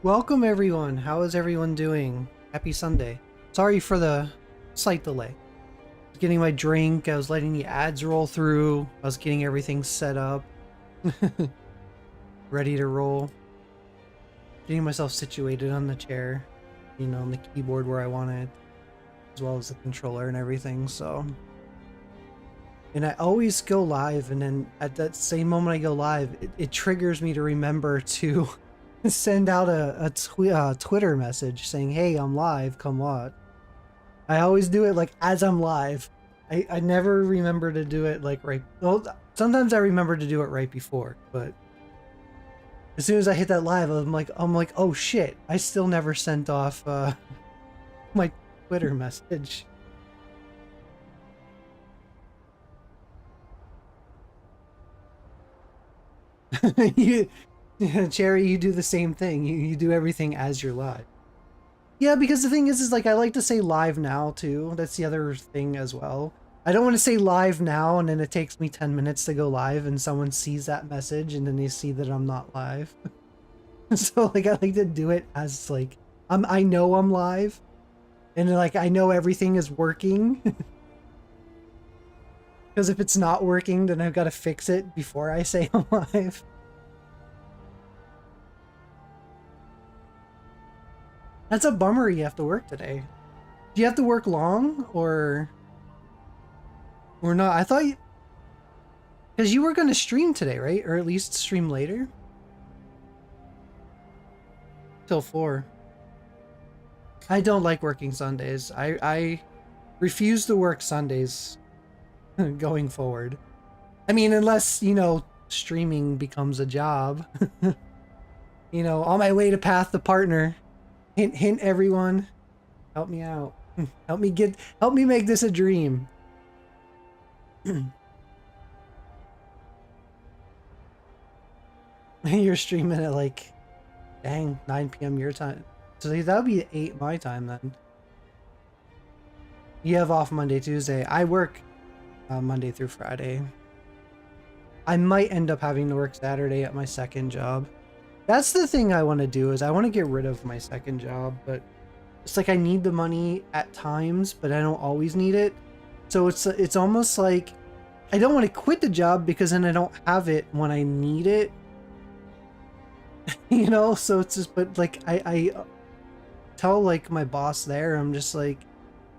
Welcome everyone. How is everyone doing? Happy Sunday. Sorry for the slight delay. I was getting my drink, I was letting the ads roll through, I was getting everything set up, ready to roll, getting myself situated on the chair, on the keyboard where I want it, as well as the controller and everything, so. And I always go live, and then at that same moment I go live, it triggers me to remember to send out a Twitter message saying, hey, I'm live, come watch. I always do it like as I'm live. I never remember to do it like right. Well, sometimes I remember to do it right before, but as soon as I hit that live, I'm like, oh shit! I still never sent off my Twitter message. you, Cherry, you do the same thing. You do everything as you're live. Yeah, because the thing is like I like to say live now too. That's the other thing as well. I don't want to say live now and then it takes me 10 minutes to go live and someone sees that message and then they see that I'm not live. So like I like to do it as like I know I'm live and like I know everything is working. Because if it's not working, then I've got to fix it before I say I'm live. That's a bummer you have to work today. Do you have to work long or not? I thought you, because you were going to stream today, right? Or at least stream later? Till 4. I don't like working Sundays. I refuse to work Sundays going forward. I mean, unless, streaming becomes a job. On my way to Path to Partner. Hint, hint, everyone. Help me out. Help me make this a dream. You're streaming at like, dang, 9 p.m. your time. So that would be 8 my time then. You have off Monday, Tuesday. I work Monday through Friday. I might end up having to work Saturday at my second job. That's the thing I want to do is I want to get rid of my second job, but it's like I need the money at times, but I don't always need it. So it's almost like I don't want to quit the job because then I don't have it when I need it. So it's just, but like I tell like my boss there, I'm just like,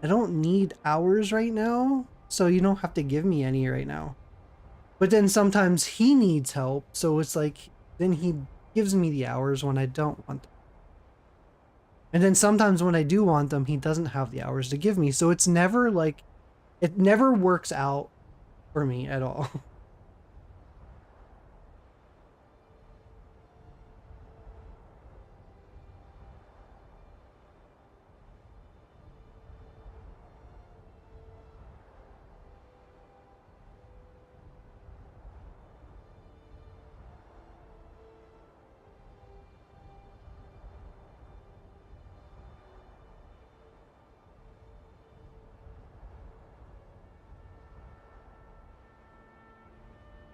I don't need hours right now, so you don't have to give me any right now. But then sometimes he needs help, so it's like then he gives me the hours when I don't want them. And then sometimes when I do want them, he doesn't have the hours to give me. So it's never like, it never works out for me at all.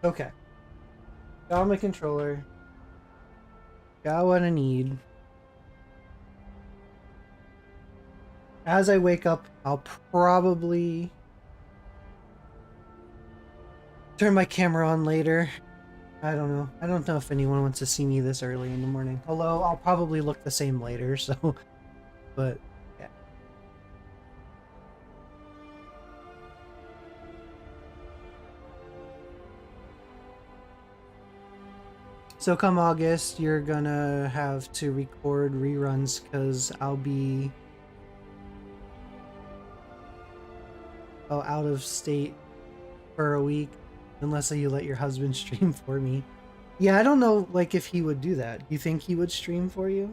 Okay. Got my controller. Got what I need. As I wake up, I'll probably turn my camera on later. I don't know. I don't know if anyone wants to see me this early in the morning. Although I'll probably look the same later, so. But, yeah. So come August, you're gonna have to record reruns because I'll be out of state for a week unless you let your husband stream for me. Yeah, I don't know like if he would do that. You think he would stream for you?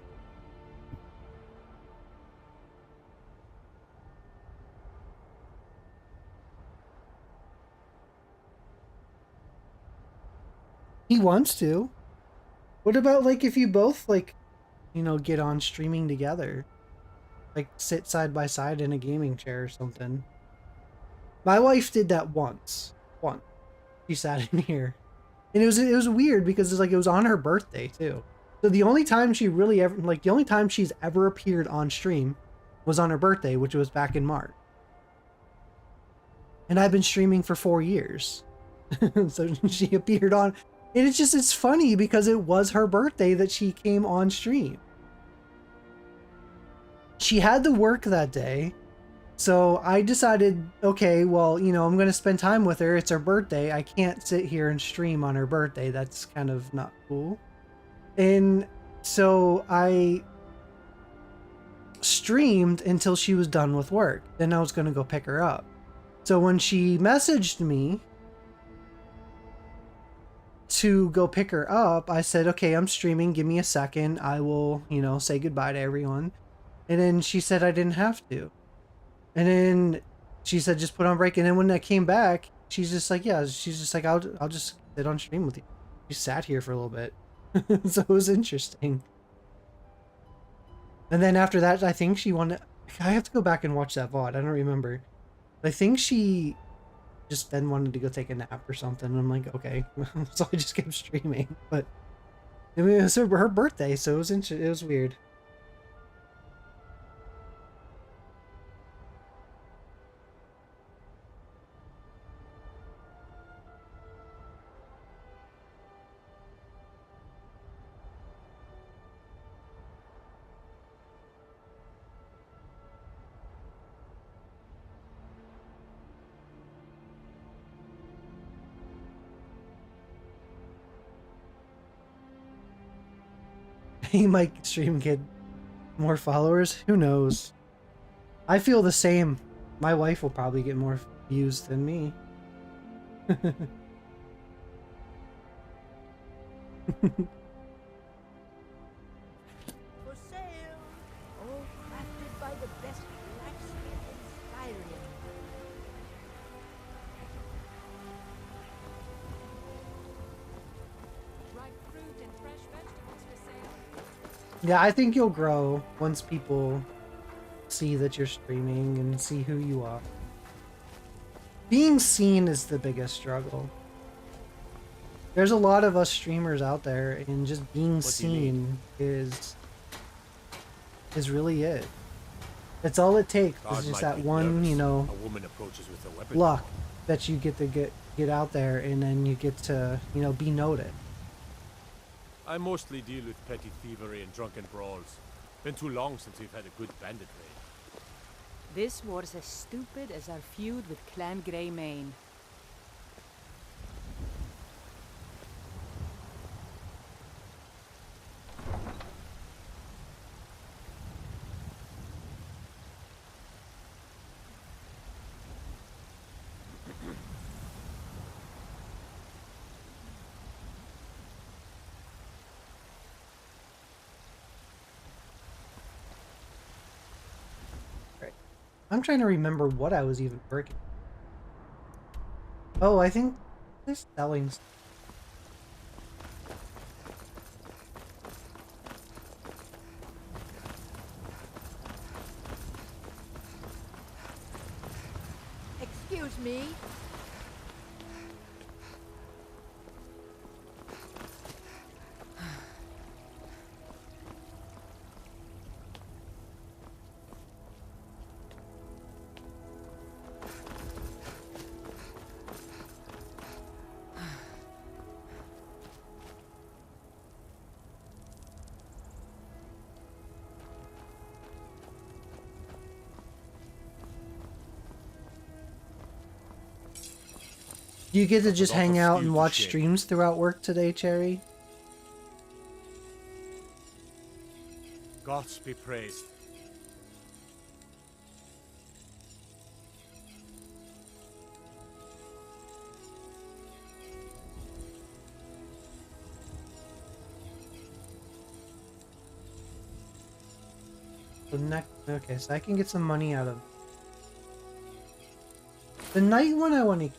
He wants to. What about like if you both like, get on streaming together? Like sit side by side in a gaming chair or something. My wife did that once. She sat in here. And it was weird because it was on her birthday too. So the only time she really ever, like, the only time she's ever appeared on stream was on her birthday, which was back in March. And I've been streaming for 4 years. So she appeared on, and it's funny because it was her birthday that she came on stream. She had to work that day. So I decided, okay, well, you know, I'm going to spend time with her. It's her birthday. I can't sit here and stream on her birthday. That's kind of not cool. And so I streamed until she was done with work. Then I was going to go pick her up. So when she messaged me to go pick her up, I said, okay, I'm streaming. Give me a second. I will, you know, say goodbye to everyone. And then she said I didn't have to. And then she said, just put on break. And then when I came back, she's just like, yeah, she's just like, I'll just sit on stream with you. She sat here for a little bit. So it was interesting. And then after that, I think she wanted, I have to go back and watch that VOD. I don't remember. I think she just then wanted to go take a nap or something. And I'm like, okay. So I just kept streaming. But I mean, it was her birthday, so it was it was weird. He might stream get more followers. Who knows? I feel the same. My wife will probably get more views than me. For sale! All crafted by the best blacksmith in Skyrim. Ripe fruit and fresh vegetables for sale. Yeah, I think you'll grow once people see that you're streaming and see who you are. Being seen is the biggest struggle. There's a lot of us streamers out there, and just being seen is really it. That's all it takes. Is just that one, you know, a woman approaches with a weapon. luck that you get to get out there, and then you get to, you know, be noted. I mostly deal with petty thievery and drunken brawls. Been too long since we've had a good bandit raid. This war's as stupid as our feud with Clan Greymane. I'm trying to remember what I was even working. Oh, I think this selling. Excuse me. Do you get to just hang out and watch shit. streams throughout work today, Cherry? Gods be praised. The next, okay, so I can get some money out of the night one. I want to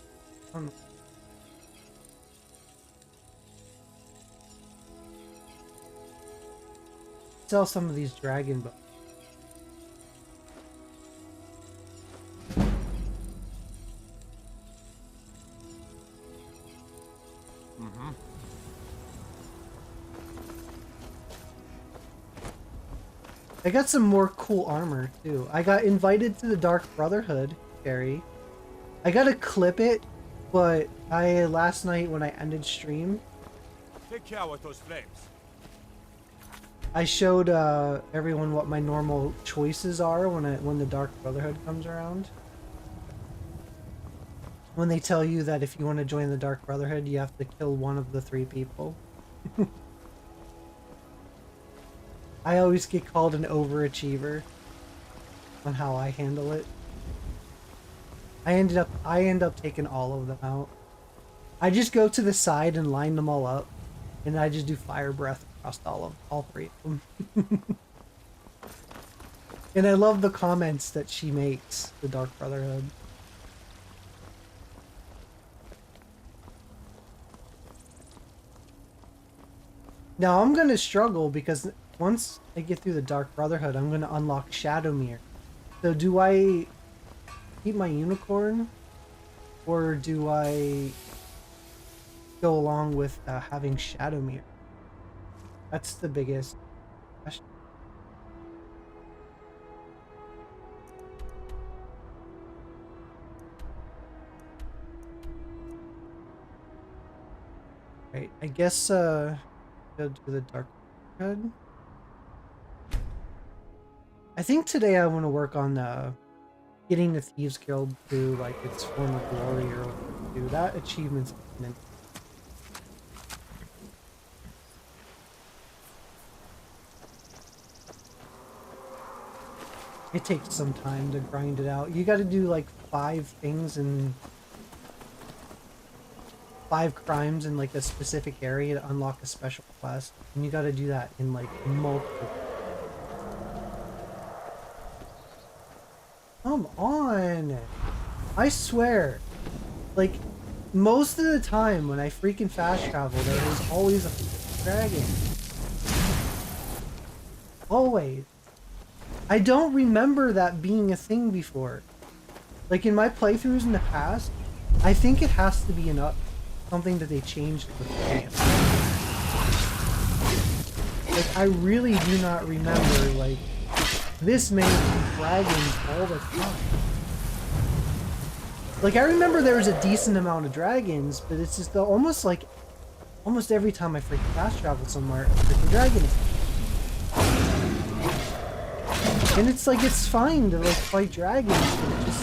sell some of these dragon bones. I got some more cool armor too. I got invited to the Dark Brotherhood, Gary. I gotta clip it, but last night when I ended stream, Take care with those flames. I showed everyone what my normal choices are when the Dark Brotherhood comes around. When they tell you that if you want to join the Dark Brotherhood, you have to kill one of the 3 people. I always get called an overachiever on how I handle it. I end up taking all of them out. I just go to the side and line them all up, and I just do fire breath across all 3 of them. And I love the comments that she makes, the Dark Brotherhood. Now I'm gonna struggle because once I get through the Dark Brotherhood, I'm gonna unlock Shadowmere. So do I keep my unicorn, or do I go along with having Shadowmere? That's the biggest question. Right, I guess go to the Dark Brotherhood. I think today I want to work on getting the Thieves Guild to like its former glory, or do that achievement's imminent. It takes some time to grind it out. You got to do like 5 things and 5 crimes in like a specific area to unlock a special quest, and you got to do that in like multiple. Come on! I swear, like most of the time when I freaking fast travel, there is always a dragon. Always. I don't remember that being a thing before. Like in my playthroughs in the past, I think it has to be something that they changed with the game. Like I really do not remember like this many dragons all the time. Like I remember there was a decent amount of dragons, but it's just almost every time I freaking fast travel somewhere, a freaking dragon is. And it's like, it's fine to like fight dragons, but it just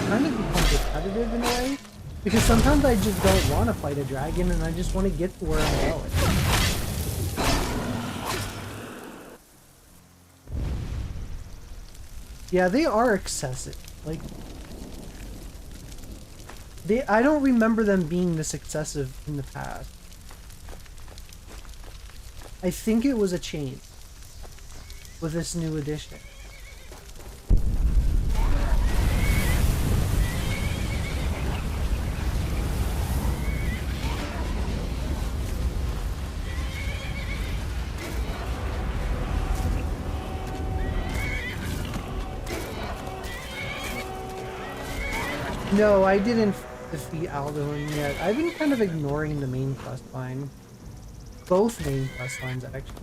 kind of becomes repetitive in a way. Because sometimes I just don't want to fight a dragon and I just want to get to where I'm going. Yeah, they are excessive. Like, I don't remember them being this excessive in the past. I think it was a change with this new edition. No, I didn't defeat Alduin yet. I've been kind of ignoring the main quest line. Both main quest lines, actually.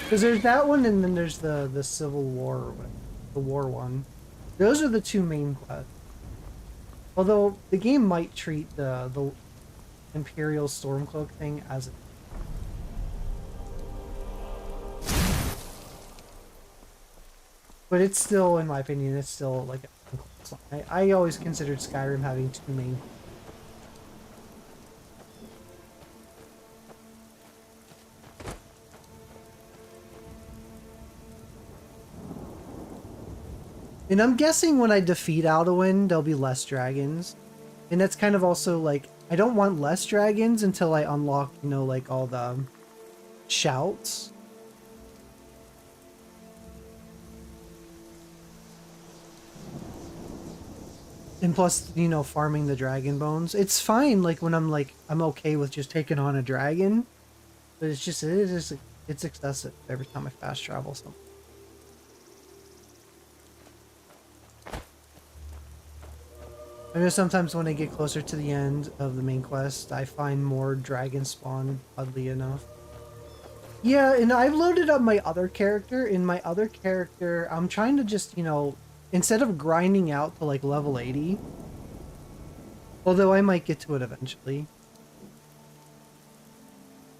Because there's that one, and then there's the Civil War, or whatever, the War one. Those are the 2 main quests. Although, the game might treat the Imperial Stormcloak thing as a... But it's still, in my opinion, it's still like a... I always considered Skyrim having 2 main. And I'm guessing when I defeat Alduin, there'll be less dragons. And that's kind of also like, I don't want less dragons until I unlock, you know, like all the shouts. And plus, you know, farming the dragon bones. It's fine, like, when I'm okay with just taking on a dragon. But it's excessive every time I fast travel something. I know sometimes when I get closer to the end of the main quest, I find more dragon spawn, oddly enough. Yeah, and I've loaded up my other character. In my other character, I'm trying to just, you know, instead of grinding out to like level 80, although I might get to it eventually,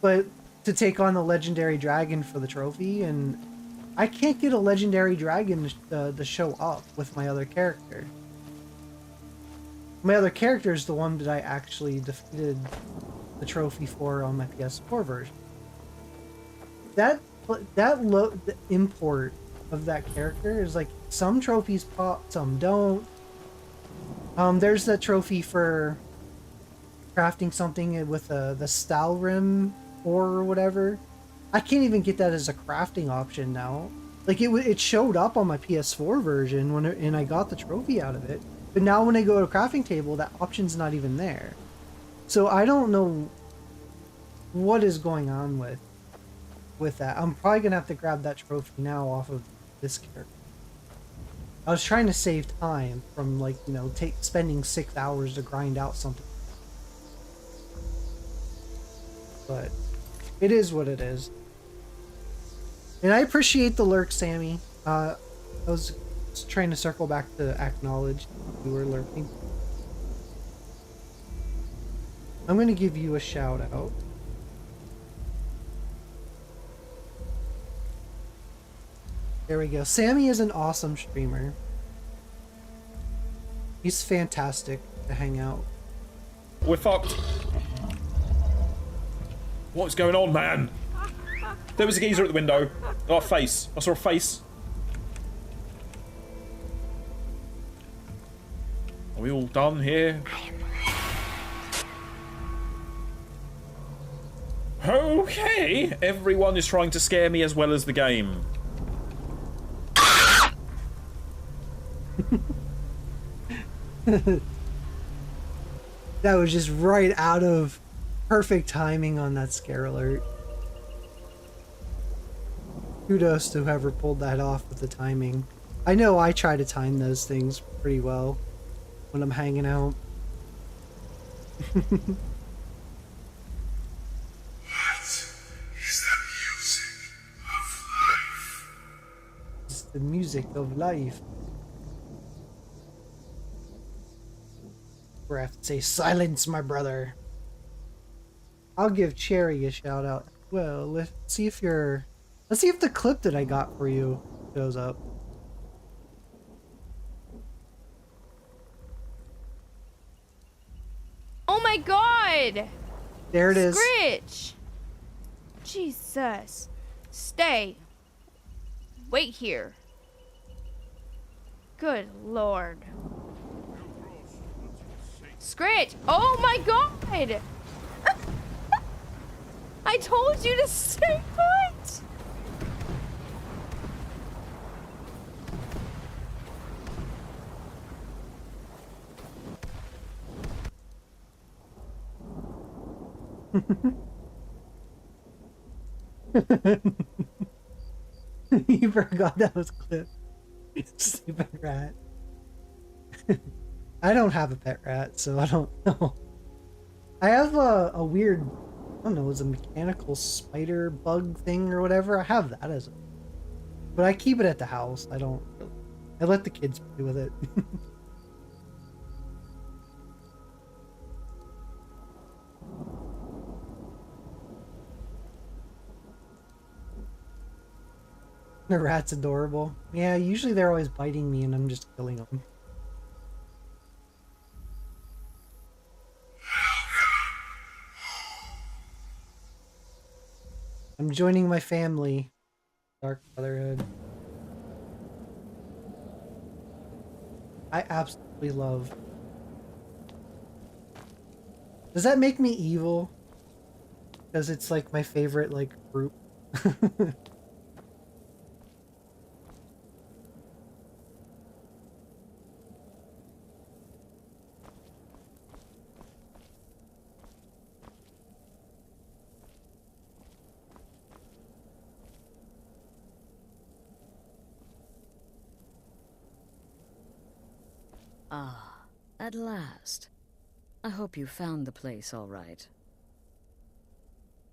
but to take on the legendary dragon for the trophy, and I can't get a legendary dragon to show up with my other character. My other character is the one that I actually defeated the trophy for on my PS4 version. That the import of that character is like some trophies pop, some don't. There's that trophy for crafting something with the Stalrim ore or whatever. I can't even get that as a crafting option now. Like it showed up on my PS4 version and I got the trophy out of it. But now when I go to a crafting table, that option's not even there. So I don't know what is going on with that. I'm probably gonna have to grab that trophy now off of this character. I was trying to save time from, like, you know, spending 6 hours to grind out something. But it is what it is. And I appreciate the lurk, Sammy. I was trying to circle back to acknowledge you were lurking. I'm going to give you a shout out. There we go. Sammy is an awesome streamer. He's fantastic to hang out. We're fucked. What's going on, man? There was a geezer at the window. Oh, a face. I saw a face. Are we all done here? Okay. Everyone is trying to scare me as well as the game. That was just right out of perfect timing on that scare alert. Kudos to whoever pulled that off with the timing. I know I try to time those things pretty well when I'm hanging out. It's the music of life. We're gonna have to say silence, my brother. I'll give Cherry a shout out. Well, let's see if the clip that I got for you shows up. Oh my god! There it is. Scritch! Jesus. Stay. Wait here. Good lord. Scritch! Oh my god! I told you to stay put! You forgot that was clip. Stupid rat. I don't have a pet rat, so I don't know. I have a weird, I don't know, it's a mechanical spider bug thing or whatever. I have that as a, but I keep it at the house. I don't, I let the kids play with it. The rat's adorable. Yeah, usually they're always biting me and I'm just killing them. I'm joining my family. Dark Brotherhood. I absolutely love. Does that make me evil? Because it's like my favorite like group. Ah, at last. I hope you found the place all right.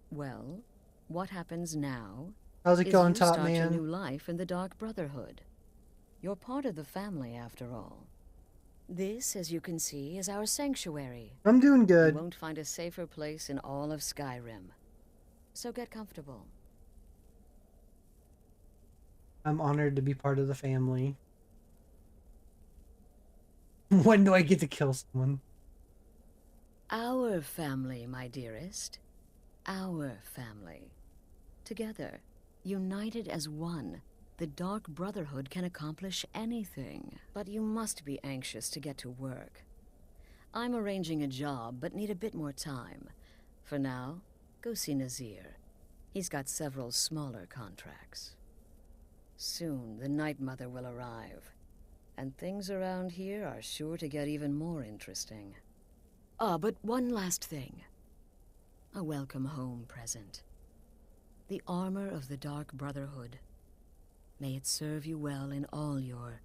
Well, What happens now How's it is going, you Top start your Man? new life in the Dark Brotherhood. You're part of the family, after all. This, as you can see, is our sanctuary. I'm doing You good. won't find a safer place in all of Skyrim. So get comfortable. I'm honored to be part of the family. When do I get to kill someone? Our family, my dearest. Our family. Together, united as one, the Dark Brotherhood can accomplish anything. But you must be anxious to get to work. I'm arranging a job, but need a bit more time. For now, go see Nazir. He's got several smaller contracts. Soon, the Night Mother will arrive. And things around here are sure to get even more interesting. Ah, but one last thing. A welcome home present. The armor of the Dark Brotherhood. May it serve you well in all your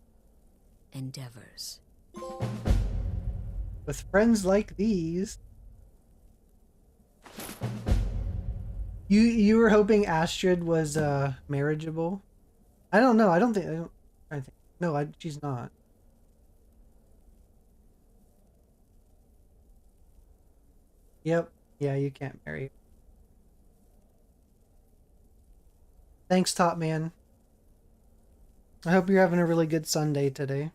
endeavors. With friends like these. You were hoping Astrid was marriageable? I don't know. I don't think. No, she's not. Yep. Yeah, you can't marry. Thanks, Top Man. I hope you're having a really good Sunday today.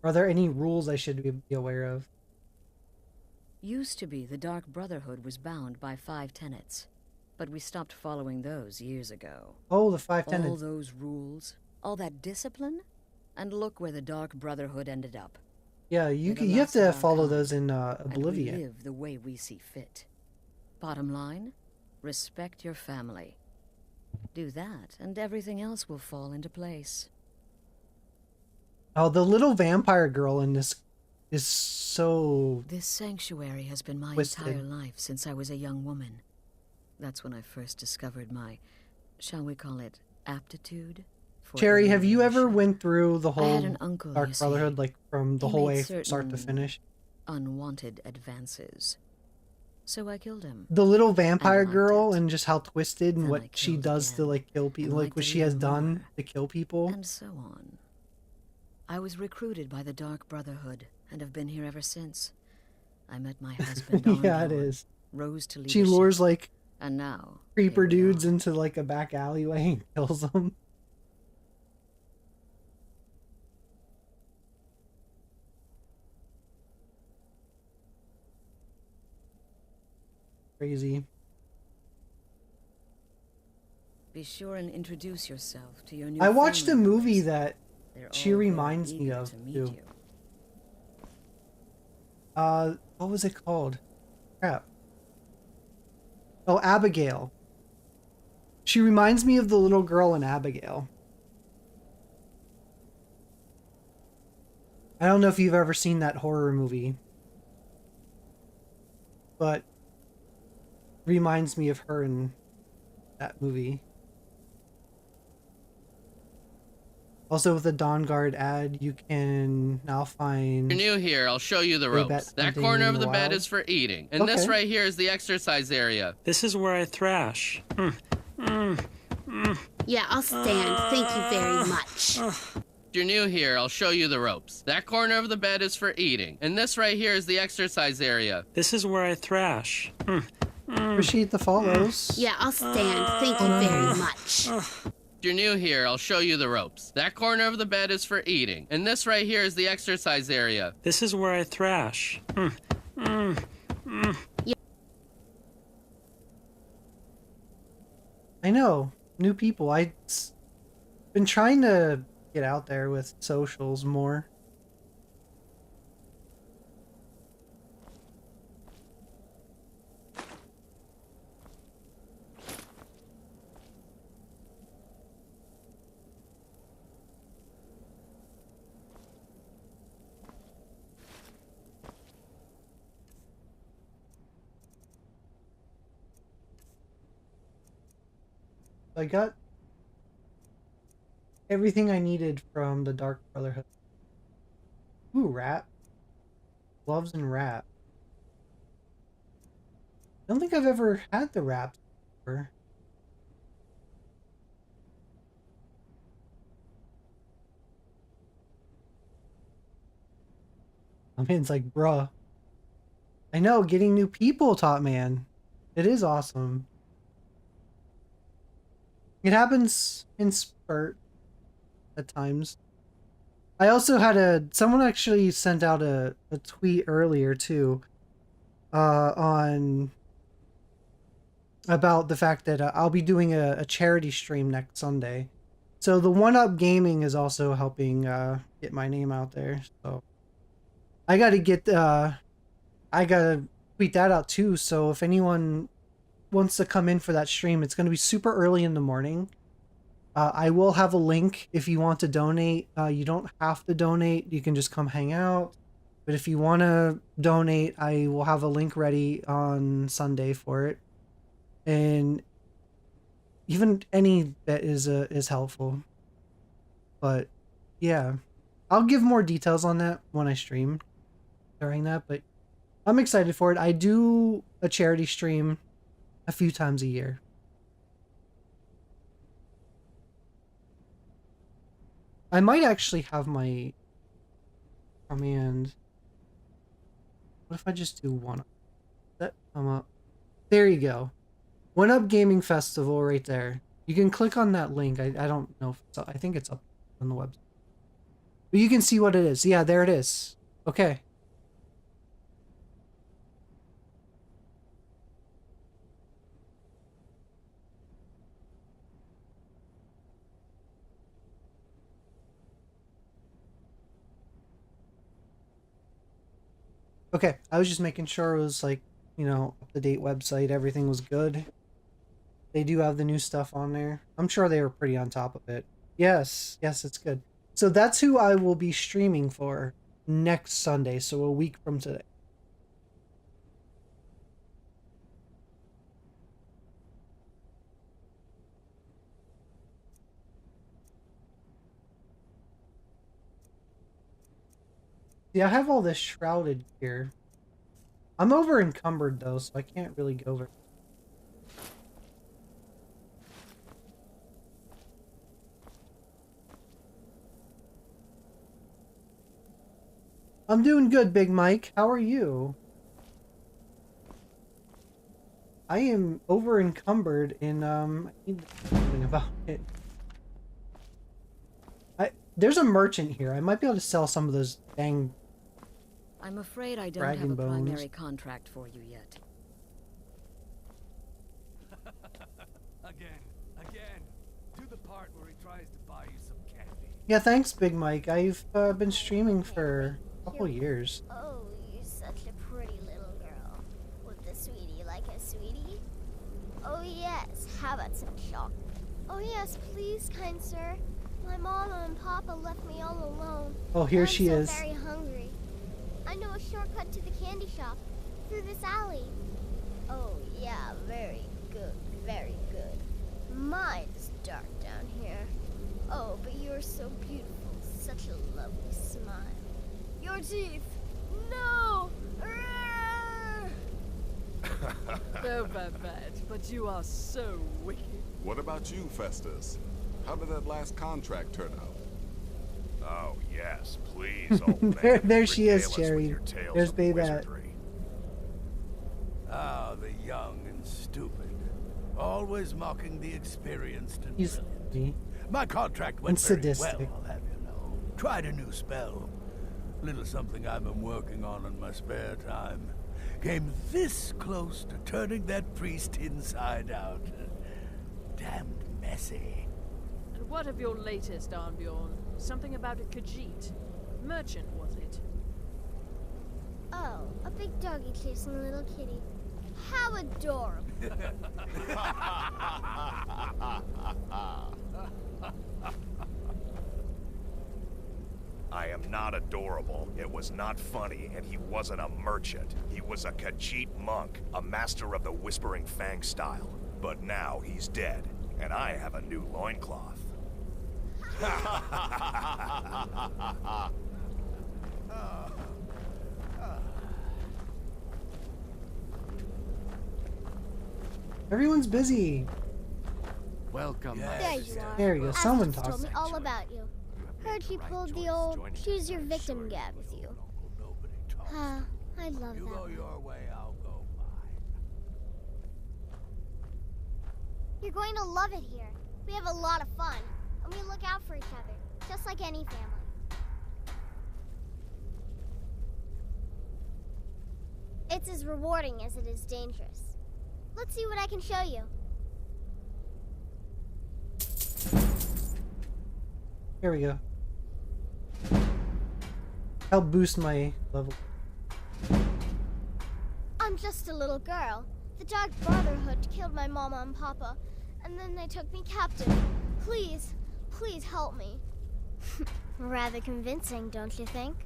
Are there any rules I should be aware of? Used to be the Dark Brotherhood was bound by 5 tenets, but we stopped following those years ago. Oh, the 5 All tenets. those rules, all that discipline, and look where the Dark Brotherhood ended up. Yeah, They're you the have last to of our follow kind, those in and we Oblivion. live the way we see fit. Bottom line, respect your family. Do that, and everything else will fall into place. Oh, the little vampire girl in this is so... This sanctuary has been my Twisted. entire life since I was a young woman. That's when I first discovered my, shall we call it, aptitude for Cherry, have you ever illumination. went through the I whole had an uncle, Dark you see. Brotherhood, like from the He whole made way start to certain finish? unwanted advances. So I killed him. The little vampire liked girl it. and just how twisted and Then I what she killed does to again, like kill people, and like liked what it she has even done more. to kill people. And so on. I was recruited by the Dark Brotherhood and have been here ever since. I met my husband on Yeah, it is. rose to She leadership, lures like and now creeper here we dudes are. into like a back alleyway and kills them. Crazy. Be sure and introduce yourself to your new I watched a family movie members. that They're she all very reminds me eager of, to meet too. you. What was it called? Crap. Oh, Abigail. She reminds me of the little girl in Abigail. I don't know if you've ever seen that horror movie, but reminds me of her in that movie. Also, with the Dawn Guard ad, you can now find... You're new here, I'll show you the They bet ropes. That hunting corner in of the the bed wild. is for eating. And this Okay. right here is the exercise area. This is where I thrash. Yeah, I'll stand. Thank you very much. You're new here, I'll show you the ropes. That corner of the bed is for eating. And this right here is the exercise area. This is where I thrash. Appreciate the follows. Yeah, I'll stand. Thank you very much. You're new here, I'll show you the ropes. That corner of the bed is for eating. And this right here is the exercise area. This is where I thrash. I know. New people. I've been trying to get out there with socials more. I got everything I needed from the Dark Brotherhood. Ooh, wrap. Gloves and wrap. I don't think I've ever had the wraps before. I mean, it's like, bruh. I know, getting new people taught, man. It is awesome. It happens in spurt at times. I also had someone actually sent out a tweet earlier too, on about the fact that I'll be doing a charity stream next Sunday. So the One Up Gaming is also helping get my name out there. So I gotta tweet that out too. So if anyone wants to come in for that stream, it's gonna be super early in the morning. I will have a link if you want to donate. You don't have to donate. You can just come hang out. But if you want to donate, I will have a link ready on Sunday for it. And even any bit is helpful. But yeah, I'll give more details on that when I stream during that. But I'm excited for it. I do a charity stream a few times a year. I might actually have my command. What if I just do one up? That come up. There you go. One Up Gaming Festival right there. You can click on that link. I don't know if it's up. I think it's up on the website. But you can see what it is. Yeah, there it is. Okay. Okay, I was just making sure it was like, you know, up-to-date website, everything was good. They do have the new stuff on there. I'm sure they were pretty on top of it. Yes, it's good. So that's who I will be streaming for next Sunday, so a week from today. Yeah, I have all this shrouded here. I'm over encumbered though, so I can't really go over. I'm doing good, Big Mike. How are you? I am over encumbered in I need to do something about it. There's a merchant here. I might be able to sell some of those dang. I'm afraid I don't Dragon have a bones. primary contract for you yet. Again. Do the part where he tries to buy you some candy. Yeah, thanks, Big Mike. I've been streaming for a couple years. Oh, you're such a pretty little girl. With the sweetie like a sweetie? Oh yes, how about some chocolate? Oh yes, please, kind sir. My mama and papa left me all alone. Oh, here I'm she so is. very hungry. I know a shortcut to the candy shop through this alley. Oh yeah, very good, very good. Mine's dark down here. Oh, but you're so beautiful, such a lovely smile. Your teeth. No! So bad, but you are so wicked. What about you, Festus? How did that last contract turn out? Oh, yes, please, old man. there she is, regale us with Cherry. your tales There's of Babat. wizardry. Ah, the young and stupid. Always mocking the experienced and He's brilliant. me. My contract And went very sadistic. well, I'll have you know. Tried a new spell. Little something I've been working on in my spare time. Came this close to turning that priest inside out. Damned messy. And what of your latest, Arnbjorn? Something about a Khajiit. Merchant, was it? Oh, a big doggy chasing a little kitty. How adorable. I am not adorable. It was not funny, and he wasn't a merchant. He was a Khajiit monk, a master of the Whispering Fang style. But now he's dead, and I have a new loincloth. Everyone's busy. Welcome. There you are. There you go. Someone Astrid told talks. me all about you. Heard you pulled the old choose your victim gag with you. Ah, I love that one. Your way, I'll go You're going to love it here. We have a lot of fun, and we look out for each other, just like any family. It's as rewarding as it is dangerous. Let's see what I can show you. Here we go. Help boost my level. I'm just a little girl. The Dark Brotherhood killed my mama and papa, and then they took me captive. Please, please help me. Rather convincing, don't you think?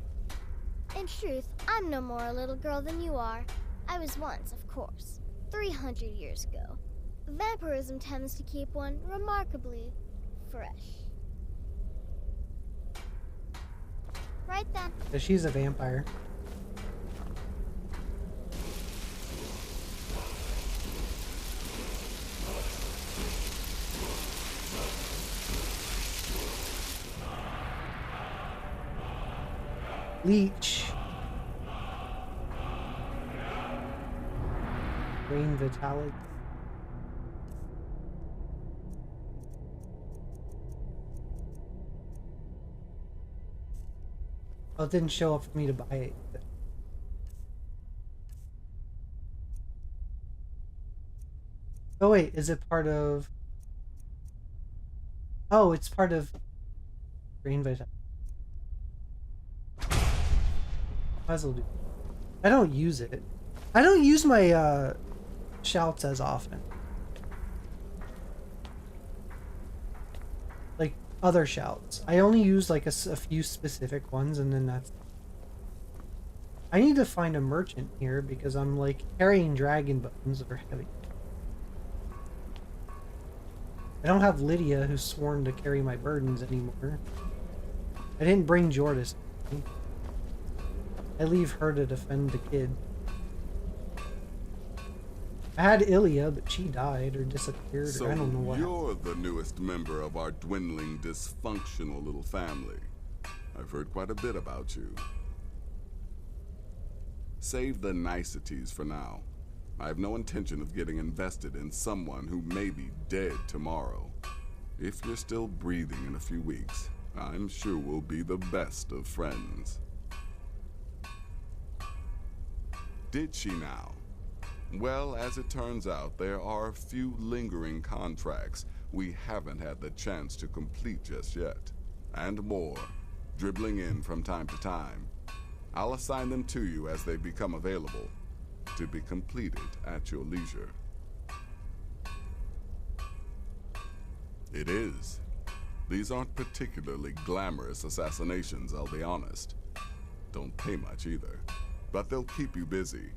In truth, I'm no more a little girl than you are. I was once, of course, 300 years ago. Vampirism tends to keep one remarkably fresh. Right then. So she's a vampire. Leech. Rain Vitalik. Oh, it didn't show up for me to buy it. Oh wait, is it part of... Oh, it's part of Rain Vitalik. Might as well do. I don't use it. I don't use my shouts as often. Like other shouts. I only use like a few specific ones, and then that's... I need to find a merchant here because I'm like carrying dragon bones that are heavy. I don't have Lydia, who's sworn to carry my burdens anymore. I didn't bring Jordis with me. I leave her to defend the kid. I had Ilya, but she died or disappeared, So or I don't know what. you're the newest member of our dwindling, dysfunctional little family. I've heard quite a bit about you. Save the niceties for now. I have no intention of getting invested in someone who may be dead tomorrow. If you're still breathing in a few weeks, I'm sure we'll be the best of friends. Did she now? Well, as it turns out, there are a few lingering contracts we haven't had the chance to complete just yet. And more, dribbling in from time to time. I'll assign them to you as they become available, to be completed at your leisure. It is. These aren't particularly glamorous assassinations, I'll be honest. Don't pay much either. But they'll keep you busy.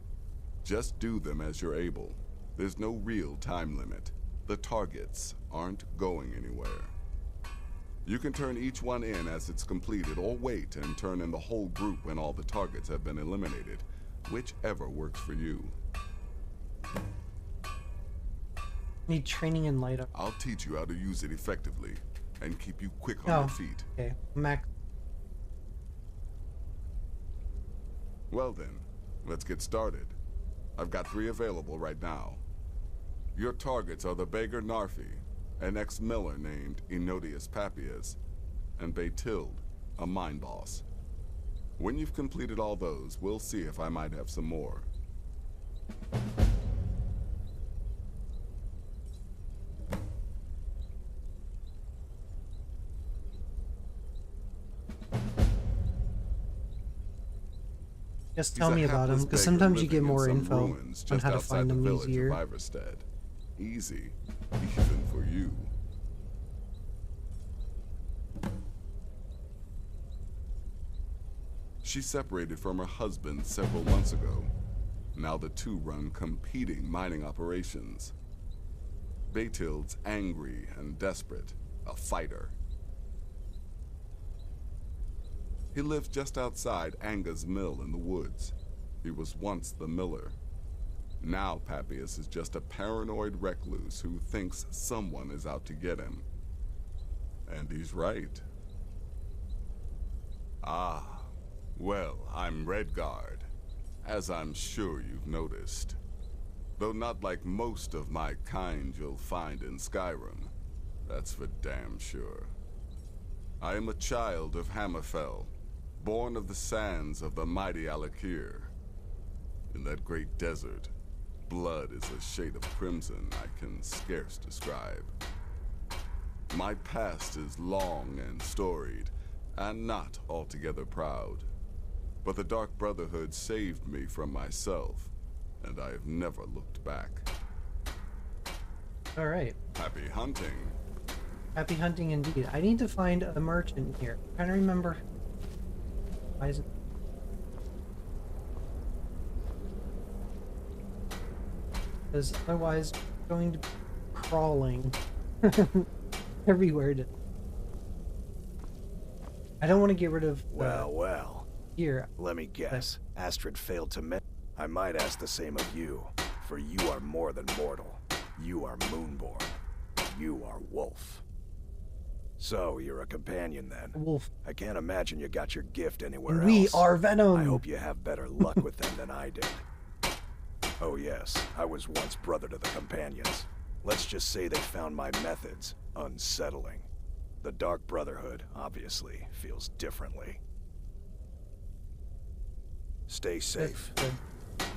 Just do them as you're able. There's no real time limit. The targets aren't going anywhere. You can turn each one in as it's completed, or wait and turn in the whole group when all the targets have been eliminated. Whichever works for you. Need training in light up. I'll teach you how to use it effectively, and keep you quick on your feet. Okay, Mac. Well then, let's get started. I've got 3 available right now. Your targets are the beggar Narfi, an ex-miller named Enodius Papias, and Baytild, a mine boss. When you've completed all those, we'll see if I might have some more. Just tell me about them, because sometimes you get more info on how to find them easier. Easy, even for you. She separated from her husband several months ago. Now the two run competing mining operations. Baytild's angry and desperate, a fighter. He lived just outside Anga's mill in the woods. He was once the miller. Now Papias is just a paranoid recluse who thinks someone is out to get him. And he's right. Ah, well, I'm Redguard, as I'm sure you've noticed. Though not like most of my kind you'll find in Skyrim. That's for damn sure. I am a child of Hammerfell, born of the sands of the mighty Alakir. In that great desert, blood is a shade of crimson I can scarce describe. My past is long and storied, and not altogether proud. But the Dark Brotherhood saved me from myself, and I have never looked back. Alright. Happy hunting. Happy hunting indeed. I need to find a merchant here. I'm trying to remember. Why is it? Because otherwise I'm going to be crawling everywhere. I don't want to get rid of Well. here. Let me guess. Astrid failed to mention. I might ask the same of you, for you are more than mortal. You are Moonborn. You are Wolf. So, you're a companion then? Wolf. I can't imagine you got your gift anywhere else. We are Venom! I hope you have better luck with them than I did. Oh yes, I was once brother to the companions. Let's just say they found my methods unsettling. The Dark Brotherhood, obviously, feels differently. Stay safe. Can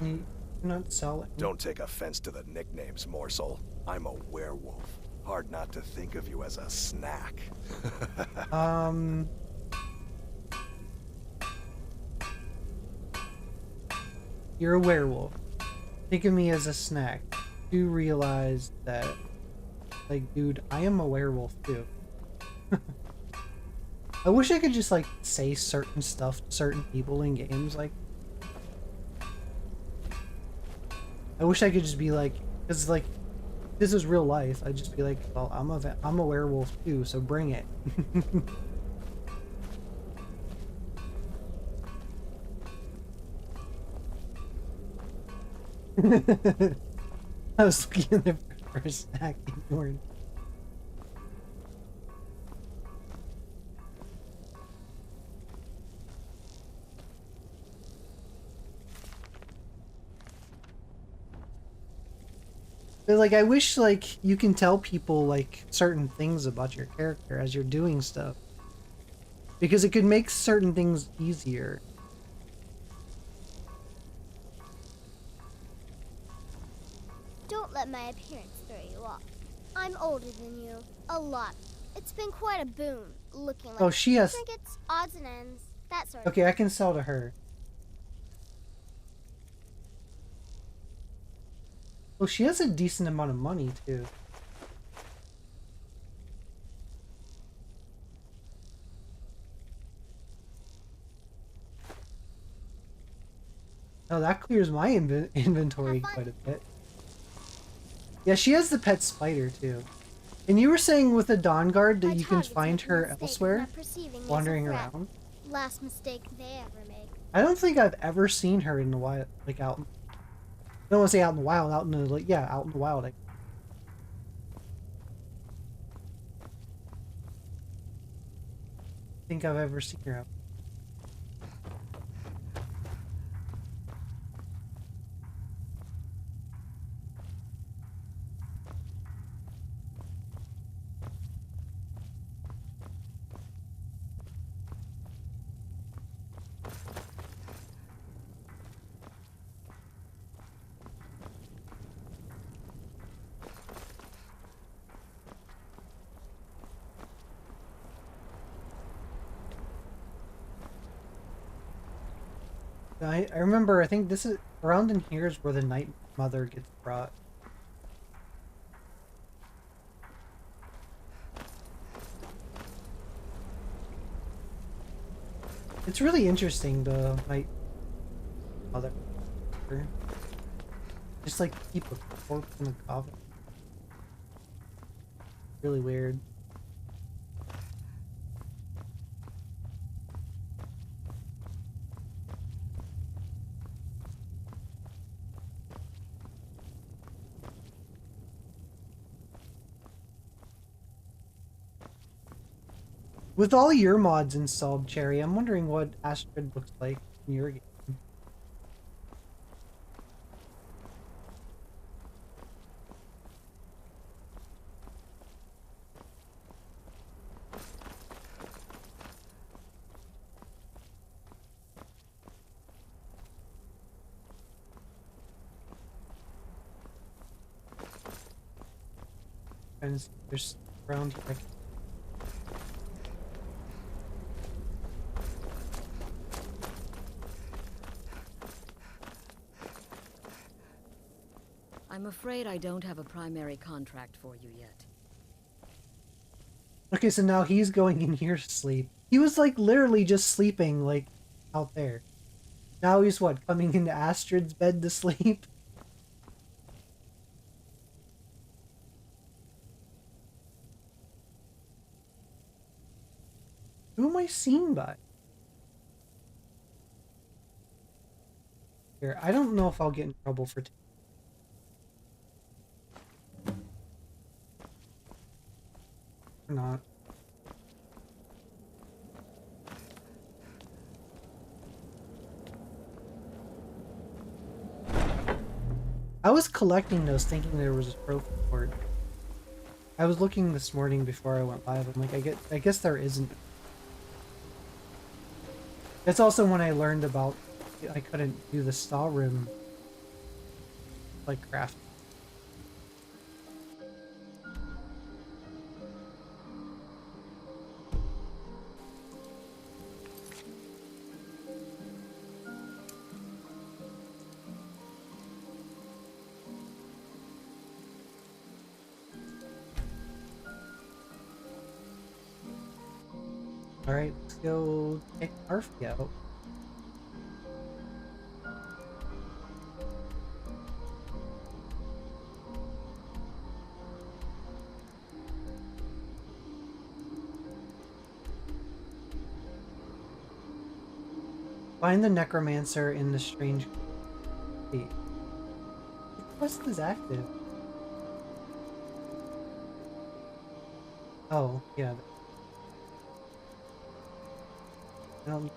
you not sell it? Don't take offense to the nicknames, morsel. I'm a werewolf. Hard not to think of you as a snack. You're a werewolf. Think of me as a snack. Do realize that, like, dude, I am a werewolf too. I wish I could just, like, say certain stuff to certain people in games, like... I wish I could just be like, because, like, this is real life, I'd just be like, well, I'm a werewolf too, so bring it. I was looking in there for a snack, ignored. But, like, I wish, like, you can tell people, like, certain things about your character as you're doing stuff. Because it could make certain things easier. Don't let my appearance throw you off. I'm older than you. A lot. It's been quite a boon, looking like... Oh, she has... trinkets, odds and ends, that sort of Okay, I can sell to her. Oh, she has a decent amount of money, too. Oh, that clears my inventory quite a bit. Yeah, she has the pet spider, too. And you were saying with the Dawn Guard that you can find her elsewhere? Wandering around? Last mistake they ever make. I don't think I've ever seen her in the wild, like, out... I don't want to say out in the wild, out in the, like, yeah, out in the wild. I think I've ever seen her out. I remember, I think this is around in here is where the Night Mother gets brought. It's really interesting, the Night Mother. Just like keep a corpse in the coffin. Really weird. With all your mods installed, Cherry, I'm wondering what Astrid looks like in your game. And there's around here. I'm afraid I don't have a primary contract for you yet. Okay, so now he's going in here to sleep. He was like literally just sleeping like out there. Now he's what, coming into Astrid's bed to sleep? Who am I seen by? Here, I don't know if I'll get in trouble for or not. I was collecting those thinking there was a trophy for it. I was looking this morning before I went live. I'm like, I guess there isn't. That's also when I learned about I couldn't do the Skyrim like craft. Alright, let's go take Arfie out. Find the necromancer in the strange. Wait. The quest is active. Oh, yeah. No.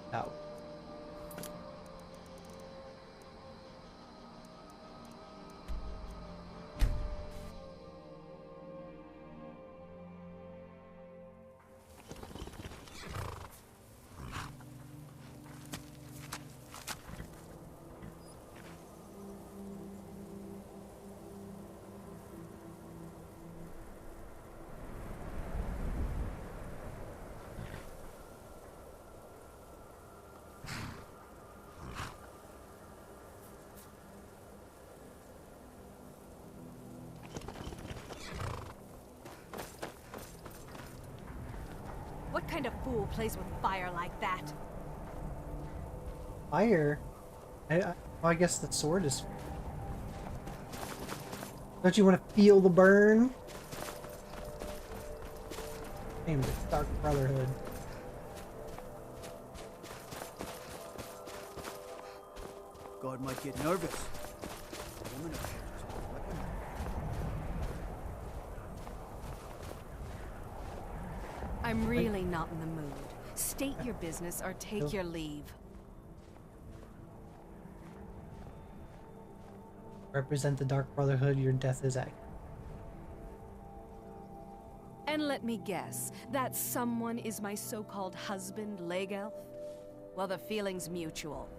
What kind of fool plays with fire like that? Fire? Well, I guess the sword is. Don't you want to feel the burn? Name the Dark Brotherhood. God might get nervous. I'm really not in the mood. State your business or take your leave. Represent the Dark Brotherhood, your death is accurate. And let me guess, that someone is my so-called husband, Leg Elf? Well, the feeling's mutual.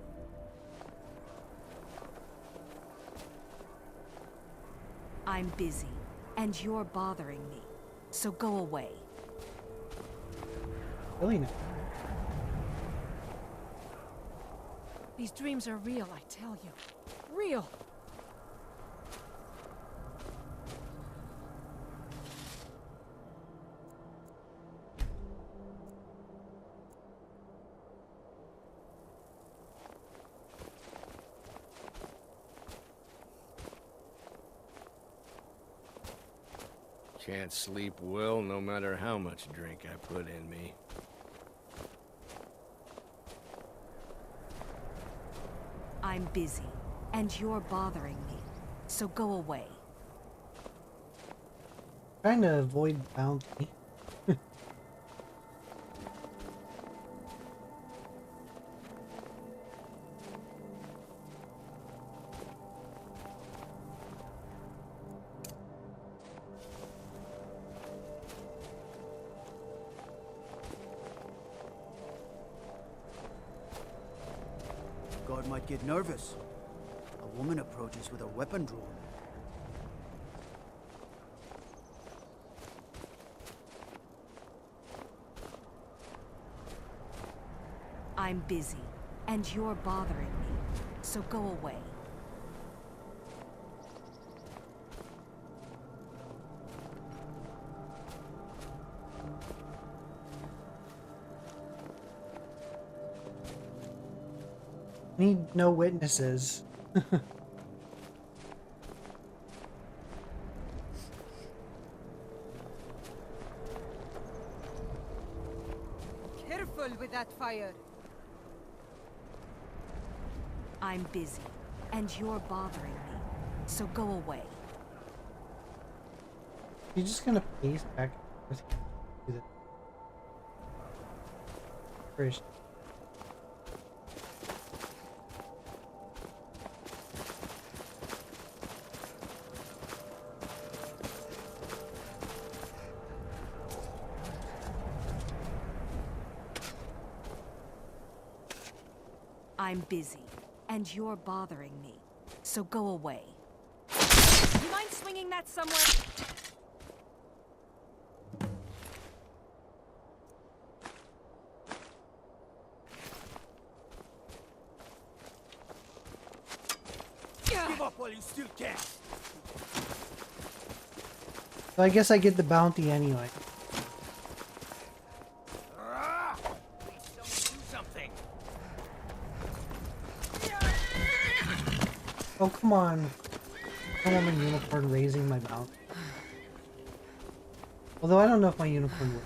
I'm busy, and you're bothering me. So go away. Really not. These dreams are real, I tell you. Real. Can't sleep well no matter how much drink I put in me. I'm busy, and you're bothering me. So go away. Trying to avoid bounty. might get nervous. A woman approaches with a weapon drawn. I'm busy, and you're bothering me, so go away. Need no witnesses. Careful with that fire. I'm busy, and you're bothering me, so go away. You're just gonna pace back and forth. Do this. First. I'm busy, and you're bothering me, so go away. You mind swinging that somewhere? Give up while you still can. So I guess I get the bounty anyway. Oh, come on. I don't want my unicorn raising my bounty. Although I don't know if my unicorn would.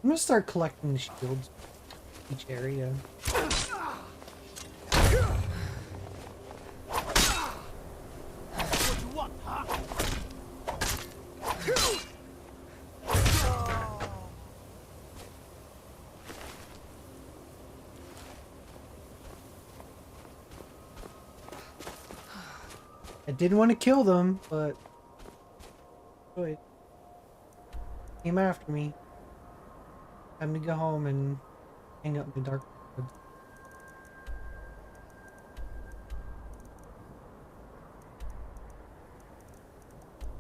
I'm gonna start collecting the shields each area. What you want, huh? I didn't want to kill them, but wait. Came after me. Time to go home and hang up my dark wood.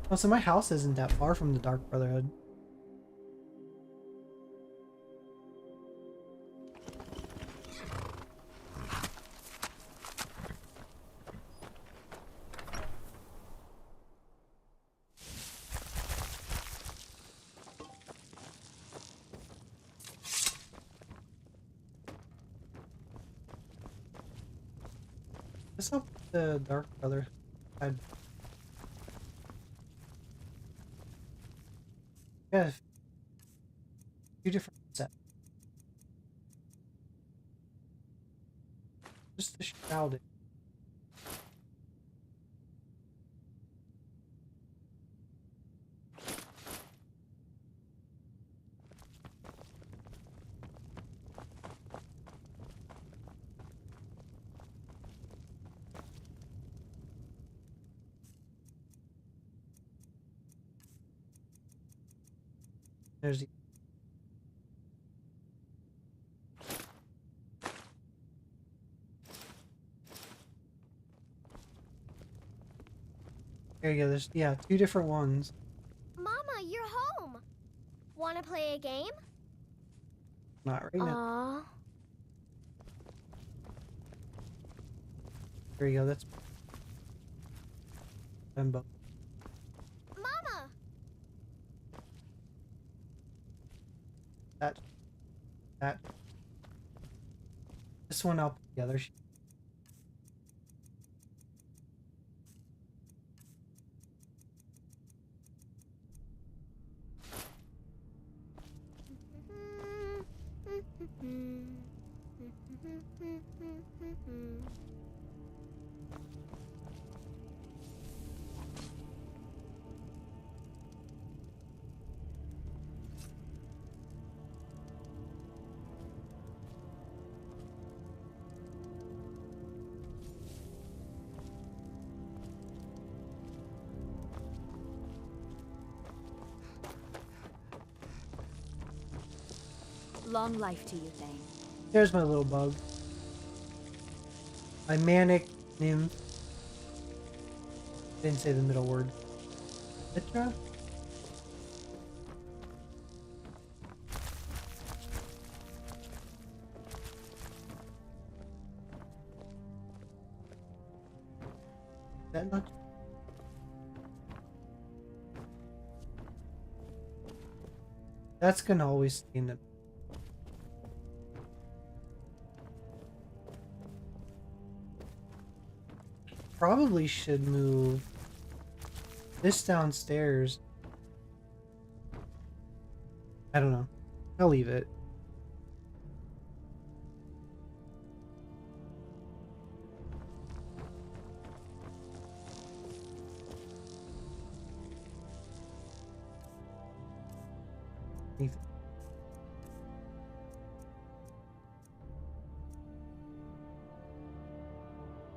Oh, so my house isn't that far from the Dark Brotherhood. Let's hope the Dark Brotherhood had two different sets. Just the shrouded. There's the there you go. There's two different ones. Mama, you're home. Wanna play a game? Not right now. There you go. That's them both. Mama. That. This one I'll put together. Long life to you, Thane. There's my little bug. My manic nymph. Didn't say the middle word. Citra? Is that not? That's gonna always stay in the. Probably should move this downstairs. I don't know. I'll leave it.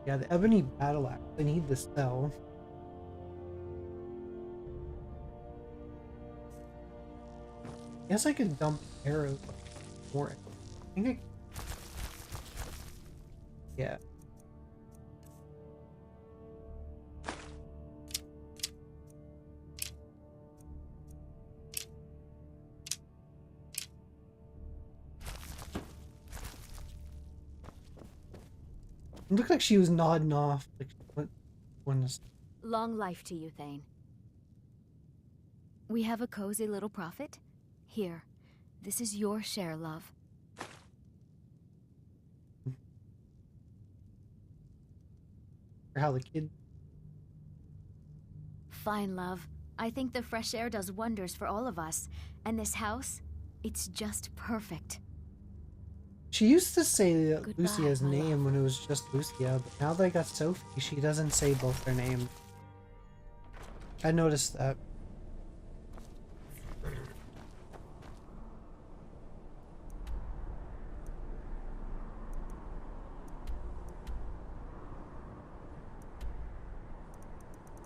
Yeah, the ebony battle axe. I need the spell. Guess I could dump arrows more. I think yeah. It looked like she was nodding off. Like, what? Long life to you, Thane. We have a cozy little profit. Here, this is your share, love. Or how the kid. Fine, love. I think the fresh air does wonders for all of us. And this house, it's just perfect. She used to say Goodbye, Lucia's my name love. when it was just Lucia, but now that I got Sophie, she doesn't say both their names. I noticed that.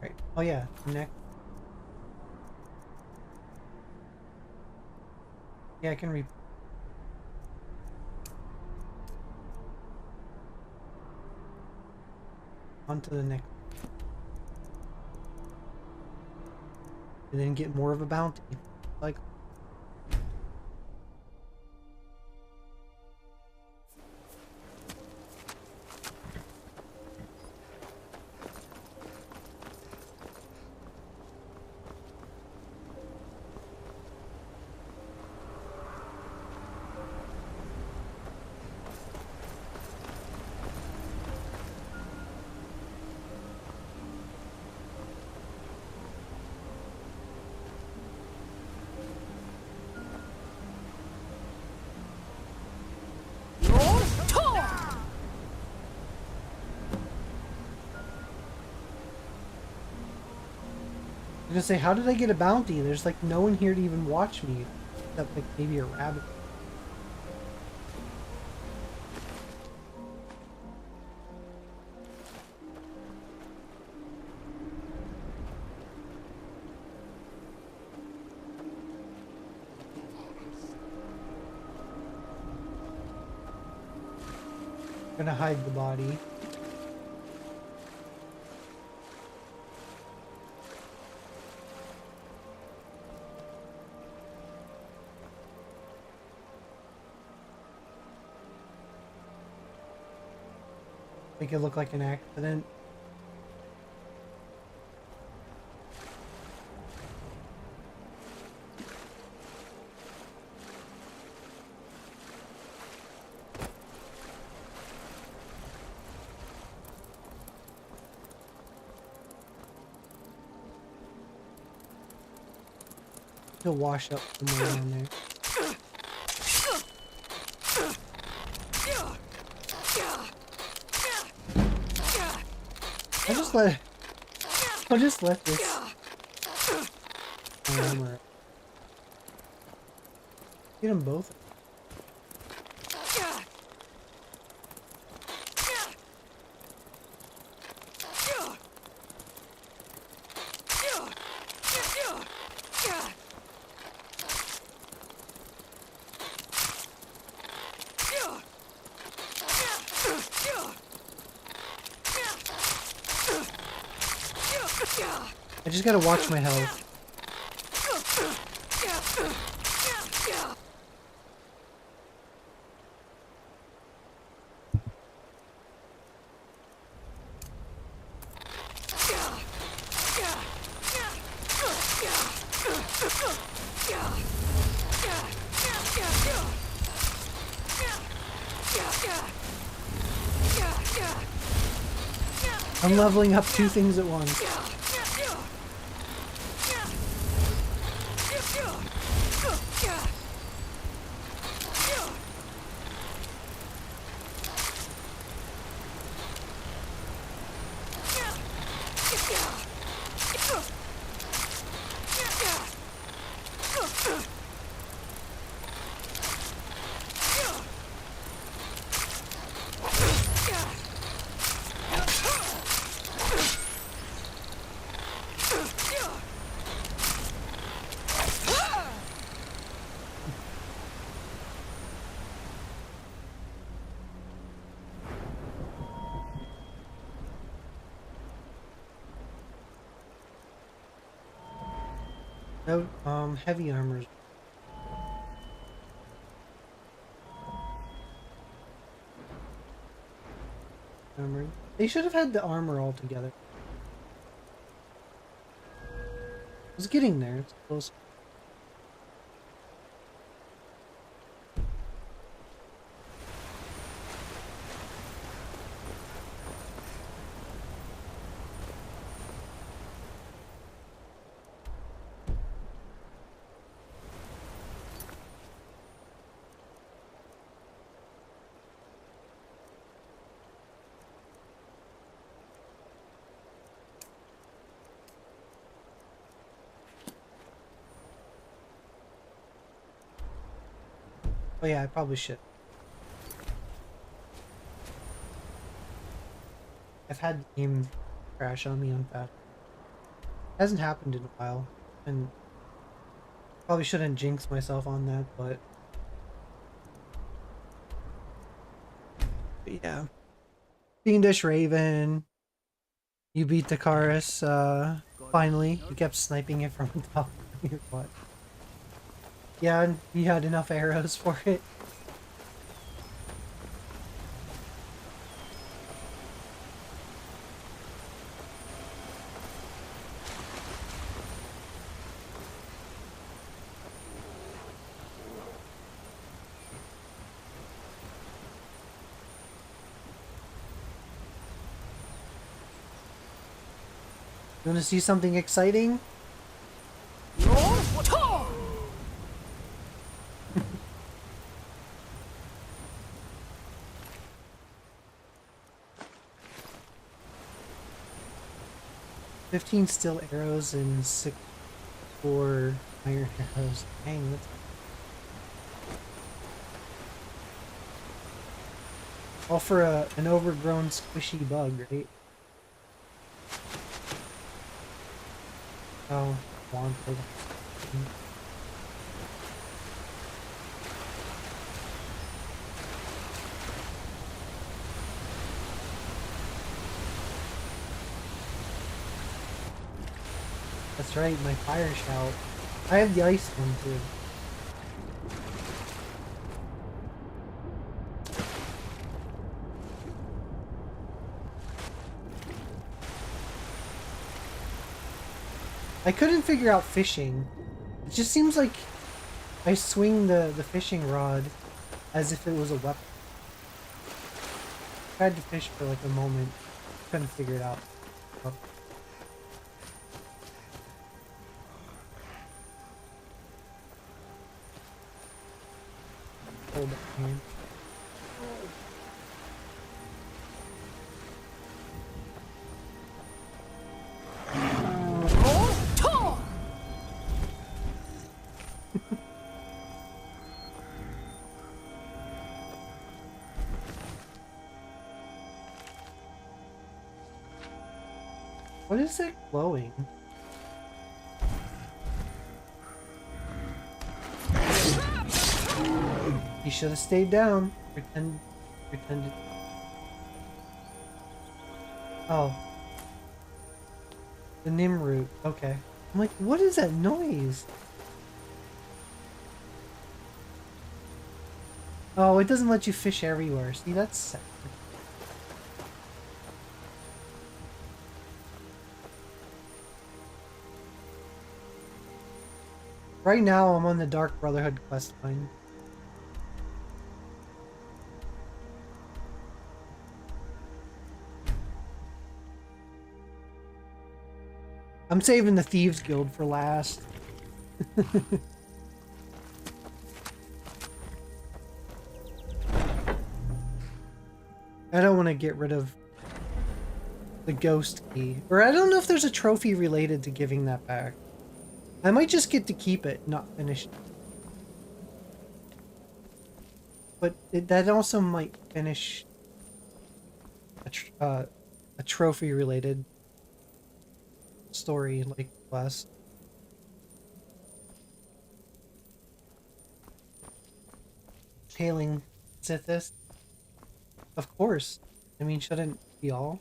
Right. Oh yeah, next. Yeah, I can read. On to the next. And then get more of a bounty. Like. I was gonna say, how did I get a bounty? There's like no one here to even watch me, except like maybe a rabbit. Gonna hide the body. Make it look like an accident. He'll wash up somewhere down there. I'll just let this armor. Get them both. I just gotta watch my health. I'm leveling up 2 things at once. No, heavy armors. Armor. They should have had the armor all together. I was getting there. It's close. Oh yeah, I probably should. I've had the game crash on me on fast. Hasn't happened in a while, and probably shouldn't jinx myself on that, but yeah. Fiendish Raven. You beat the Chorus, finally. You kept sniping it from the top of your butt. Yeah, and you had enough arrows for it. You want to see something exciting? 15 steel arrows and 4 iron arrows. Dang, that's all for an overgrown squishy bug, right? Oh, wanted. That's right, my fire shout. I have the ice one too. I couldn't figure out fishing. It just seems like I swing the fishing rod as if it was a weapon. I tried to fish for like a moment. Couldn't figure it out. Oh. Hold that hand. What is it glowing? He should have stayed down. Pretended. Oh. The Nimroot. Okay. I'm like, what is that noise? Oh, it doesn't let you fish everywhere. See, that's sad. Right now, I'm on the Dark Brotherhood quest line. I'm saving the Thieves Guild for last. I don't want to get rid of the ghost key. Or I don't know if there's a trophy related to giving that back. I might just get to keep it, not finish it. But that also might finish a trophy related story like quest. Hailing Sithis. Of course. I mean, shouldn't we all?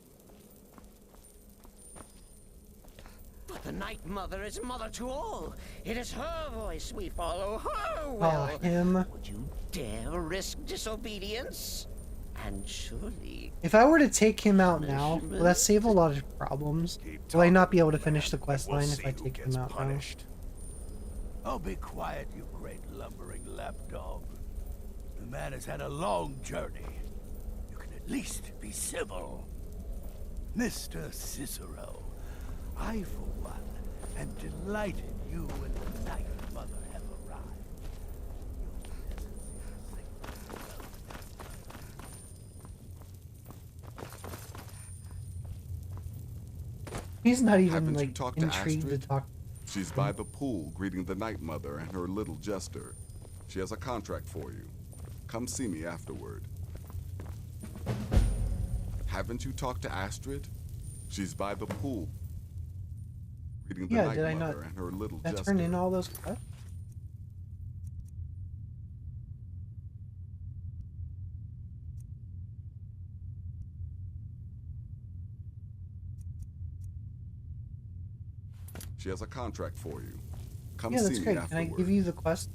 But the Night Mother is mother to all. It is her voice we follow, her will. Oh, him. Would you dare risk disobedience? And surely... If I were to take him out now, will that save a lot of problems? Will I not be able to finish the quest line if I take him out now? Oh, be quiet, you great lumbering lapdog. The man has had a long journey. You can at least be civil. Mr. Cicero, I, for one, am delighted you and the Night Mother have arrived. He's not even Haven't you like talked intrigued to Astrid? talk. She's by the pool greeting the Night Mother and her little jester. She has a contract for you. Come see me afterward. Haven't you talked to Astrid? She's by the pool greeting the Yeah, Night did I Mother not? and her little That jester. turn in all those quests? She has a contract for you. Come Yeah, see that's me great. Can I afterward. give you the quest,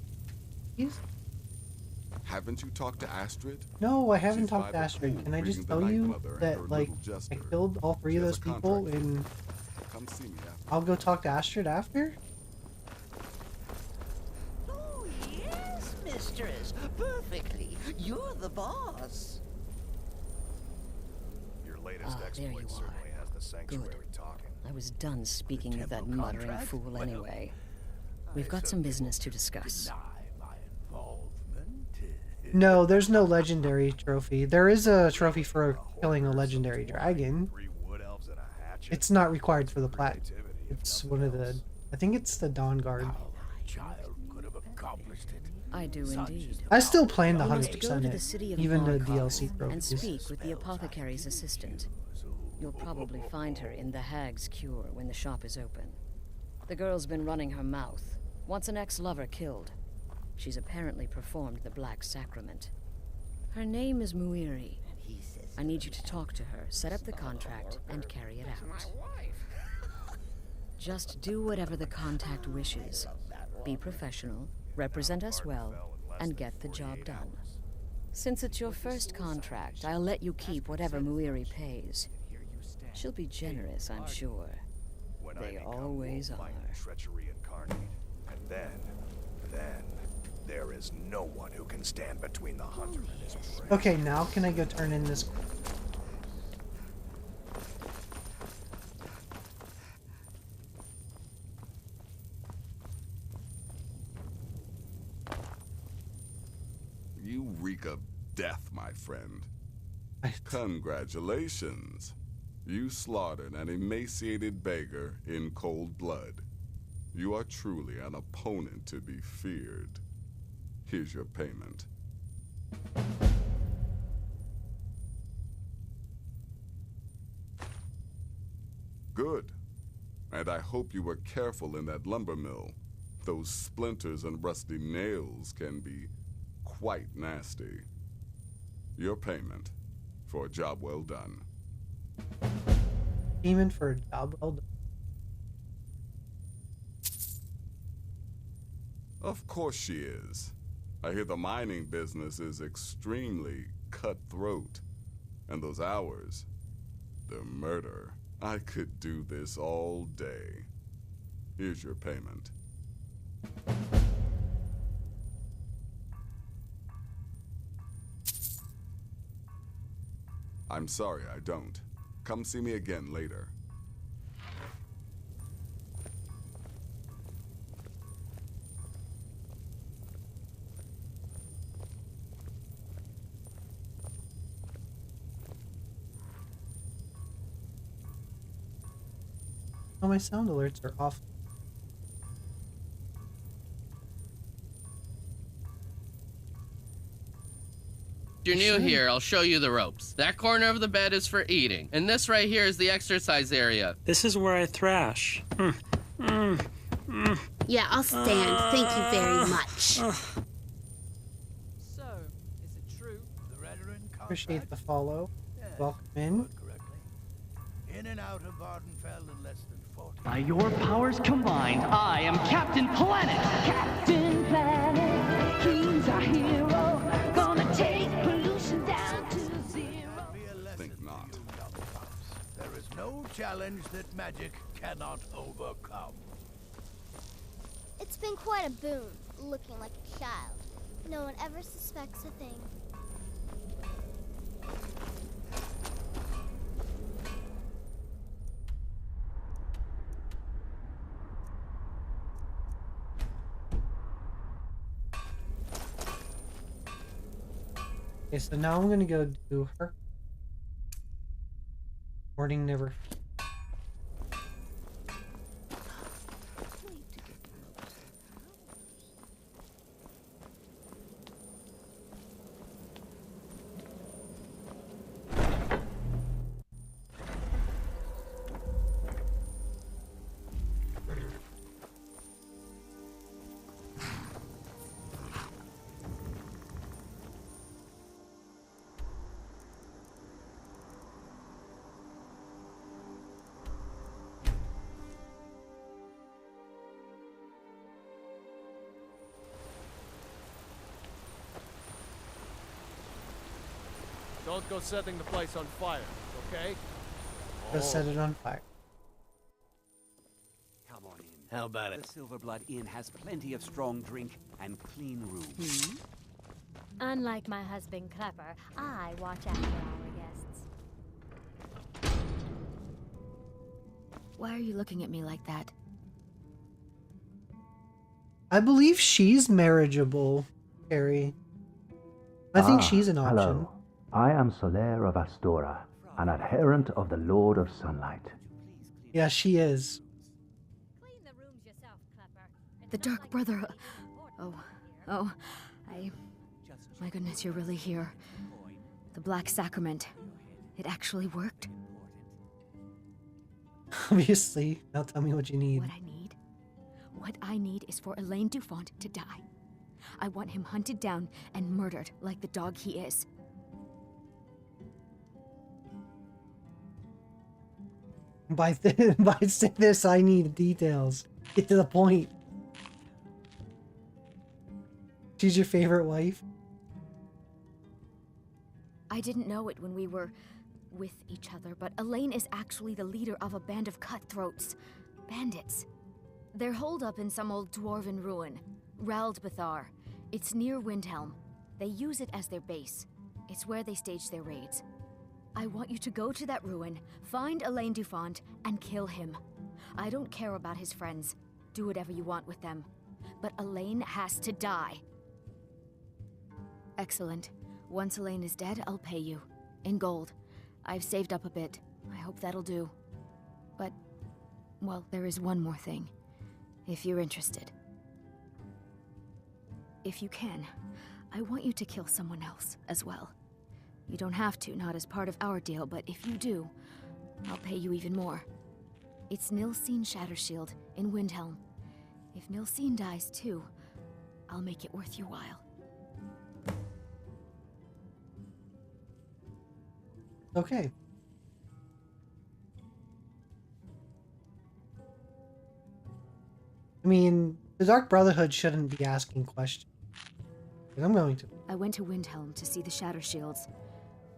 please? Haven't you talked to Astrid? No, I haven't She's by talked to the Astrid. pool Can I just greeting the tell Night you Mother and her that, like, little jester. I killed all three She of has those a people contract for you. and Come see me afterward. I'll go talk to Astrid after? Oh, yes, mistress. Perfectly. You're the boss. Your latest There exploit you certainly are. has the sanctuary talking. I was done speaking with that temple muttering contract? fool Well, anyway. We've got some business to discuss. No, there's no legendary trophy. There is a trophy for killing a legendary dragon. It's not required for the plat. It's one of the... I think it's the Dawn Guard. Child could have accomplished it. I do indeed. I still plan the You must go 100% to the it, city of even the Markarth DLC and trophies. speak with the apothecary's assistant. You'll probably find her in the Hag's Cure when the shop is open. The girl's been running her mouth. Wants an ex-lover killed. She's apparently performed the Black Sacrament. Her name is Muiri. I need you to talk to her, set up the contract, and carry it out. Just do whatever the contact wishes. Be professional, represent us well, and get the job done. Since it's your first contract, I'll let you keep whatever Muiri pays. She'll be generous, I'm sure. They always are. Treachery incarnate. And then, there is no one who can stand between the hunter and his prey. Okay, now can I go turn in this... You reek of death, my friend. Congratulations. You slaughtered an emaciated beggar in cold blood. You are truly an opponent to be feared. Here's your payment. Good. And I hope you were careful in that lumber mill. Those splinters and rusty nails can be quite nasty. Your payment for a job well done. Payment for a job well done. Of course she is. I hear the mining business is extremely cutthroat. And those hours, the murder. I could do this all day. Here's your payment. I'm sorry, I don't. Come see me again later. Oh, my sound alerts are off. If you're new here, I'll show you the ropes. That corner of the bed is for eating, and this right here is the exercise area. This is where I thrash. Yeah, I'll stand. Thank you very much. So, is it true? The Redoran Appreciate the follow. Welcome in. in and out of Vardenfell in less than 40. By your powers combined, I am Captain Planet! Captain Planet, he's our hero. Gonna take pollution down to zero. Think not. There is no challenge that magic cannot overcome. It's been quite a boon, looking like a child. No one ever suspects a thing. Okay, so now I'm gonna go do her. Morning never. Don't go setting the place on fire, okay? Go set it on fire. Come on in. How about it? The Silverblood Inn has plenty of strong drink and clean rooms. Unlike my husband Clepper, I watch after our guests. Why are you looking at me like that? I believe she's marriageable, Carrie. I think she's an option. Hello. I am Solaire of Astora, an adherent of the Lord of Sunlight. Yeah, she is. The Dark Brother. My goodness, you're really here. The Black Sacrament. It actually worked. Obviously. Now tell me what you need. What I need is for Elaine Dufont to die. I want him hunted down and murdered like the dog he is. By this, I need details. Get to the point. She's your favorite wife? I didn't know it when we were with each other, but Elaine is actually the leader of a band of cutthroats. Bandits. They're holed up in some old dwarven ruin. Raldbathar. It's near Windhelm. They use it as their base. It's where they stage their raids. I want you to go to that ruin, find Elaine Dufont, and kill him. I don't care about his friends. Do whatever you want with them. But Elaine has to die. Excellent. Once Elaine is dead, I'll pay you. In gold. I've saved up a bit. I hope that'll do. But, well, there is one more thing. If you're interested. If you can, I want you to kill someone else as well. You don't have to, not as part of our deal, but if you do, I'll pay you even more. It's Nilsine Shattershield in Windhelm. If Nilsine dies too, I'll make it worth your while. Okay. I mean, The Dark Brotherhood shouldn't be asking questions. But I'm going to. I went to Windhelm to see the Shatter Shields.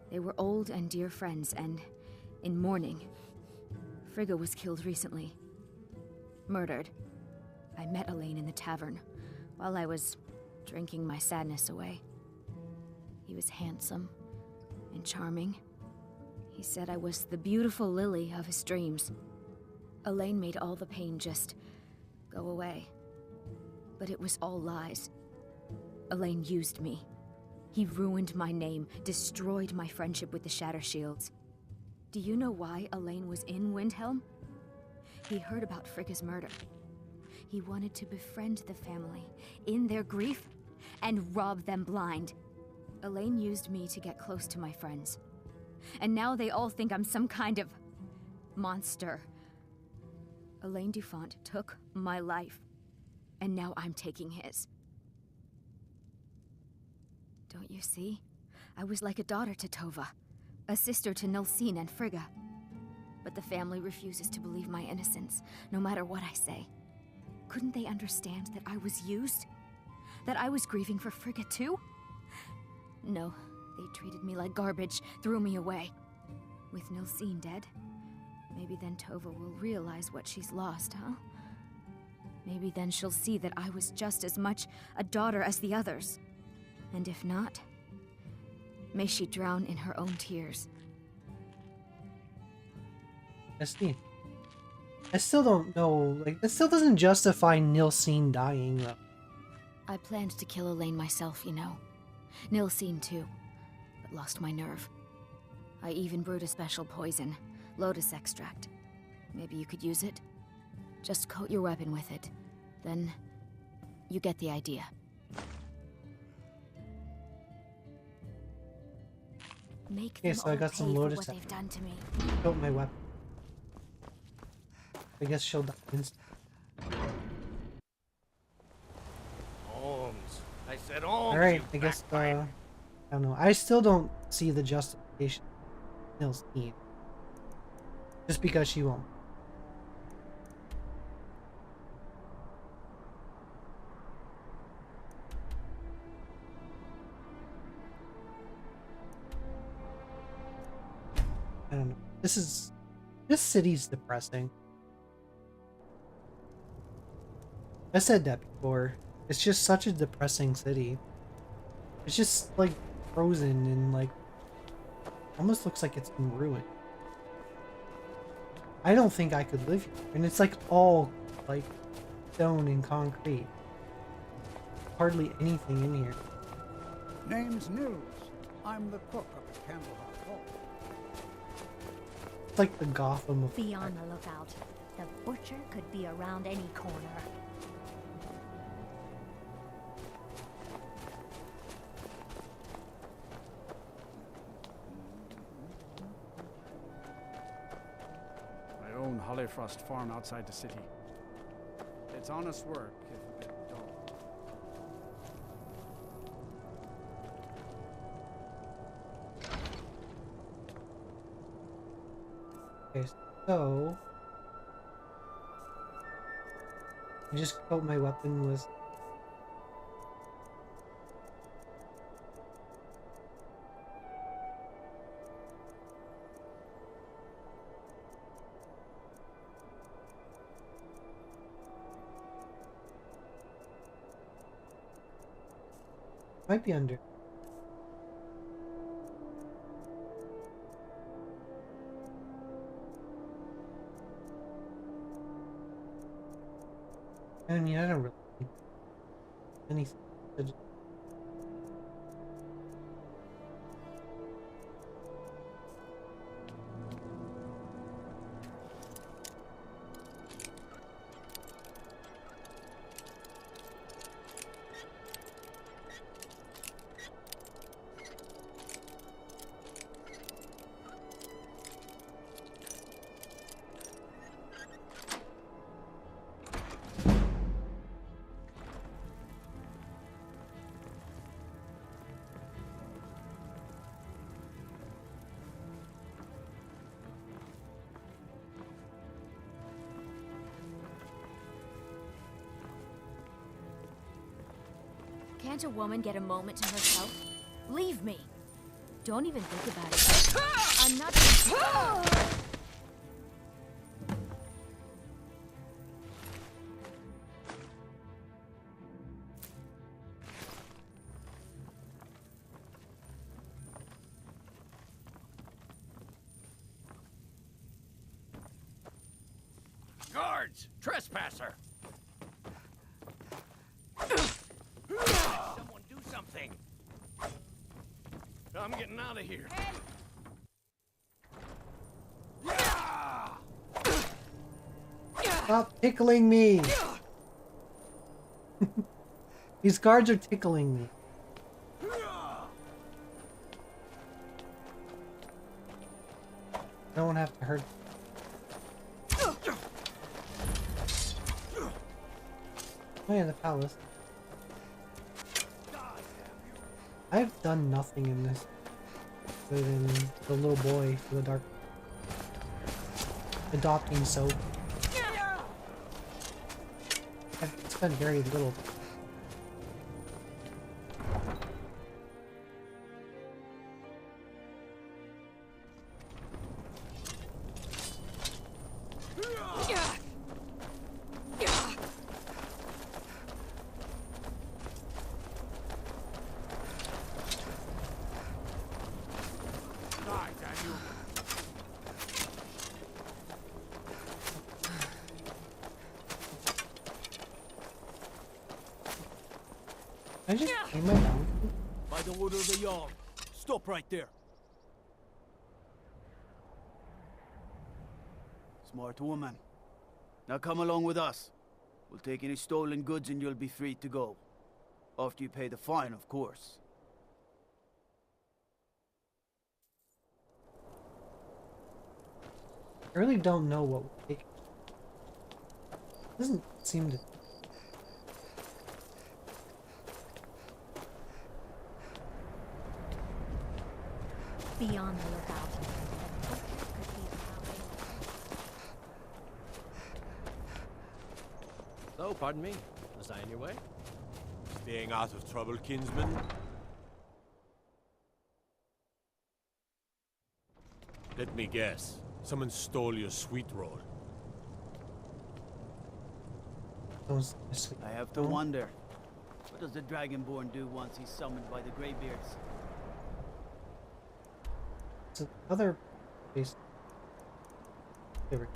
They were old and dear friends, and in mourning. Frigga was killed recently. Murdered. I met Elaine in the tavern, while I was drinking my sadness away. He was handsome and charming. He said I was the beautiful lily of his dreams. Elaine made all the pain just go away. But it was all lies. Elaine used me. He ruined my name, destroyed my friendship with the Shatter Shields. Do you know why Elaine was in Windhelm? He heard about Frigga's murder. He wanted to befriend the family in their grief and rob them blind. Elaine used me to get close to my friends. And now they all think I'm some kind of monster. Elaine Dufont took my life, and now I'm taking his. Don't you see? I was like a daughter to Tova, a sister to Nilsine and Frigga. But the family refuses to believe my innocence, no matter what I say. Couldn't they understand that I was used? That I was grieving for Frigga too? No, they treated me like garbage, threw me away. With Nilsine dead, maybe then Tova will realize what she's lost, huh? Maybe then she'll see that I was just as much a daughter as the others. And if not, may she drown in her own tears. That's neat. I still don't know, like, it still doesn't justify Nilsine dying, though. I planned to kill Elaine myself, you know. Nilsine too, but lost my nerve. I even brewed a special poison, lotus extract. Maybe you could use it? Just coat your weapon with it. Then, you get the idea. Make Okay, them so I all got some pay for lotus what they've done to me. Coat my weapon. I guess she'll die instantly. Holmes. I said Holmes. Alright, you I guess, backbiter. I don't know. I still don't see the justification of Nilsine. Just because she won't. I don't know. This city's depressing. I said that before. It's just such a depressing city. It's just like frozen and like almost looks like it's in ruin. I don't think I could live here. And it's like all like stone and concrete. Hardly anything in here. Name's Nils. I'm the cook up at Candleheart Hall. It's like the Gotham of Be on the lookout. The butcher could be around any corner. I own Hollyfrost Farm outside the city. It's honest work, if a bit dull. Okay, so I just coat my weapon with might be under. I mean, I don't really think anything. I just- Can't a woman get a moment to herself? Leave me. Don't even think about it. I'm not. Guards! Trespasser! Someone do something! I'm getting out of here. Stop tickling me! These guards are tickling me. No one have to hurt. Oh yeah, the palace. I've done nothing in this other than the little boy for the dark. Adopting soap. I've spent very little. I just came down. By the order of the Jarl, stop right there. Smart woman. Now come along with us. We'll take any stolen goods and you'll be free to go. After you pay the fine, of course. I really don't know what we're taking. Doesn't seem to. Be on the lookout. So, pardon me. Was I in your way? Staying out of trouble, kinsman? Let me guess. Someone stole your sweet roll. I have to wonder. What does the Dragonborn do once he's summoned by the Greybeards? It's another place. Weird.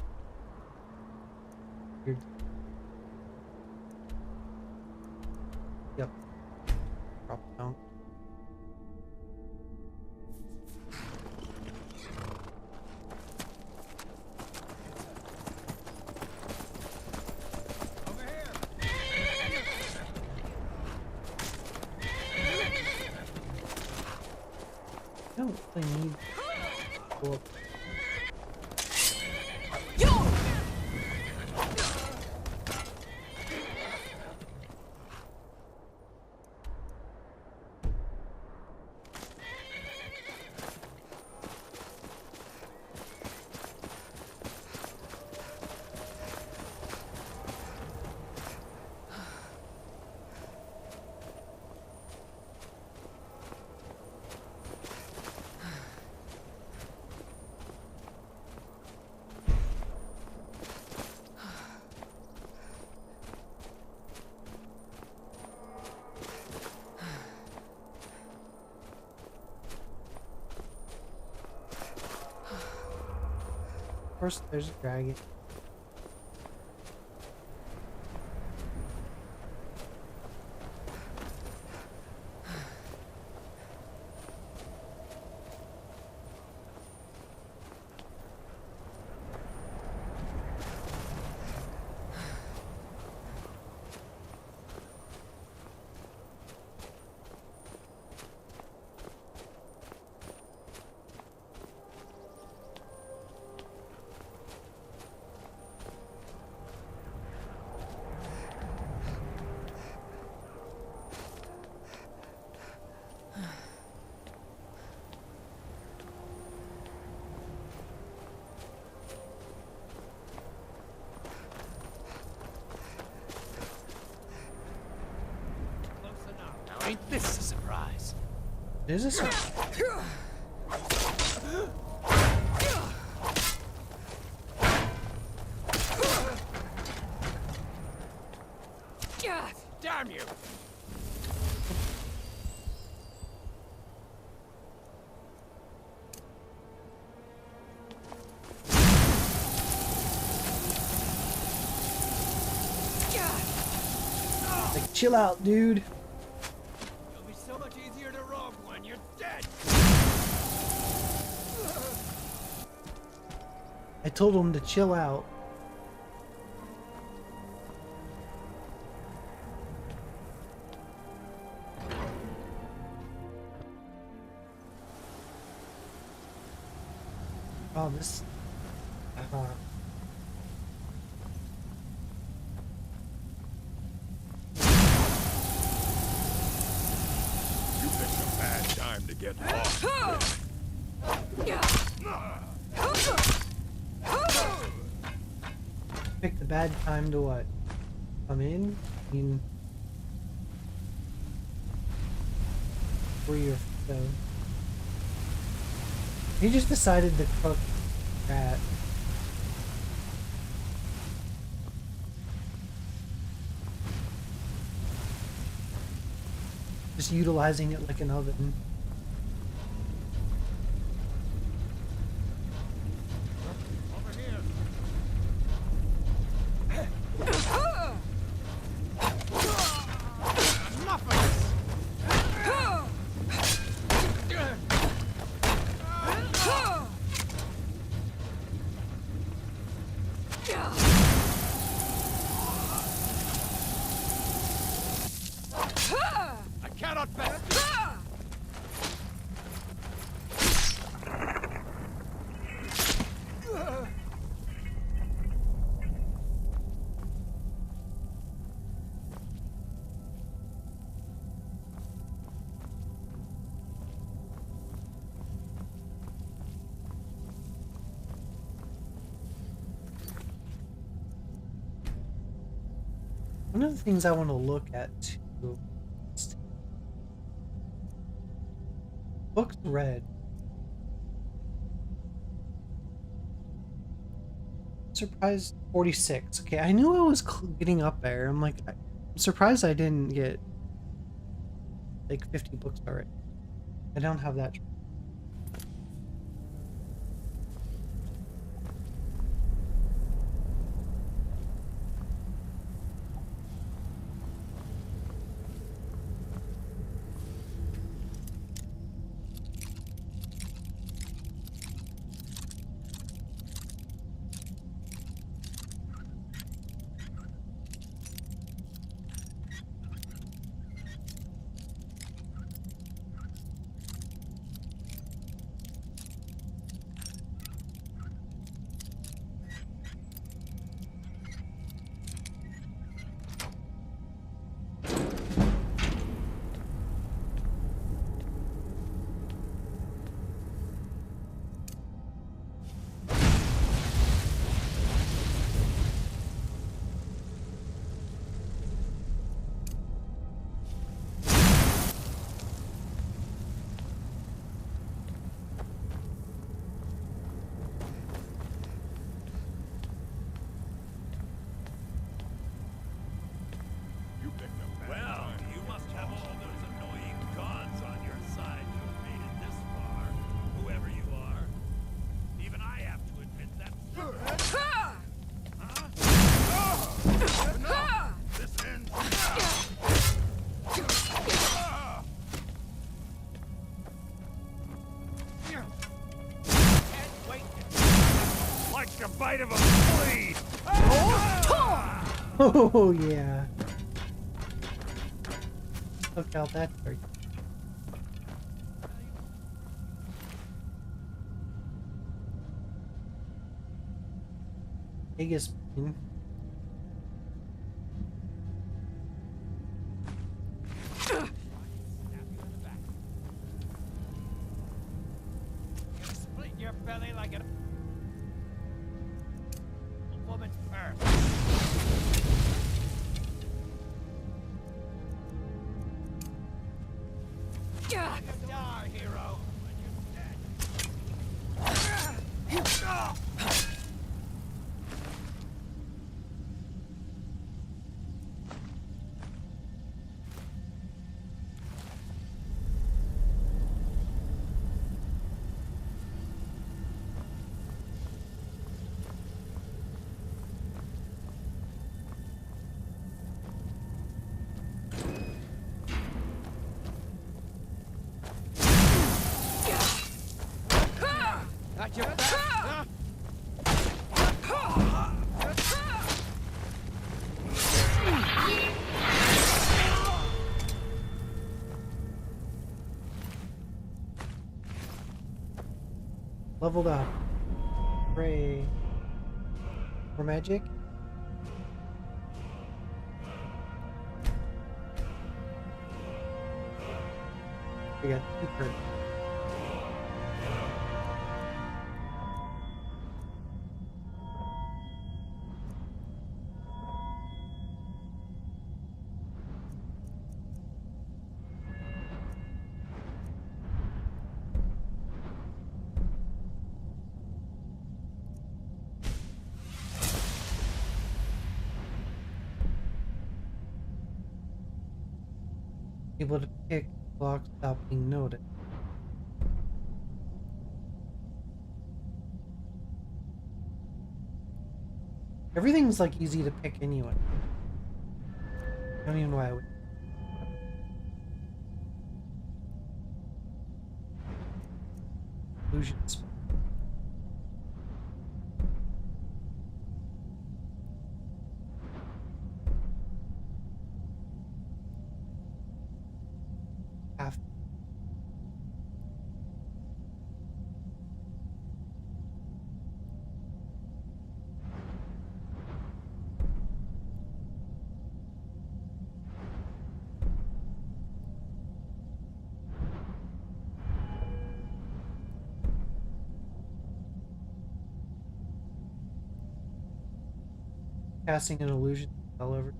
Yep. Drop down. I don't really need to go up. Of course, there's a dragon. Ain't this a surprise? Is this? Damn you! Like, chill out, dude. It'll be so much easier to rob when you're dead. I told him to chill out. Oh, this. You picked a bad time to get lost. Picked a bad time to what? Come in? I mean, where you're so. He just decided to cook rat. Just utilizing it like an oven. I cannot bear. One of the things I want to look at too. Books read. Surprised 46. Okay, I knew I was getting up there. I'm like, I'm surprised I didn't get like 50 books already. I don't have that. Well, you must have all those annoying gods on your side to have made it this far, whoever you are. Even I have to admit that. Huh? This ends Can't wait to like the bite of a flea. Oh yeah. Look out that turkey. Biggest bean. Split your belly like a woman's purse. Die, hero. Got your back, huh? Leveled up. Hooray. More magic? We got 2 cards. Able to pick blocks without being noted. Everything's like easy to pick anyway. I don't even know why I would. Illusions. Half. Casting an illusion all over.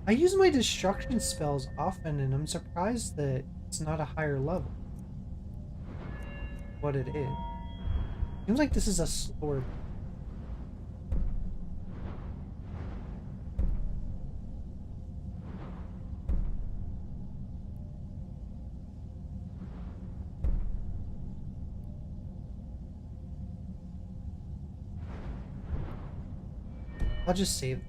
I use my destruction spells often, and I'm surprised that it's not a higher level. What it is. Seems like this is a slower. I'll just save.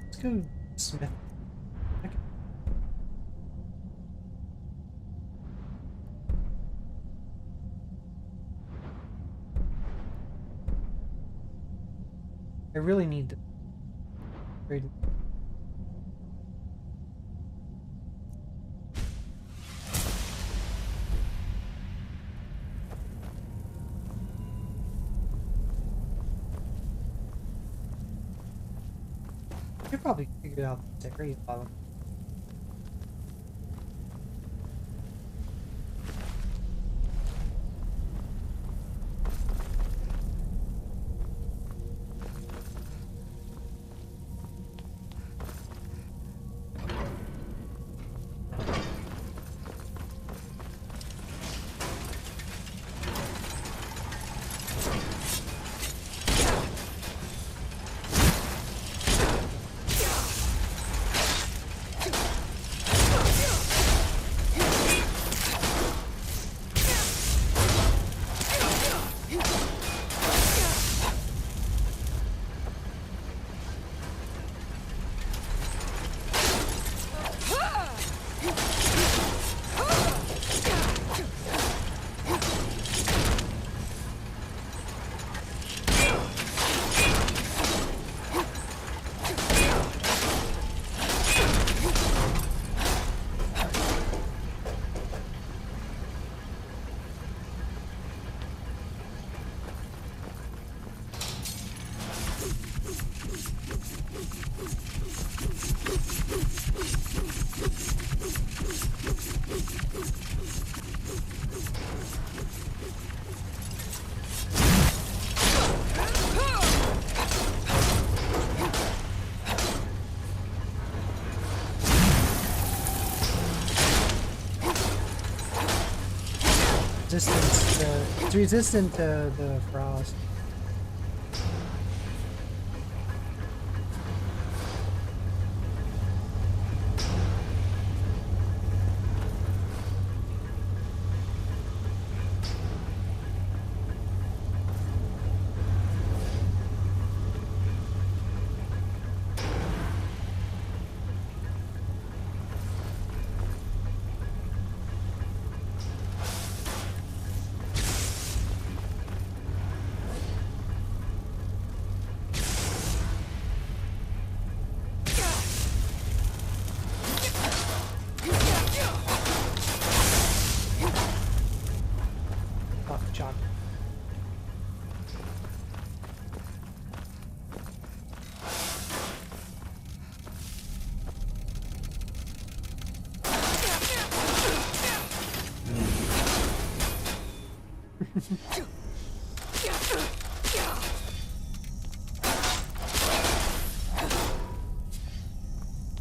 Let's go Smith. Okay. I really need to upgrade. I could probably figure out the area problem. It's resistant to the frost.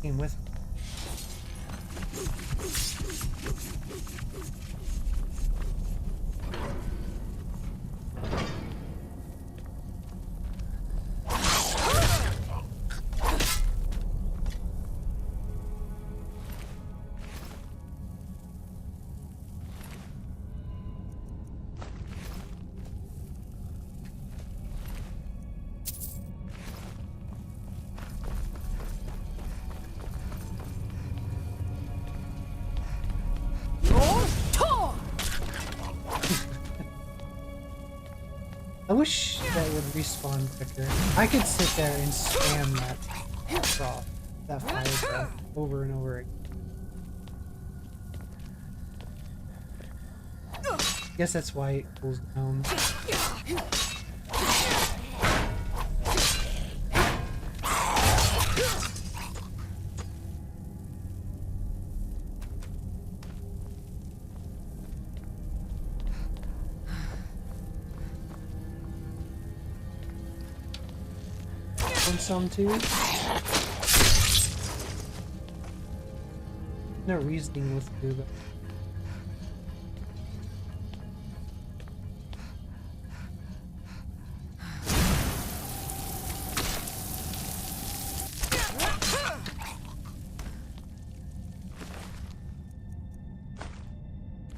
Came with. I wish that would respawn quicker. I could sit there and spam that fire breath over and over again. Guess that's why it cools down. Some too. No reasoning with do that.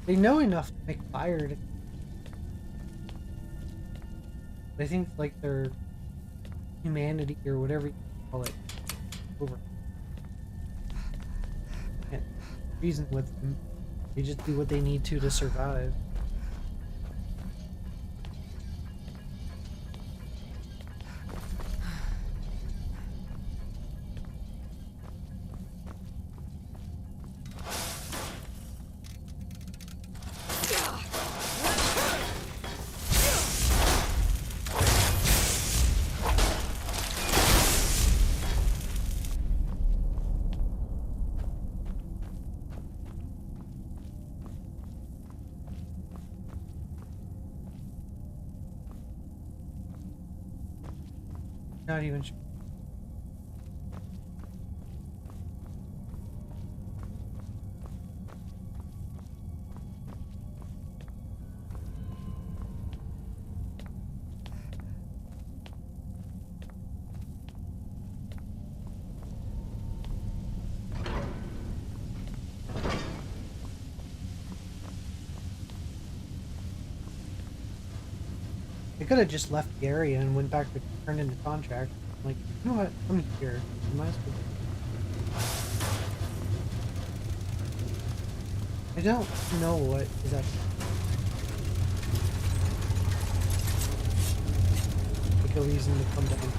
They know enough to make fire. I think like their humanity or whatever you call it over. Can't reason with them. They just do what they need to survive. Not even sure. They could have just left the area and went back to turn in the contract. Like, you know what? I'm here. I might as well. I don't know what is that. Like a reason to come down.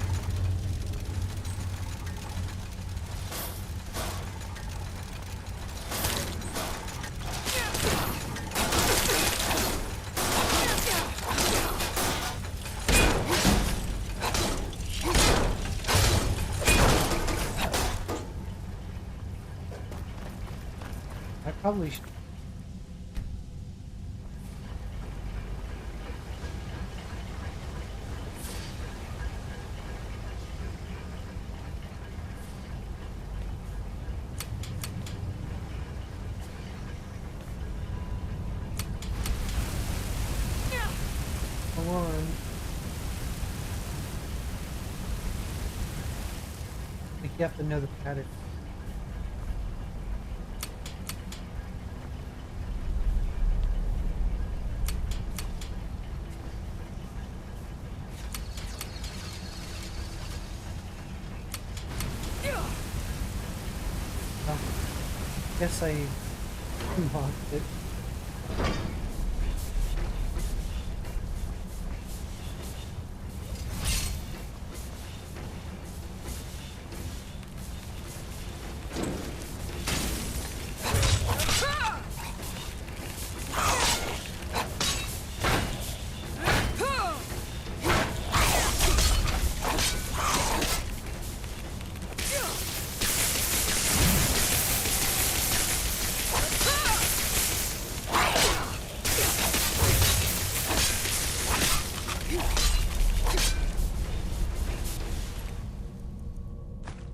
Probably should. on. Like you have to know the pattern. Oh, guess I unlocked it.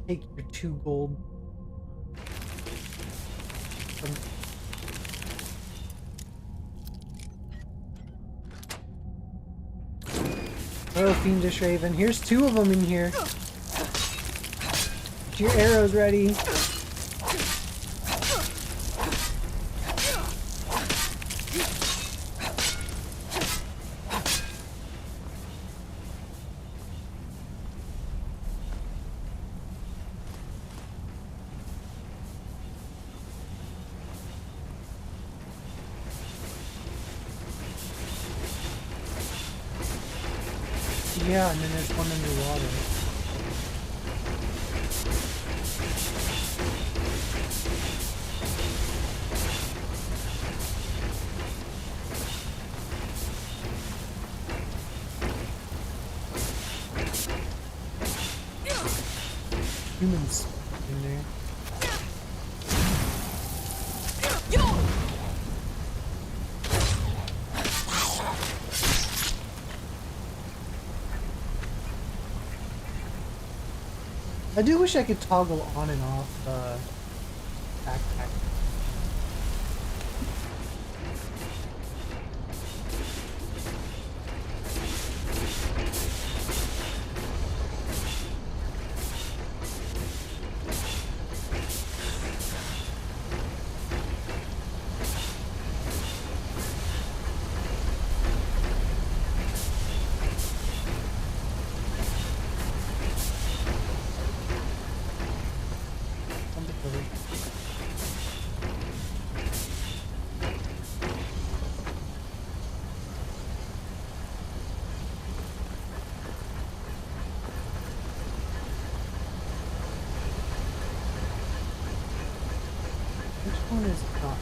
Take your 2 gold. Oh, Fiendish Raven. Here's 2 of them in here. Get your arrows ready. Yeah, and then there's one underwater. Humans in there. I do wish I could toggle on and off backpack. Which one is it not?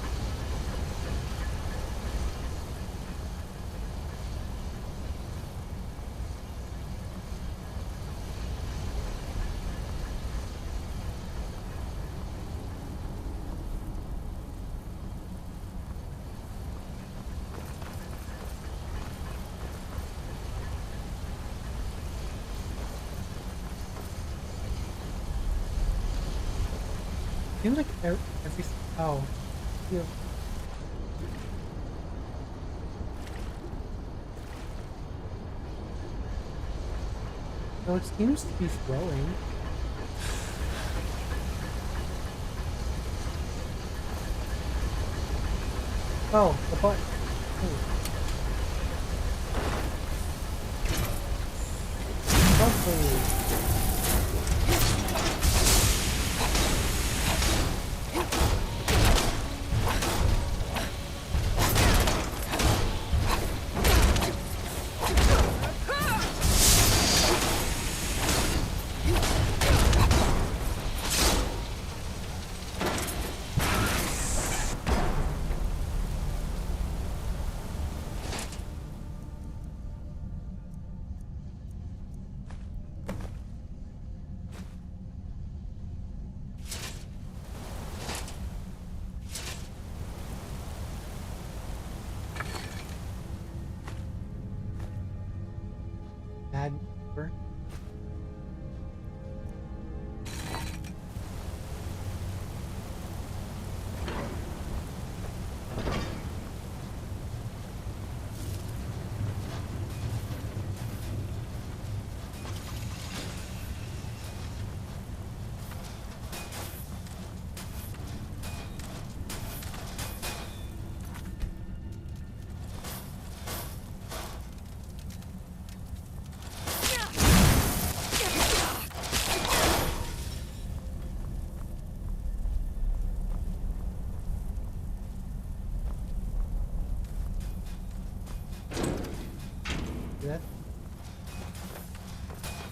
Seems like every oh, yeah. No, it seems to be throwing. Oh, the butt. Lovely.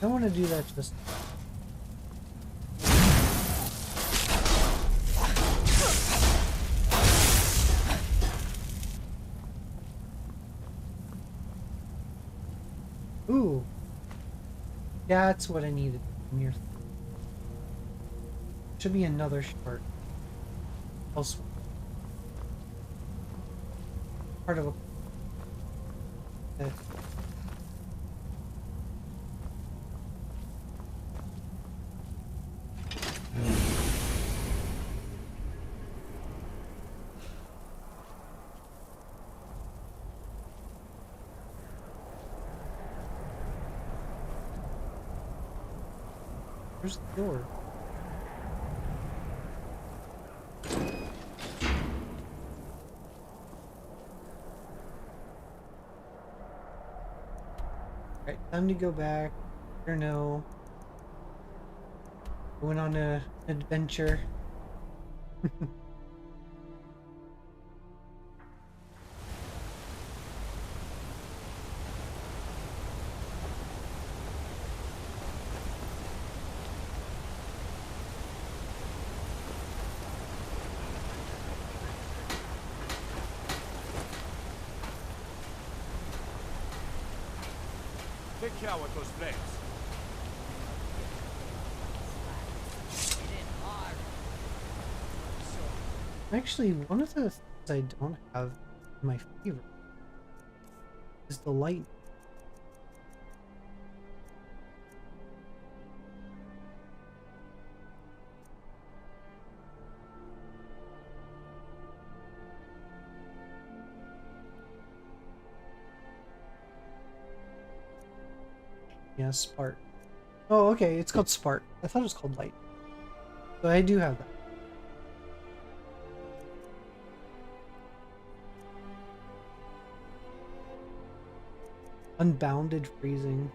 I want to do that just. Ooh. That's what I needed in here. Should be another short. Elsewhere. Part of a. Where's the door? Alright, time to go back. I don't know. Going on an adventure. Take care with those flames. Actually, one of the things I don't have in my favor is the light. Yeah, spark. Oh, okay, it's called spark. I thought it was called light. So I do have that. Unbounded freezing.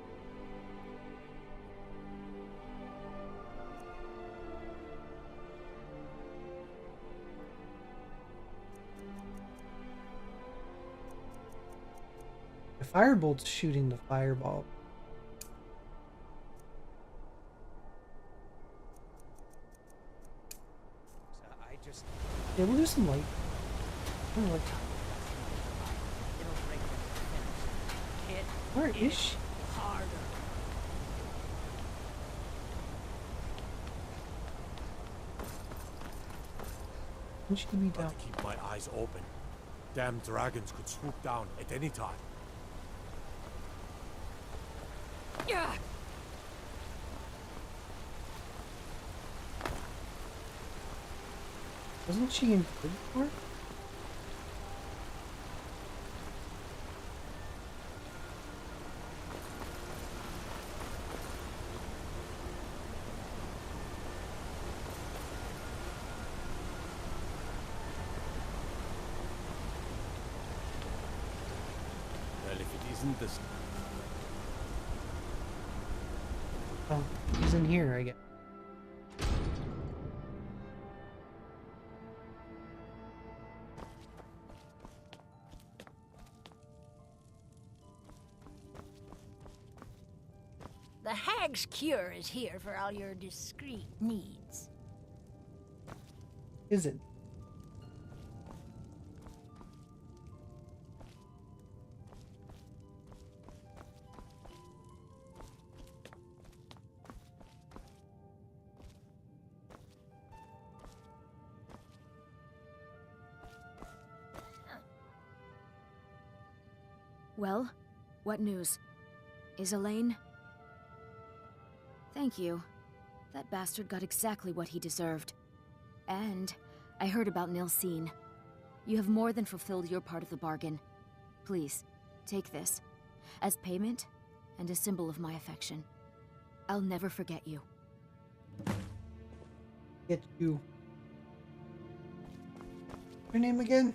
The firebolt's shooting the fireball. Yeah, we'll do some light. I don't like. Where is she? Can she be down? Keep my eyes open. Damn dragons could swoop down at any time. Yeah. Wasn't she in good before? Well, if it isn't this. Oh, he's in here, I guess. The Hag's Cure is here for all your discreet needs. Is it? Well, what news? Is Elaine? Thank you. That bastard got exactly what he deserved. And I heard about Nilsine. You have more than fulfilled your part of the bargain. Please, take this. As payment, and a symbol of my affection. I'll never forget you. Get you. Your name again?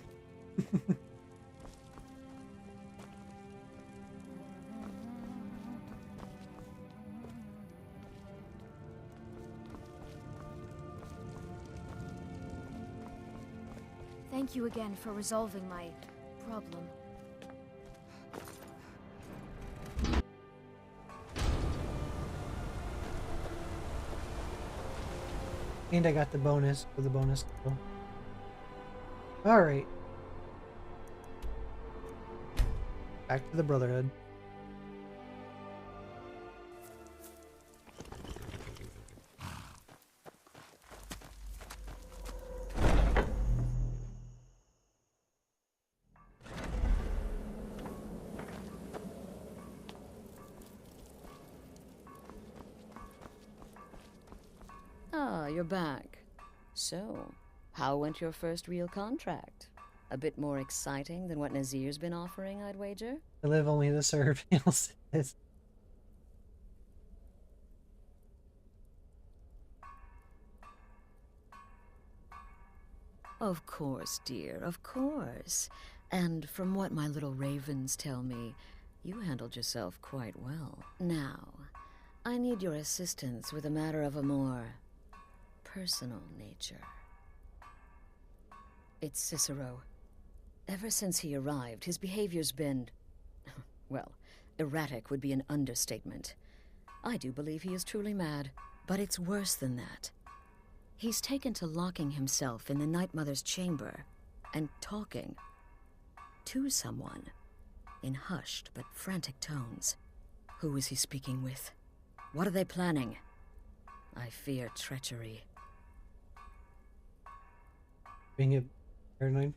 Thank you again for resolving my problem. And I got the bonus for the bonus kill. Alright. Back to the Brotherhood. Ah, you're back. So, how went your first real contract? A bit more exciting than what Nazir's been offering, I'd wager? I live only to serve, you'll see this. Of course, dear, of course. And from what my little ravens tell me, you handled yourself quite well. Now, I need your assistance with a matter of a more personal nature. It's Cicero. Ever since he arrived, his behavior's been, well, erratic would be an understatement. I do believe he is truly mad, but it's worse than that. He's taken to locking himself in the Night Mother's chamber and talking to someone in hushed but frantic tones. Who is he speaking with? What are they planning? I fear treachery. Being it paranoid.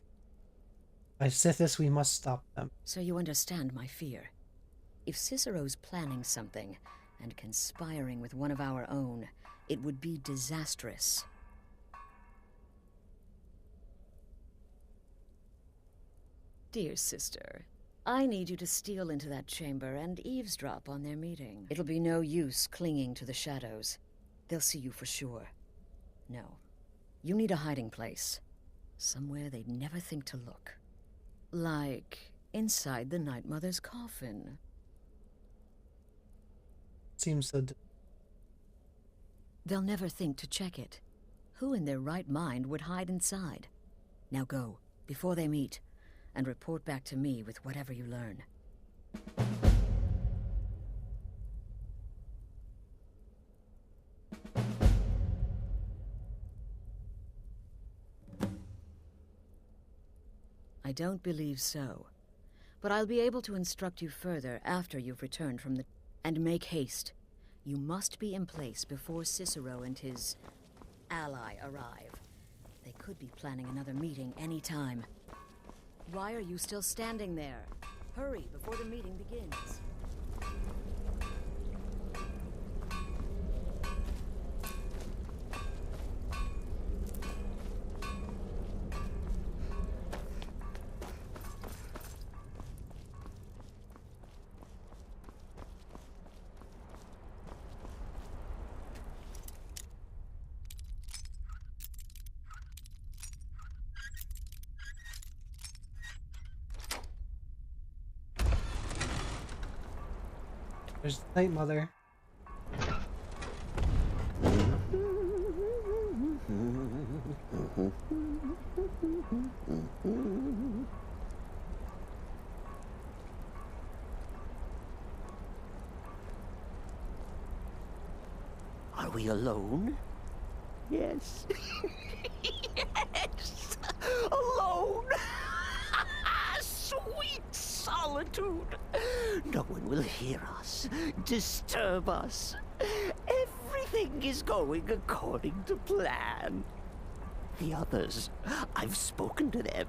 By Sithis, we must stop them. So you understand my fear. If Cicero's planning something and conspiring with one of our own, it would be disastrous. Dear sister, I need you to steal into that chamber and eavesdrop on their meeting. It'll be no use clinging to the shadows. They'll see you for sure. No, you need a hiding place. Somewhere they'd never think to look. Like inside the Night Mother's coffin. Seems so. They'll never think to check it. Who in their right mind would hide inside? Now go, before they meet, and report back to me with whatever you learn. I don't believe so. But I'll be able to instruct you further after you've returned from the... And make haste. You must be in place before Cicero and his ally arrive. They could be planning another meeting any time. Why are you still standing there? Hurry before the meeting begins. There's the Night Mother. Are we alone? Yes. Yes! Alone! Sweet solitude! No one will hear us, disturb us. Everything is going according to plan. The others, I've spoken to them,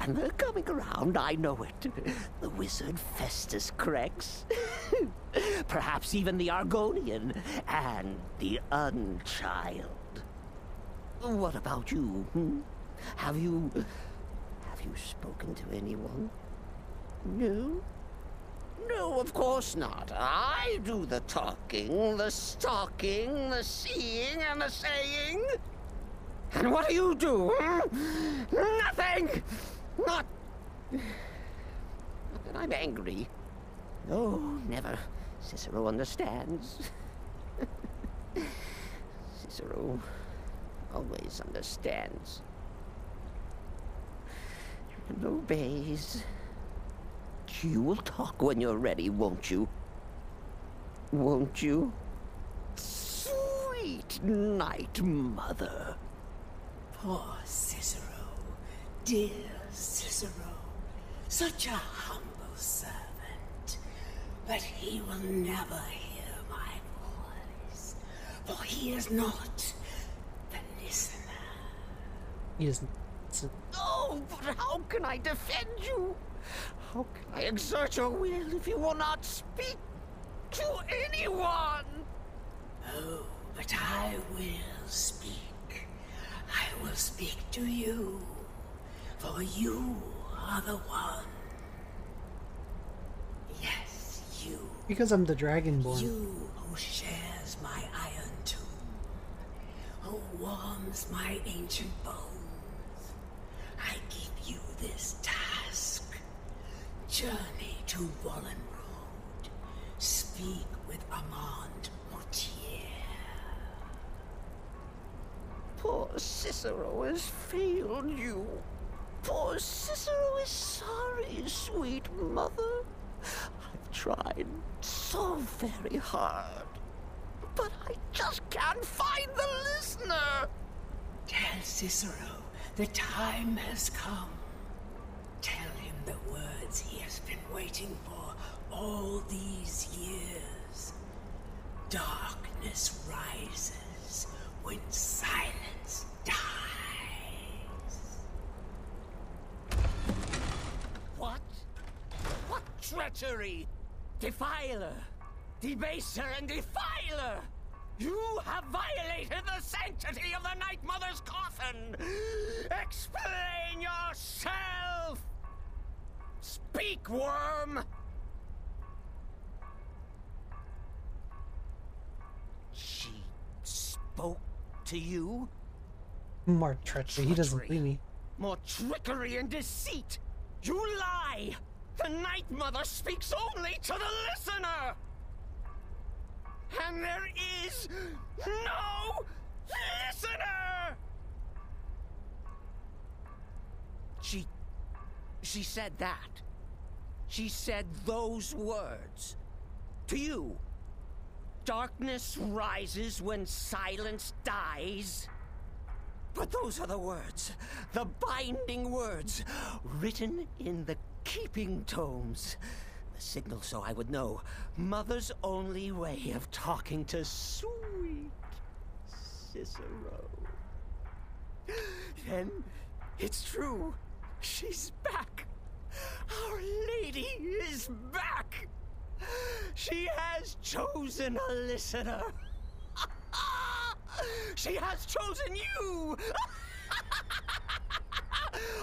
and they're coming around, I know it. The wizard Festus Crex. Perhaps even the Argonian, and the Unchild. What about you, hmm? Have you spoken to anyone? No? No, of course not. I do the talking, the stalking, the seeing, and the saying. And what do you do, hmm? Nothing! Not that I'm angry. No, never. Cicero understands. Cicero always understands. And obeys. You will talk when you're ready, won't you? Won't you? Sweet sweet Night Mother. Poor Cicero. Dear Cicero. Such a humble servant. But he will never hear my voice. For he is not the listener. He isn't. Oh, but how can I defend you? How can I exert your will if you will not speak to anyone? Oh, but I will speak. I will speak to you. For you are the one. Yes, you. Because I'm the Dragonborn. You who shares my iron tomb. Who warms my ancient bones. I give you this task. Journey to Wallen Road. Speak with Armand Mortier. Poor Cicero has failed you. Poor Cicero is sorry, sweet mother. I've tried so very hard, but I just can't find the listener. Tell Cicero the time has come. Tell him the words he has been waiting for all these years. Darkness rises when silence dies. What? What treachery? Defiler! Debaser and defiler! You have violated the sanctity of the Night Mother's coffin! Explain yourself! Speak, worm! She spoke to you? More treachery. He doesn't believe me. More trickery and deceit! You lie! The Night Mother speaks only to the listener! And there is no listener! She said that. She said those words. To you. Darkness rises when silence dies. But those are the words, the binding words, written in the keeping tomes. The signal so I would know. Mother's only way of talking to sweet Cicero. Then it's true. She's back. Our Lady is back. She has chosen a listener. She has chosen you!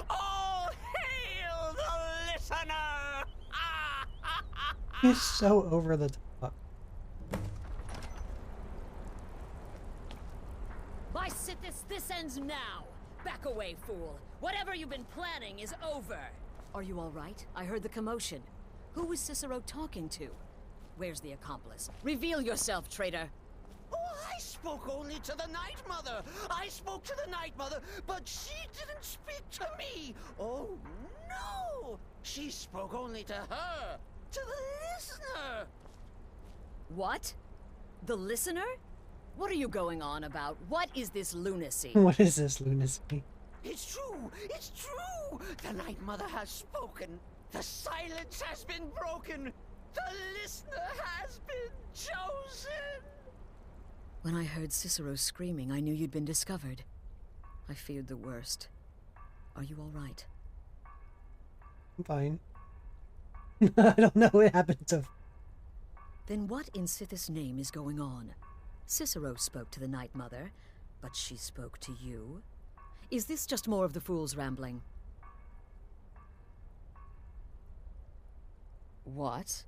All hail the listener! He's so over the top. By Sithis, this ends now! Back away, fool! Whatever you've been planning is over! Are you all right? I heard the commotion. Who was Cicero talking to? Where's the accomplice? Reveal yourself, traitor! Oh, I spoke only to the Night Mother! I spoke to the Night Mother, but she didn't speak to me! Oh, no! She spoke only to her! To the listener! What? The listener? What are you going on about? What is this lunacy? What is this lunacy? It's true! It's true! The Night Mother has spoken! The silence has been broken! The listener has been chosen! When I heard Cicero screaming, I knew you'd been discovered. I feared the worst. Are you all right? I'm fine. I don't know what happened to... Then what in Sithis' name is going on? Cicero spoke to the Night Mother, but she spoke to you? Is this just more of the fool's rambling? What?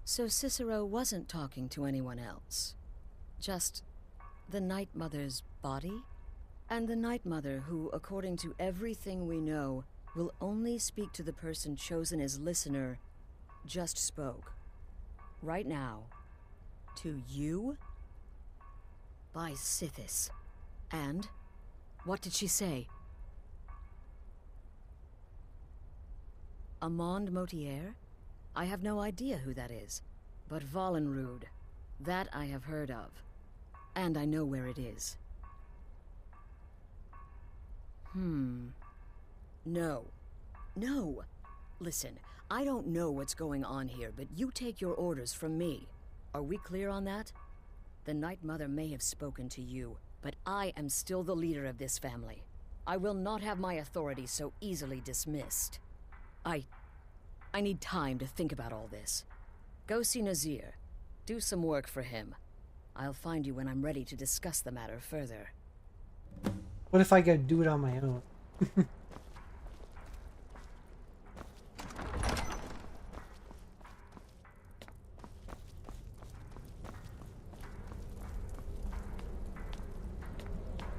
So Cicero wasn't talking to anyone else? Just the Night Mother's body? And the Night Mother who, according to everything we know, will only speak to the person chosen as listener, just spoke. Right now. To you? By Sithis. And? What did she say? Armand Mortier? I have no idea who that is. But Wallenrud. That I have heard of. And I know where it is. No. No! Listen, I don't know what's going on here, but you take your orders from me. Are we clear on that? The Night Mother may have spoken to you, but I am still the leader of this family. I will not have my authority so easily dismissed. I need time to think about all this. Go see Nazir. Do some work for him. I'll find you when I'm ready to discuss the matter further. What if I go do it on my own?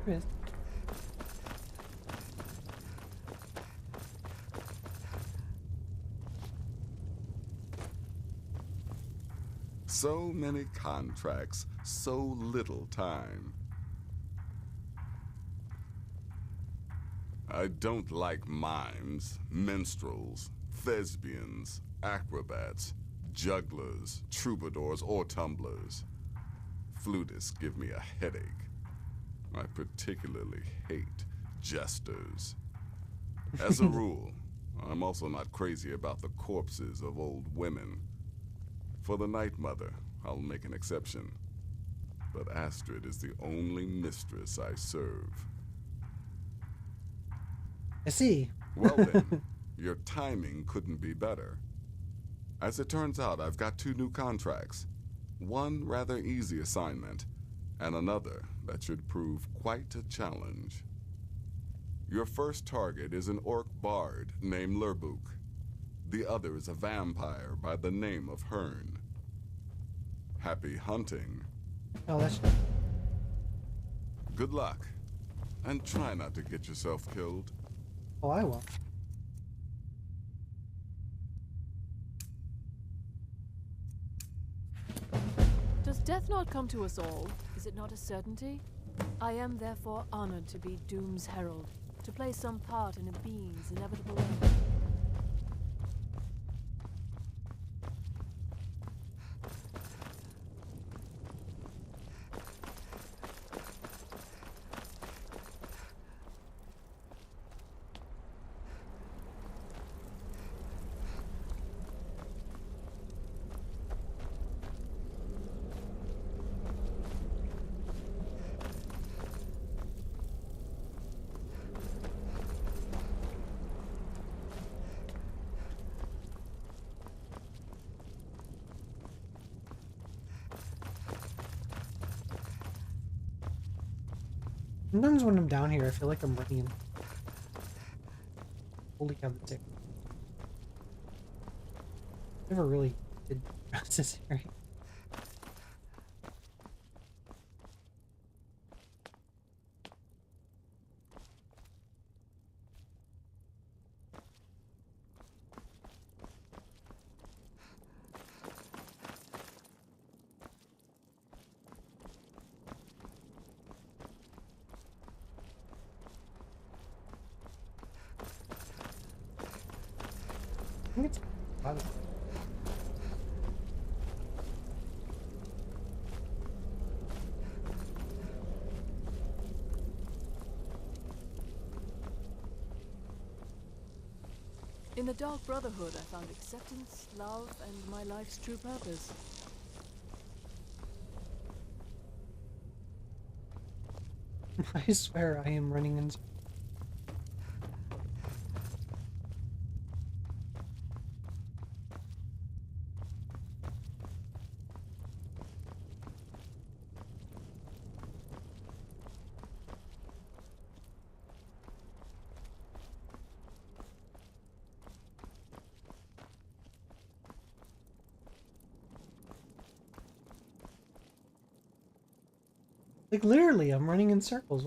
Chris. So many contracts, so little time. I don't like mimes, minstrels, thespians, acrobats, jugglers, troubadours, or tumblers. Flutists give me a headache. I particularly hate jesters. As a rule, I'm also not crazy about the corpses of old women. For the Night Mother, I'll make an exception. But Astrid is the only mistress I serve. I see. Well then, your timing couldn't be better. As it turns out, I've got 2 new contracts. One rather easy assignment, and another that should prove quite a challenge. Your first target is an orc bard named Lerbuk. The other is a vampire by the name of Hearn. Happy hunting. Oh, that's... Good luck. And try not to get yourself killed. Oh, I will. Does death not come to us all? Is it not a certainty? I am therefore honored to be Doom's herald, to play some part in a being's inevitable end. Sometimes when I'm down here, I feel like I'm running in. Holy cow, that's it. Never really did this area. I think it's In the Dark Brotherhood, I found acceptance, love, and my life's true purpose. I swear I am running in. Like literally, I'm running in circles.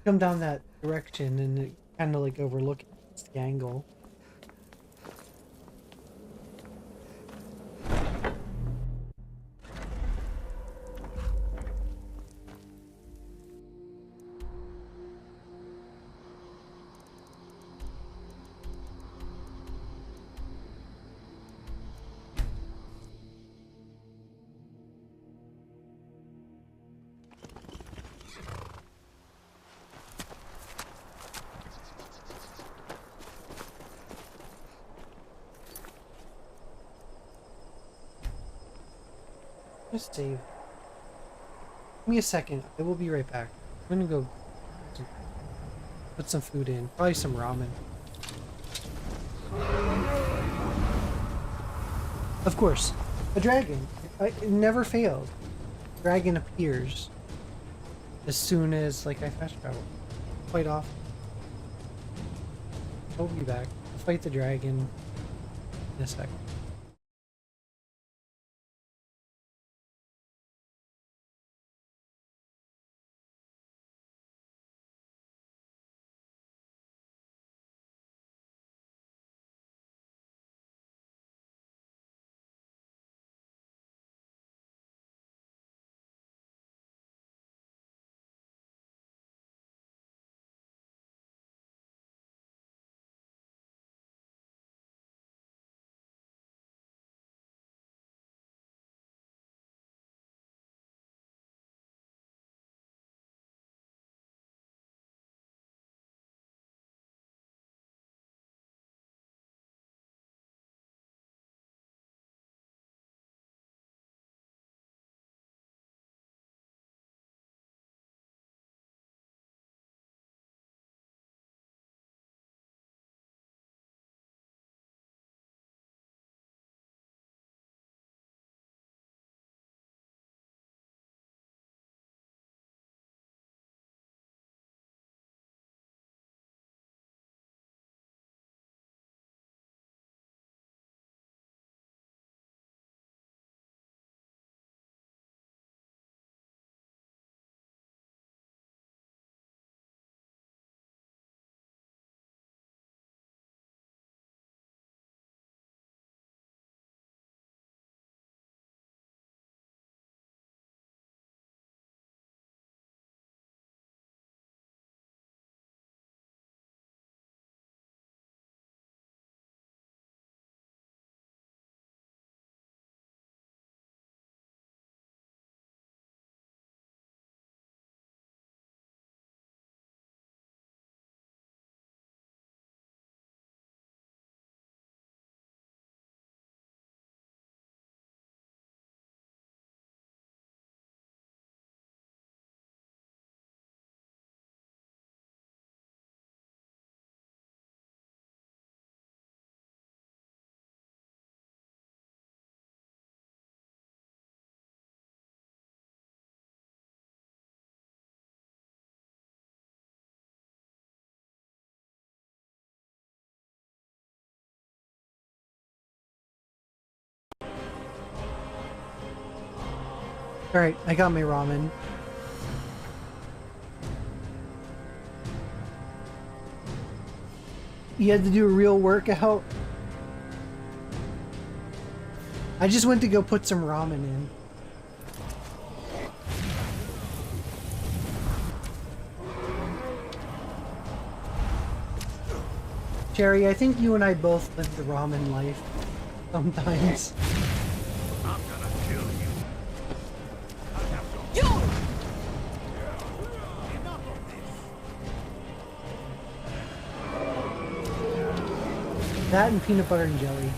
Come down that direction and it kind of like overlook the angle. Just save. Give me a second. I will be right back. I'm gonna go put some food in. Probably some ramen. Of course, a dragon. It never failed. Dragon appears as soon as like I fast travel. Quite often. I'll be back. I'll fight the dragon in a second. Alright, I got my ramen. You had to do a real workout? I just went to go put some ramen in. Cherry, I think you and I both live the ramen life sometimes. I'm gonna kill you. That and peanut butter and jelly.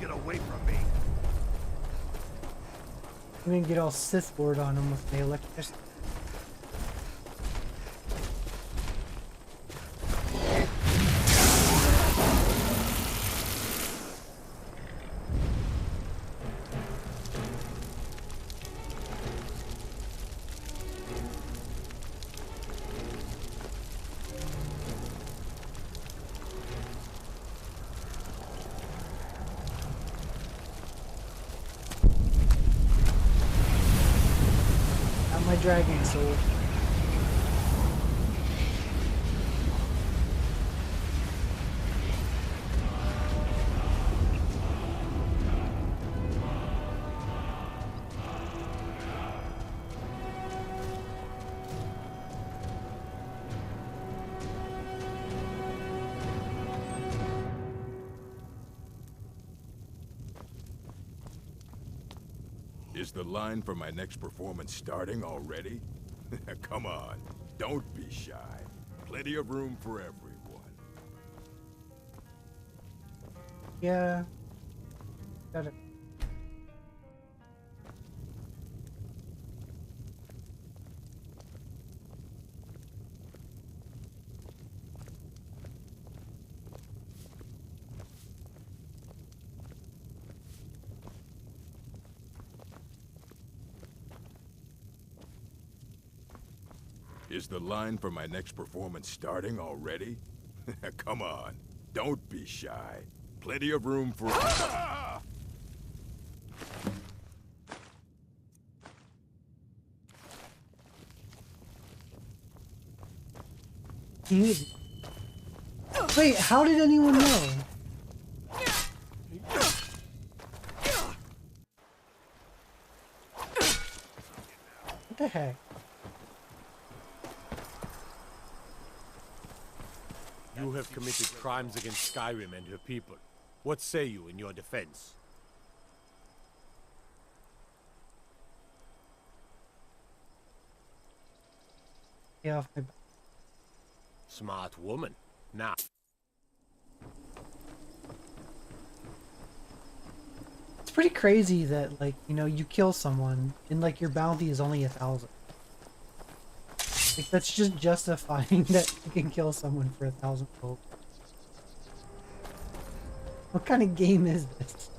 Get away from me. I'm gonna get all Sith Lord on him with my electricity. My dragon soul. Is the line for my next performance starting already? Come on, don't be shy. Plenty of room for everyone. Yeah. Got it. Is the line for my next performance starting already? Come on, don't be shy. Plenty of room for... Easy. Wait, how did anyone know? What the heck? You have committed crimes against Skyrim and her people. What say you in your defense? Get off my back. Smart woman. Now. It's pretty crazy that, like, you know, you kill someone and, like, your bounty is only 1,000. Like, that's just justifying that you can kill someone for 1,000 gold. What kind of game is this?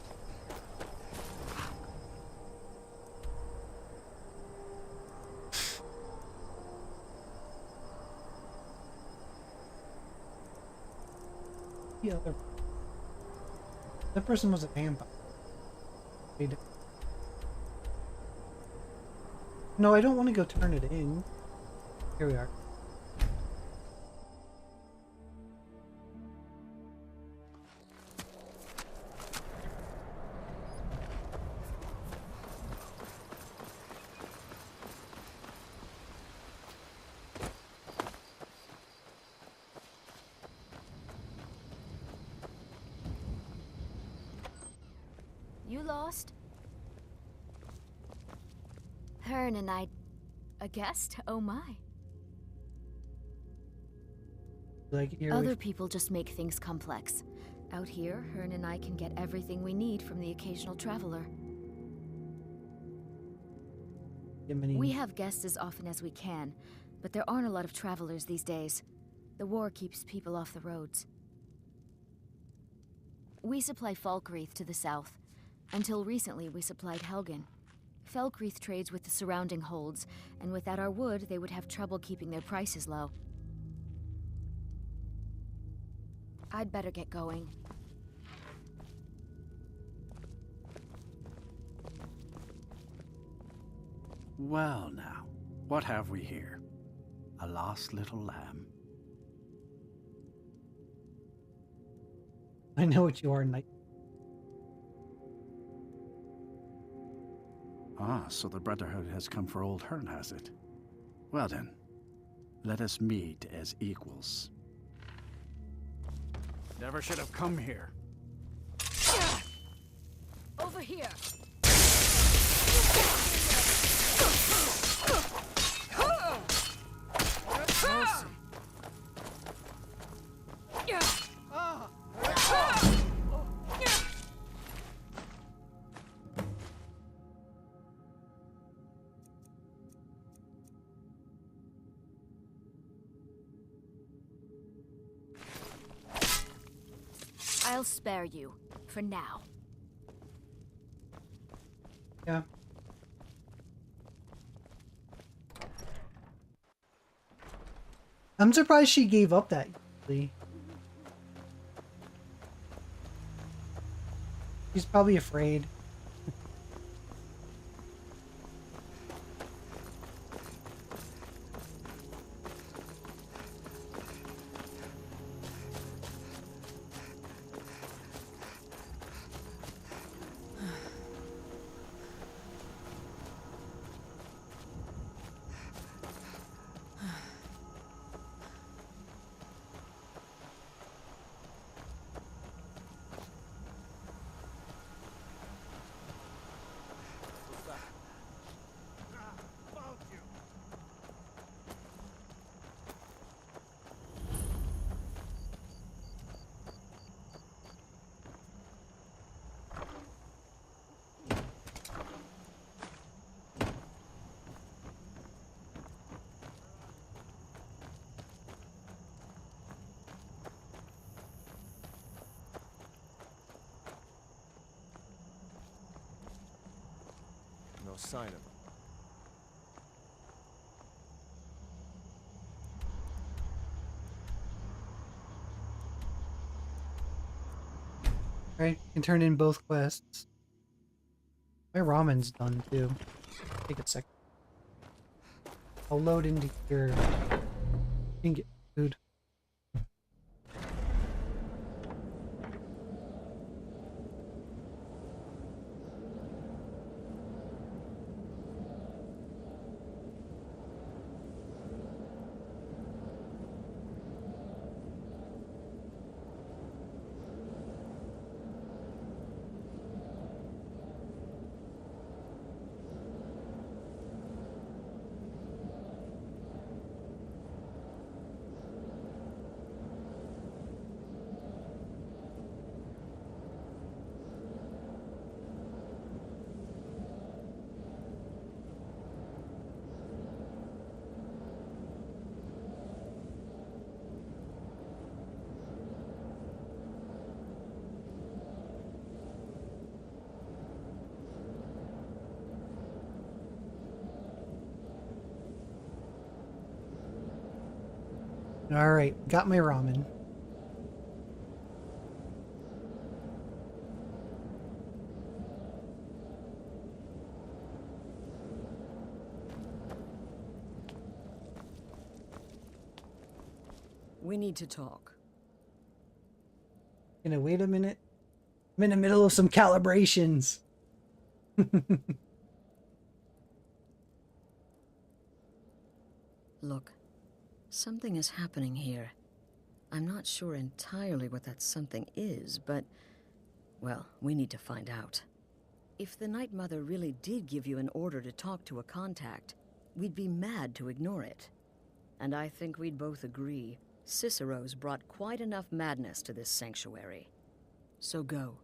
The other... That person was a vampire. No, I don't want to go turn it in. Here we are. You lost? Hearn and I... A guest? Oh my. Like, Other people just make things complex. Out here, Hearn and I can get everything we need from the occasional traveler. We have guests as often as we can, but there aren't a lot of travelers these days. The war keeps people off the roads. We supply Falkreath to the south. Until recently, we supplied Helgen. Falkreath trades with the surrounding holds, and without our wood, they would have trouble keeping their prices low. I'd better get going. Well now, what have we here? A lost little lamb. I know what you are, Knight. Ah, so the Brotherhood has come for old Hearn, has it? Well then, let us meet as equals. Never should have come here. Over here. Mercy. I'll spare you, for now. Yeah. I'm surprised she gave up that easily. She's probably afraid. sign of him. Right, can turn in both quests. My ramen's done too. Take a sec. I'll load into your. You can get food. Alright, got my ramen. We need to talk. Gonna wait a minute. I'm in the middle of some calibrations. Look, something is happening here. I'm not sure entirely what that something is, but, well, we need to find out. If the Night Mother really did give you an order to talk to a contact, we'd be mad to ignore it. And I think we'd both agree, Cicero's brought quite enough madness to this sanctuary. So go.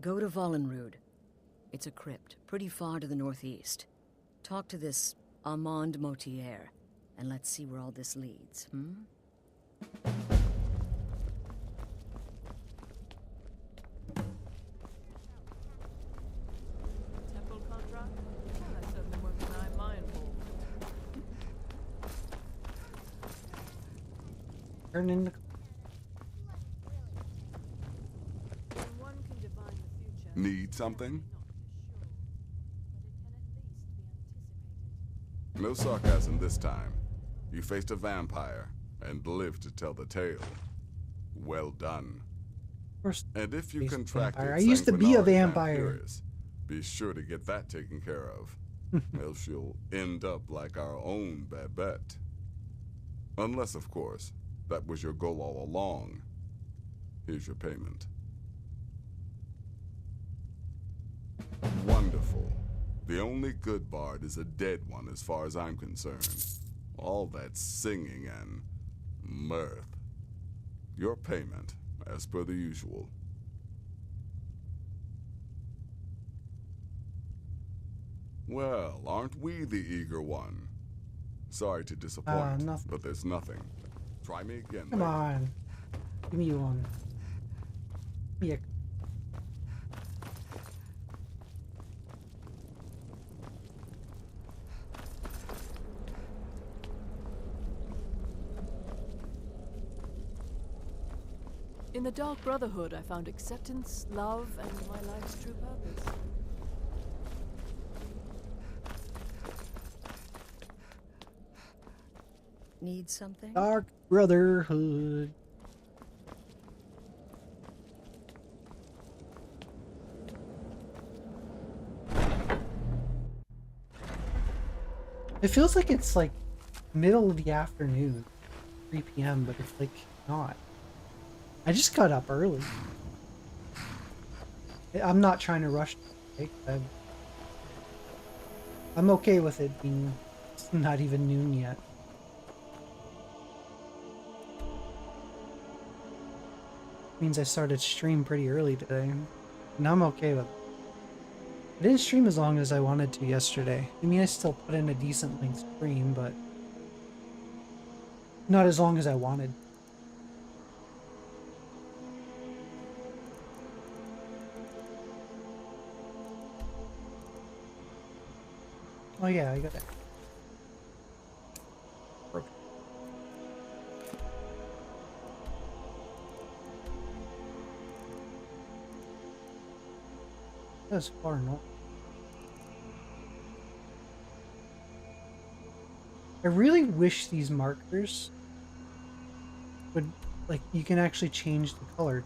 Go to Vollenrud. It's a crypt, pretty far to the northeast. Talk to this Armand Motier, and let's see where all this leads, Temple contract? I certainly won't deny my involvement. Turn in the. One can divine the future. Need something? No sarcasm this time. You faced a vampire and lived to tell the tale. Well done. Of course. And if you Faced a contracted vampire. I used to be a sanguinary vampire. vampirus, be sure to get that taken care of. Else you'll end up like our own Babette. Unless, of course, that was your goal all along. Here's your payment. Wonderful. The only good bard is a dead one as far as I'm concerned. All that singing and mirth. Your payment, as per the usual. Well, aren't we the eager one? Sorry to disappoint, but there's nothing. Try me again. Come later. on. Give me one. Give me a. In the Dark Brotherhood, I found acceptance, love, and my life's true purpose. Need something? Dark Brotherhood. It feels like it's like middle of the afternoon, 3 p.m., but it's like not. I just got up early. I'm not trying to rush. I'm okay with it being not even noon yet. Means I started stream pretty early today, and I'm okay with it. I didn't stream as long as I wanted to yesterday. I mean, I still put in a decent length stream, but not as long as I wanted. Oh yeah, I got it. Broke. That's far north. I really wish these markers would, like, you can actually change the color.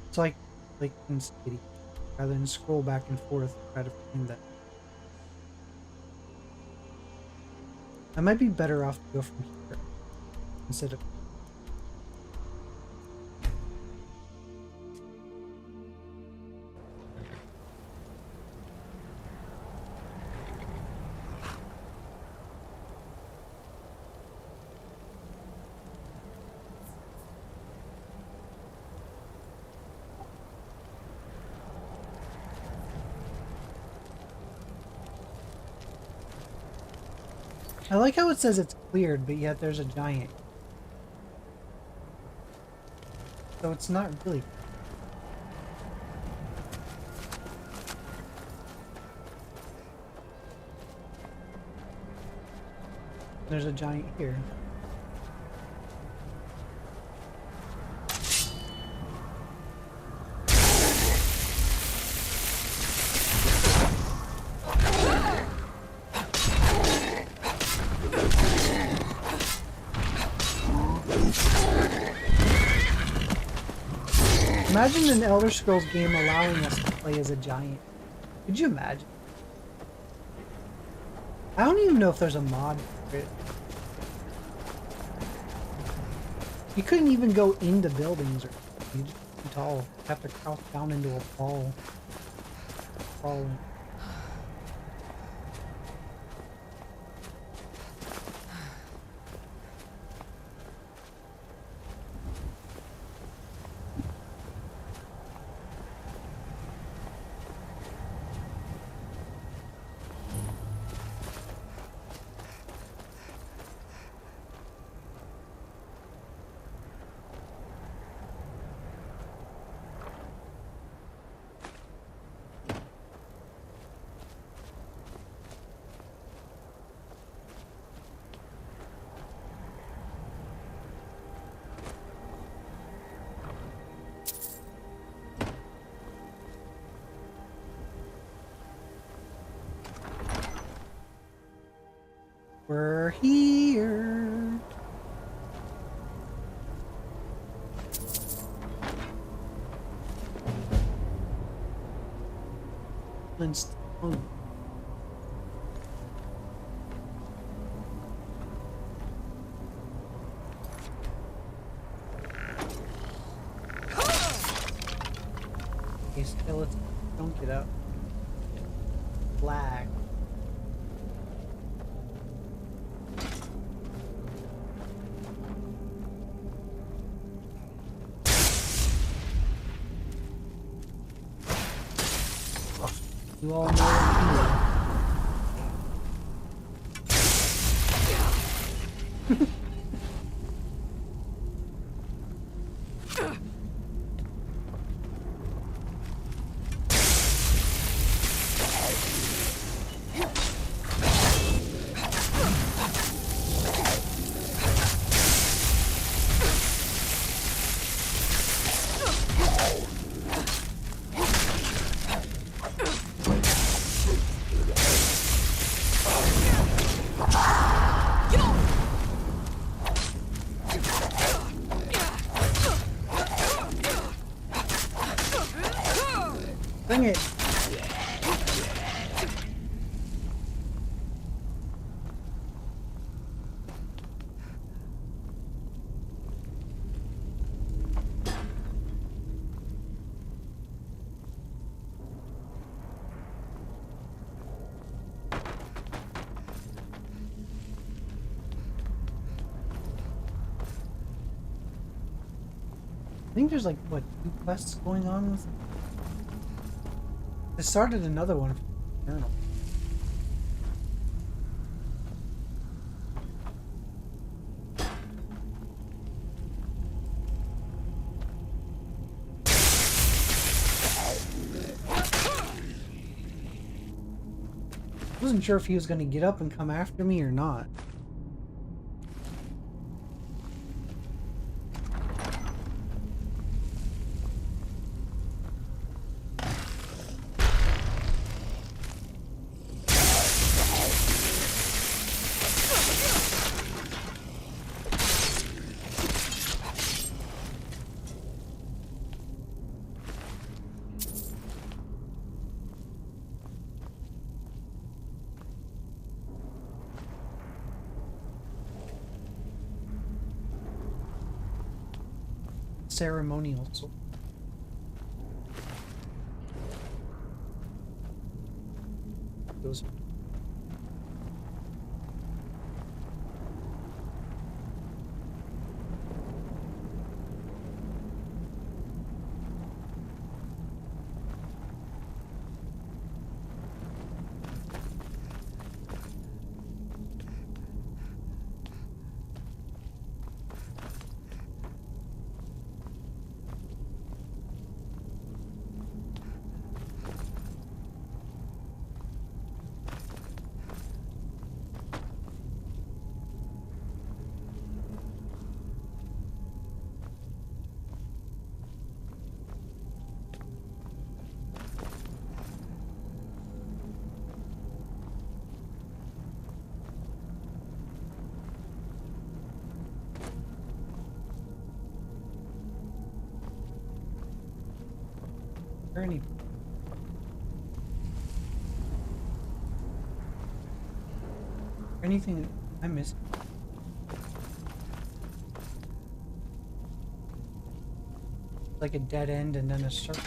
It's like in City, rather than scroll back and forth to try to find that. I might be better off to go from here instead of. I like how it says it's cleared, but yet there's a giant. So it's not really. There's a giant here. Imagine an Elder Scrolls game allowing us to play as a giant. Could you imagine? I don't even know if there's a mod for it. You couldn't even go into buildings, or you're just too tall. You have to crouch down into a ball. Crawling. We're here. Flintstone. These skeletons don't get out. Black. You all know what Bring it. I think there's like, what, 2 quests going on with it? I started another one from the journal. wasn't sure if he was going to get up and come after me or not. Ceremonial. So those. Any anything I missed? Like a dead end and then a circle.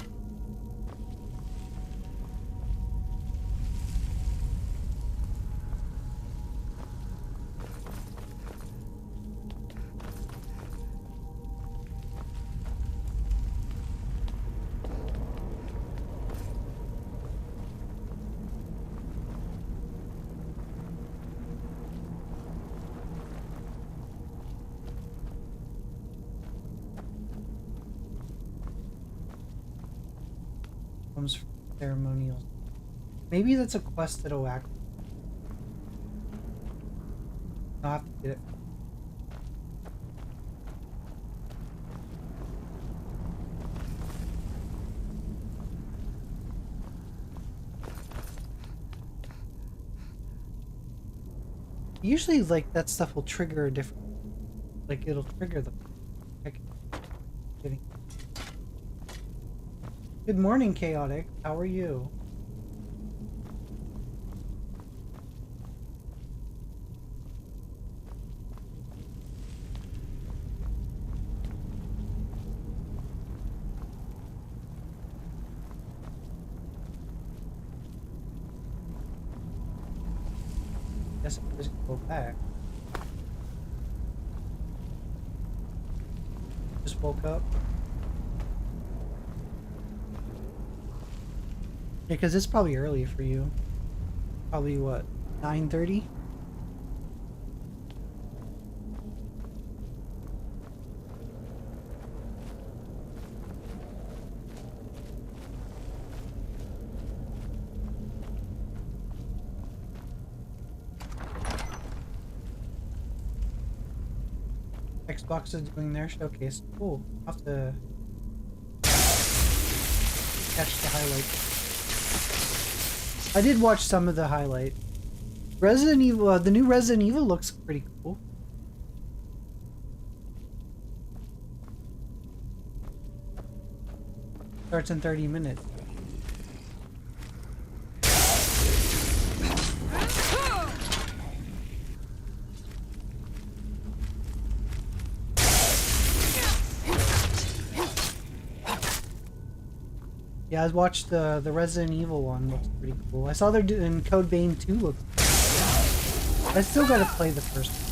Ceremonial. Maybe that's a quest that'll act. I'll have to get it. Usually, like, that stuff will trigger a different. Like, it'll trigger the. Heck. Kidding. Good morning, Chaotic. How are you? Guess I'll just go back. Just woke up. Yeah, because it's probably early for you. Probably what, 9:30? Xbox is doing their showcase. Cool. I'll have to catch the highlights. I did watch some of the highlight. Resident Evil, the new Resident Evil looks pretty cool. Starts in 30 minutes. Yeah, I watched the Resident Evil one. Looks pretty cool. I saw they're doing Code Vein 2. Looks. I still gotta play the first one.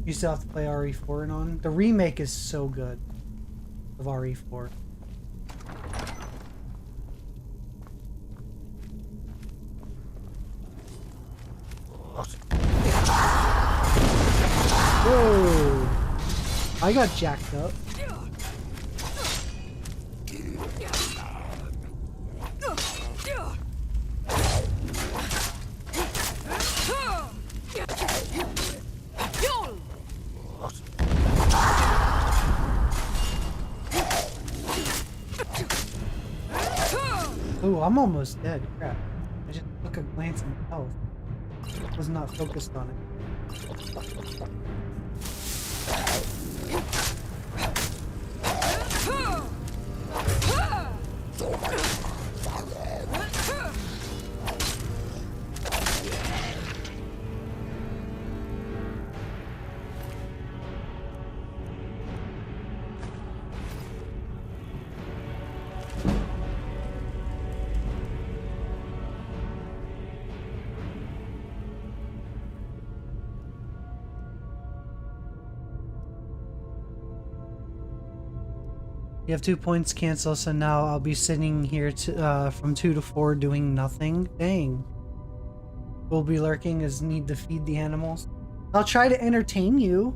You still have to play RE4 and on. The remake is so good of RE4. I got jacked up. Oh, I'm almost dead. Crap. I just took a glance at my health. Was not focused on it. You have 2 points cancel, so now I'll be sitting here from 2 to 4 doing nothing. Dang. We'll be lurking as need to feed the animals. I'll try to entertain you,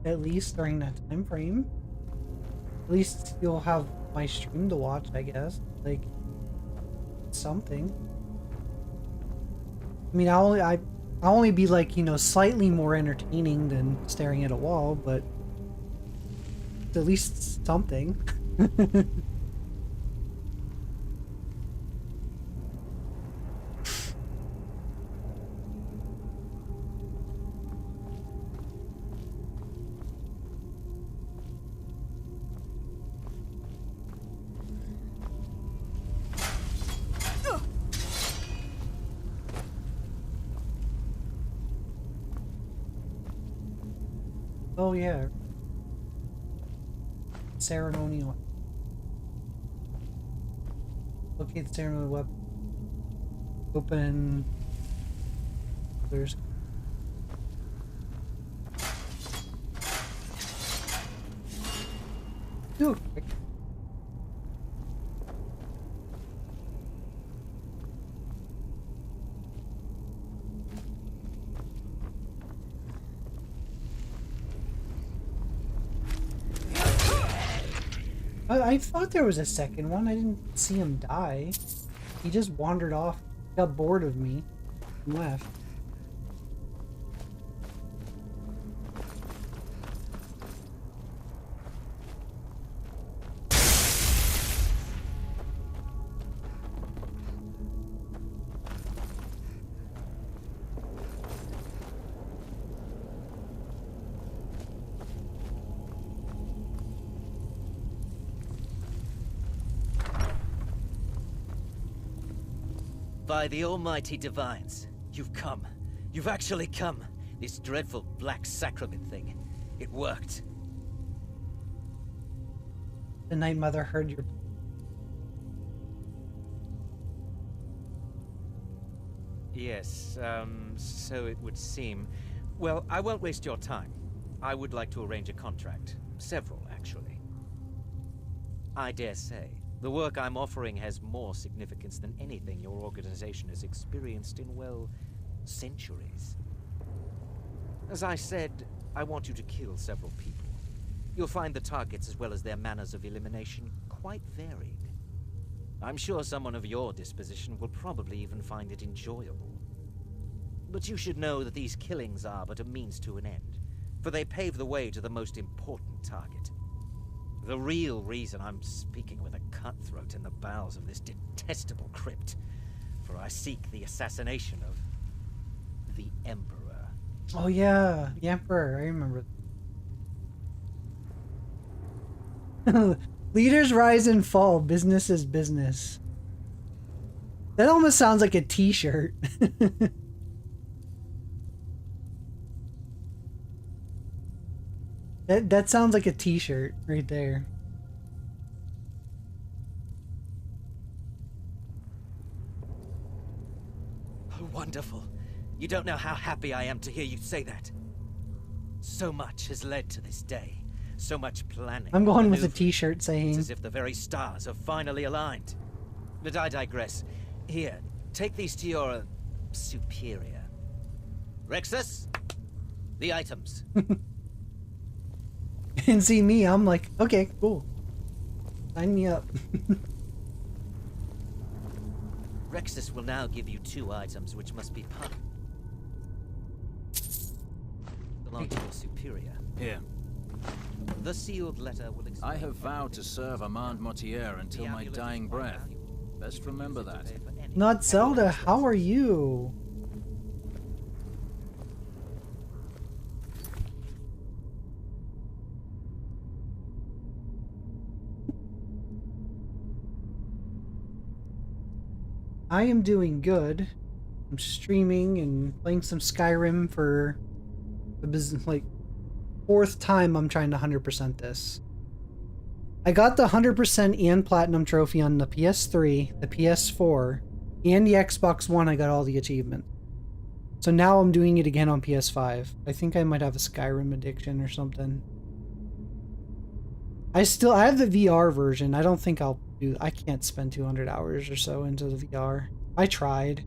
at least during that time frame. At least you'll have my stream to watch, I guess. Like, something. I mean, I'll only be like, you know, slightly more entertaining than staring at a wall, but at least something. Oh yeah. Ceremonial. Locate the ceremonial weapon. Open. There's. Do it quick. I thought there was a second one. I didn't see him die. He just wandered off, got bored of me, and left. By the almighty divines, you've come. You've actually come. This dreadful black sacrament thing. It worked. The Night Mother heard your... Yes, so it would seem. Well, I won't waste your time. I would like to arrange a contract. Several, actually. I dare say, the work I'm offering has more significance than anything your organization has experienced in, well, centuries. As I said, I want you to kill several people. You'll find the targets as well as their manners of elimination quite varied. I'm sure someone of your disposition will probably even find it enjoyable. But you should know that these killings are but a means to an end, for they pave the way to the most important target. The real reason I'm speaking with a cutthroat in the bowels of this detestable crypt, for I seek the assassination of the Emperor. Oh yeah, the Emperor, I remember. Leaders rise and fall, business is business. That almost sounds like a t-shirt. That sounds like a t-shirt right there. Oh, wonderful. You don't know how happy I am to hear you say that. So much has led to this day. So much planning. I'm going with a t-shirt saying... It's as if the very stars have finally aligned. But I digress. Here, take these to your superior. Rexus, the items. And see me, I'm like, okay, cool. Sign me up. Rexus will now give you 2 items which must be part belong to your superior. Here. The sealed letter will explain. I have vowed to serve Armand Mortier until my dying breath. Best remember that. Not Zelda, how are you? I am doing good. I'm streaming and playing some Skyrim for the business, like 4th time I'm trying to 100% this. I got the 100% and Platinum trophy on the PS3, the PS4, and the Xbox One. I got all the achievements. So now I'm doing it again on PS5. I think I might have a Skyrim addiction or something. I have the VR version. I don't think I can't spend 200 hours or so into the VR. I tried.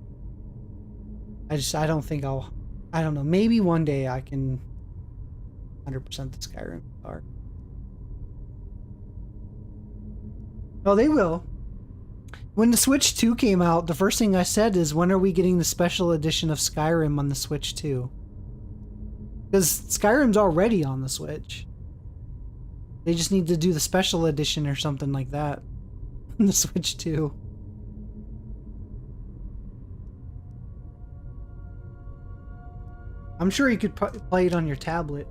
I don't think I don't know. Maybe one day I can 100% the Skyrim VR. Oh, they will. When the Switch 2 came out, the first thing I said is, when are we getting the special edition of Skyrim on the Switch 2? Because Skyrim's already on the Switch. They just need to do the special edition or something like that on the Switch 2. I'm sure you could play it on your tablet.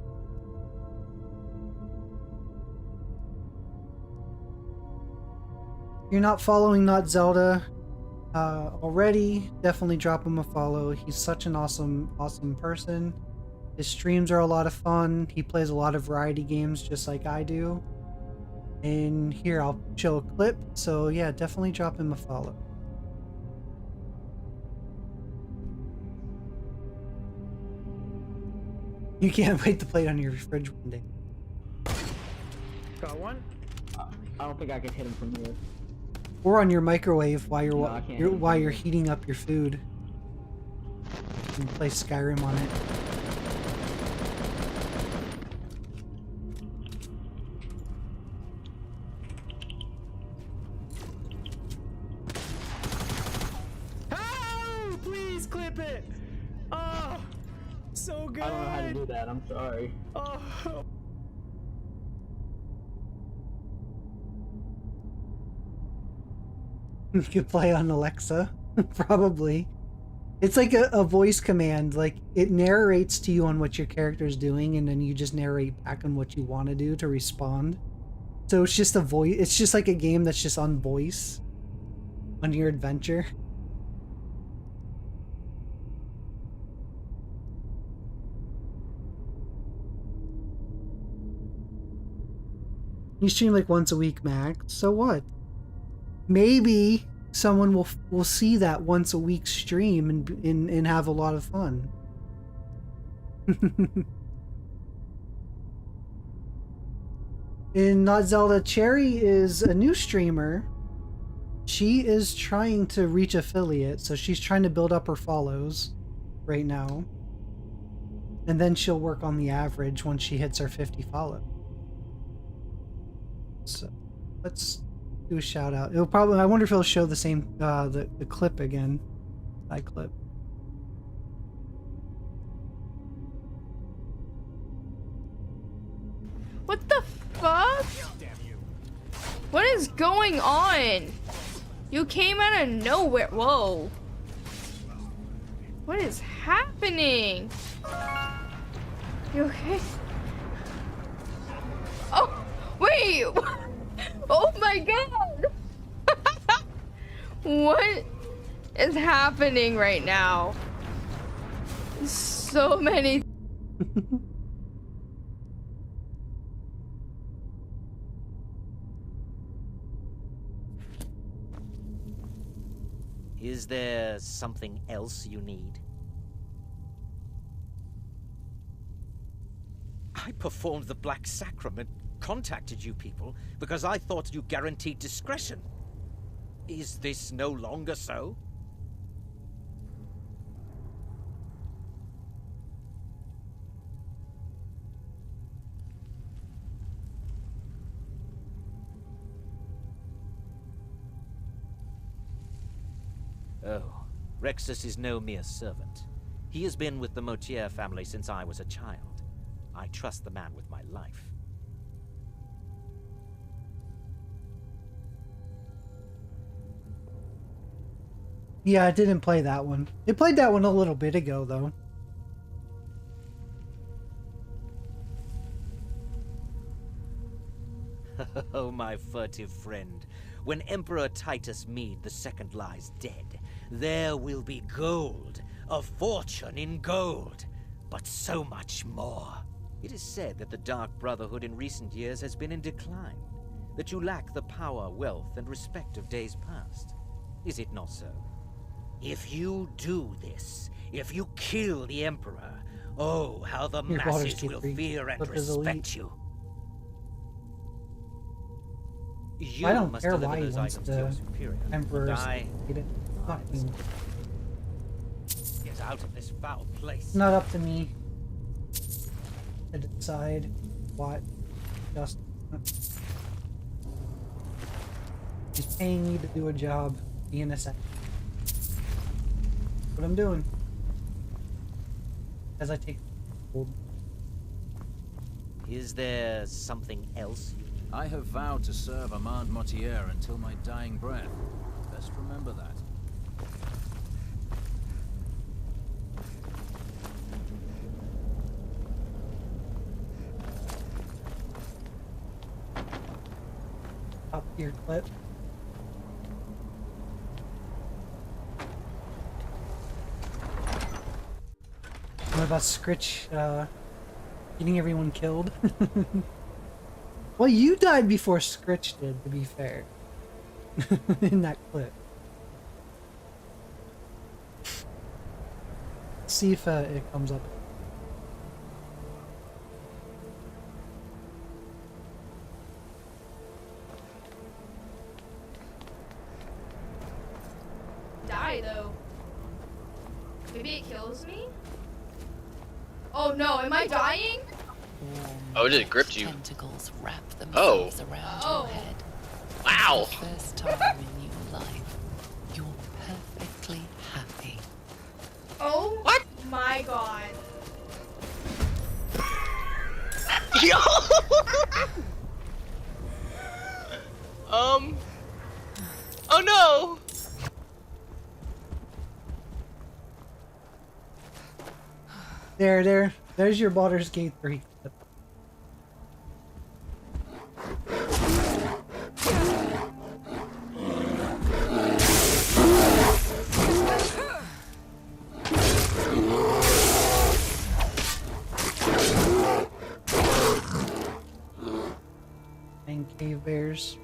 If you're not following Not Zelda already, definitely drop him a follow. He's such an awesome person. His streams are a lot of fun. He plays a lot of variety games just like I do. And here, I'll show a clip. So yeah, definitely drop him a follow. You can't wait to play it on your fridge one day. Got one? I don't think I can hit him from here. Or on your microwave while No, you're heating up your food. You can play Skyrim on it. Oh, please clip it! Oh, so good! I don't know how to do that, I'm sorry. Oh. You can play on Alexa, probably. It's like a voice command, like it narrates to you on what your character is doing, and then you just narrate back on what you want to do to respond. So it's just a voice, it's just like a game that's just on voice on your adventure. You stream like once a week, max. So what? Maybe someone will see that once a week stream and have a lot of fun. In Not Zelda, Cherry is a new streamer. She is trying to reach affiliate, so she's trying to build up her follows right now. And then she'll work on the average once she hits her 50 follow. So let's do a shout out. It'll probably, I wonder if it'll show the same the clip again. That clip. What the fuck? What is going on? You came out of nowhere. Whoa. What is happening? You okay? Oh, wait. Oh my god. What is happening right now? So many. Is there something else you need? I performed the Black Sacrament, contacted you people, because I thought you guaranteed discretion. Is this no longer so? Oh, Rexus is no mere servant. He has been with the Motier family since I was a child. I trust the man with my life. Yeah, I didn't play that one. I played that one a little bit ago, though. Oh, my furtive friend. When Emperor Titus Mede II lies dead, there will be gold, a fortune in gold, but so much more. It is said that the Dark Brotherhood in recent years has been in decline, that you lack the power, wealth, and respect of days past. Is it not so? If you do this, if you kill the Emperor, oh, how the Your daughters masses get will free. fear and Flip is elite. respect you. You I don't must care deliver why he those wants items to your the superior. Emperor's I get it. Fucking, get out of this foul place. it's not up to me to decide what just. He's paying me to do a job, be an assassin. What I'm doing. As I take gold. Is there something else you need? I have vowed to serve Armand Motier until my dying breath. Best remember that. Top tier clip. What about Scritch getting everyone killed? Well, you died before Scritch did, to be fair. In that clip. Let's see if it comes up. Die though. Maybe it kills me? Oh no, am I dying? Oh, it gripped you. Tentacles wrap themselves around your head. Wow. For the first time in your life, you're perfectly happy. Oh what? My god. Yo! Oh no! There's your Baldur's Gate 3 clip. And cave bears.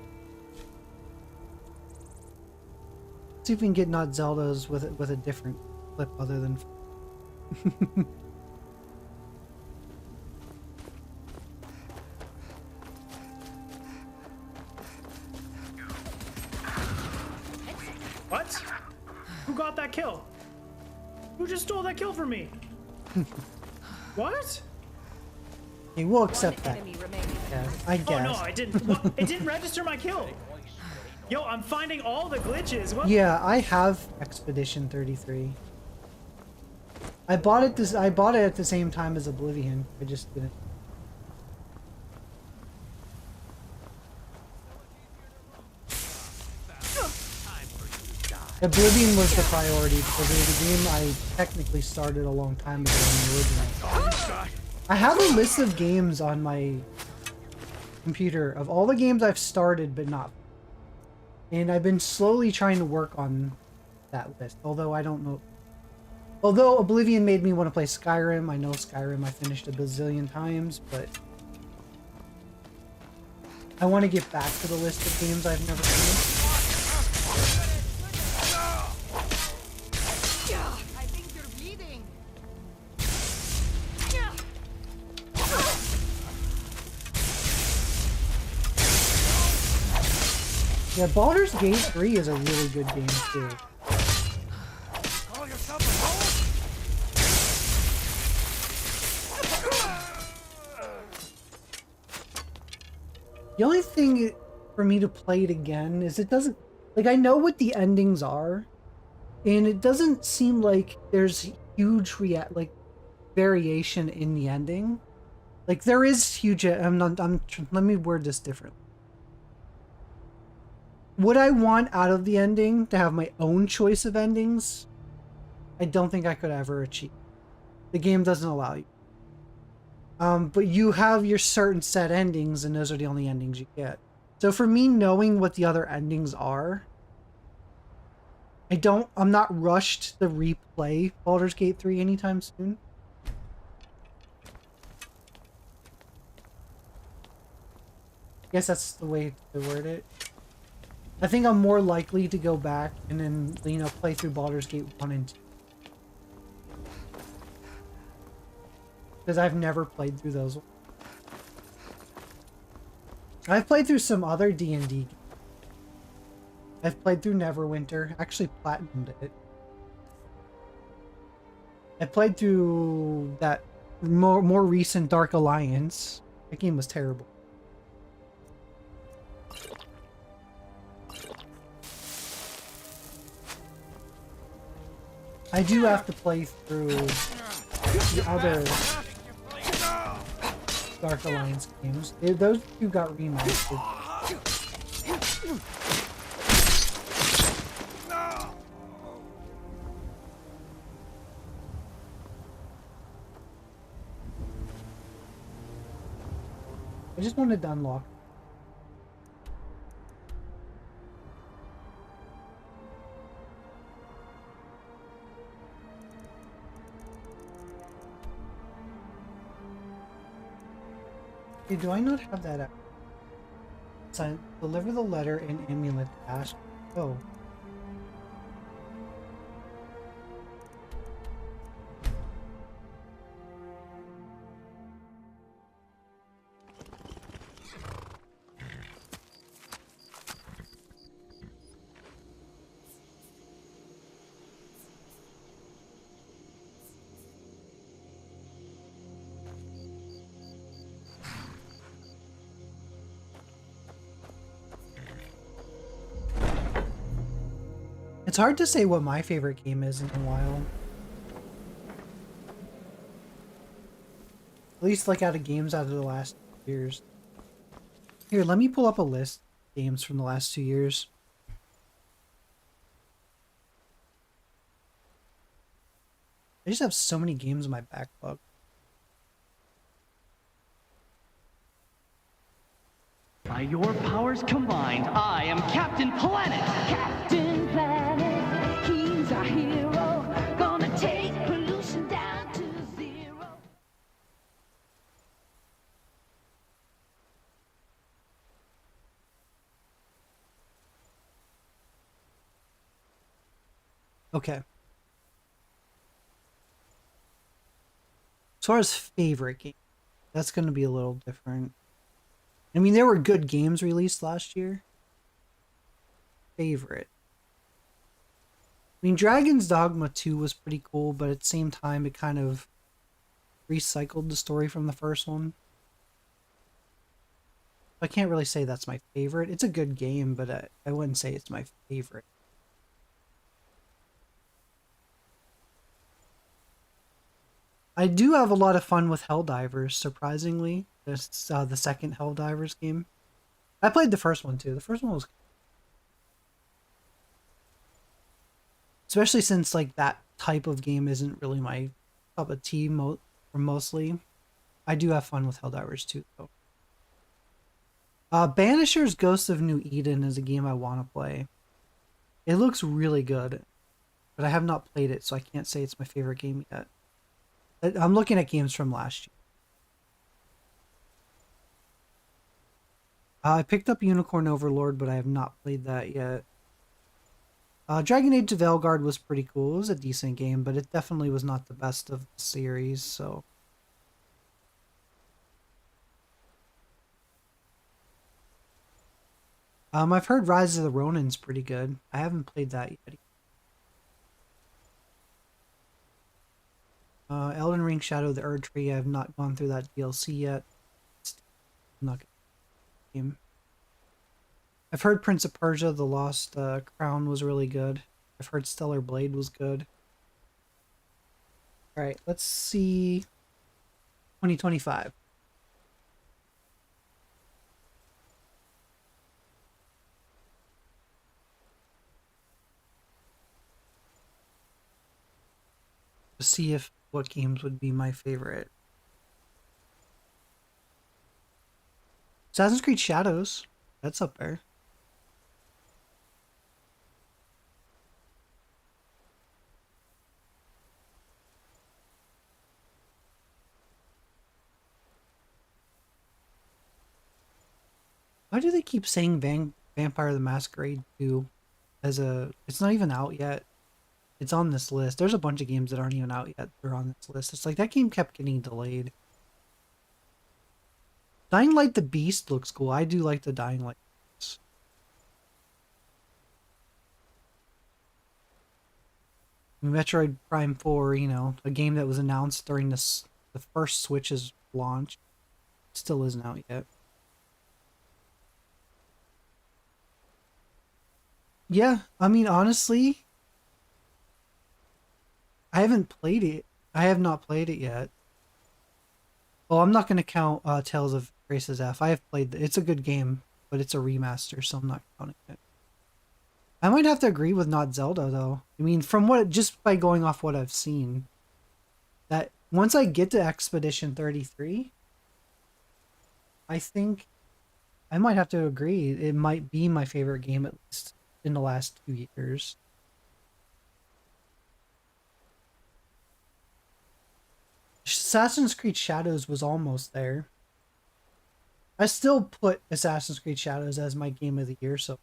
See if we can get not Zeldas with a different clip other than. What? Who got that kill? Who just stole that kill from me? What? Okay, we'll accept that. Yeah, I guess. Oh no, I didn't. What? It didn't register my kill. Yo, I'm finding all the glitches. What? Yeah, I have Expedition 33. I bought it at the same time as Oblivion. I just didn't. Oblivion was the priority because it was a game I technically started a long time ago in the original. I have a list of games on my computer of all the games I've started but not. And I've been slowly trying to work on that list, although I don't know. Although Oblivion made me want to play Skyrim, I know Skyrim I finished a bazillion times, but I want to get back to the list of games I've never played. I think you're bleeding. Yeah, Baldur's Gate 3 is a really good game too. Call yourself a hole? The only thing for me to play it again is it doesn't, like, I know what the endings are. And it doesn't seem like there's huge variation in the ending. Like there is huge. Let me word this differently. Would I want out of the ending to have my own choice of endings? I don't think I could ever achieve. The game doesn't allow you. But you have your certain set endings, and those are the only endings you get. So for me, knowing what the other endings are, I'm not rushed to replay Baldur's Gate 3 anytime soon. I guess that's the way to word it. I think I'm more likely to go back and then, you know, play through Baldur's Gate 1 and 2. Because I've never played through those. I've played through some other D&D games. I've played through Neverwinter. Actually platinumed it. I played through that more recent Dark Alliance. That game was terrible. I do have to play through the other Dark Alliance games. Those two got remastered. I just wanted to unlock. Hey, do I not have that? Sign, deliver the letter and amulet to Ash. Oh. It's hard to say what my favorite game is in a while. At least like out of games out of the last years. Here, let me pull up a list of games from the last 2 years. I just have so many games in my backlog. By your powers combined, I am Captain Planet! Captain Planet, he's our hero, gonna take pollution down to zero. Okay. As far as favorite game, that's going to be a little different. I mean, there were good games released last year. Favorite. I mean, Dragon's Dogma 2 was pretty cool, but at the same time, it kind of recycled the story from the first one. I can't really say that's my favorite. It's a good game, but I wouldn't say it's my favorite. I do have a lot of fun with Helldivers, surprisingly. It's the second Helldivers game. I played the first one too. The first one was... Especially since like that type of game isn't really my cup of tea mostly. I do have fun with Helldivers too, though. Banisher's Ghost of New Eden is a game I want to play. It looks really good, but I have not played it, so I can't say it's my favorite game yet. I'm looking at games from last year. I picked up Unicorn Overlord, but I have not played that yet. Dragon Age of Veilguard was pretty cool. It was a decent game, but it definitely was not the best of the series, so... I've heard Rise of the Ronin's pretty good. I haven't played that yet. Elden Ring Shadow of the Erd Tree, I have not gone through that DLC yet. It's not a game. I've heard Prince of Persia, The Lost Crown was really good. I've heard Stellar Blade was good. Alright, let's see 2025. To see if what games would be my favorite. Assassin's Creed Shadows. That's up there. Why do they keep saying Vampire the Masquerade 2 as a... It's not even out yet. It's on this list. There's a bunch of games that aren't even out yet that are on this list. It's like that game kept getting delayed. Dying Light the Beast looks cool. I do like the Dying Light. Metroid Prime 4, you know, a game that was announced during the first Switch's launch. Still isn't out yet. Yeah, I mean, honestly, I haven't played it. I have not played it yet. Well, I'm not going to count Tales of Grace's F. I have played it. It's a good game, but it's a remaster, so I'm not counting it. I might have to agree with Not Zelda, though. I mean, from what, just by going off what I've seen, that once I get to Expedition 33, I think I might have to agree. It might be my favorite game, at least in the last 2 years. Assassin's Creed Shadows was almost there. I still put Assassin's Creed Shadows as my game of the year, so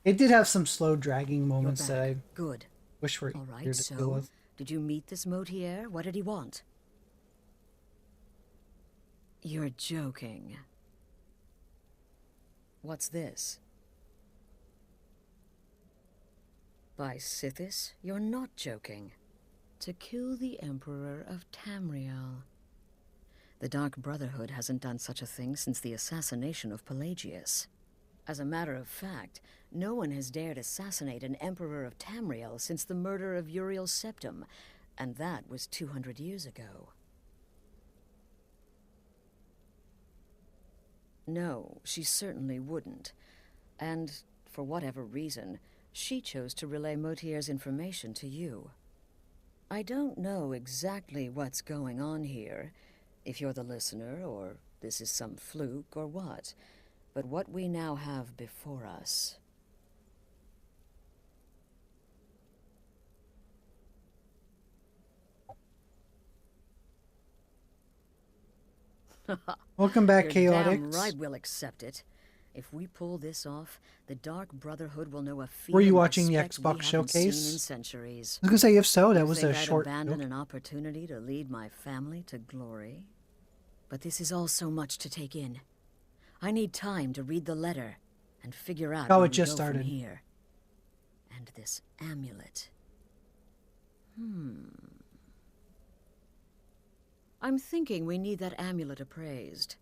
it did have some slow dragging moments that I Good. wish were All easier right, to deal so with. did you meet this Motier? What did he want? You're joking. What's this? By Sithis, you're not joking. To kill the Emperor of Tamriel. The Dark Brotherhood hasn't done such a thing since the assassination of Pelagius. As a matter of fact, no one has dared assassinate an Emperor of Tamriel since the murder of Uriel Septim, and that was 200 years ago. No, she certainly wouldn't. And, for whatever reason, she chose to relay Motier's information to you. I don't know exactly what's going on here, if you're the listener, or this is some fluke, or what. But what we now have before us... Welcome back, You're Chaotix. damn right we'll accept it. If we pull this off, the Dark Brotherhood will know a Were you feeling of watching the respect we Xbox haven't seen showcase? in centuries. I was gonna say, if so, that You was think a I'd short abandon joke. an opportunity to lead my family to glory? But this is all so much to take in. I need time to read the letter and figure out Oh, where it we just go from started. here. And this amulet. I'm thinking we need that amulet appraised.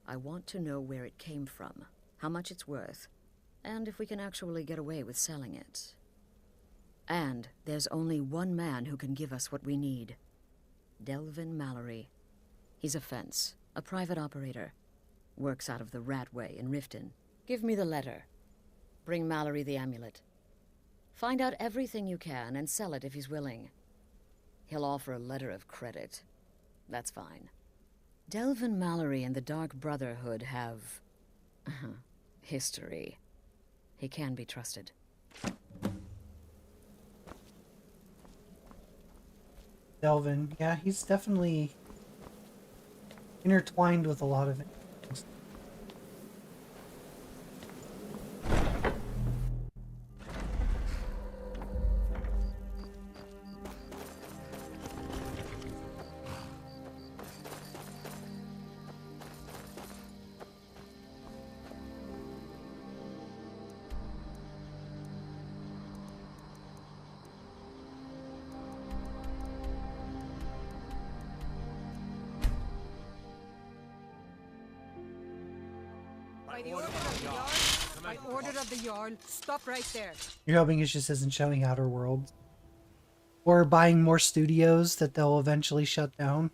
I want to know where it came from, how much it's worth, and if we can actually get away with selling it. And there's only one man who can give us what we need. Delvin Mallory. He's a fence, a private operator. Works out of the Ratway in Riften. Give me the letter. Bring Mallory the amulet. Find out everything you can and sell it if he's willing. He'll offer a letter of credit. That's fine. Delvin Mallory and the Dark Brotherhood have... history. He can be trusted. Delvin, yeah, he's definitely intertwined with a lot of it. By the order of the guard, By order of the Jarl, stop right there. You're hoping it just isn't showing Outer Worlds. Or buying more studios that they'll eventually shut down.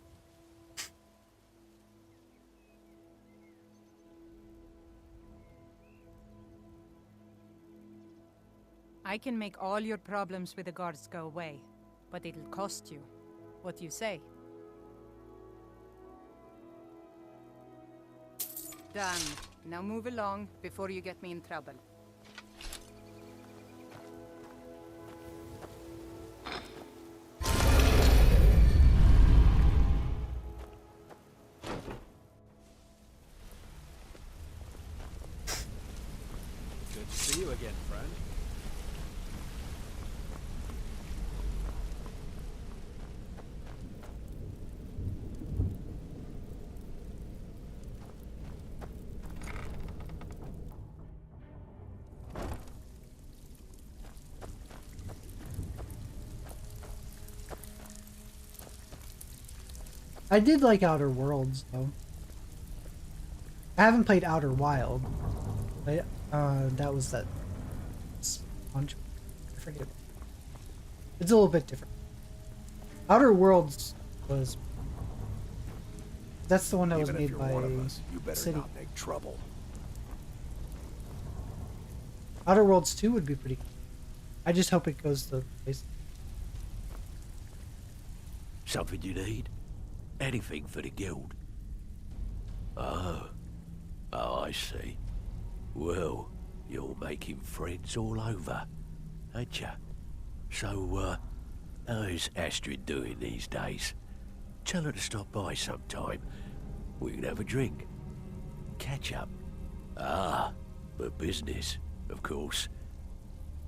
I can make all your problems with the guards go away, but it'll cost you. What do you say? Done. Now move along before you get me in trouble. Good to see you again, friend. I did like Outer Worlds, though. I haven't played Outer Wild. But, that was that sponge. I forget. It's a little bit different. Outer Worlds was... That's the one that was made by You better City. not make trouble. Outer Worlds 2 would be pretty cool. I just hope it goes to place. Something you need? Anything for the guild? Oh, I see. Well, you're making friends all over, ain't ya? So, how's Astrid doing these days? Tell her to stop by sometime. We can have a drink. Catch up. Ah, but business, of course.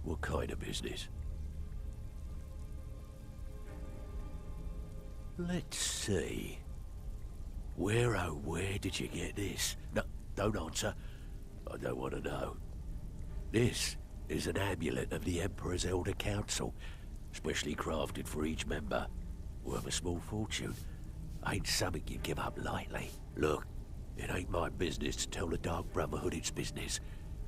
What kind of business? Let's see. Where, oh, where did you get this? No, don't answer. I don't want to know. This is an amulet of the Emperor's Elder Council, specially crafted for each member. Worth a small fortune. Ain't something you give up lightly. Look, it ain't my business to tell the Dark Brotherhood its business,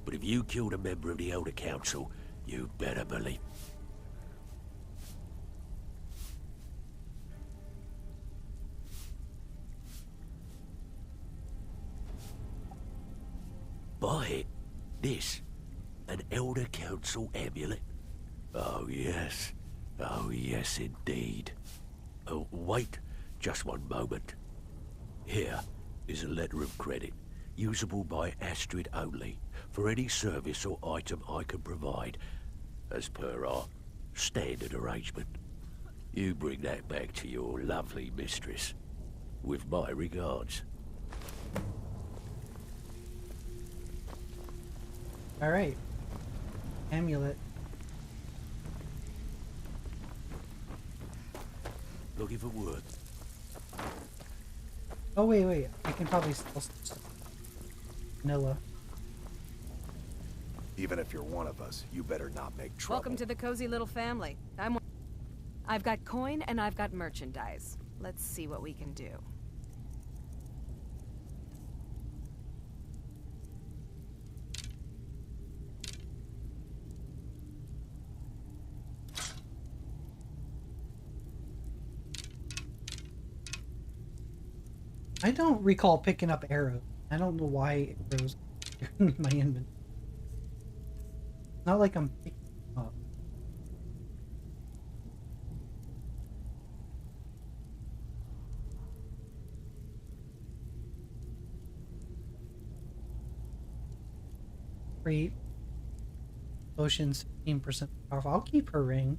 but if you killed a member of the Elder Council, you better believe... Buy it. This, an Elder Council amulet. Oh yes. Oh yes indeed. Oh, wait just one moment. Here is a letter of credit, usable by Astrid only, for any service or item I can provide, as per our standard arrangement. You bring that back to your lovely mistress, with my regards. Alright. Amulet. Looking for work. Oh, wait. I can probably still... Vanilla. Even if you're one of us, you better not make trouble. Welcome to the cozy little family. I've got coin and I've got merchandise. Let's see what we can do. I don't recall picking up arrows. I don't know why arrows are in my inventory. Not like I'm picking them up. Great. Potions 15% powerful. I'll keep her ring.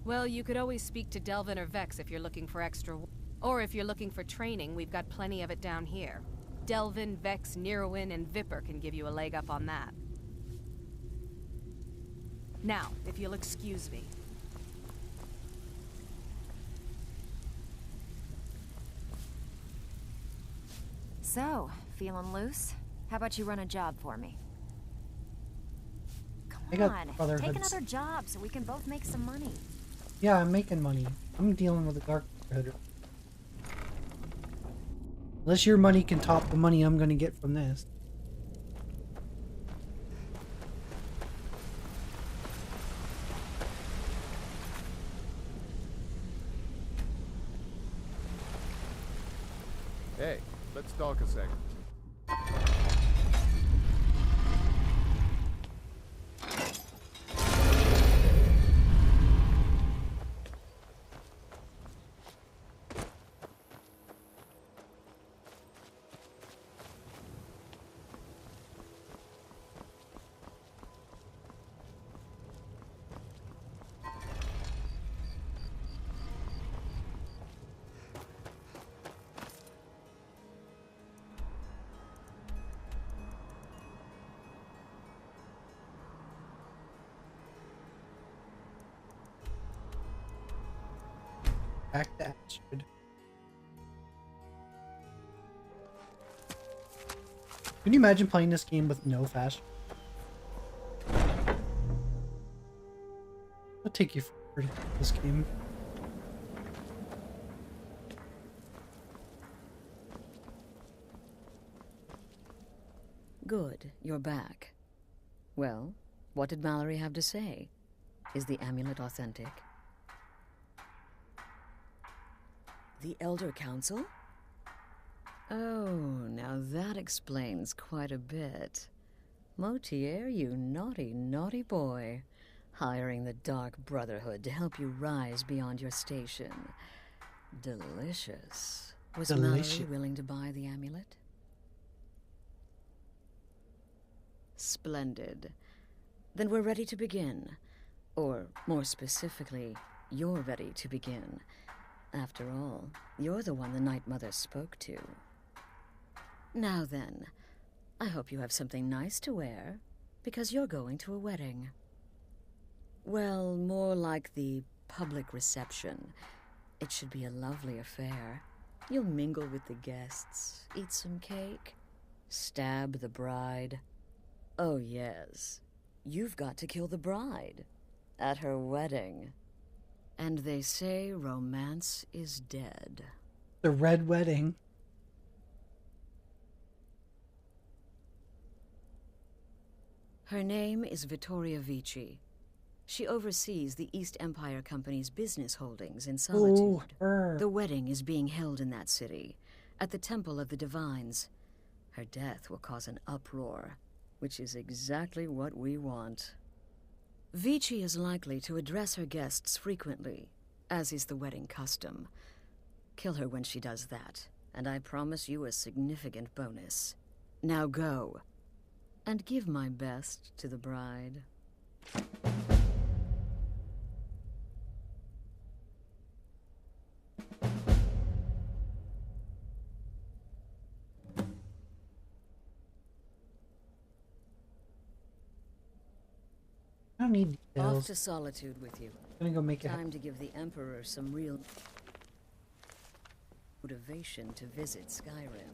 Well, you could always speak to Delvin or Vex if you're looking for extra... Or if you're looking for training, we've got plenty of it down here. Delvin, Vex, Neroin, and Viper can give you a leg up on that. Now, if you'll excuse me. So, feeling loose? How about you run a job for me? Come on, take another job so we can both make some money. Yeah, I'm making money. I'm dealing with the Dark Brotherhood. Unless your money can top the money I'm gonna get from this. Hey, let's talk a second. Back to Astrid. Can you imagine playing this game with no fast? I'll take you for this game. Good, you're back. Well, what did Mallory have to say? Is the amulet authentic? The Elder Council? Oh, now that explains quite a bit. Motier, you naughty, naughty boy. Hiring the Dark Brotherhood to help you rise beyond your station. Delicious. Was Mallory willing to buy the amulet? Splendid. Then we're ready to begin. Or, more specifically, you're ready to begin. After all, you're the one the Night Mother spoke to. Now then, I hope you have something nice to wear, because you're going to a wedding. Well, more like the public reception. It should be a lovely affair. You'll mingle with the guests, eat some cake, stab the bride. Oh yes, you've got to kill the bride at her wedding. And they say romance is dead. The Red Wedding. Her name is Vittoria Vici. She oversees the East Empire Company's business holdings in Solitude. The wedding is being held in that city, at the Temple of the Divines. Her death will cause an uproar, which is exactly what we want. Vici is likely to address her guests frequently, as is the wedding custom. Kill her when she does that, and I promise you a significant bonus. Now go, and give my best to the bride. I don't need details. Off to Solitude with you. I'm gonna go make it. Time to give the Emperor some real motivation to visit Skyrim.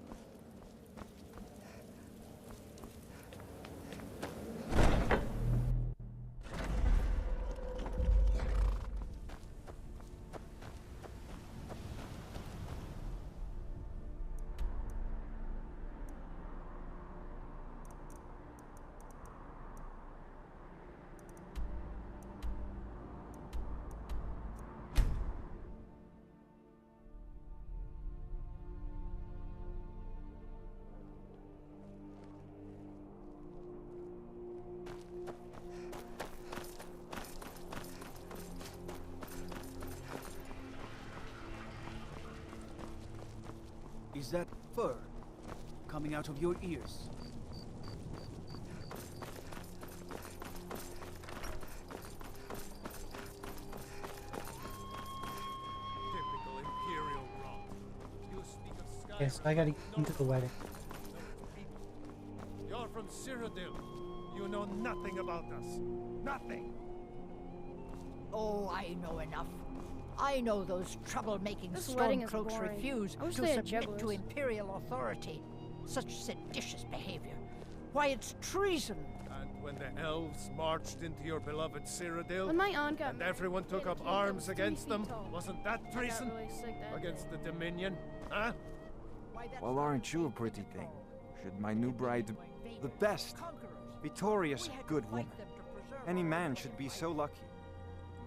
Is that fur coming out of your ears? Typical Imperial wrong. You speak of Skyrim. Okay, so I gotta get into the wedding. You're from Cyrodiil. You know nothing about us. Nothing. Oh, I know enough. I know those trouble-making This wedding is Stormcloaks boring. refuse I wish to they had submit to jugglers. Imperial authority. Such seditious behavior. Why, it's treason. And when the elves marched into your beloved Cyrodiil, When my aunt got and married, everyone she took had a up kid that arms was 3 against feet them, tall. wasn't that I got treason? really sick that Against day. the Dominion, huh? Why, Well, aren't you a pretty thing? Should my new bride... The best! Victorious, good woman. Any man should be so lucky.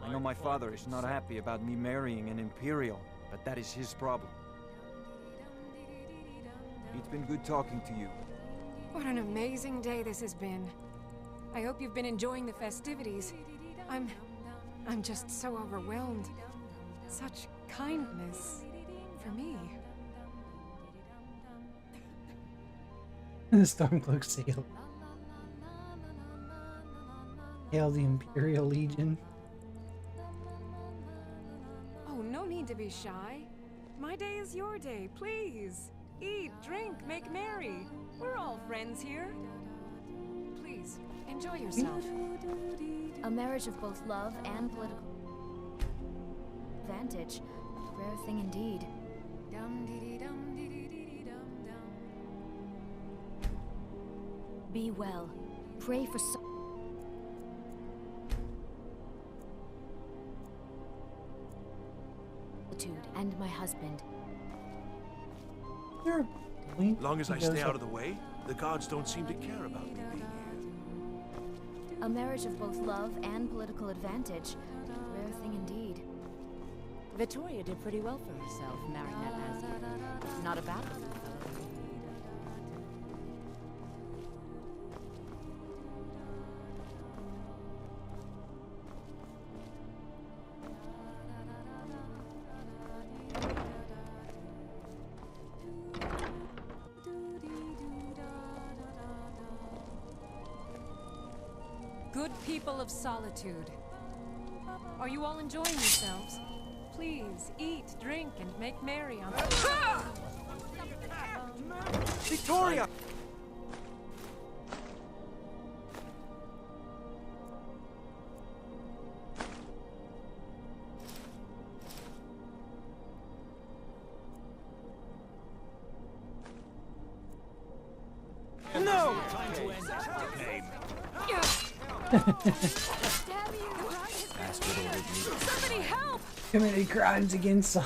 I know my father is not happy about me marrying an Imperial, but that is his problem. It's been good talking to you. What an amazing day this has been. I hope you've been enjoying the festivities. I'm just so overwhelmed. Such kindness for me. The Stormcloak sail. Hail the Imperial Legion. Oh, no need to be shy. My day is your day, please. Eat, drink, make merry. We're all friends here. Please, enjoy yourself. A marriage of both love and political advantage. Rare thing indeed. Be well. Pray for solitude and my husband. Long as I stay out of the way, the gods don't seem to care about me being here. A marriage of both love and political advantage. Rare thing indeed. Vittoria did pretty well for herself, marrying that Asgard. Not a bad one. Good people of solitude. Are you all enjoying yourselves? Please, eat, drink, and make merry on Victoria! No! Somebody help! Committed crimes against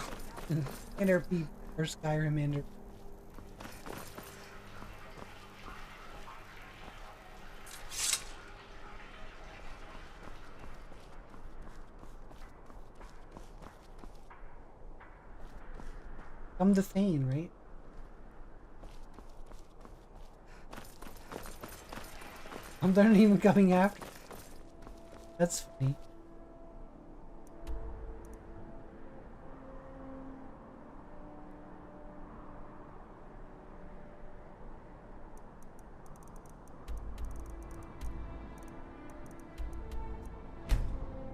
inner people or Skyrim ender. I'm the Thane, right? I'm not even coming after. That's funny.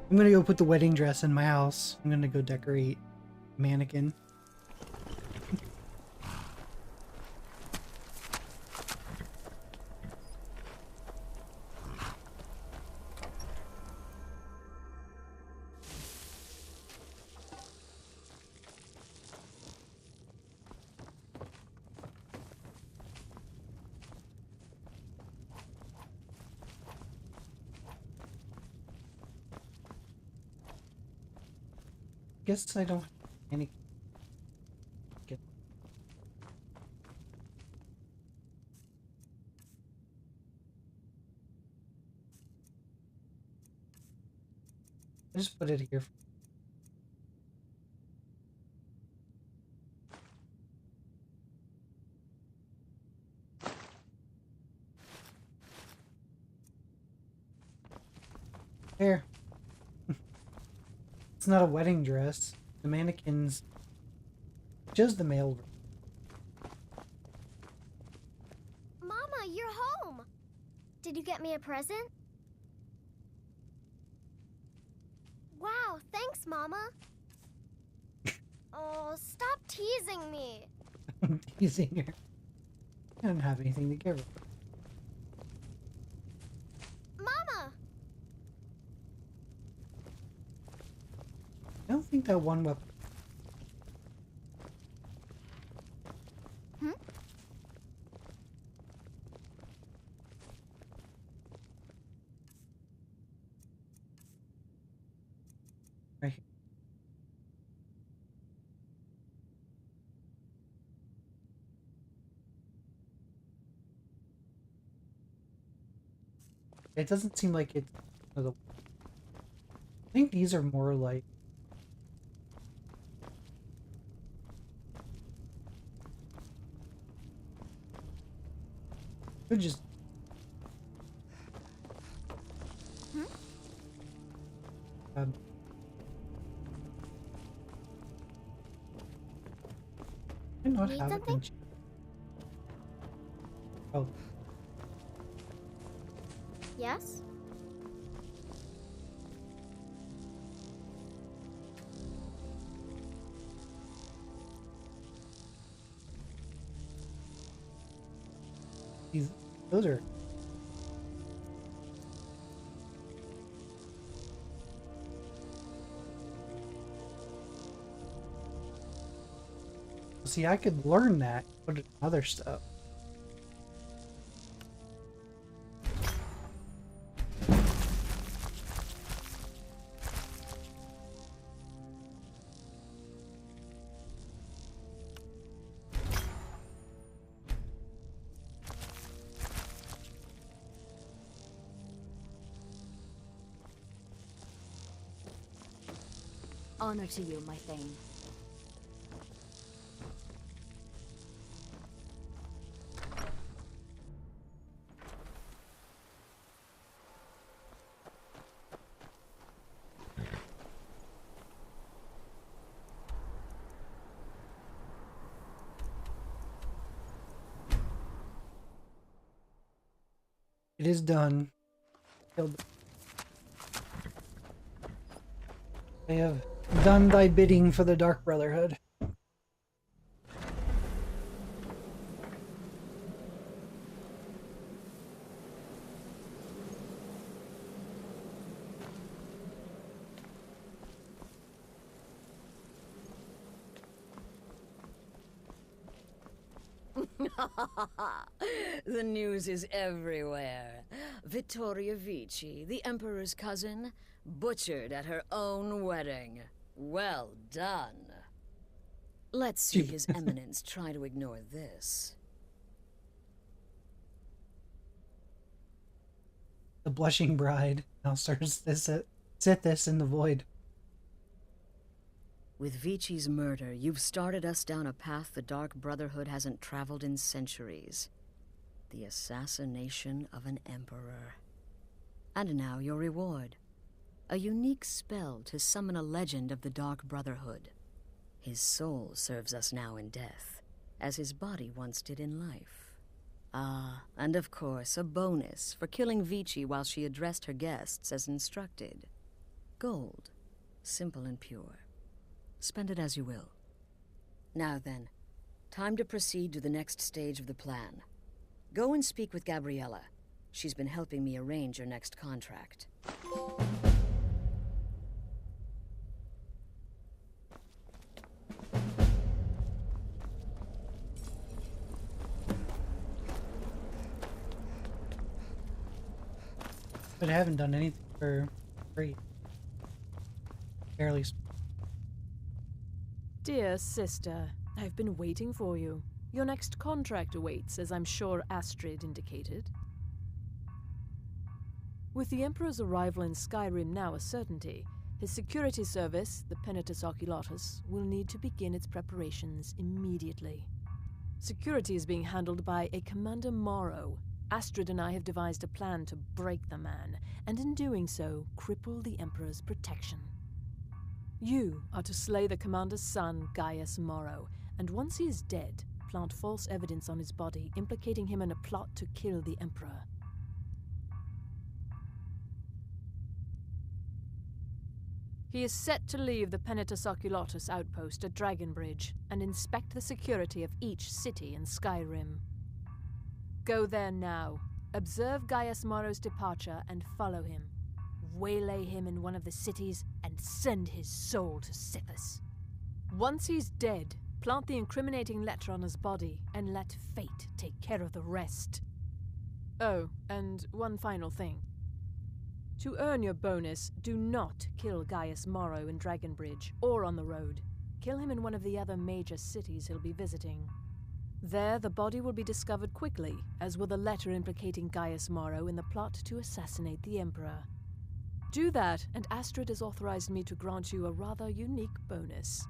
I'm gonna go put the wedding dress in my house. I'm gonna go decorate mannequin. Guess I don't have any. I just put it here. There. It's not a wedding dress. The mannequin's just the male. Mama, you're home. Did you get me a present? Wow, thanks, Mama. Oh, stop teasing me. I'm teasing her. I don't have anything to give her. Mama! I don't think that one weapon. Hmm? Right here. It doesn't seem like it's one of the. I think these are more like. Could just. I not Need have something? it. Oh. Yes? Those are. See, I could learn that, put it in other stuff. Honor to you, my Thane. It is done. I have done thy bidding for the Dark Brotherhood. The news is everywhere. Vittoria Vici, the Emperor's cousin, butchered at her own wedding. Well done. Let's see His Eminence try to ignore this. The blushing bride now starts this sit this in the void. With Vici's murder, you've started us down a path the Dark Brotherhood hasn't traveled in centuries. The assassination of an emperor. And now your reward. A unique spell to summon a legend of the Dark Brotherhood. His soul serves us now in death, as his body once did in life. Ah, and of course, a bonus for killing Vici while she addressed her guests as instructed. Gold. Simple and pure. Spend it as you will. Now then, time to proceed to the next stage of the plan. Go and speak with Gabriella. She's been helping me arrange your next contract. But I haven't done anything for free. Barely. Dear sister, I've been waiting for you. Your next contract awaits, as I'm sure Astrid indicated. With the Emperor's arrival in Skyrim now a certainty, his security service, the Penitus Oculatus, will need to begin its preparations immediately. Security is being handled by a Commander Morrow. Astrid and I have devised a plan to break the man, and in doing so, cripple the Emperor's protection. You are to slay the Commander's son, Gaius Morrow, and once he is dead, plant false evidence on his body, implicating him in a plot to kill the Emperor. He is set to leave the Penitus Oculatus outpost at Dragonbridge and inspect the security of each city in Skyrim. Go there now, observe Gaius Morrow's departure and follow him. Waylay him in one of the cities and send his soul to Sithis. Once he's dead, plant the incriminating letter on his body and let fate take care of the rest. Oh, and one final thing. To earn your bonus, do not kill Gaius Morrow in Dragonbridge or on the road. Kill him in one of the other major cities he'll be visiting. There, the body will be discovered quickly, as will the letter implicating Gaius Morrow in the plot to assassinate the Emperor. Do that, and Astrid has authorized me to grant you a rather unique bonus.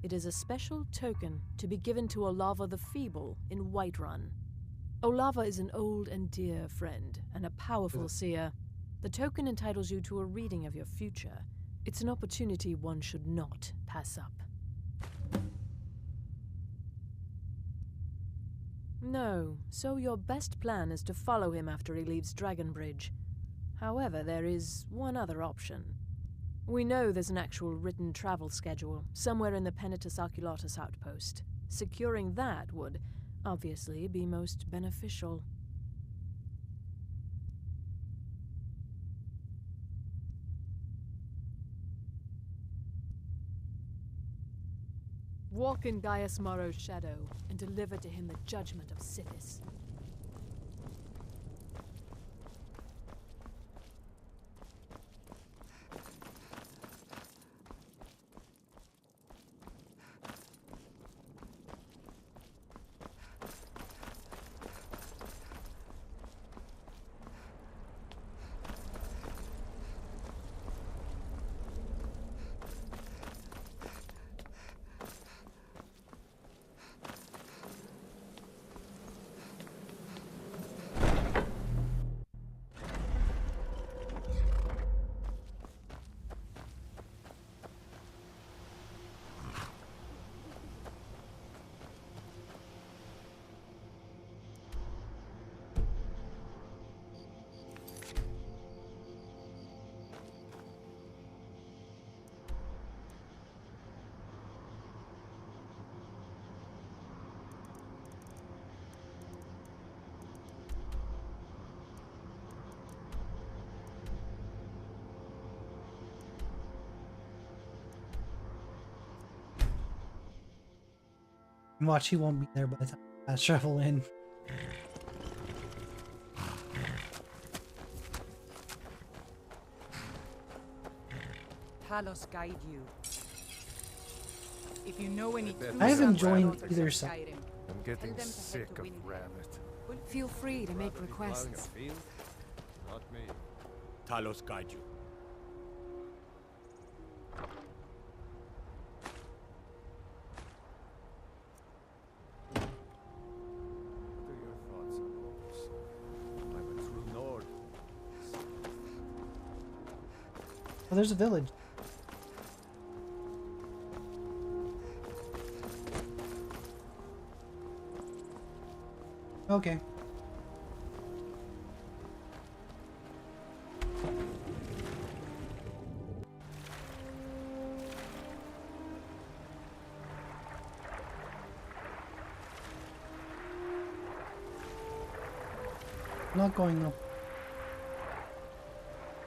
It is a special token to be given to Olava the Feeble in Whiterun. Olava is an old and dear friend, and a powerful seer. The token entitles you to a reading of your future. It's an opportunity one should not pass up. No, so your best plan is to follow him after he leaves Dragonbridge. However, there is one other option. We know there's an actual written travel schedule somewhere in the Penitus Oculatus outpost. Securing that would, obviously, be most beneficial. Walk in Gaius Morrow's shadow and deliver to him the judgment of Sithis. Watch, he won't be there by the time I travel in. Talos guide you. If you know any I haven't joined either side. I'm getting sick of Rabbit. Feel free to make requests. Not me. Talos guide you. What are your thoughts on all this? I'm a true Nord. Oh, there's a village. Okay. Not going up.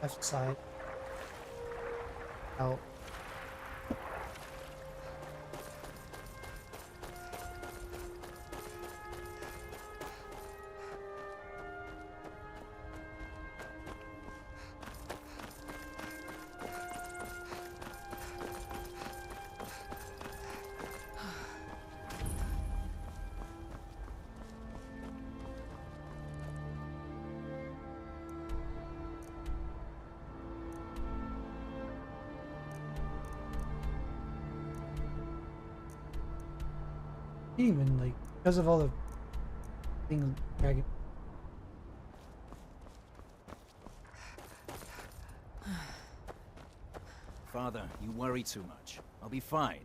Left side. Out. Even like because of all the things dragging. Father, you worry too much. I'll be fine.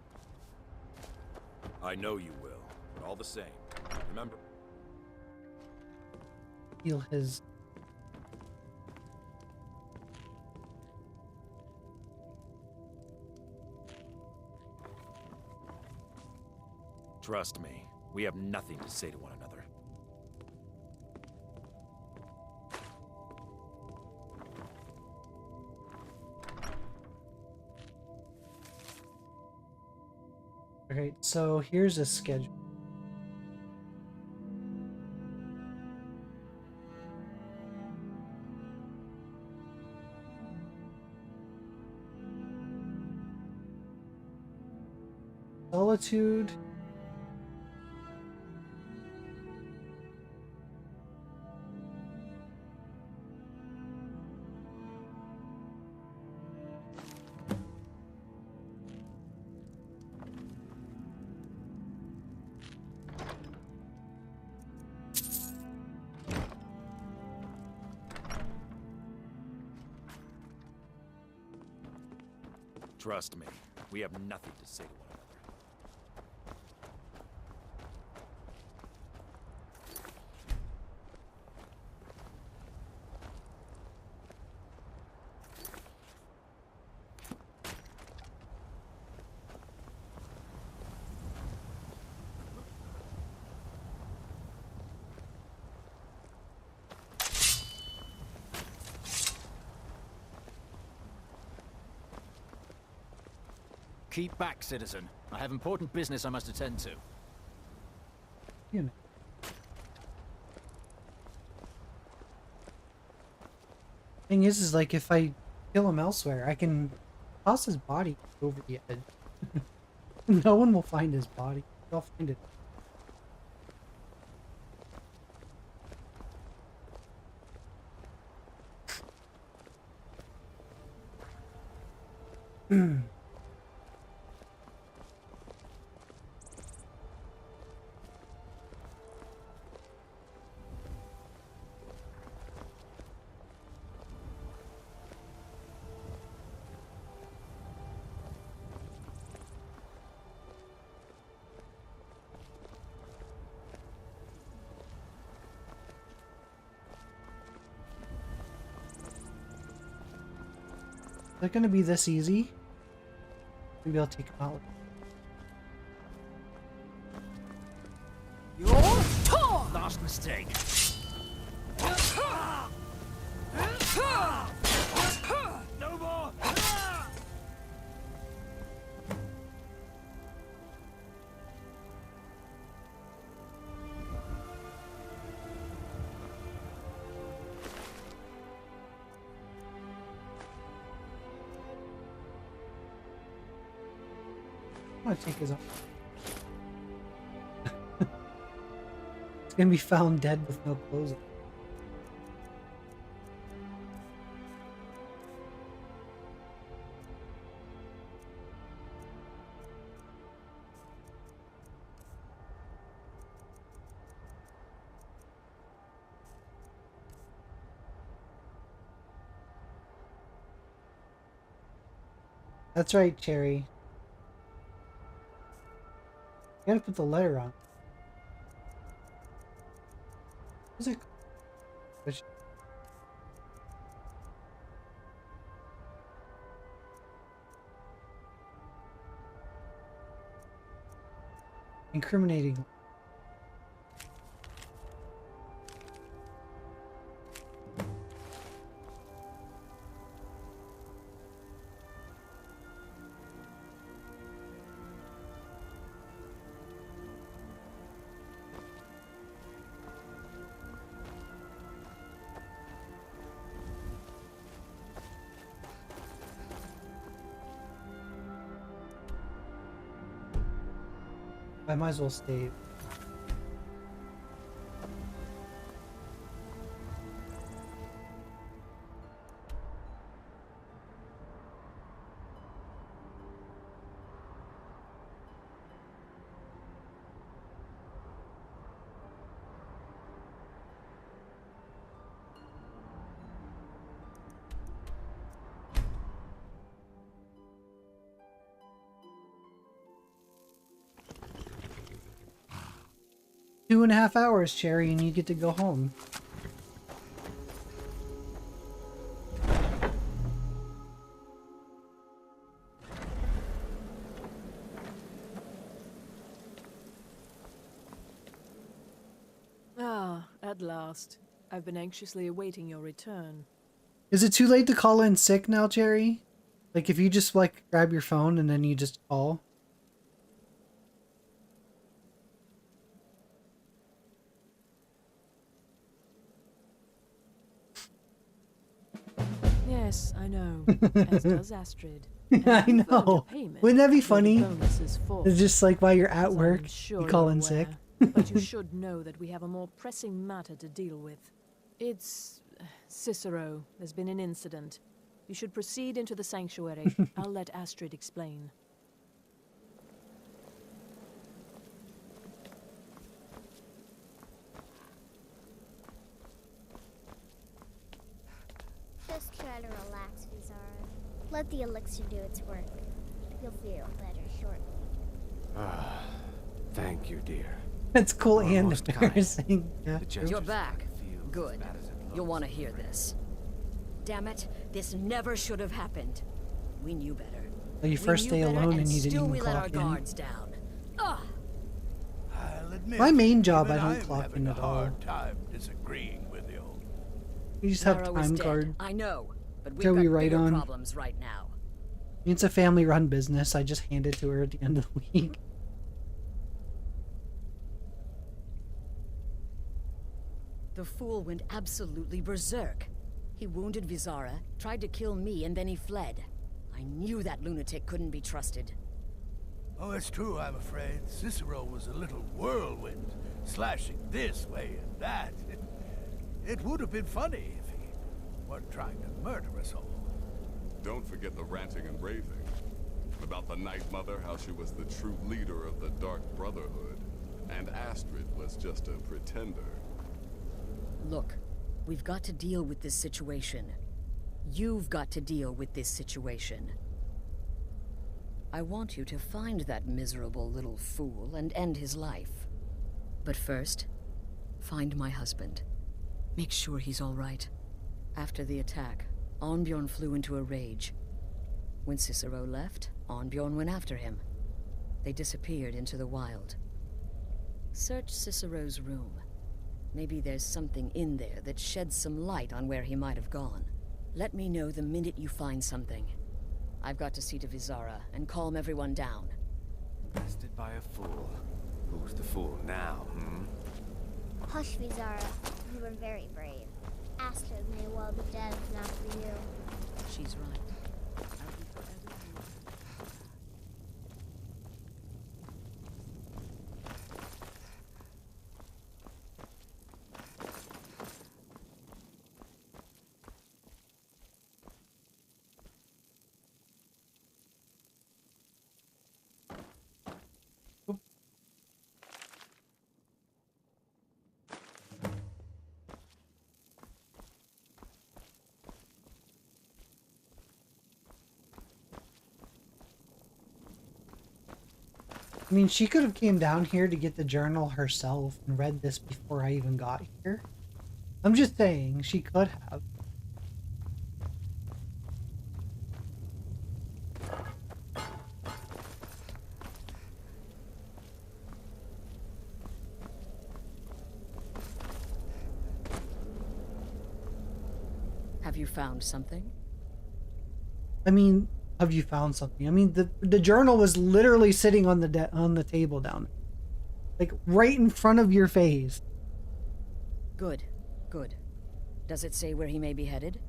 I know you will, but all the same, remember. Heal his. Trust me, we have nothing to say to one another. Okay, so here's a schedule. Solitude. Trust me, we have nothing to say to one another. Keep back, citizen. I have important business I must attend to. You know. Thing is like if I kill him elsewhere, I can toss his body over the edge. No one will find his body. They'll find it. Is it gonna be this easy? Maybe I'll take him out. Last mistake. No more! I'm gonna take his own. It's gonna be found dead with no clothes on. That's right, Cherry. You gotta put the letter on. What's it? Which... Incriminating. I might as well stay. Two and a half hours, Cherry, and you get to go home. Ah, at last. I've been anxiously awaiting your return. Is it too late to call in sick now, Cherry? Like if you just like grab your phone and then you just call? Yes, I know. As does Astrid. I know. Wouldn't that be funny? It's just like while you're at work, you call in sick. But you should know that we have a more pressing matter to deal with. It's Cicero. There's been an incident. You should proceed into the sanctuary. I'll let Astrid explain. Just try to relax, Vizara. Let the elixir do its work. You'll feel better shortly. Thank you, dear. That's cool You're and most kind. embarrassing. Yeah, The true. gestures You're back. feel as Good. bad as it You'll looks. want to hear this. Damn it, this never should have happened. We knew better. Well, you first We stay knew better, alone and you didn't still even we let our clock in. guards down. Ugh. I'll admit, My main job, even I don't I'm clock having in a at all. hard time disagreeing with you. You just have Pharaoh is time dead, card. I know, but we've Till we got write bigger on. problems right now. It's a family-run business. I just hand it to her at the end of the week. The fool went absolutely berserk. He wounded Vizara, tried to kill me, and then he fled. I knew that lunatic couldn't be trusted. Oh, it's true, I'm afraid. Cicero was a little whirlwind, slashing this way and that. It would have been funny if he weren't trying to murder us all. Don't forget the ranting and raving. About the Night Mother, how she was the true leader of the Dark Brotherhood. And Astrid was just a pretender. Look, we've got to deal with this situation. You've got to deal with this situation. I want you to find that miserable little fool and end his life. But first, find my husband. Make sure he's all right. After the attack, Arnbjorn flew into a rage. When Cicero left, Arnbjorn went after him. They disappeared into the wild. Search Cicero's room. Maybe there's something in there that sheds some light on where he might have gone. Let me know the minute you find something. I've got to see to Vizara and calm everyone down. Bested by a fool. Who's the fool now, Hush, Vizara. You were very brave. Astrid may well be dead if not for you. She's right. I mean, she could have came down here to get the journal herself and read this before I even got here. I'm just saying, she could have. Have you found something? I mean, have you found something? I mean, the journal was literally sitting on the table down, like right in front of your face. Good, good. Does it say where he may be headed?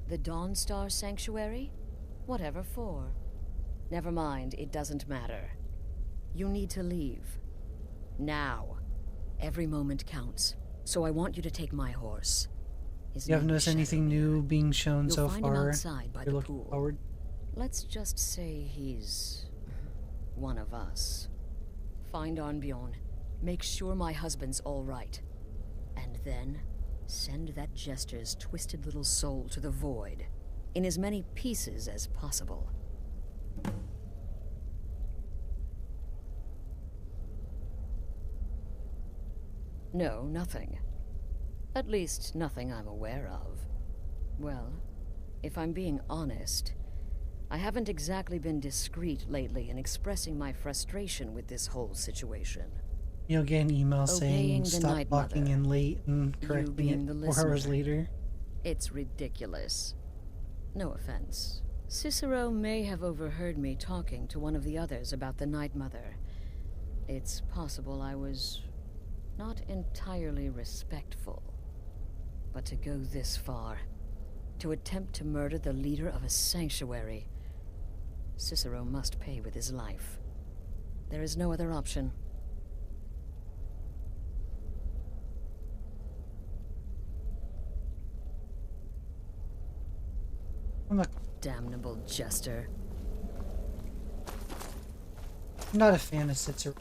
The Dawnstar Sanctuary? Whatever for. Never mind, it doesn't matter. You need to leave. Now. Every moment counts, so I want you to take my horse. You haven't noticed anything new being shown so You'll find him far? outside by You're the looking pool. forward? Let's just say he's one of us. Find Arnbjorn. Make sure my husband's all right. And then send that jester's twisted little soul to the void, in as many pieces as possible. No, nothing. At least, nothing I'm aware of. Well, if I'm being honest, I haven't exactly been discreet lately in expressing my frustration with this whole situation. You'll get an email saying Obeying the stop Night clocking Mother. in late and You correcting being it the 4 hours listener. later. It's ridiculous. No offense. Cicero may have overheard me talking to one of the others about the Night Mother. It's possible I was not entirely respectful. But to go this far, to attempt to murder the leader of a sanctuary, Cicero must pay with his life. There is no other option. I'm Damnable jester. not a fan of Cicero.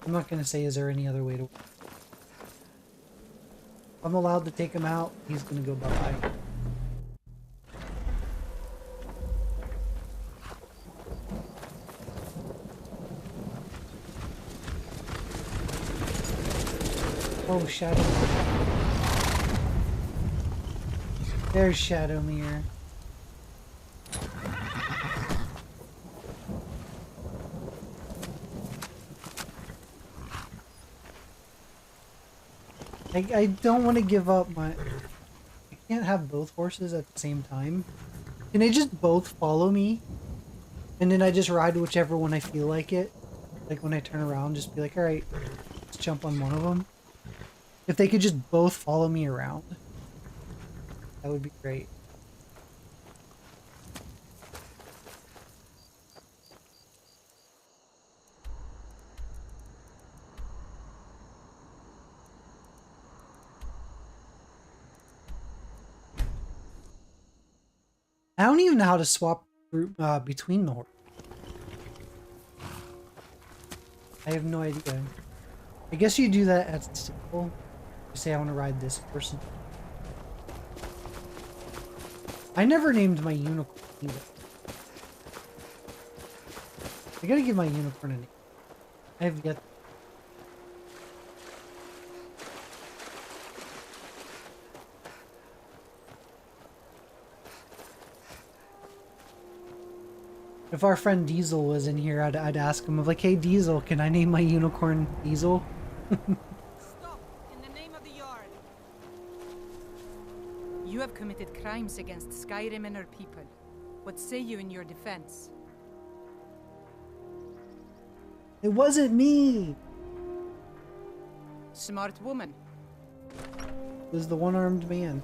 I'm not gonna say is there any other way to. I'm allowed to take him out. He's gonna go bye-bye. Oh, Shadow. There's Shadowmere. I don't want to give up my... I can't have both horses at the same time. Can they just both follow me? And then I just ride whichever one I feel like it? Like when I turn around, just be like, alright, let's jump on one of them. If they could just both follow me around, that would be great. I don't even know how to swap between the horses. I have no idea. I guess you do that at stable. You say I want to ride this person. I never named my unicorn either. I gotta give my unicorn a name. I have yet. If our friend Diesel was in here, I'd ask him, like, hey Diesel, can I name my unicorn Diesel? Stop! In the name of the Yard! You have committed crimes against Skyrim and her people. What say you in your defense? It wasn't me! Smart woman. It was the one-armed man.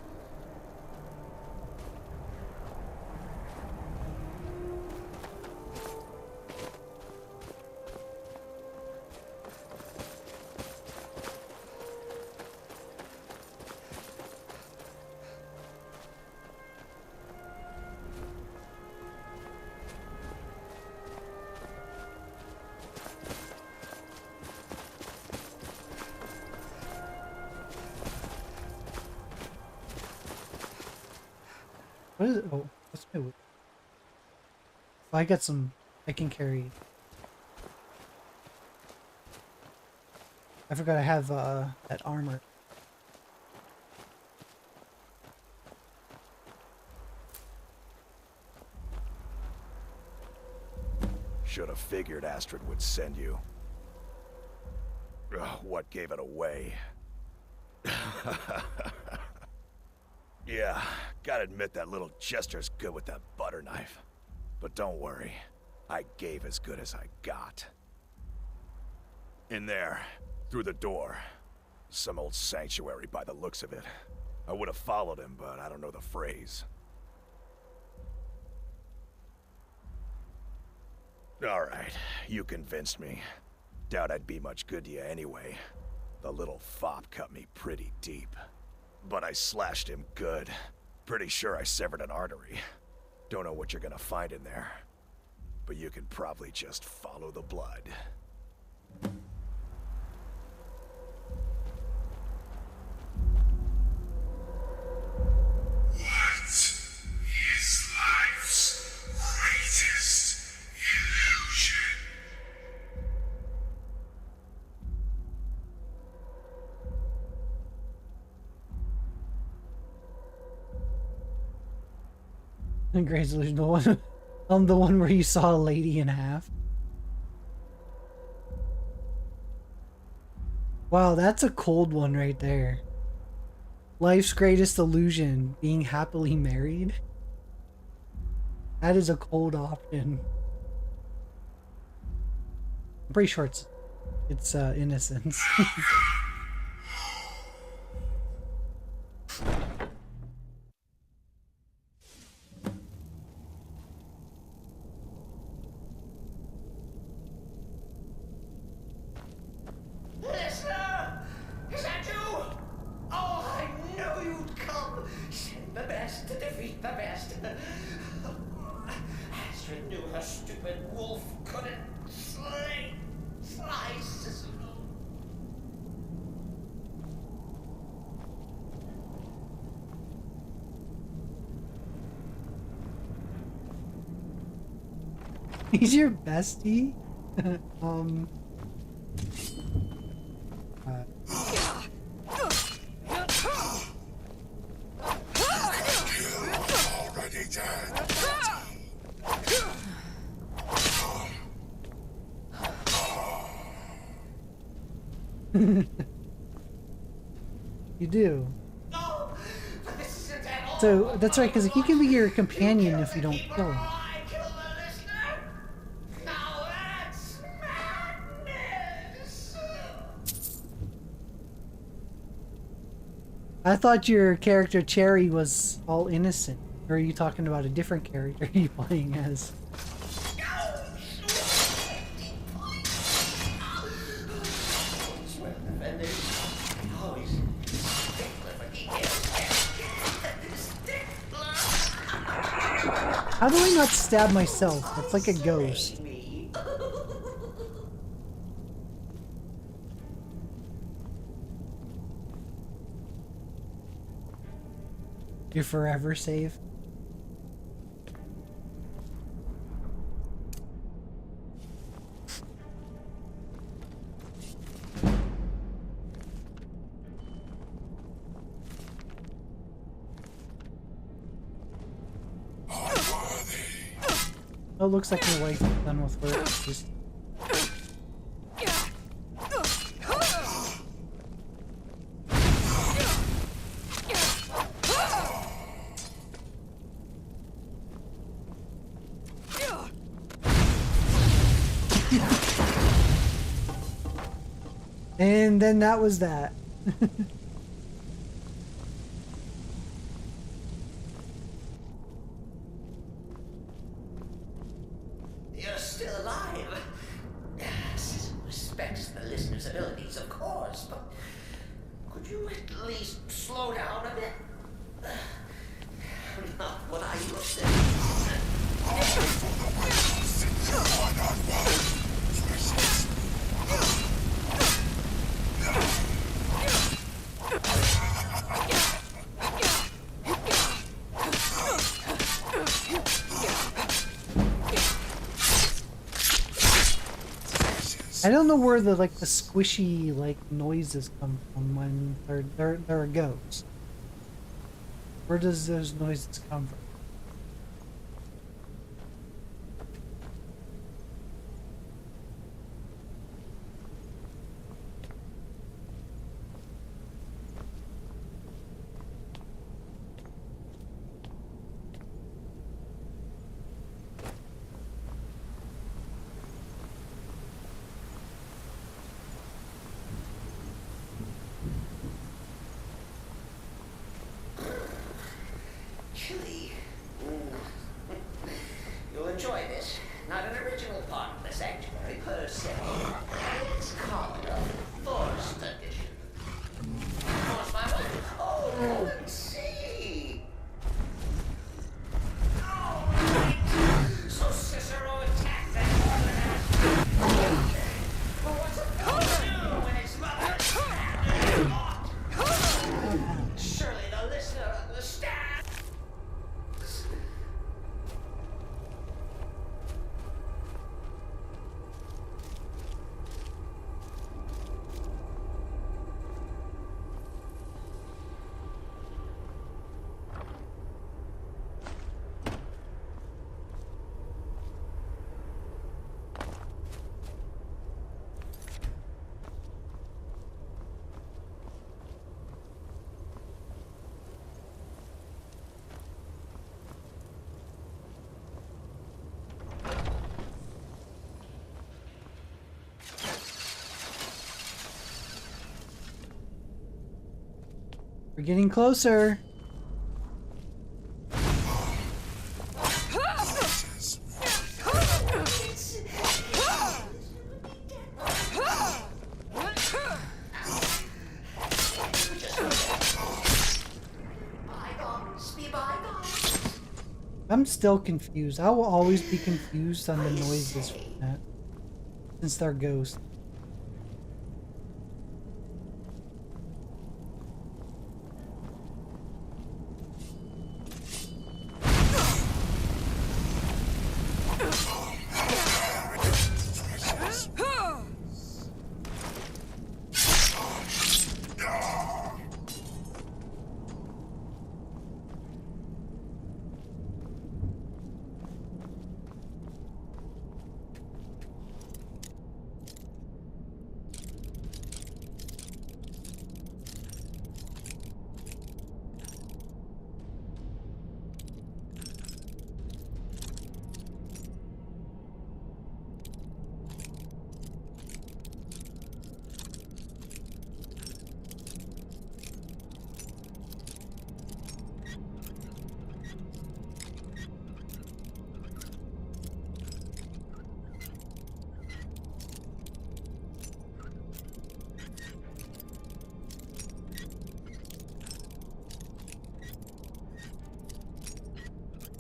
What is it? Oh, what's my whip? Oh, I got some. I can carry. I forgot I have that armor. Should have figured Astrid would send you. Ugh, what gave it away? Yeah, gotta admit that little Chester's good with that butter knife. But don't worry, I gave as good as I got. In there, through the door. Some old sanctuary by the looks of it. I would have followed him, but I don't know the phrase. Alright, you convinced me. Doubt I'd be much good to you anyway. The little fop cut me pretty deep. But I slashed him good. Pretty sure I severed an artery. Don't know what you're gonna find in there. But you can probably just follow the blood. What is life's greatest illusion? Great solution. The one, the one where you saw a lady in half. Wow, that's a cold one right there. Life's greatest illusion, being happily married. That is a cold option. I'm pretty sure it's innocence. Listener! Is that you? Oh, I knew you'd come! Send the best to defeat the best. Astrid knew her stupid wolf couldn't slice Cicero. He's your bestie? You do. No, but this isn't at all. So that's right, because he can be your companion if you don't kill him. I kill the listener. Now that's madness. I thought your character Cherry was all innocent. Or are you talking about a different character you're playing as? How do I not stab myself? It's like a ghost. You're forever safe. Oh, it looks like your wife's done with work. Just... And then that was that. You're still alive. Citizen respects the listener's abilities, of course, but could you at least slow down a bit? Not what I used I don't know where the like the squishy like noises come from when they're a ghost. Where does those noises come from? chilly. You'll enjoy this. Not an original part of the sanctuary per se. It's called a forced addition. Forced by what? Oh, come and see. All right. So Cicero attacked that northern ass. But what's a fellow do when his mother's stabbed and fought? Surely the listener understands. We're getting closer. I'm still confused. I will always be confused on the noises from that, since they're ghosts.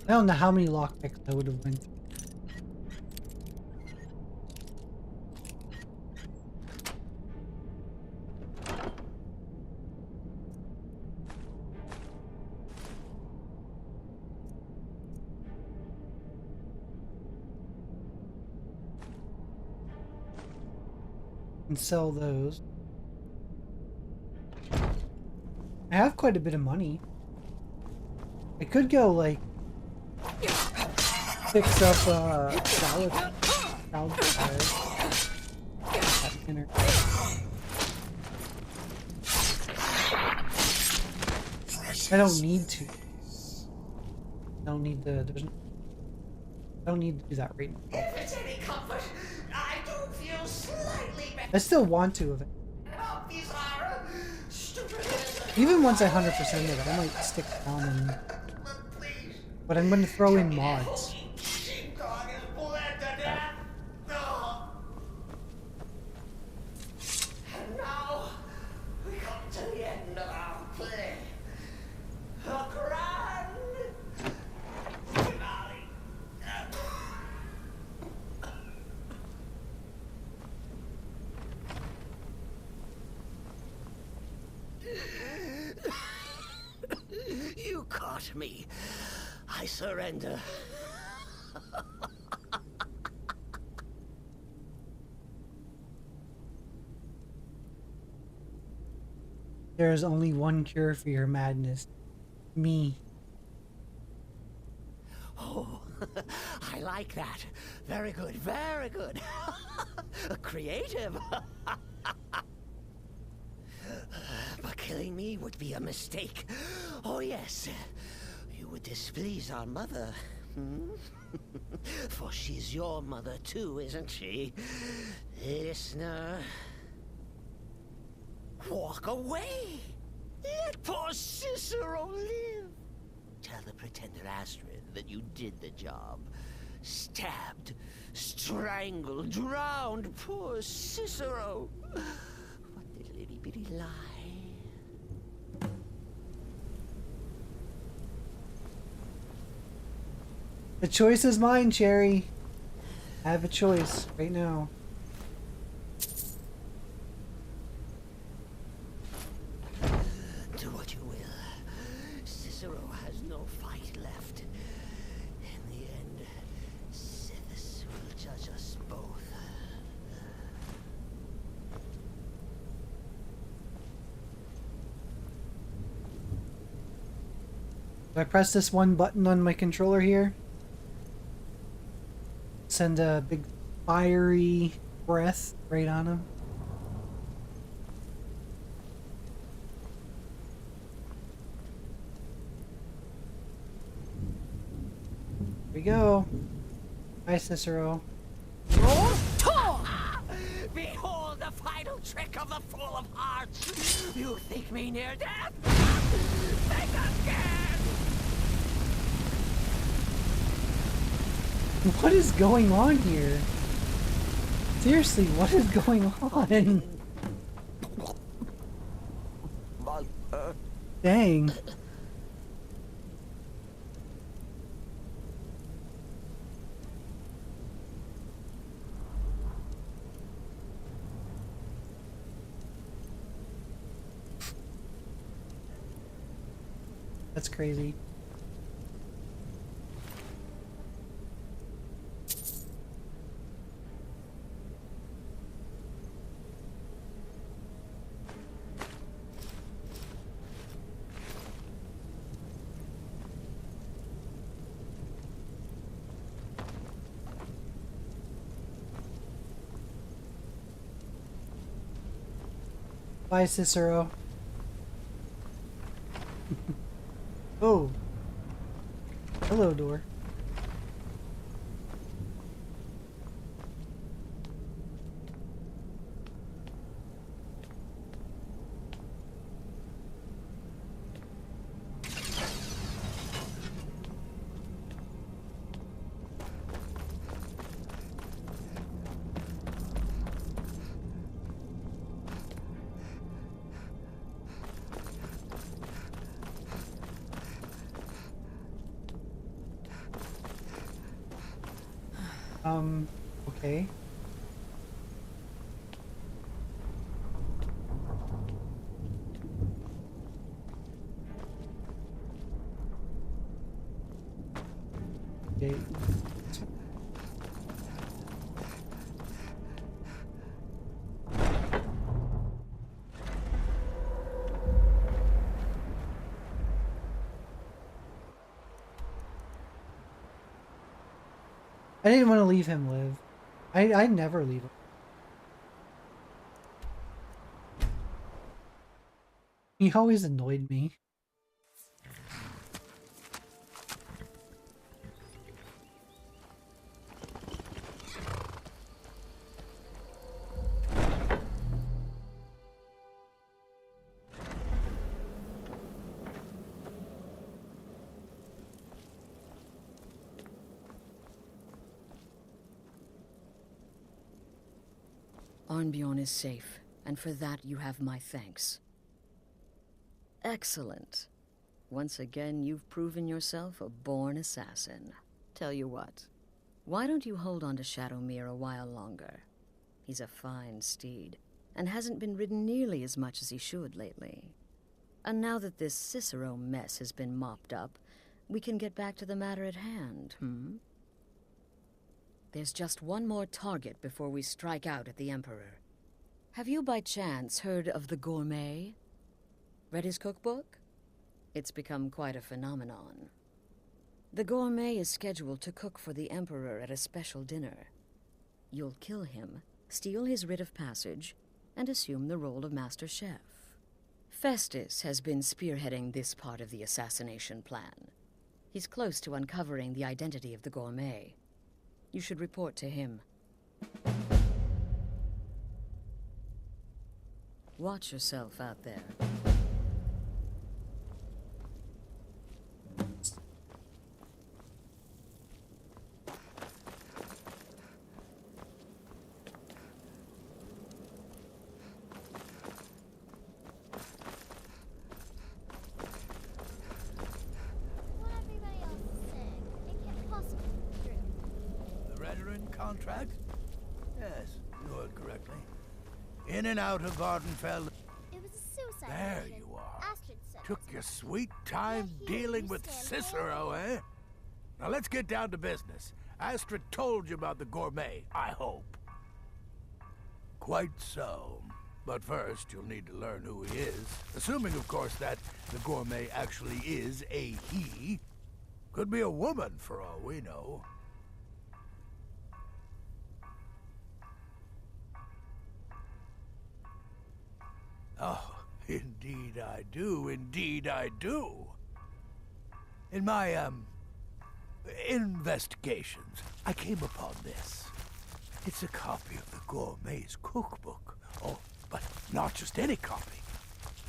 I don't know how many lockpicks I would have went through. And sell those. I have quite a bit of money. I could go like fix up salad fire at dinner. I don't need to. I don't need to. I don't need to do that right now. If it's any comfort, I do feel slightly better. I still want to of it. About these are stupid. Even once I 100% it, I might stick down and. But I'm going to throw in mods. Sheepdog is bled to death. No. And now we come to the end of our play. A grand finale. You caught me. I surrender. There is only one cure for your madness. Me. Oh, I like that. Very good, very good. Creative. But killing me would be a mistake. Oh, yes. You would displease our mother. Hmm? For she's your mother too, isn't she? Listener. Walk away. Let poor Cicero live. Tell the pretender Astrid that you did the job. Stabbed, strangled, drowned poor Cicero. What little itty bitty lie. The choice is mine, Cherry. I have a choice right now. Do what you will. Cicero has no fight left. In the end, Sithis will judge us both. Do I press this one button on my controller here? Send a big fiery breath right on him. Here we go. Hi, Cicero. Behold the final trick of the Fool of Hearts! You think me near death? Think again! What is going on here? Seriously, what is going on? Dang. That's crazy. Bye, Cicero. Oh. Hello, door. Okay. Okay. I didn't want to leave him live. I never leave him. He always annoyed me. Arnbjorn is safe, and for that you have my thanks. Excellent. Once again, you've proven yourself a born assassin. Tell you what, why don't you hold on to Shadowmere a while longer? He's a fine steed, and hasn't been ridden nearly as much as he should lately. And now that this Cicero mess has been mopped up, we can get back to the matter at hand, There's just one more target before we strike out at the Emperor. Have you by chance heard of the Gourmet? Read his cookbook? It's become quite a phenomenon. The Gourmet is scheduled to cook for the Emperor at a special dinner. You'll kill him, steal his writ of passage, and assume the role of Master Chef. Festus has been spearheading this part of the assassination plan. He's close to uncovering the identity of the Gourmet. You should report to him. Watch yourself out there. What everybody else is saying, it can't possibly be true. The Redoran contract? Yes, you heard correctly. In and out of Vardenfell. It was a suicide There mission. you are. Astrid said Took your sweet time dealing with Cicero, eh? Now let's get down to business. Astrid told you about the Gourmet, I hope. Quite so. But first, you'll need to learn who he is. Assuming, of course, that the Gourmet actually is a he. Could be a woman, for all we know. Oh, indeed I do, indeed I do. In my, investigations, I came upon this. It's a copy of the Gourmet's cookbook. Oh, but not just any copy.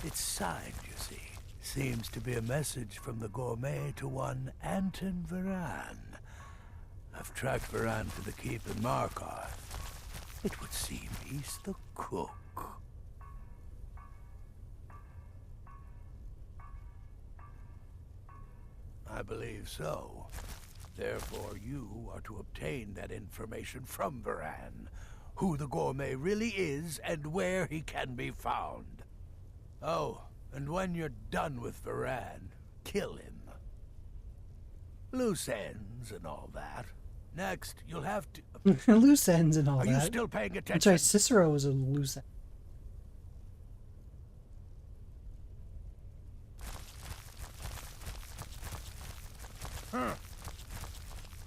It's signed, you see. Seems to be a message from the Gourmet to one Anton Varan. I've tracked Varan to the keep in Markarth. It would seem he's the cook. I believe so. Therefore, you are to obtain that information from Varan. Who the Gourmet really is and where he can be found. Oh, and when you're done with Varan, kill him. Loose ends and all that. Next, you'll have to... Loose ends and all Are that. you still paying attention? I'm sorry, Cicero was a loose end.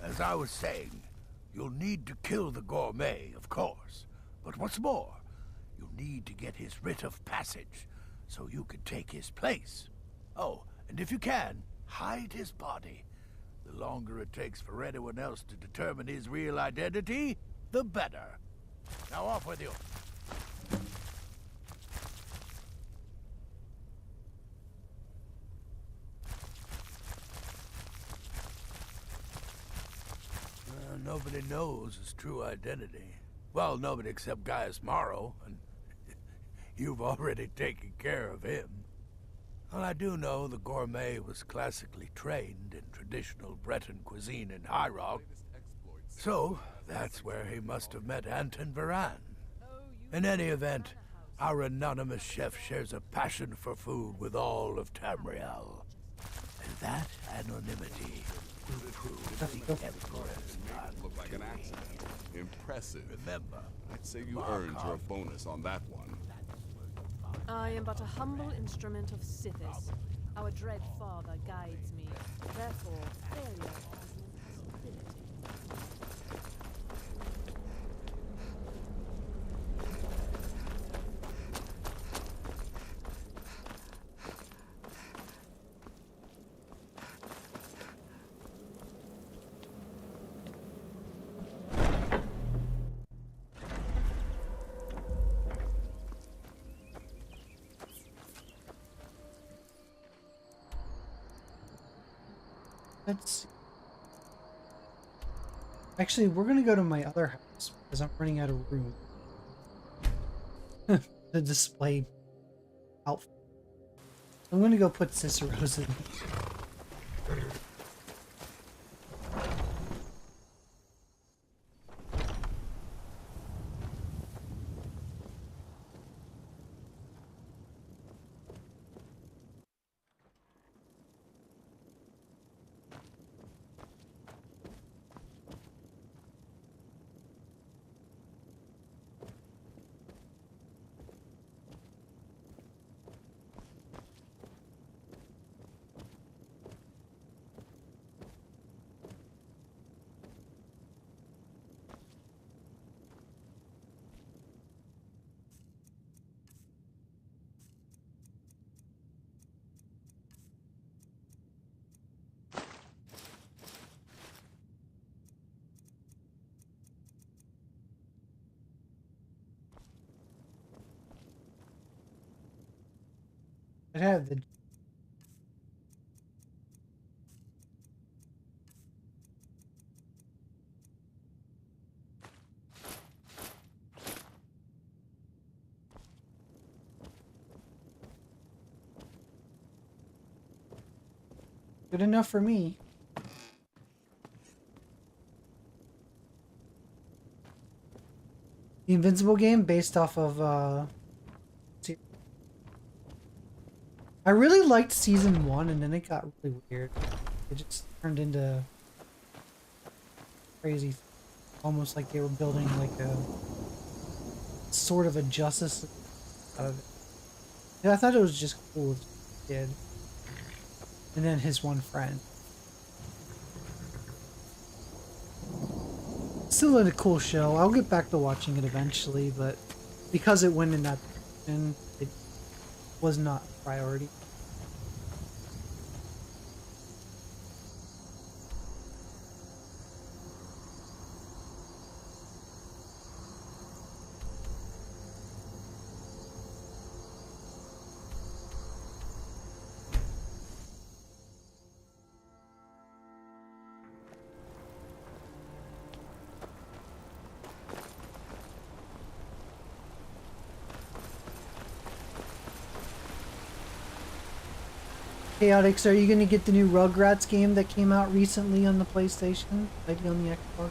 As I was saying, you'll need to kill the Gourmet, of course. But what's more, you'll need to get his writ of passage, so you can take his place. Oh, and if you can, hide his body. The longer it takes for anyone else to determine his real identity, the better. Now off with you. Nobody knows his true identity. Well, nobody except Gaius Morrow, and you've already taken care of him. Well, I do know the Gourmet was classically trained in traditional Breton cuisine in High Rock. So, That's where he must have met Anton Varan. In any event, our anonymous chef shares a passion for food with all of Tamriel. And that anonymity will prove the Emperor's Look like an accident. Impressive. Remember, I'd say you earned your bonus on that one. I am but a humble instrument of Sithis. Our dread father guides me. Therefore, failure is an impossibility. Let's see. Actually, we're gonna go to my other house because I'm running out of room to display outfit. I'm gonna go put Cicero's in. It had the good enough for me. The Invincible game based off of I really liked season 1 and then it got really weird. It just turned into crazy, almost like they were building like a sort of a justice out of it. Yeah, I thought it was just cool as a kid. And then his one friend. Still a cool show. I'll get back to watching it eventually, but because it went in that direction, it was not a priority. Chaotix, are you gonna get the new Rugrats game that came out recently on the PlayStation? Maybe on the Xbox?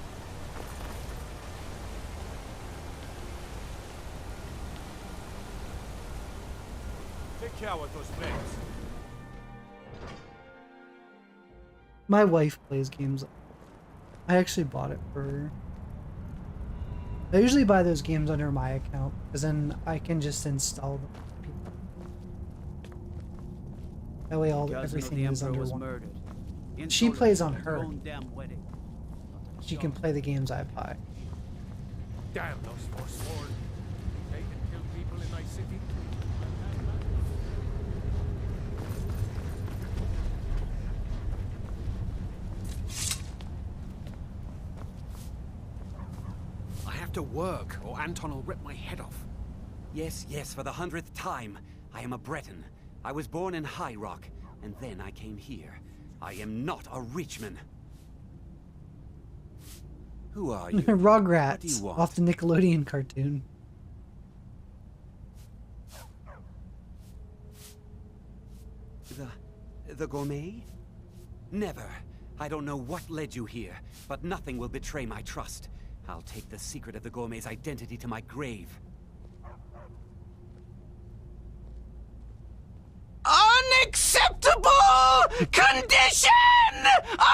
Take care with those things. My wife plays games. I actually bought it for her. I usually buy those games under my account, because then I can just install them. That way everything is under one. She plays on her. She can play the games I buy. Damn those forsworn. They can kill people in my city. I have to work, or Anton will rip my head off. Yes, yes, for the 100th time. I am a Breton. I was born in High Rock, and then I came here. I am not a Richman. Who are you? Rugrats, off the Nickelodeon cartoon. The gourmet? Never. I don't know what led you here, but nothing will betray my trust. I'll take the secret of the gourmet's identity to my grave. Unacceptable condition!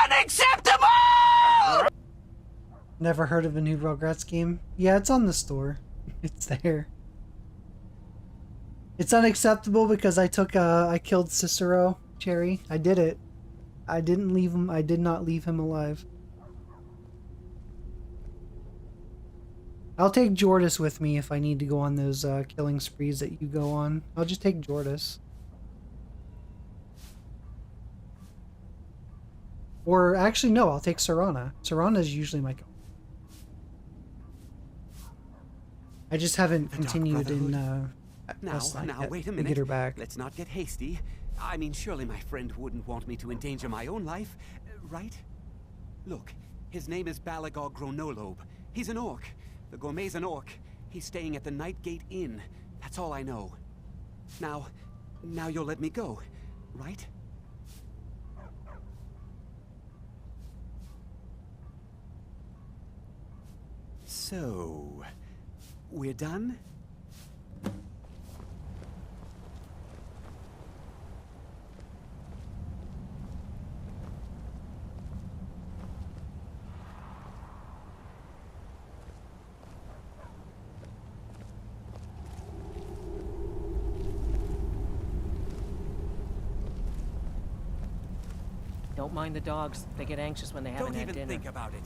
Unacceptable! Never heard of a new Rugrats game? Yeah, it's on the store. It's there. It's unacceptable because I killed Cicero, Cherry. I did it. I didn't leave him. I did not leave him alive. I'll take Jordis with me if I need to go on those killing sprees that you go on. I'll just take Jordis. Or actually, no, I'll take Serana. Serana is usually my... I just haven't continued in... Now, yet wait a to minute. get her back. Let's not get hasty. I mean, surely my friend wouldn't want me to endanger my own life, right? Look, his name is Balagog Gronolobe. He's an orc. The gourmet's an orc. He's staying at the Nightgate Inn. That's all I know. Now you'll let me go, right? So, we're done? Don't mind the dogs. They get anxious when they haven't had dinner. Don't even think about it.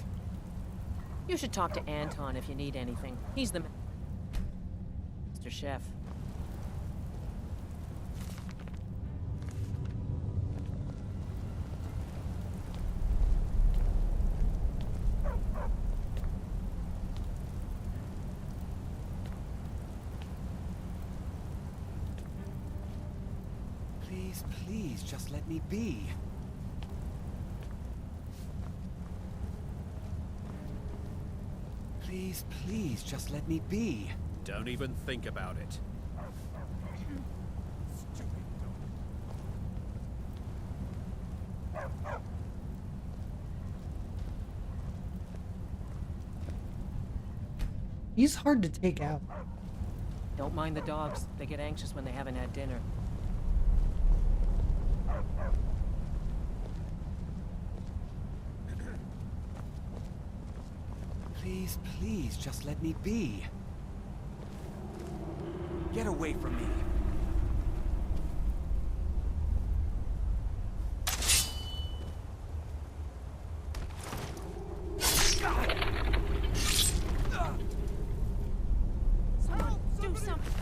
You should talk to Anton if you need anything. He's the Mr. Chef. Please, just let me be. Please, just let me be. Don't even think about it. He's hard to take out. Don't mind the dogs. They get anxious when they haven't had dinner. Please, just let me be. Get away from me. Do something.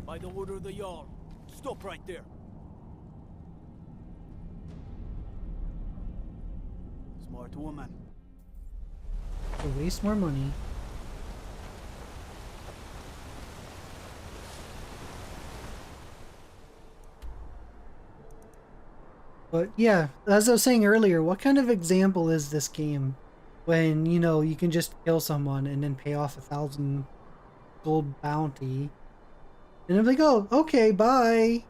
By the order of the Jarl. Stop right there. Smart woman. To waste more money. But yeah, as I was saying earlier, what kind of example is this game? When, you know, you can just kill someone and then pay off 1,000 gold bounty. And I'm like, oh, okay, bye.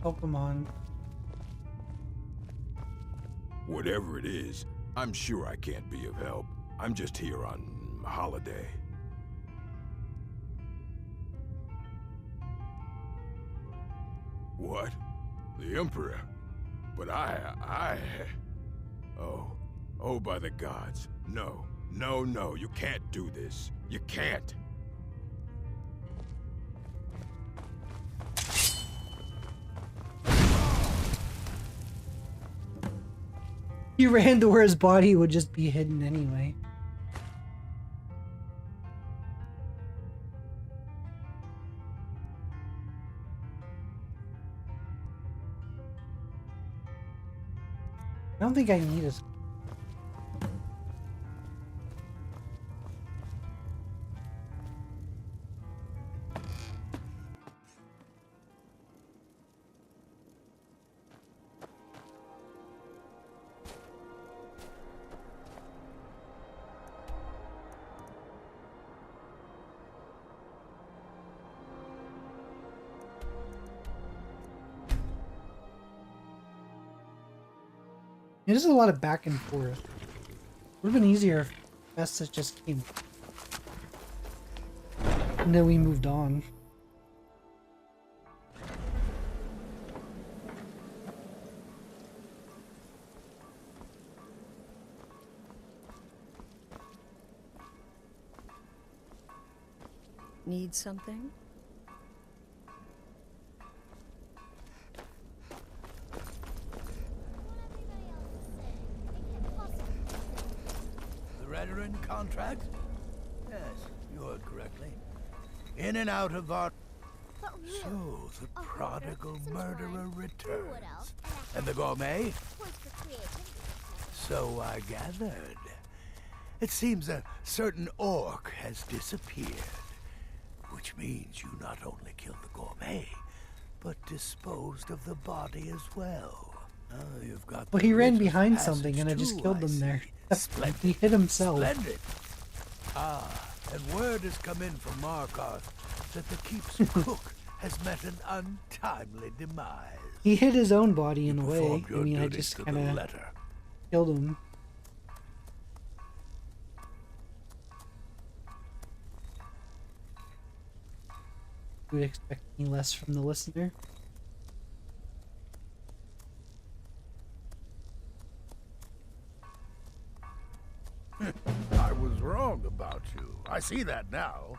Pokemon. Whatever it is, I'm sure I can't be of help. I'm just here on holiday. What? The Emperor? But Oh, by the gods. No, you can't do this. You can't. He ran to where his body would just be hidden anyway. I don't think I need it. It is a lot of back and forth. Would have been easier if Festus just came. And then we moved on. Need something? The Redoran contract? Yes, you heard correctly. In and out of our... So, the prodigal murderer returns. And the gourmet? So I gathered. It seems a certain orc has disappeared. Which means you not only killed the gourmet, but disposed of the body as well. You've got Well, he ran behind something and I just killed him there. He hit himself. Splendid. And word has come in from Markarth that the keep's cook has met an untimely demise. He hit his own body in a way. I mean, I duty just to the kind of letter. killed him. You would expect any less from the listener. I was wrong about you. I see that now.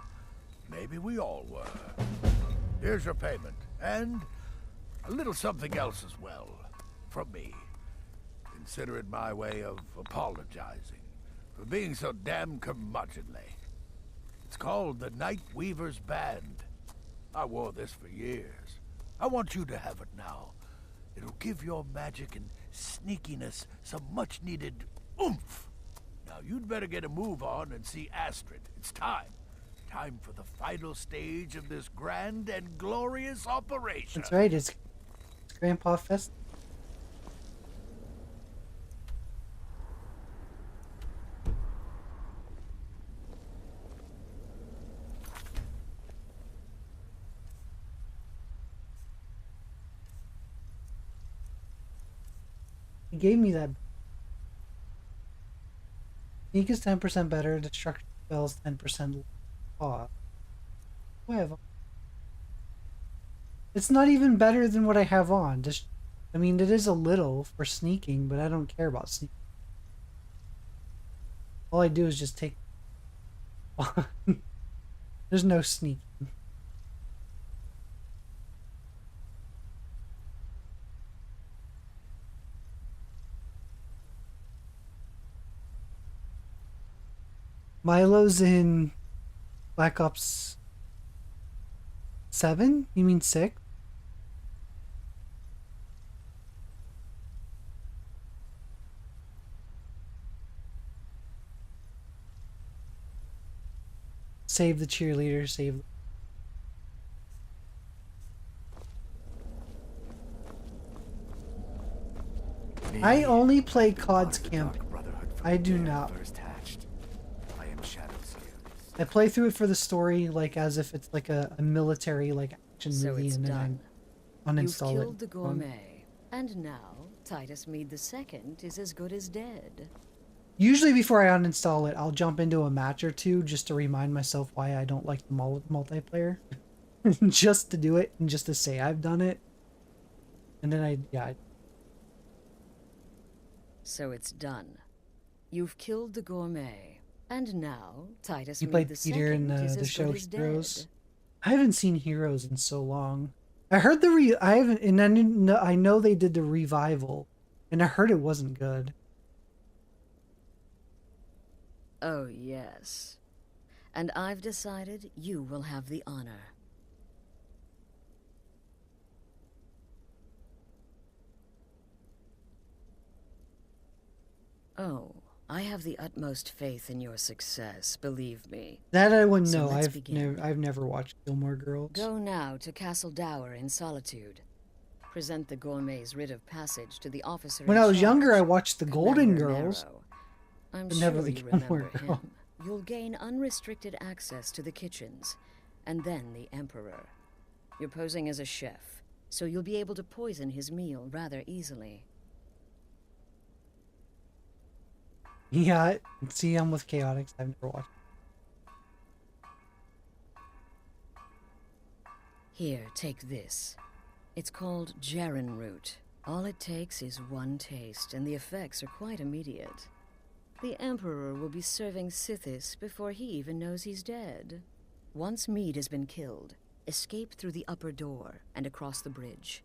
Maybe we all were. Here's your payment, and a little something else as well, from me. Consider it my way of apologizing for being so damn curmudgeonly. It's called the Night Weaver's Band. I wore this for years. I want you to have it now. It'll give your magic and sneakiness some much-needed oomph. Now, you'd better get a move on and see Astrid. It's time. Time for the final stage of this grand and glorious operation. That's right, it's Grandpa Fest. He gave me that. Sneak is 10% better, destruction spells 10% off. Whatever. It's not even better than what I have on. Just, I mean, it is a little for sneaking, but I don't care about sneaking. All I do is just take. There's no sneaking. Milo's in Black Ops 7? You mean 6? Save the cheerleader, save... I only play COD's camp. I do not. I play through it for the story, like as if it's like a military like action movie, and then I uninstall You've it. killed the gourmet, and now Titus Mead II is as good as dead. Usually before I uninstall it, I'll jump into a match or two just to remind myself why I don't like the multiplayer. Just to do it and just to say I've done it. And then I So it's done. You've killed the gourmet. And now, Titus he Mead played the Peter in Second is the as show good as Heroes. dead. I haven't seen Heroes in so long. I heard I haven't, and I didn't know, I know they did the revival, and I heard it wasn't good. Oh, yes. And I've decided you will have the honor. Oh, I have the utmost faith in your success, believe me. That I wouldn't So know. let's I've begin. I've never watched Gilmore Girls. Go now to Castle Dower in Solitude. Present the gourmet's writ of passage to the officer When in I was younger, I charge, watched the Golden Commander Girls, Marrow. I'm but sure never the you Gilmore remember Girls. him. You'll gain unrestricted access to the kitchens, and then the Emperor. You're posing as a chef, so you'll be able to poison his meal rather easily. Yeah, see, I'm with Chaotix. I've never watched. Here, take this. It's called Jaren root. All it takes is one taste, and the effects are quite immediate. The Emperor will be serving Sithis before he even knows he's dead. Once Mead has been killed, escape through the upper door and across the bridge.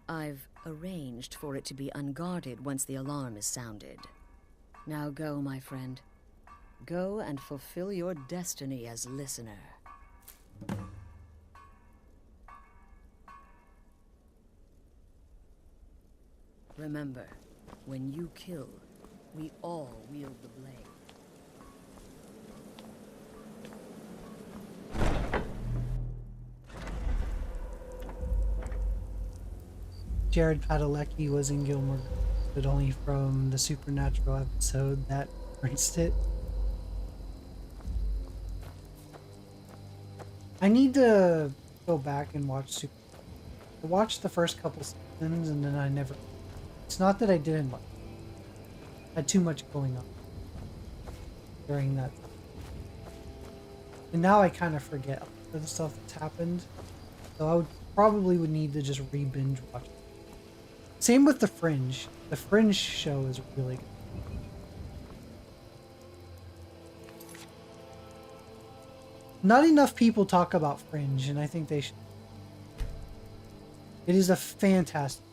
I've arranged for it to be unguarded once the alarm is sounded. Now go, my friend. Go and fulfill your destiny as listener. Remember, when you kill, we all wield the blade. Jared Padalecki was in Gilmore Girls, but only from the Supernatural episode that referenced it. I need to go back and watch Super. I watched the first couple seasons and then I never. It's not that I didn't like it. I had too much going on during that. And now I kind of forget the stuff that's happened. So I probably would need to just re-binge watch it. Same with The Fringe. The Fringe show is really good. Not enough people talk about Fringe, and I think they should. It is a fantastic.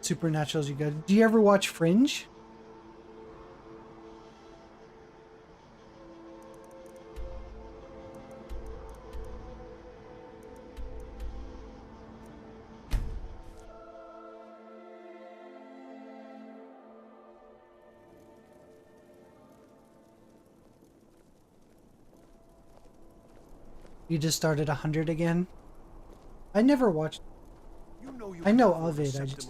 Supernatural's you good. Do you ever watch Fringe? You just started 100 again? I never watched. I know of it. I just.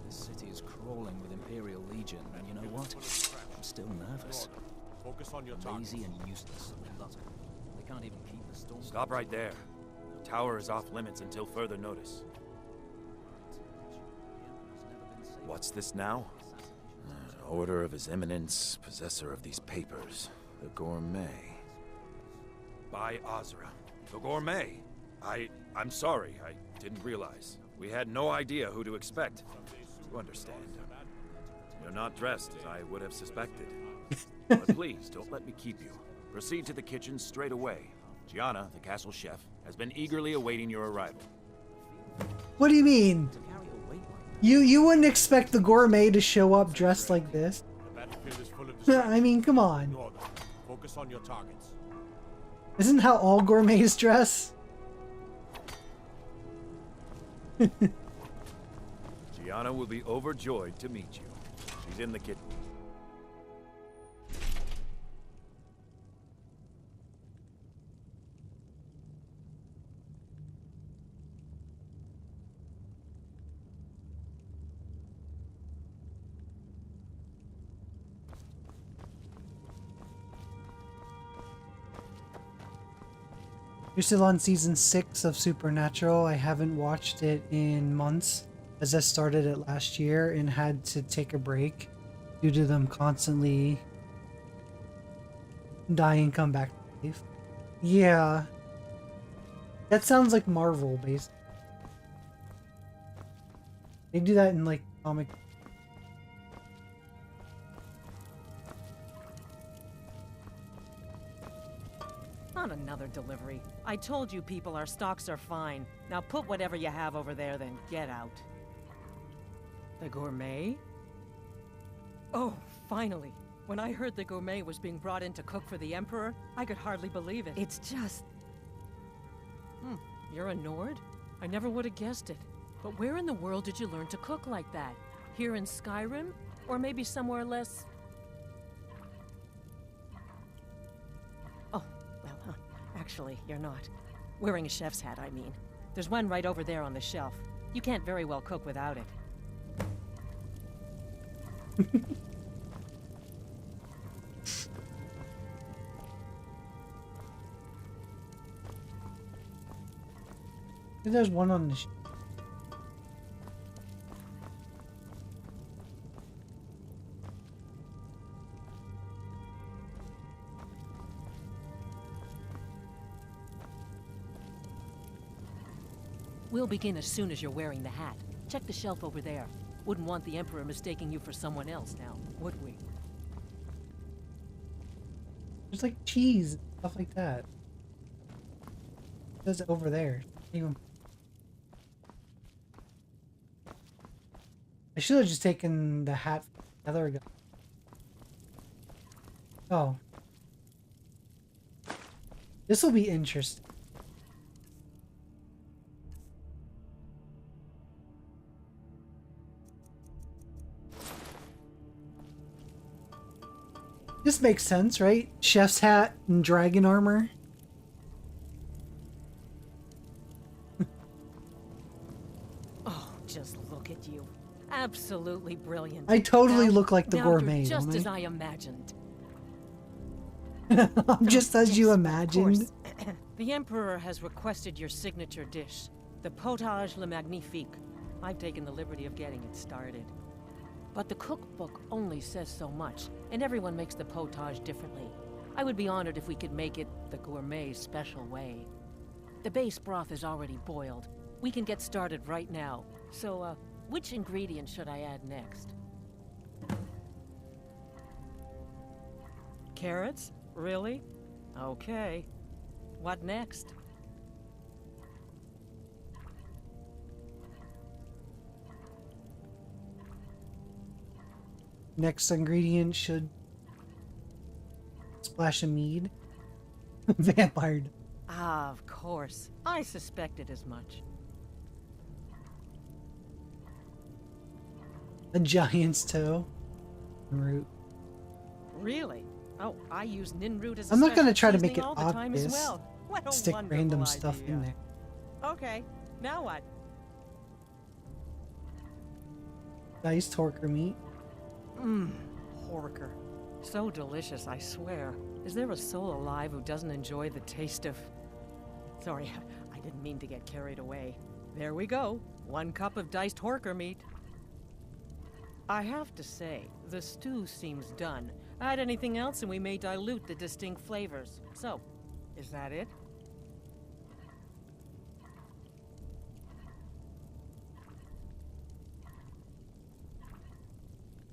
This city is crawling with Imperial Legion, and you know what? I'm still nervous. Focus on your Lazy and useless. They can't even keep the storm. Stop right there. The tower is off limits until further notice. What's this now? Order of His Eminence, possessor of these papers. The Gourmet. By Azra. The Gourmet? I'm sorry. I didn't realize. We had no idea who to expect. You understand. You're not dressed as I would have suspected. But please, don't let me keep you. Proceed to the kitchen straight away. Gianna, the castle chef, has been eagerly awaiting your arrival. What do you mean? You wouldn't expect the Gourmet to show up dressed like this. The battlefield is full of I mean, come on. Ignore them. Focus on your targets. Isn't how all gourmets dress? Gianna will be overjoyed to meet you. She's in the kitchen. You're still on season 6 of Supernatural. I haven't watched it in months, as I started it last year and had to take a break due to them constantly die and come back to life. Yeah. That sounds like Marvel, basically. They do that in, like, comic. Not another delivery. I told you people our stocks are fine. Now put whatever you have over there, then get out. The gourmet? Oh, finally. When I heard the gourmet was being brought in to cook for the Emperor, I could hardly believe it. It's just... You're a Nord? I never would have guessed it. But where in the world did you learn to cook like that? Here in Skyrim? Or maybe somewhere less... Oh, well, actually, you're not. Wearing a chef's hat, I mean. There's one right over there on the shelf. You can't very well cook without it. There's one on the We'll begin as soon as you're wearing the hat. Check the shelf over there. Wouldn't want the Emperor mistaking you for someone else now, would we? There's like cheese and stuff like that. It says it over there. Even... I should have just taken the hat from the other guy. Oh. This will be interesting. This makes sense, right? Chef's hat and dragon armor. Oh, just look at you. Absolutely brilliant. I totally Now- look like the now gourmet, you're just don't I? as I imagined. I'm just as you imagined. Of course. The Emperor has requested your signature dish, the potage le magnifique. I've taken the liberty of getting it started. But the cookbook only says so much, and everyone makes the potage differently. I would be honored if we could make it the gourmet's special way. The base broth is already boiled. We can get started right now. So, which ingredient should I add next? Carrots? Really? Okay. What next? Next ingredient should splash of mead. Vampire. Ah, of course. I suspected as much. A giant's toe. Root. Really? Oh, I use nin root as a I'm not gonna special try to make seasoning it all the time as obvious. well. What a Stick wonderful random stuff idea. in there. Okay, now what? Diced torker meat. Mmm, porker. So delicious, I swear. Is there a soul alive who doesn't enjoy the taste of... Sorry, I didn't mean to get carried away. There we go. 1 cup of diced horker meat. I have to say, the stew seems done. Add anything else and we may dilute the distinct flavors. So, is that it?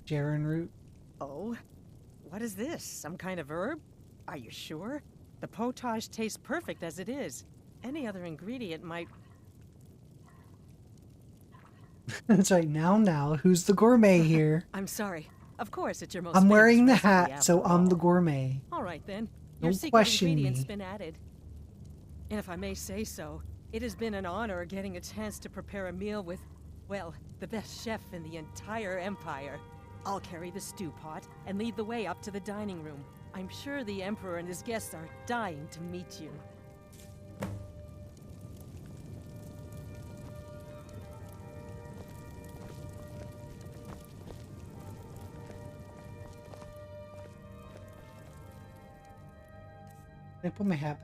Jaren root. Oh? What is this? Some kind of herb? Are you sure? The potage tastes perfect as it is. Any other ingredient might... That's right. Now, who's the gourmet here? I'm sorry. Of course, it's your most I'm famous wearing the recipe hat, after so I'm all. the gourmet. All right, then. Don't Your secret question ingredient's me. been added. And if I may say so, it has been an honor getting a chance to prepare a meal with, well, the best chef in the entire Empire. I'll carry the stew pot and lead the way up to the dining room. I'm sure the Emperor and his guests are dying to meet you. I put my hat.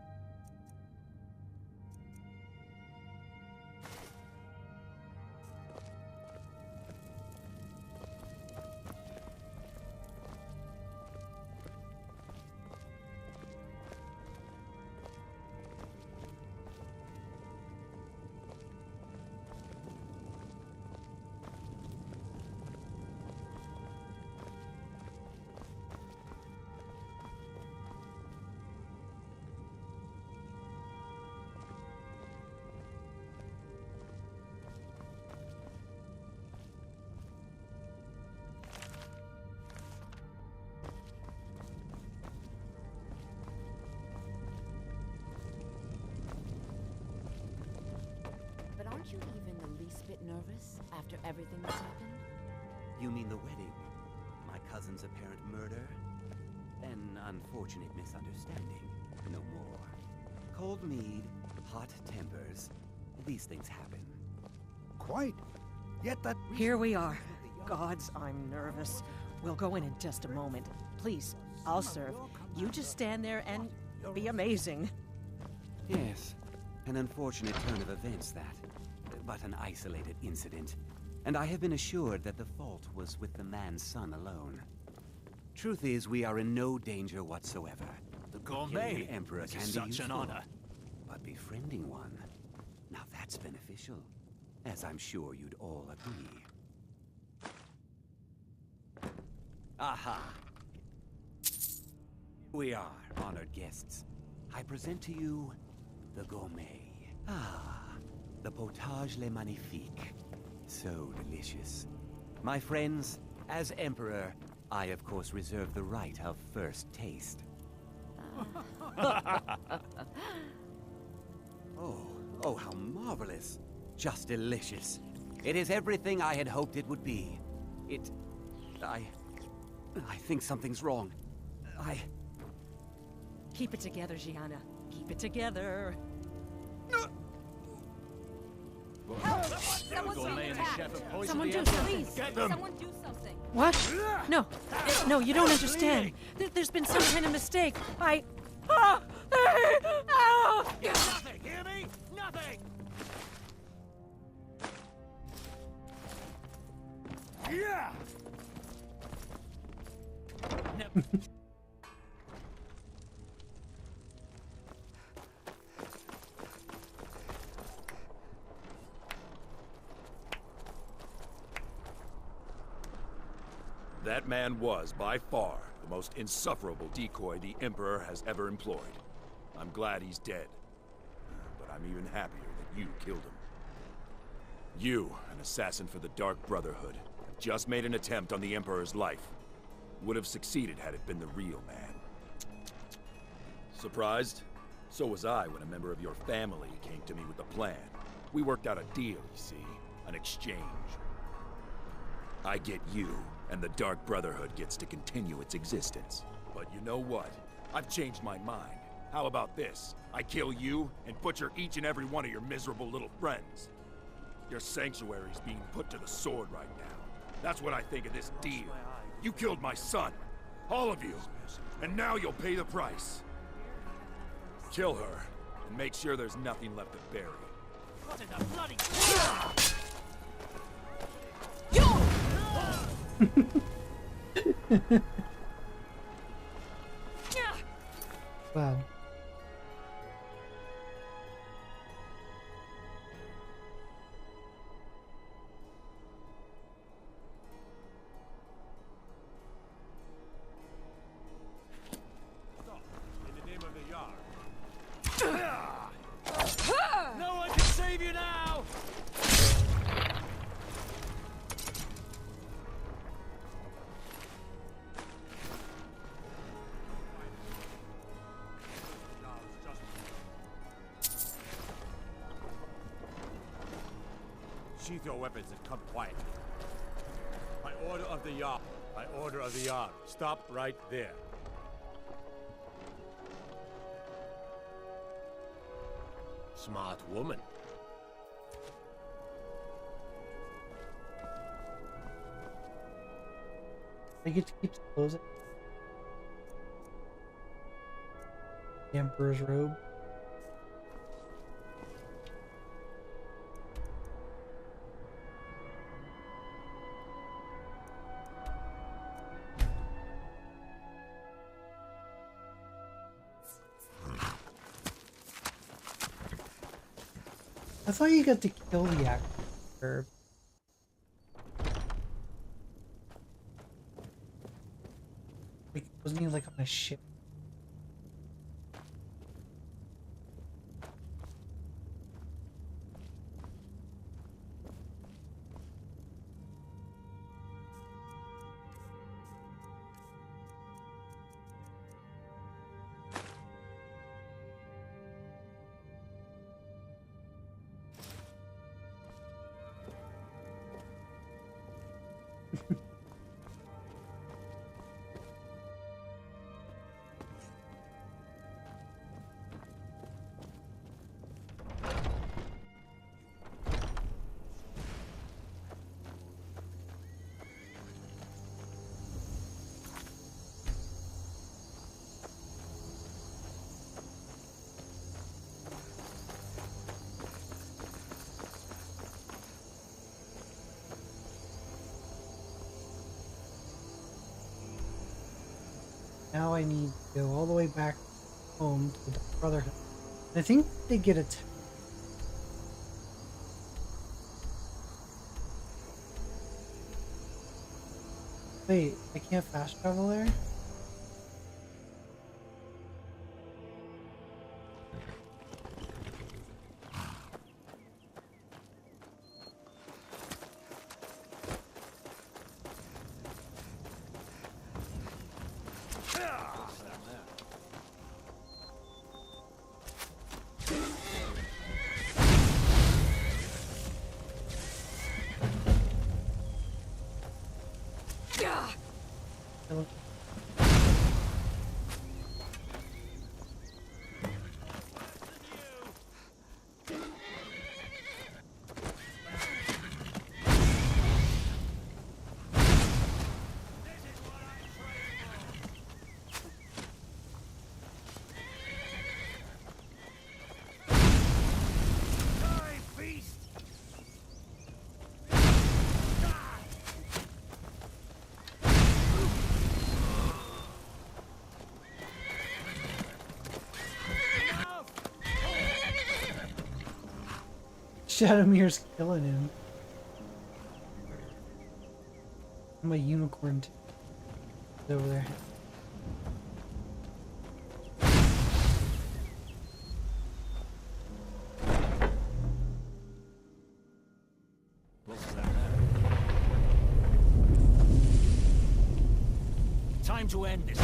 nervous after everything that's happened? You mean the wedding? My cousin's apparent murder? An unfortunate misunderstanding, no more. Cold mead, hot tempers. These things happen. Quite. Yet that... Here we are. Gods, I'm nervous. We'll go in just a moment. Please, I'll serve. You just stand there and be amazing. Yes, an unfortunate turn of events that, but an isolated incident. And I have been assured that the fault was with the man's son alone. Truth is, we are in no danger whatsoever. The Killing gourmet the Emperor this can is be such an useful, honor. but befriending one, now that's beneficial, as I'm sure you'd all agree. Aha! We are, honored guests. I present to you the gourmet. Ah, the potage le magnifique. So delicious. My friends, as Emperor, I of course reserve the right of first taste. Oh, how marvelous. Just delicious. It is everything I had hoped it would be. I think something's wrong. Keep it together, Gianna. Keep it together. Someone do something. Someone do something. What? No, you don't understand. There's been some kind of mistake. Nothing! Hear me? Nothing! Yeah! That man was, by far, the most insufferable decoy the Emperor has ever employed. I'm glad he's dead. But I'm even happier that you killed him. You, an assassin for the Dark Brotherhood, have just made an attempt on the Emperor's life. Would have succeeded had it been the real man. Surprised? So was I when a member of your family came to me with a plan. We worked out a deal, you see. An exchange. I get you, and the Dark Brotherhood gets to continue its existence. But you know what? I've changed my mind. How about this? I kill you, and butcher each and every one of your miserable little friends. Your sanctuary's being put to the sword right now. That's what I think of this deal. You killed my son. All of you. And now you'll pay the price. Kill her, and make sure there's nothing left to bury. What in the bloody... Wow. In the name of the Yard. No one can save you now! Sheath your weapons and come quietly. By order of the Yard. By order of the Yard. Stop right there. Smart woman. I get to keep the clothes. The Emperor's robe. I thought you got to kill the actor. Like, wasn't he like on a ship? Now I need to go all the way back home to the Brotherhood. I think they get a Wait, I can't fast travel there? Shadowmere's killing him. I'm a unicorn too. It's over there. Time to end this.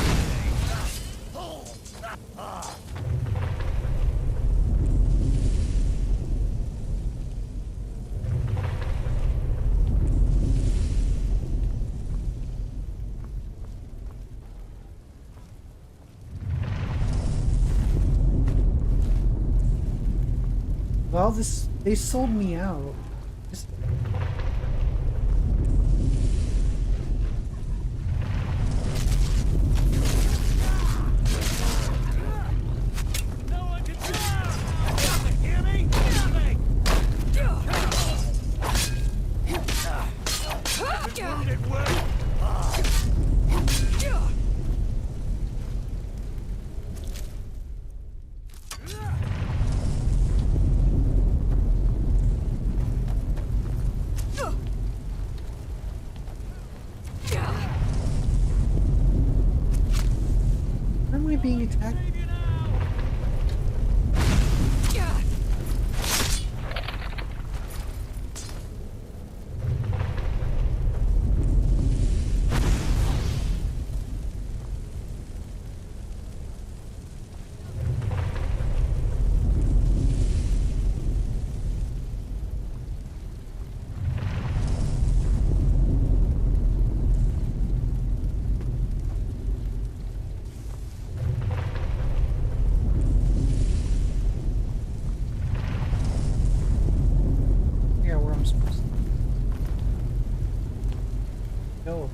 Well, they sold me out. Being attacked. Go.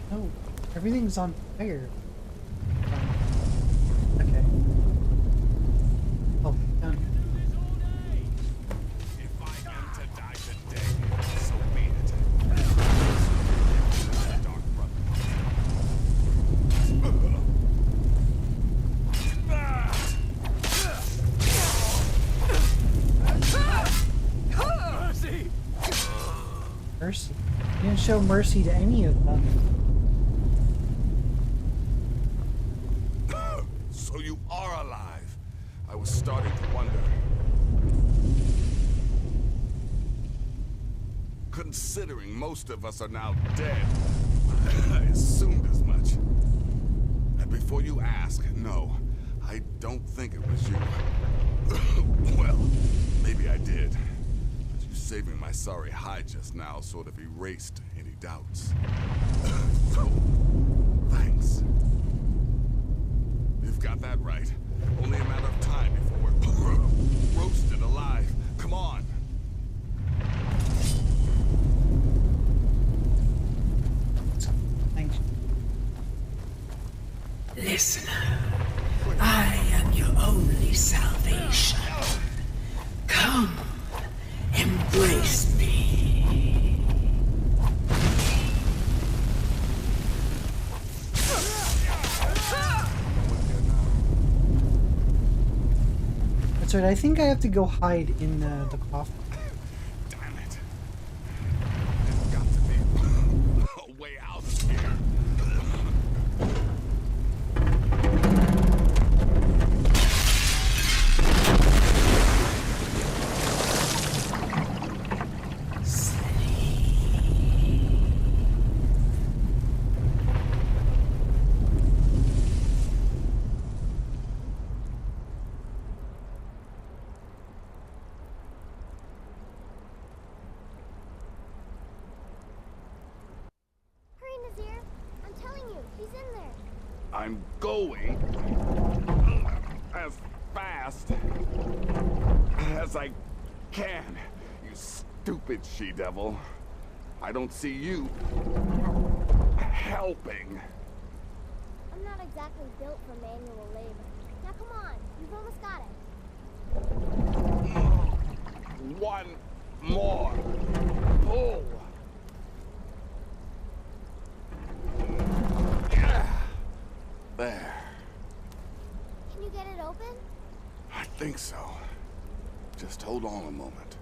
No, everything's on fire. Okay. Oh, down here. If I am to die today, so be it. Dark brother. show mercy to any of them. So you are alive. I was starting to wonder. Considering most of us are now dead, I assumed as much. And before you ask, no, I don't think it was you. Well, maybe I did. But you saving my sorry hide just now sort of erased any doubts. So, thanks. You've got that right. Only a matter of time before we're roasted alive. Come on. Thanks. Listener, I am your only salvation. Come, embrace me. That's right, I think I have to go hide in the coffin. Damn it. There's got to be a way out of here. Hurry, Nazir. I'm telling you, he's in there. I'm going as fast as I can, you stupid she-devil. I don't see you helping. I'm not exactly built for manual labor. Now come on, you've almost got it. One more pull. There. Can you get it open? I think so. Just hold on a moment.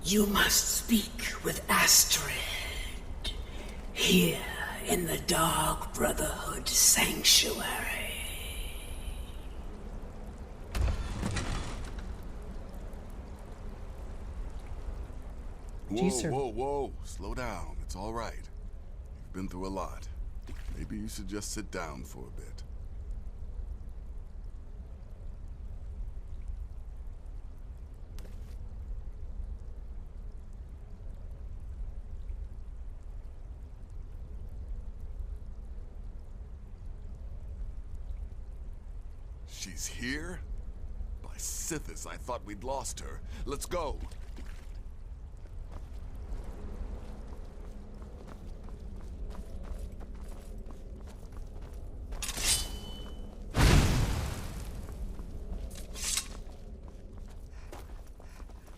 You must speak with Astrid. Here in the Dark Brotherhood Sanctuary. Whoa, whoa, whoa. Slow down. It's all right. You've been through a lot. Maybe you should just sit down for a bit. She's here? By Sithis, I thought we'd lost her. Let's go.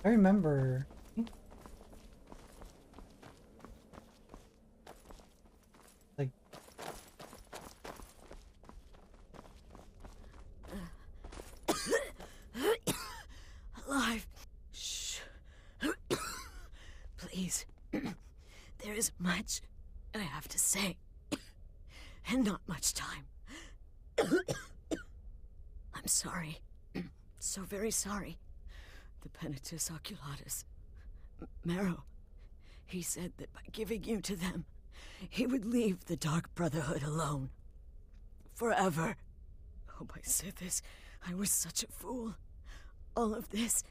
I remember. Like. Alive. Shh. Please. There is much I have to say. And not much time. I'm sorry. So very sorry. The Penitus Oculatus. Marrow. He said that by giving you to them, he would leave the Dark Brotherhood alone. Forever. Oh, by Sithis, I was such a fool. All of this,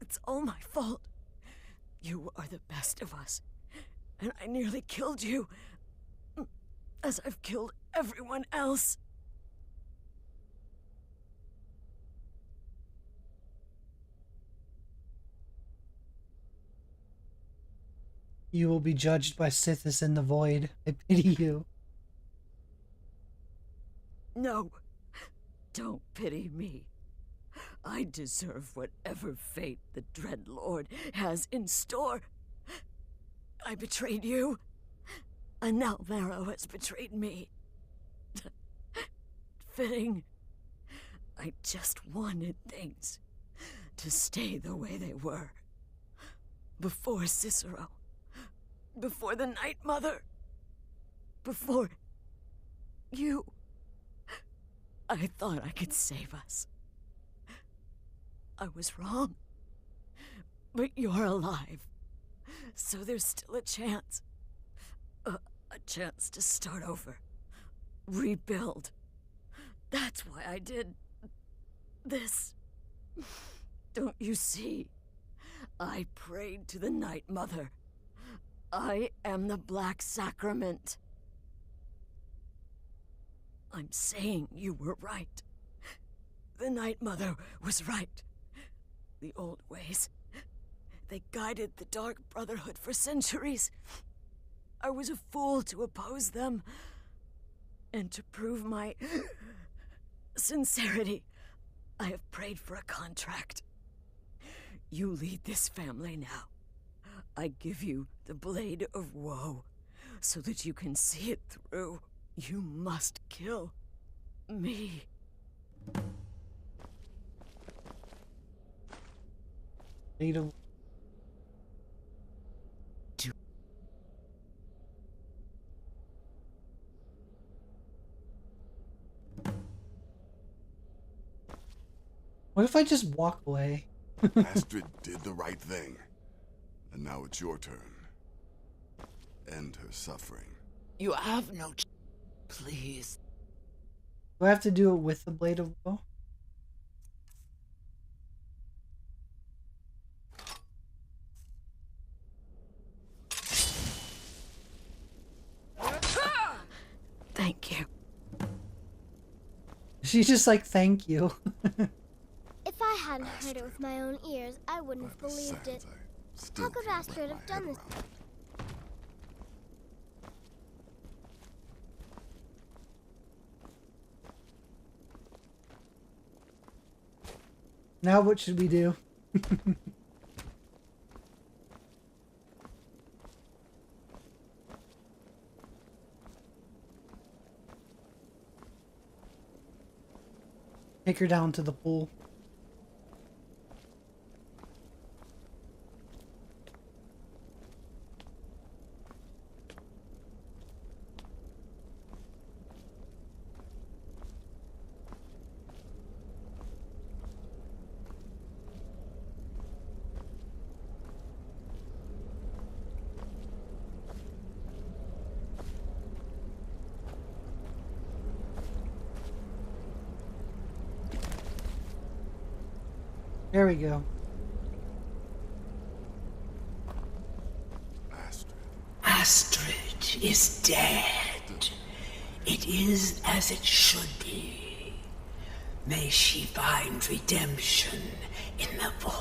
it's all my fault. You are the best of us, and I nearly killed you, as I've killed everyone else. You will be judged by Sithis in the void. I pity you. No, don't pity me. I deserve whatever fate the Dread Lord has in store. I betrayed you, and now Marrow has betrayed me. Fitting. I just wanted things to stay the way they were. Before Cicero, Before the Night Mother. Before you. I thought I could save us. I was wrong. But you're alive. So there's still a chance. A chance to start over. Rebuild. That's why I did this. Don't you see? I prayed to the Night Mother. I am the Black Sacrament. I'm saying you were right. The Night Mother was right. The old ways, they guided the Dark Brotherhood for centuries. I was a fool to oppose them. And to prove my sincerity, I have prayed for a contract. You lead this family now. I give you the Blade of Woe, so that you can see it through. You must kill me. Blade of... What if I just walk away? Astrid did the right thing. And now it's your turn. End her suffering. You have no... Please. Do I have to do it with the Blade of Woe? Thank you. She's just like, thank you. If I hadn't heard it with my own ears, I wouldn't have believed it. How could Astrid have done this? Now what should we do? Take her down to the pool. There we go. Astrid is dead. It is as it should be. May she find redemption in the void.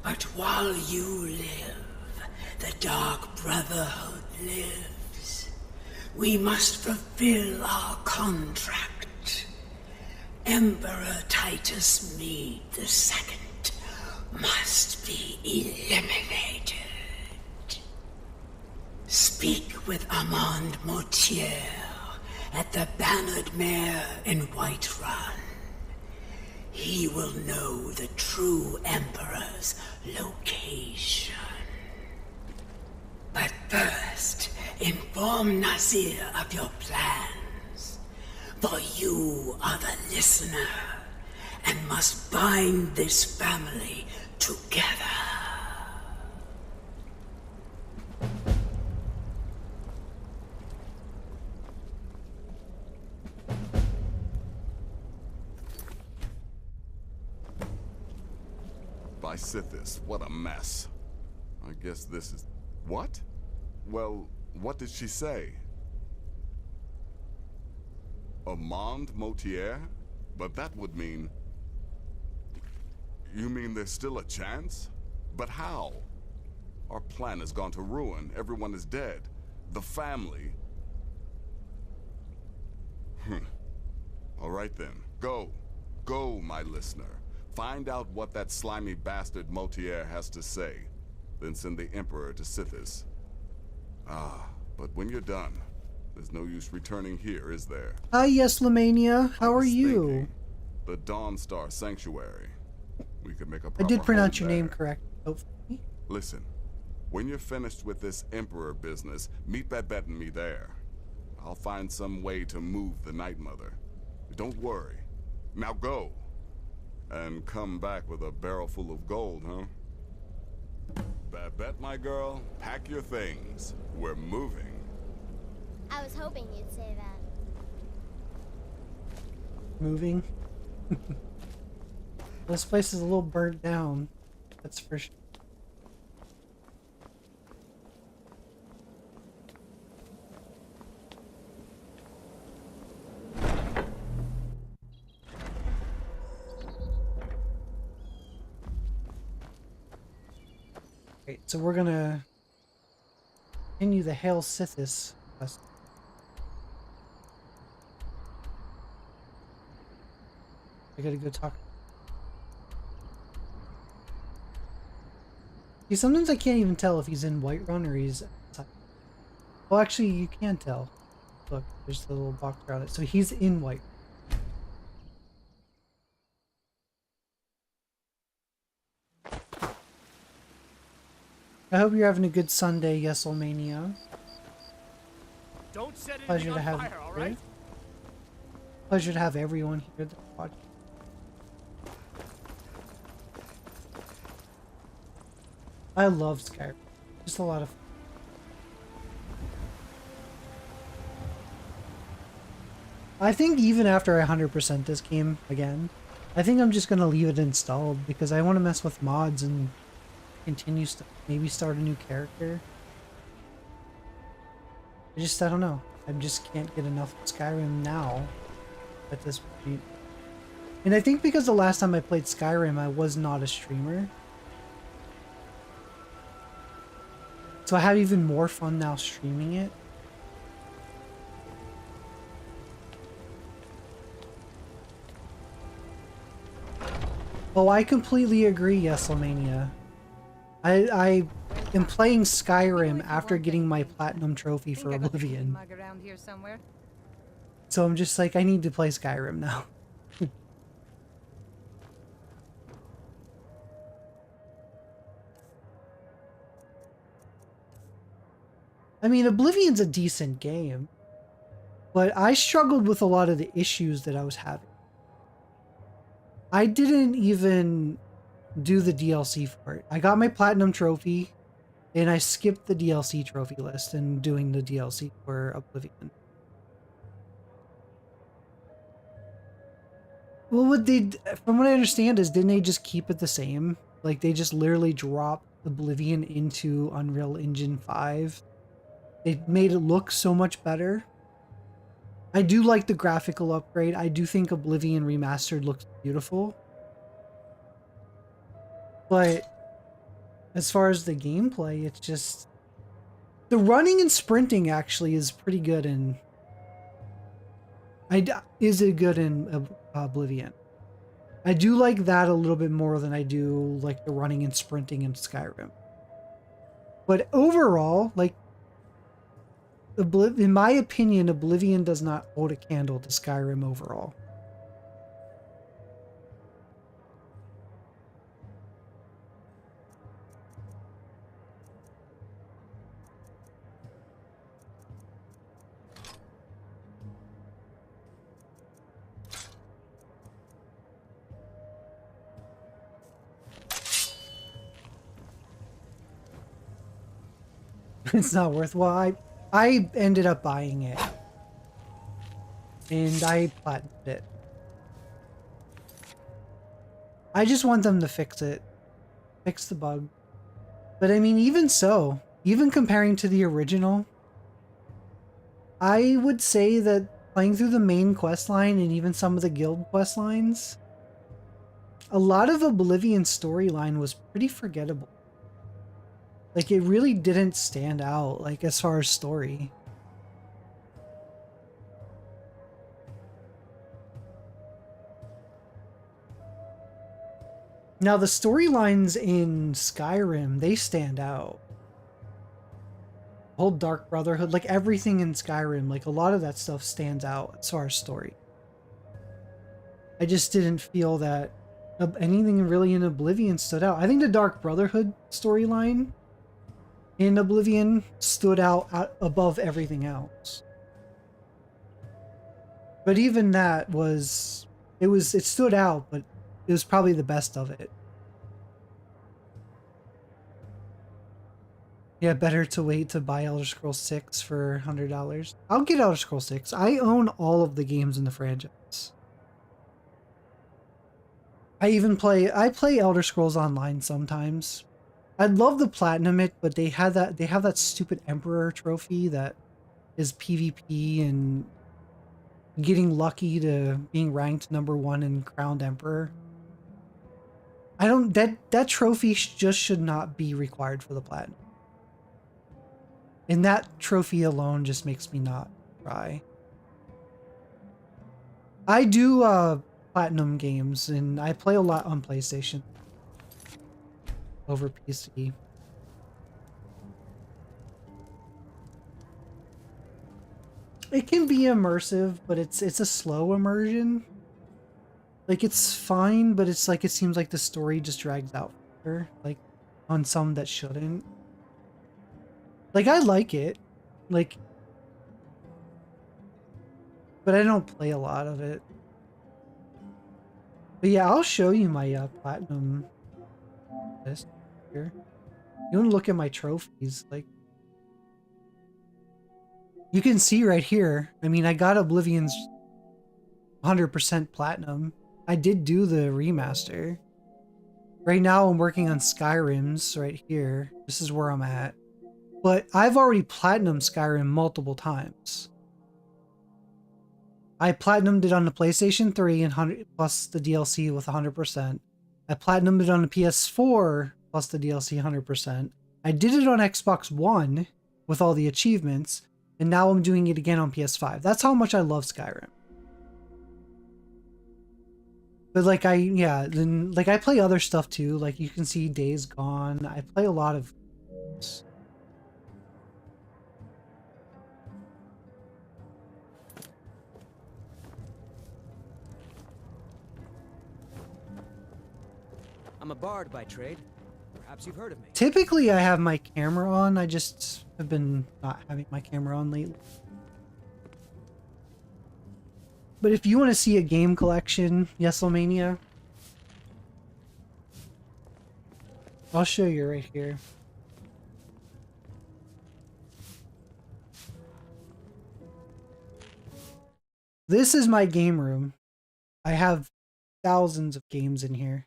But while you live, the Dark Brotherhood lives. We must fulfill our contract. Emperor Titus Mede II must be eliminated. Speak with Armand Mortier at the Bannered Mare in Whiterun. He will know the true Emperor's location. But first, inform Nazir of your plans. For you are the listener, and must bind this family together. By Sithis, what a mess. I guess this is... What? Well, what did she say? Armand Mortier? But that would mean... You mean there's still a chance? But how? Our plan has gone to ruin. Everyone is dead. The family... All right then. Go. Go, my listener. Find out what that slimy bastard Mortier has to say. Then send the Emperor to Sithis. Ah, but when you're done... There's no use returning here, is there? Hi, yes, Lamania. How are you? The Dawnstar Sanctuary. We could make a proper I did pronounce home your name there. correct, hopefully. Listen, When you're finished with this Emperor business, meet Babette and me there. I'll find some way to move the Night Mother. Don't worry. Now go. And come back with a barrel full of gold, huh? Babette, my girl, pack your things. We're moving. I was hoping you'd say that. Moving. This place is a little burnt down. That's for sure. Right, so we're gonna continue the Hail Sithis quest. I gotta go talk. See, sometimes I can't even tell if he's in Whiterun or he's outside. Well, actually, you can tell. Look, there's the little box around it. So he's in Whiterun. I hope you're having a good Sunday, Yeselmania. Don't set anything Pleasure to on have fire, all right? Pleasure to have everyone here to watch. I love Skyrim. Just a lot of fun. I think even after I 100% this game again, I think I'm just gonna leave it installed because I want to mess with mods and continue stuff. Maybe start a new character. I don't know. I just can't get enough of Skyrim now at this point. And I think because the last time I played Skyrim, I was not a streamer. So I have even more fun now streaming it. Oh, I completely agree, Yeselmania. I am playing Skyrim after getting my platinum trophy for Oblivion. Around here somewhere. So I'm just like, I need to play Skyrim now. I mean, Oblivion's a decent game, but I struggled with a lot of the issues that I was having. I didn't even do the DLC for it. I got my platinum trophy, and I skipped the DLC trophy list and doing the DLC for Oblivion. Well, what they, from what I understand, is didn't they just keep it the same? Like they just literally dropped Oblivion into Unreal Engine 5. They made it look so much better. I do like the graphical upgrade. I do think Oblivion Remastered looks beautiful. But as far as the gameplay, it's just... The running and sprinting actually is pretty good in... Is it good in Oblivion? I do like that a little bit more than I do like the running and sprinting in Skyrim. But overall, like... in my opinion, Oblivion does not hold a candle to Skyrim overall. It's not worth. Well, I ended up buying it. And I platinumed it. I just want them to fix it. Fix the bug. But I mean, even so, even comparing to the original, I would say that playing through the main quest line and even some of the guild quest lines, a lot of Oblivion's storyline was pretty forgettable. Like, it really didn't stand out, like, as far as story. Now, the storylines in Skyrim, they stand out. The whole Dark Brotherhood, like, everything in Skyrim, like, a lot of that stuff stands out as far as story. I just didn't feel that anything really in Oblivion stood out. I think the Dark Brotherhood storyline in Oblivion stood out above everything else. But even that was, it stood out, but it was probably the best of it. Yeah, better to wait to buy Elder Scrolls 6 for $100. I'll get Elder Scrolls 6. I own all of the games in the franchise. I play Elder Scrolls Online sometimes. I'd love to platinum it, but they have that stupid Emperor trophy that is PvP and getting lucky to being ranked #1 and crowned Emperor. That trophy just should not be required for the platinum. And that trophy alone just makes me not try. I do platinum games, and I play a lot on PlayStation over PC. It can be immersive, but it's a slow immersion. Like, it's fine, but it's like it seems like the story just drags out further, like on some that shouldn't. Like, I like it, like, but I don't play a lot of it. But yeah, I'll show you my platinum list here. You want to look at my trophies, like, you can see right here. I mean, I got Oblivion's 100% platinum. I did do the remaster. Right now I'm working on Skyrim's right here. This is where I'm at. But I've already platinumed Skyrim multiple times. I platinumed it on the PlayStation 3 and 100 plus the DLC with 100%. I platinumed it on the PS4 plus the DLC 100%. I did it on Xbox One with all the achievements, and now I'm doing it again on PS5. That's how much I love Skyrim. But like I play other stuff too. Like you can see Days Gone. I play a lot of games. I'm a bard by trade. Perhaps you've heard of me. Typically I have my camera on. I just have been not having my camera on lately. But if you want to see a game collection, Yeselmania, I'll show you right here. This is my game room. I have thousands of games in here.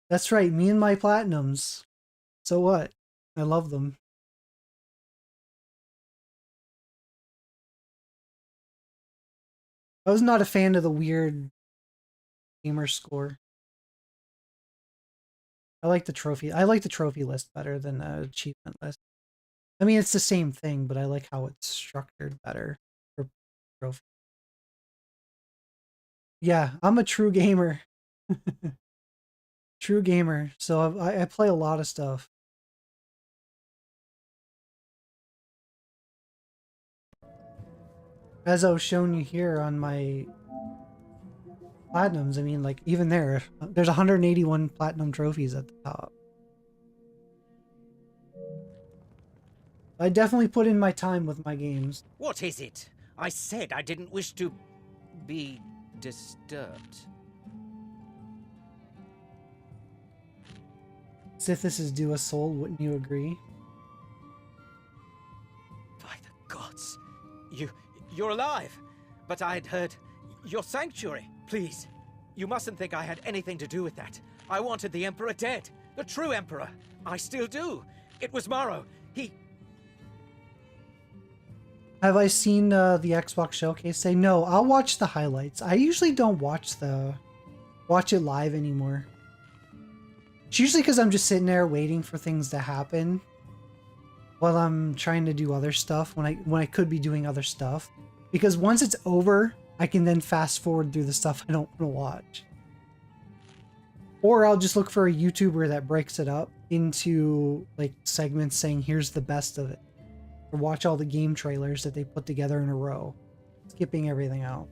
That's right, me and my platinums. So what? I love them. I was not a fan of the weird gamer score. I like the trophy. I like the trophy list better than the achievement list. I mean, it's the same thing, but I like how it's structured better for trophy. Yeah, I'm a true gamer. True gamer. So I play a lot of stuff. As I was showing you here on my platinums, I mean, like, even there's 181 platinum trophies at the top. I definitely put in my time with my games. What is it? I said I didn't wish to be disturbed. Sithis is due a soul, wouldn't you agree? By the gods. You're alive! But I had heard your sanctuary. Please, you mustn't think I had anything to do with that. I wanted the Emperor dead. The true Emperor. I still do. It was Morrow. He... Have I seen the Xbox showcase? Say no. I'll watch the highlights. I usually don't watch it live anymore. It's usually because I'm just sitting there waiting for things to happen while I'm trying to do other stuff when I could be doing other stuff. Because once it's over, I can then fast forward through the stuff I don't want to watch. Or I'll just look for a YouTuber that breaks it up into like segments saying here's the best of it. Or watch all the game trailers that they put together in a row, skipping everything out.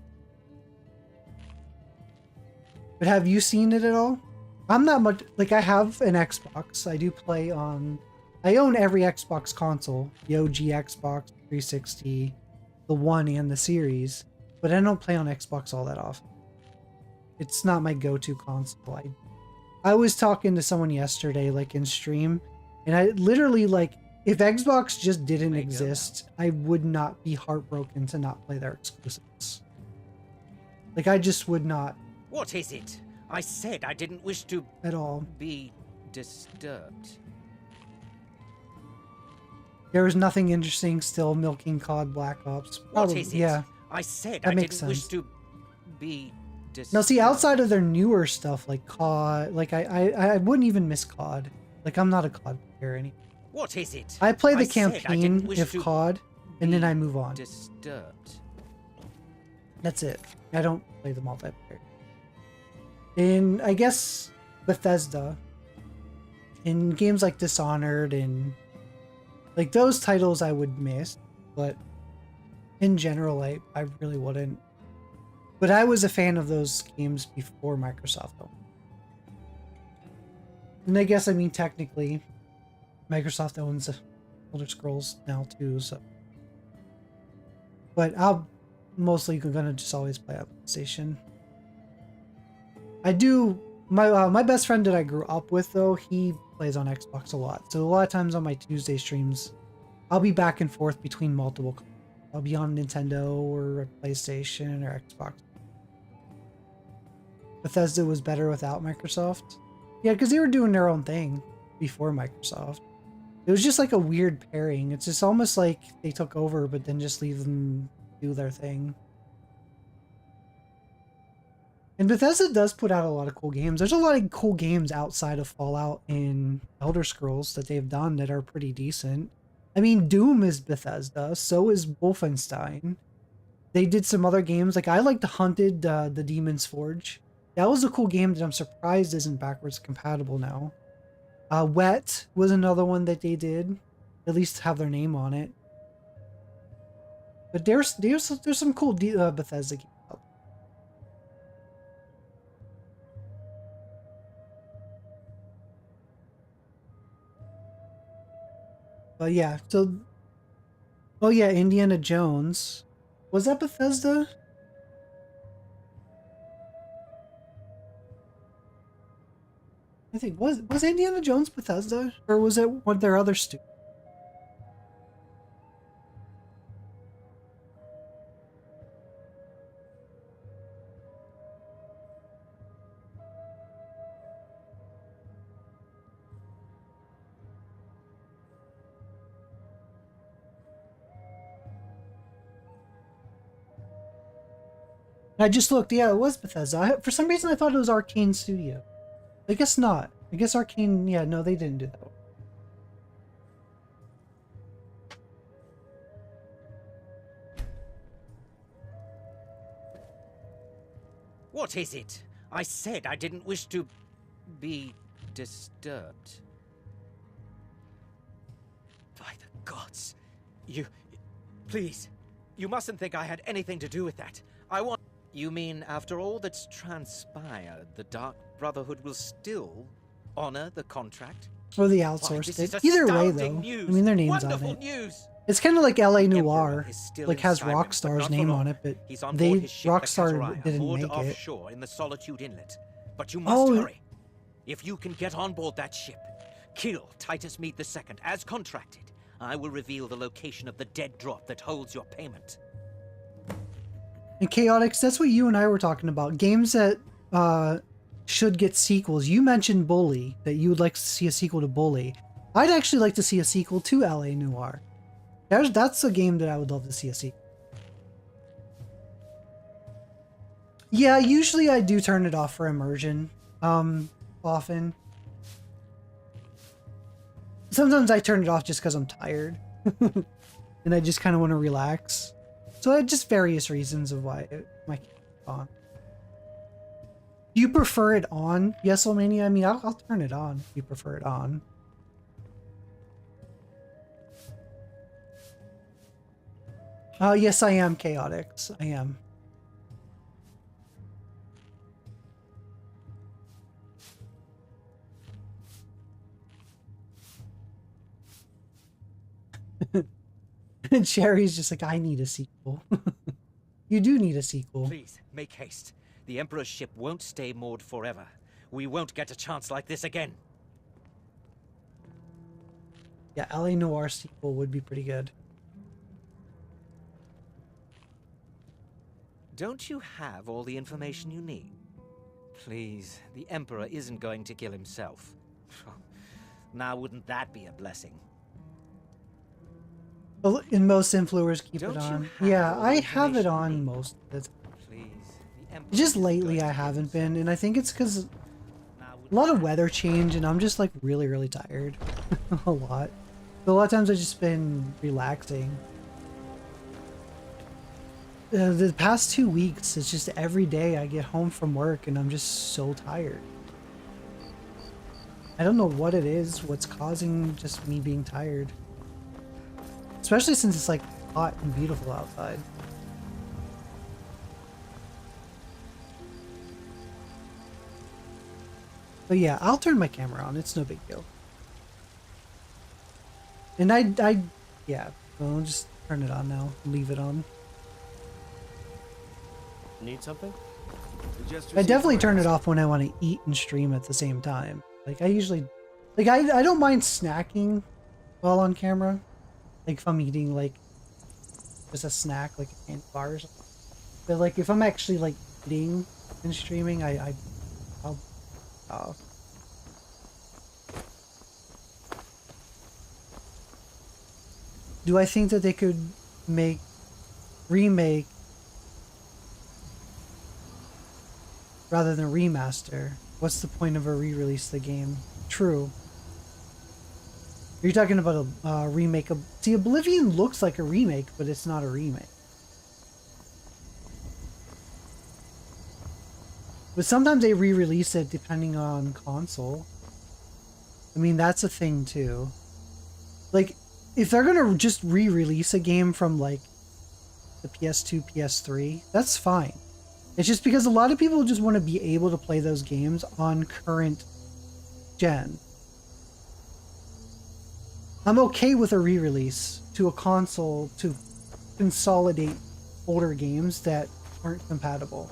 But have you seen it at all? I'm not much like I have an Xbox. I do play on. I own every Xbox console, the OG Xbox 360, the One, and the Series, but I don't play on Xbox all that often. It's not my go-to console. I was talking to someone yesterday, like in stream, and I literally like if Xbox just didn't exist, I would not be heartbroken to not play their exclusives. Like I just would not. What is it? I said I didn't wish to at all be disturbed. There was nothing interesting still milking COD Black Ops. What is it? Yeah. I said that I makes didn't wish sense. to be disturbed. Now see, outside of their newer stuff like COD, like I wouldn't even miss COD. Like I'm not a COD player anymore. What is it? I play the said I campaign didn't wish of to COD, and then I move on. Disturbed. That's it. I don't play the multiplayer. In, I guess, Bethesda, in games like Dishonored and like those titles I would miss, but in general, I really wouldn't. But I was a fan of those games before Microsoft owned. And I guess, I mean, technically, Microsoft owns Elder Scrolls now too, so. But I'm mostly gonna just always play on PlayStation. I do, my best friend that I grew up with though, he plays on Xbox a lot. So a lot of times on my Tuesday streams, I'll be back and forth between multiple. I'll be on Nintendo or PlayStation or Xbox. Bethesda was better without Microsoft. Yeah, because they were doing their own thing before Microsoft. It was just like a weird pairing. It's just almost like they took over, but then just leave them do their thing. And Bethesda does put out a lot of cool games. There's a lot of cool games outside of Fallout and Elder Scrolls that they've done that are pretty decent. I mean, Doom is Bethesda, so is Wolfenstein. They did some other games, like I like the Hunted, the Demon's Forge. That was a cool game that I'm surprised isn't backwards compatible now. Wet was another one that they did, at least have their name on it. But there's some cool Bethesda games out there. But yeah, so oh yeah, Indiana Jones. Was that Bethesda? I think was Indiana Jones Bethesda, or was it one of their other studios? I just looked. Yeah, it was Bethesda. For some reason, I thought it was Arcane Studio. I guess not. I guess Arcane. Yeah, no, they didn't do that one. What is it? I said I didn't wish to be disturbed. By the gods. Please. You mustn't think I had anything to do with that. I want... You mean after all that's transpired, the Dark Brotherhood will still honor the contract? Or they outsourced it. Either way, though. News. I mean, their name's Wonderful on it. News. It's kind of like LA Noire. Like has Skyrim, Rockstar's name on it, but He's on board his ship, the Rockstar Kataraya, didn't moored make it. offshore in the Solitude Inlet. But you must hurry. If you can get on board that ship, kill Titus Mead II as contracted, I will reveal the location of the dead drop that holds your payment. And Chaotix, that's what you and I were talking about. Games that should get sequels. You mentioned Bully, that you would like to see a sequel to Bully. I'd actually like to see a sequel to LA Noire. That's a game that I would love to see a sequel. Yeah, usually I do turn it off for immersion. Often. Sometimes I turn it off just because I'm tired. And I just kind of want to relax. So just various reasons of why it might be on. Do you prefer it on? Yes, Omania? I mean, I'll turn it on if you prefer it on. Yes, I am Chaotix. I am. And Cherry's just like, I need a sequel. You do need a sequel. Please, make haste. The Emperor's ship won't stay moored forever. We won't get a chance like this again. Yeah, LA Noir sequel would be pretty good. Don't you have all the information you need? Please, the Emperor isn't going to kill himself. Now, wouldn't that be a blessing? Well, and most influencers keep Don't it you on. have Yeah, all the I have it information you on need? most of the time. Please, the Emperor Just isn't lately going I to kill haven't himself. been, and I think it's because a lot of weather change, and I'm just like really, really tired. A lot. So a lot of times I've just been relaxing. The past 2 weeks, it's just every day I get home from work and I'm just so tired. I don't know what it is, what's causing just me being tired. Especially since it's like hot and beautiful outside. But yeah, I'll turn my camera on. It's no big deal. And yeah, I'll just turn it on now. Leave it on. Need something? I definitely turn it off when I want to eat and stream at the same time. Like I usually, like I don't mind snacking while on camera. Like if I'm eating like just a snack, like a candy bar or something. But like if I'm actually like eating and streaming, I'll do I think that they could remake rather than remaster? What's the point of a re-release of the game? True. You're talking about a remake of... See, Oblivion looks like a remake, but it's not a remake. But sometimes they re-release it depending on console. I mean, that's a thing too. Like, if they're gonna just re-release a game from like the PS2, PS3, that's fine. It's just because a lot of people just want to be able to play those games on current gen. I'm okay with a re-release to a console to consolidate older games that aren't compatible.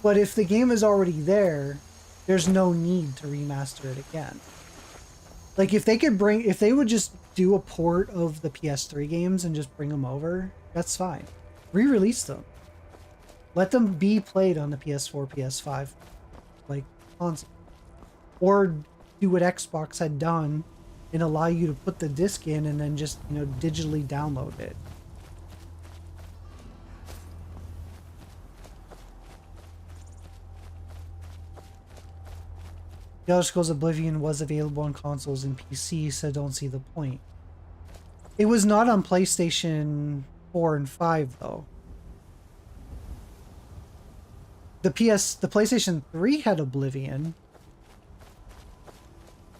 But if the game is already there, there's no need to remaster it again. Like if they would just do a port of the PS3 games and just bring them over, that's fine. Re-release them. Let them be played on the PS4, PS5, like console. Or do what Xbox had done and allow you to put the disc in and then just, you know, digitally download it. The Elder Scrolls Oblivion was available on consoles and PC, so don't see the point. It was not on PlayStation 4 and 5 though. The PlayStation 3 had Oblivion,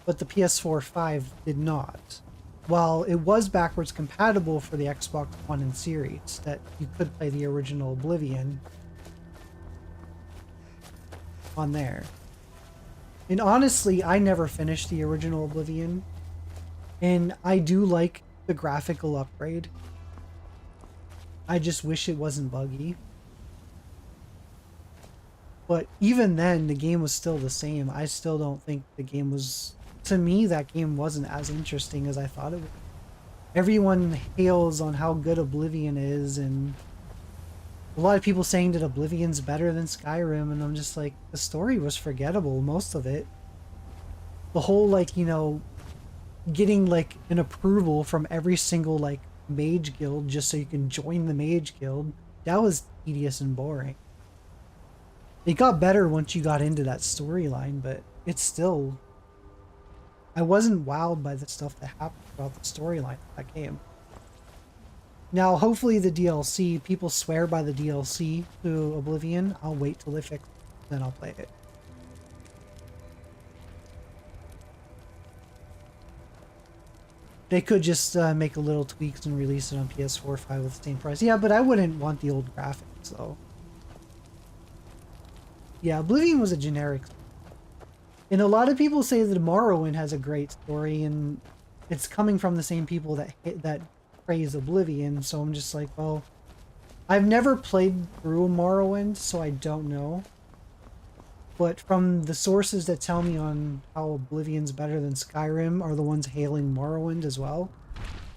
but the PS4 5 did not. While it was backwards compatible for the Xbox One and Series, that you could play the original Oblivion on there. And honestly, I never finished the original Oblivion, and I do like the graphical upgrade. I just wish it wasn't buggy. But even then, the game was still the same. I still don't think the game was... To me, that game wasn't as interesting as I thought it would. Everyone hails on how good Oblivion is, and a lot of people saying that Oblivion's better than Skyrim, and I'm just like, the story was forgettable, most of it. The whole, like, you know, getting, like, an approval from every single, like, mage guild just so you can join the mage guild, that was tedious and boring. It got better once you got into that storyline, but it's still... I wasn't wowed by the stuff that happened throughout the storyline of that game. Now, hopefully the DLC, people swear by the DLC to Oblivion. I'll wait till they fix it, then I'll play it. They could just make a little tweaks and release it on PS4 5 with the same price. Yeah, but I wouldn't want the old graphics, though. Yeah, Oblivion was a generic. And a lot of people say that Morrowind has a great story, and it's coming from the same people that praise Oblivion, so I'm just like, well, I've never played through Morrowind, so I don't know. But from the sources that tell me on how Oblivion's better than Skyrim are the ones hailing Morrowind as well.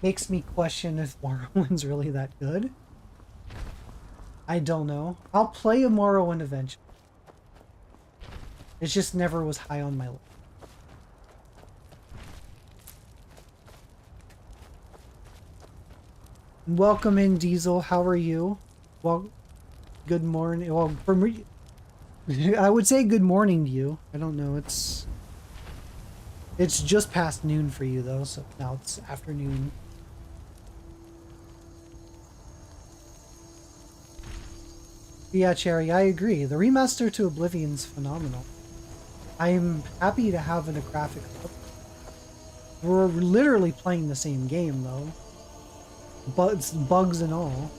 Makes me question if Morrowind's really that good. I don't know. I'll play a Morrowind eventually. It just never was high on my list. Welcome in, Diesel. How are you? Well, good morning. Well, for me, I would say good morning to you. I don't know. It's just past noon for you though, so now it's afternoon. Yeah, Cherry, I agree. The remaster to Oblivion's phenomenal. I'm happy to have a graphic. We're literally playing the same game though. Bugs and all.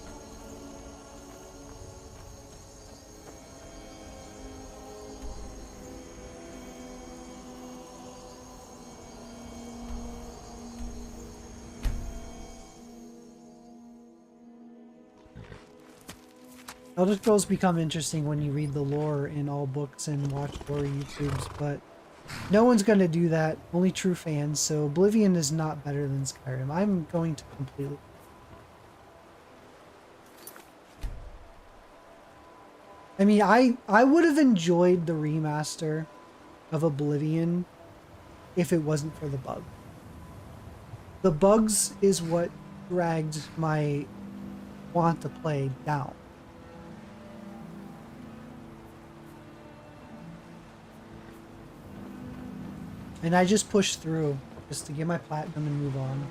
Elder Scrolls become interesting when you read the lore in all books and watch lore YouTubes, but no one's going to do that. Only true fans, so Oblivion is not better than Skyrim. I'm going to completely... I mean, I would have enjoyed the remaster of Oblivion if it wasn't for the bug. The bugs is what dragged my want to play down. And I just pushed through just to get my platinum and move on.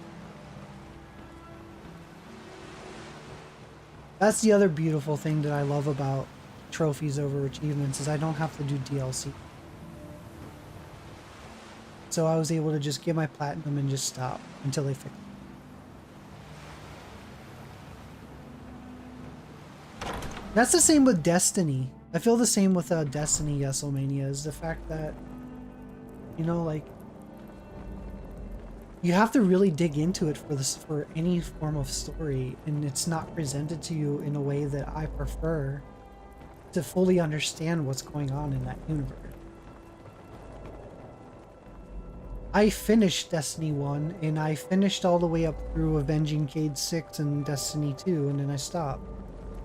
That's the other beautiful thing that I love about trophies over achievements is I don't have to do DLC. So I was able to just get my platinum and just stop until they fix it. That's the same with Destiny. I feel the same with Destiny WrestleMania is the fact that, you know, like, you have to really dig into it for any form of story, and it's not presented to you in a way that I prefer to fully understand what's going on in that universe. I finished Destiny 1, and I finished all the way up through Avenging Cade 6 and Destiny 2, and then I stopped.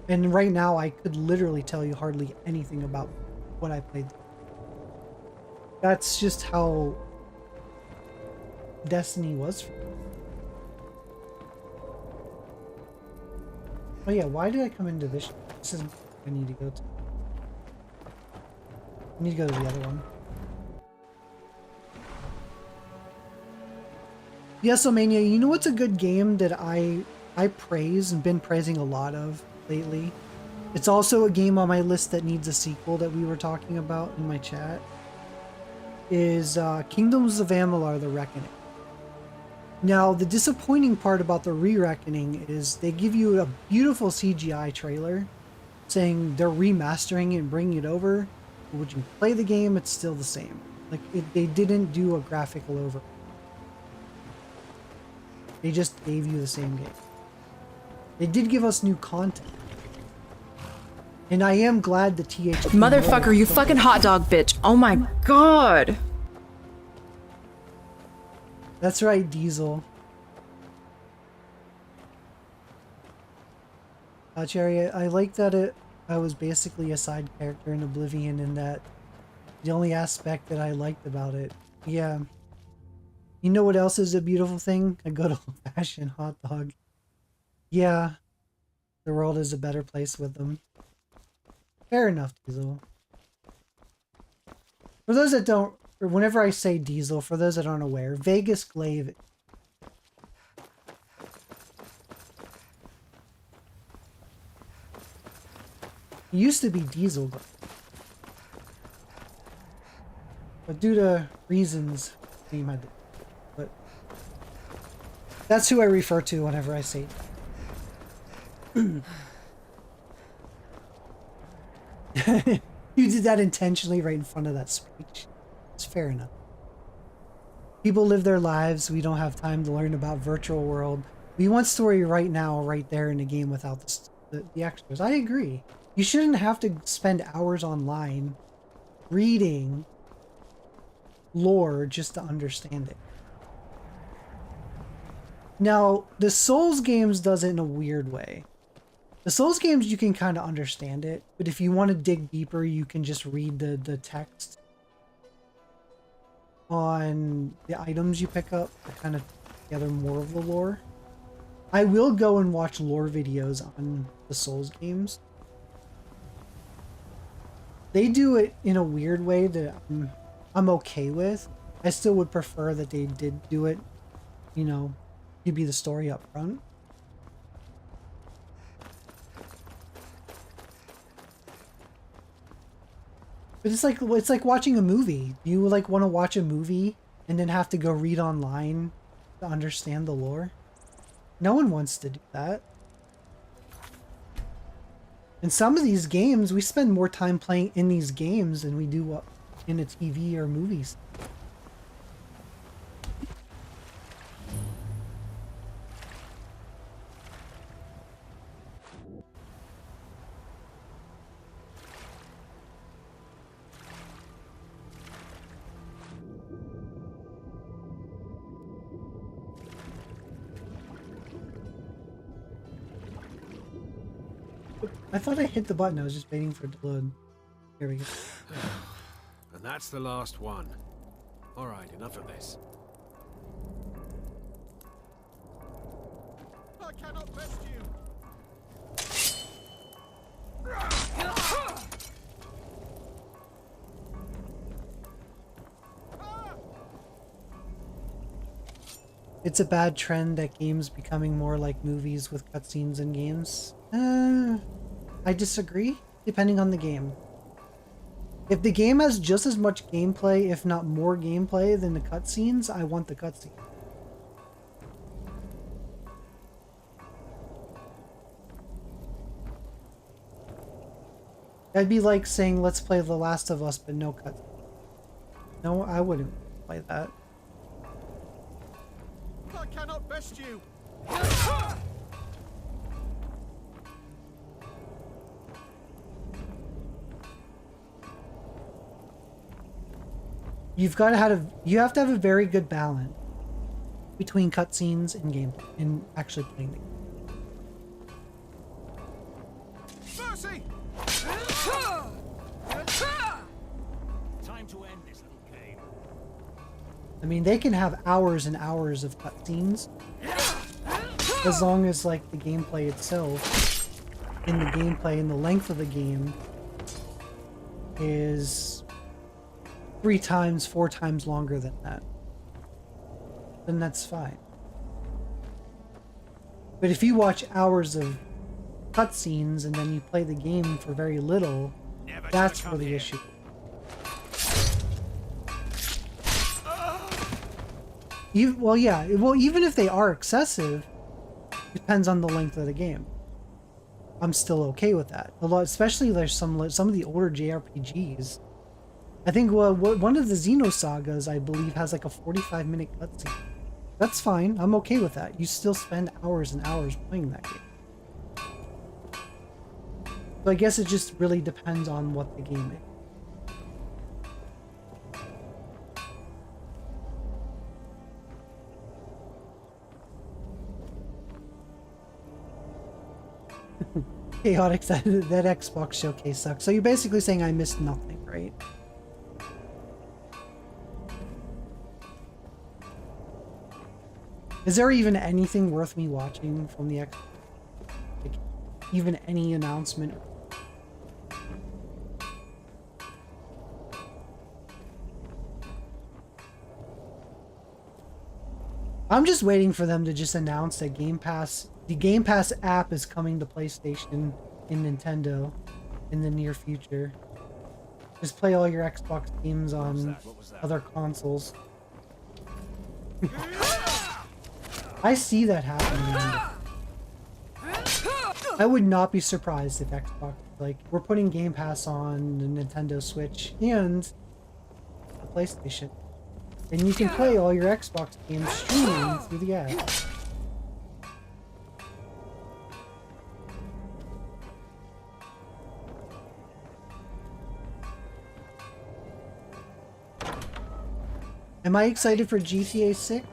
And right now, I could literally tell you hardly anything about what I played. That's just how Destiny was for me. Oh yeah, why did I come into this? This isn't what I need to go to. I need to go to the other one. Yesomania, you know what's a good game that I praise and been praising a lot of lately? It's also a game on my list that needs a sequel that we were talking about in my chat. Is Kingdoms of Amalur: The Reckoning. Now, the disappointing part about the Re-Reckoning is they give you a beautiful CGI trailer saying they're remastering it and bringing it over. But when you play the game, it's still the same. Like, they didn't do a graphical over. They just gave you the same game. They did give us new content. And I am glad the THQ... Motherfucker, you fucking hot dog bitch. Oh my god. That's right, Diesel. Cherry, I like that I was basically a side character in Oblivion, and that the only aspect that I liked about it. Yeah. You know what else is a beautiful thing? A good old-fashioned hot dog. Yeah. The world is a better place with them. Fair enough, Diesel. For those that don't, or whenever I say Diesel, for those that aren't aware, Vegas Glaive. It used to be Diesel Glaive. But due to reasons, but that's who I refer to whenever I say You did that intentionally right in front of that speech. It's fair enough. People live their lives. We don't have time to learn about virtual world. We want story right now, right there in the game without the extras. I agree. You shouldn't have to spend hours online reading lore just to understand it. Now, the Souls games does it in a weird way. The Souls games, you can kind of understand it, but if you want to dig deeper, you can just read the text on the items you pick up to kind of gather more of the lore. I will go and watch lore videos on the Souls games. They do it in a weird way that I'm okay with. I still would prefer that they did do it, you know, give you the story up front. But it's like watching a movie. Do you like want to watch a movie and then have to go read online to understand the lore? No one wants to do that. In some of these games, we spend more time playing in these games than we do in a TV or movies. I thought I hit the button. I was just waiting for it to load. Here we go. And that's the last one. All right, enough of this. I cannot rest you. It's a bad trend that games becoming more like movies with cutscenes in games. I disagree, depending on the game. If the game has just as much gameplay, if not more gameplay than the cutscenes, I want the cutscene. That'd be like saying, let's play The Last of Us, but no cutscene. No, I wouldn't play that. I cannot best you. You have to have a very good balance between cutscenes and gameplay and actually playing the game. Mercy! Time to end this little game. I mean, they can have hours and hours of cutscenes as long as like the gameplay itself and the gameplay and the length of the game is 3 times, 4 times longer than that. Then that's fine. But if you watch hours of cutscenes and then you play the game for very little, that's where the issue. Well, yeah. Well, even if they are excessive, depends on the length of the game. I'm still okay with that. Especially there's some of the older JRPGs. I think one of the Xenosagas, I believe, has like a 45-minute cutscene. That's fine. I'm okay with that. You still spend hours and hours playing that game. So I guess it just really depends on what the game is. Chaotic, that Xbox showcase sucks. So you're basically saying I missed nothing, right? Is there even anything worth me watching from the Xbox? Like, even any announcement? I'm just waiting for them to just announce that the Game Pass app is coming to PlayStation and Nintendo in the near future. Just play all your Xbox games on other consoles. I see that happening. I would not be surprised if Xbox, like, we're putting Game Pass on the Nintendo Switch and the PlayStation. And you can play all your Xbox games streaming through the app. Am I excited for GTA 6?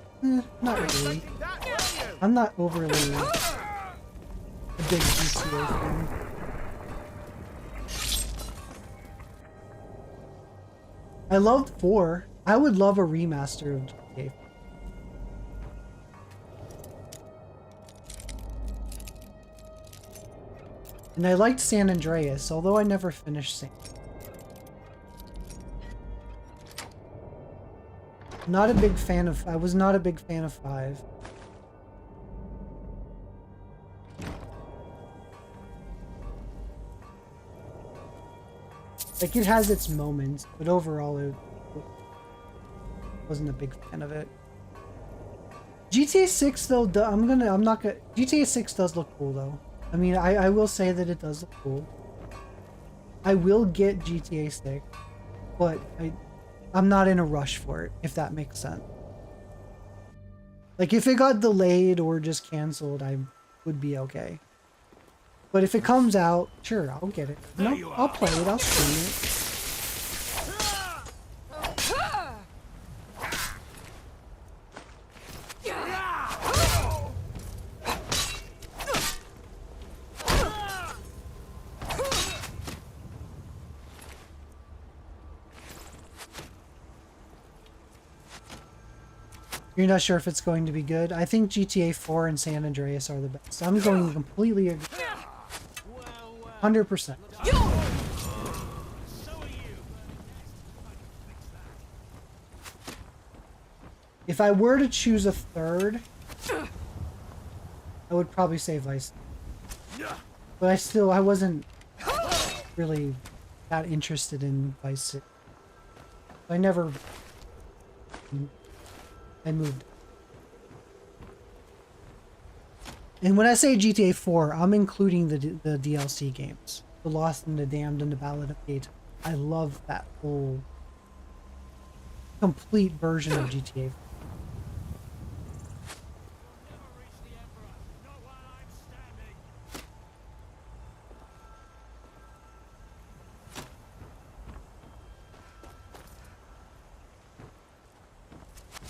Not really. I'm not overly a big GTA fan. I loved 4. I would love a remaster of GTA 4. And I liked San Andreas, although I never finished San. Not a big fan of. I was not a big fan of 5. Like, it has its moments, but overall, it wasn't a big fan of it. GTA 6 though, I'm not gonna. GTA 6 does look cool though. I mean, I will say that it does look cool. I will get GTA 6, but I'm not in a rush for it, if that makes sense. Like, if it got delayed or just canceled, I would be okay. But if it comes out, sure, I'll get it. No, I'll play it, I'll stream it. You're not sure if it's going to be good? I think GTA 4 and San Andreas are the best. I'm going to completely agree. 100%. If I were to choose a third, I would probably say Vice. But I wasn't really that interested in Vice City. I moved. And when I say GTA 4, I'm including the DLC games. The Lost and the Damned and the Ballad of Gate. I love that whole complete version of GTA 4.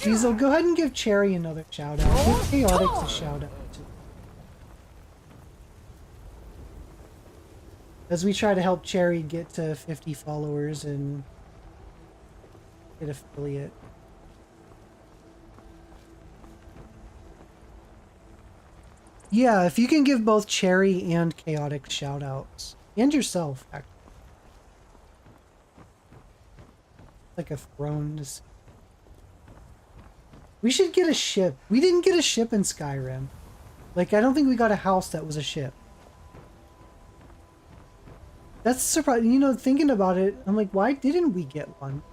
Diesel, go ahead and give Cherry another shout out. Give Chaotix a shout out too. As we try to help Cherry get to 50 followers and get affiliate. Yeah, if you can give both Cherry and Chaotix shout outs. And yourself, actually. Like a throne to see. We should get a ship. We didn't get a ship in Skyrim. Like, I don't think we got a house that was a ship. That's surprising. You know, thinking about it, I'm like, why didn't we get one?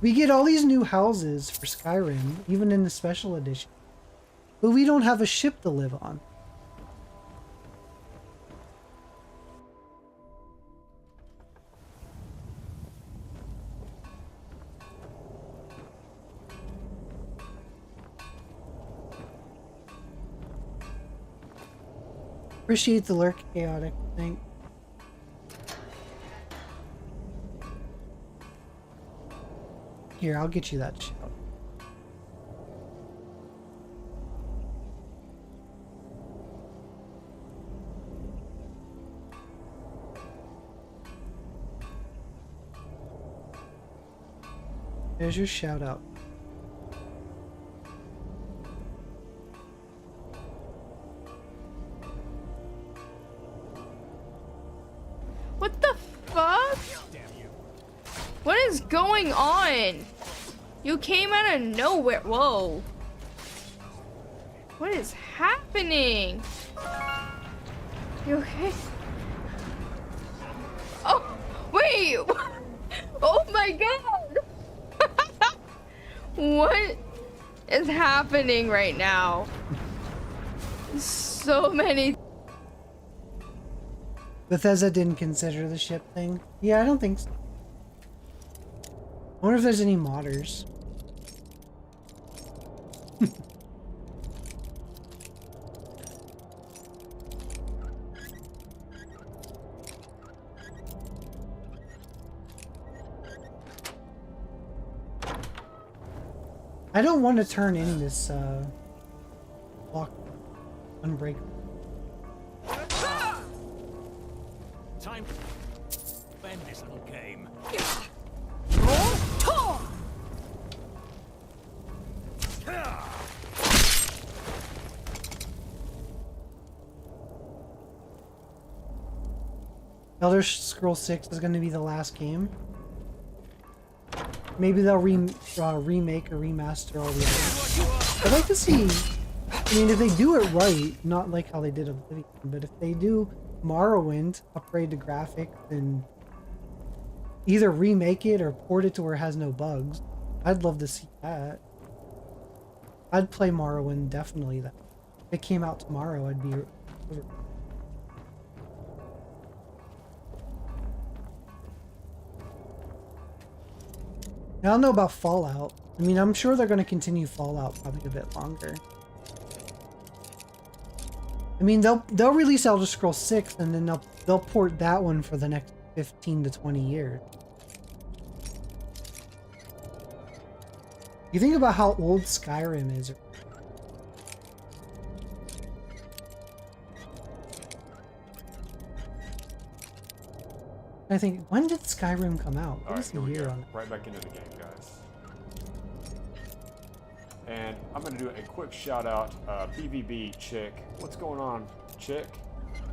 We get all these new houses for Skyrim, even in the special edition. But we don't have a ship to live on. Appreciate the lurk, Chaotic. Thank. Here, I'll get you that shout. There's your shout out. What the fuck? What is going on? You came out of nowhere. Whoa. What is happening? You okay? Oh, wait. Oh my god. What is happening right now? So many. Bethesda didn't consider the ship thing. Yeah, I don't think so. I wonder if there's any modders. I don't want to turn in this lock unbreakable. Time to end this little game. Elder Scrolls 6 is going to be the last game. Maybe they'll remake or remaster all the others. I'd like to see, I mean, if they do it right, not like how they did Oblivion, but if they do Morrowind, upgrade the graphics, and either remake it or port it to where it has no bugs, I'd love to see that. I'd play Morrowind, definitely. That if it came out tomorrow, I'd be... I don't know about Fallout. I mean, I'm sure they're going to continue Fallout probably a bit longer. I mean, they'll release Elder Scrolls 6 and then they'll port that one for the next 15 to 20 years. You think about how old Skyrim is. I think, when did Skyrim come out? What is the year on it? Right back into the game, guys. And I'm going to do a quick shout out, PVB Chick. What's going on, Chick?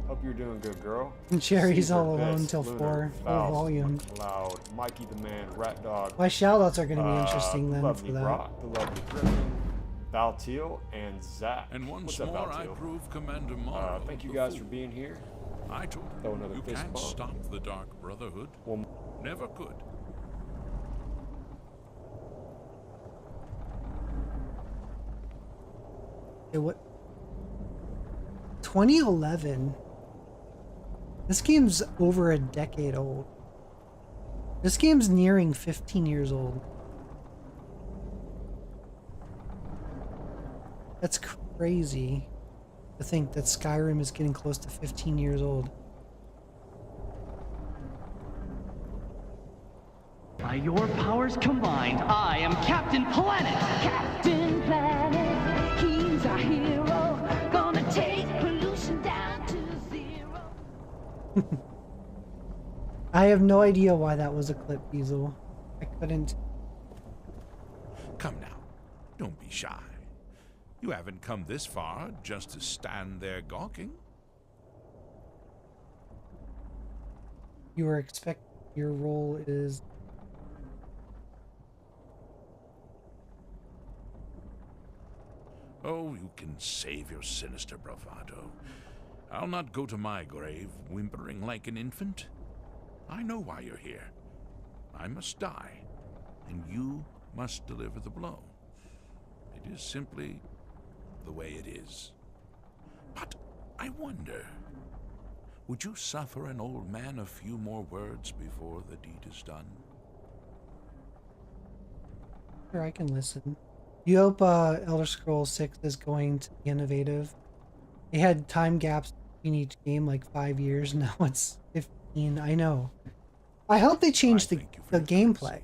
Hope you're doing good, girl. And Cherry's Caesar, all alone Bess, till Lunar, 4 Faust, volume. Loud, Mikey the Man, Rat Dog. My shoutouts are going to be interesting then Lovely for that. Rock, the Lovely Griffin, Valteal, and Zach. And once What's up, more I Valteal? prove Commander Morrow Thank you guys for being here. I told Throw him another you fist can't bump. stop the Dark Brotherhood. Well, never could. What? 2011? This game's over a decade old. This game's nearing 15 years old. That's crazy to think that Skyrim is getting close to 15 years old. By your powers combined, I am Captain Planet! Captain Planet, he's our hero. Gonna take pollution down to zero. I have no idea why that was a clip, Diesel. I couldn't. Come now, don't be shy. You haven't come this far just to stand there gawking. You were expect your role is. Oh, you can save your sinister bravado. I'll not go to my grave whimpering like an infant. I know why you're here. I must die, and you must deliver the blow. It is simply the way it is. But I wonder, would you suffer an old man a few more words before the deed is done? Sure, I can listen. You hope Elder Scrolls 6 is going to be innovative. They had time gaps between each game, like 5 years. Now it's 15. I know. I hope they change the gameplay.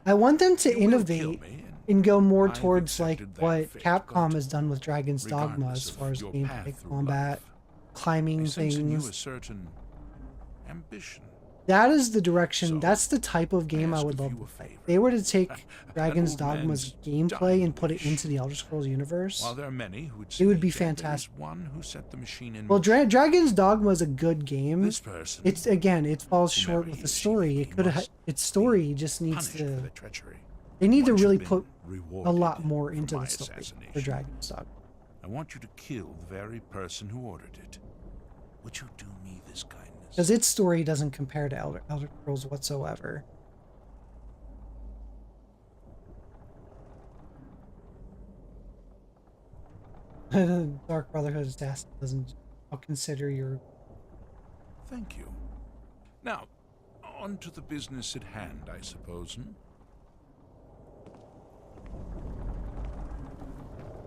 I want them to innovate and go more towards like what Capcom has done with Dragon's Dogma as far as gameplay, combat, climbing sense in you a things. certain ambition. That is the direction, that's the type of game I would love to play. If they were to take Dragon's old Dogma's man's gameplay and put it into the Elder Scrolls universe, While there are many who would it would say be there is fantastic. one who set the machine in Well, motion. Dragon's Dogma is a good game. This person, It's again, it falls short with the story. It could have its story just needs punished to. for the treachery. They need to Once really you've put been a rewarded lot more for into my the story for assassination, Dragon's Dogma. I want you to kill the very person who ordered it. Would you do me this kindness? Because its story doesn't compare to Elder Scrolls whatsoever. Dark Brotherhood assassin doesn't. I'll consider your. Thank you. Now, on to the business at hand, I suppose, hmm?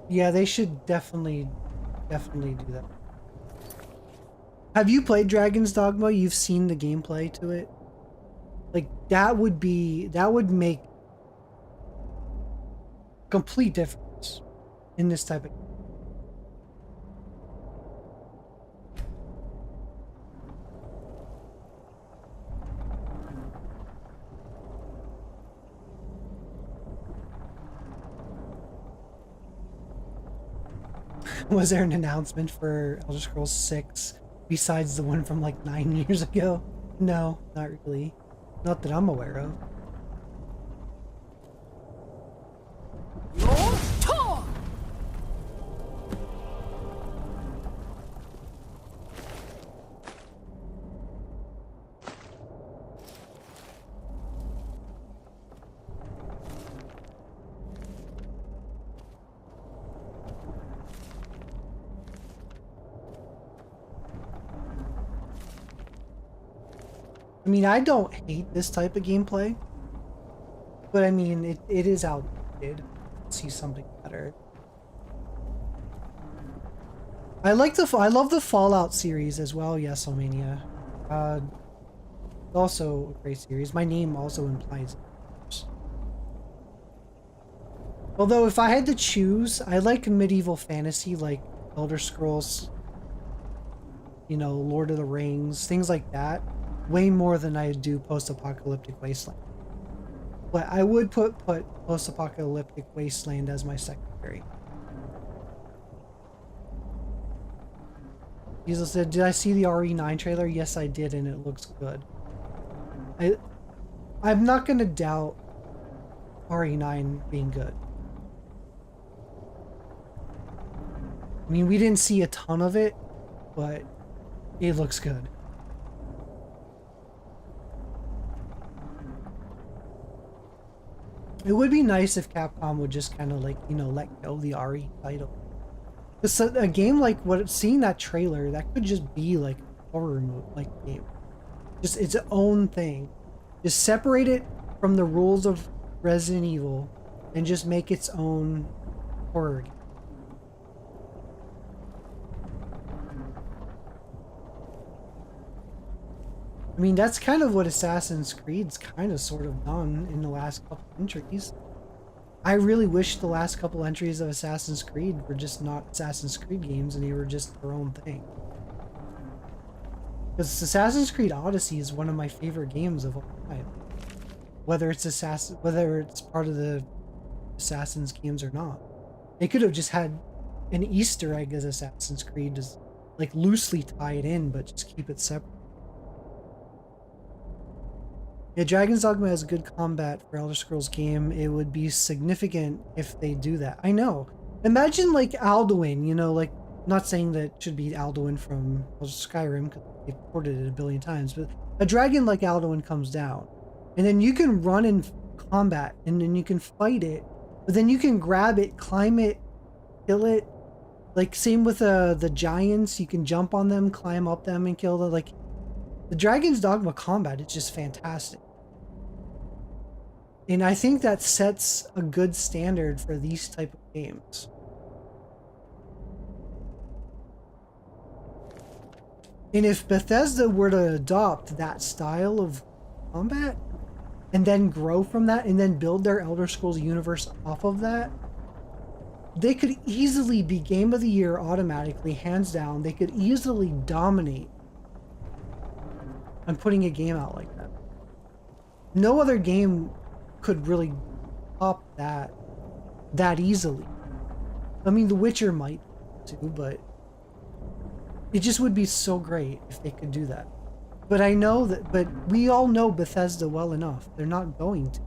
Yeah, they should definitely do that. Have you played Dragon's Dogma? You've seen the gameplay to it? Like, that would make complete difference in this type of Was there an announcement for Elder Scrolls 6 besides the one from like 9 years ago? No, not really. Not that I'm aware of. I mean, I don't hate this type of gameplay, but I mean, it is outdated. See something better. I love the Fallout series as well. Yes, Omania. Also a great series. My name also implies it. Although if I had to choose, I like medieval fantasy like Elder Scrolls, you know, Lord of the Rings, things like that, way more than I do post-apocalyptic Wasteland. But I would put post-apocalyptic Wasteland as my secondary. Jesus said, did I see the RE9 trailer? Yes, I did, and it looks good. I'm not going to doubt RE9 being good. I mean, we didn't see a ton of it, but it looks good. It would be nice if Capcom would just kind of like, you know, let go of the RE title. Because a game like seeing that trailer, that could just be like a horror like game. Just its own thing. Just separate it from the rules of Resident Evil and just make its own horror game. I mean, that's kind of what Assassin's Creed's kind of sort of done in the last couple entries. I really wish the last couple entries of Assassin's Creed were just not Assassin's Creed games and they were just their own thing. Because Assassin's Creed Odyssey is one of my favorite games of all time. Whether it's part of the Assassin's games or not. They could have just had an Easter egg as Assassin's Creed, just like loosely tie it in, but just keep it separate. Yeah, Dragon's Dogma has good combat for Elder Scrolls game. It would be significant if they do that. I know. Imagine like Alduin, you know, like, not saying that it should be Alduin from Skyrim, because they've ported it a billion times, but a dragon like Alduin comes down, and then you can run in combat, and then you can fight it, but then you can grab it, climb it, kill it. Like, same with the giants, you can jump on them, climb up them, and kill them. Like, the Dragon's Dogma combat is just fantastic. And I think that sets a good standard for these type of games. And if Bethesda were to adopt that style of combat, and then grow from that, and then build their Elder Scrolls universe off of that, they could easily be Game of the Year automatically, hands down. They could easily dominate on putting a game out like that. No other game could really top that easily. I mean, The Witcher might too, but it just would be so great if they could do that. But I know that, but we all know Bethesda well enough. They're not going to.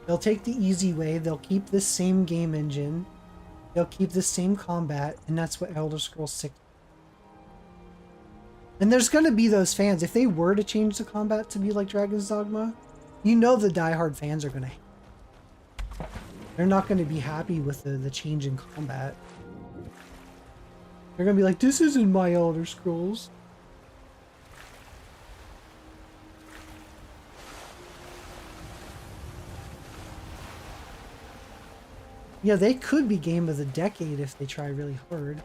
They'll take the easy way, they'll keep the same game engine, they'll keep the same combat, and that's what Elder Scrolls 6. And there's gonna be those fans. If they were to change the combat to be like Dragon's Dogma, you know the diehard fans are gonna hate it. They're not gonna be happy with the change in combat. They're gonna be like, this isn't my Elder Scrolls. Yeah, they could be game of the decade if they try really hard.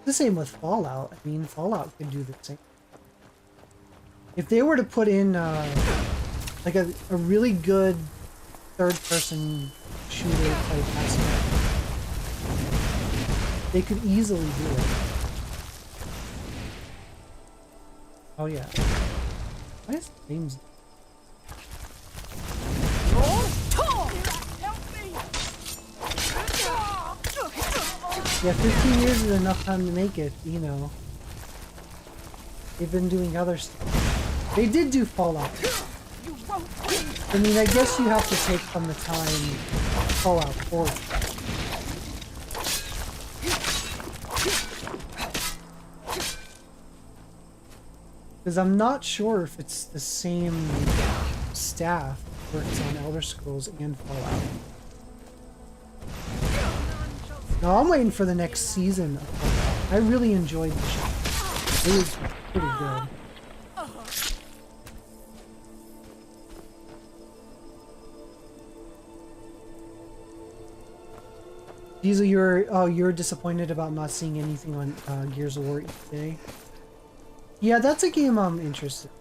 The same with Fallout. I mean, Fallout could do the same. If they were to put in like a really good third-person shooter type aspect, they could easily do it. Oh yeah. Why is James? Yeah, 15 years is enough time to make it, you know. They've been doing other stuff. They did do Fallout. I mean, I guess you have to take from the time Fallout 4. Because I'm not sure if it's the same staff that works on Elder Scrolls and Fallout. No, I'm waiting for the next season of Fallout. I really enjoyed the show. It was pretty good. Diesel, you're disappointed about not seeing anything on Gears of War today. Yeah, that's a game I'm interested in.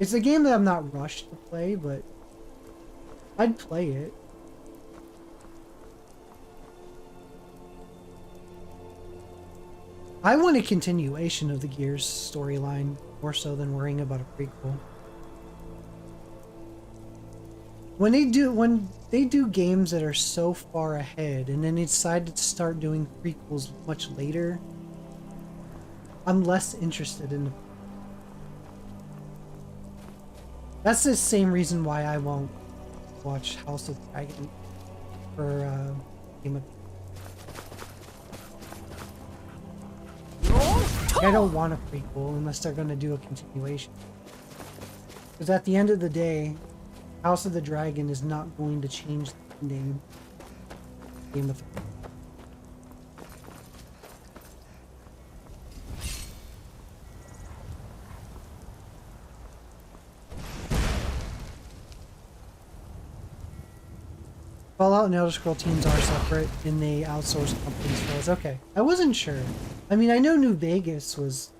It's a game that I'm not rushed to play, but I'd play it. I want a continuation of the Gears storyline, more so than worrying about a prequel. When they do games that are so far ahead and then they decide to start doing prequels much later, I'm less interested in. That's the same reason why I won't watch House of the Dragon or Game of. I don't want a prequel unless they're going to do a continuation. Because at the end of the day, House of the Dragon is not going to change the ending. Game of Thrones. Fallout and Elder Scrolls teams are separate and they outsource companies for us. Okay, I wasn't sure. I mean, I know New Vegas was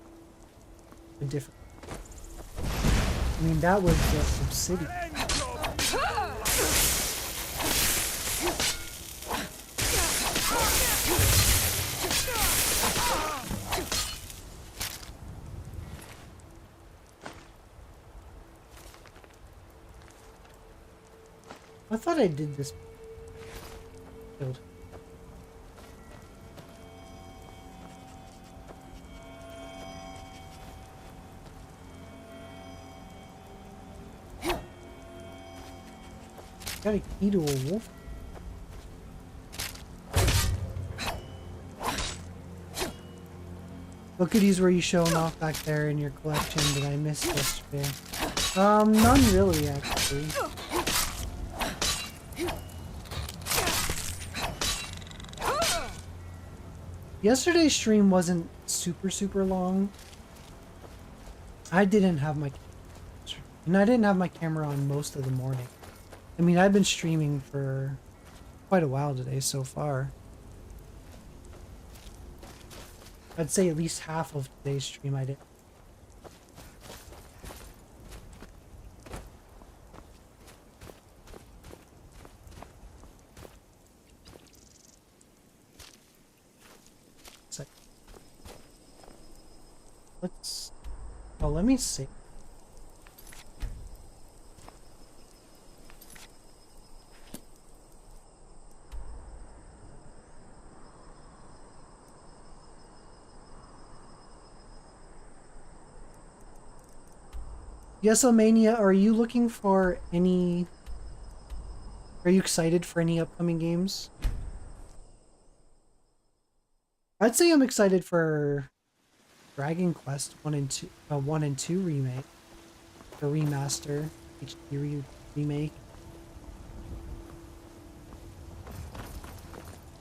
a different. I mean, that was a subsidiary. I thought I did this. Killed. Got a key to a wolf. What goodies were you showing off back there in your collection that I missed yesterday? None really, actually. Yesterday's stream wasn't super long. I didn't have my camera on most of the morning. I mean, I've been streaming for quite a while today so far. I'd say at least half of today's stream I did. Let me see. Yesomania, are you looking for any... Are you excited for any upcoming games? I'd say I'm excited for Dragon Quest 1 and 2 remake, or remaster, HD remake.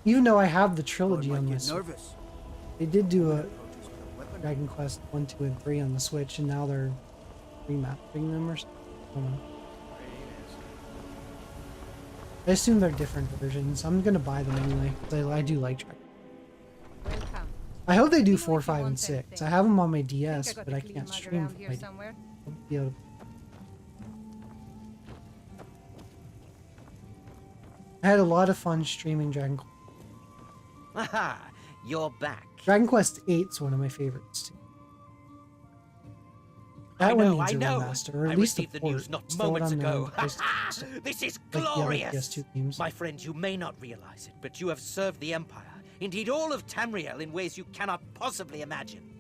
Even though I have the trilogy on my Switch. They did do a Dragon Quest 1, 2, and 3 on the Switch, and now they're remastering them or something. I don't know. I assume they're different versions. I'm gonna buy them anyway, because I do like Dragon. Welcome. I hope they do 4, 5, and 6. I have them on my DS, but I can't stream from my DS. I'll be able to- I had a lot of fun streaming Dragon Quest. Aha! You're back. Dragon Quest 8 is one of my favorites too. That one needs a remaster, or at I least a received the port. news not Still moments on the ago. PlayStation. This is Like the other glorious! PS2 games. My friend, you may not realize it, but you have served the Empire, indeed all of Tamriel, in ways you cannot possibly imagine.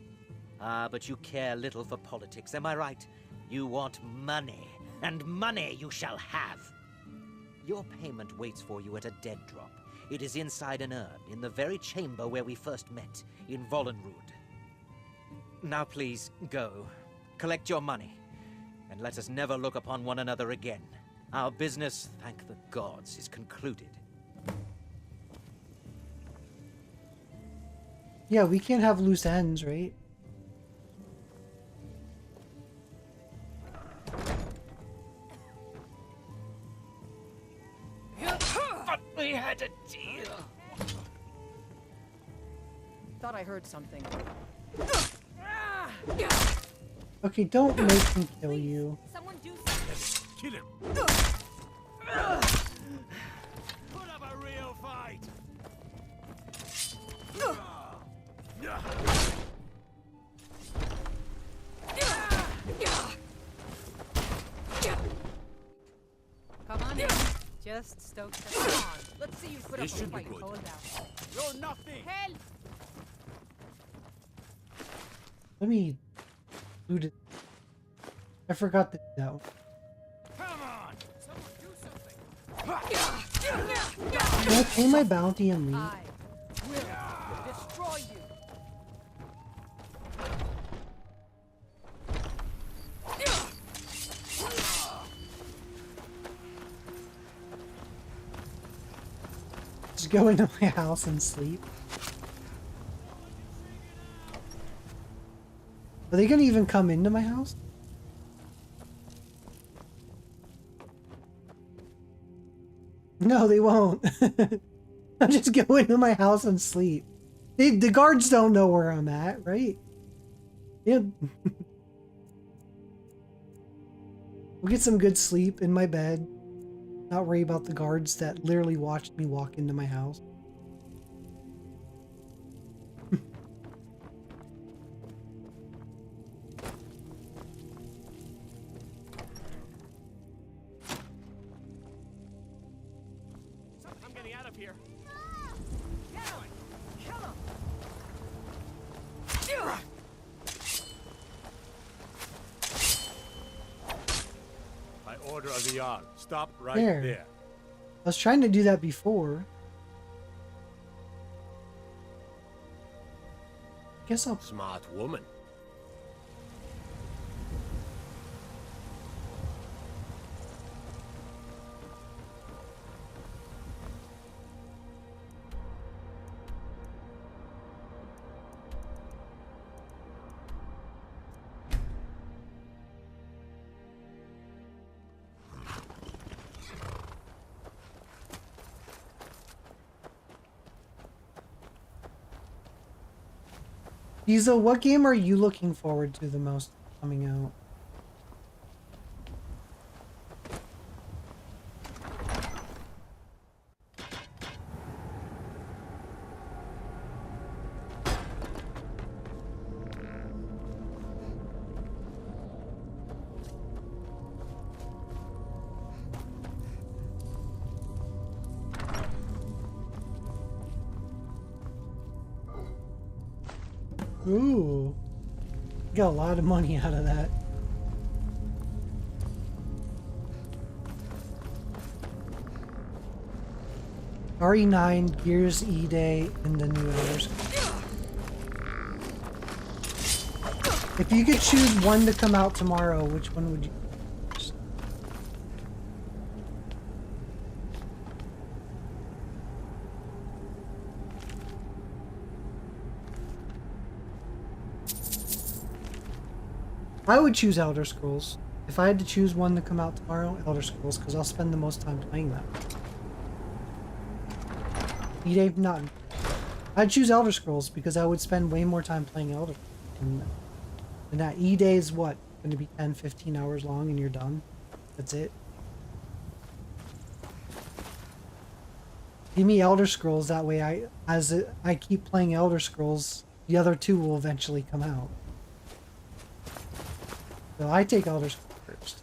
Ah, but you care little for politics, am I right? You want money, and money you shall have. Your payment waits for you at a dead drop. It is inside an urn, in the very chamber where we first met, in Vollenrud. Now please, go. Collect your money, and let us never look upon one another again. Our business, thank the gods, is concluded. Yeah, we can't have loose ends, right? But we had a deal. Thought I heard something. Okay, don't make me kill you. Someone do something. Kill him. Put up a real fight. Come on in. Just stoke the fire. Let's see you put This up a should be fight. good. Hold out. You're nothing. Help! Let me loot it. I forgot to do that one. Come on. Someone do something. Can I pay my bounty and leave? I will destroy you. Just go into my house and sleep. Are they gonna even come into my house? No, they won't. I'll just go into my house and sleep. The guards don't know where I'm at, right? Yeah. We'll get some good sleep in my bed. Not worry about the guards that literally watched me walk into my house. I'm getting out of here. By order of the Jarl. Stop right there. I was trying to do that before. Guess I'll... Smart woman. Gizo, what game are you looking forward to the most coming out? Ooh. Got a lot of money out of that. RE9, Gears E-Day, and the new Elder Scrolls. If you could choose one to come out tomorrow, which one would you choose? I would choose Elder Scrolls. If I had to choose one to come out tomorrow, Elder Scrolls, because I'll spend the most time playing that. E-Day, not. I'd choose Elder Scrolls because I would spend way more time playing Elder Scrolls. And that E-Day is what? Going to be 10, 15 hours long and you're done? That's it? Give me Elder Scrolls, that way I keep playing Elder Scrolls, the other two will eventually come out. So I take Elder Scrolls first.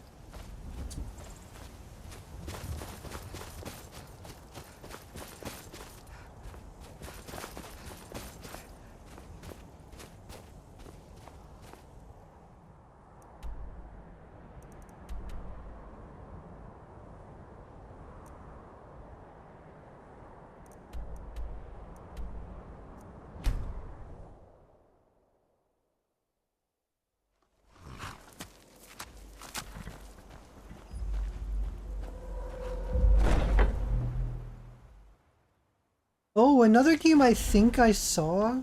Oh, another game I think I saw.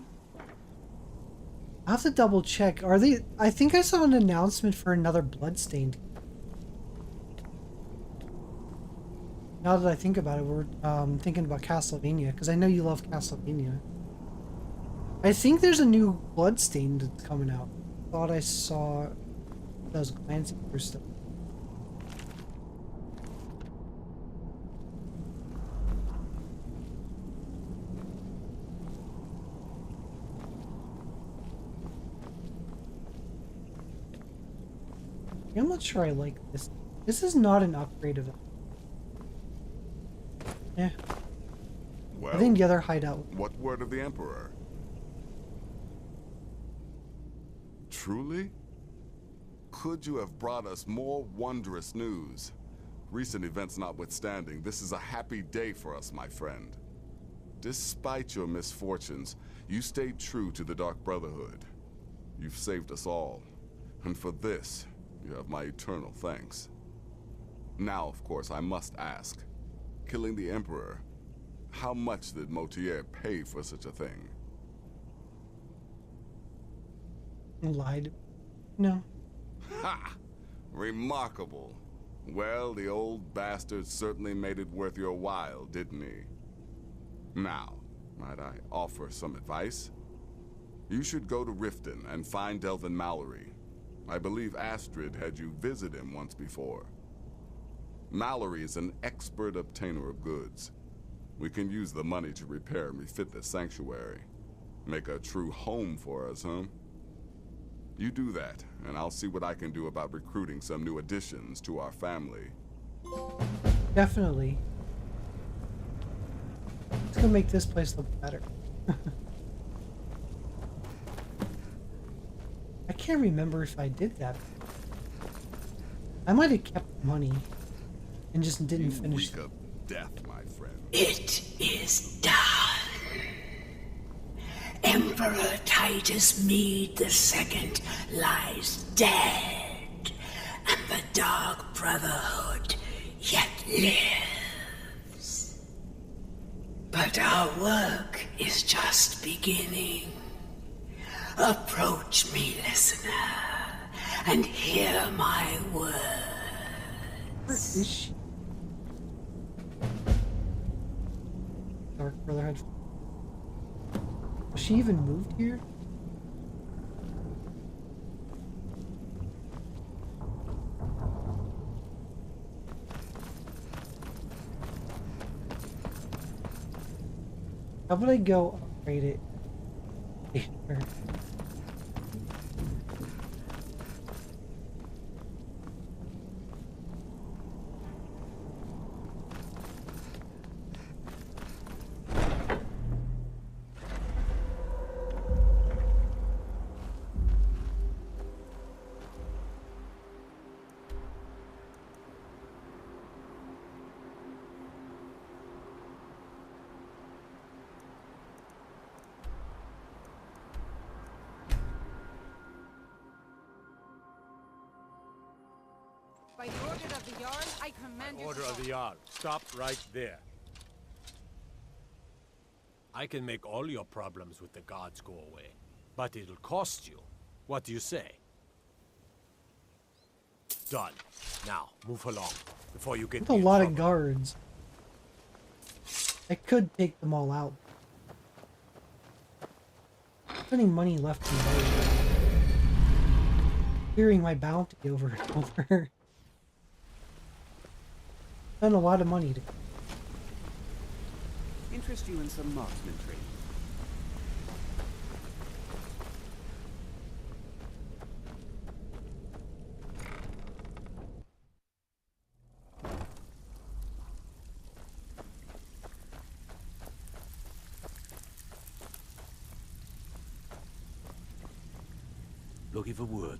I have to double check. Are they? I think I saw an announcement for another Bloodstained. Now that I think about it, we're thinking about Castlevania because I know you love Castlevania. I think there's a new Bloodstained that's coming out. Thought I saw. I was glancing through stuff. I'm not sure I like this. This is not an upgrade of it. Yeah. Well, I think the other hideout. What word of the Emperor? Truly? Could you have brought us more wondrous news? Recent events notwithstanding, this is a happy day for us, my friend. Despite your misfortunes, you stayed true to the Dark Brotherhood. You've saved us all, and for this, you have my eternal thanks. Now, of course, I must ask, killing the Emperor, how much did Motier pay for such a thing? Lied. No. Ha! Remarkable. Well, the old bastard certainly made it worth your while, didn't he? Now, might I offer some advice? You should go to Riften and find Delvin Mallory. I believe Astrid had you visit him once before. Mallory is an expert obtainer of goods. We can use the money to repair and refit the sanctuary. Make a true home for us, huh? You do that, and I'll see what I can do about recruiting some new additions to our family. Definitely. It's gonna make this place look better. I can't remember if I did that. I might have kept money and just didn't finish. Reek of death, my friend. It is done. Emperor Titus Mede II lies dead, and the Dark Brotherhood yet lives. But our work is just beginning. Approach me, listener, and hear my words. Where is she? Dark Brotherhood. Was she even moved here? How about I go upgrade it later? By the order of the Jarl, I command you Order to of the Jarl. Stop right there. I can make all your problems with the gods go away, but it'll cost you. What do you say? Done. Now, move along, before you get That's a me in lot of trouble. guards. I could take them all out. Spending money left and right. Clearing my bounty over and over. Spend a lot of money to... Interest you in some marksman training? Looking for work.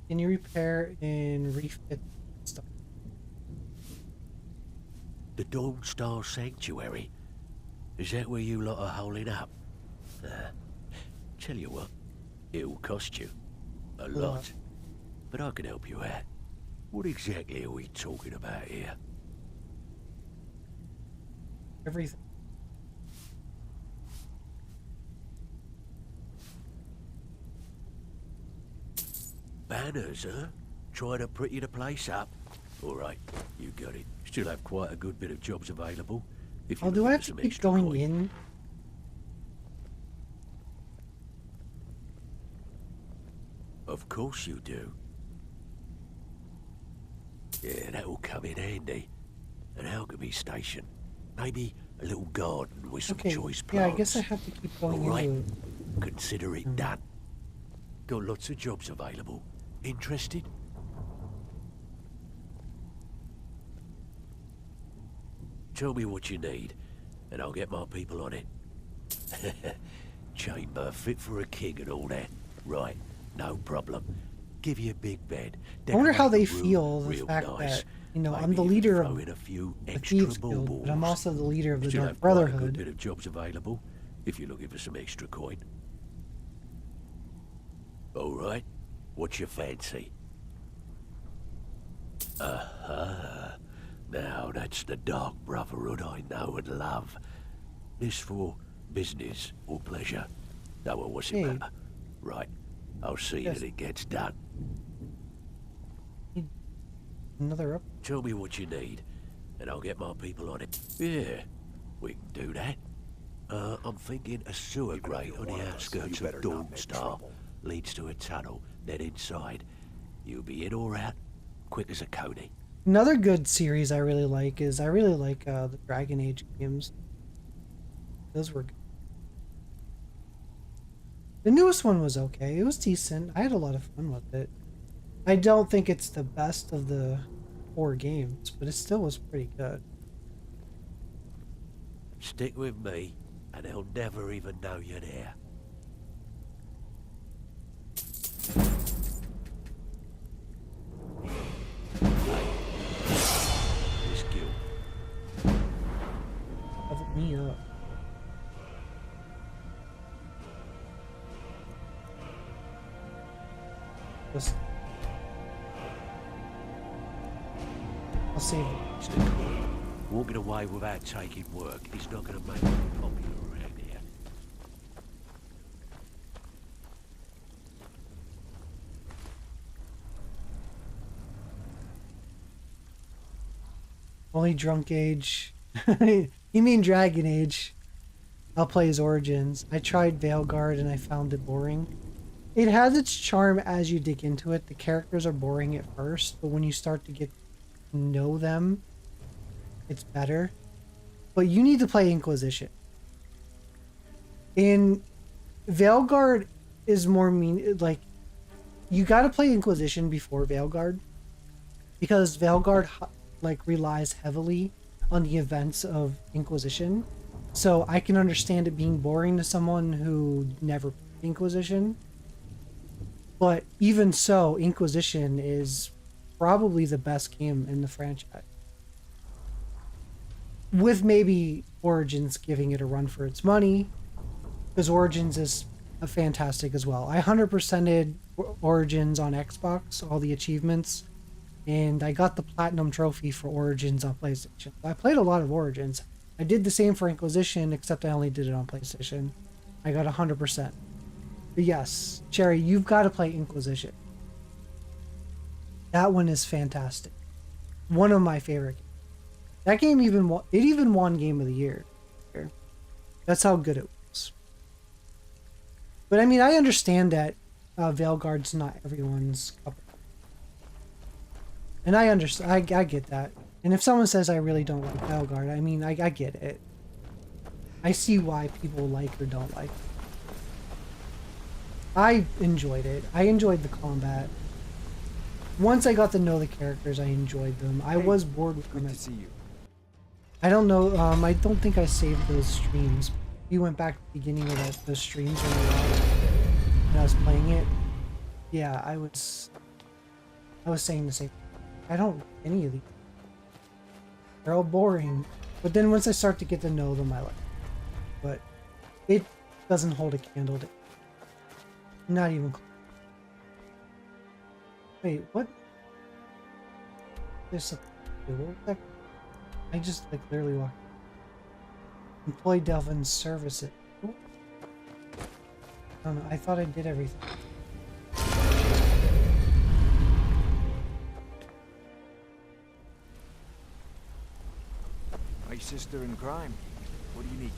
Can you repair and refit stuff? The Dawn Star Sanctuary. Is that where you lot are holding up? Tell you what, it'll cost you a lot. But I can help you out. What exactly are we talking about here? Everything. Banners, huh? Trying to pretty the place up? Alright, you got it. Still have quite a good bit of jobs available. If Oh, do I have to keep going in? Of course you do. Yeah, that'll come in handy. An alchemy station. Maybe a little garden with some Okay, choice yeah, plants. I guess I have to keep going All right. into it. Consider it done. Got lots of jobs available. Interested? Tell me what you need, and I'll get my people on it. Chamber fit for a king and all that. Right, no problem. Give you a big bed. I wonder how they Decorate the room feel, the real fact nice. that, you know, I'm Maybe the even leader throw of in a few the extra Thieves Guild, but I'm baubles. also the leader of the Still Dark have quite a good Brotherhood. bit of jobs available, if you're looking for some extra coin. All right, what's your fancy? Now that's the Dark Brotherhood I know and love. This for business or pleasure? No, well, what's it matter? Right, I'll see that it gets done. Another up. Tell me what you need, and I'll get my people on it. Yeah, we can do that. I'm thinking a sewer grate on the outskirts of Dawnstar. Leads to a tunnel, then inside. You'll be in or out, quick as a coney. Another good series I really like is the Dragon Age games. Those were good. The newest one was okay. It was decent. I had a lot of fun with it. I don't think it's the best of the 4 games, but it still was pretty good. Stick with me, and they'll never even know you're there. This guild. Level me up. Just... I'll save it. It's the coin. Walking away without taking work is not going to make you popular around here. Only Drunk Age. You mean Dragon Age? I'll play as Origins. I tried Veilguard and I found it boring. It has its charm as you dig into it. The characters are boring at first, but when you start to get to know them, it's better. But you need to play Inquisition. In Veilguard is more like you got to play Inquisition before Veilguard, because Veilguard like relies heavily on the events of Inquisition. So I can understand it being boring to someone who never played Inquisition. But even so, Inquisition is probably the best game in the franchise. With maybe Origins giving it a run for its money, because Origins is fantastic as well. I 100%ed Origins on Xbox, all the achievements, and I got the Platinum Trophy for Origins on PlayStation. I played a lot of Origins. I did the same for Inquisition, except I only did it on PlayStation. I got 100%. But yes, Cherry, you've got to play Inquisition. That one is fantastic. One of my favorite games. That game even won Game of the Year. That's how good it was. But I mean, I understand that Veilguard's not everyone's cup of tea. And I understand. I get that. And if someone says I really don't like Veilguard, I mean, I get it. I see why people like or don't like it. I enjoyed it. I enjoyed the combat. Once I got to know the characters, I enjoyed them. I was bored with them. Good to see you. I don't know. I don't think I saved those streams. You went back to the beginning of those streams when I was playing it. Yeah, I was saying the same. I don't like any of these. They're all boring. But then once I start to get to know them, I like them. But it doesn't hold a candle to. Not even close. Wait, what? There's something. What was that? I just like literally walked. Employ Delvin's services. Oh. I don't know. I thought I did everything. My sister in crime. What do you need?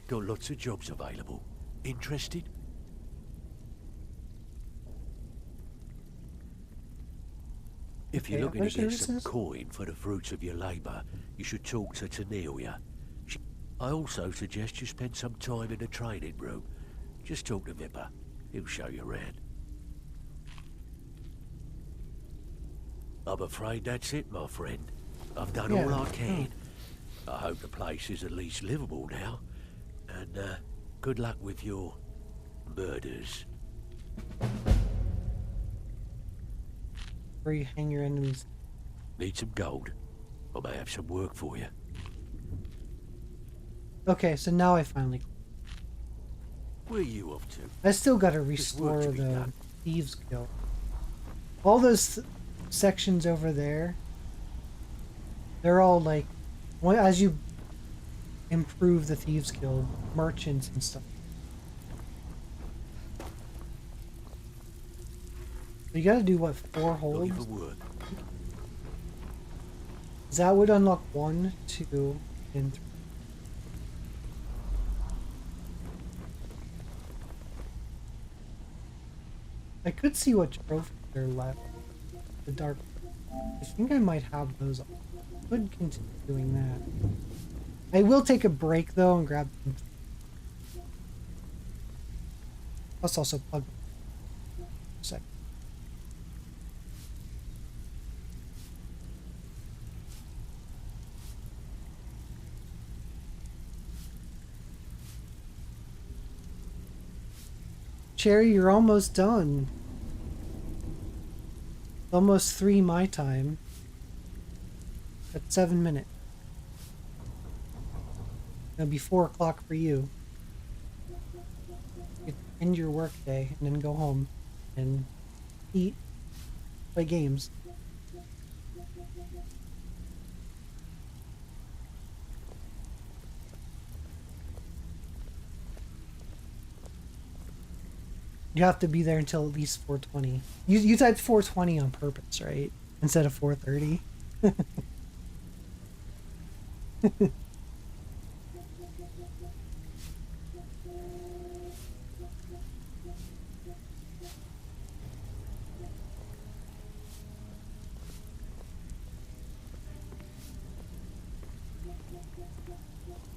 Got lots of jobs available. Interested? If you're looking to get some coin for the fruits of your labour, you should talk to Tanelia. I also suggest you spend some time in the training room. Just talk to Vipper. He'll show you around. I'm afraid that's it, my friend. I've done all I can. I hope the place is at least livable now. And good luck with your murders. Where you hang your enemies. Need some gold? I may have some work for you. Okay, so now I finally. Where are you off to? I still gotta restore the Thieves Guild. All those sections over there, they're all like, as you improve the Thieves Guild, merchants and stuff. You gotta do what, 4 holds? That would unlock 1, 2, and 3. I could see what trophies are left. The dark. I think I might have those. I could continue doing that. I will take a break though and grab them. Let's also plug for a sec. Cherry, you're almost done. Almost 3 my time. That's 7 minutes. It'll be 4 o'clock for you. You end your work day and then go home and eat, play games. You have to be there until at least 4:20. You typed 4:20 on purpose, right? Instead of 4:30.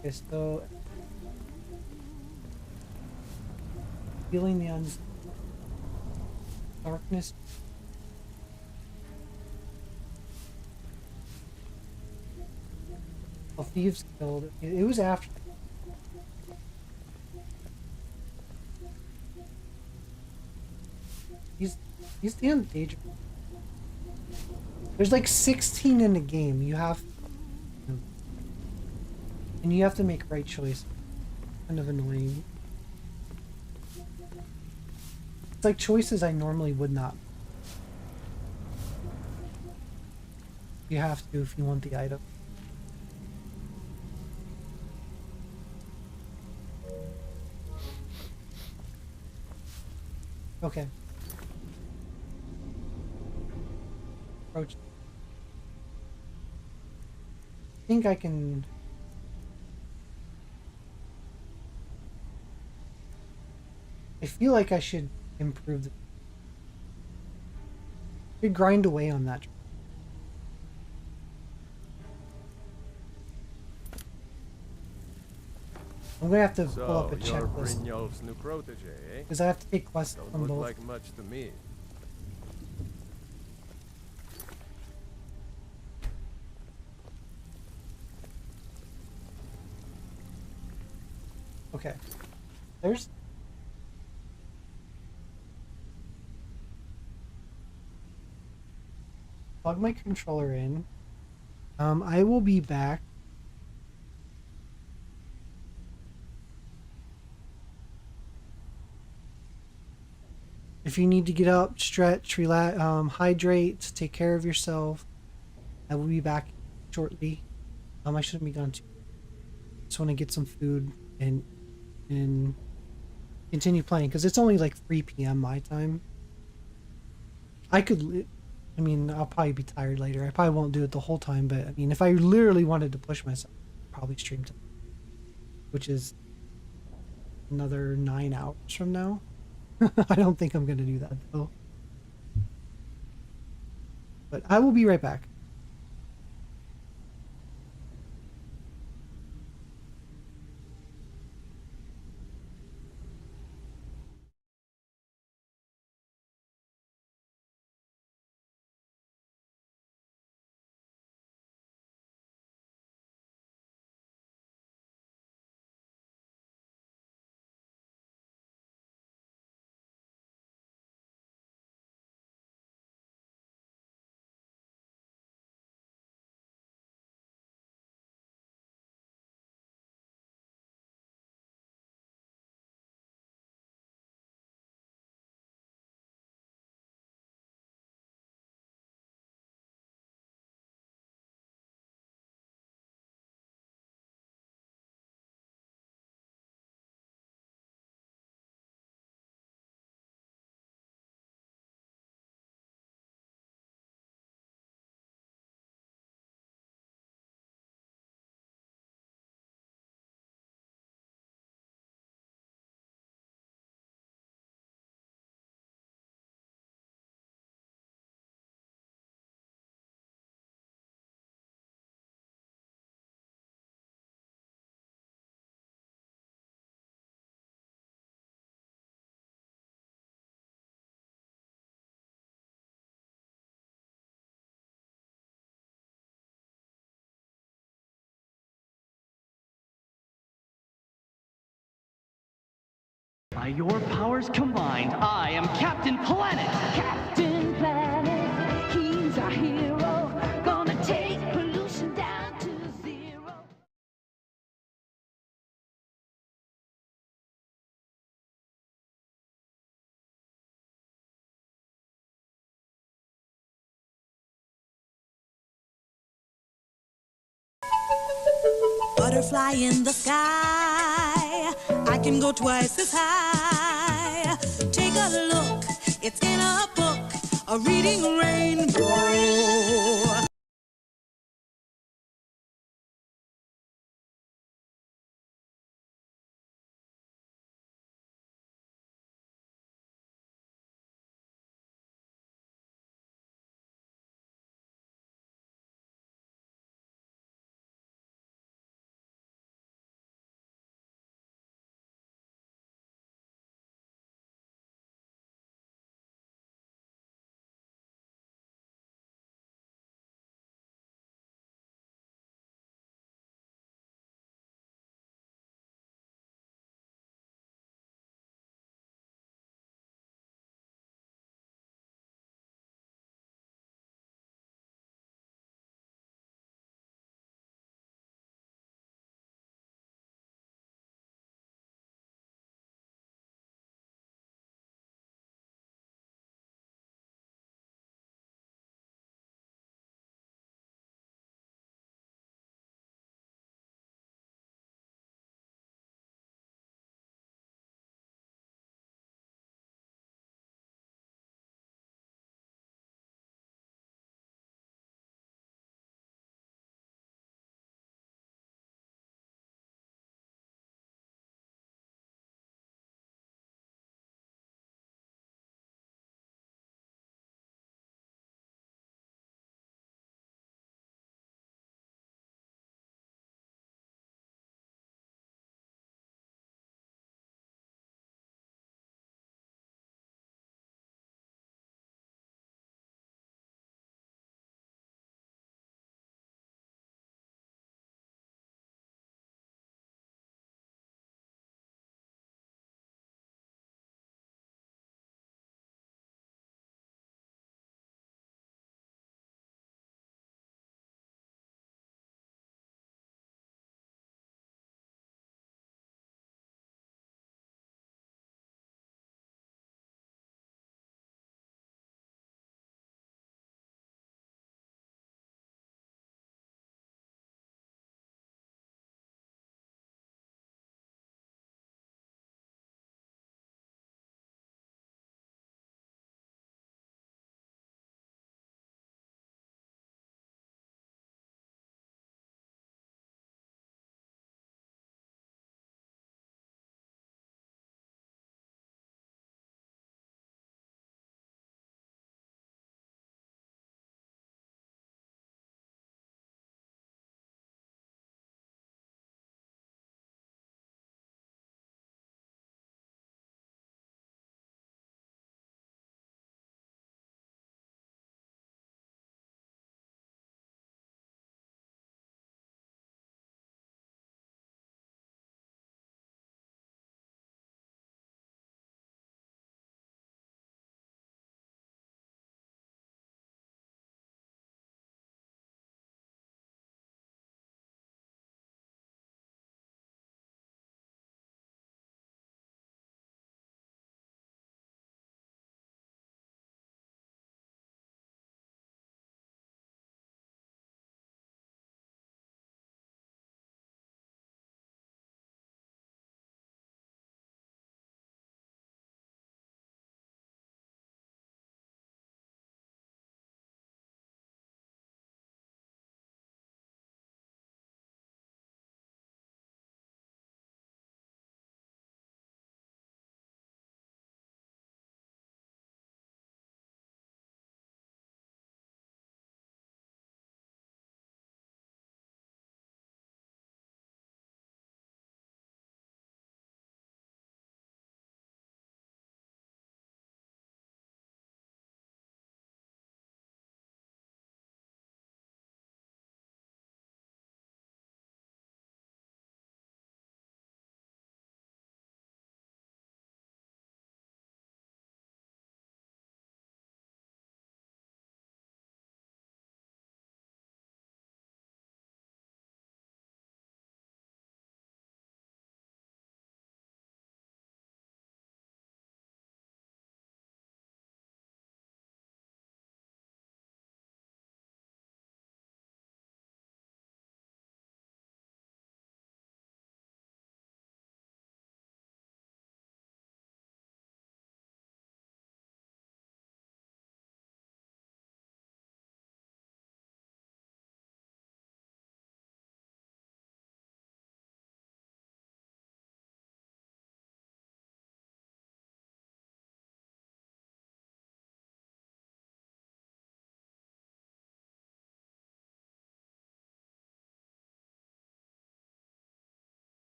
Okay, so feeling the darkness. Well, Thieves Guild. It was after. He's damn dangerous. There's like 16 in the game. You have. And you have to make right choice. Kind of annoying. It's like choices I normally would not. You have to if you want the item. Okay. Approach. I think I can. I feel like I should improve the. Should grind away on that. I'm gonna have to pull up a checklist. Brynjolf's new protege, eh? Because I have to take quests Don't from look both. like much to me. Okay. There's. Plug my controller in. I will be back. If you need to get up, stretch, relax, hydrate, take care of yourself, I will be back shortly. I shouldn't be gone too. Just want to get some food and continue playing because it's only like 3 p.m. my time. I could, I mean, I'll probably be tired later. I probably won't do it the whole time, but I mean, if I literally wanted to push myself, I'd probably stream to, which is another 9 hours from now. I don't think I'm gonna do that though. But I will be right back. By your powers combined, I am Captain Planet! Captain Planet, he's our hero. Gonna take pollution down to zero. Butterfly in the sky, I can go twice as high. Take a look, it's in a book, a reading rainbow.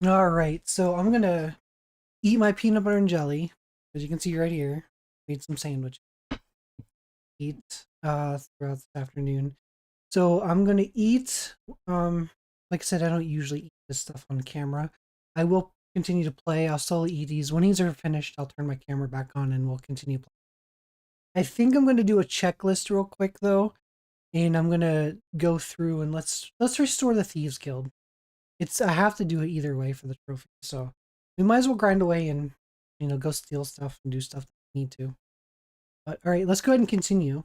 All right, so I'm gonna eat my peanut butter and jelly, as you can see right here. Made some sandwich. Eat throughout this afternoon. So I'm gonna eat. Like I said, I don't usually eat this stuff on camera. I will continue to play. I'll slowly eat these. When these are finished, I'll turn my camera back on and we'll continue playing. I think I'm gonna do a checklist real quick though, and I'm gonna go through and let's restore the Thieves Guild. I have to do it either way for the trophy, so we might as well grind away and go steal stuff and do stuff that we need to. But all right, let's go ahead and continue.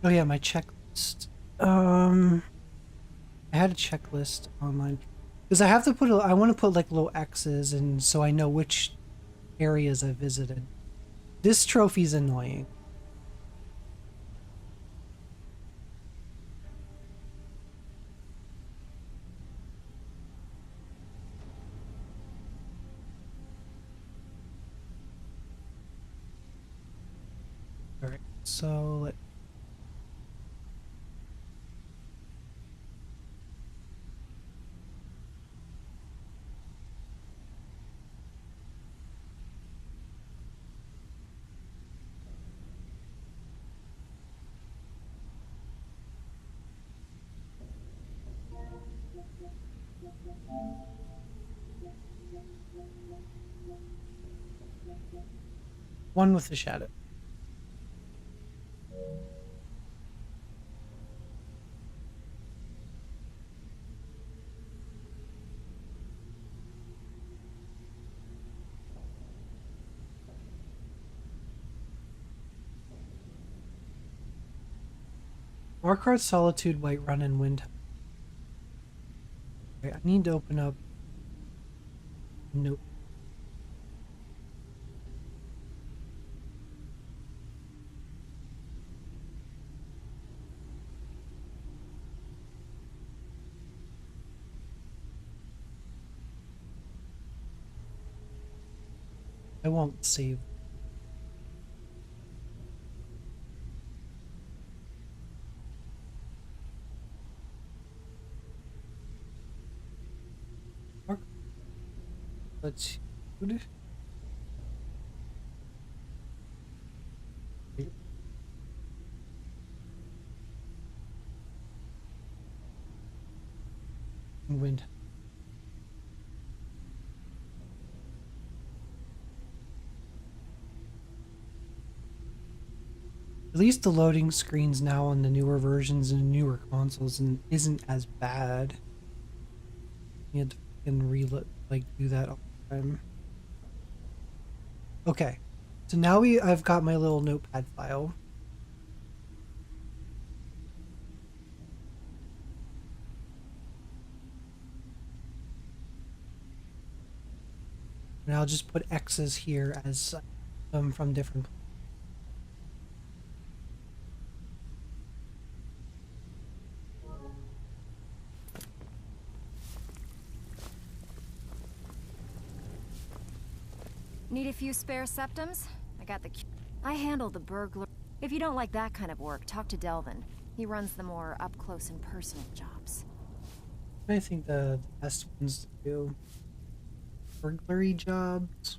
Oh yeah, my checklist. I had a checklist online because I have to put. I want to put like little X's, and so I know which areas I visited. This trophy's annoying. All right, so let. One with the shadow. Markard, Solitude, Whiterun, and Wind. Okay, I need to open up. Nope. I won't save. Let's. Wind. At least the loading screens now on the newer versions and newer consoles isn't as bad. You had to fucking do that all the time. Okay, so now I've got my little notepad file. And I'll just put X's here as from different. Need a few spare septums? I got the... I handle the burglar... If you don't like that kind of work, talk to Delvin. He runs the more up-close and personal jobs. I think the best ones to do burglary jobs.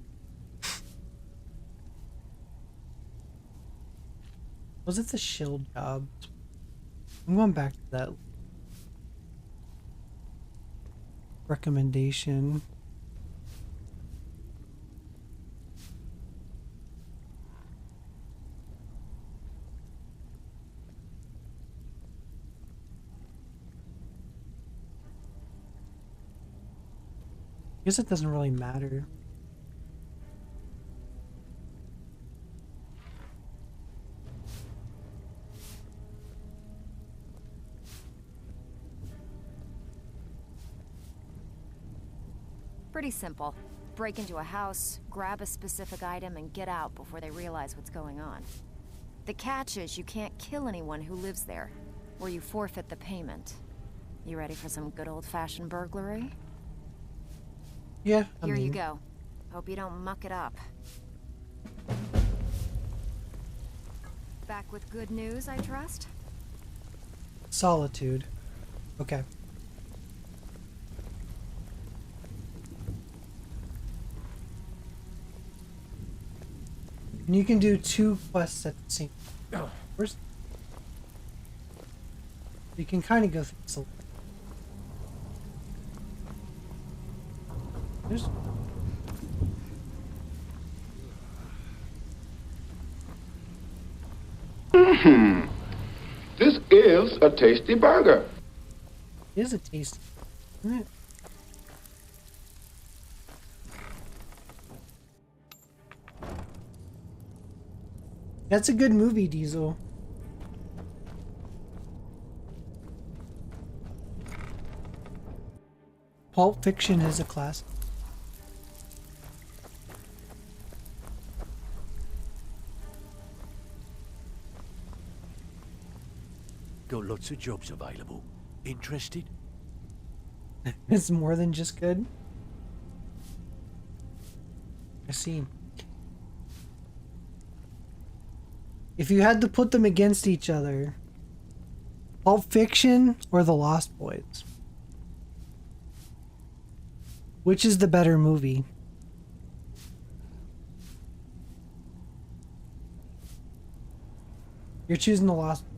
Was it the shield jobs? I'm going back to that recommendation. I guess it doesn't really matter. Pretty simple. Break into a house, grab a specific item, and get out before they realize what's going on. The catch is you can't kill anyone who lives there, or you forfeit the payment. You ready for some good old-fashioned burglary? Yeah, Here you go. Hope you don't muck it up. Back with good news, I trust? Solitude. Okay. And you can do 2 quests at the same time. Where's... You can kind of go through this a little. There's... This is a tasty burger. It is a tasty, isn't it? That's a good movie, Diesel. Pulp Fiction is a classic. Got lots of jobs available. Interested? It's more than just good. I see. If you had to put them against each other, Pulp Fiction or The Lost Boys? Which is the better movie? You're choosing The Lost Boys.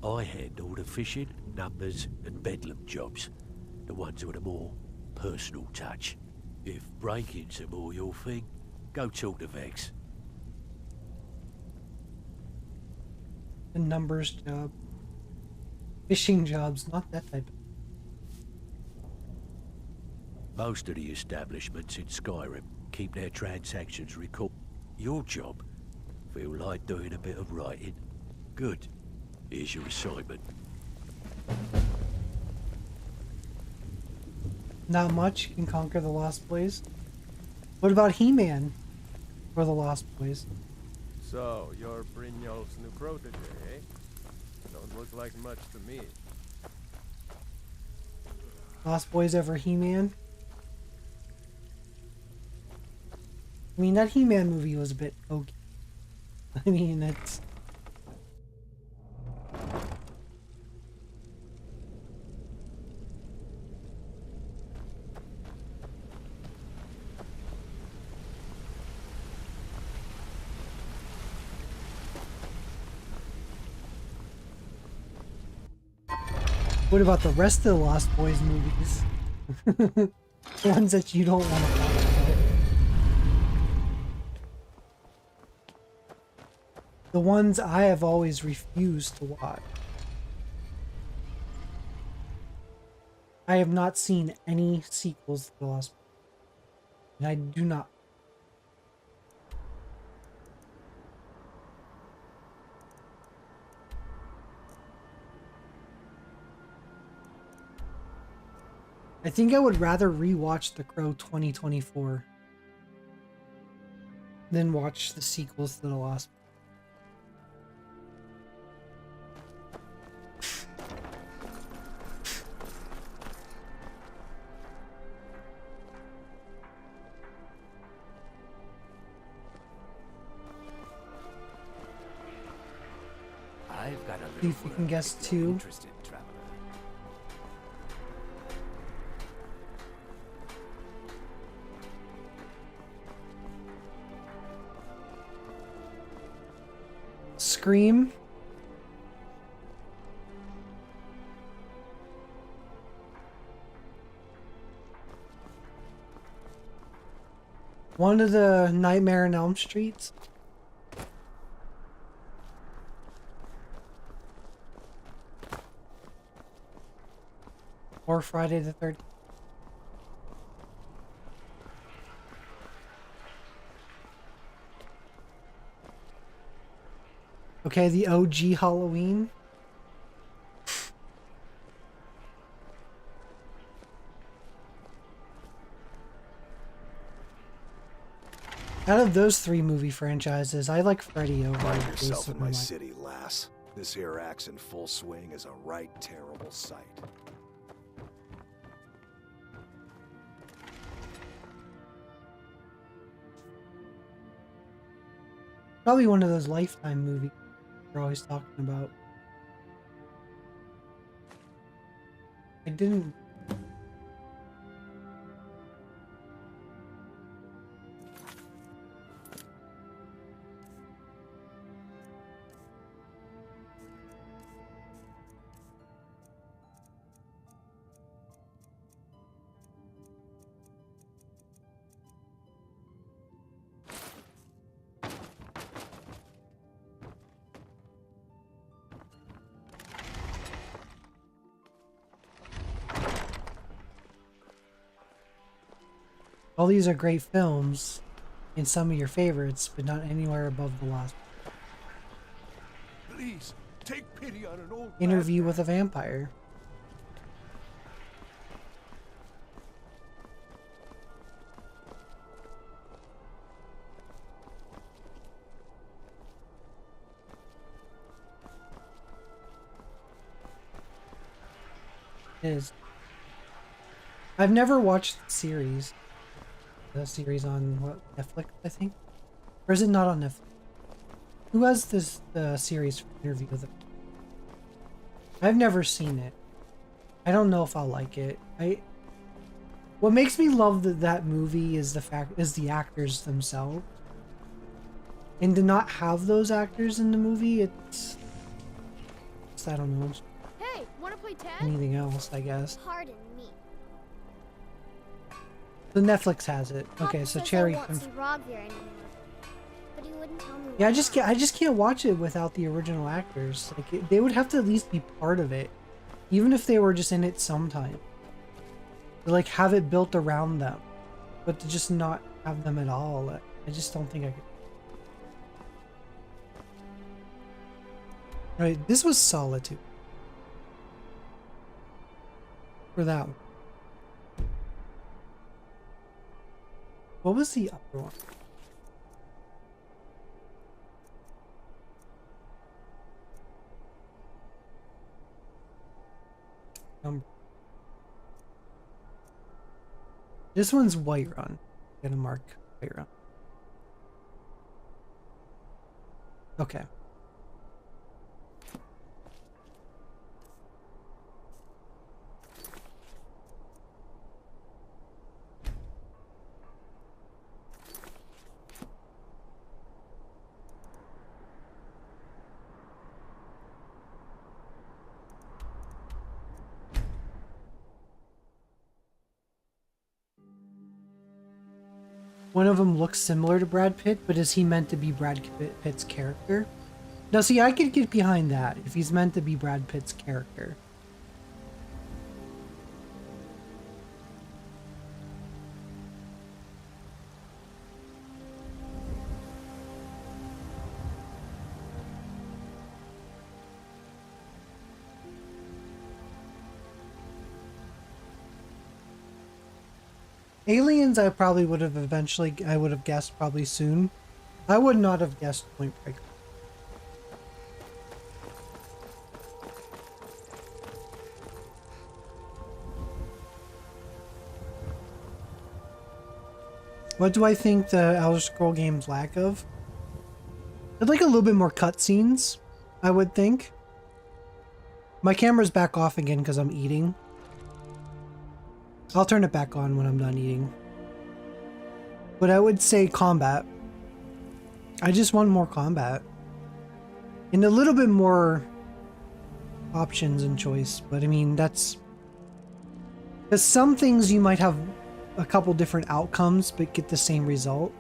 I handle the fishing, numbers, and bedlam jobs. The ones with a more personal touch. If breaking's a more your thing, go talk to Vex. The numbers job. Fishing jobs, not that type. Most of the establishments in Skyrim keep their transactions recorded. Your job? Feel like doing a bit of writing? Good. Here's your assignment. Not much. You can conquer the Lost Boys. What about He-Man or the Lost Boys? So, you're Brynjolf's new protege, eh? Don't look like much to me. Lost Boys over He-Man? I mean, that He-Man movie was a bit okay. I mean, it's... What about the rest of the Lost Boys movies? Ones that you don't want to talk about. The ones I have always refused to watch. I have not seen any sequels to The Lost Boys. And I do not. I think I would rather rewatch The Crow 2024 than watch the sequels to The Lost. I've got a See if you can guess 2. interested traveler. Scream. One of the Nightmare on Elm Streets. Or Friday the 13th. Okay, the OG Halloween. Out of those 3 movie franchises, I like Freddy over Find yourself Jason in my Momoa. city, lass. This here axe in full swing is a right terrible sight. Probably one of those Lifetime movies we're always talking about. I didn't. All these are great films and some of your favorites, but not anywhere above the last. Please, take pity on an old Interview with a Vampire. It is. I've never watched the series. The series on what, Netflix, I think? Or is it not on Netflix? Who has this series for Interview with a... I've never seen it. I don't know if I'll like it. What makes me love that movie is the actors themselves. And to not have those actors in the movie, it's I don't know. Hey, wanna play tag? Anything else, I guess. Pardon me. The Netflix has it. Okay, so Cherry. But he wouldn't tell me. Yeah, I just can't watch it without the original actors. Like they would have to at least be part of it, even if they were just in it sometime. To, like, have it built around them, but to just not have them at all, I just don't think I could. Right, this was Solitude. For that one. What was the other one? This one's Whiterun. Gonna mark Whiterun. Okay. One of them looks similar to Brad Pitt, but is he meant to be Brad Pitt's character? Now, see, I could get behind that if he's meant to be Brad Pitt's character. Aliens, I probably would have I would have guessed probably soon. I would not have guessed Point Break. What do I think the Elder Scrolls games lack of? I'd like a little bit more cutscenes, I would think. My camera's back off again because I'm eating. I'll turn it back on when I'm done eating. But I would say combat. I just want more combat. And a little bit more options and choice. But I mean, that's... Because some things you might have a couple different outcomes but get the same result.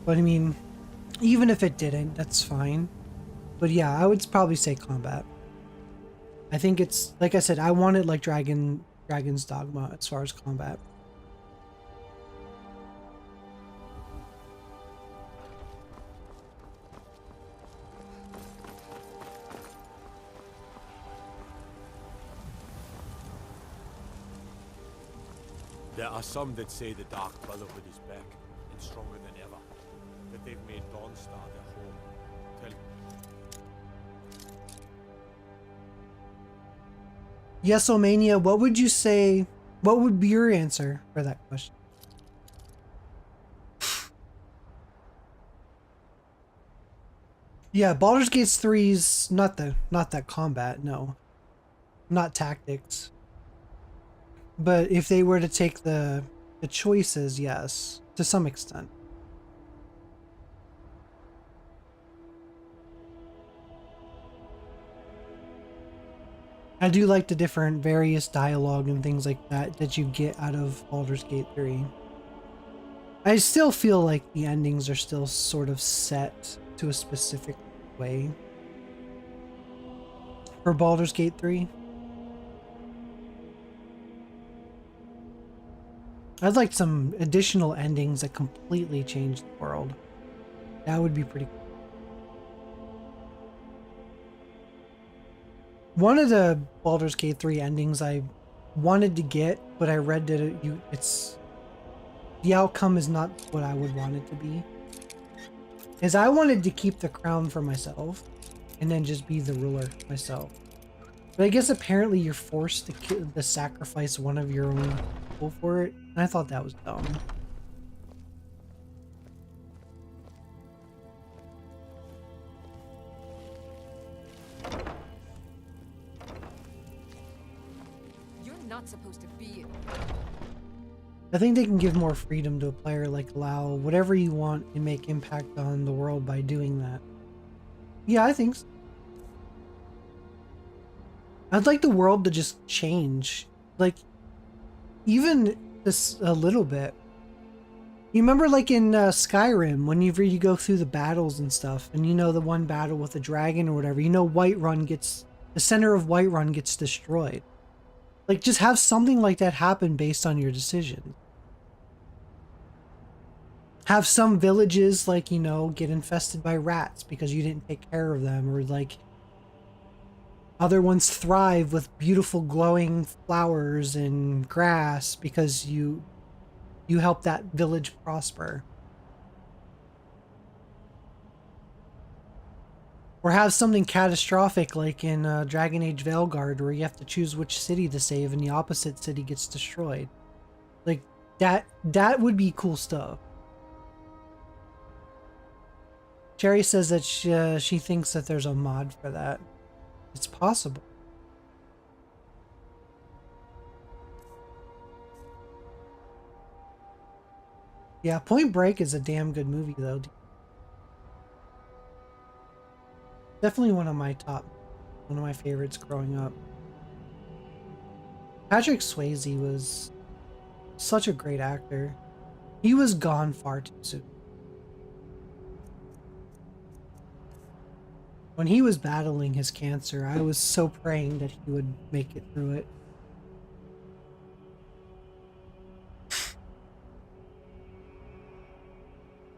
But I mean, even if it didn't, that's fine. But yeah, I would probably say combat. I think it's, like I said, I want it like Dragon's Dogma as far as combat. There are some that say the Dark Brotherhood is back, and stronger than ever. That they've made Dawnstar their home. Tell Yesomania, what would you say? What would be your answer for that question? Yeah, Baldur's Gate 3's not that combat, no. Not tactics. But if they were to take the choices, yes, to some extent. I do like the different various dialogue and things like that you get out of Baldur's Gate 3. I still feel like the endings are still sort of set to a specific way for Baldur's Gate 3. I'd like some additional endings that completely change the world. That would be pretty cool. One of the Baldur's Gate 3 endings I wanted to get, but I read that the outcome is not what I would want it to be. Is I wanted to keep the crown for myself and then just be the ruler myself. But I guess apparently you're forced to sacrifice one of your own people for it. And I thought that was dumb. You're not supposed to be. I think they can give more freedom to a player, like allow whatever you want and make impact on the world by doing that. Yeah, I think so. I'd like the world to just change. Like, even this a little bit. You remember like in Skyrim, whenever you go through the battles and stuff, and you know the one battle with the dragon or whatever, you know the center of Whiterun gets destroyed. Like, just have something like that happen based on your decision. Have some villages, like, you know, get infested by rats because you didn't take care of them, or like other ones thrive with beautiful glowing flowers and grass because you help that village prosper. Or have something catastrophic like in Dragon Age Veilguard, where you have to choose which city to save and the opposite city gets destroyed. Like, that would be cool stuff. Cherry says that she thinks that there's a mod for that. It's possible. Yeah, Point Break is a damn good movie, though. Definitely one of my favorites growing up. Patrick Swayze was such a great actor. He was gone far too soon. When he was battling his cancer, I was so praying that he would make it through it.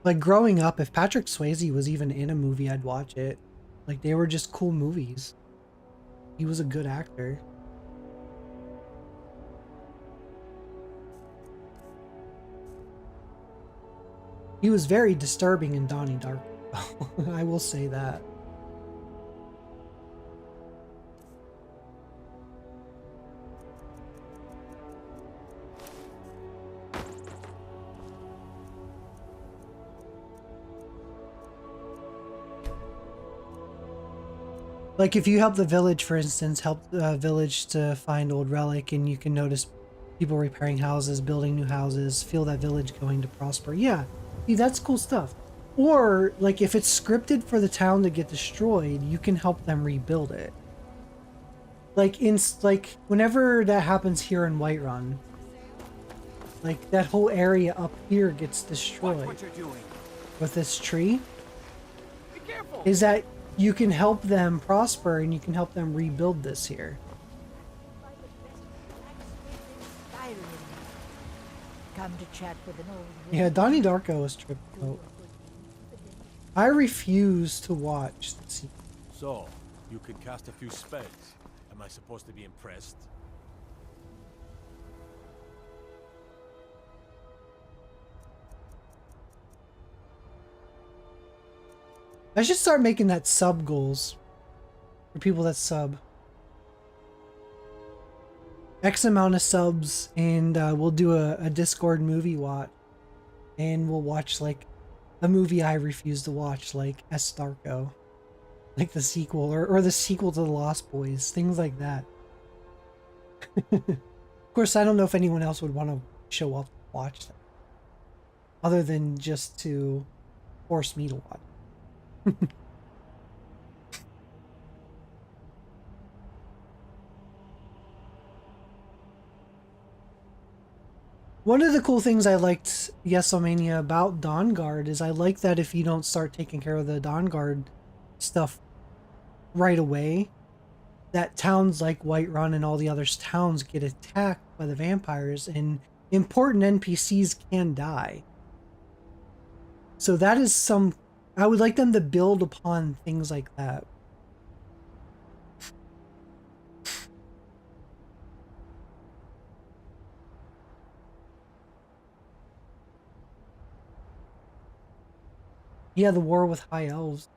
Like, growing up, if Patrick Swayze was even in a movie, I'd watch it. Like, they were just cool movies. He was a good actor. He was very disturbing in Donnie Darko. I will say that. Like, if you help the village, for instance, help the village to find old relic, and you can notice people repairing houses, building new houses, feel that village going to prosper. Yeah, see, that's cool stuff. Or, like, if it's scripted for the town to get destroyed, you can help them rebuild it. Like, whenever that happens here in Whiterun, like, that whole area up here gets destroyed. What you're doing. With this tree. Be careful. Is that you can help them prosper and you can help them rebuild this here. Come to chat with an old Yeah, Donnie Darko was tripped out. I refuse to watch the sequel. So, you can cast a few spells. Am I supposed to be impressed? I should start making that sub goals for people that sub. X amount of subs, and we'll do a Discord movie watch, and we'll watch like a movie I refuse to watch, like S. Darko. like the sequel or the sequel to The Lost Boys, things like that. Of course, I don't know if anyone else would want to show up to watch that, other than just to force me to watch. One of the cool things I liked Yesomania about Dawn Guard is I like that if you don't start taking care of the Dawn Guard stuff right away, that towns like Whiterun and all the other towns get attacked by the vampires and important NPCs can die. So that is some... I would like them to build upon things like that. Yeah, the war with high elves.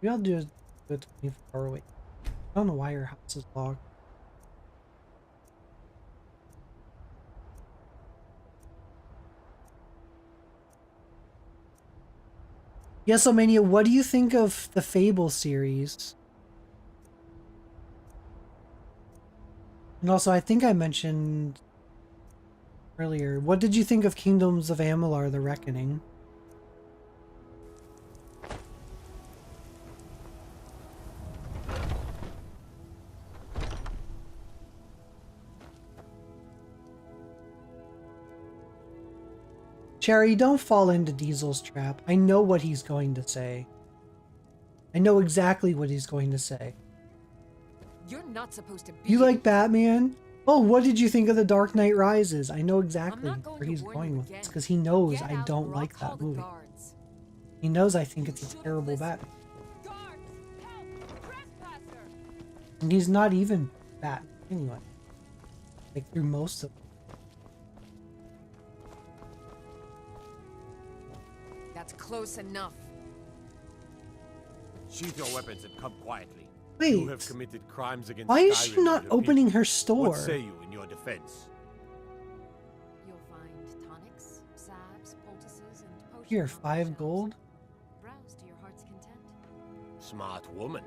Maybe I'll do a 24-hour wait. I don't know why your house is locked. Yesomania, what do you think of the Fable series? And also, I think I mentioned earlier, what did you think of Kingdoms of Amalur: The Reckoning? Cherry, don't fall into Diesel's trap. I know what he's going to say. I know exactly what he's going to say. You're not supposed to be. You like Batman? Oh, what did you think of The Dark Knight Rises? I know exactly where he's going with this because he knows I don't like that movie. He knows I think it's a terrible Batman. And he's not even Batman anyway. Like through most of it. That's close enough. Sheath your weapons and come quietly. Wait. You have committed crimes against Why is she Skyrim not and her opening people. her store? What say you in your defense? You'll find tonics, salves, poultices, and potions. Here, 5 gold. Browse to your heart's content. Smart woman.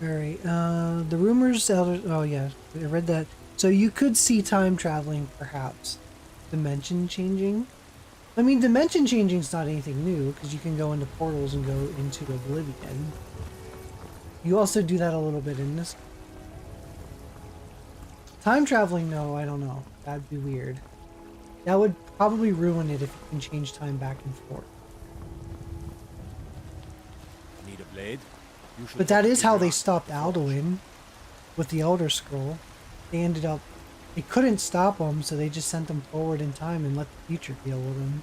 Alright, the rumors... Oh yeah, I read that. So you could see time traveling, perhaps. Dimension changing? I mean, dimension changing is not anything new, because you can go into portals and go into Oblivion. You also do that a little bit in this. Time traveling, no, I don't know. That'd be weird. That would probably ruin it if you can change time back and forth. Need a blade? But that is how they stopped Alduin with the Elder Scroll. They ended up... They couldn't stop them, so they just sent them forward in time and let the future deal with them.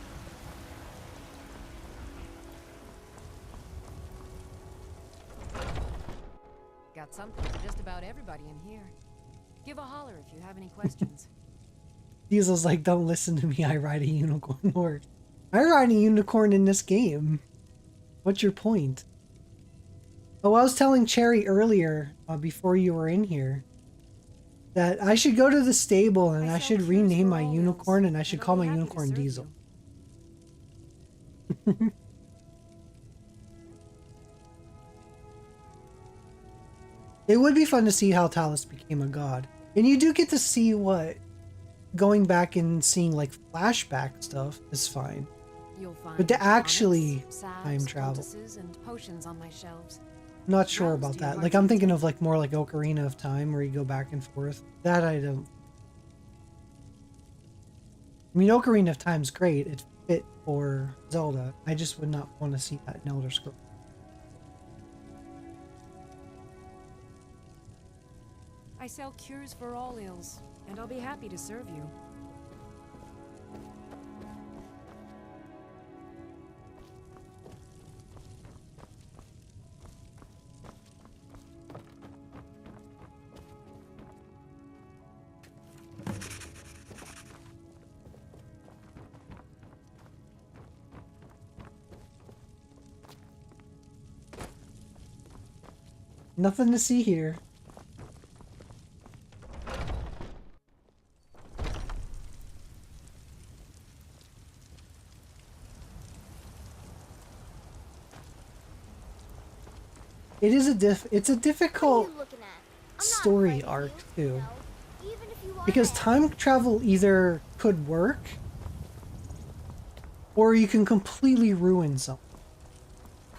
Got something for just about everybody in here. Give a holler if you have any questions. Diesel's like, don't listen to me, I ride a unicorn. Or, I ride a unicorn in this game. What's your point? Oh, I was telling Cherry earlier, before you were in here, that I should go to the stable and I should rename my unicorn and I should call my unicorn Diesel. It would be fun to see how Talus became a god. And you do get to see what going back and seeing like flashback stuff is fine. You'll find But to actually tonics, salves, time travel, poultices, and potions on my shelves. I'm not sure about that. Like I'm thinking of like more like Ocarina of Time where you go back and forth. That I don't. I mean, Ocarina of Time's great. It's fit for Zelda. I just would not want to see that in Elder Scrolls. I sell cures for all ills, and I'll be happy to serve you. Nothing to see here. It's a difficult story arc too. Because time travel either could work or you can completely ruin something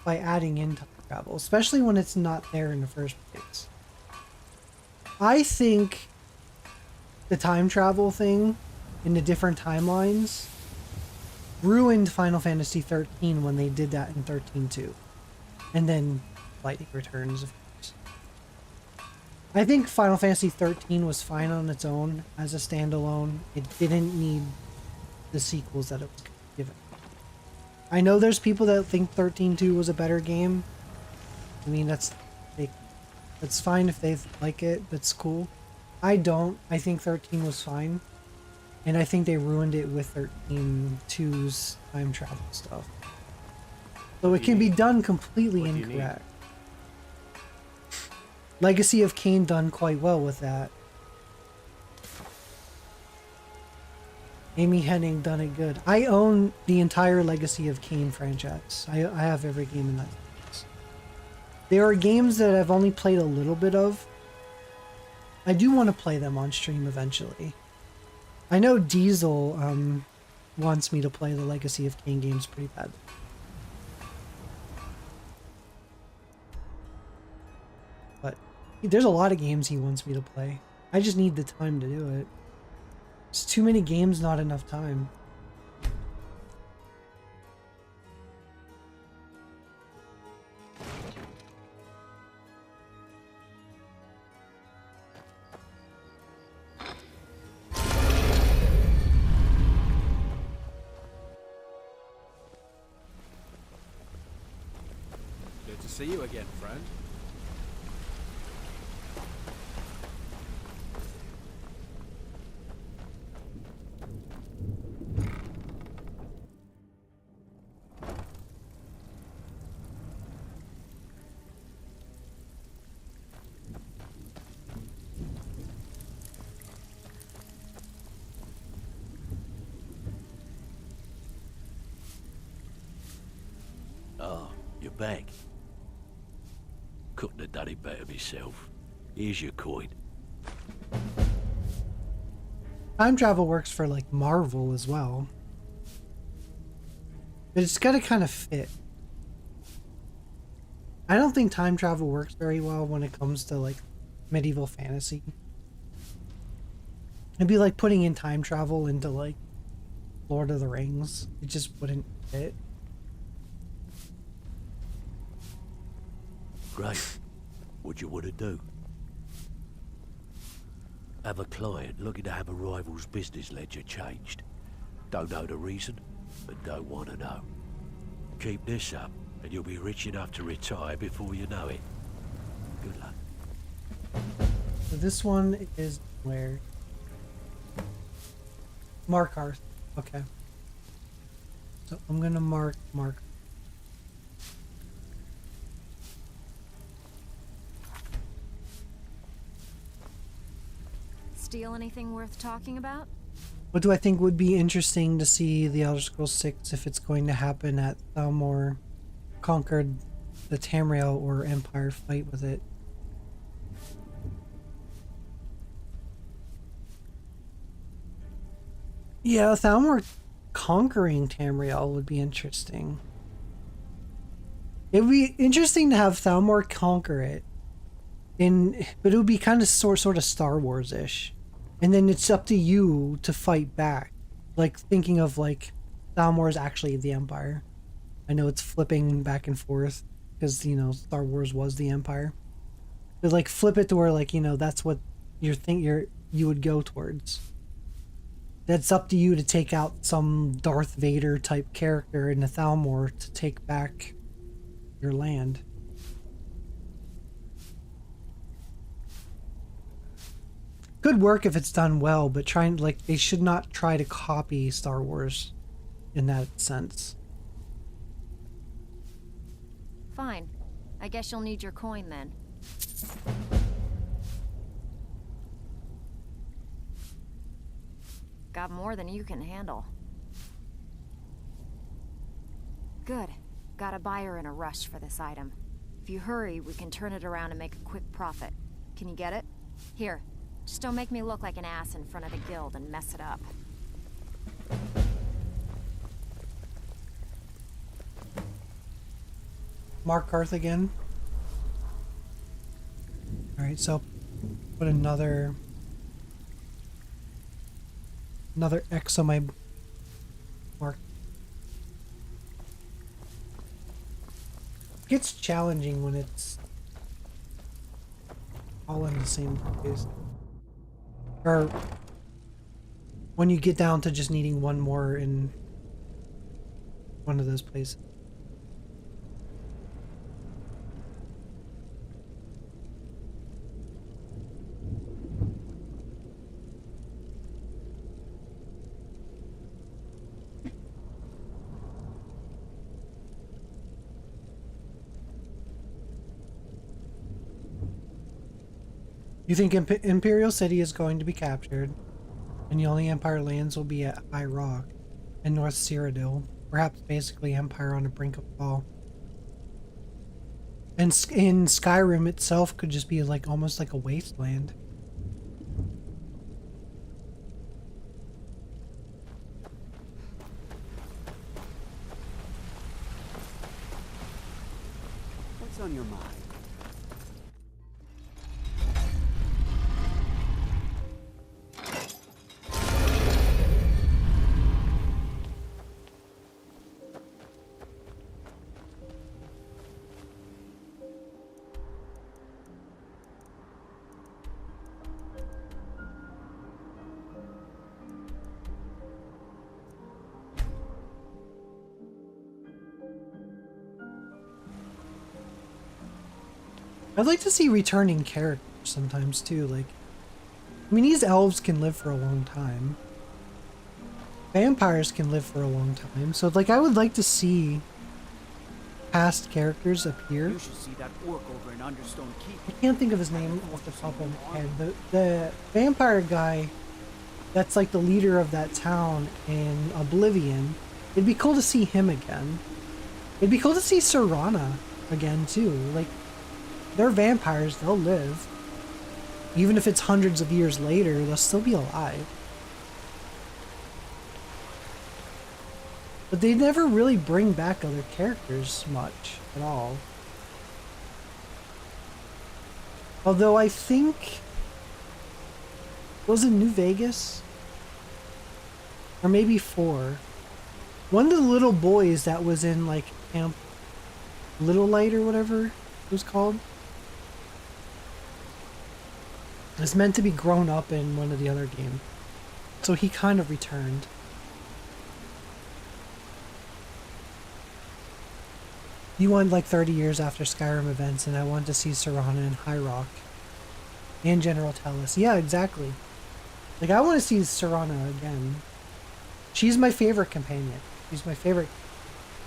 by adding in time travel, especially when it's not there in the first place. I think the time travel thing in the different timelines ruined Final Fantasy 13 when they did that in 13-2. And then Lightning Returns, of course. I think Final Fantasy 13 was fine on its own as a standalone. It didn't need the sequels that it was given. I know there's people that think 13-2 was a better game. I mean, that's fine if they like it. That's cool. I don't. I think 13 was fine. And I think they ruined it with 13-2's time travel stuff. So it can be done completely incorrect. Legacy of Kain done quite well with that. Amy Hennig done it good. I own the entire Legacy of Kain franchise. I have every game in that series. There are games that I've only played a little bit of. I do want to play them on stream eventually. I know Diesel wants me to play the Legacy of Kain games pretty bad. But there's a lot of games he wants me to play. I just need the time to do it. It's too many games, not enough time. Good to see you again, friend. Ah, you're back. Couldn't have done it better myself. Here's your coin. Time travel works for like Marvel as well. But it's gotta kind of fit. I don't think time travel works very well when it comes to like medieval fantasy. It'd be like putting in time travel into like Lord of the Rings. It just wouldn't fit. Great. What do you want to do? Have a client looking to have a rival's business ledger changed. Don't know the reason, but don't want to know. Keep this up, and you'll be rich enough to retire before you know it. Good luck. So this one is where? Markarth. Okay. So I'm gonna mark. Steal anything worth talking about? What do I think would be interesting to see the Elder Scrolls 6 if it's going to happen at Thalmor conquered the Tamriel or Empire fight with it? Yeah, Thalmor conquering Tamriel would be interesting. It would be interesting to have Thalmor conquer it, but it would be kind of sort of Star Wars-ish. And then it's up to you to fight back. Like, thinking of, like, Thalmor is actually the Empire. I know it's flipping back and forth, because, you know, Star Wars was the Empire. But, like, flip it to where, like, you know, that's what you would go towards. That's up to you to take out some Darth Vader type character in the Thalmor to take back your land. Could work if it's done well, but they should not try to copy Star Wars in that sense. Fine. I guess you'll need your coin then. Got more than you can handle. Good. Got a buyer in a rush for this item. If you hurry, we can turn it around and make a quick profit. Can you get it? Here, just don't make me look like an ass in front of the guild and mess it up. Mark Garth again. Alright, so put another X on my mark. It gets challenging when it's all in the same place. Or when you get down to just needing one more in one of those places. You think Imperial City is going to be captured, and the only Empire lands will be at High Rock and North Cyrodiil, perhaps basically Empire on the brink of fall. And in Skyrim itself could just be like almost like a wasteland. What's on your mind? I'd like to see returning characters sometimes too, like, I mean, these elves can live for a long time. Vampires can live for a long time, so like I would like to see past characters appear. You should see that orc over in Understone Keep. I can't think of his name off the top of my head. The vampire guy that's like the leader of that town in Oblivion, it'd be cool to see him again. It'd be cool to see Serana again too. Like, they're vampires, they'll live. Even if it's hundreds of years later, they'll still be alive. But they never really bring back other characters much at all. Although I think... was it New Vegas? Or maybe 4. One of the little boys that was in like Camp Little Light or whatever it was called. It's meant to be grown up in one of the other games. So he kind of returned. You went like 30 years after Skyrim events, and I wanted to see Serana and High Rock. And General Tellis. Yeah, exactly. Like, I want to see Serana again. She's my favorite companion. She's my favorite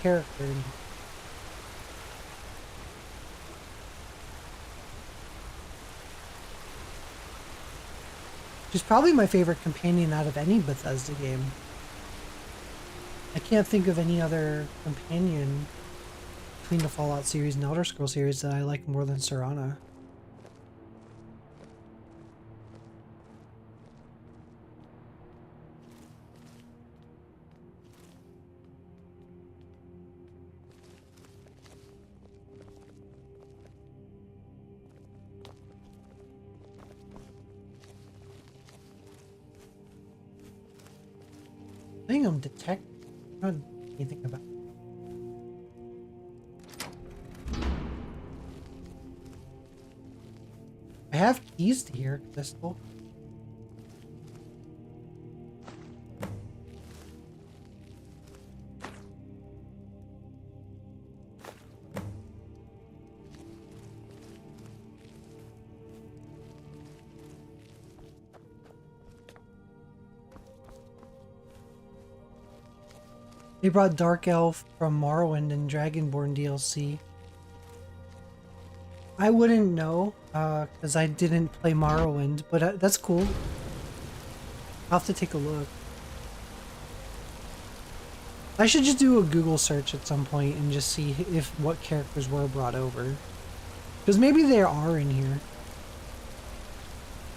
character. She's probably my favorite companion out of any Bethesda game. I can't think of any other companion between the Fallout series and Elder Scrolls series that I like more than Serana. I think I'm detect. Not anything about. I have keys to your crystal. They brought Dark Elf from Morrowind and Dragonborn DLC. I wouldn't know, because I didn't play Morrowind, but that's cool. I'll have to take a look. I should just do a Google search at some point and just see if what characters were brought over. Because maybe they are in here.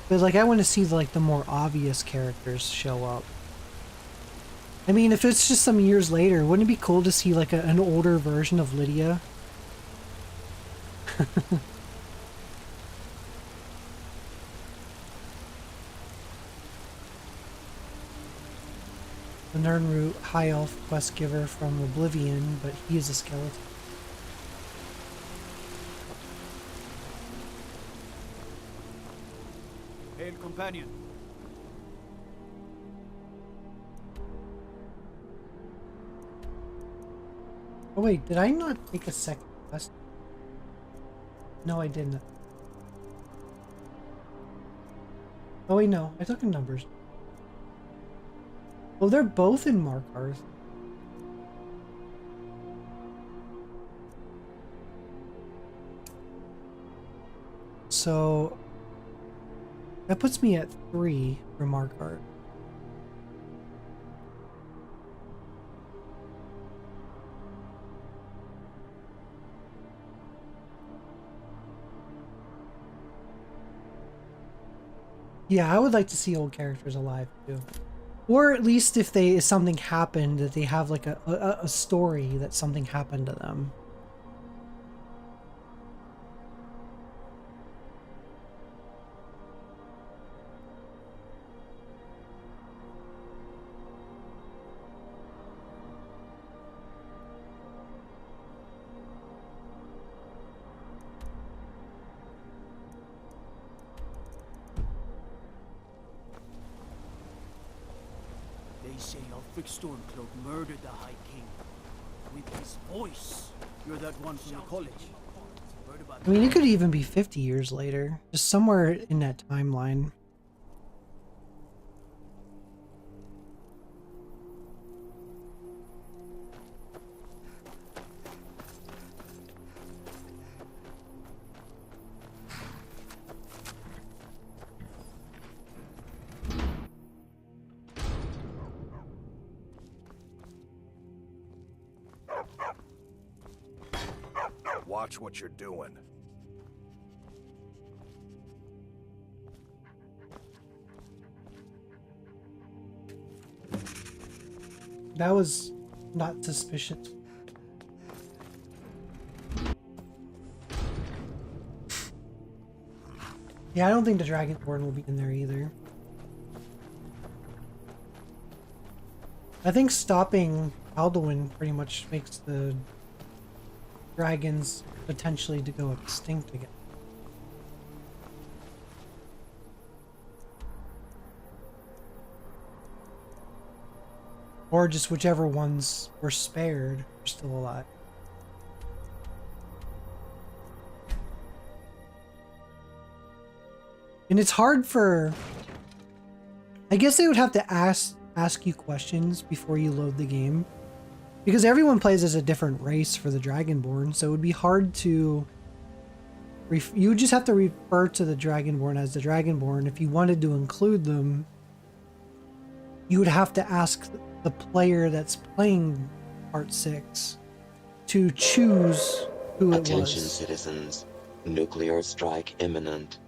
But like, I want to see like the more obvious characters show up. I mean, if it's just some years later, wouldn't it be cool to see like an older version of Lydia? The Nernroot High Elf quest giver from Oblivion, but he is a skeleton. Hail, companion. Oh wait, did I not take a second quest? No, I didn't. Oh wait, no, I took in numbers. Oh, they're both in Markarth. So that puts me at 3 for Markarth. Yeah, I would like to see old characters alive too. Or at least if something happened, that they have like a story that something happened to them. They say Ulfric Stormcloak murdered the High King. With his voice. You're that one from the college. Heard about I mean, it could even be 50 years later. Just somewhere in that timeline. Watch what you're doing. That was not suspicious. Yeah, I don't think the Dragonborn will be in there either. I think stopping Alduin pretty much makes the dragons potentially to go extinct again. Or just whichever ones were spared are still alive. And it's hard for... I guess they would have to ask you questions before you load the game. Because everyone plays as a different race for the Dragonborn, so it would be hard to... You would just have to refer to the Dragonborn as the Dragonborn. If you wanted to include them, you would have to ask the player that's playing Part 6 to choose who it was. Attention citizens, nuclear strike imminent.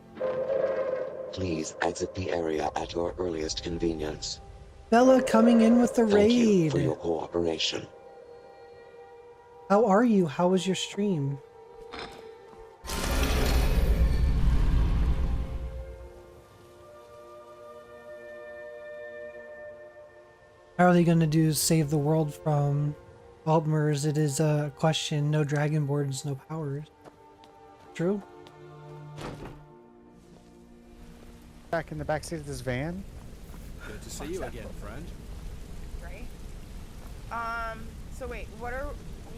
Please exit the area at your earliest convenience. Bella coming in with the Thank you raid. for your cooperation. How are you? How was your stream? How are they going to do save the world from Altmers? It is a question. No Dragonborns, no powers. True. Back in the backseat of this van. Good to see you again, friend. Right? So wait, what are we...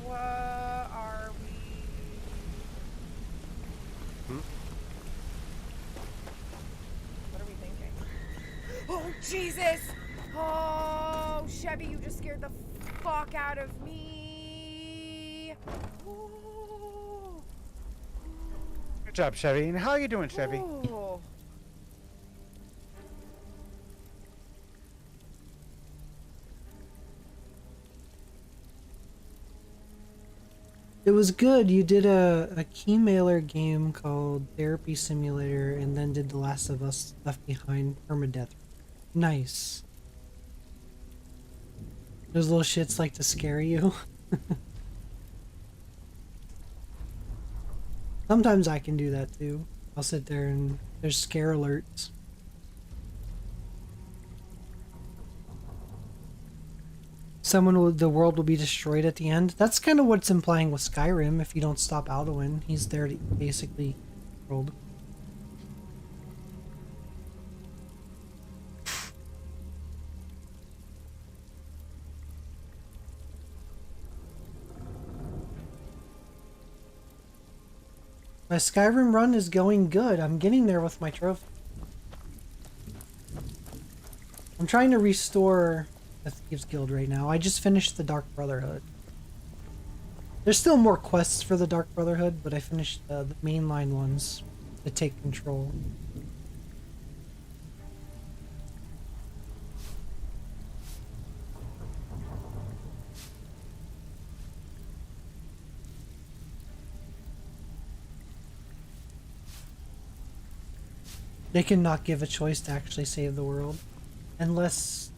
What are we thinking? Oh, Jesus! Oh, Chevy, you just scared the fuck out of me! Ooh. Good job, Chevy. And how are you doing, Chevy? Oh. It was good. You did a key mailer game called Therapy Simulator and then did The Last of Us Left Behind Permadeath. Nice. Those little shits like to scare you. Sometimes I can do that too. I'll sit there and there's scare alerts. The world will be destroyed at the end. That's kind of what's implying with Skyrim. If you don't stop Alduin, he's there to basically world. My Skyrim run is going good. I'm getting there with my trophy. I'm trying to restore the Thieves Guild right now. I just finished the Dark Brotherhood. There's still more quests for the Dark Brotherhood, but I finished the mainline ones to take control. They cannot give a choice to actually save the world. Unless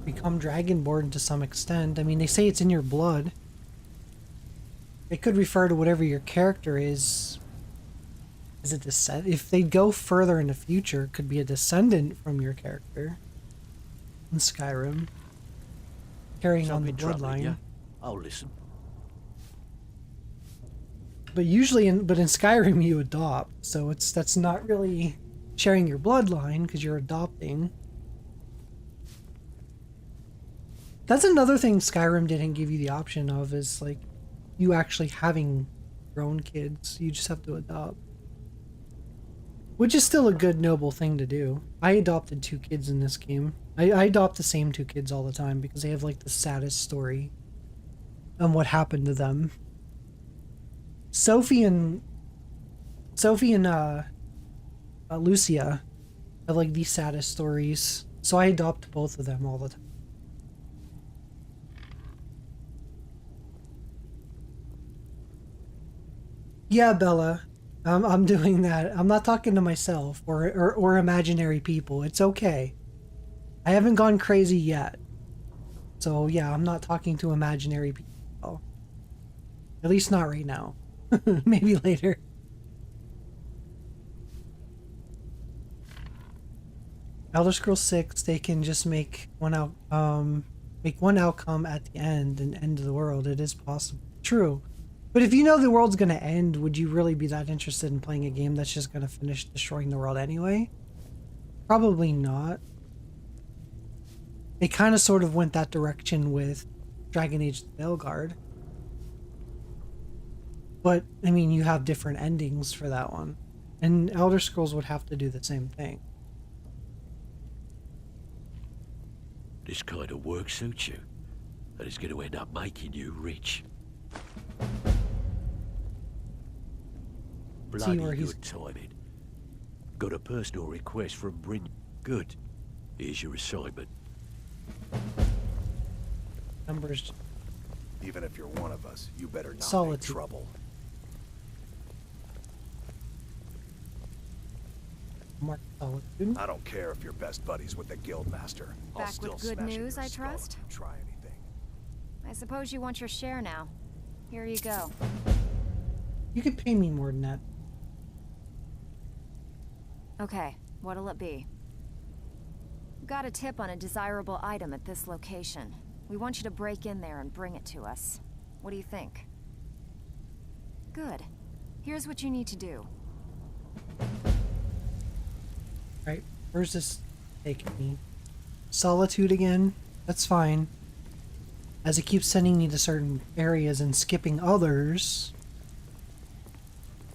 become Dragonborn to some extent. I mean, they say it's in your blood. It could refer to whatever your character is. Is it if they go further in the future, it could be a descendant from your character in Skyrim. Carrying on the bloodline. Yeah? I'll listen. But usually in Skyrim you adopt, so that's not really sharing your bloodline because you're adopting. That's another thing Skyrim didn't give you the option of, is like you actually having your own kids. You just have to adopt. Which is still a good, noble thing to do. I adopted 2 kids in this game. I adopt the same 2 kids all the time because they have like the saddest story on what happened to them. Sophie and Lucia have like the saddest stories, so I adopt both of them all the time. Yeah, Bella, I'm doing that. I'm not talking to myself or imaginary people. It's okay. I haven't gone crazy yet. So yeah, I'm not talking to imaginary people. At least not right now. Maybe later. Elder Scrolls 6, they can just make one outcome at the end and end the world. It is possible. True. But if you know the world's gonna end, would you really be that interested in playing a game that's just gonna finish destroying the world anyway? Probably not. They kind of sort of went that direction with Dragon Age the Veilguard. But, I mean, you have different endings for that one. And Elder Scrolls would have to do the same thing. This kind of work suits you, and it's going to end up making you rich. Bloody good timing. Got a personal request from Bryn. Good. Here's your assignment. Numbers. Even if you're one of us, you better not Solitude. make trouble. Mark Solitude. I don't care if you're best buddies with the Guildmaster. I'll Back still with good smash in news, your I skull trust? if you try anything. I suppose you want your share now. Here you go. You could pay me more than that. Okay, what'll it be? Got a tip on a desirable item at this location. We want you to break in there and bring it to us. What do you think? Good. Here's what you need to do. Right, where's this taking me? Solitude again? That's fine. As it keeps sending me to certain areas and skipping others,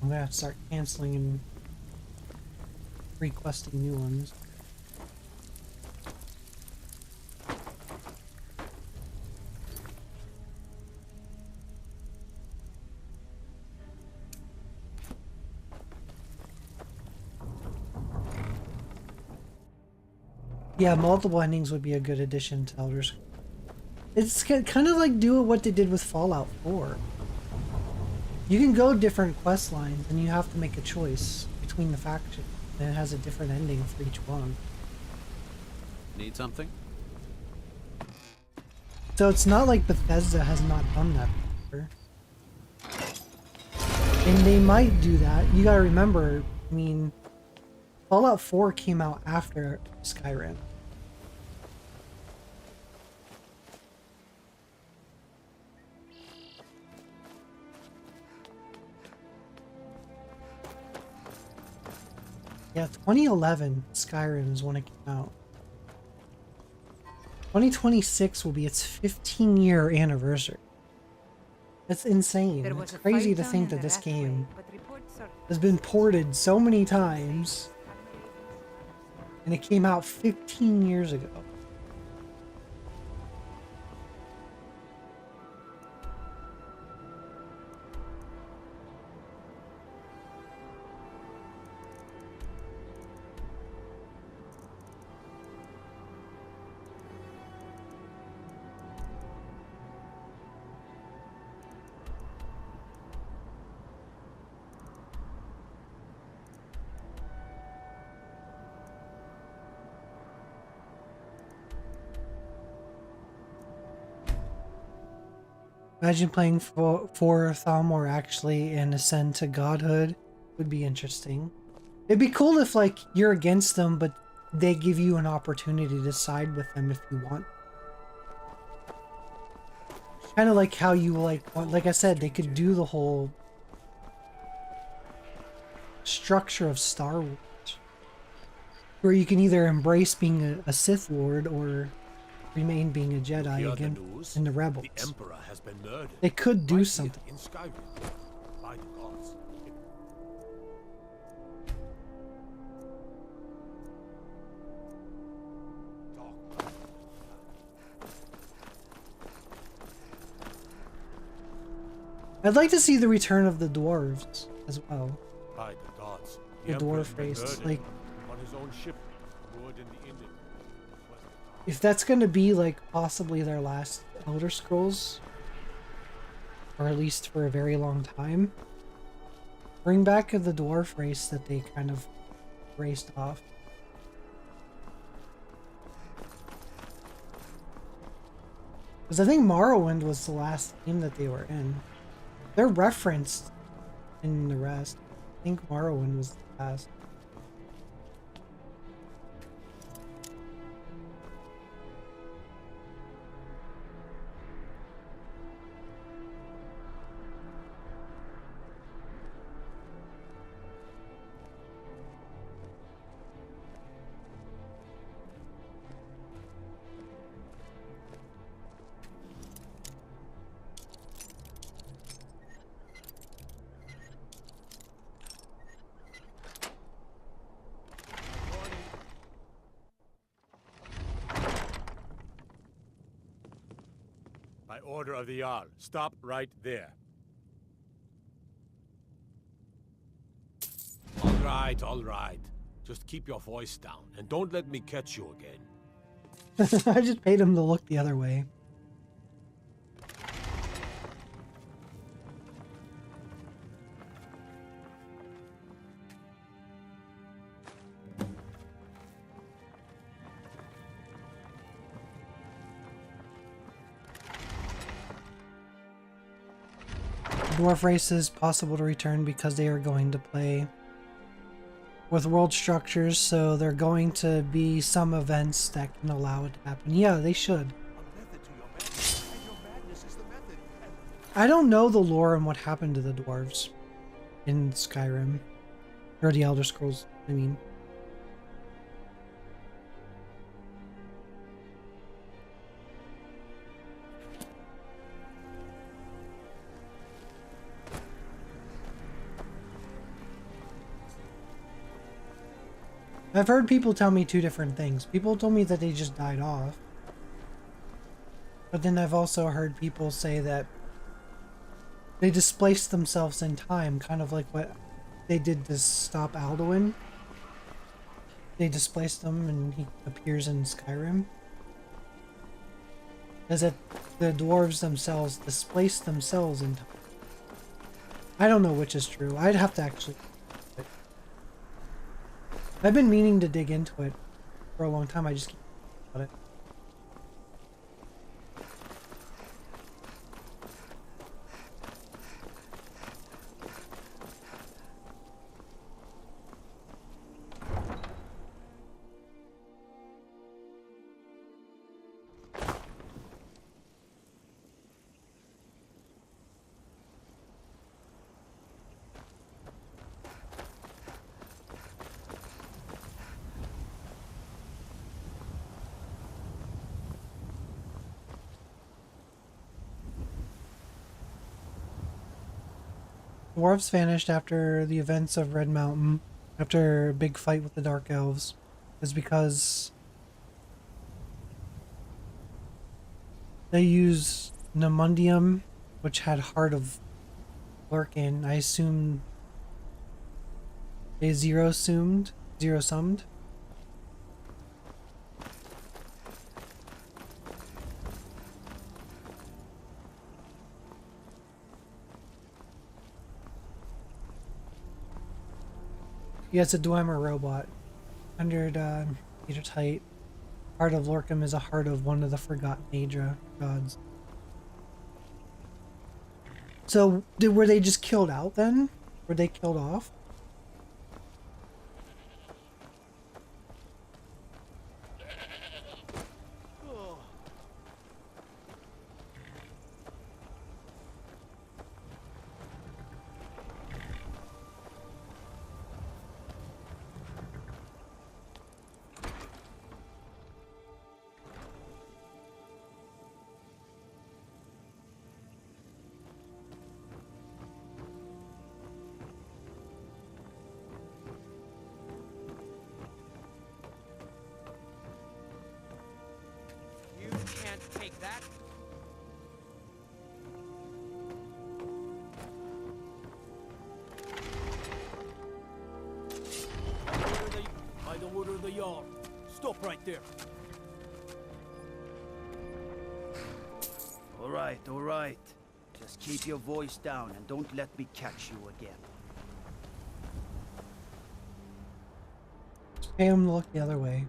I'm gonna have to start canceling and requesting new ones. Yeah, multiple endings would be a good addition to Elder Scrolls. It's kind of like doing what they did with Fallout 4. You can go different quest lines, and you have to make a choice between the factions, and it has a different ending for each one. Need something? So it's not like Bethesda has not done that before. And they might do that. You gotta remember, I mean, Fallout 4 came out after Skyrim. Yeah, 2011 Skyrim is when it came out. 2026 will be its 15-year anniversary. That's insane. It's crazy to think that this game has been ported so many times, and it came out 15 years ago. Imagine playing for Thalmor actually and ascend to godhood. Would be interesting. It'd be cool if like you're against them, but they give you an opportunity to side with them if you want. Kind of like how you like I said, they could do the whole structure of Star Wars, where you can either embrace being a Sith Lord or remain being a Jedi again in the Rebels. The Emperor has been murdered. They could do Right something. here in Skyrim. By the gods. I'd like to see the return of the dwarves as well. By the gods. The Emperor dwarf has been race, murdered like on his own ship, moored in the Indian. if that's gonna be like possibly their last Elder Scrolls, or at least for a very long time, bring back the dwarf race that they kind of raced off. Because I think Morrowind was the last game that they were in. They're referenced in the rest. I think Morrowind was the last. By order of the Jarl, stop right there. All right. Just keep your voice down, and don't let me catch you again. I just paid him to look the other way. Dwarf race is possible to return because they are going to play with world structures, so there are going to be some events that can allow it to happen. Yeah, they should. I don't know the lore and what happened to the dwarves in Skyrim, or the Elder Scrolls, I mean. I've heard people tell me two different things. People told me that they just died off. But then I've also heard people say that they displaced themselves in time, kind of like what they did to stop Alduin. they displaced him and he appears in Skyrim. Is that the dwarves themselves displace themselves into... I don't know which is true. I'd have to actually... I've been meaning to dig into it for a long time. I just keep about it. Dwarves vanished after the events of Red Mountain, after a big fight with the Dark Elves, is because they used Nemundium, which had Heart of Lurkin. I assume they zero-summed. Yeah, it's a Dwemer robot. 100 meters height. Heart of Lorkham is a heart of one of the forgotten Aedra gods. So, were they just killed out then? Were they killed off? Take that. By the order of the Jarl. Stop right there. All right. Just keep your voice down and don't let me catch you again. Pay him to look the other way.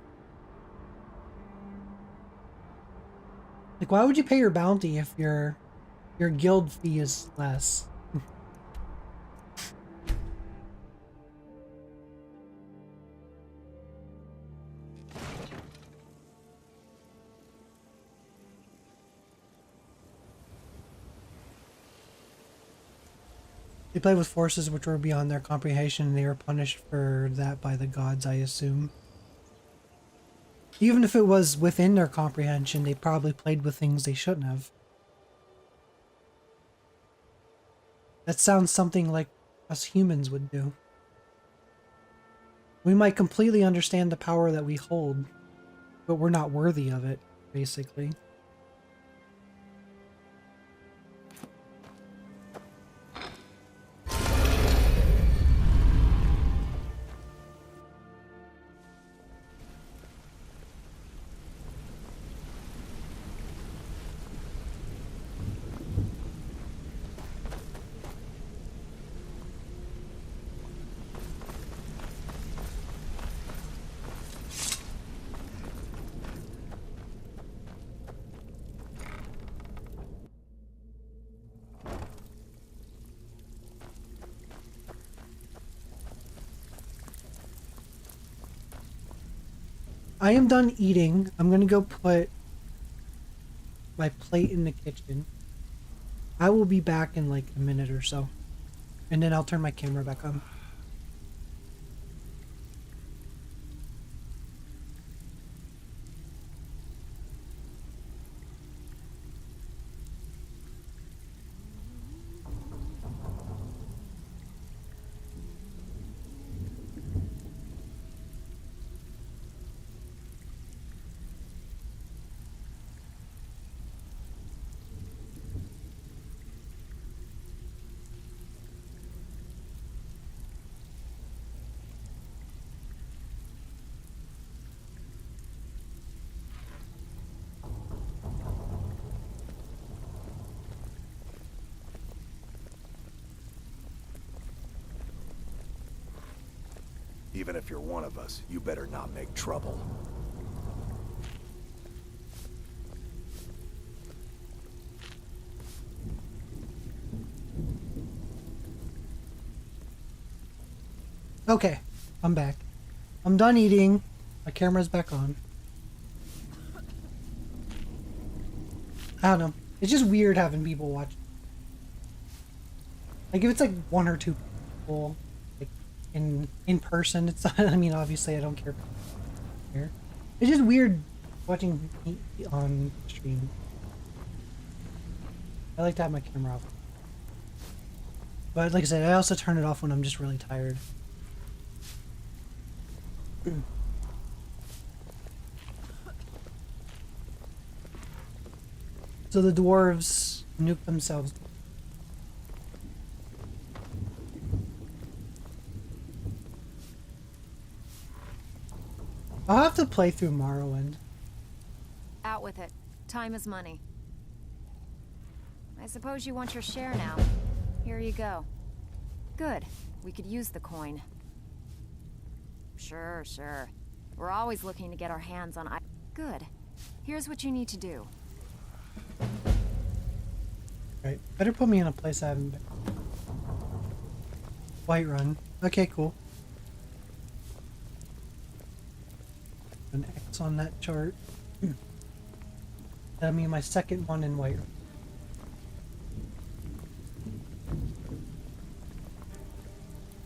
Like, why would you pay your bounty if your guild fee is less? They played with forces which were beyond their comprehension, and they were punished for that by the gods, I assume. Even if it was within their comprehension, they probably played with things they shouldn't have. That sounds something like us humans would do. We might completely understand the power that we hold, but we're not worthy of it, basically. I am done eating. I'm gonna go put my plate in the kitchen. I will be back in like a minute or so. And then I'll turn my camera back on. Even if you're one of us, you better not make trouble. Okay, I'm back. I'm done eating. My camera's back on. I don't know. It's just weird having people watch. Like if it's like one or two people, like in person, it's not. I mean, obviously, I don't care. It's just weird watching me on stream. I like to have my camera off. But like I said, I also turn it off when I'm just really tired. So the dwarves nuke themselves. I'll have to play through Morrowind. Out with it. Time is money. I suppose you want your share now. Here you go. Good. We could use the coin. Sure. We're always looking to get our hands on. Good. Here's what you need to do. Right. Better put me in a place I haven't been. Whiterun. Okay, cool. An X on that chart. That'll be my second one in Whiterun.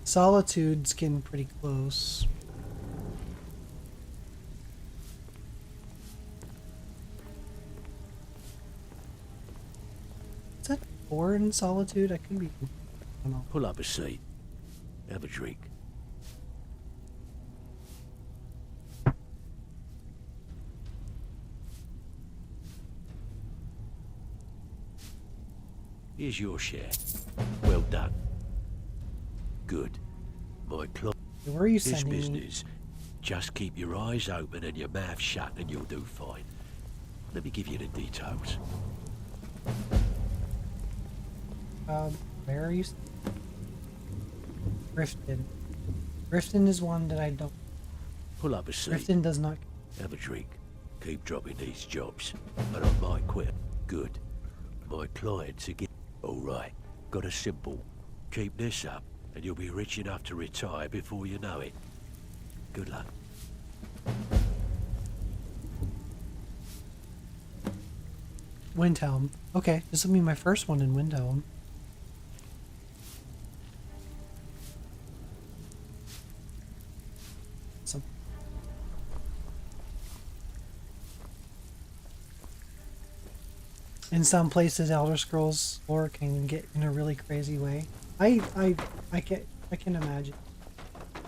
Solitude's getting pretty close. Is that 4 in Solitude? I could be. I don't know. Pull up a seat. Have a drink. Here's your share. Well done. Good. My client. Where are you This sending me? business. Just keep your eyes open and your mouth shut and you'll do fine. Let me give you the details. Where are you? Grifton. Grifton is one that I don't. Pull up a seat. Grifton does not. Have a drink. Keep dropping these jobs. And I might quit. Good. My clients again. Alright. Got a simple. Keep this up and you'll be rich enough to retire before you know it. Good luck. Windhelm. Okay, this will be my first one in Windhelm. So. In some places, Elder Scrolls lore can get in a really crazy way. I can imagine.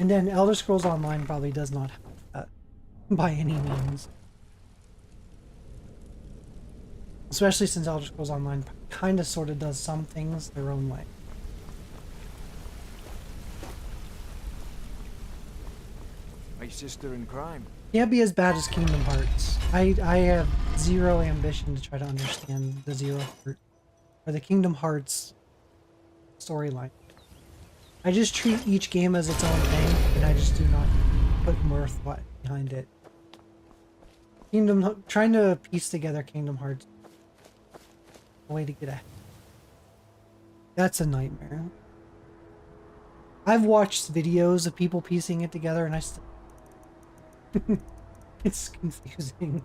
And then Elder Scrolls Online probably does not have that by any means. Especially since Elder Scrolls Online kind of sort of does some things their own way. My sister in crime. Can't be as bad as Kingdom Hearts. I have zero ambition to try to understand the Zero Heart or the Kingdom Hearts storyline. I just treat each game as its own thing, and I just do not put mirth behind it. Trying to piece together Kingdom Hearts. A way to get ahead. That's a nightmare. I've watched videos of people piecing it together, and I still. It's confusing.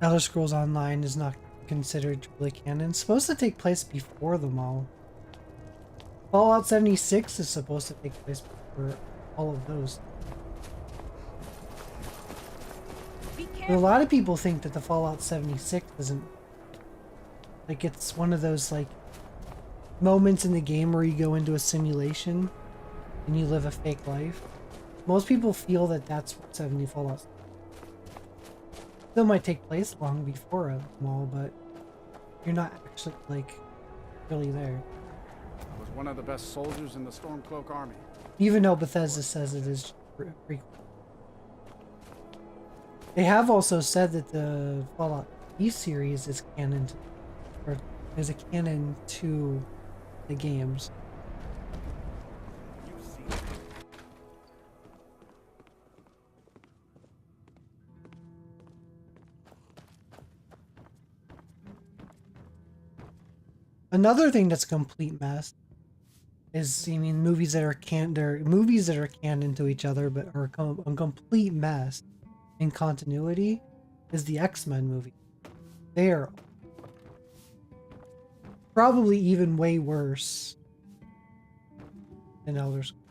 Elder Scrolls Online is not considered truly canon. It's supposed to take place before them all. Fallout 76 is supposed to take place before all of those. But a lot of people think that the Fallout 76 isn't like it's one of those like moments in the game where you go into a simulation and you live a fake life. Most people feel that that's what 70 Fallout still might take place long before them all, but you're not actually like really there. I was one of the best soldiers in the Stormcloak army. Even though Bethesda says it is prequel. They have also said that the Fallout 3 series is canon to, or is a canon to the games. Another thing that's a complete mess is, I mean, movies that are canon to each other, but are a complete mess in continuity, is the X-Men movie. They are probably even way worse than Elder Scrolls.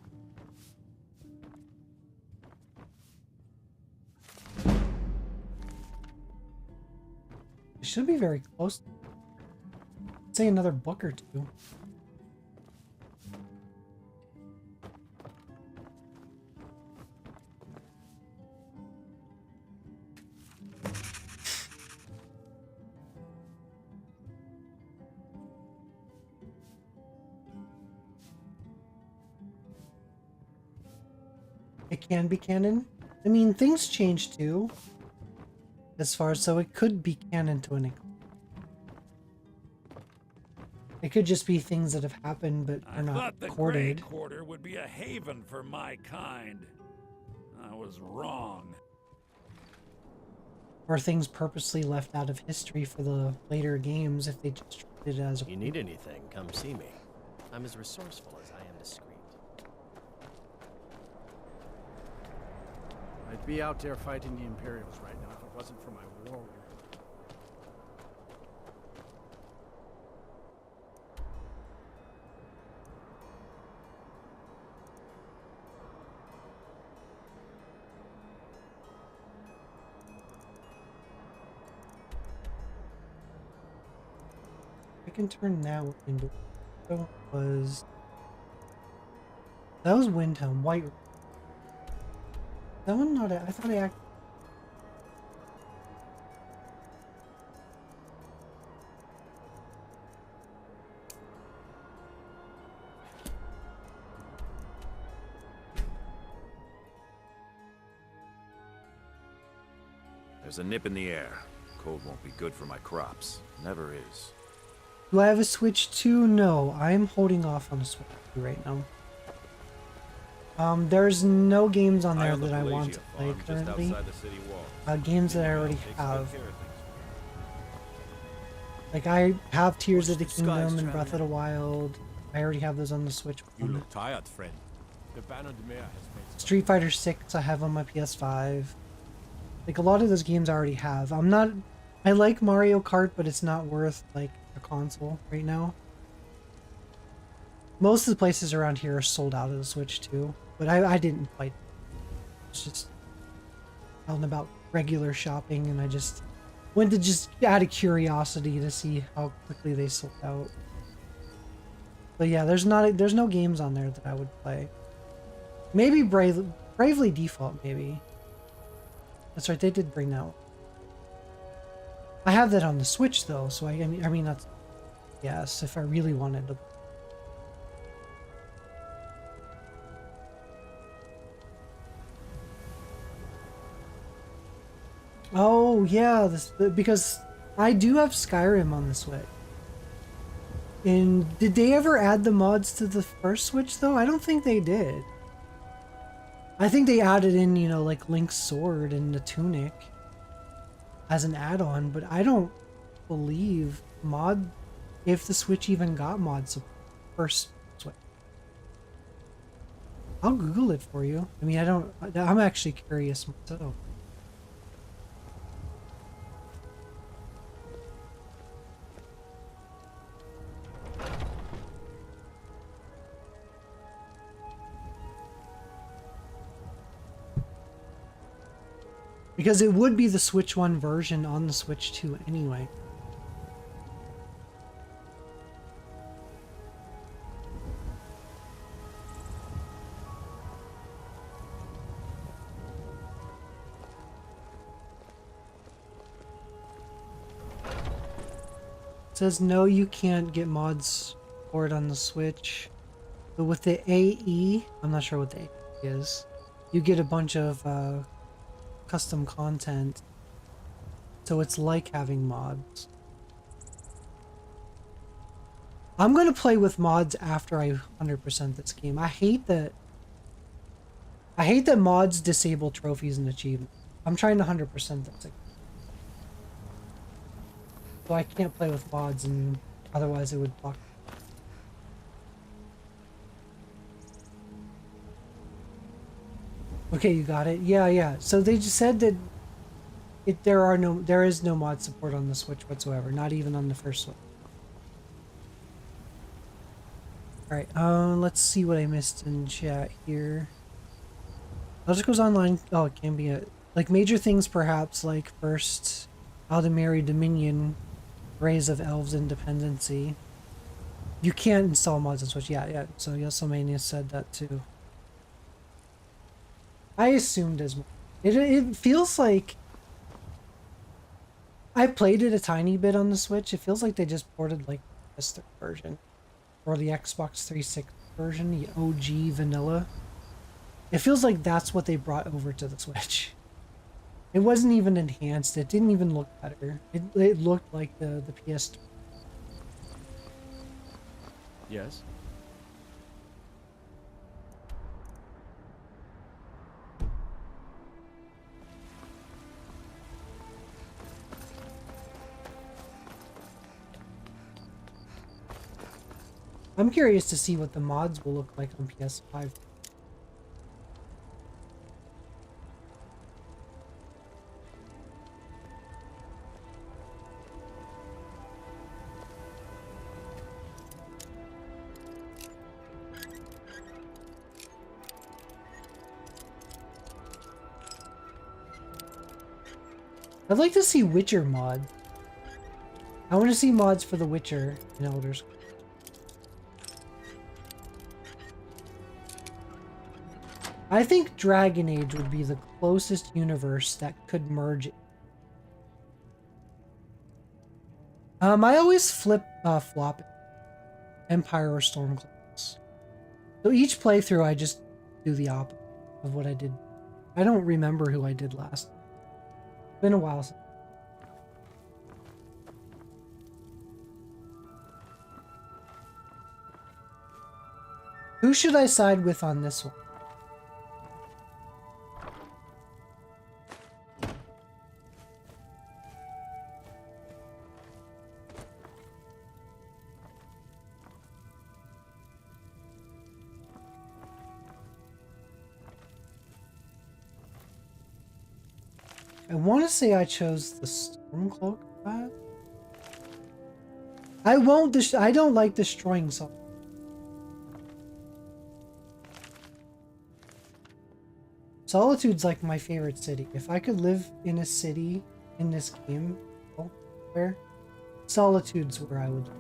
It should be very close. Say another book or two. It can be canon. I mean, things change too. As far as, so it could be canon to an. It could just be things that have happened but are not thought the recorded. Grey Quarter would be a haven for my kind. I was wrong. Or things purposely left out of history for the later games if they just treated it as a. You need anything, come see me. I'm as resourceful as I am discreet. I'd be out there fighting the Imperials right now if it wasn't for my warrior. I can turn now into. That was Windhelm, White. That one not. I thought I act. There's a nip in the air. Cold won't be good for my crops. Never is. Do I have a Switch 2? No, I'm holding off on a Switch 2 right now. There's no games on there that I want to play currently. Games that I already have. Like, I have Tears of the Kingdom and Breath of the Wild. I already have those on the Switch. You look tired, friend. The Banner de Mer has made Street Fighter 6 I have on my PS5. Like, a lot of those games I already have. I like Mario Kart, but it's not worth, like, a console right now. Most of the places around here are sold out of the Switch too, but I didn't quite. It's just out and about regular shopping, and I just went to just out of curiosity to see how quickly they sold out. But yeah, there's no games on there that I would play. Maybe Bravely Default, maybe. That's right, they did bring that one. I have that on the Switch though, so I mean that's, yes, if I really wanted to. Oh yeah, because I do have Skyrim on the Switch. And did they ever add the mods to the first Switch though? I don't think they did. I think they added in, you know, like Link's sword and the tunic as an add-on, but I don't believe if the Switch even got mods first Switch. I'll Google it for you. I mean, I'm actually curious myself. Because it would be the Switch 1 version on the Switch 2 anyway. It says no, you can't get mods for it on the Switch. But with the AE, I'm not sure what the AE is, you get a bunch of custom content, so it's like having mods. I'm gonna play with mods after I 100% this game. I hate that mods disable trophies and achievements. I'm trying to 100% this. So I can't play with mods, and otherwise it would block. Okay, you got it. Yeah. So they just said that there is no mod support on the Switch whatsoever, not even on the first Switch. All right, let's see what I missed in chat here. Logic goes online. Oh, it can be like major things, perhaps, like first Aldemary Dominion, Rays of Elves Independency. You can't install mods on Switch. Yeah. So Yesomania said that too. I assumed as much. It feels like I played it a tiny bit on the Switch. It feels like they just ported like the PS3 version or the Xbox 360 version, the OG vanilla. It feels like that's what they brought over to the Switch. It wasn't even enhanced. It didn't even look better. It looked like the PS3. Yes? I'm curious to see what the mods will look like on PS5. I'd like to see Witcher mod. I want to see mods for The Witcher in Elder Scrolls. I think Dragon Age would be the closest universe that could merge it. I always flop Empire or Stormcloaks. So each playthrough I just do the opposite of what I did. I don't remember who I did last. It's been a while since. Who should I side with on this one? I want to say I chose the Stormcloak path. I don't like destroying something. Solitude's like my favorite city. If I could live in a city in this game, where Solitude's where I would live.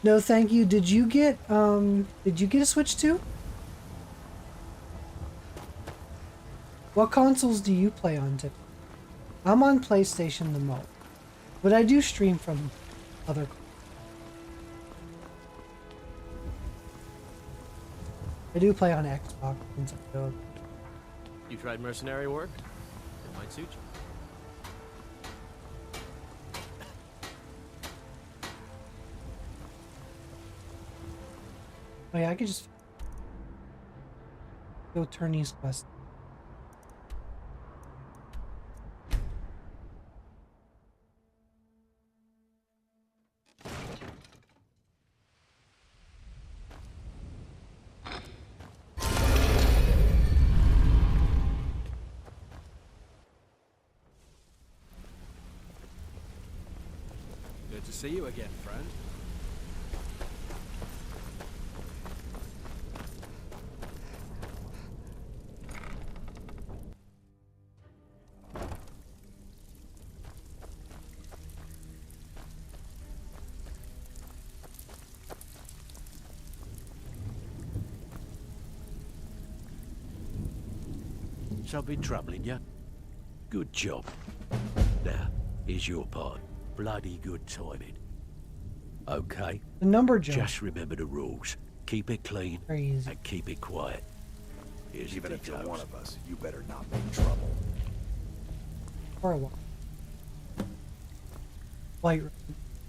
No, thank you. Did you get a Switch too? What consoles do you play on, Tip? I'm on PlayStation the most, but I do stream from other. I do play on Xbox since I go. You tried mercenary work? It might suit you. Oh yeah, I could just go Turney's Quest. Good to see you again, friend. Something troubling you? Good job. Now, here's your part. Bloody good timing. Okay. The number jump. Just remember the rules. Keep it clean Crazy. and keep it quiet. Here's Even the if you're details. one of us, you better not make trouble. For a while. White.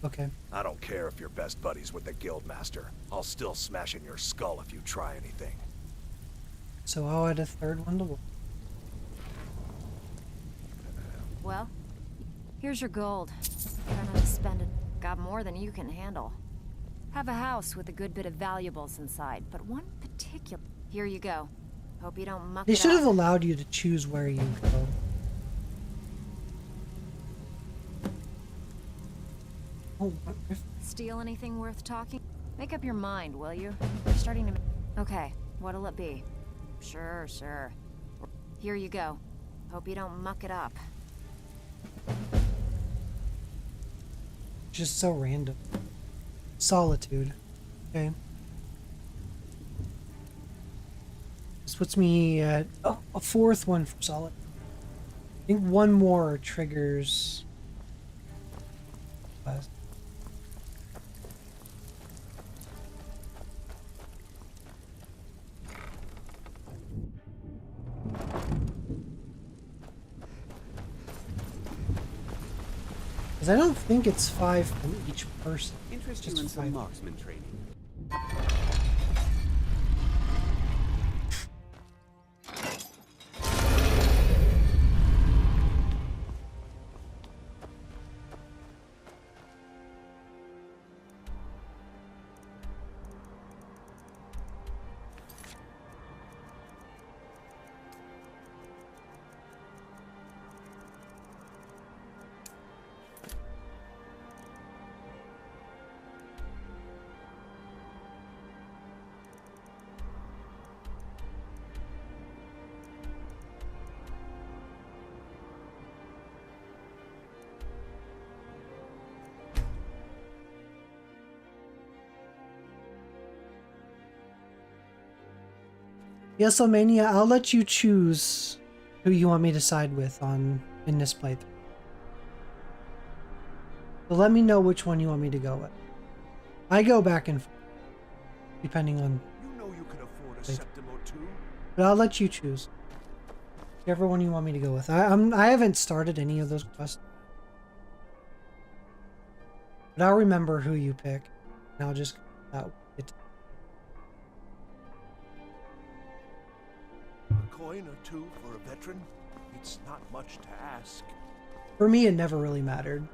Okay. I don't care if you're best buddies with the Guildmaster. I'll still smash in your skull if you try anything. So I'll add a third one to work. Well, here's your gold. Try not to spend it. Got more than you can handle. Have a house with a good bit of valuables inside, but one particular... Here you go. Hope you don't muck They it should have up. allowed you to choose where you go. Oh, what if... Steal anything worth talking? Make up your mind, will you? You're starting to... Okay, what'll it be? Sure, sure. Here you go. Hope you don't muck it up. Just so random. Solitude. Okay. This puts me at a fourth one for solid. I think one more triggers. Because I don't think it's 5 from each person. Interest you Just in some 5. marksman training? Yes, Omania, I'll let you choose who you want me to side with in this playthrough. So let me know which one you want me to go with. I go back and forth, depending on... You know you can afford a septim or two. But I'll let you choose. Whichever one you want me to go with. I haven't started any of those quests. But I'll remember who you pick. And I'll just... A coin or two for a veteran? It's not much to ask. For me, it never really mattered.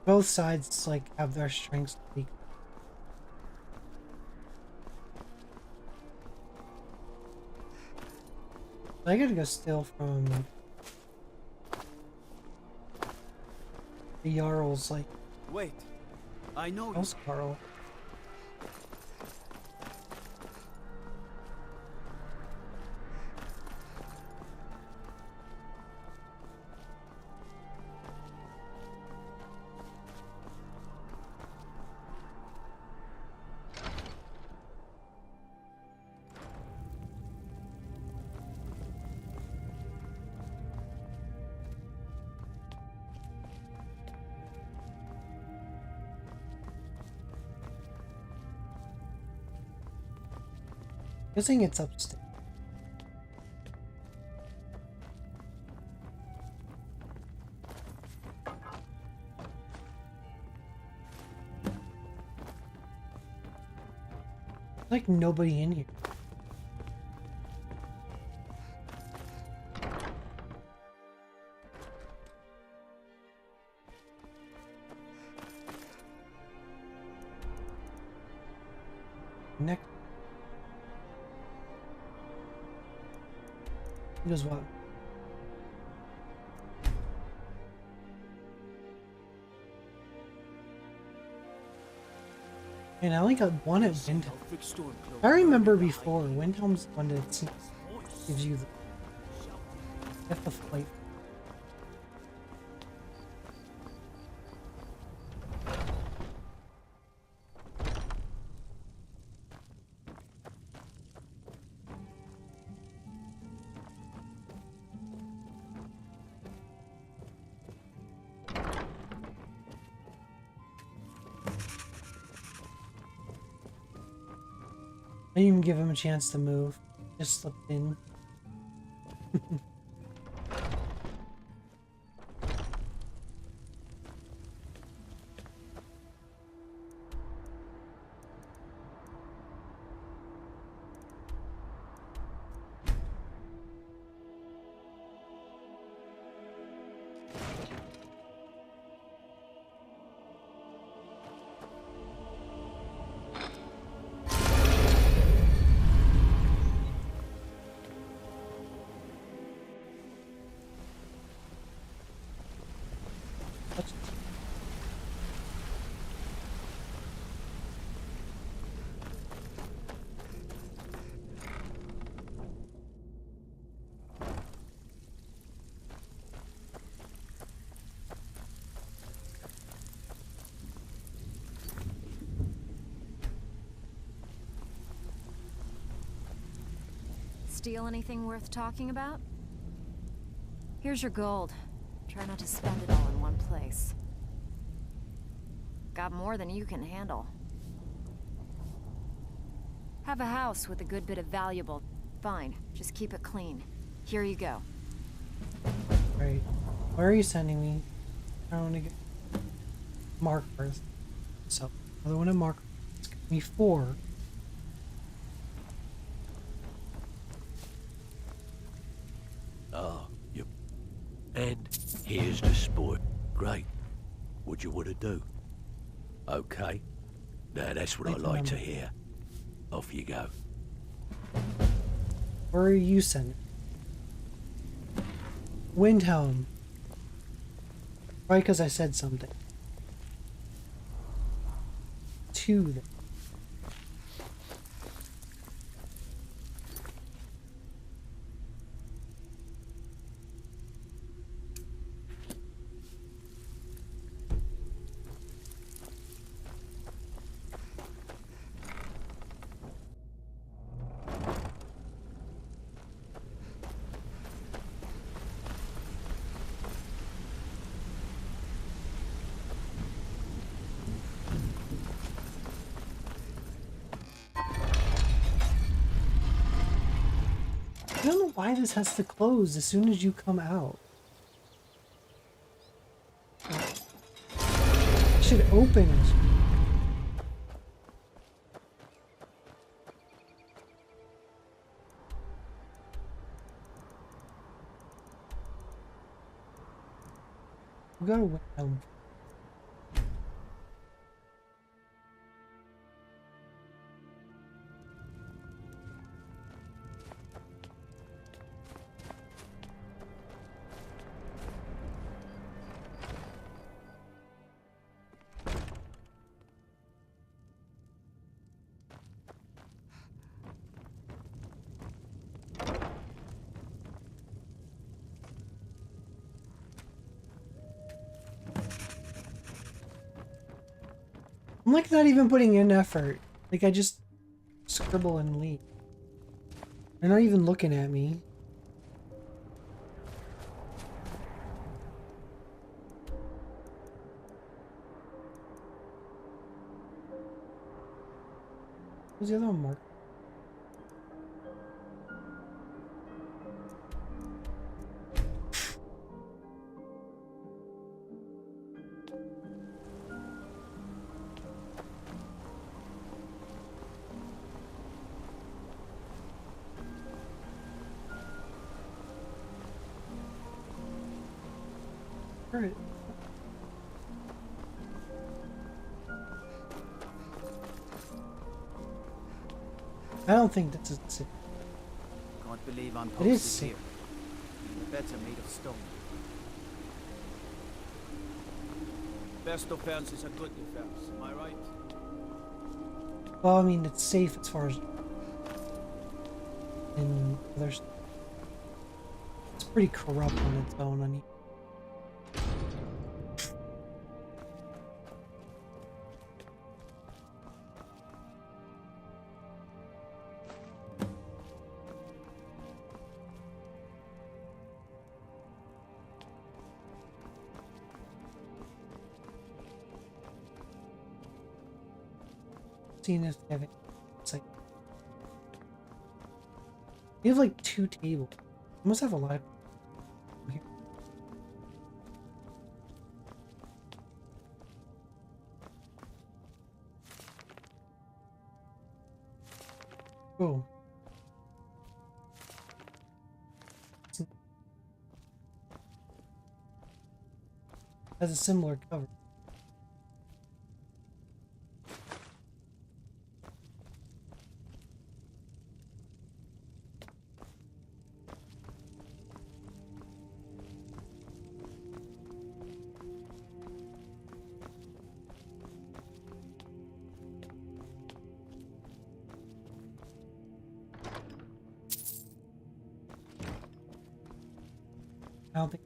Both sides like have their strengths and weaknesses. I gotta go steal from the Jarl's like. Wait, I know How's Carl? Guessing it's upstairs. Like nobody in here. Next. He goes what? And I only got one at Windhelm. I remember before, Windhelm's the one that gives you the... have to fight. I didn't even give him a chance to move. Just slipped in. Steal anything worth talking about? Here's your gold. Try not to spend it all in one place. Got more than you can handle. Have a house with a good bit of valuable. Fine, just keep it clean. Here you go. Right. Where are you sending me? I want to get Mark first. So, another one at Mark. It's gonna be 4. Ah, you. And here's the sport. Great. What you want to do? Okay. Now that's what I like to hear. Off you go. Where are you sending? Windhelm. Right, because I said something. 2 then. I don't know why this has to close as soon as you come out. It should open as we gotta wait. I'm like not even putting in effort. Like I just scribble and leave. They're not even looking at me. Who's the other one, Mark? Right. I don't think this is safe. Can't believe I'm It is posted safe. here. The beds are made of stone. Best defense is a good defense, am I right? Well, I mean, it's safe as far as in others. It's pretty corrupt on its own. I mean, seeing if they have it. It's like we have like 2 tables. We must have a lot. Here. Oh. Has a similar cover. I don't think.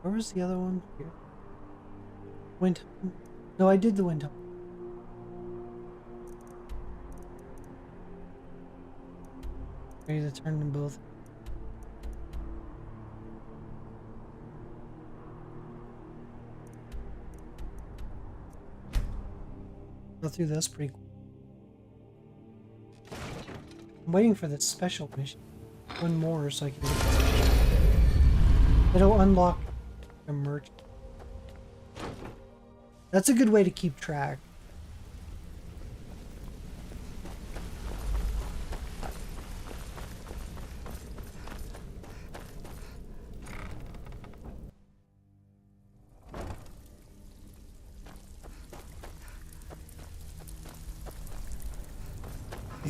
Where was the other one? Here. Wind. No, I did the wind. Ready to turn them both. Go through this pretty quick. I'm waiting for this special mission. One more so I can get this. It'll unlock a merchant. That's a good way to keep track.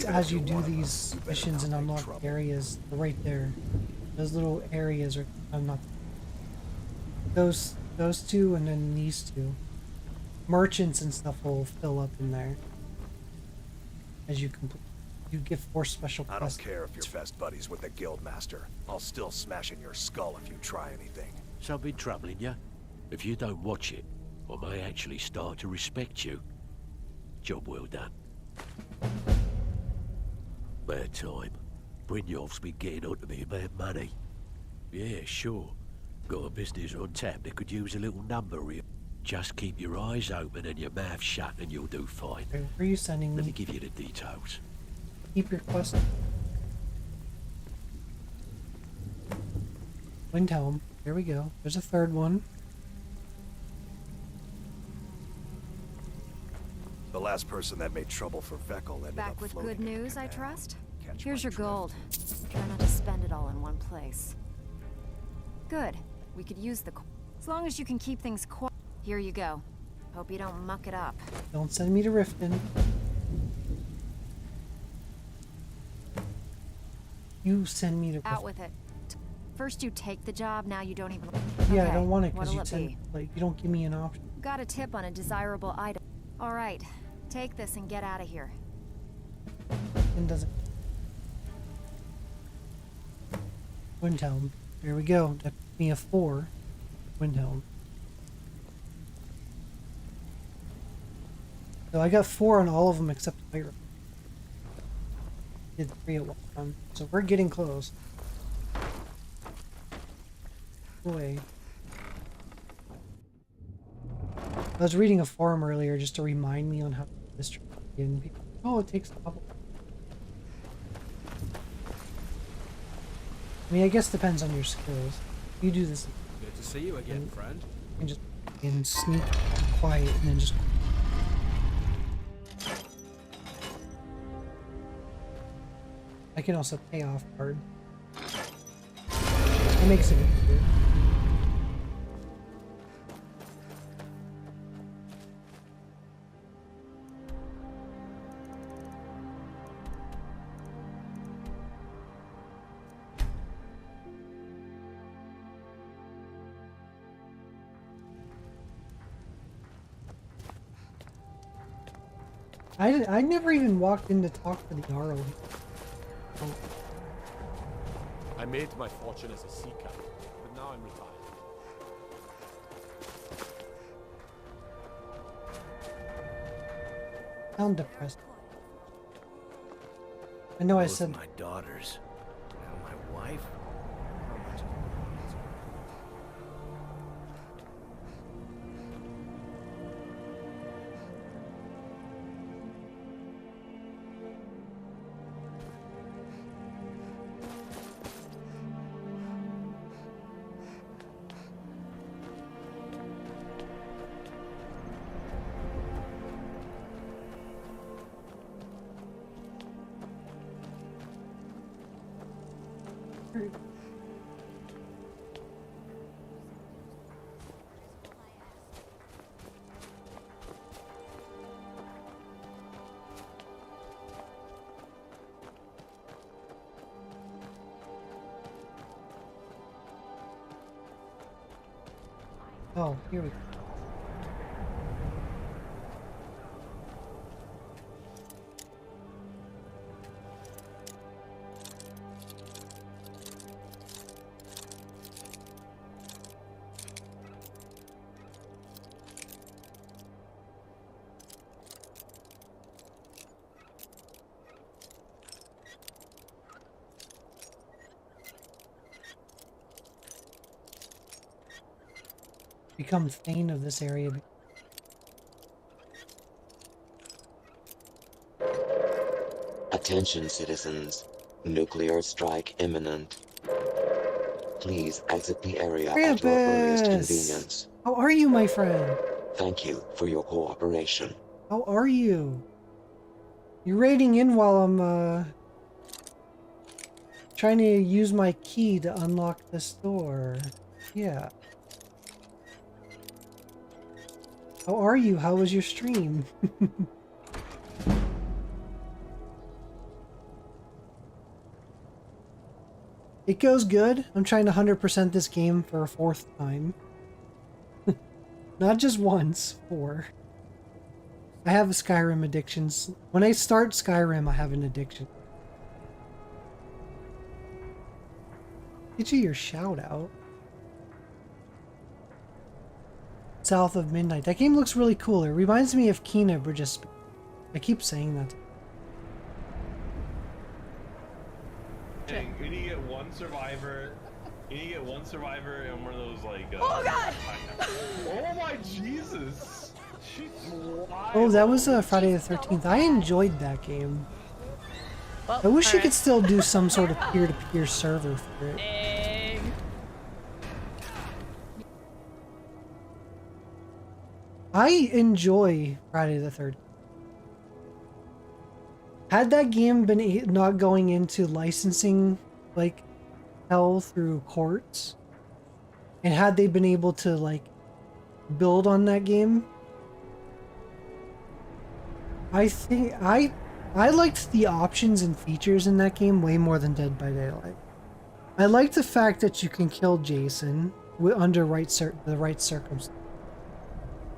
As you do these missions and unlock areas, they're right there. Those little areas are not those 2 and then these 2. Merchants and stuff will fill up in there as you complete. You get 4 special quests. I don't care if you're best buddies with the Guildmaster. I'll still smash in your skull if you try anything. Something troubling you? If you don't watch it, I may actually start to respect you. Job well done. Bad time. Brynjolf's been getting on to me about money. Yeah, sure. Got a business on tap that could use a little number here. Just keep your eyes open and your mouth shut and you'll do fine. Okay, where are you sending me? Let me give you the details. Keep your quest. Windhelm. There we go. There's a 3rd one. The last person that made trouble for Vekel ended Back up with floating good in a news, I canal. trust? Catch Here's my your drift. gold. Try not to spend it all in one place. Good. We could use the... As long as you can keep things quiet. Here you go. Hope you don't muck it up. Don't send me to Riften. You send me to Out Riften. with it. First you take the job, now you don't even... Yeah, Okay, I don't want it because what'll you it send, be? like, you don't give me an option. Got a tip on a desirable item. All right. Take this and get out of here. And doesn't. Windhelm. There we go. That took me a 4. Windhelm. So I got 4 on all of them except Skyrim. Did 3 at one time. So we're getting close. Boy. I was reading a forum earlier just to remind me on how to do this trick. And people, oh, it takes a couple. I mean, I guess it depends on your skills. You do this. Good to see you again, friend. You can just sneak quiet and then just. I can also pay off guard. It makes it easier. I never even walked in to talk to the Jarl. Oh. I made my fortune as a sea captain, but now I'm retired. Sound depressed. I know I Both said my daughters. Now my wife. How much is oh, here we go. Become Thane of this area. Attention citizens. Nuclear strike imminent. Please exit the area at your earliest convenience. How are you, my friend? Thank you for your cooperation. How are you? You're raiding in while I'm trying to use my key to unlock this door. Yeah. How are you? How was your stream? It goes good. I'm trying to 100% this game for a 4th time. Not just once, 4. I have Skyrim addictions. When I start Skyrim, I have an addiction. Get you your shout out. South of Midnight. That game looks really cool. It reminds me of Kena Bridges. I keep saying that. You need to get one survivor. You need to get one survivor and one of those like. Oh God! Oh my Jesus! She's wild. Oh, that was Friday the 13th. I enjoyed that game. Well, I wish you could still do some sort of peer-to-peer server for it. I enjoy Friday the 13th. Had that game been not going into licensing like hell through courts, and had they been able to like build on that game, I think I liked the options and features in that game way more than Dead by Daylight. I liked the fact that you can kill Jason under the right circumstances.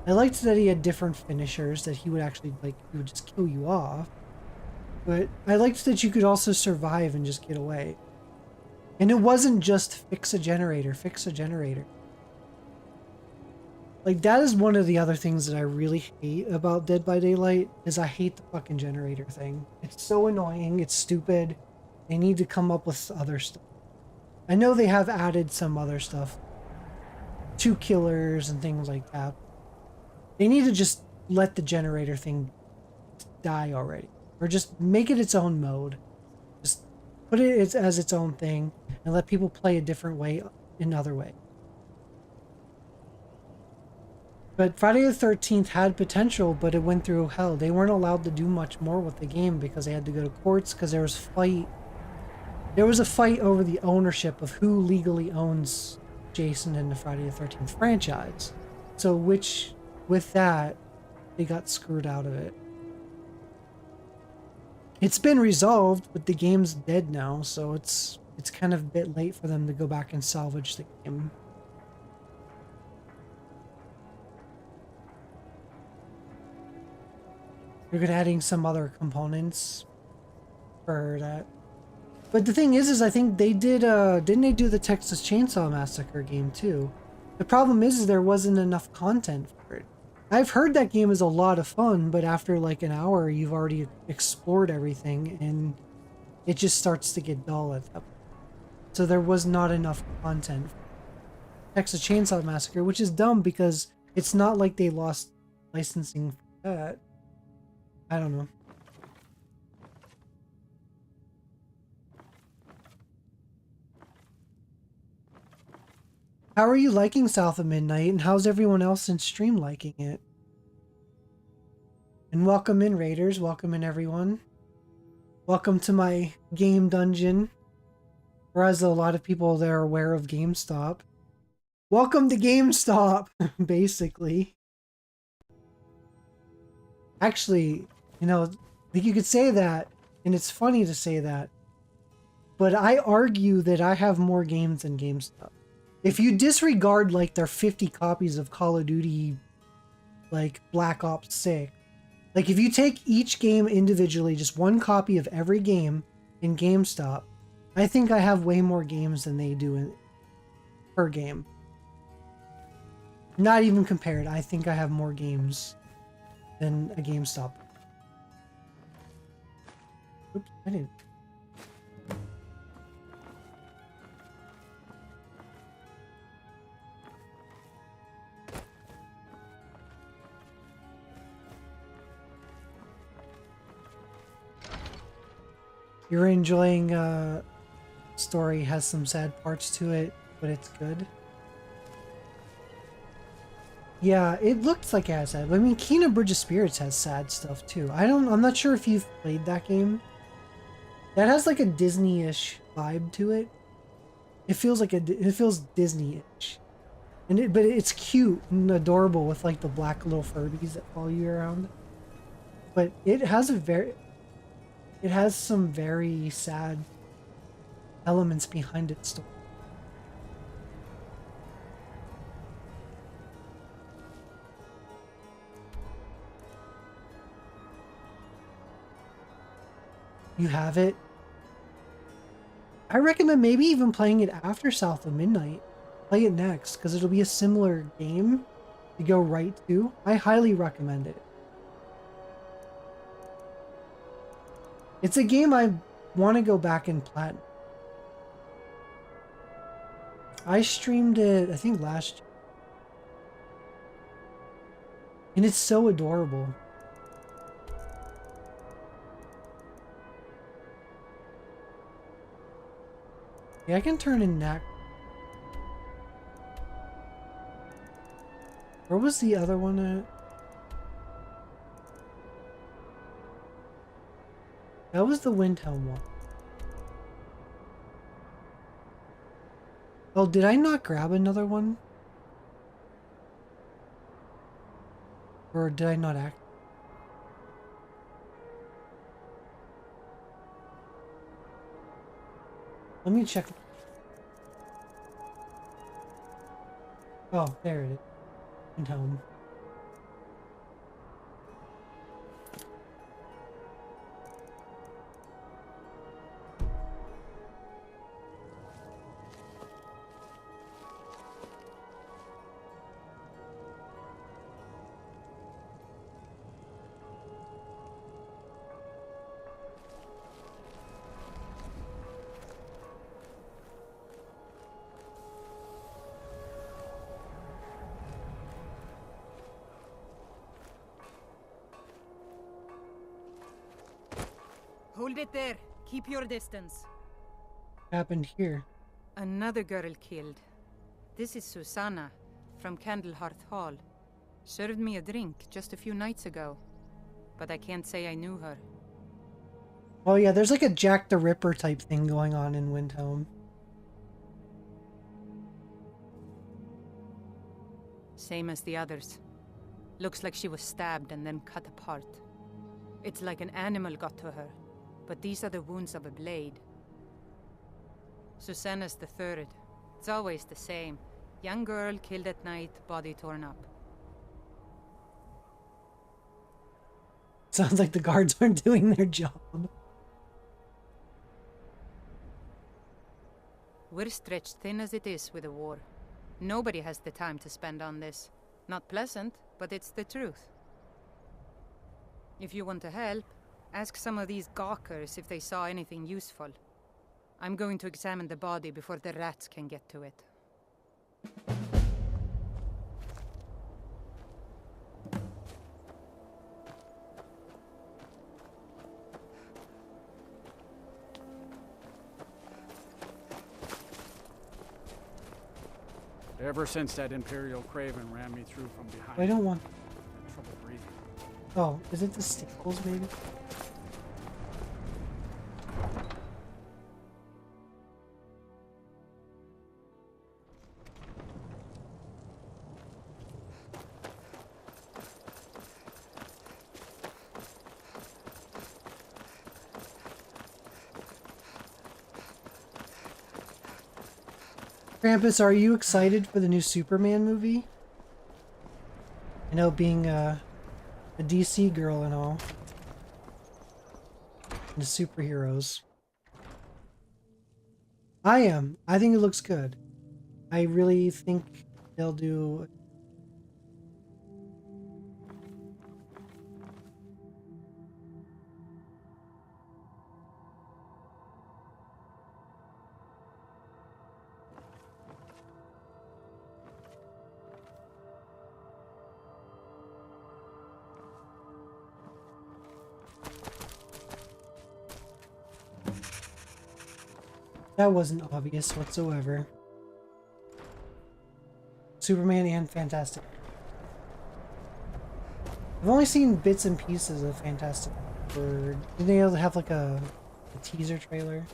I liked that he had different finishers, that he would actually, like, he would just kill you off. But I liked that you could also survive and just get away. And it wasn't just fix a generator, fix a generator. Like, that is one of the other things that I really hate about Dead by Daylight, is I hate the fucking generator thing. It's so annoying, it's stupid. They need to come up with other stuff. I know they have added some other stuff. 2 killers and things like that. They need to just let the generator thing die already. Or just make it its own mode. Just put it as its own thing and let people play a different way, another way. But Friday the 13th had potential, but it went through hell. They weren't allowed to do much more with the game because they had to go to courts because there was a fight over the ownership of who legally owns Jason and the Friday the 13th franchise. So with that, they got screwed out of it. It's been resolved, but the game's dead now, so it's kind of a bit late for them to go back and salvage the game. They're gonna adding some other components for that. But the thing is I think they did, didn't they do the Texas Chainsaw Massacre game too? The problem is there wasn't enough content for it. I've heard that game is a lot of fun, but after like an hour, you've already explored everything, and it just starts to get dull at that point. So there was not enough content for Texas Chainsaw Massacre, which is dumb because it's not like they lost licensing for that. I don't know. How are you liking South of Midnight, and how's everyone else in stream liking it? And welcome in, Raiders. Welcome in, everyone. Welcome to my game dungeon. Or as a lot of people that are aware of GameStop. Welcome to GameStop, basically. Actually, you know, I think you could say that, and it's funny to say that, but I argue that I have more games than GameStop. If you disregard, like, their 50 copies of Call of Duty, like, Black Ops 6, like, if you take each game individually, just one copy of every game in GameStop, I think I have way more games than they do per game. Not even compared, I think I have more games than a GameStop. Oops, I didn't. You're enjoying story, has some sad parts to it, but it's good. Yeah, it looks like it has sad. I mean, Kena Bridge of Spirits has sad stuff too. I'm not sure if you've played that game. That has like a Disney-ish vibe to it. It feels like it feels Disney-ish. But it's cute and adorable with like the black little Furbies that follow you around. But it has some very sad elements behind its story. You have it? I recommend maybe even playing it after South of Midnight. Play it next, because it'll be a similar game to go right to. I highly recommend it. It's a game I want to go back and platinum. I streamed it, I think, last year. And it's so adorable. Yeah, I can turn in that. Where was the other one at? That was the Windhelm one. Oh, did I not grab another one? Or did I not act? Let me check. Oh, there it is. Windhelm. Hold it there. Keep your distance. What happened here? Another girl killed. This is Susanna from Candlehearth Hall. Served me a drink just a few nights ago, but I can't say I knew her. Oh yeah, there's like a Jack the Ripper type thing going on in Windhelm. Same as the others. Looks like she was stabbed and then cut apart. It's like an animal got to her, but these are the wounds of a blade. Susanna's the third. It's always the same. Young girl killed at night, body torn up. sounds like the guards aren't doing their job. We're stretched thin as it is with the war. Nobody has the time to spend on this. Not pleasant, but it's the truth. If you want to help, ask some of these gawkers if they saw anything useful. I'm going to examine the body before the rats can get to it. Ever since that Imperial Craven ran me through from behind. I don't want. I had trouble breathing. Oh, is it the staples maybe? Krampus, are you excited for the new Superman movie? I know, being a DC girl and all. And the superheroes. I am. I think it looks good. I really think they'll do... That wasn't obvious whatsoever. Superman and Fantastic. I've only seen bits and pieces of Fantastic Four. Didn't they have like a teaser trailer?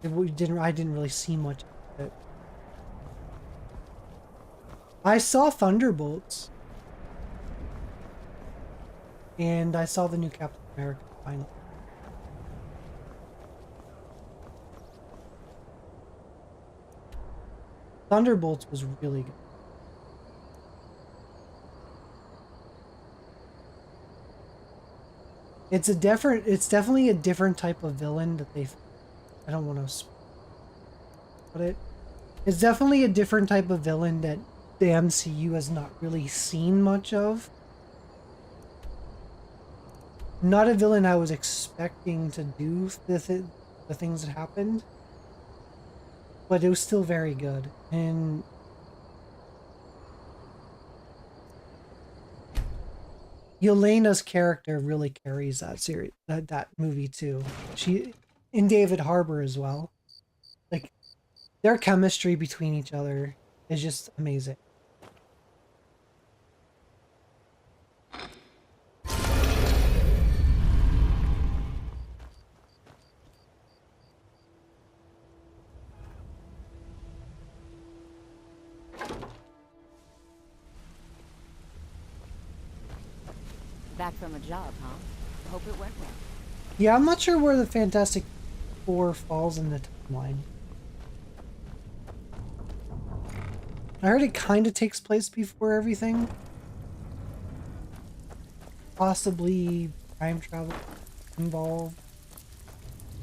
I didn't really see much of it. I saw Thunderbolts. And I saw the new Captain America finally. Thunderbolts was really good. It's definitely a different type of villain that I don't want to but it's definitely a different type of villain that the MCU has not really seen much of. Not a villain I was expecting to do the things that happened. But it was still very good, and Yelena's character really carries that series, that movie too. She, in David Harbour as well. Like, their chemistry between each other is just amazing. Back from a job, huh? Hope it went well. Yeah, I'm not sure where the Fantastic Four falls in the timeline. I heard it kind of takes place before everything. Possibly time travel involved.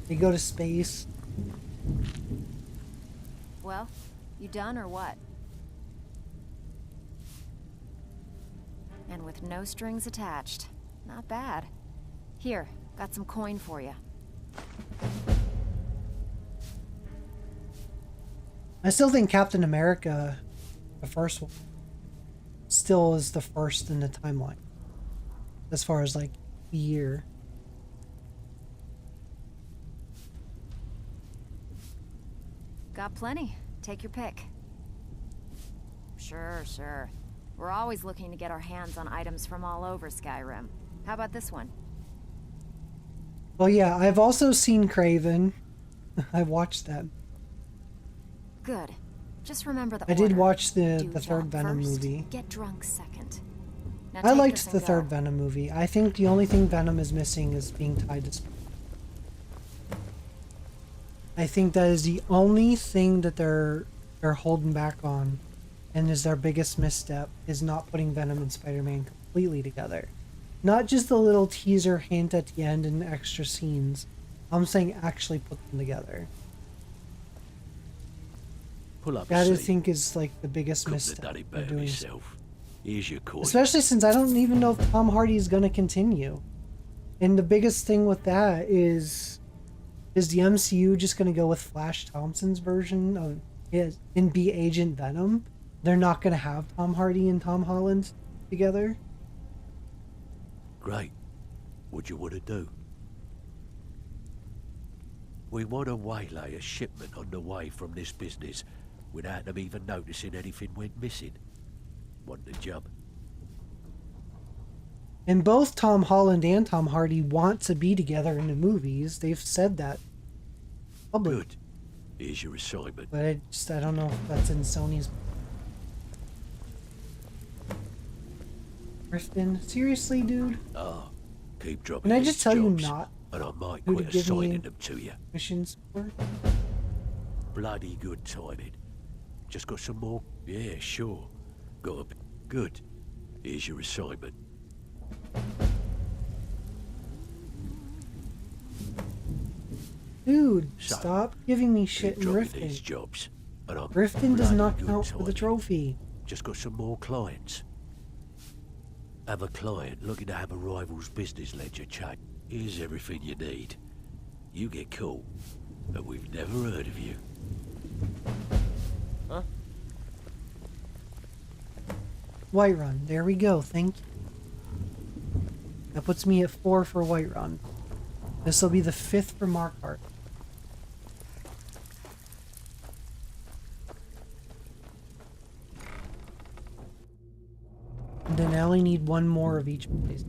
They go to space. Well, you done or what? And with no strings attached. Not bad. Here, got some coin for you. I still think Captain America, the first one, still is the first in the timeline. As far as, like, year. Got plenty. Take your pick. Sure. We're always looking to get our hands on items from all over Skyrim. How about this one? Well, yeah, I've also seen Craven. I've watched that. Good. Just remember the I did order. watch the Do third job Venom first, movie. Get drunk second. Now I take liked this the and third go. Venom movie. I think the only thing Venom is missing is being tied to space. I think that is the only thing that they're holding back on, and is their biggest misstep, is not putting Venom and Spider-Man completely together. Not just the little teaser hint at the end and extra scenes. I'm saying actually put them together. Pull up That a I seat. think is like the biggest Couldn't have mistake done it they're better doing. myself. Here's your coin. Especially since I don't even know if Tom Hardy is going to continue. And the biggest thing with that is the MCU just going to go with Flash Thompson's version of it and be Agent Venom? They're not going to have Tom Hardy and Tom Holland together? Great. What you want to do? We want to waylay a shipment on the way from this business without them even noticing anything went missing. Want the job? And both Tom Holland and Tom Hardy want to be together in the movies. They've said that publicly. Good. Here's your assignment. But I don't know if that's in Sony's... Griffin? Seriously, dude? Ah, keep dropping Can I these just tell you jobs, not and I might who to quit give me assigning them to you. missions for? Bloody good timing. Just got some more? Yeah, sure. Got a... Good. Here's your assignment. Dude, So, stop giving me shit keep in dropping Riften. these jobs, and I'm Riften does bloody not good count for the timing. trophy. Just got some more clients. Have a client looking to have a rival's business ledger check. Here's everything you need. You get caught, but we've never heard of you. Huh? Whiterun. There we go. Thank you. That puts me at 4 for Whiterun. This will be the 5th for Markarth. And then I only need one more of each place.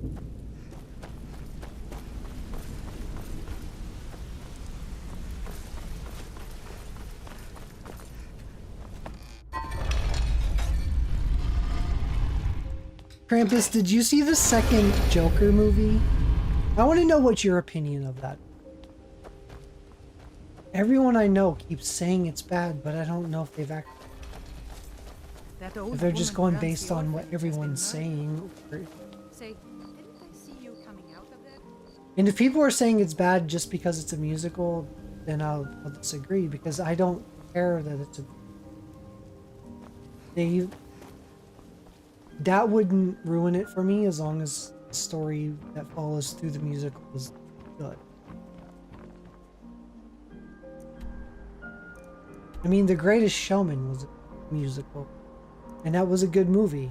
Krampus, did you see the second Joker movie? I want to know what your opinion of that. Everyone I know keeps saying it's bad, but I don't know if they've actually... That old If they're just woman going who runs based the on what orphanage has been everyone's murdered. saying. Say, didn't I see you coming out of there? And if people are saying it's bad just because it's a musical, then I'll disagree, because I don't care that it's a... That wouldn't ruin it for me as long as the story that follows through the musical is good. I mean, The Greatest Showman was a musical, and that was a good movie.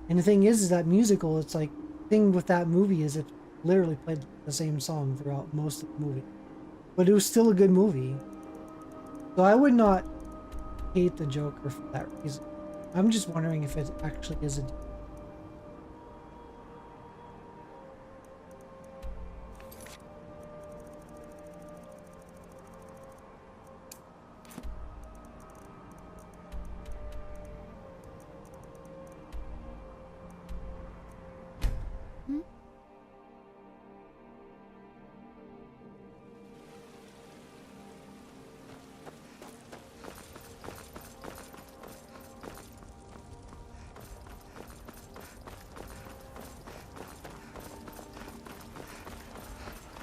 And the thing is that musical, it's like, the thing with that movie is it literally played the same song throughout most of the movie. But it was still a good movie. So I would not hate the Joker for that reason. I'm just wondering if it actually is a...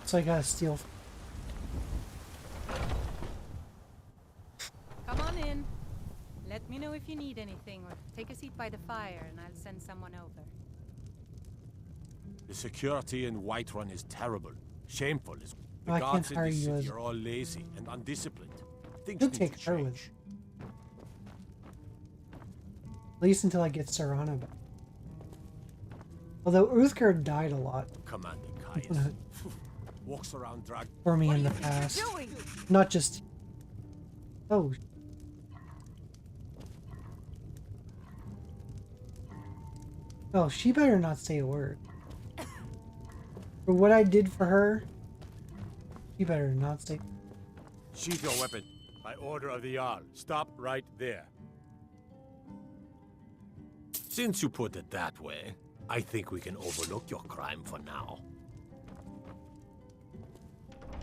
So I gotta steal... Come on in. Let me know if you need anything, or take a seat by the fire and I'll send someone over. The security in Whiterun is terrible. Shameful. The I guards can't in hire this you city as... are all lazy and undisciplined. Things You'll need take to her change. with... At least until I get Serana back. Although Uthgar died a lot Commander Caius walks around drag. for me in the past. Not just... Oh. Oh, she better not say a word. For what I did for her, she better not say... Sheath your weapon. By order of the Jarl. Stop right there. Since you put it that way, I think we can overlook your crime for now.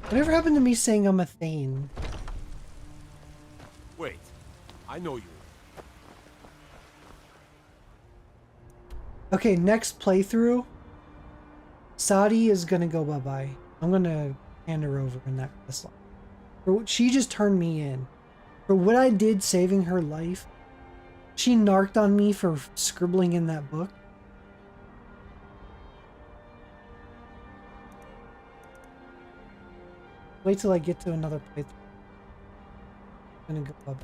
Whatever happened to me saying I'm a Thane? Wait, I know you. Okay, next playthrough, Sadi is gonna go bye-bye. I'm gonna hand her over in that quest line. For what she just turned me in. For what I did saving her life, she narked on me for scribbling in that book. Wait till I get to another playthrough. I'm gonna go up.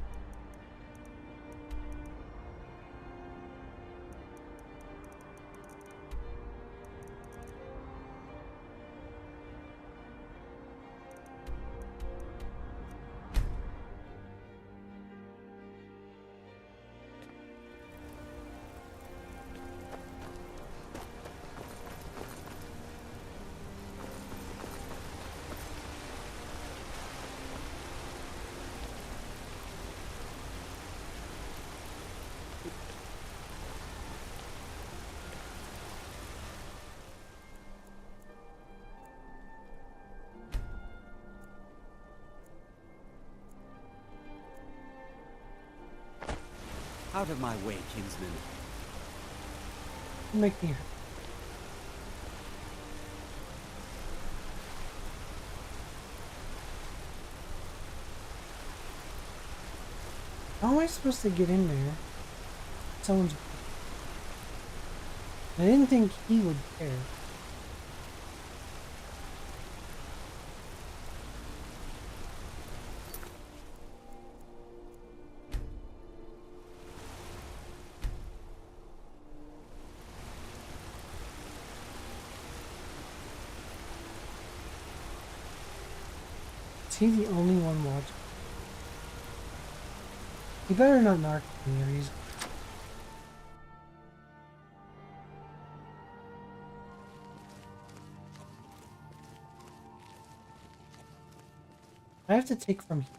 Out of my way, kinsman. Make me. How am I supposed to get in there? Someone's. I didn't think he would care. Is he the only one watching? He better not narc me or he's... I have to take from here.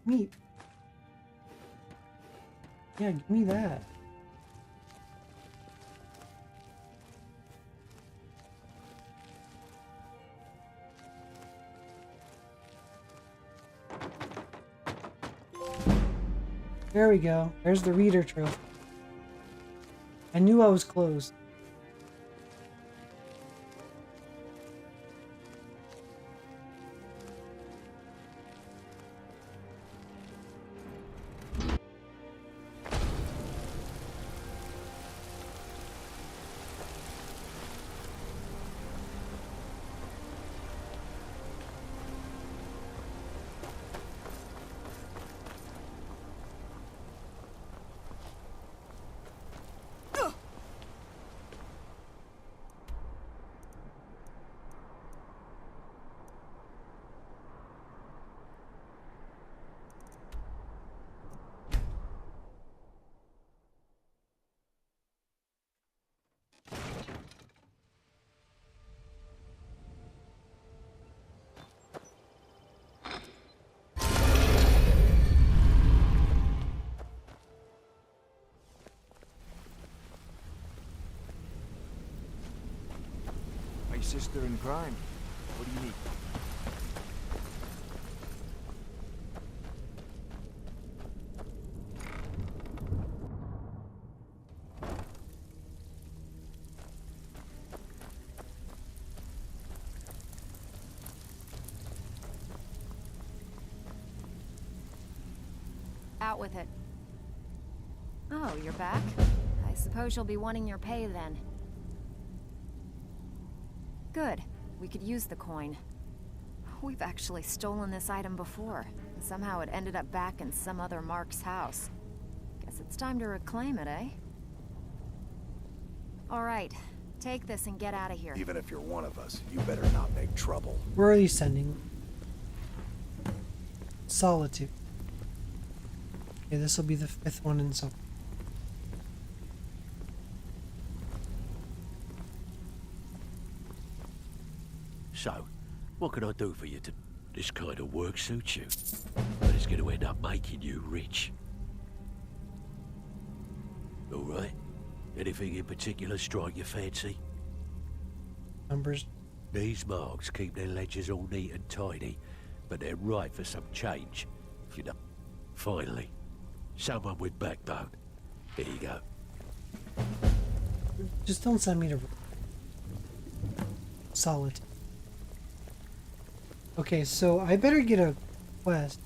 Me. Yeah, give me that. There we go. There's the reader trophy. I knew I was close. My sister in crime. What do you need? Out with it. Oh, you're back? I suppose you'll be wanting your pay then. Good. We could use the coin. We've actually stolen this item before. Somehow it ended up back in some other Mark's house. Guess it's time to reclaim it, eh? Alright. Take this and get out of here. Even if you're one of us, you better not make trouble. Where are you sending? Solitude. Okay, this will be the 5th one in so. So, what can I do for you to... This kind of work suits you? But it's going to end up making you rich. All right. Anything in particular strike your fancy? Numbers. These marks keep their ledgers all neat and tidy, but they're ripe for some change, if you know. Finally, someone with backbone. Here you go. Just don't send me to Solid. Okay, so I better get a quest.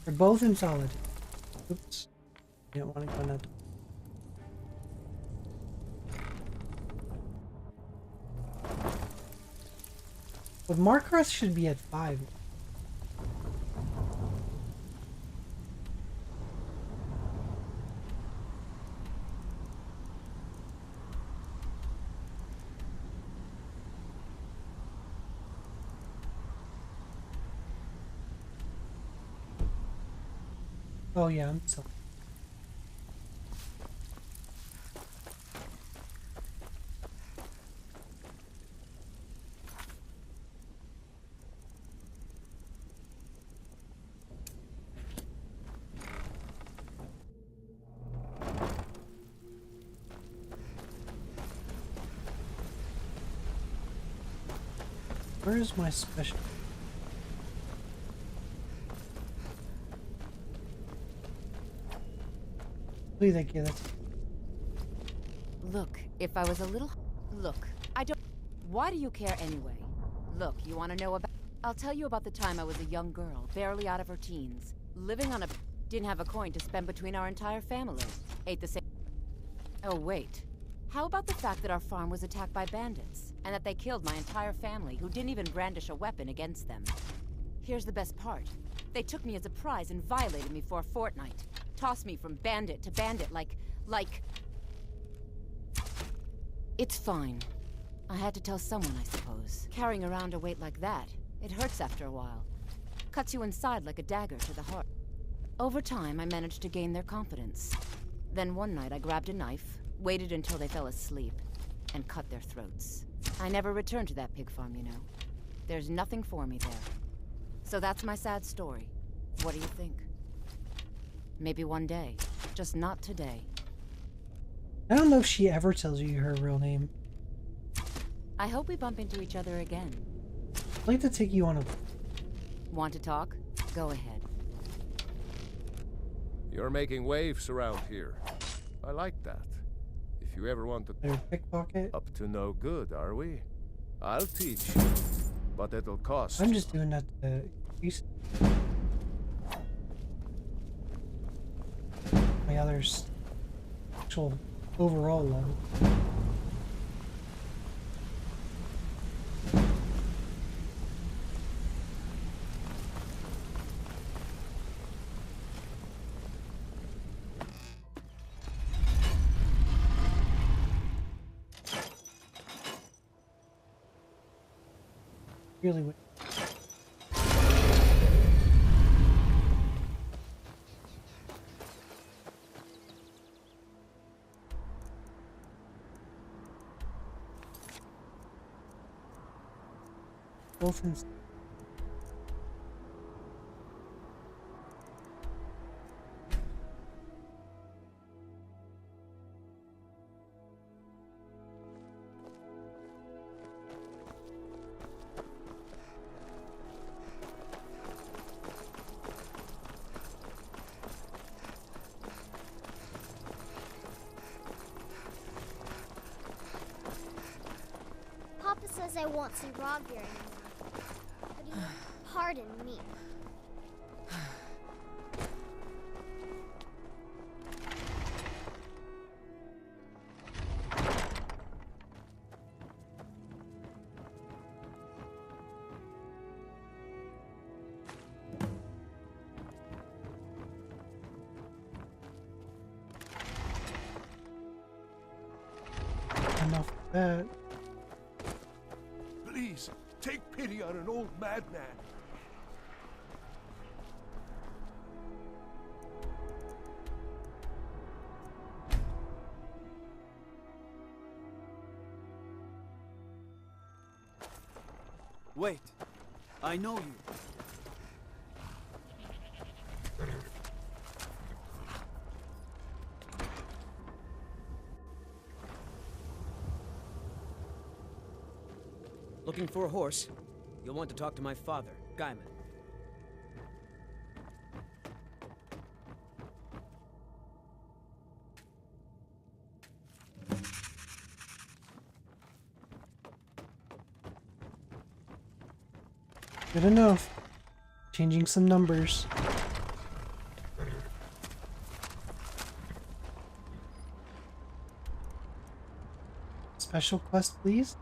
They're both in Solid. Oops. I didn't want to go that. But Markarth should be at 5. Oh yeah, I'm so. Where is my special? Please, thank you. That's Look, if I was a little... Look, I don't... Why do you care anyway? Look, you want to know about... I'll tell you about the time I was a young girl, barely out of her teens, living on a... Didn't have a coin to spend between our entire family. Ate the same... Oh, wait. How about the fact that our farm was attacked by bandits, and that they killed my entire family, who didn't even brandish a weapon against them? Here's the best part. They took me as a prize and violated me for a fortnight. Tossed me from bandit to bandit like... It's fine. I had to tell someone, I suppose. Carrying around a weight like that, it hurts after a while. Cuts you inside like a dagger to the heart. Over time, I managed to gain their confidence. Then one night I grabbed a knife, waited until they fell asleep, and cut their throats. I never returned to that pig farm, you know. There's nothing for me there. So that's my sad story. What do you think? Maybe one day. Just not today. I don't know if she ever tells you her real name. I hope we bump into each other again. I'd like to take you on a... Want to talk? Go ahead. You're making waves around here. I like that. If you ever want to... Pickpocket? Up to no good, are we? I'll teach you, but it'll cost. I'm just doing that to... My other's actual overall level. Really weird. Both in... Papa says I won't see Rob here anymore. But he won't pardon me. Enough of that. Please, take pity on an old madman. Wait, I know you. Looking for a horse? You'll want to talk to my father, Gaiman. Good enough. Changing some numbers. Special quest, please.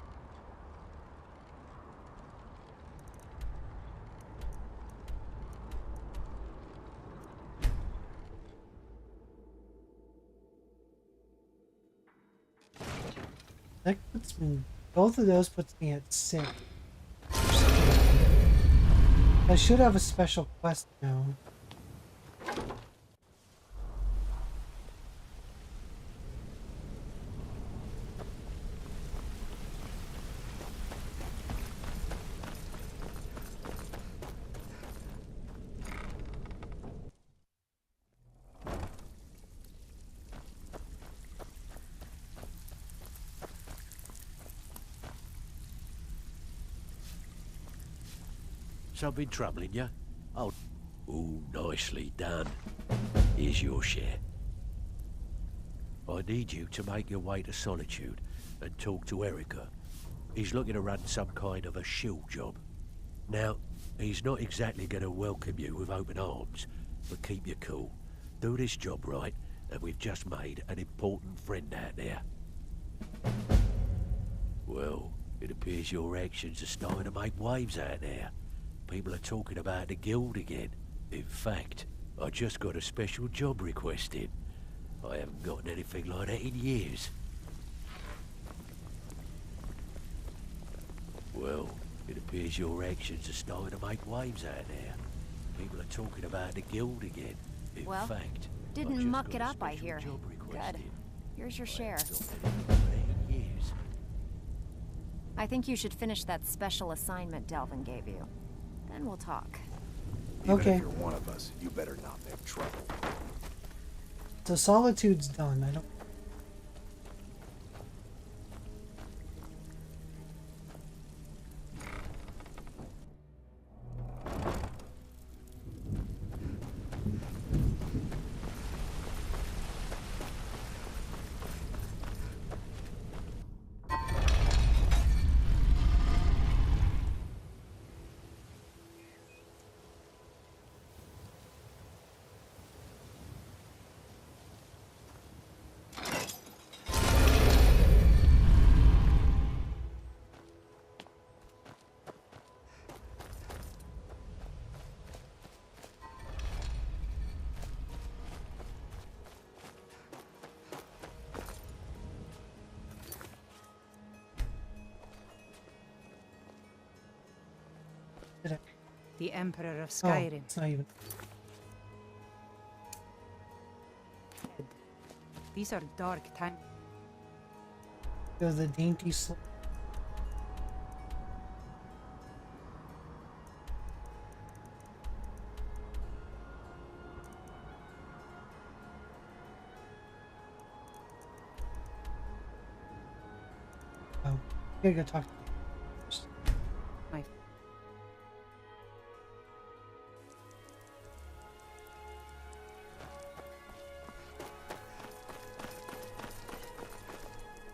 That puts me, both of those puts me at 6. I should have a special quest now. Something troubling you? Oh, ooh, nicely done. Here's your share. I need you to make your way to Solitude and talk to Erica. He's looking to run some kind of a shield job. Now, he's not exactly going to welcome you with open arms, but keep your cool. Do this job right, and we've just made an important friend out there. Well, it appears your actions are starting to make waves out there. People are talking about the guild again. In fact, I just got a special job request in. I haven't gotten anything like that in years. Well, it appears your actions are starting to make waves out there. People are talking about the guild again. In Well, fact, didn't muck it up, I hear. Good. Here's your share. I think you should finish that special assignment Delvin gave you. Then we'll talk. Even Okay. if you're one of us, you better not make trouble. So Solitude's done. I don't. The Emperor of Oh, Skyrim. it's not even. These are dark times. Go the dainty slow. Oh, gotta go talk to him first. My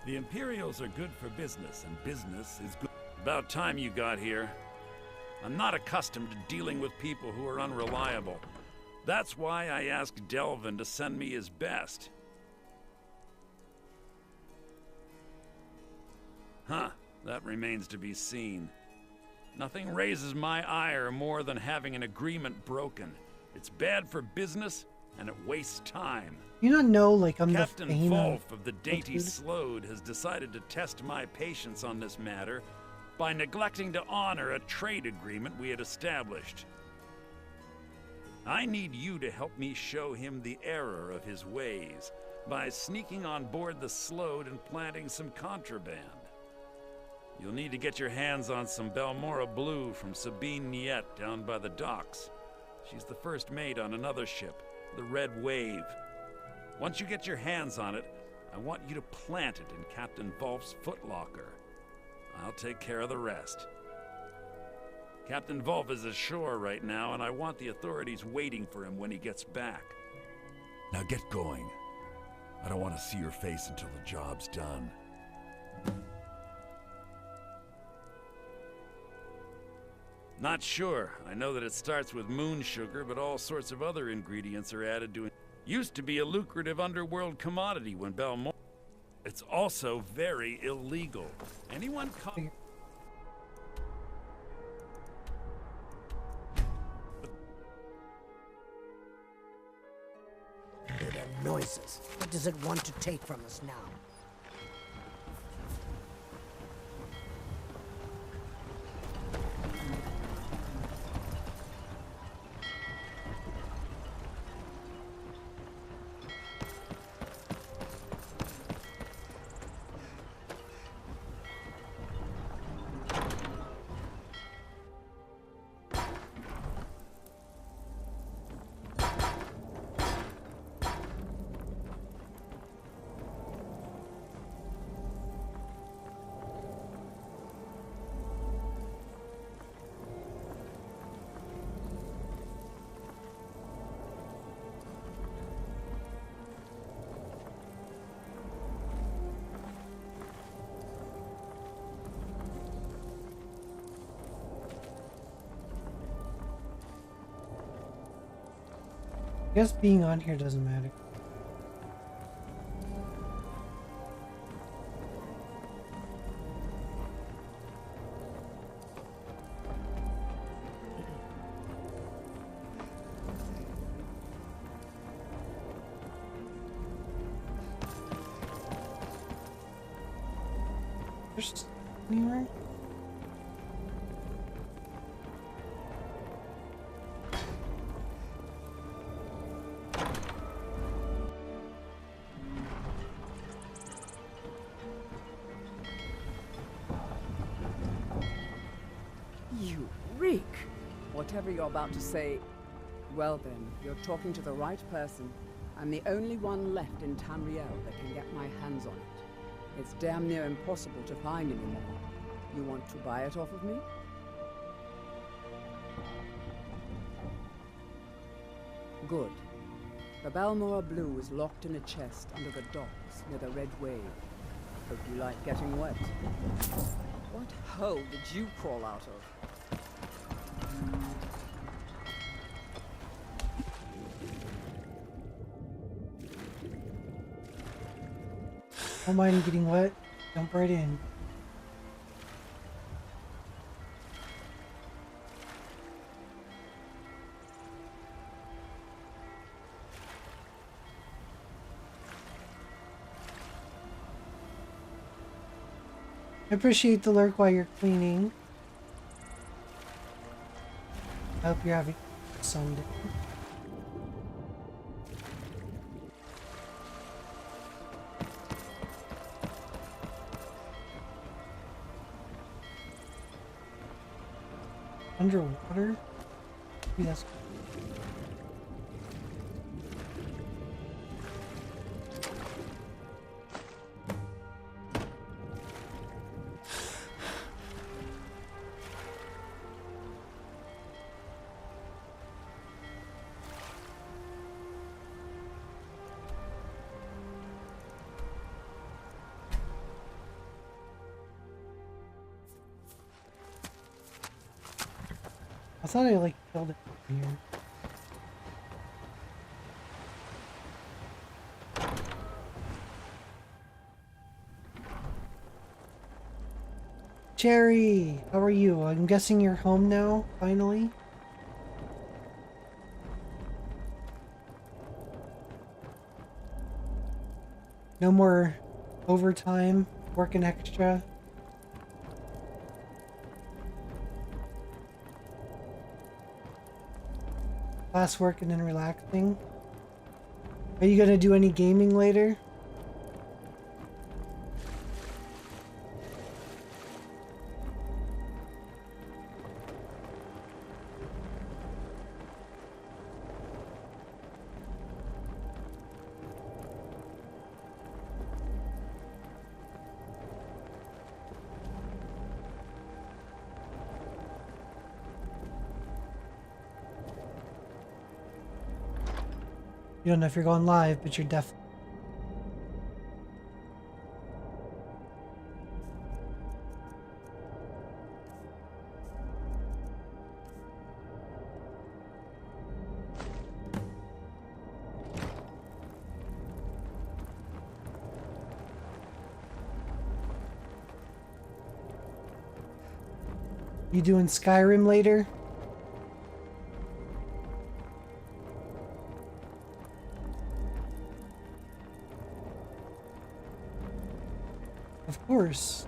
The Imperials are good for business, and business is good. About time you got here. I'm not accustomed to dealing with people who are unreliable. That's why I asked Delvin to send me his best. Huh, that remains to be seen. Nothing raises my ire more than having an agreement broken. It's bad for business, and it wastes time. You don't know, like, I'm Captain the Thane Wolf of the Dainty Solitude? Slode has decided to test my patience on this matter by neglecting to honor a trade agreement we had established. I need you to help me show him the error of his ways by sneaking on board the Slode and planting some contraband. You'll need to get your hands on some Belmora Blue from Sabine Niet down by the docks. She's the first mate on another ship, the Red Wave. Once you get your hands on it, I want you to plant it in Captain Wolf's footlocker. I'll take care of the rest. Captain Wolf is ashore right now, and I want the authorities waiting for him when he gets back. Now get going. I don't want to see your face until the job's done. Not sure. I know that it starts with moon sugar, but all sorts of other ingredients are added to it. Used to be a lucrative underworld commodity when Belmore. It's also very illegal. Anyone come? Hear their noises. What does it want to take from us now? I guess being on here doesn't matter. There's anywhere? You reek! Whatever you're about to say, well then, you're talking to the right person. I'm the only one left in Tamriel that can get my hands on it. It's damn near impossible to find anymore. You want to buy it off of me? Good. The Balmora Blue is locked in a chest under the docks near the Red Wave. Hope you like getting wet. What hole did you crawl out of? Don't mind getting wet. Jump right in. I appreciate the lurk while you're cleaning. I hope you're having a Sunday. Underwater? Maybe that's I thought I like killed it here. Cherry, how are you? I'm guessing you're home now, finally? No more overtime, working extra? Class working and relaxing? Are you gonna do any gaming later? You don't know if you're going live, but you're definitely. You doing Skyrim later? Of course.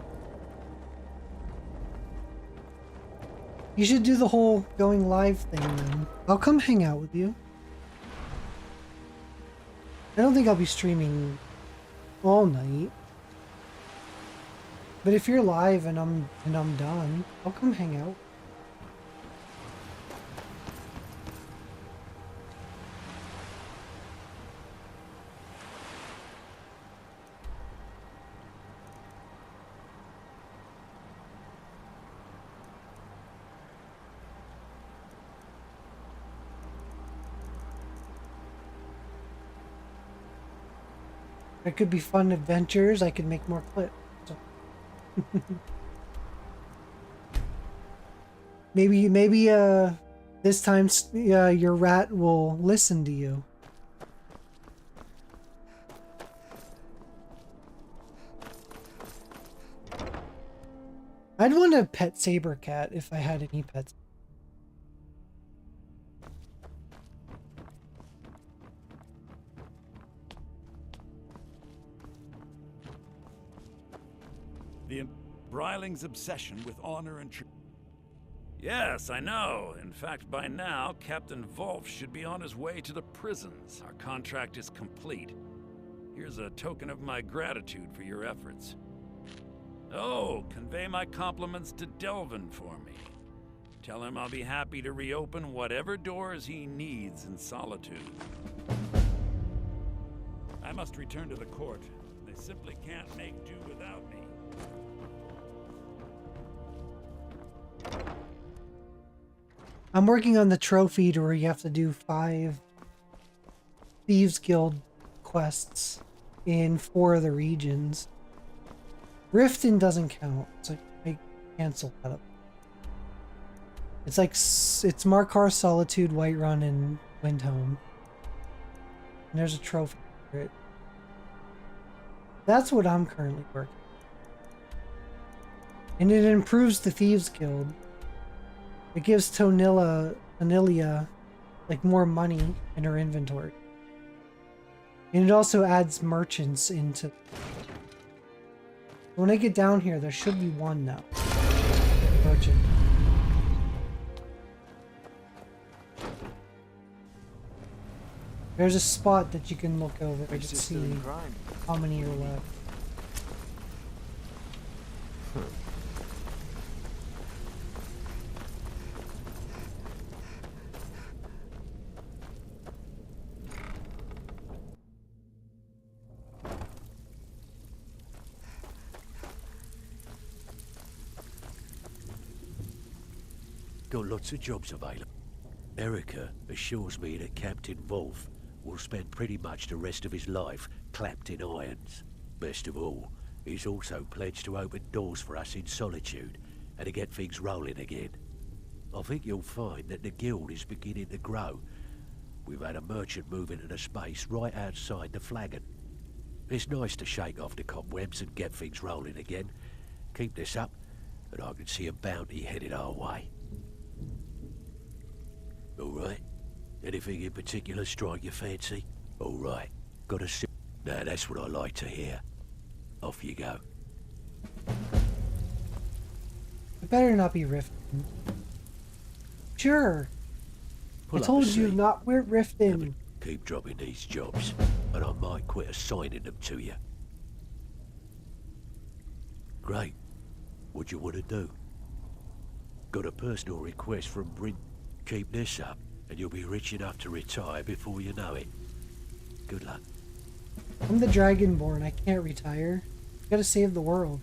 You should do the whole going live thing then. I'll come hang out with you. I don't think I'll be streaming all night. But if you're live and I'm done, I'll come hang out. It could be fun adventures. I could make more clips. So. maybe this time your rat will listen to you. I'd want a pet saber cat if I had any pets. The Bryling's obsession with honor and Yes, I know. In fact, by now, Captain Wolf should be on his way to the prisons. Our contract is complete. Here's a token of my gratitude for your efforts. Oh, convey my compliments to Delvin for me. Tell him I'll be happy to reopen whatever doors he needs in Solitude. I must return to the court. They simply can't make do without me. I'm working on the trophy to where you have to do 5 Thieves Guild quests in 4 of the regions. Riften doesn't count, so I cancel that up. It's like, it's Markarth, Solitude, Whiterun, and Windhelm. And there's a trophy for it. That's what I'm currently working on. And it improves the Thieves Guild. It gives Tonilia like more money in her inventory. And it also adds merchants into... When I get down here, there should be one now. Merchant. There's a spot that you can look over to see how many are left. Got lots of jobs available. Erica assures me that Captain Wolf will spend pretty much the rest of his life clapped in irons. Best of all, he's also pledged to open doors for us in Solitude and to get things rolling again. I think you'll find that the guild is beginning to grow. We've had a merchant move into the space right outside the flagon. It's nice to shake off the cobwebs and get things rolling again. Keep this up, and I can see a bounty headed our way. All right. Anything in particular strike your fancy? All right. Got a sip. Now that's what I like to hear. Off you go. It better not be Riften. Sure. Pull I told up a you seat. not. We're Riften. Keep dropping these jobs, and I might quit assigning them to you. Great. What do you want to do? Got a personal request from Bryn. Keep this up, and you'll be rich enough to retire before you know it. Good luck. I'm the Dragonborn. I can't retire. Gotta save the world.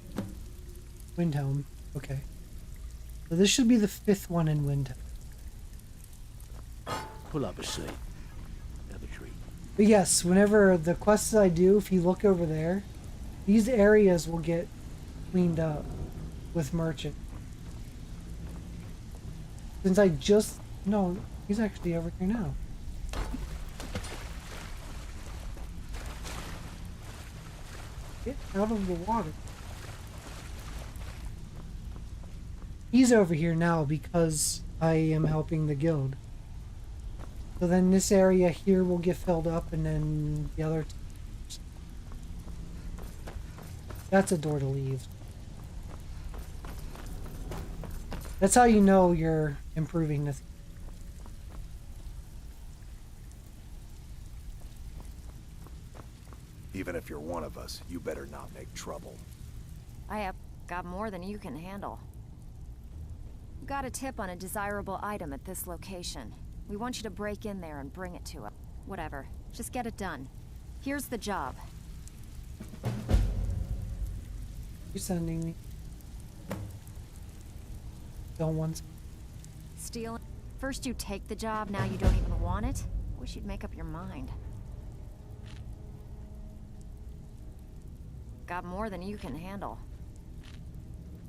Windhelm. Okay. So this should be the 5th one in Windhelm. Pull up a seat. Have a treat. But yes, whenever the quests I do, if you look over there, these areas will get cleaned up with merchant. Since I just... No, he's actually over here now. Get out of the water. He's over here now because I am helping the guild. So then this area here will get filled up and then the other... That's a door to leave. That's how you know you're improving this. Even if you're one of us, you better not make trouble. I have got more than you can handle. Got a tip on a desirable item at this location. We want you to break in there and bring it to us. Whatever. Just get it done. Here's the job. You're sending me. Don't want to. Steal it. First you take the job, now you don't even want it? Wish you'd make up your mind. Got more than you can handle.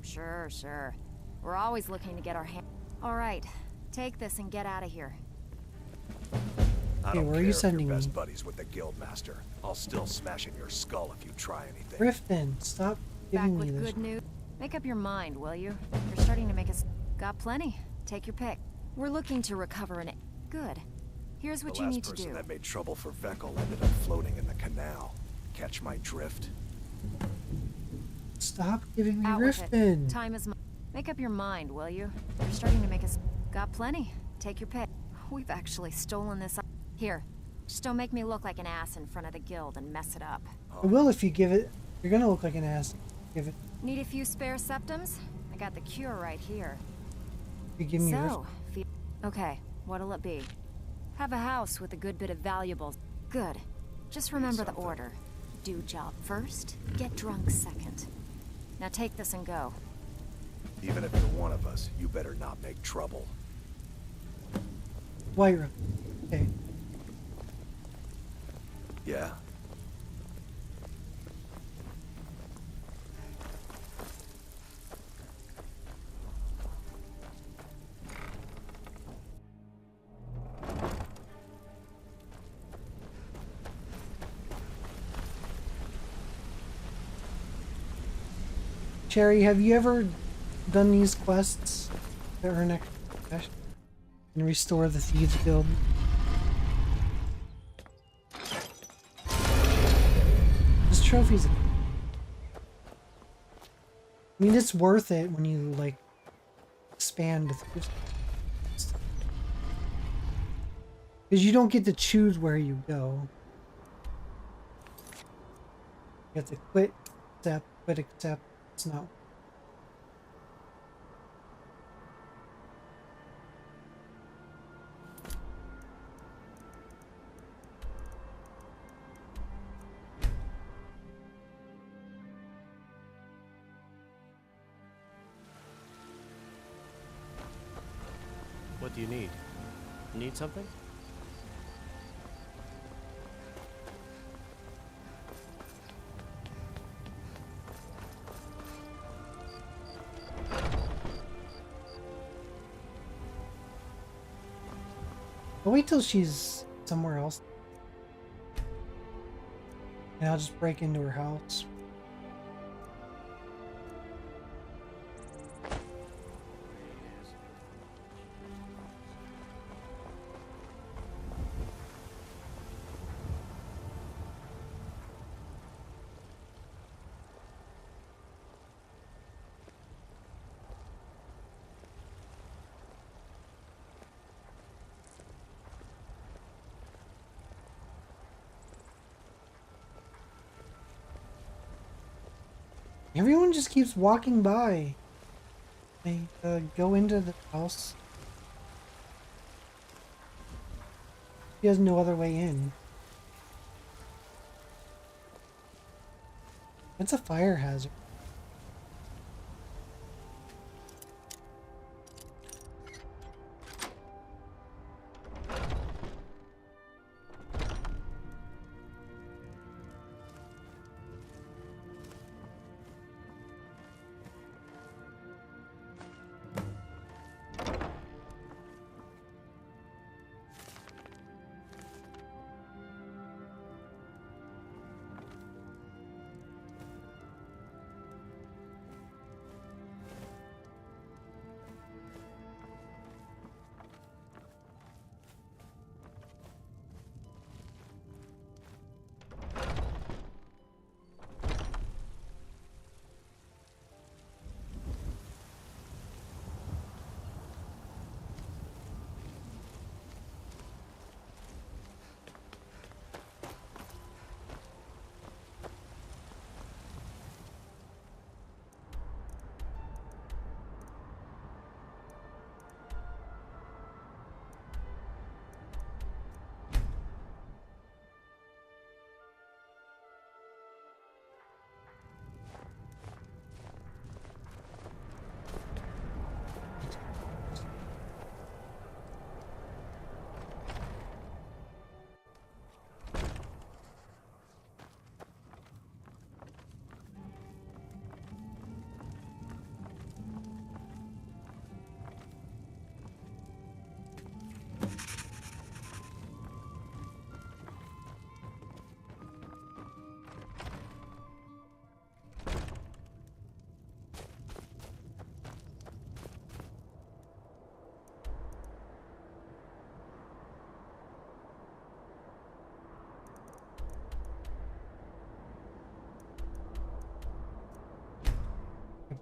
Sure, sure. We're always looking to get our hand... Alright, take this and get out of here. I Hey, don't where are care you if sending you're me? best buddies with the Guildmaster. I'll still smash in your skull if you try anything. Griffin, stop Back giving me with this. good news. Make up your mind, will you? You're starting to make us... Got plenty. Take your pick. We're looking to recover an... Good. Here's what The you last need to person do. that made trouble for Vekel ended up floating in the canal. Catch my drift? Stop giving me Out with Griffin. it. Time is money. Make up your mind, will you? You're starting to make us... Got plenty. Take your pick. We've actually stolen this... Here. Just don't make me look like an ass in front of the guild and mess it up. I will if you give it. You're gonna look like an ass. Give it. Need a few spare septums? I got the cure right here. You give me So, okay, what'll it be? Have a house with a good bit of valuables. Good. Just remember the order. Do job first, get drunk second. Now take this and go. Even if you're one of us, you better not make trouble. White room. Okay. Yeah? Cherry, have you ever done these quests to earn extra cash and restore the Thieves Guild? This trophy's... I mean, it's worth it when you, like, expand the Thieves Guild. Because you don't get to choose where you go. You have to quit, accept. It's not. What do you need? Need something? I'll wait till she's somewhere else. And I'll just break into her house. Everyone just keeps walking by. They go into the house. She has no other way in. It's a fire hazard.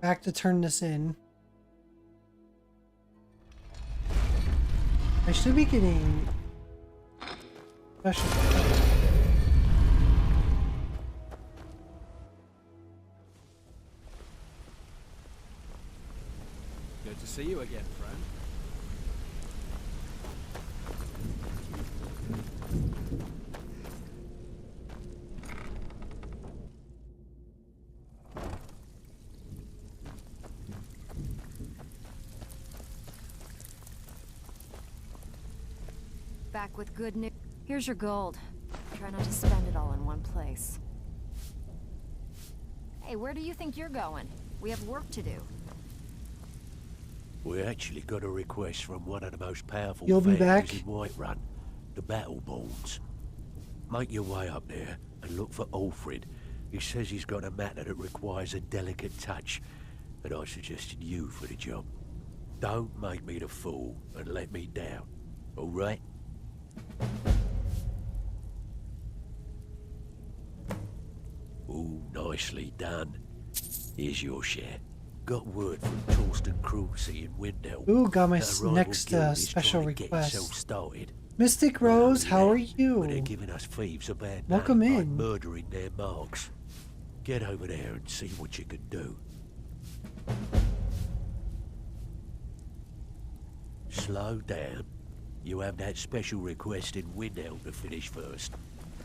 back to turn this in. I should be getting special. Good to see you again, friend. Back with good news. Here's your gold. Try not to spend it all in one place. Hey, where do you think you're going? We have work to do. We actually got a request from one of the most powerful You'll be families back? in Whiterun, the Battleborns. Make your way up there and look for Alfred. He says he's got a matter that requires a delicate touch, and I suggested you for the job. Don't make me the fool and let me down, all right? Ooh, nicely done. Here's your share. Got word from Torsten Cruelty in Windhelm. Ooh, got my That rival next guild is special trying to get request. itself started. Mystic Rose, how are But they're you? giving us thieves a bad Welcome name by in. murdering their marks. Get over there and see what you can do. Slow down. You have that special request in Windhelm to finish first.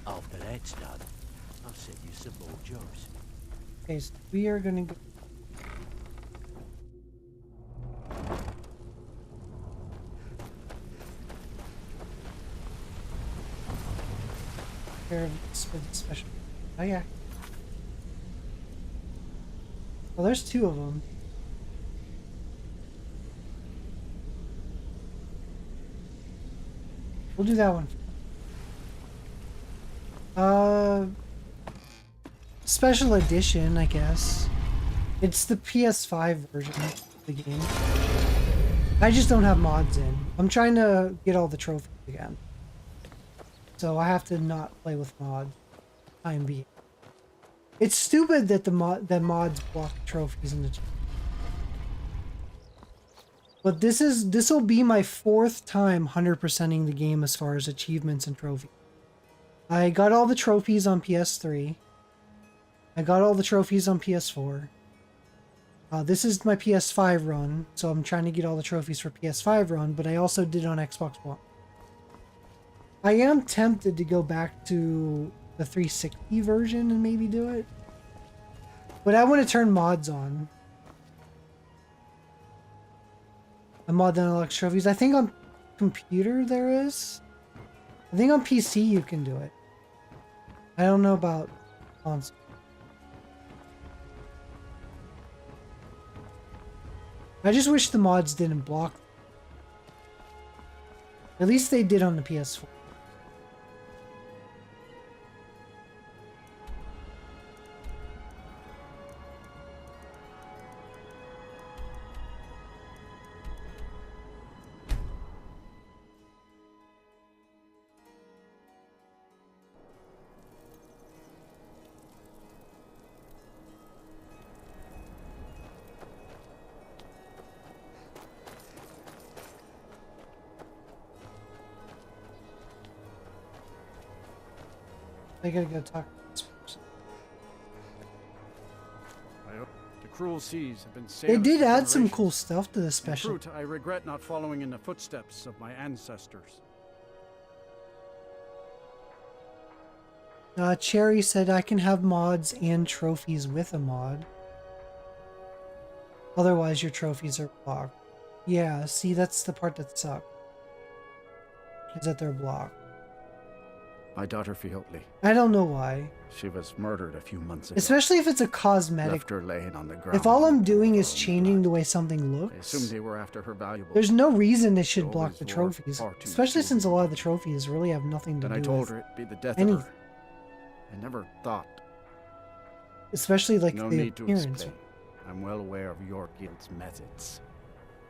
After that's done, I'll send you some more jobs. Okay, so we are gonna go. Care of this for the special. Oh yeah. Well, there's two of them. We'll do that one. Special edition, I guess. It's the PS5 version of the game. I just don't have mods in. I'm trying to get all the trophies again. So I have to not play with mods. Time being. It's stupid that that mods block trophies in the chat. But this will be my 4th time 100%ing the game as far as achievements and trophies. I got all the trophies on PS3. I got all the trophies on PS4. This is my PS5 run, so I'm trying to get all the trophies for PS5 run, but I also did on Xbox One. I am tempted to go back to the 360 version and maybe do it. But I want to turn mods on. A mod that unlocks trophies. I think on computer there is. I think on PC you can do it. I don't know about console. I just wish the mods didn't block. At least they did on the PS4. I gotta go talk to this person. The cruel seas have been They sailing did for add some generations. cool stuff to the In special. truth, I regret not following in the footsteps of my ancestors. Cherry said I can have mods and trophies with a mod. Otherwise your trophies are blocked. Yeah, see, that's the part that sucks. Is that they're blocked. My daughter Fiotli. I don't know why. She was murdered a few months ago. Especially if it's a cosmetic. Left her laying on the ground. If all I'm doing is changing the way something I looks, assumed they were after her valuables. there's no reason it should They block always the wore trophies. far too Especially few. since a lot of the trophies really have nothing to Then do I told with her it'd be the death anything. of her. I never thought. Especially like No the need to appearance. explain. I'm well aware of your guild's methods.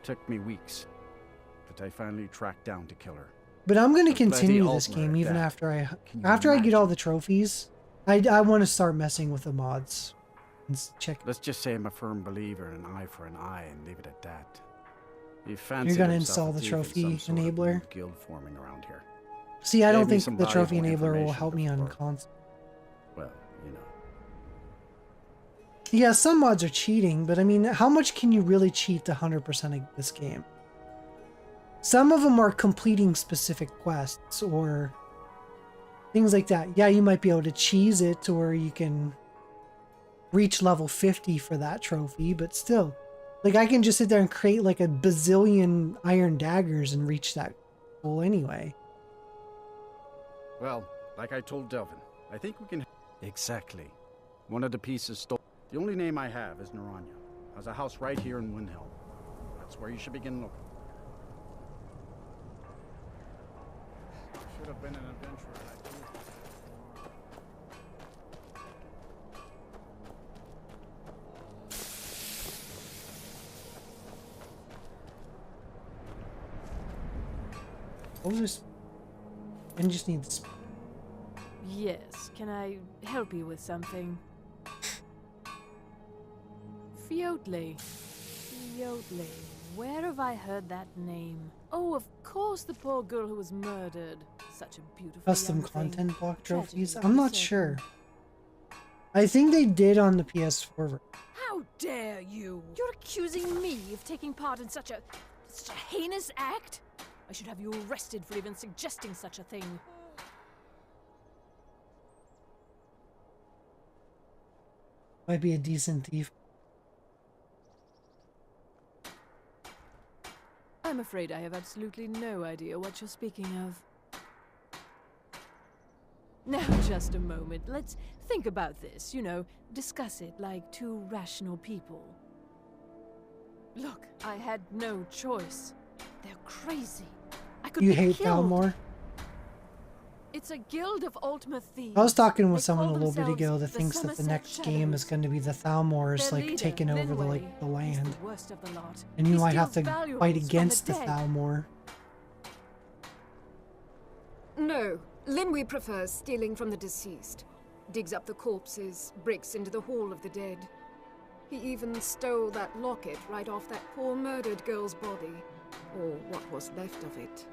Took me weeks, but I finally tracked down to kill her. But I'm going to With Letty continue this Altmer game at even that. after I Can you get all the trophies. I want to start messing with the mods. check. Let's just say I'm a firm believer in an eye for an eye and leave it at that. He You're fancied gonna himself install a the thief in trophy some sort of enabler. weird guild forming around here. See, I Gave don't me think some the trophy valuable enabler will information help me on before. console. Well, you know. Yeah, some mods are cheating, but I mean, how much can you really cheat to 100% this game? Some of them are completing specific quests or things like that. Yeah, you might be able to cheese it to where you can reach level 50 for that trophy, but still. Like, I can just sit there and create like a bazillion iron daggers and reach that goal anyway. Well, like I told Delvin, I think we can... Exactly. One of the pieces stole... The only name I have is Naranya. Has a house right here in Windhelm. That's where you should begin looking. Should have been an adventurer like you. What was this? I just need this. Yes, can I help you with something? Fiotley. Fiotley. Where have I heard that name? Oh, of course, the poor girl who was murdered. Such a beautiful Custom young thing. content block trophies? Tragedy, I'm not certain. sure. I think they did on the PS4 version. How dare you? You're accusing me of taking part in such a heinous act? I should have you arrested for even suggesting such a thing. Might be a decent thief. I'm afraid I have absolutely no idea what you're speaking of. Now, just a moment. Let's think about this, you know, discuss it like two rational people. Look, I had no choice. They're crazy. I could You be hate killed. Thalmor? It's a guild of ultimate thieves. I was talking with They someone a call little bit ago themselves that the thinks that the Somerset next game is Shadows. going to be the Thalmors, Their like, leader, taking over the, Linway, the he's land. the worst of the lot. And you He might have to steals valuables fight from against the dead. Thalmor. No, Linway prefers stealing from the deceased. Digs up the corpses, breaks into the Hall of the Dead. He even stole that locket right off that poor murdered girl's body. Or what was left of it.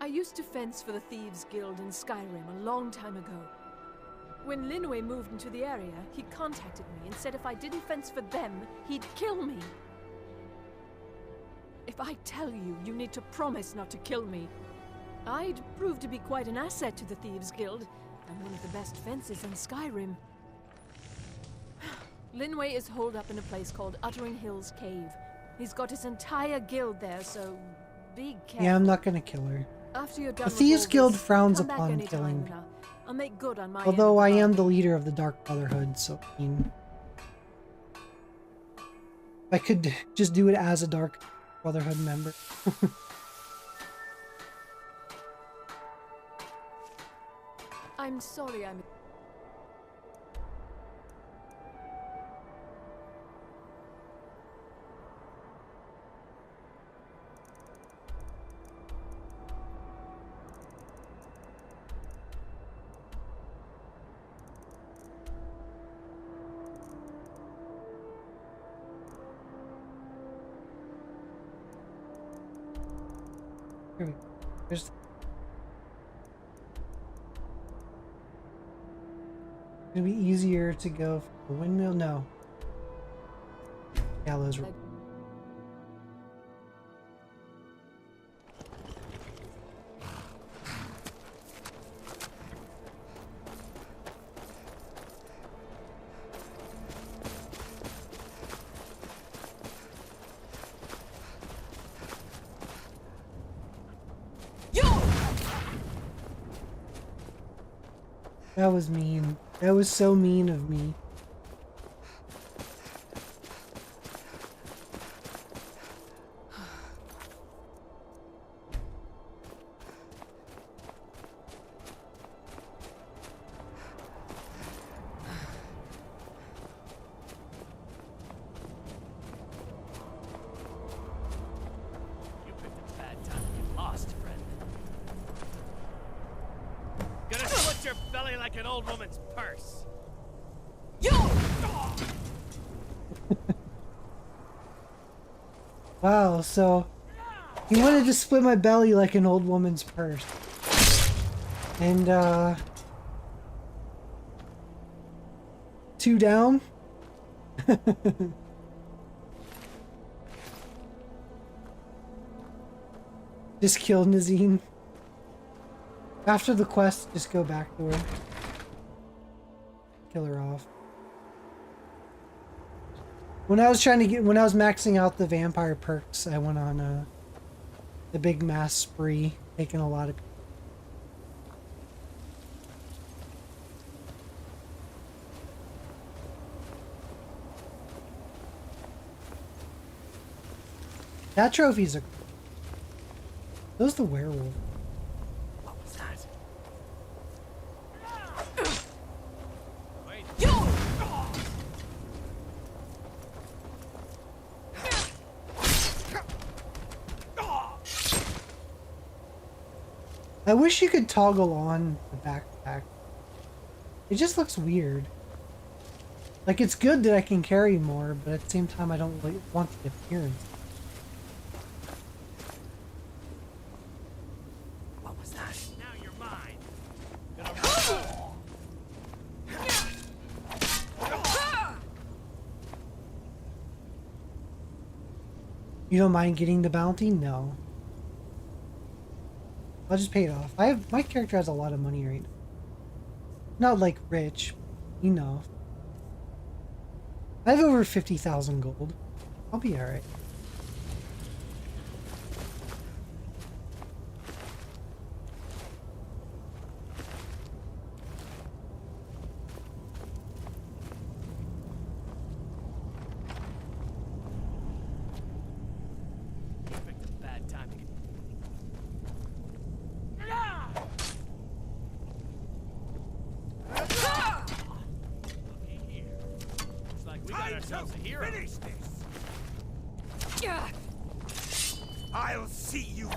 I used to fence for the Thieves Guild in Skyrim a long time ago. When Linway moved into the area, he contacted me and said if I didn't fence for them, he'd kill me. If I tell you, you need to promise not to kill me. I'd prove to be quite an asset to the Thieves Guild, and one of the best fences in Skyrim. Linway is holed up in a place called Uttering Hills Cave. He's got his entire guild there, so be careful. Yeah, I'm not going to kill her. After you're done The with Thieves all Guild this, frowns come back upon anytime killing. and I'll make good on my Although I end of the am the bargain. leader of the Dark Brotherhood, so I mean, I could just do it as a Dark Brotherhood member. I'm sorry I'm... Here we go. There's It'd be easier to go for the windmill? No. Gallows. That was mean. That was so mean of me. You picked a bad time to get lost, friend. Gonna split your belly like an old woman's purse. Yo! Wow, so he wanted to split my belly like an old woman's purse. And, 2 down? Just killed Nazine. After the quest, just go back to her. Kill her off. When I was maxing out the vampire perks, I went on the big mass spree, taking a lot of people. That trophy's a... Those the werewolf. What was that? I wish you could toggle on the backpack. It just looks weird. Like, it's good that I can carry more, but at the same time I don't really want the appearance. What was that? Now you're mine. You don't mind getting the bounty? No. I'll just pay it off. My character has a lot of money right now. Not like rich, enough. I have over 50,000 gold. I'll be alright. Picked a bad time to get. Looky here. Looks like we got ourselves a hero. Finish this. I'll see you.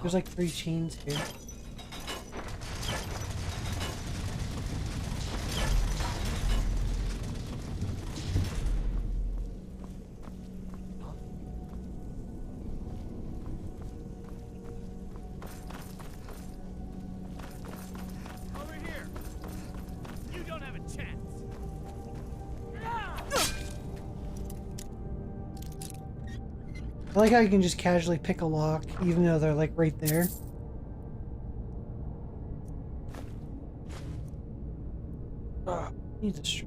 There's like 3 chains here. Over here. You don't have a chance. I like how you can just casually pick a lock, even though they're like right there. Need to str-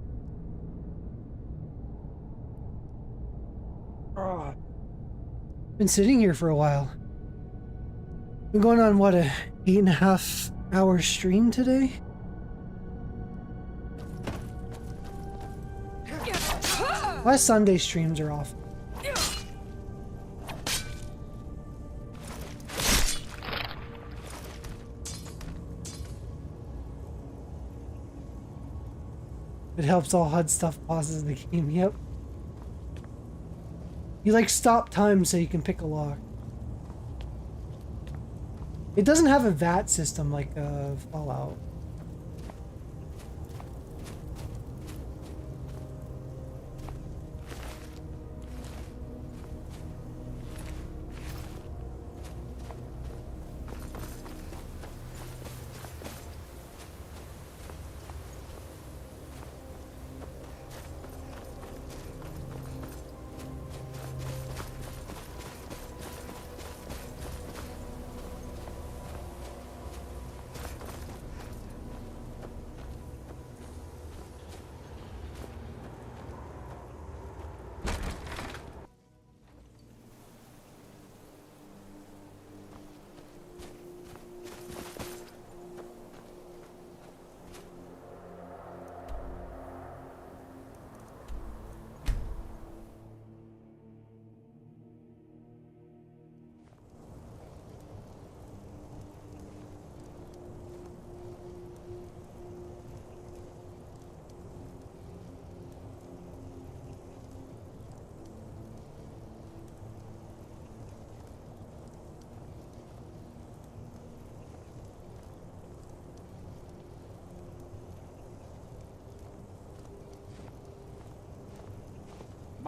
Been sitting here for a while. Been going on what, a 8.5 hour stream today? My Sunday streams are off. It helps all HUD stuff pauses the game, yep. You like stop time so you can pick a lock. It doesn't have a VAT system like Fallout.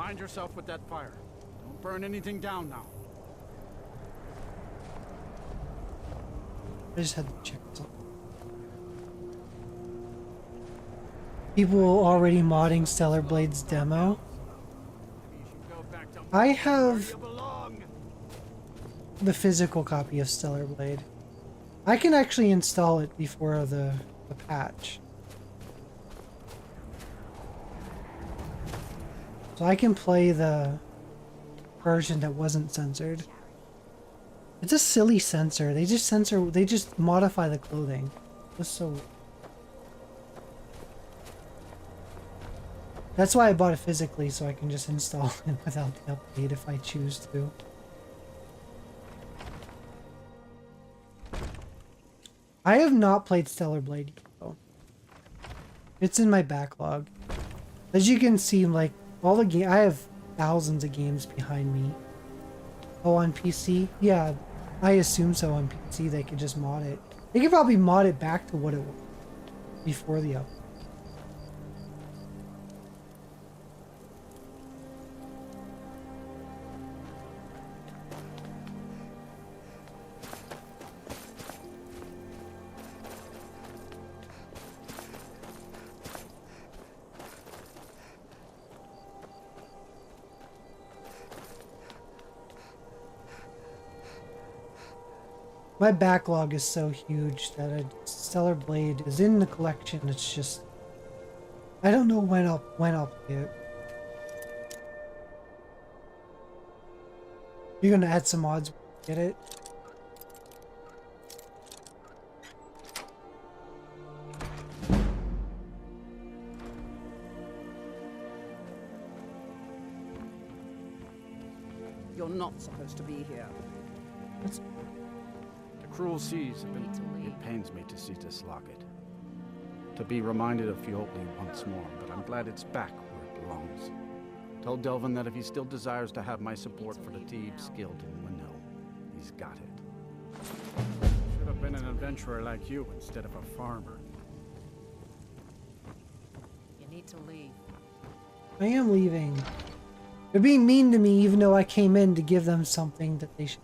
Mind yourself with that fire. Don't burn anything down now. I just had to check something. People already modding Stellar Blade's demo. I have the physical copy of Stellar Blade. I can actually install it before the patch. So I can play the version that wasn't censored. It's a silly censor. They just modify the clothing. It's so... That's why I bought it physically, so I can just install it without the update if I choose to. I have not played Stellar Blade yet, though. It's in my backlog. As you can see, like, all the game, I have thousands of games behind me. Oh, on PC? Yeah, I assume so on PC. They could just mod it. They could probably mod it back to what it was before the update. My backlog is so huge that a Stellar Blade is in the collection. It's just, I don't know when I'll play it. You're gonna add some mods when you get it. You're not supposed to be here. That's Cruel seas have been... It pains me to see this locket. To be reminded of Fiotli once more, but I'm glad it's back where it belongs. Tell Delvin that if he still desires to have my support for the Thebes Guild in Windhelm, he's got it. Should have been an adventurer like you instead of a farmer. You need to leave. I am leaving. They're being mean to me even though I came in to give them something that they should.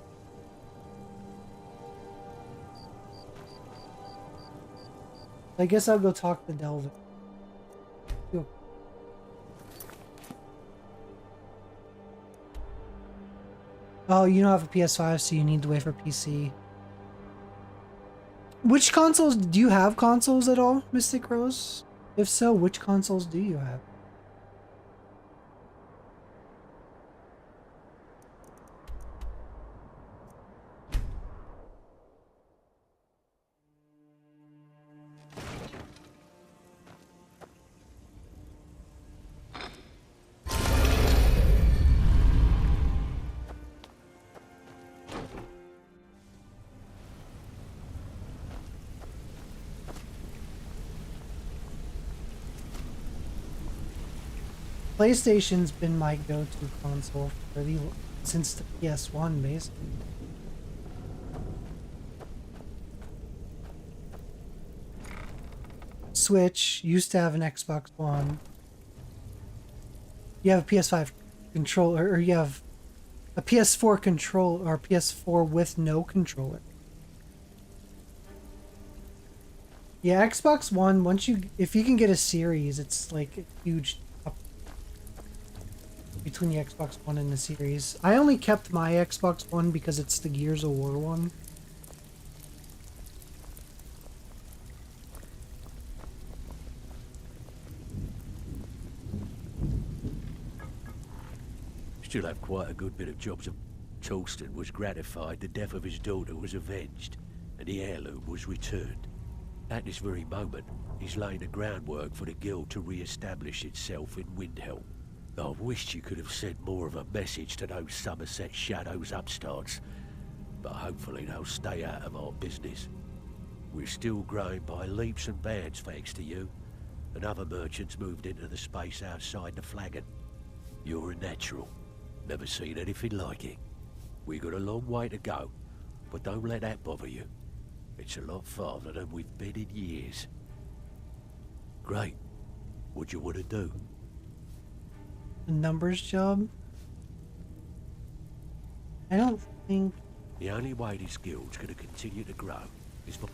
I guess I'll go talk to Delvin. Oh, you don't have a PS5, so you need to wait for PC. Which consoles? Do you have consoles at all, Mystic Rose? If so, which consoles do you have? PlayStation's been my go-to console for since the PS1, basically. Switch used to have an Xbox One. You have a PS5 controller, or you have a PS4 control, or PS4 with no controller. Yeah, Xbox One. If you can get a Series, it's like a huge between the Xbox One and the Series. I only kept my Xbox One because it's the Gears of War one. Still have quite a good bit of jobs. Tolston was gratified the death of his daughter was avenged, and the heirloom was returned. At this very moment, he's laying the groundwork for the guild to re-establish itself in Windhelm. I wished you could have sent more of a message to those Somerset Shadows upstarts, but hopefully they'll stay out of our business. We're still growing by leaps and bounds thanks to you, and other merchants moved into the space outside the flagon. You're a natural. Never seen anything like it. We've got a long way to go, but don't let that bother you. It's a lot farther than we've been in years. Great. What do you want to do? a numbers job. I don't think... The only way this guild's gonna continue to grow is for...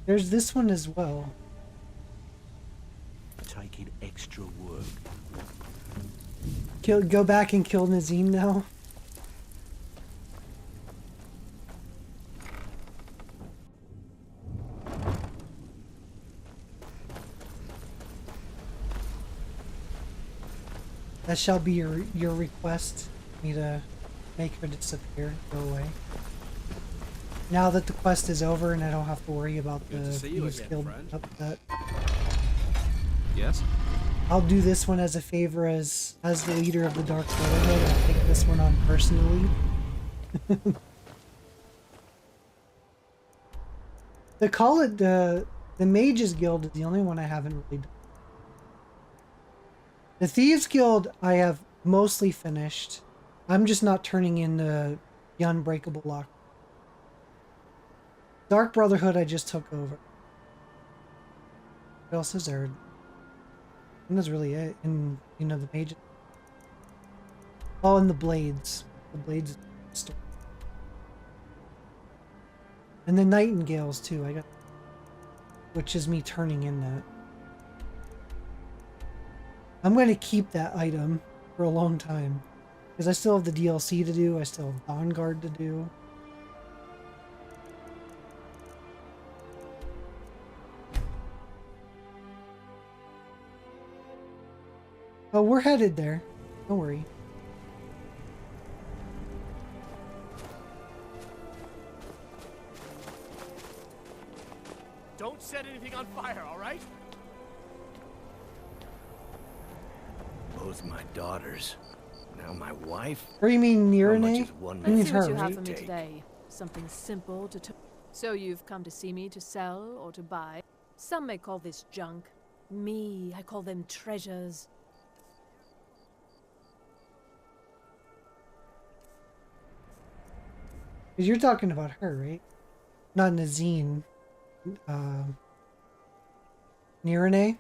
There's this one as well. taking extra work. Go back and kill Nazim now. That shall be your request. Me to make her disappear, go away. Now that the quest is over and I don't have to worry about the Thieves Guild upset. Yes? I'll do this one as a favor as the leader of the Dark Brotherhood. I'll take this one on personally. They call it the Mages Guild is the only one I haven't really done. The Thieves Guild I have mostly finished. I'm just not turning in the Unbreakable Lock. Dark Brotherhood I just took over. What else is there? And that's really it. And you know the Mages. Oh, and the Blades. The Blades story. And the Nightingales too. I got, which is me turning in that. I'm going to keep that item for a long time. Because I still have the DLC to do. I still have Dawn Guard to do. Oh, we're headed there. Don't worry. Don't set anything on fire, all right? Both my daughters. Now my wife. Or you mean Nirene? Let's see what you have for me today. Something simple to So you've come to see me to sell or to buy. Some may call this junk. Me, I call them treasures. Because you're talking about her, right? Not Nazine. Nirene?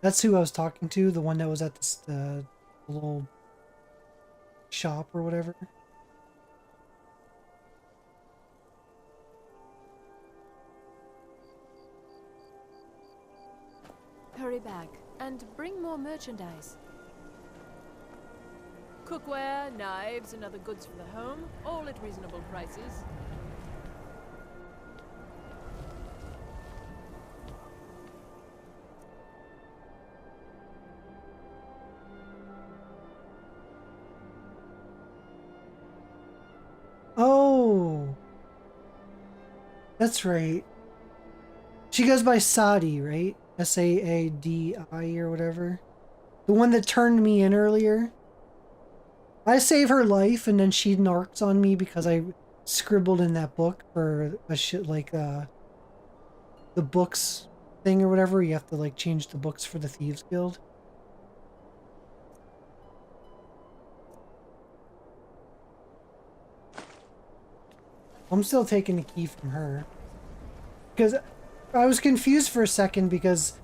That's who I was talking to, the one that was at this little shop or whatever. Hurry back and bring more merchandise. Cookware, knives, and other goods for the home, all at reasonable prices. Oh! That's right. She goes by Saadi, right? S-A-A-D-I or whatever. The one that turned me in earlier. I save her life and then she narcs on me because I scribbled in that book for a shit like the books thing or whatever. You have to like change the books for the Thieves Guild. I'm still taking the key from her. Because I was confused for a second because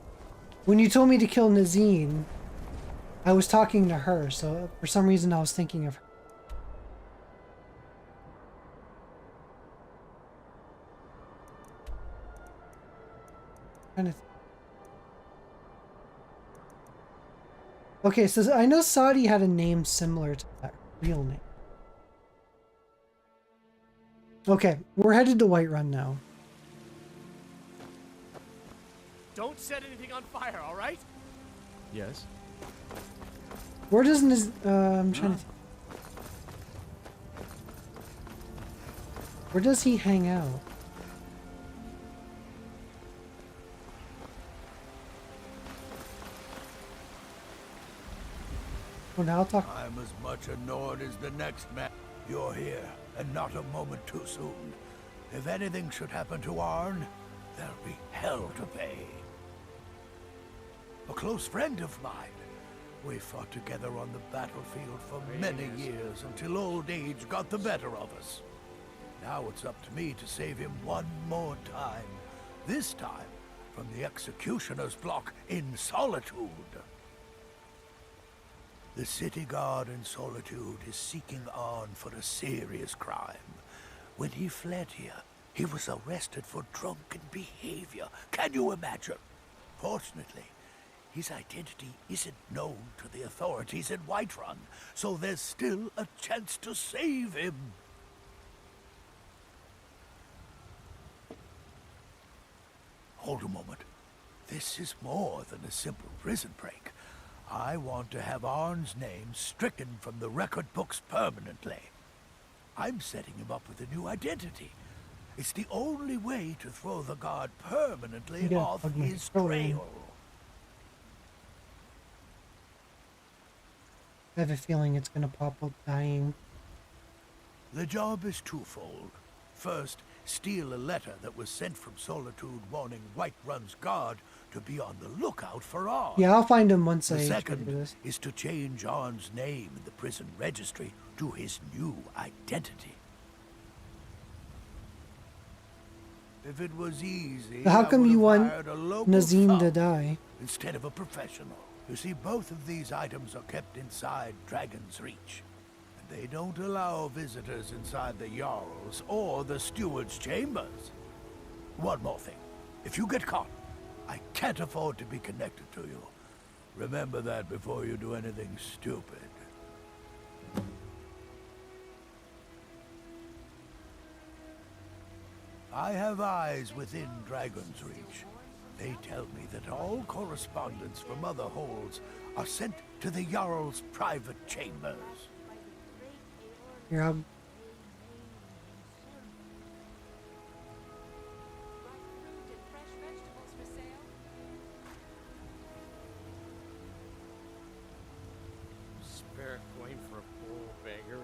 when you told me to kill Nazine, I was talking to her, so for some reason I was thinking of her. Okay, so I know Saadi had a name similar to that real name. Okay, we're headed to Whiterun now. Don't set anything on fire, all right? Yes. Where does I'm trying to... Where does he hang out? Well, now I'll talk. I'm as much annoyed as the next man. You're here, and not a moment too soon. If anything should happen to Arn, there'll be hell to pay. A close friend of mine. We fought together on the battlefield for many years until old age got the better of us. Now it's up to me to save him one more time. This time from the executioner's block in solitude. The city guard in Solitude is seeking on for a serious crime. When he fled here, he was arrested for drunken behavior. Can you imagine? Fortunately, his identity isn't known to the authorities in Whiterun, so there's still a chance to save him. Hold a moment. This is more than a simple prison break. I want to have Arn's name stricken from the record books permanently. I'm setting him up with a new identity. It's the only way to throw the guard permanently off his trail. I have a feeling it's gonna pop up dying. The job is twofold. First, steal a letter that was sent from Solitude warning Whiterun's guard to be on the lookout for Arn. Yeah, I'll find him once The I second do this. is to change Arn's name in the prison registry to his new identity. If it was easy, How come you want hired a local Nazim to thug die? instead of a professional. You see, both of these items are kept inside Dragon's Reach. And they don't allow visitors inside the Jarl's or the Steward's chambers. One more thing. If you get caught, I can't afford to be connected to you. Remember that before you do anything stupid. I have eyes within Dragon's Reach. They tell me that all correspondence from other holds are sent to the Jarl's private chambers. Here, Spare coin for a poor beggar.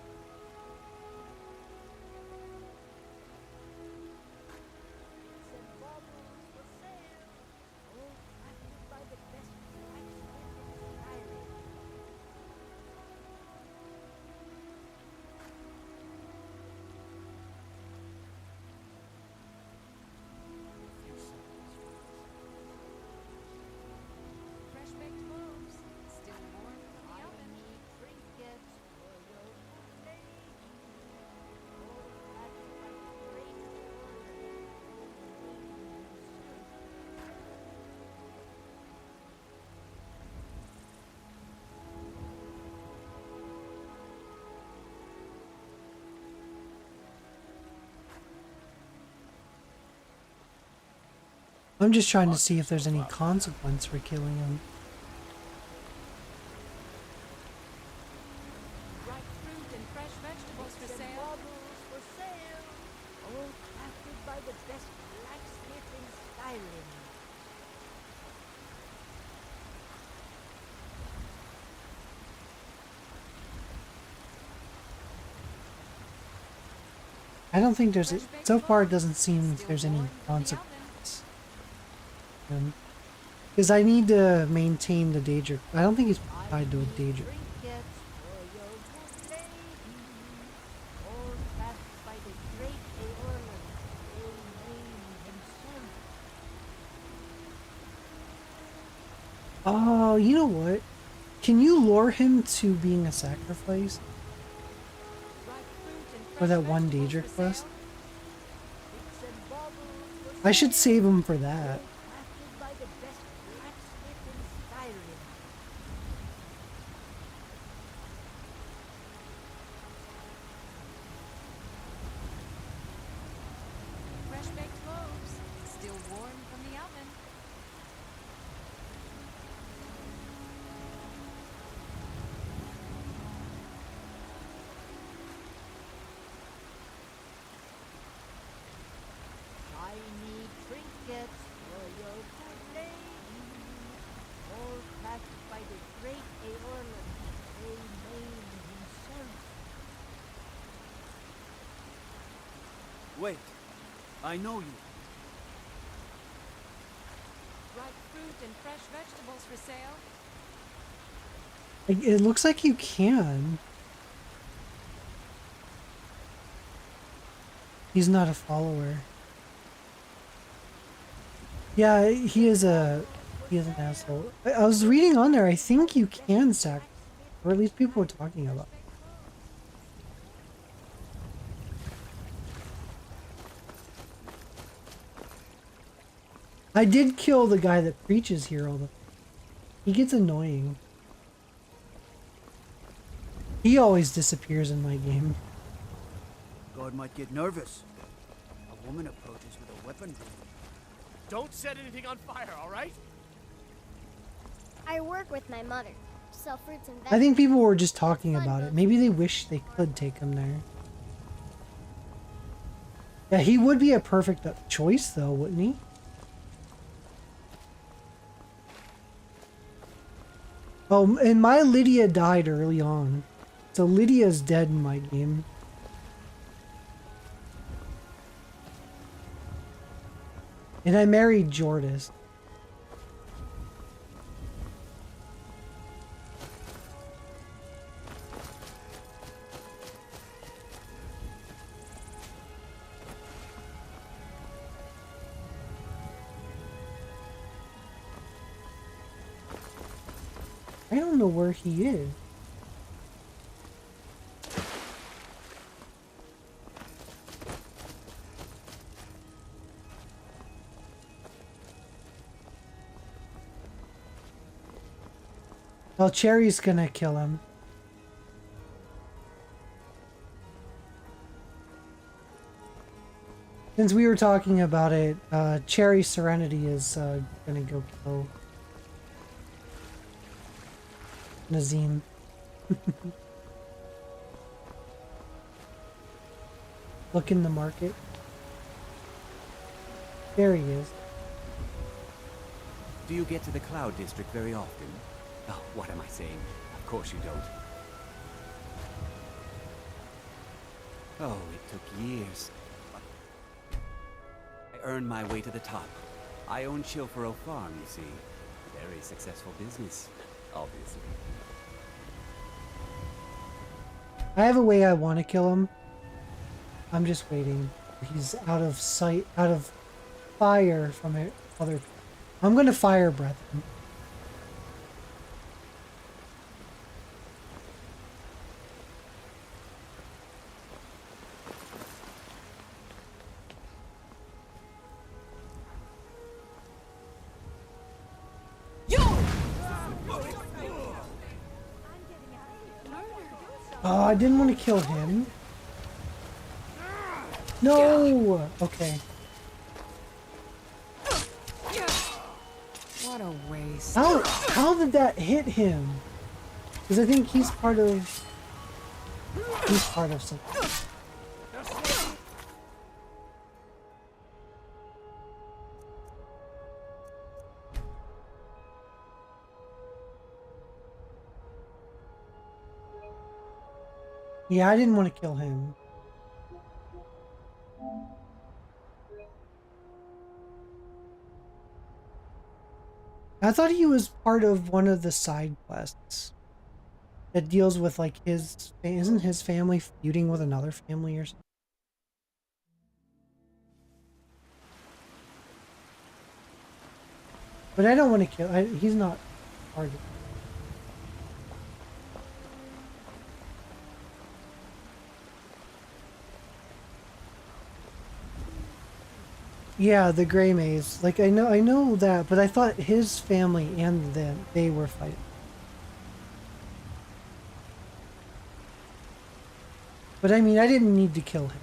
I'm just trying to see if there's any consequence for killing him. Ripe fruit and fresh vegetables for sale. For sale. All crafted by the best blacksmith in Skyrim. I don't think there's so far it doesn't seem there's any consequence. Because I need to maintain the danger. I don't think he's tied to a danger. Oh, you know what? Can you lure him to being a sacrifice? For that one danger quest? I should save him for that. Fresh baked loaves, still warm from the oven. Shiny trinkets for your good lady, all crafted by the great Eorlan, Eomain himself. Wait, I know you. Ripe fruit and fresh vegetables for sale. It looks like you can. He's not a follower. Yeah, he is an asshole. I was reading on there, I think you can Or at least people were talking about it. I did kill the guy that preaches here all the time. He gets annoying. He always disappears in my game. God might get nervous. A woman approaches with a weapon. Don't set anything on fire, all right? I work with my mother. Sell fruits and I vegetables. think people were just talking about it. Maybe they wish they could take him there. Yeah, he would be a perfect choice though, wouldn't he? Oh, and my Lydia died early on. So Lydia's dead in my game. And I married Jordis. I don't know where he is. Well, Cherry's gonna kill him. Since we were talking about it, Cherry Serenity is gonna go kill Nazim. Look in the market. There he is. Do you get to the Cloud District very often? Oh, what am I saying? Of course you don't. Oh, it took years. I earned my way to the top. I own Chilfaro Farm, you see. Very successful business, obviously. I have a way I want to kill him. I'm just waiting. He's out of sight, out of fire from it. Other. I'm gonna fire breath him. Oh, I didn't want to kill him. No! Okay. What a waste. How did that hit him? Because I think he's part of... He's part of something. Yeah, I didn't want to kill him. I thought he was part of one of the side quests that deals with like his... Isn't his family feuding with another family or something? But I don't want to kill... he's not part of it. Yeah, the Grey Maze. Like I know that, but I thought his family and them they were fighting. But I mean, I didn't need to kill him.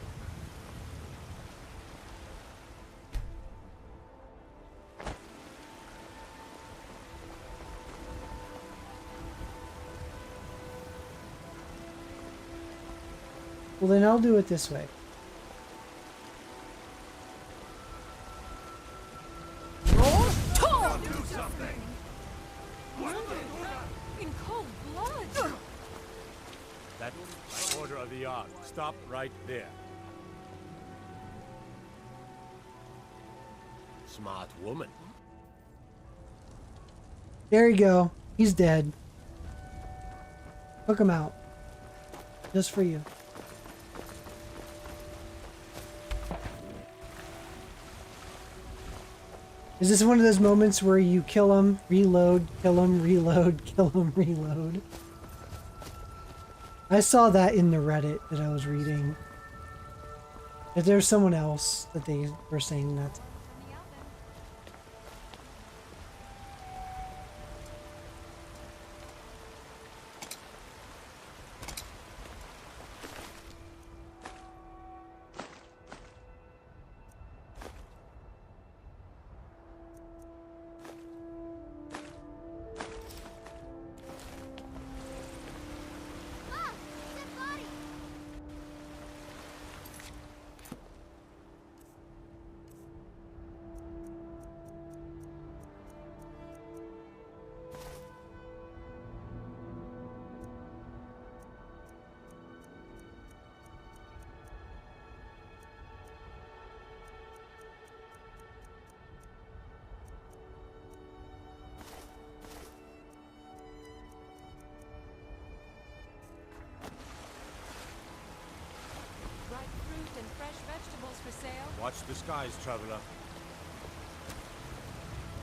Well, then I'll do it this way. In cold blood. That's my order of the yard. Stop right there. Smart woman. There you go. He's dead. Hook him out. Just for you. Is this one of those moments where you kill him, reload, kill him, reload, kill him, reload? I saw that in the Reddit that I was reading. If there's someone else that they were saying that. Ripe fruit and fresh vegetables for sale. Watch the skies, traveler.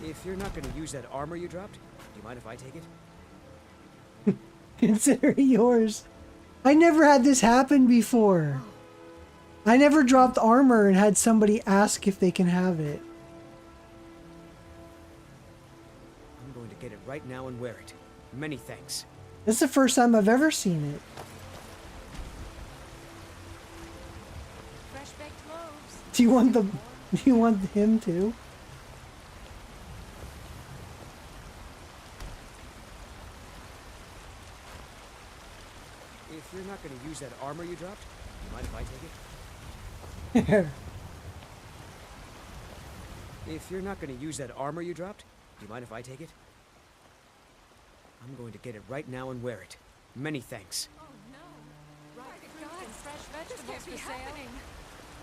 If you're not gonna use that armor you dropped, do you mind if I take it? Consider it yours. I never had this happen before. I never dropped armor and had somebody ask if they can have it. I'm going to get it right now and wear it. Many thanks. This is the first time I've ever seen it. Fresh baked loaves. Do you want the? Do you want him too? If you're not gonna use that armor you dropped, do you mind if I take it? If you're not gonna use that armor you dropped, do you mind if I take it? I'm going to get it right now and wear it. Many thanks. Oh no. Ripe fruit and fresh vegetables for sale.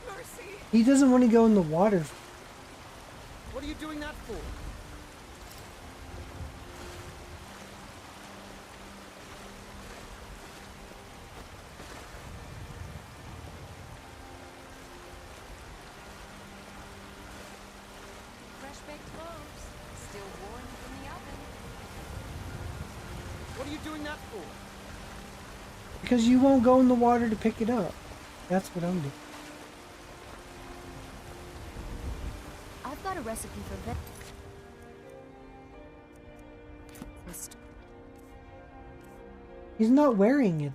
Mercy. He doesn't want to go in the water. What are you doing that for? Fresh baked loaves. Still warm from the oven. What are you doing that for? Because you won't go in the water to pick it up. That's what I'm doing. I've got a recipe for veg. He's not wearing it.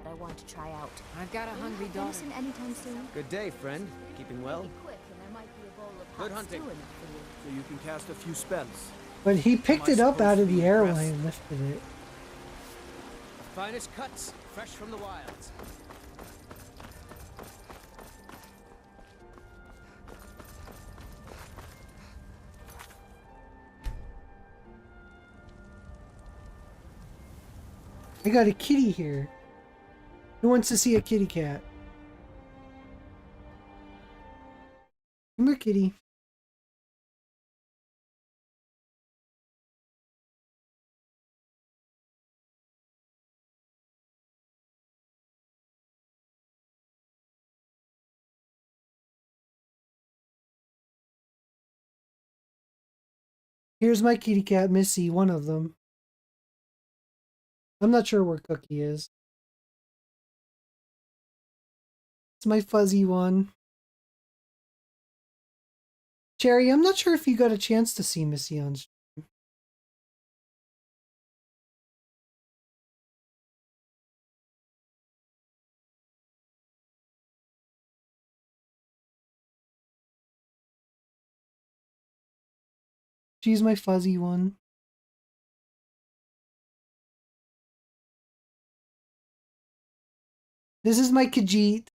That I want to try out. I've got a hungry daughter. Venison anytime soon? Good day, friend. Keeping well? Quick, and there might be a bowl of Good hot hunting. stew enough for you. So you can cast a few spells. But he picked Am I it up out supposed of to the be air when impressed? I lifted it. Finest cuts, fresh from the wilds. I got a kitty here. Who wants to see a kitty cat? Come here, kitty. Here's my kitty cat, Missy, one of them. I'm not sure where Cookie is. It's my fuzzy one. Cherry, I'm not sure if you got a chance to see Missy on stream. She's my fuzzy one. This is my Khajiit.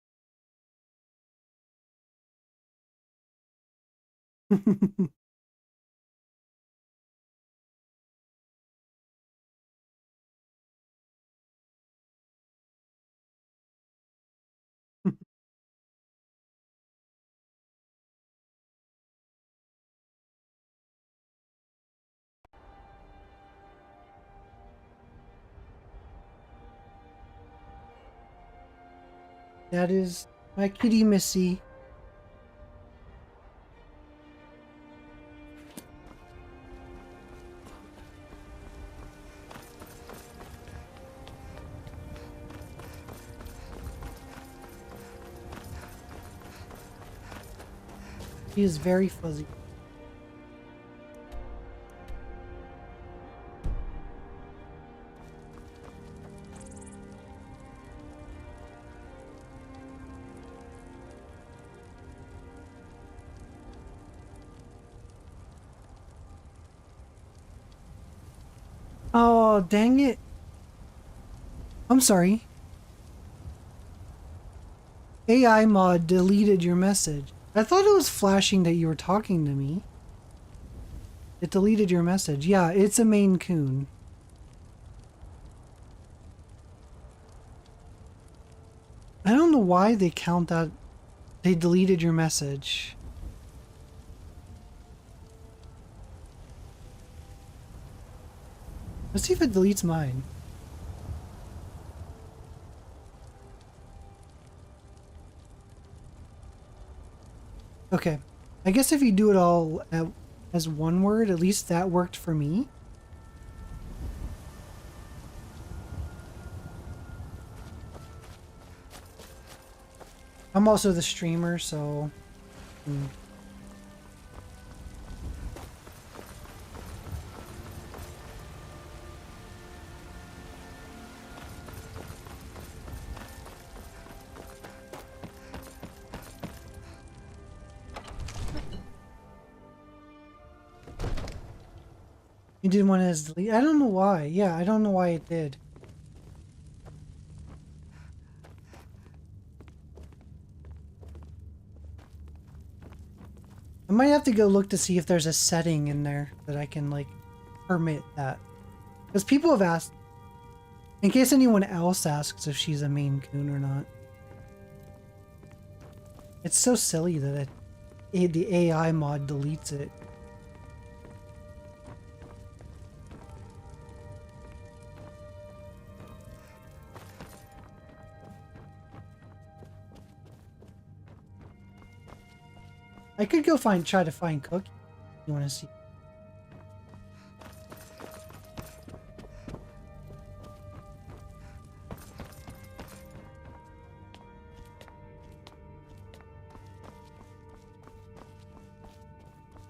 That is my kitty, Missy. He is very fuzzy. Oh, dang it. I'm sorry. AI mod deleted your message. I thought it was flashing that you were talking to me. It deleted your message. Yeah, it's a Maine Coon. I don't know why they count that. They deleted your message. Let's see if it deletes mine. Okay. I guess if you do it all as one word, at least that worked for me. I'm also the streamer, so... You did one as delete. I don't know why. Yeah, I don't know why it did. I might have to go look to see if there's a setting in there that I can, like, permit that. Because people have asked, in case anyone else asks if she's a Maine Coon or not. It's so silly that the AI mod deletes it. I could go try to find Cookie. You want to see?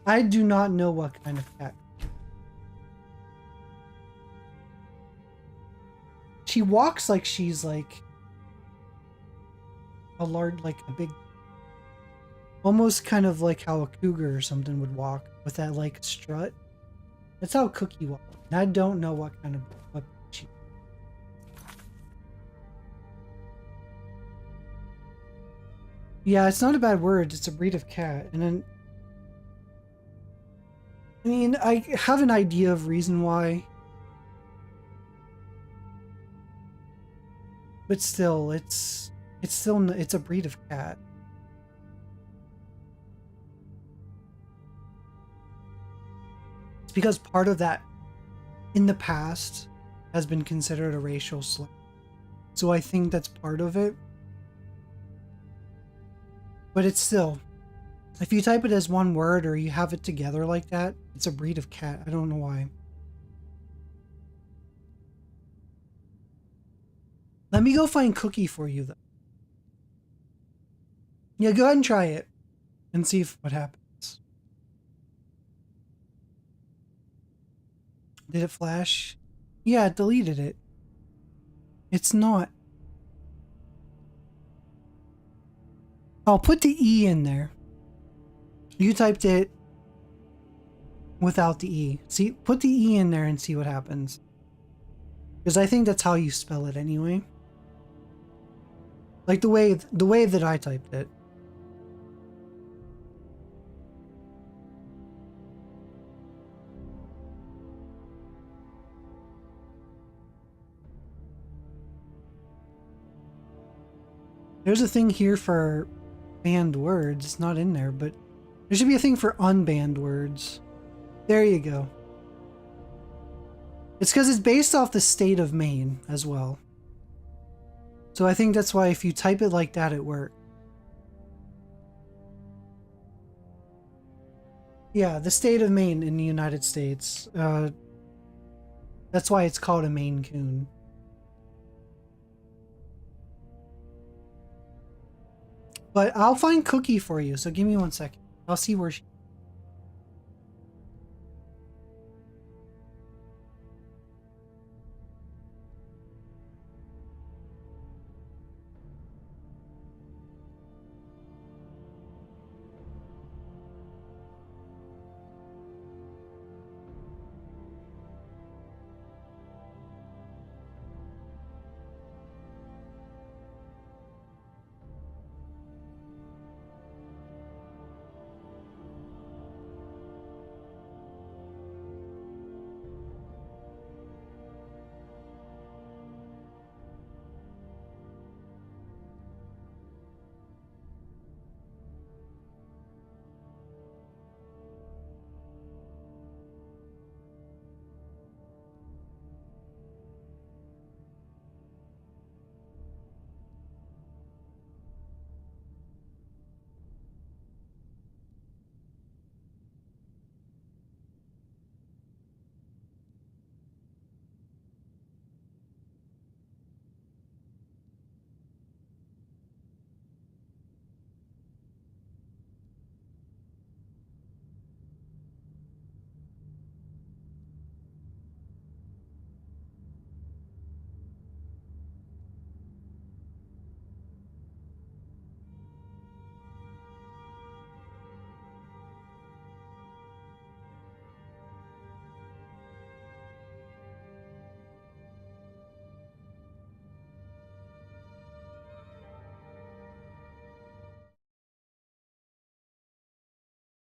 I do not know what kind of cat. She walks like she's like a large, like a big, almost kind of like how a cougar or something would walk with that like strut. That's how Cookie walks. And I don't know what kind of what she. Yeah, it's not a bad word. It's a breed of cat, and then. I mean, I have an idea of reason why. But still, it's a breed of cat. It's because part of that in the past has been considered a racial slur. So I think that's part of it. But it's still, if you type it as one word or you have it together like that, it's a breed of cat. I don't know why. Let me go find Cookie for you, though. Yeah, go ahead and try it and see what happens. Did it flash? Yeah, it deleted it. It's not. I'll put the E in there. You typed it without the E. See, put the E in there and see what happens. Because I think that's how you spell it anyway. Like the way that I typed it. There's a thing here for banned words. It's not in there, but there should be a thing for unbanned words. There you go. It's because it's based off the state of Maine as well. So I think that's why if you type it like that, it works. Yeah, the state of Maine in the United States. That's why it's called a Maine Coon. But I'll find Cookie for you, so give me 1 second. I'll see where she.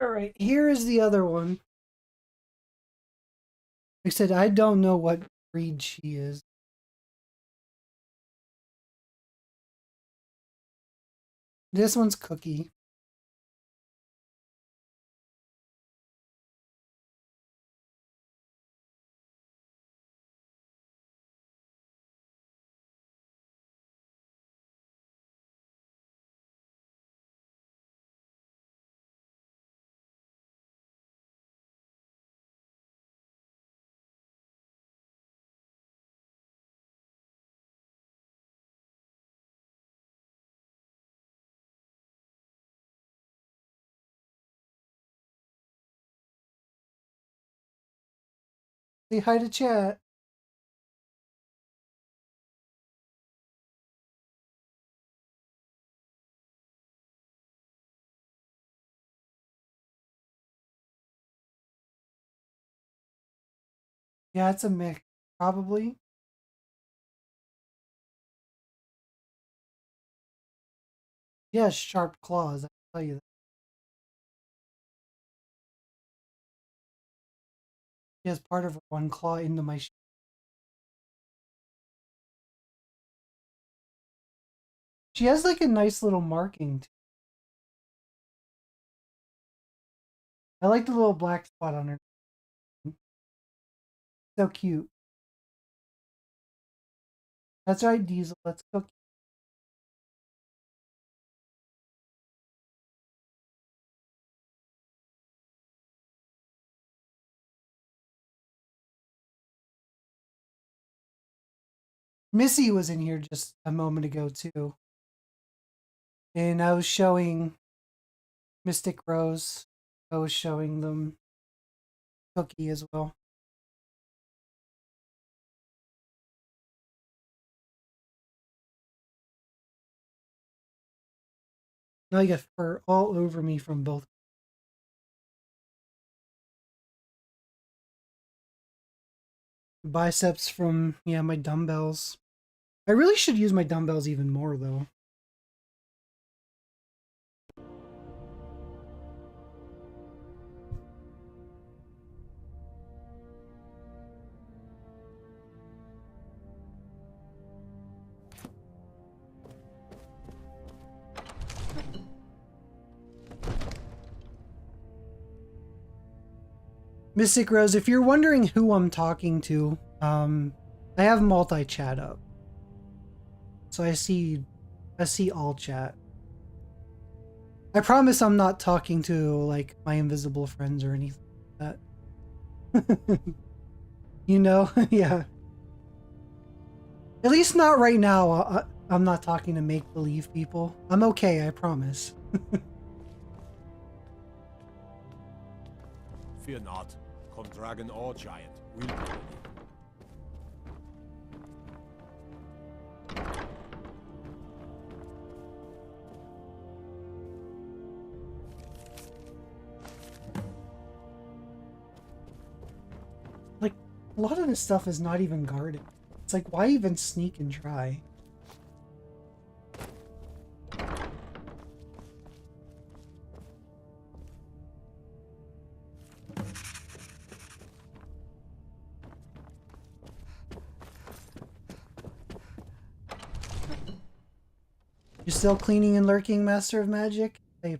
All right, here is the other one. Like I said, I don't know what breed she is. This one's Cookie. Say hi to chat. Yeah, it's a mix, probably. She has sharp claws, I'll tell you that. She has part of her one claw into my shoe. She has like a nice little marking. I like the little black spot on her. So cute. That's right, Diesel. Let's cook. Missy was in here just a moment ago too. And I was showing Mystic Rose. I was showing them Cookie as well. Now I got fur all over me from both. Biceps from, yeah, my dumbbells. I really should use my dumbbells even more though. Mystic Rose, if you're wondering who I'm talking to, I have multi-chat up. So I see all chat. I promise I'm not talking to like my invisible friends or anything like that. You know? Yeah. At least not right now. I'm not talking to make-believe people. I'm okay, I promise. Fear not. Come dragon or giant, we'll be ready. Like, a lot of this stuff is not even guarded. It's like, why even sneak and try? You still cleaning and lurking, Master of Magic? Hey.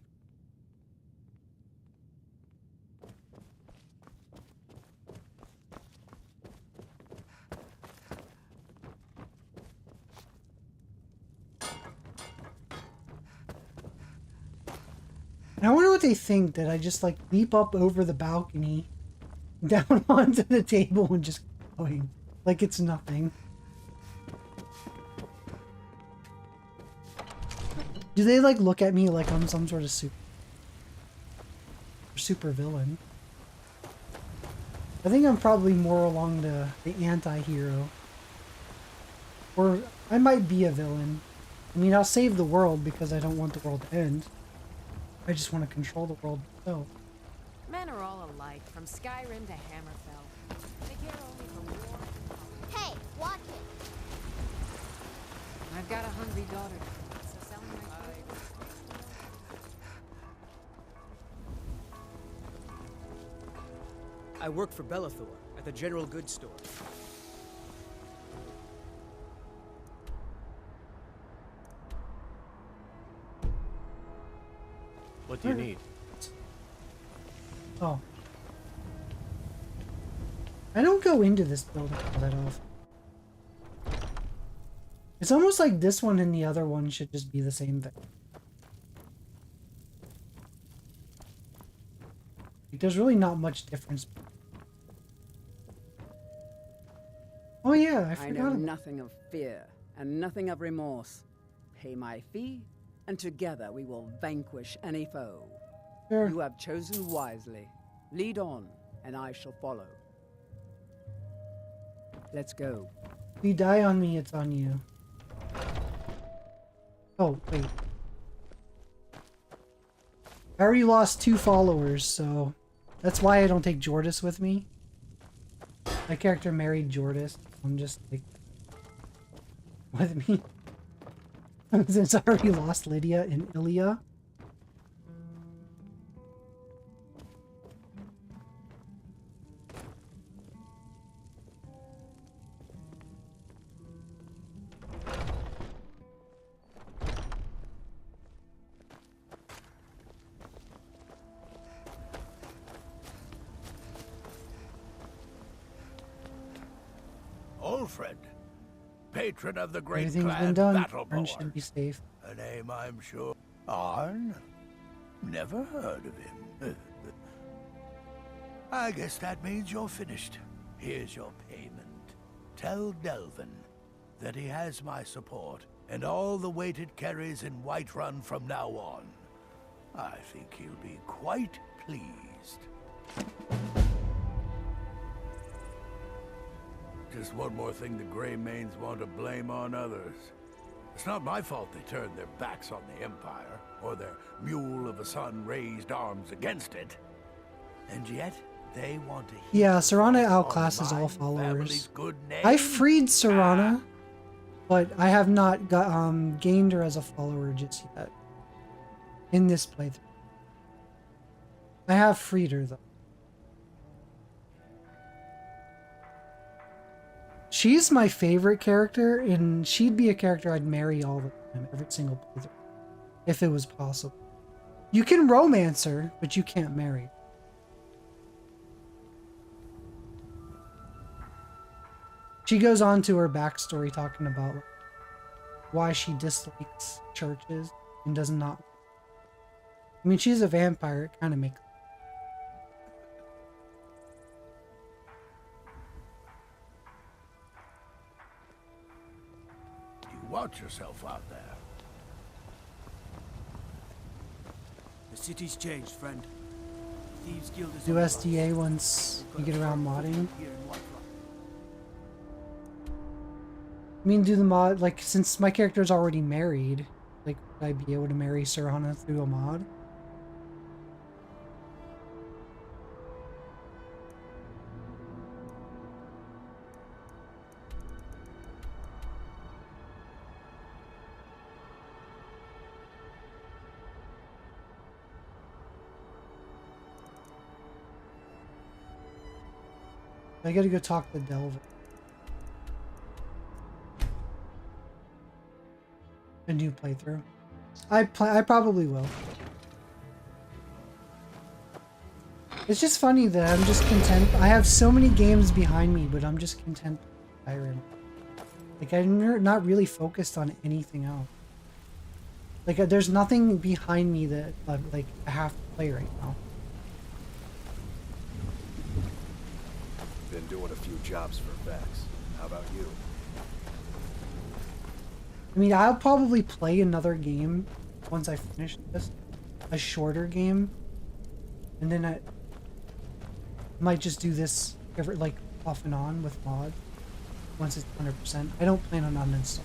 And I wonder what they think, that I just like leap up over the balcony down onto the table and just keep going like it's nothing. Do they like look at me like I'm some sort of super villain? I think I'm probably more along the anti-hero. Or I might be a villain. I mean, I'll save the world because I don't want the world to end. I just want to control the world myself. Men are all alike, from Skyrim to Hammerfell. They care only for war and power. Hey, watch it. I've got a hungry daughter, so sell me my food. I work for Bellathor at the general goods store. What do you need? Oh. I don't go into this building that often. It's almost like this one and the other one should just be the same thing. Like, there's really not much difference. Oh yeah, I I forgot know about nothing of fear and nothing of remorse. Pay my fee, and together we will vanquish any foe. Sure. You have chosen wisely. Lead on, and I shall follow. Let's go. If you die on me, it's on you. Oh, wait. I already lost 2 followers, so that's why I don't take Jordis with me. My character married Jordis. I'm just like with me. Since I already lost Lydia and Ilya. Old friend, patron of the great Everything's clan been done. Battleborn. Arn should be safe. A name I'm sure. Arn? Never heard of him. I guess that means you're finished. Here's your payment. Tell Delvin that he has my support and all the weight it carries in Whiterun from now on. I think he'll be quite pleased. Just one more thing the Grey Manes want to blame on others. It's not my fault they turned their backs on the Empire, or their mule of a son raised arms against it. And yet, they want to... Yeah, Serana outclasses all followers. I freed Serana, but I have not got, gained her as a follower just yet. In this playthrough. I have freed her, though. She's my favorite character, and she'd be a character I'd marry all the time, every single playthrough, if it was possible. You can romance her, but you can't marry her. She goes on to her backstory talking about why she dislikes churches and does not. I mean, she's a vampire, it kind of makes. Watch yourself out there. The city's changed, friend. Thieves Guild is Do on SDA once you get around modding. here in Whiterun. I mean, do the mod, like, since my character is already married, like, would I be able to marry Sirhana through a mod? I gotta go talk to Delvin. A new playthrough. I probably will. It's just funny that I'm just content. I have so many games behind me, but I'm just content with Skyrim. Like, I'm not really focused on anything else. Like, there's nothing behind me that like I have to play right now. Been doing a few jobs for Vex. How about you? I mean, I'll probably play another game once I finish this. A shorter game. And then I might just do this every, like, off and on with mods. Once it's 100%. I don't plan on uninstalling.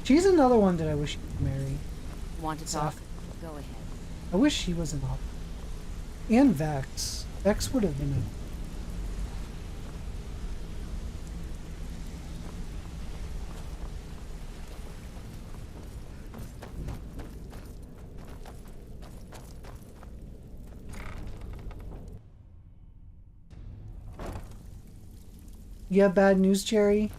She's another one that I wish you could marry. Want to talk? Go ahead. I wish she was an option. And Vex. Vex would have been a... You have bad news, Cherry?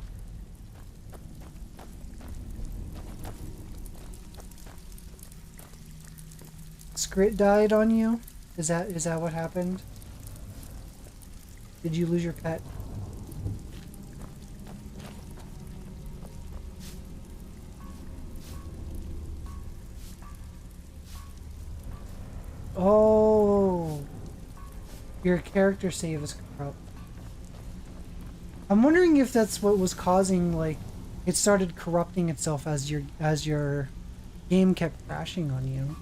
Scrit died on you? Is that what happened? Did you lose your pet? Oh, your character save is corrupt. I'm wondering if that's what was causing, like, it started corrupting itself as your game kept crashing on you.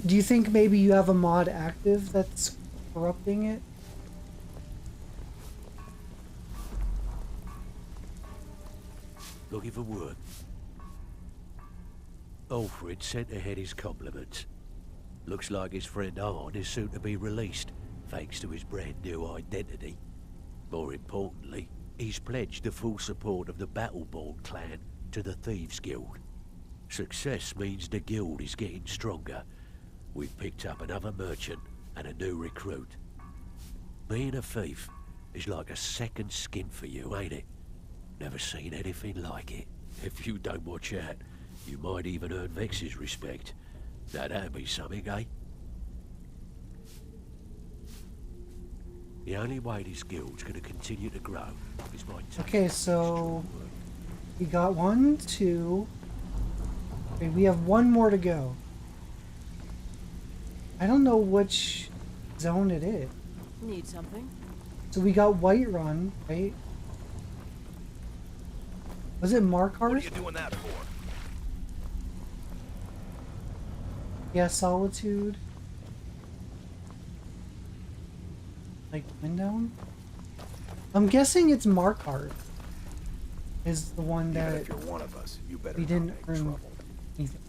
Do you think maybe you have a mod active that's corrupting it? Looking for work. Alfred sent ahead his compliments. Looks like his friend Arn is soon to be released, thanks to his brand new identity. More importantly, he's pledged the full support of the Battleborn clan to the Thieves Guild. Success means the guild is getting stronger. We've picked up another merchant and a new recruit. Being a thief is like a second skin for you, ain't it? Never seen anything like it. If you don't watch out, you might even earn Vex's respect. That'd be something, eh? The only way this guild's gonna continue to grow is by... Okay, so we got 1, 2. Okay, we have 1 more to go. I don't know which zone it is. Need something? So we got Whiterun, right? Was it Markarth? What are you doing that for? Yeah, Solitude. Like Winddown? I'm guessing it's Markarth. Is the one that Even if you're one of us, you better we not didn't make earn trouble. anything.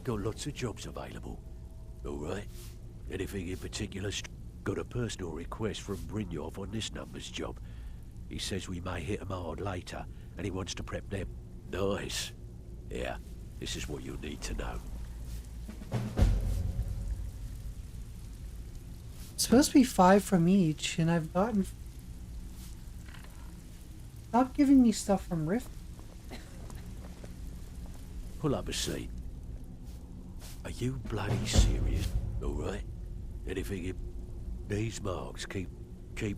Got lots of jobs available. Alright. Anything in particular? Got a personal request from Brynjolf on this number's job. He says we may hit him hard later, and he wants to prep them. Nice. Yeah, this is what you'll need to know. It's supposed to be 5 from each, and I've gotten... Stop giving me stuff from Rift. Pull up a seat. Are you bloody serious? Alright. Anything in... These marks, keep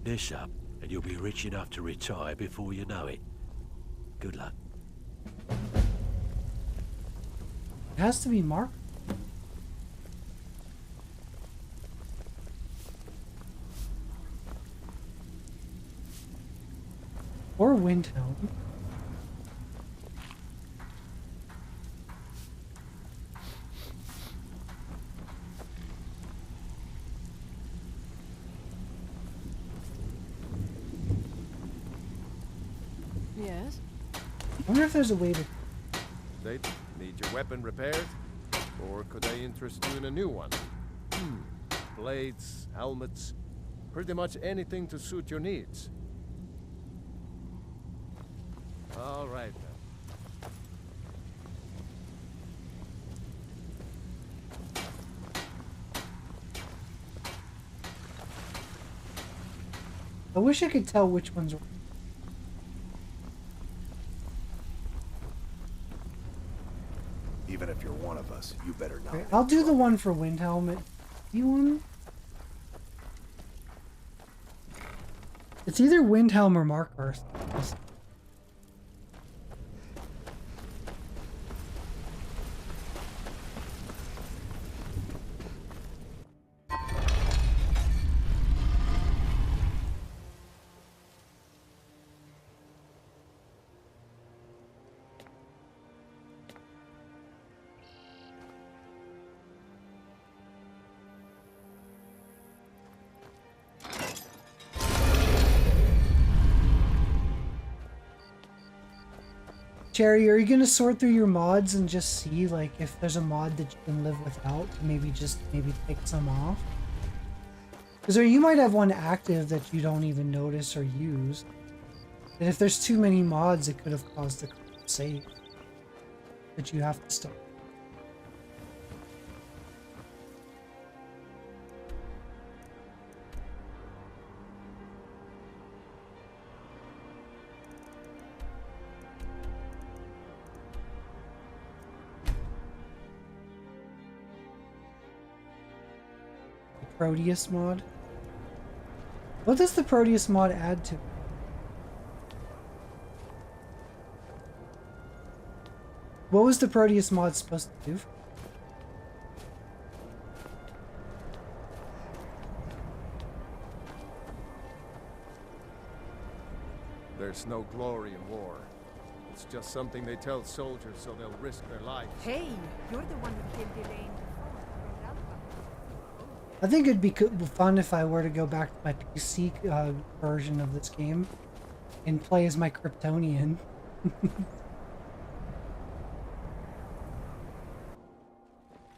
this up, and you'll be rich enough to retire before you know it. Good luck. It has to be Mark. Or Windhelm. Yes? I wonder if there's a way to... They need your weapon repaired? Or could I interest you in a new one? Blades, helmets, pretty much anything to suit your needs. All right then. I wish I could tell which ones were... Even if you're one of us, you better not. Okay, I'll do the one for Windhelm. You want? It's either Windhelm or Markarth. Cherry, are you gonna sort through your mods and just see like if there's a mod that you can live without? Maybe take some off. Because you might have one active that you don't even notice or use. And if there's too many mods, it could have caused the save that you have to stop. Proteus mod? What does the Proteus mod add to? What was the Proteus mod supposed to do? There's no glory in war. It's just something they tell soldiers so they'll risk their lives. Hey, you're the one who killed Elaine. I think it'd be fun if I were to go back to my PC version of this game and play as my Kryptonian.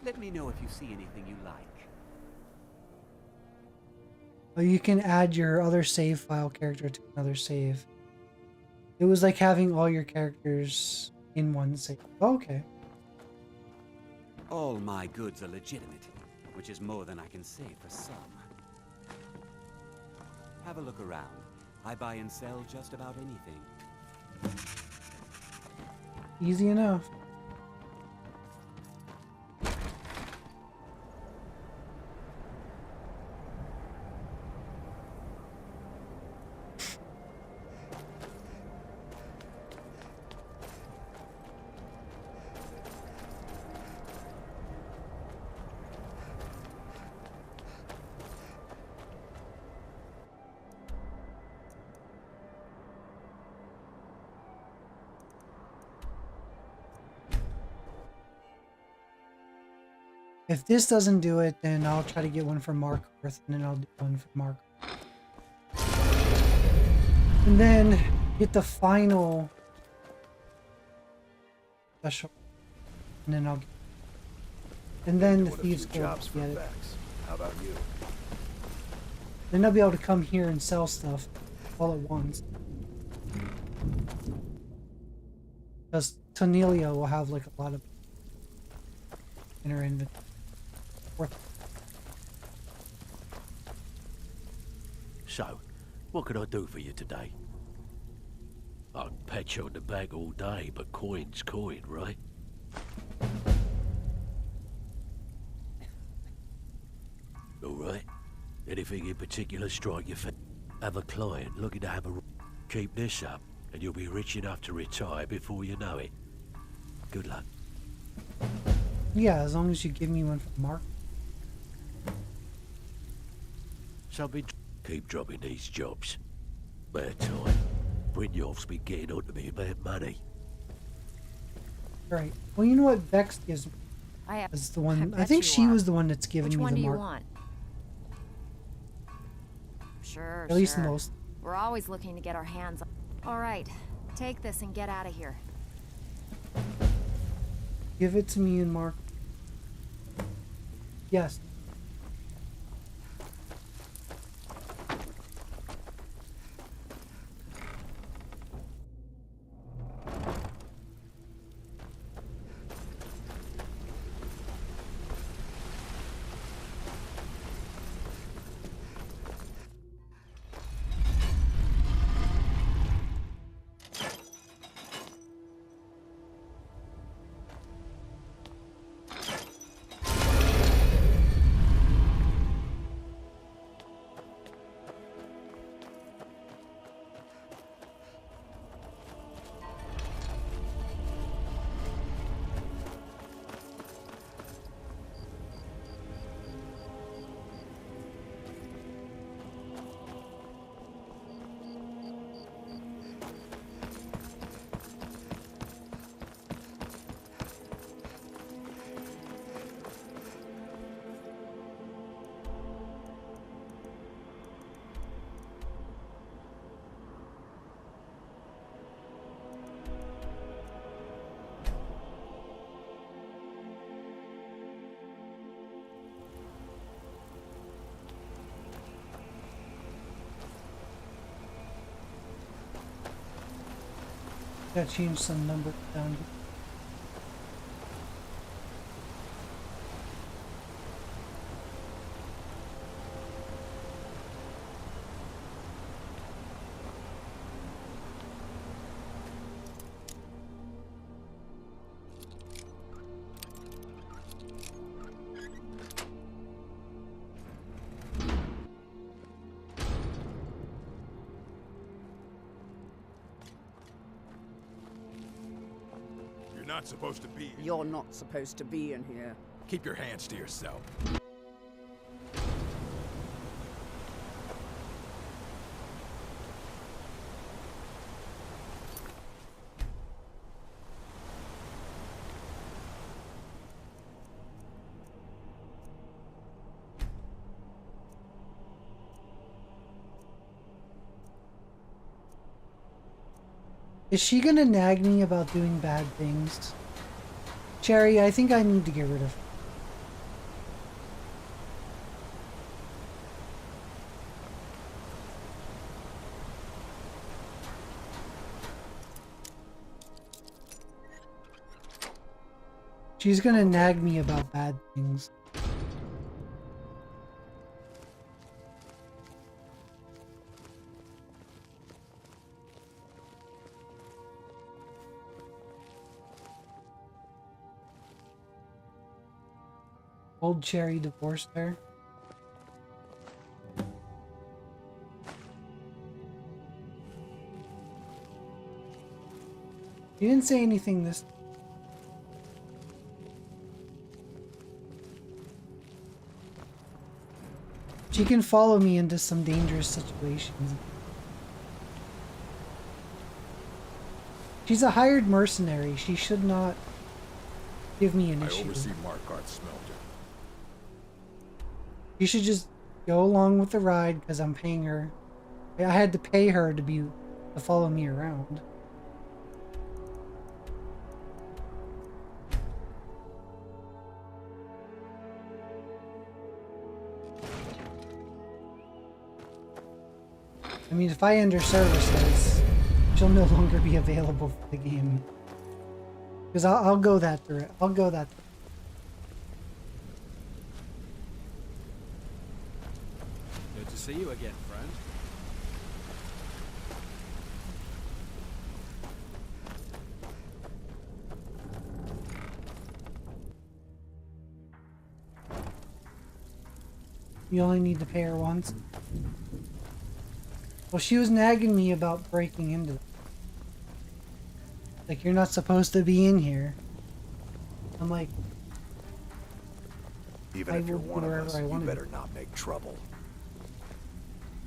Let me know if you see anything you like. Oh, you can add your other save file character to another save. It was like having all your characters in one save. Oh, okay. All my goods are legitimate, which is more than I can say for some. Have a look around. I buy and sell just about anything. Easy enough. If this doesn't do it, then I'll try to get one for Markarth, and then I'll do one for Mark. And then get the final special, and then I'll get... And then the Thieves Guild will get it. How about you? Then I'll be able to come here and sell stuff all at once. Because Tonelia will have like a lot of in her inventory. So, what can I do for you today? I can pat you on the back all day, but coin's coin, right? Alright. Anything in particular strike your fancy? Have a client looking to have a... Keep this up, and you'll be rich enough to retire before you know it. Good luck. Yeah, as long as you give me one for Mark. So keep dropping these jobs. Bad time. Brynjolf's been getting onto me about money. Right. Well, you know what Bex gives me? I Is the one. I bet think you she are. was the one that's giving Which me one the do you mark. want? Sure, At least the sure. most. We're always looking to get our hands on. All right, take this and get out of here. Give it to me and Mark. Yes. Gotta change some number down here. Not supposed to be. You're not supposed to be in here. Keep your hands to yourself. Is she gonna nag me about doing bad things? Cherry, I think I need to get rid of her. She's gonna nag me about bad things. Old Cherry divorced her. You didn't say anything this. She can follow me into some dangerous situations. She's a hired mercenary. She should not give me an issue. I oversee Markarth's smelter. You should just go along with the ride because I'm paying her. I had to pay her to follow me around. I mean, if I end her services, she'll no longer be available for the game. Because I'll go that through it. I'll go that through. Good to see you again, friend. You only need to pay her once. Well, she was nagging me about breaking into it. Like, you're not supposed to be in here. I'm like, even if you're one of us, you better not make trouble.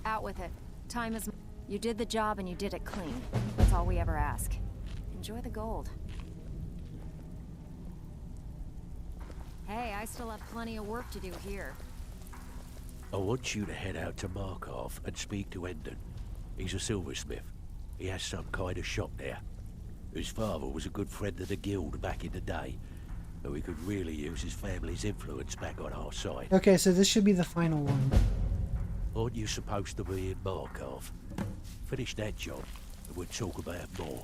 Out with it. Time is... You did the job and you did it clean. That's all we ever ask. Enjoy the gold. Hey, I still have plenty of work to do here. I want you to head out to Markov and speak to Endon. He's a silversmith. He has some kind of shop there. His father was a good friend of the guild back in the day, but we could really use his family's influence back on our side. Okay, so this should be the final one. Aren't you supposed to be in Markov? Finish that job, and we'll talk about more.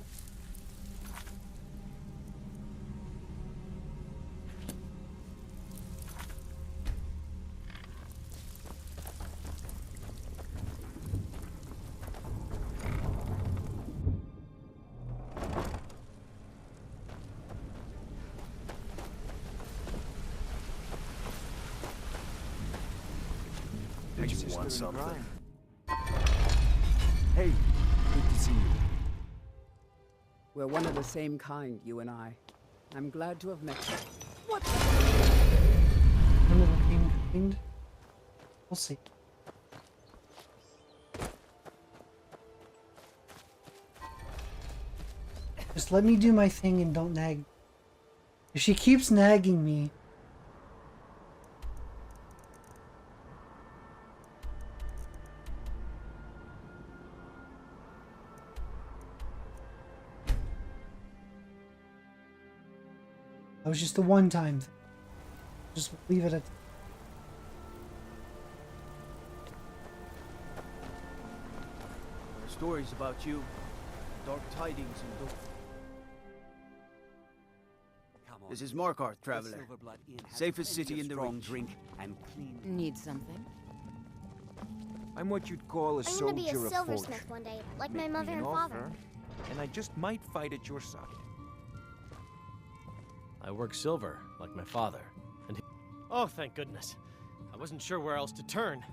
Did you want something? Hey, good to see you. We're one of the same kind, you and I. I'm glad to have met you. What? One of the same kind? We'll see. Just let me do my thing and don't nag. If she keeps nagging me, that was just a one-time thing. Just leave it at. There are stories about you. Dark tidings and This is Markarth, traveler. Safest city in the strong reach. drink and clean. Need something? I'm what you'd call a I'm gonna soldier be a of silversmith fortune. one day, like Make my me mother an and offer, father. and I just might fight at your side. I work silver, like my father. And oh, thank goodness. I wasn't sure where else to turn.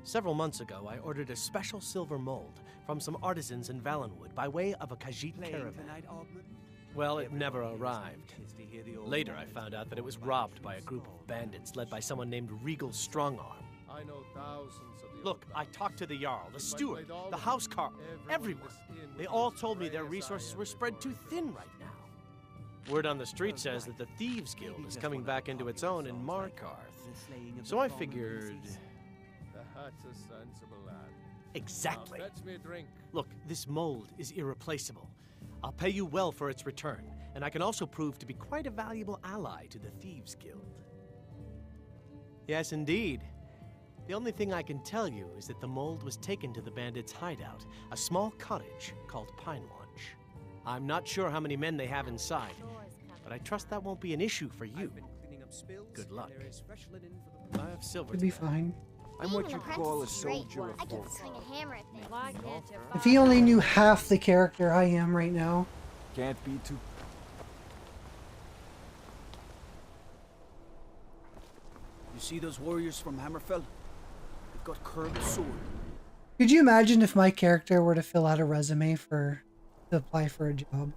Several months ago, I ordered a special silver mold from some artisans in Valenwood by way of a Khajiit caravan. Well, it never arrived. Later, I found out that it was robbed by a group of bandits led by someone named Regal Strongarm. I know thousands of the Look, I talked to the Jarl, the steward, the housecarl, everyone. They all told me their resources were spread too thin right now. Word on the street says that the Thieves Guild is coming back into its own in Markarth. So I figured... That's a sensible lad. Exactly. Now fetch me a drink. Look, this mold is irreplaceable. I'll pay you well for its return, and I can also prove to be quite a valuable ally to the Thieves Guild. Yes, indeed. The only thing I can tell you is that the mold was taken to the bandits' hideout, a small cottage called Pine Launch. I'm not sure how many men they have inside, but I trust that won't be an issue for you. Good luck. I have silver. It'll be fine. I'm Being what an you'd apprentice call a is great. soldier of I get to fortune. swing a hammer at things. If he only knew half the character I am right now. Can't be too... You see those warriors from Hammerfell? They've got curved sword. Could you imagine if my character were to fill out a resume to apply for a job?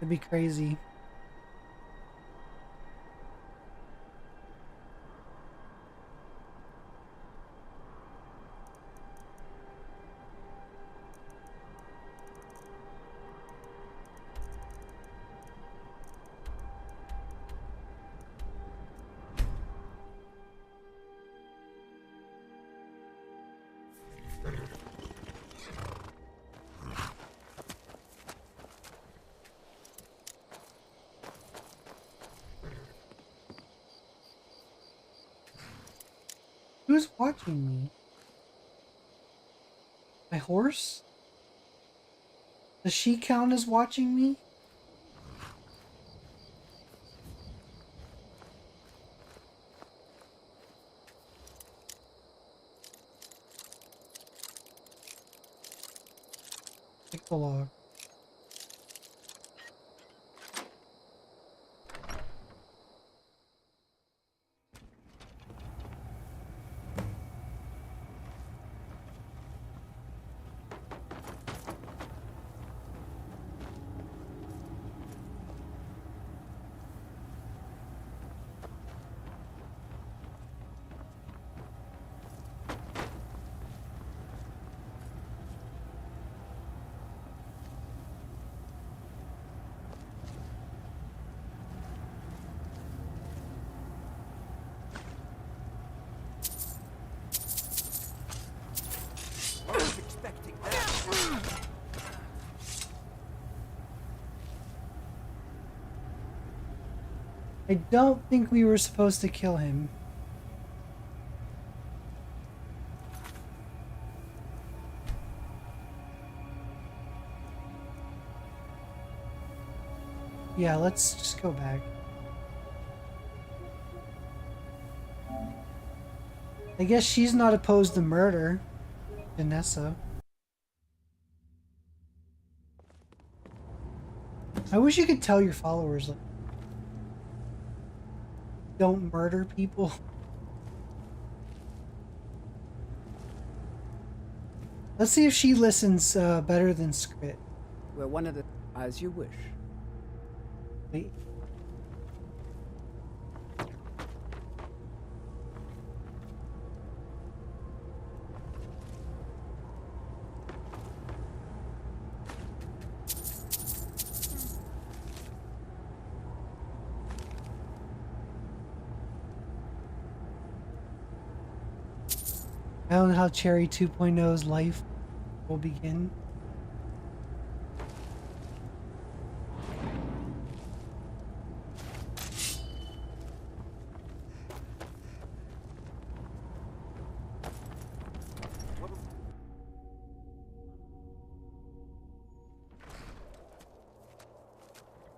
It'd be crazy. Who's watching me? My horse? Does she count as watching me? Take the log. I don't think we were supposed to kill him. Yeah, let's just go back. I guess she's not opposed to murder, Janessa. I wish you could tell your followers, like, don't murder people. Let's see if she listens better than Skrit. We're one of the... As you wish. Wait. I don't know how Cherry 2.0's life will begin.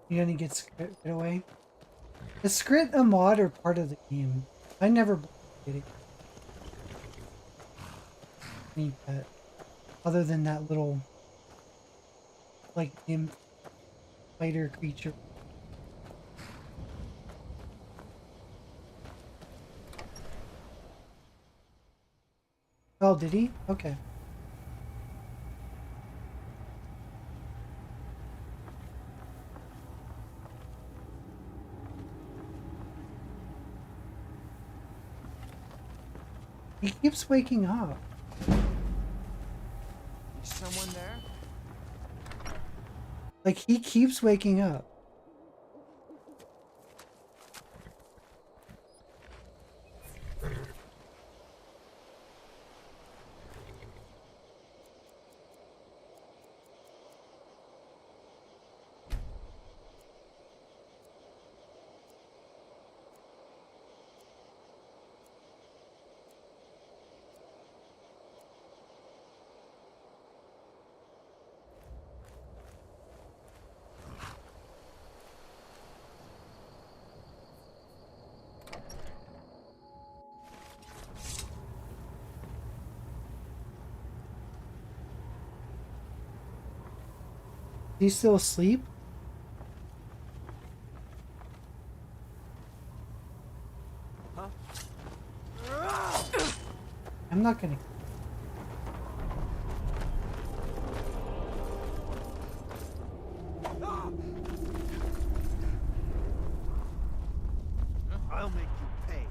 You gonna get Skrit right away? Is Skrit a mod or part of the game? I never played it. Any pet. Other than that little, like, imp spider creature. Oh, did he? Okay. He keeps waking up. Is someone there? Like, he keeps waking up. He's still asleep? Huh? I'm not gonna. I'll make you pay.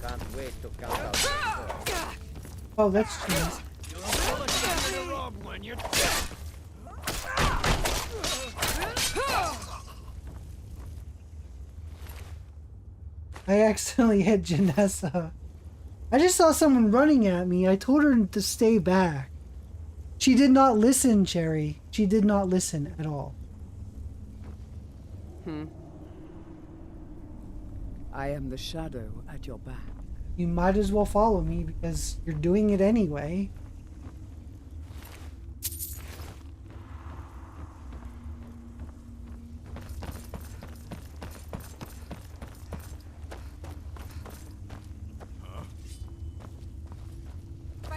Can't wait to count out. Oh, that's chance. I accidentally hit Janessa. I just saw someone running at me. I told her to stay back. She did not listen, Cherry. She did not listen at all. I am the shadow at your back. You might as well follow me because you're doing it anyway.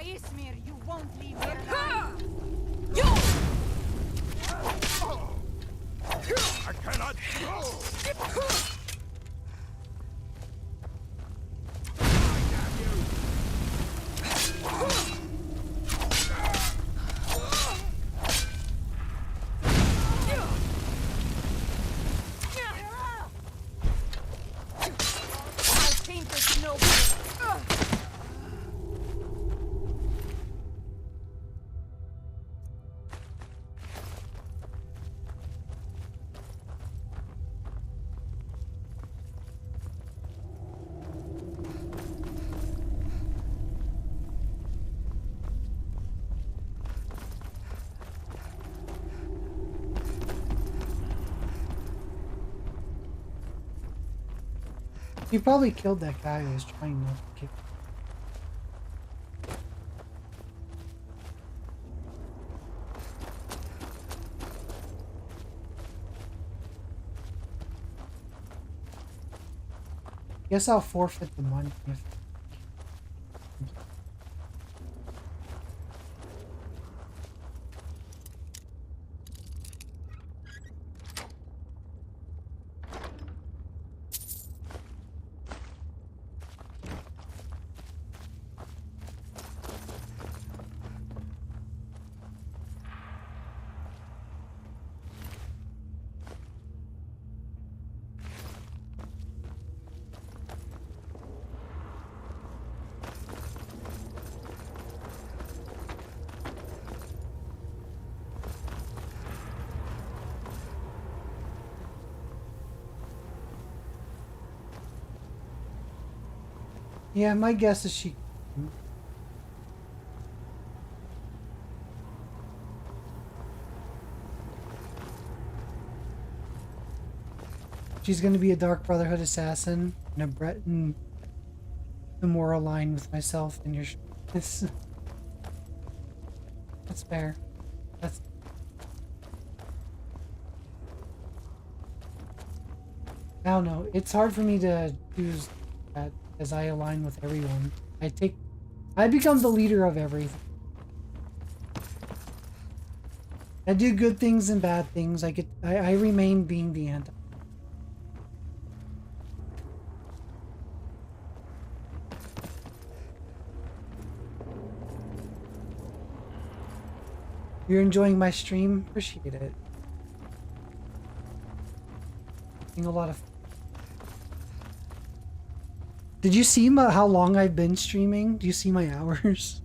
Ismir, you won't leave me alone. I cannot go! He probably killed that guy who was trying not to kick. Guess I'll forfeit the money if... Yeah, my guess is she... She's gonna be a Dark Brotherhood assassin and a Breton more aligned with myself than your... That's fair. That's... I don't know. It's hard for me to choose that as I align with everyone. I become the leader of everything. I do good things and bad things. I remain being the anti. You're enjoying my stream? Appreciate it. Having a lot of... Did you see how long I've been streaming? Do you see my hours?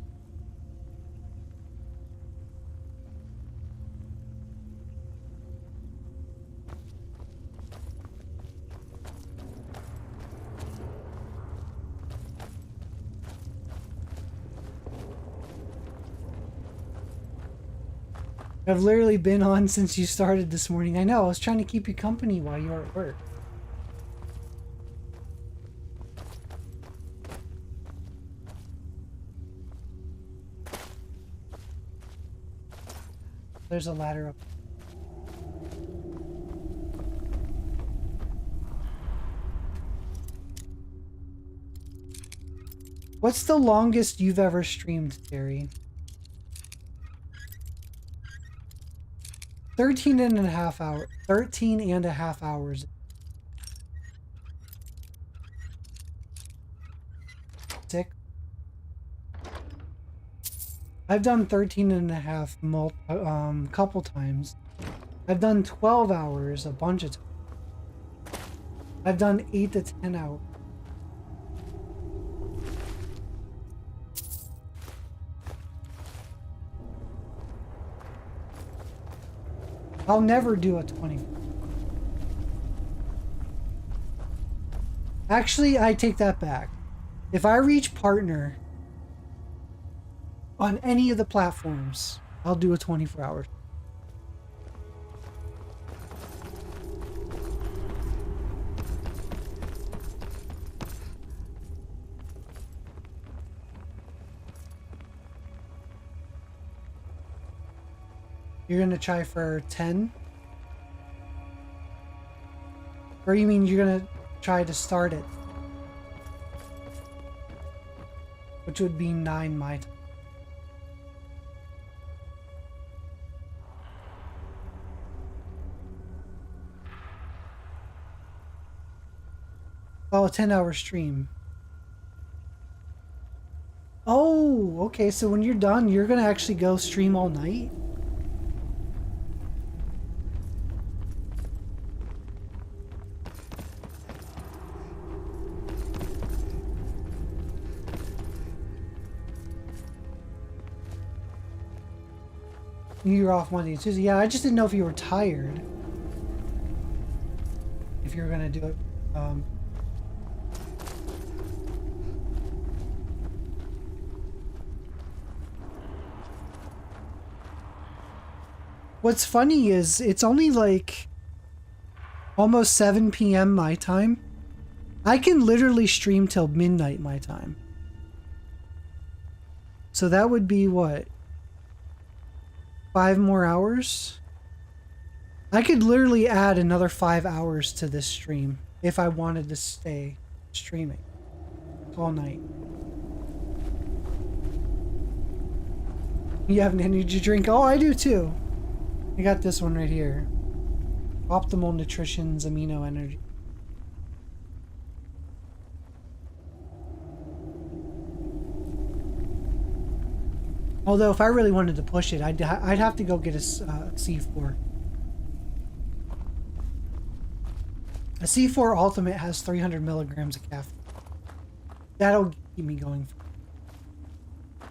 I've literally been on since you started this morning. I know, I was trying to keep you company while you were at work. There's a ladder up. What's the longest you've ever streamed, Terry? 13 and a half hours. 13 and a half hours. Sick. I've done 13 and a half couple times. I've done 12 hours a bunch of times. I've done 8 to 10 hours. I'll never do a 20. Actually, I take that back. If I reach partner on any of the platforms, I'll do a 24 hours. You're gonna try for 10? Or you mean you're gonna try to start it? Which would be 9 my time. Oh, a 10-hour stream. Oh, okay, so when you're done, you're gonna actually go stream all night? You're off Monday and Tuesday. Yeah, I just didn't know if you were tired. If you were gonna do it. What's funny is it's only like almost 7 p.m. my time. I can literally stream till midnight my time. So that would be what? 5 more hours? I could literally add another 5 hours to this stream if I wanted to stay streaming all night. You have an energy drink? Oh, I do too. I got this one right here. Optimal Nutrition's Amino Energy. Although if I really wanted to push it, I'd have to go get a C4. A C4 Ultimate has 300 milligrams of caffeine. That'll keep me going.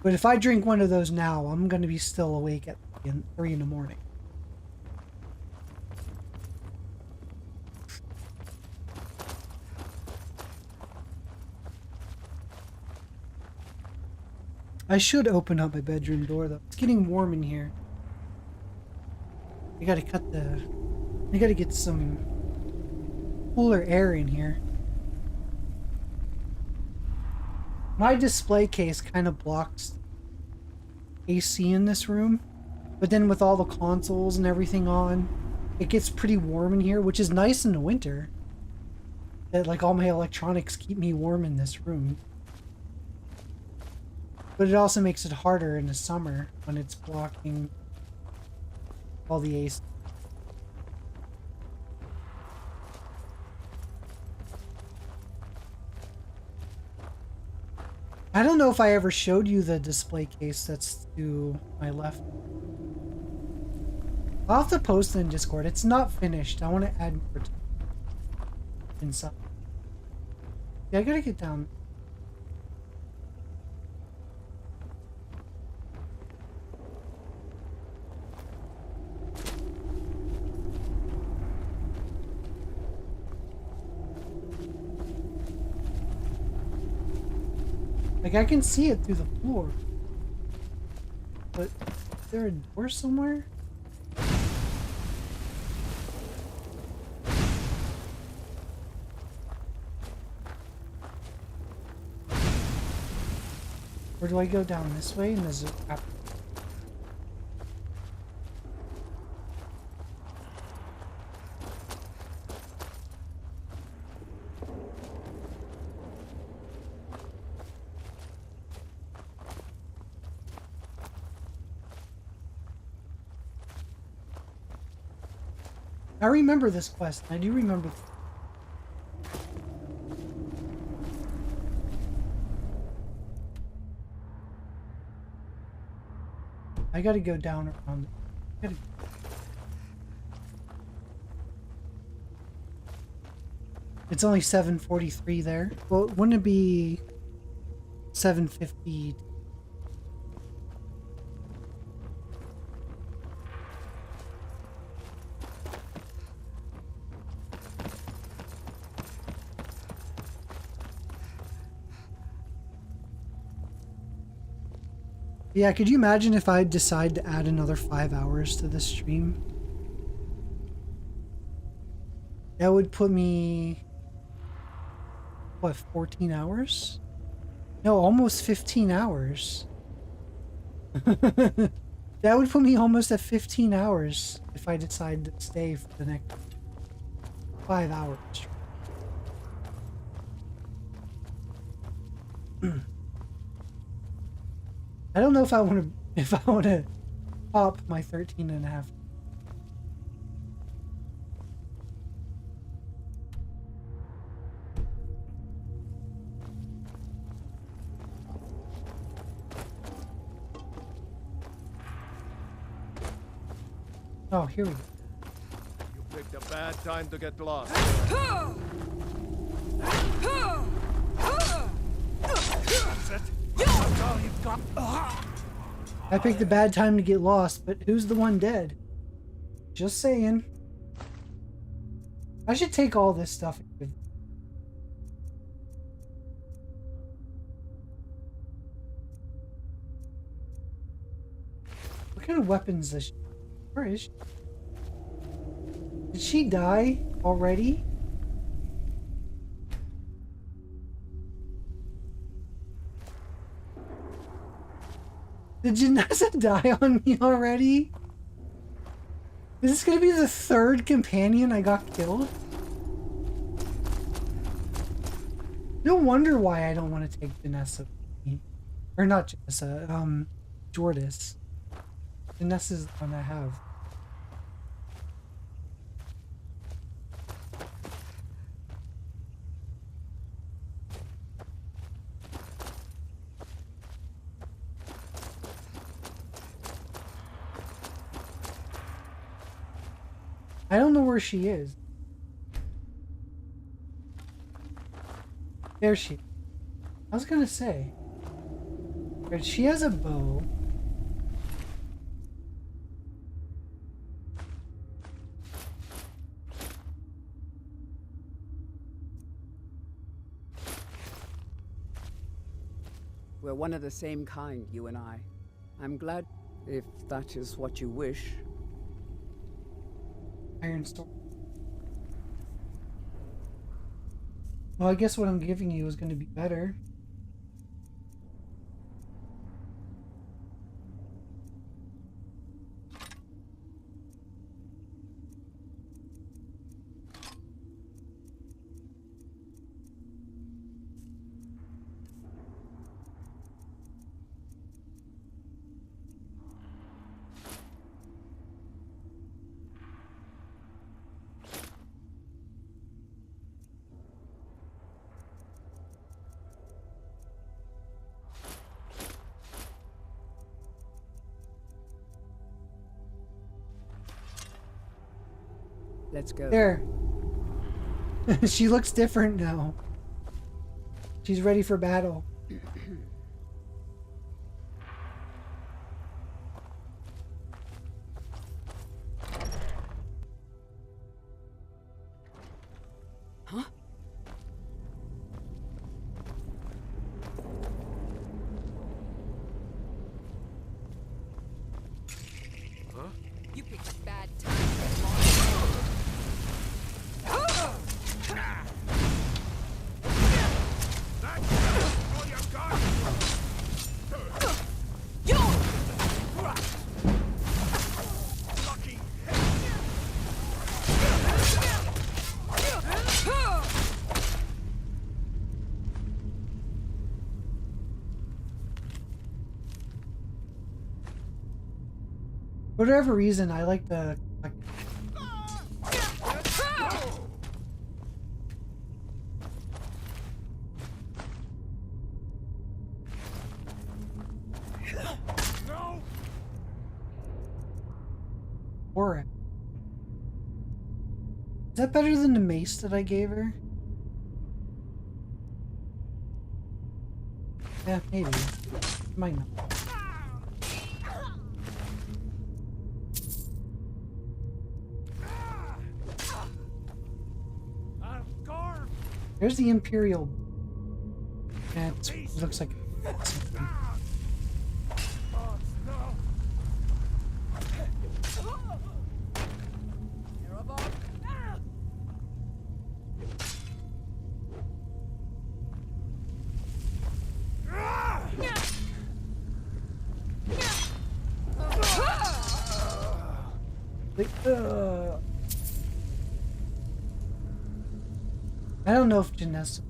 But if I drink one of those now, I'm going to be still awake at 3 in the morning. I should open up my bedroom door though. It's getting warm in here. I gotta get some cooler air in here. My display case kind of blocks AC in this room, but then with all the consoles and everything on, it gets pretty warm in here, which is nice in the winter. That like all my electronics keep me warm in this room. But it also makes it harder in the summer when it's blocking all the AC. I don't know if I ever showed you the display case that's to my left. I'll have to post it in Discord. It's not finished. I want to add more inside. Yeah, I gotta get down. Like, I can see it through the floor. But, is there a door somewhere? Or do I go down this way and there's a... I remember this quest. I do remember. I gotta go down around. It's only 7:43 there. Well, wouldn't it be 7:50? Yeah, could you imagine if I decide to add another 5 hours to this stream? That would put me... what, 14 hours? No, almost 15 hours. That would put me almost at 15 hours if I decide to stay for the next 5 hours. I don't know if I want to pop my 13 and a half. Oh, here we go. You picked a bad time to get lost. That's it. That's all you've got. I picked a bad time to get lost, but who's the one dead? Just saying. I should take all this stuff. What kind of weapons is she? Where is she? Did she die already? Did Janessa die on me already? Is this gonna be the third companion I got killed? No wonder why I don't want to take Janessa with me. Or not Janessa, Jordis. Janessa's the one I have. I don't know where she is. There she is. I was gonna say. Right, she has a bow. We're one of the same kind, you and I. I'm glad, if that is what you wish. Iron Storm. Well, I guess what I'm giving you is going to be better. Let's go. There. She looks different now. She's ready for battle. Huh? You picked a bad time. For whatever reason, I like the... Aura. Is that better than the mace that I gave her? Yeah, maybe. Might not. There's the Imperial. Yeah, it looks like something. I don't know if Janessa...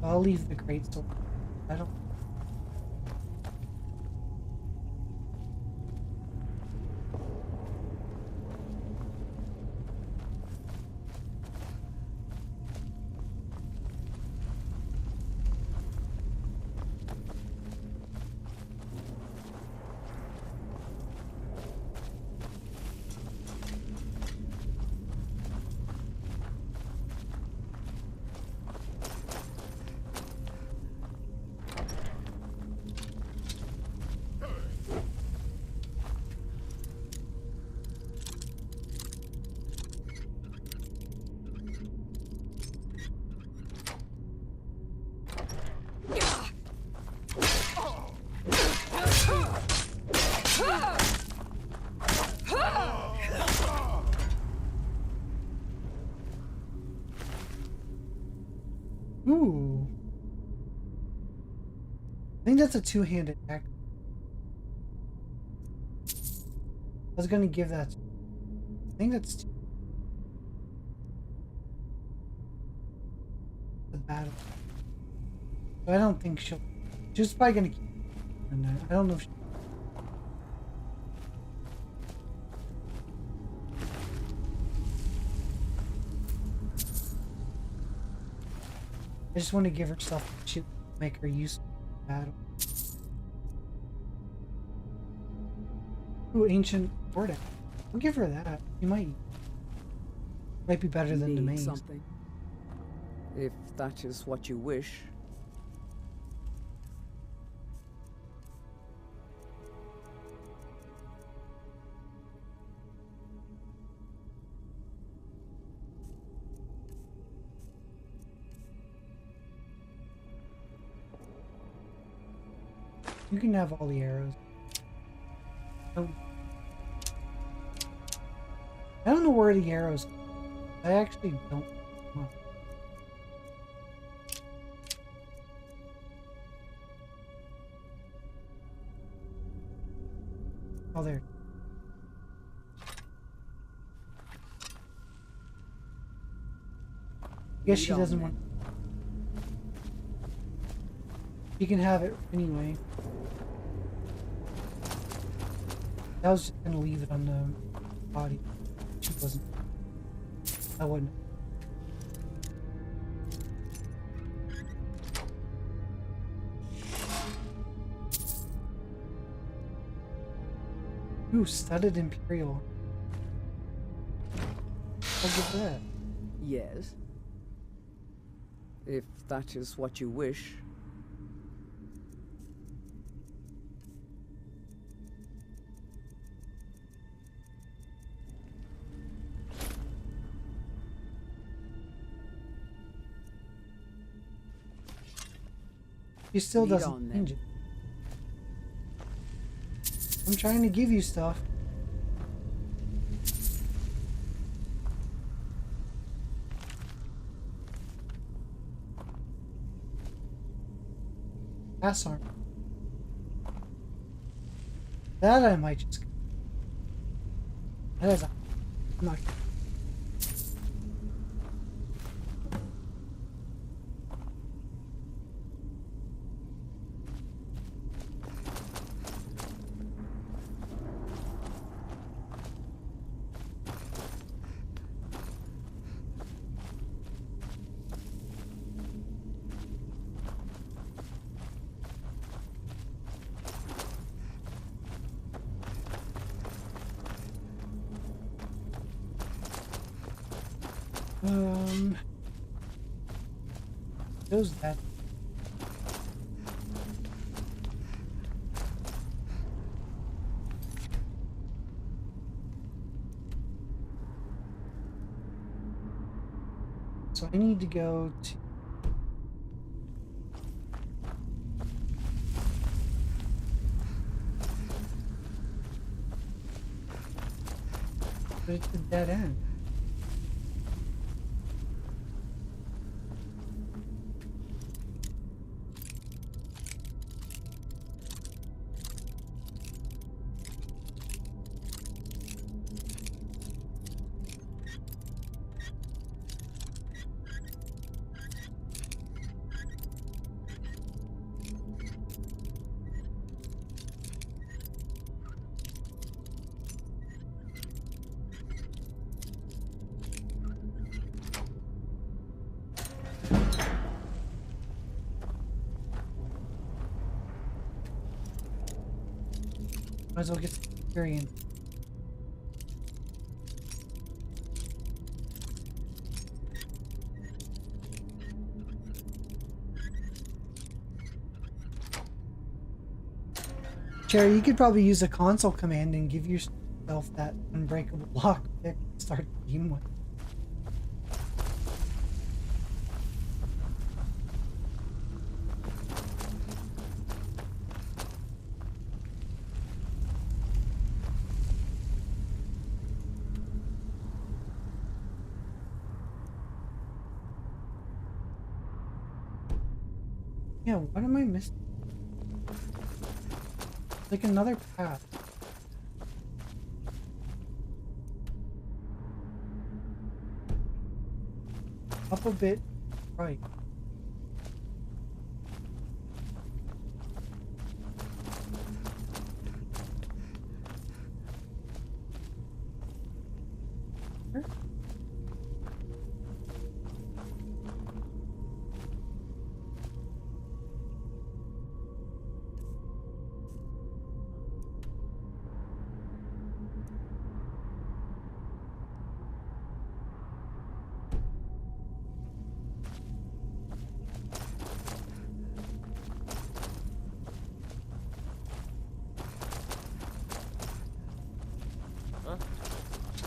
I'll leave the great sword. I don't... Ooh. I think that's a two-handed axe. I was gonna give that. I think that's the battle. But I don't think she'll. She's probably gonna keep. I don't know if. I just want to give her stuff that she'll make her useful in battle. Ooh, ancient sword axe. I'll give her that. She might be better than the Need main. something? If that is what you wish. You can have all the arrows. Oh. I don't know where the arrows. I actually don't know. Oh, there. I guess she doesn't want. She can have it anyway. I was just gonna leave it on the body. She wasn't. I wouldn't. Ooh, studded Imperial. I'll give that. Yes. If that is what you wish. She still Lead doesn't on, change it. I'm trying to give you stuff. Pass arm. That I might just. That is. I'm not. Does that? So I need to go to. But it's a dead end. Might as well get some experience. Cherry, you could probably use a console command and give yourself that unbreakable lock pick to start the game with. Yeah, what am I missing? Like another path. Up a bit, right.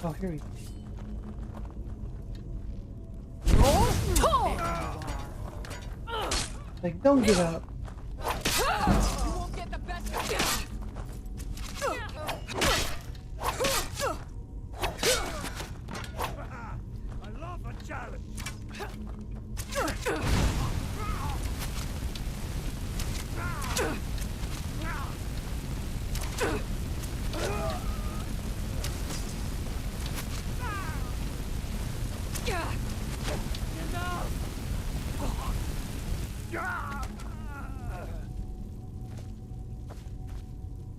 Oh, here we go. Like, don't give up. You won't get the best of me. I love a challenge.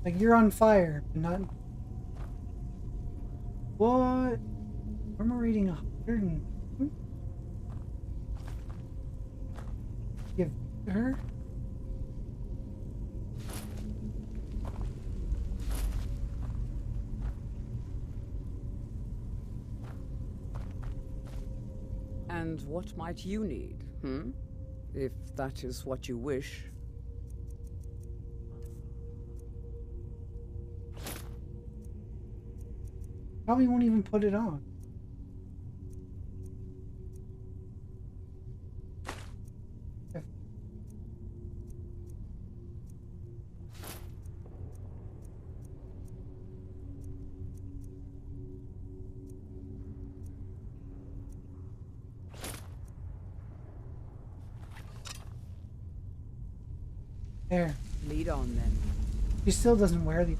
Like, you're on fire, but not... What? Armor rating 100 and... Give her? And what might you need, if that is what you wish. Probably won't even put it on. There. Lead on then. He still doesn't wear the...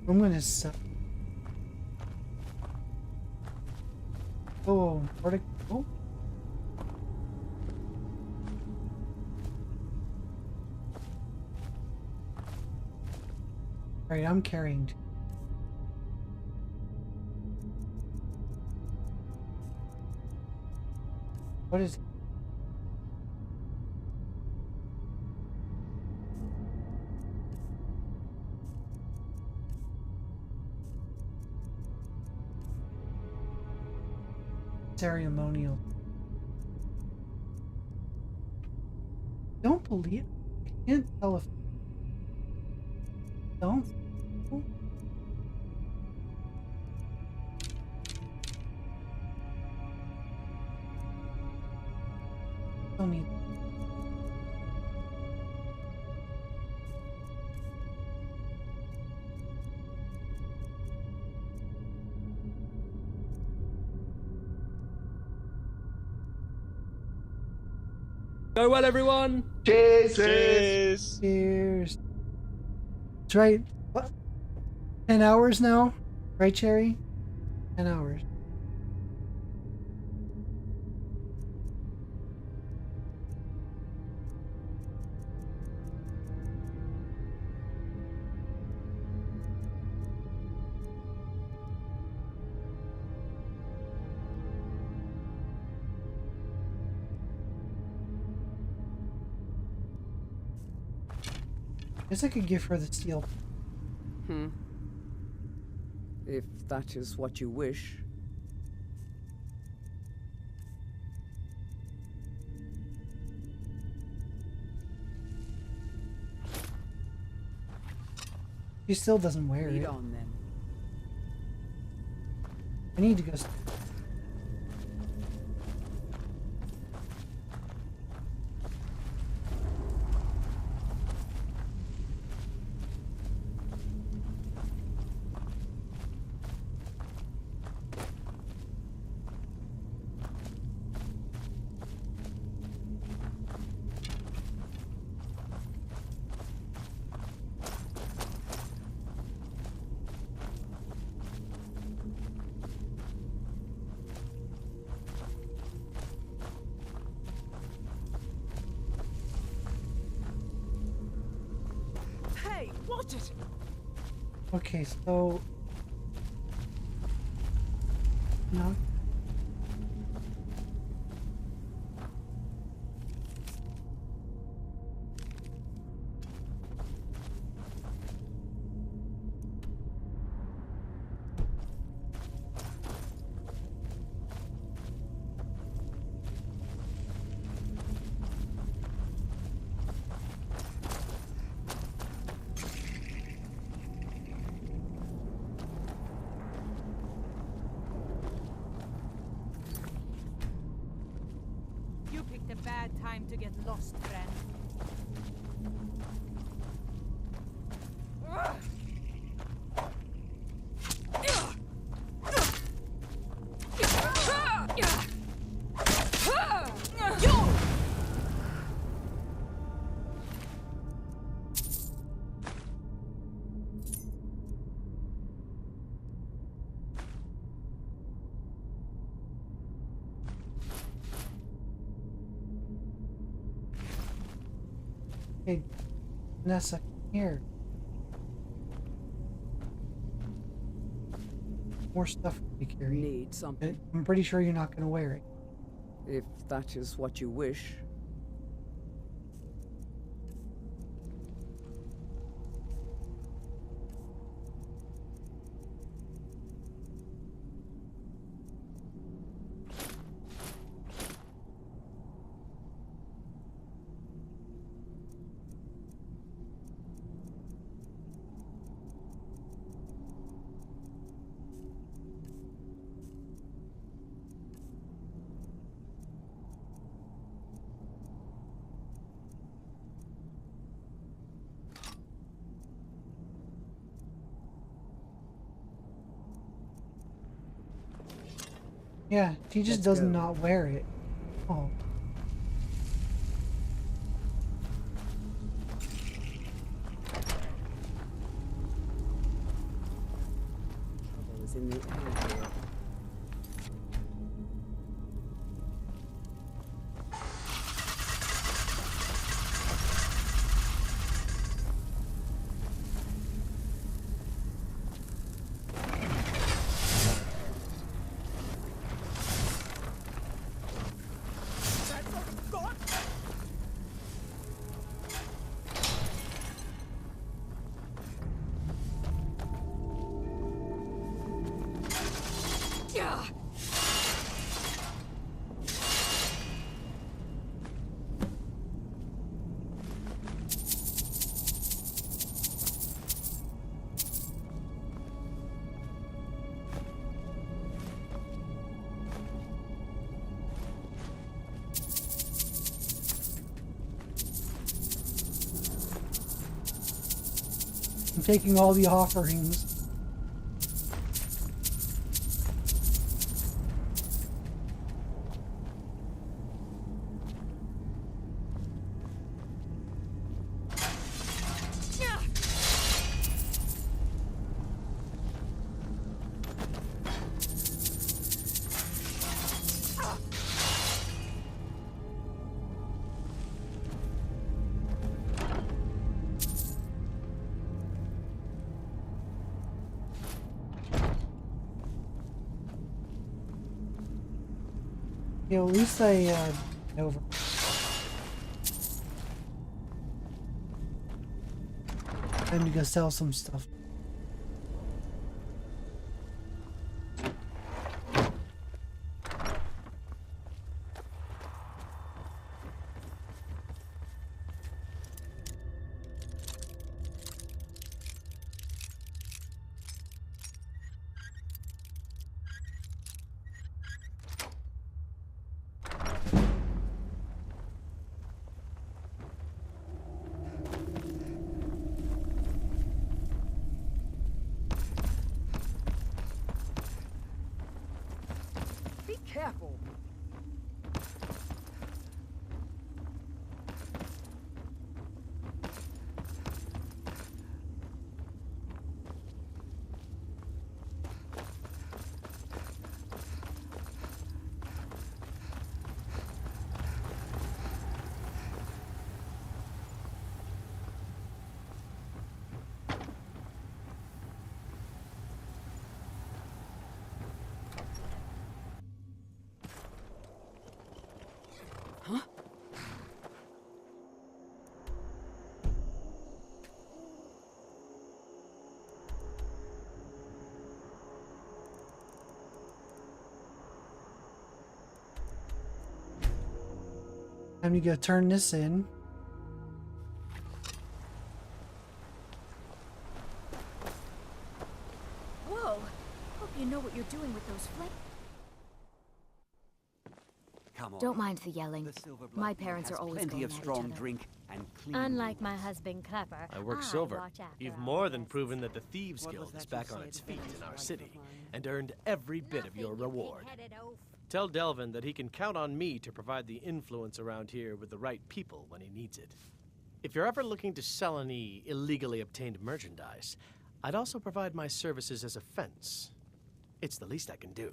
I'm gonna suck. Oh, where to go? Alright, I'm carrying. What is it? Ceremonial. Don't believe. I can't tell if. Don't. Don't need. Go well, everyone. Cheers. Cheers. Cheers. That's right. What? 10 hours now? Right, Cherry? 10 hours. Guess I could give her the steel. If that is what you wish. She still doesn't wear Lead it. on then. I need to go. spotted! Okay, so no. You picked a bad time to get lost, friend. Hey, Nessa, here. More stuff to carry. Need something? I'm pretty sure you're not gonna wear it. If that is what you wish. Yeah, she just does not wear it. Oh. Trouble is in the air here. I'm taking all the offerings. Yeah, at least I over. Time to go sell some stuff. Be careful. Time to go turn this in. Whoa! Hope you know what you're doing with those flames. Come on. Don't mind the yelling. My parents are always plenty going of at each strong other. drink and clean. Unlike my husband Clever, I work silver. watch after You've our more than guests. proven that the Thieves Guild is back on its feet in our city, and earned every bit of your reward. Tell Delvin that he can count on me to provide the influence around here with the right people when he needs it. If you're ever looking to sell any illegally obtained merchandise, I'd also provide my services as a fence. It's the least I can do.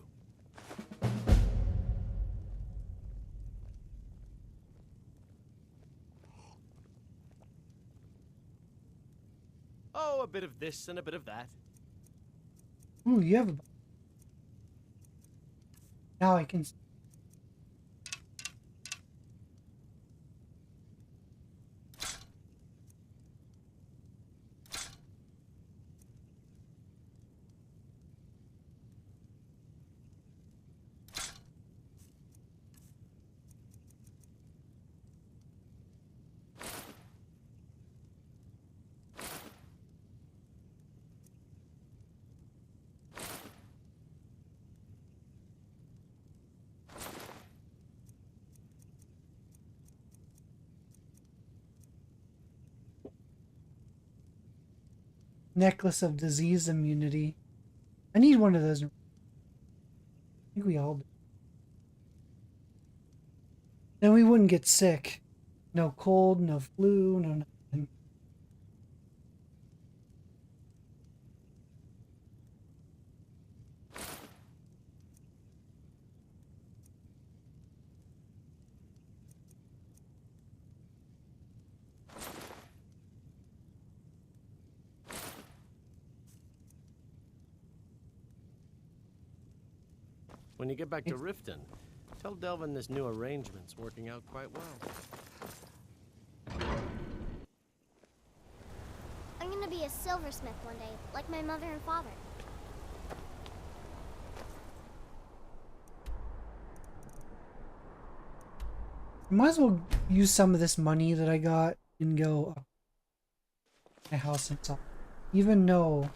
Oh, a bit of this and a bit of that. Ooh, you have a... Now I can... Necklace of disease immunity. I need one of those. I think we all do. Then we wouldn't get sick. No cold, no flu, no nothing. When you get back to Riften, tell Delvin this new arrangement's working out quite well. I'm gonna be a silversmith one day, like my mother and father. Might as well use some of this money that I got and go up my house and stuff. Even though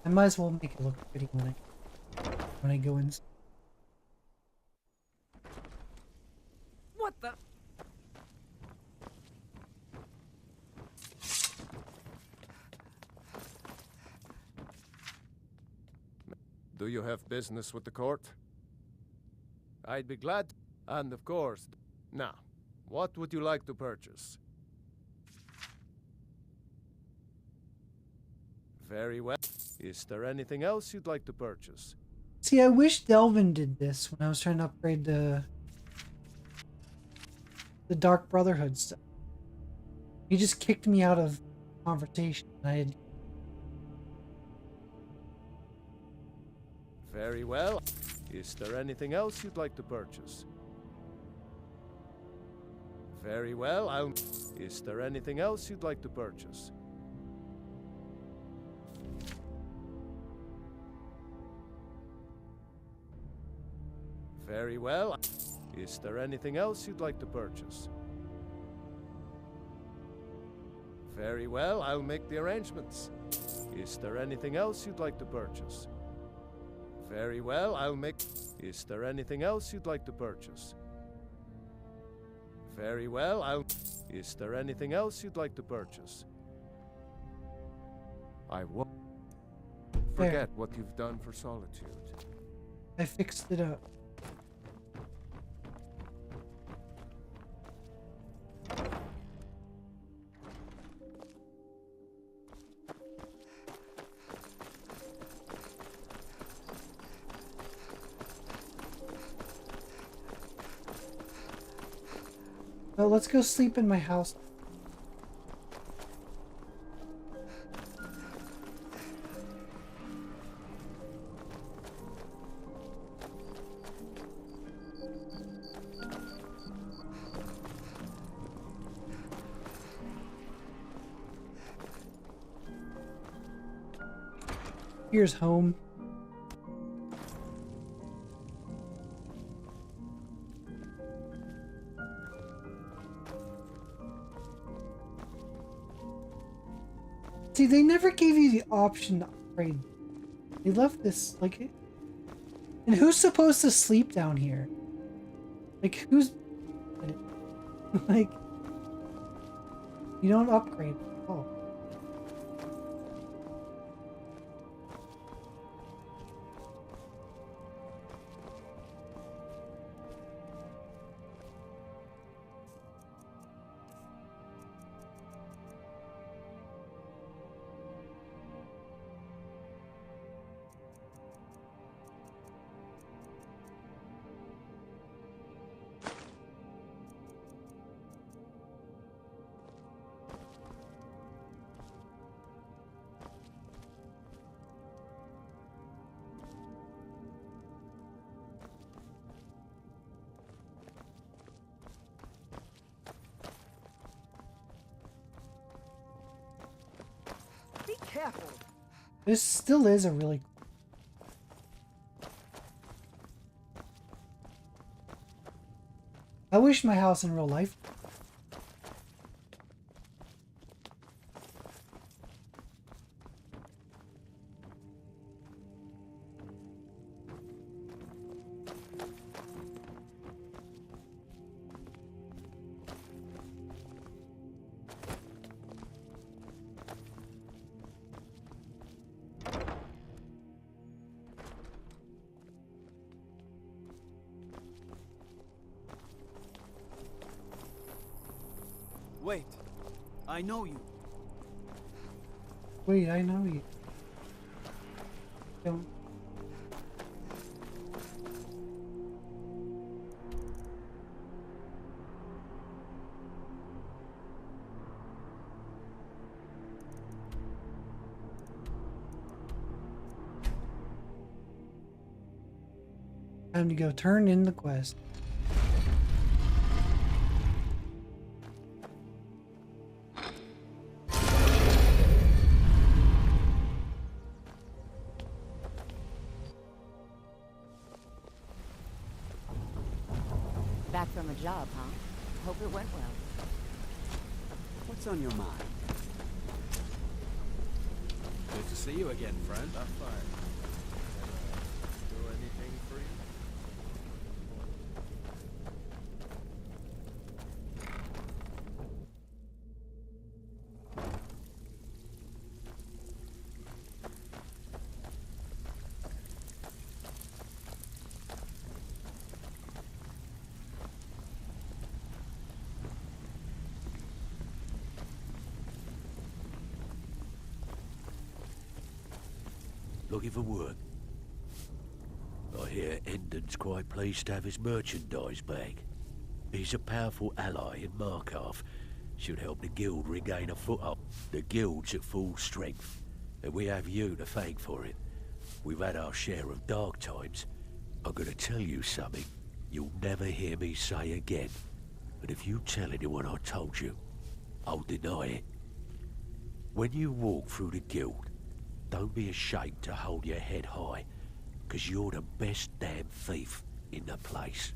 I might as well make it look pretty when I go in. What the? Do you have business with the court? I'd be glad. And of course. Now, what would you like to purchase? Very well. Is there anything else you'd like to purchase? See, I wish Delvin did this when I was trying to upgrade the Dark Brotherhood stuff. He just kicked me out of conversation. Very well. Is there anything else you'd like to purchase? Very well, Is there anything else you'd like to purchase? Very well. Is there anything else you'd like to purchase? Very well, I'll make the arrangements. Is there anything else you'd like to purchase? Very well, I'll make... Is there anything else you'd like to purchase? Very well, Is there anything else you'd like to purchase? I won't forget what you've done for Solitude. I fixed it up. Well, let's go sleep in my house. Here's home. See, they never gave you the option to upgrade. They left this, like... And who's supposed to sleep down here? Like, who's... Like... You don't upgrade. Oh. Be careful. This still is a really... I wish my house in real life... Wait, I know you. Wait, I know you. Don't... Time to go turn in the quest. Back from a job, huh? Hope it went well. What's on your mind? Good to see you again, friend. That's fine. Do anything for you? Looking for work? I hear Endon's quite pleased to have his merchandise back. He's a powerful ally in Markarth. Should help the guild regain a foothold. The guild's at full strength, and we have you to thank for it. We've had our share of dark times. I'm gonna tell you something you'll never hear me say again. And if you tell anyone I told you, I'll deny it. When you walk through the guild, don't be ashamed to hold your head high, 'cause you're the best damn thief in the place.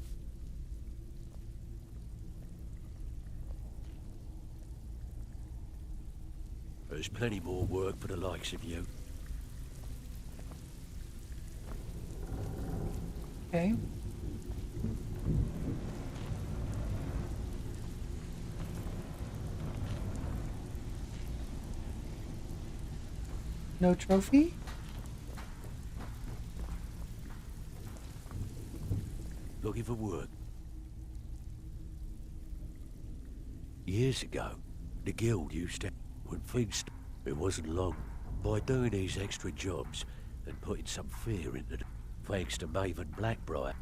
There's plenty more work for the likes of you. Okay. No trophy? Looking for work. Years ago, the guild used to... When things... It wasn't long. By doing these extra jobs and putting some fear into them, thanks to Maven Blackbriar,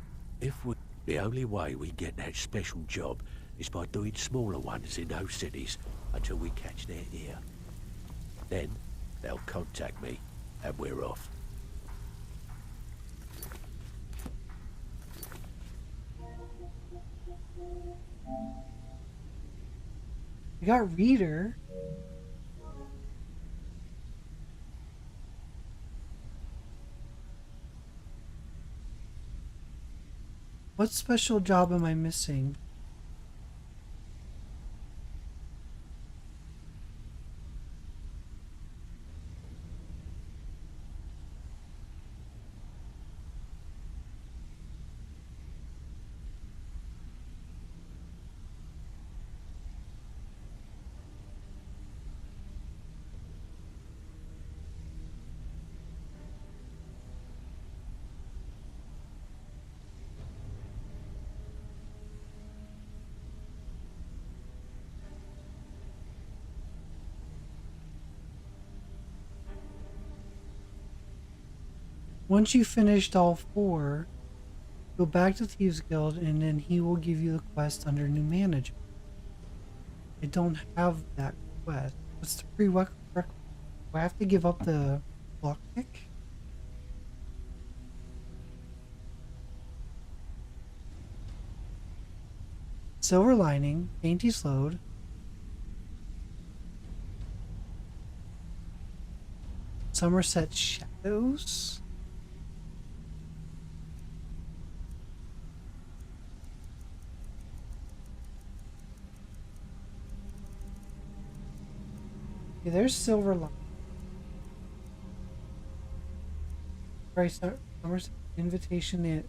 the only way we get that special job is by doing smaller ones in those cities until we catch their ear. Then, they'll contact me, and we're off. We got Reader. What special job am I missing? once you finished all 4, go back to Thieves Guild and then he will give you the quest under new management. I don't have that quest. What's the prerequisite? Do I have to give up the lockpick? Silver Lining, Dainty Slowed. Somerset Shadows. Okay, there's Silver Lining. Right, Somerset Invitation in.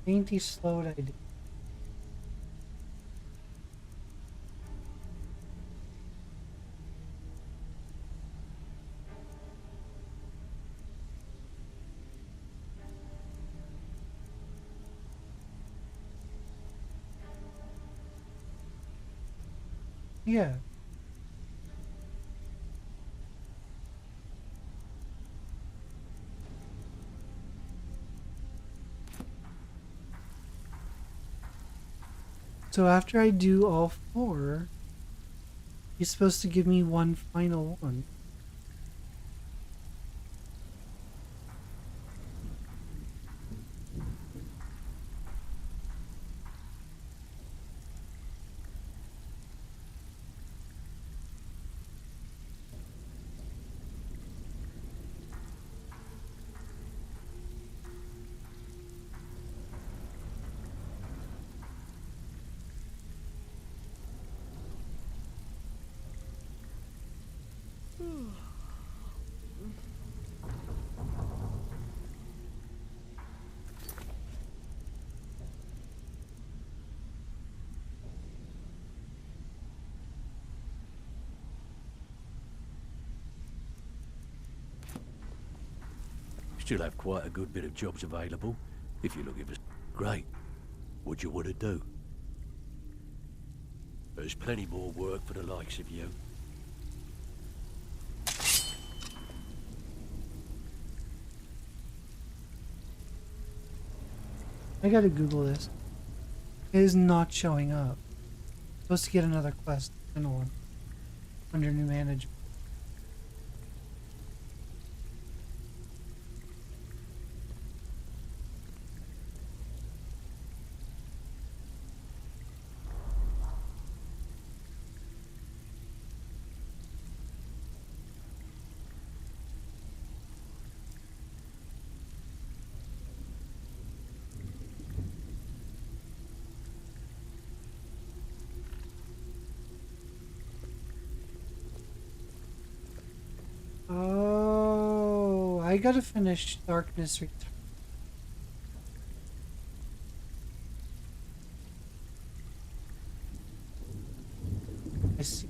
Dainty Slowed ID. Yeah. So after I do all 4, he's supposed to give me one final one. Still have quite a good bit of jobs available, if you're looking for... Great. What do you want to do? There's plenty more work for the likes of you. I gotta Google this. It is not showing up. Supposed to get another quest, final one, under new management. Oh, I gotta finish Darkness Return. I see.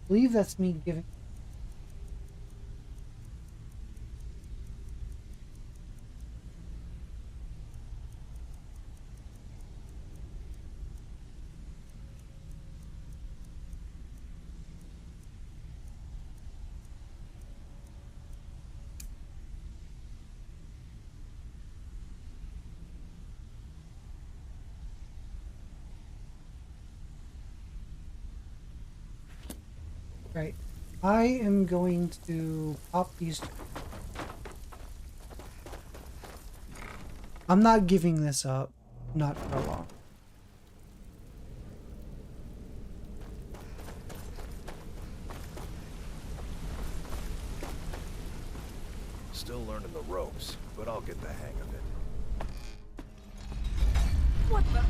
I believe that's me giving. Right. I am going to pop these. I'm not giving this up. Not for long. Still learning the ropes, but I'll get the hang of it. What the?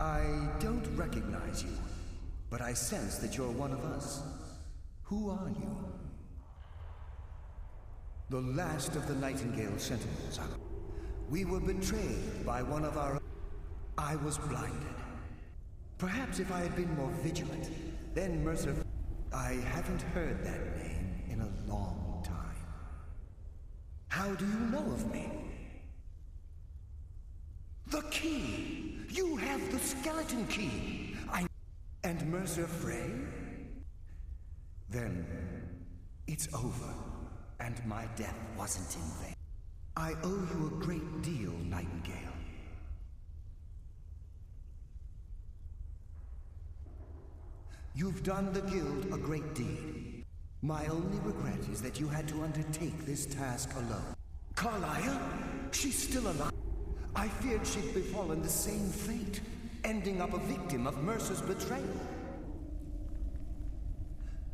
I don't recognize you, but I sense that you're one of us. Who are you? The last of the Nightingale Sentinels. We were betrayed by one of our... I was blinded. Perhaps if I had been more vigilant, then Mercer... I haven't heard that name in a long time. How do you know of me? The key! You have the skeleton key! And Mercer Frey? Then, it's over, and my death wasn't in vain. I owe you a great deal, Nightingale. You've done the Guild a great deed. My only regret is that you had to undertake this task alone. Carlisle? She's still alive. I feared she'd befallen the same fate, ending up a victim of Mercer's betrayal.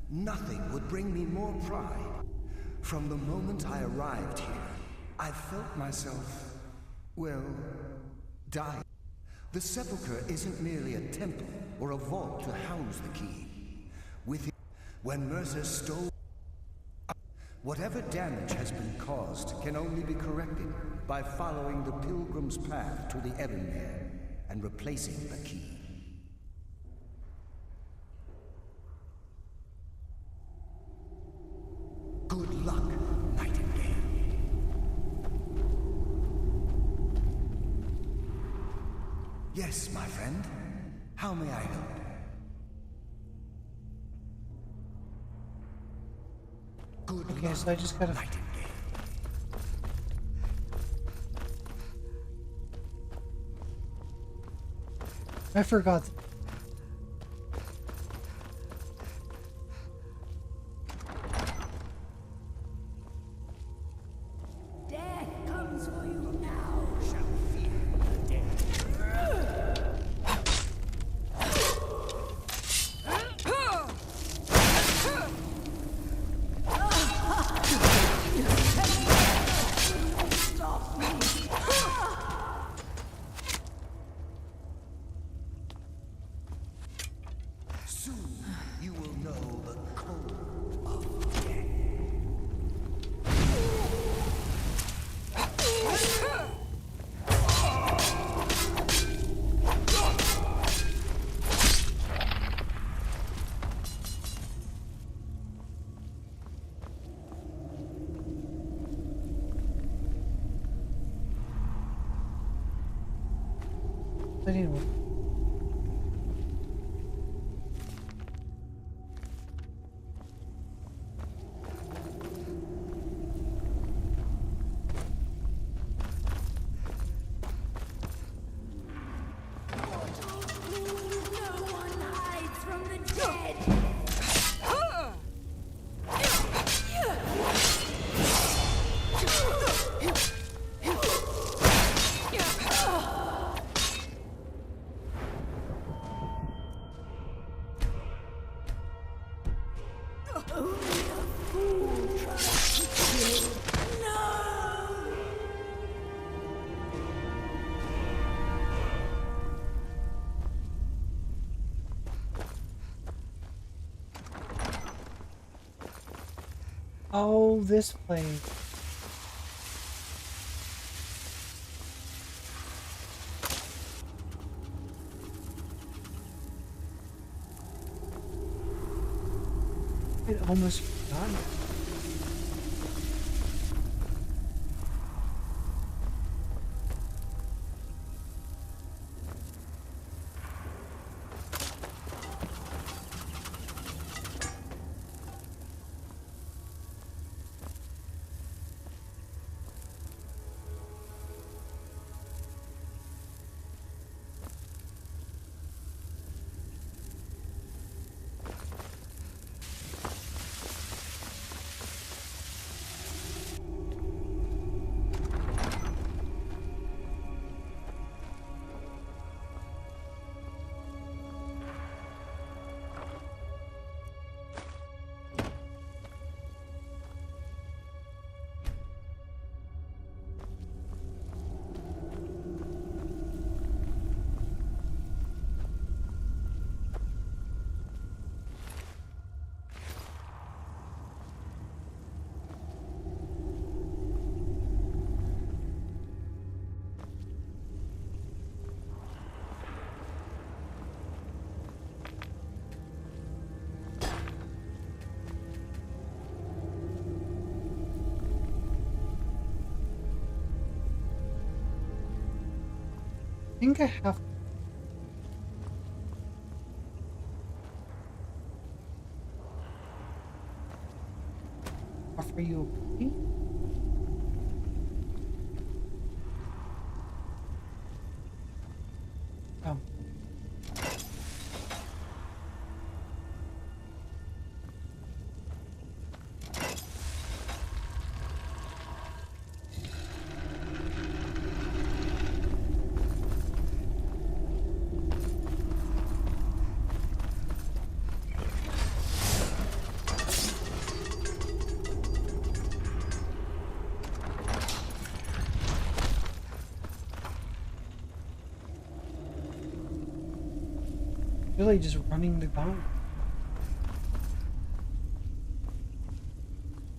Nothing would bring me more pride. From the moment I arrived here, I felt myself, well, dying. The sepulchre isn't merely a temple or a vault to house the key. With it, when Mercer stole... Whatever damage has been caused can only be corrected by following the pilgrim's path to the Ebonmere and replacing the key. Good luck, Nightingale. Yes, my friend. How may I help? Good Okay, luck, so I just gotta... Nightingale. I forgot. Death comes for you now. Shall fear the death. Stop me. Soon you will know the cold of death. Anyway. No one hides from the dead. Only a fool tries to kill. No! Oh, this place. I'd almost forgotten. think I have. Offer you a cookie? Oh. Really just running the gauntlet.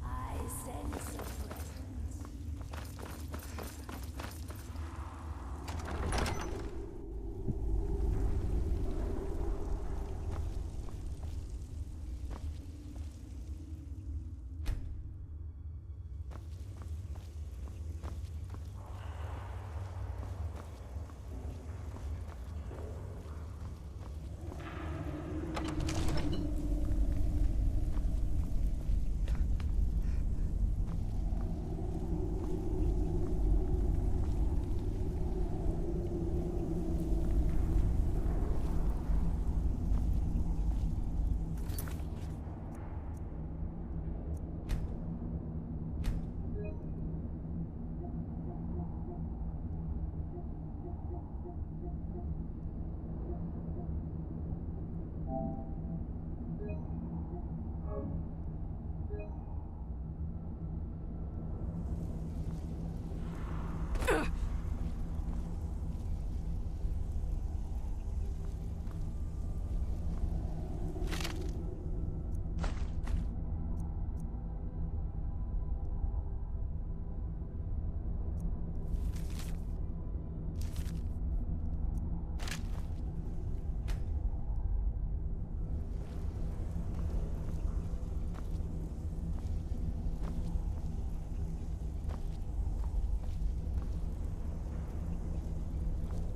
I sense a presence.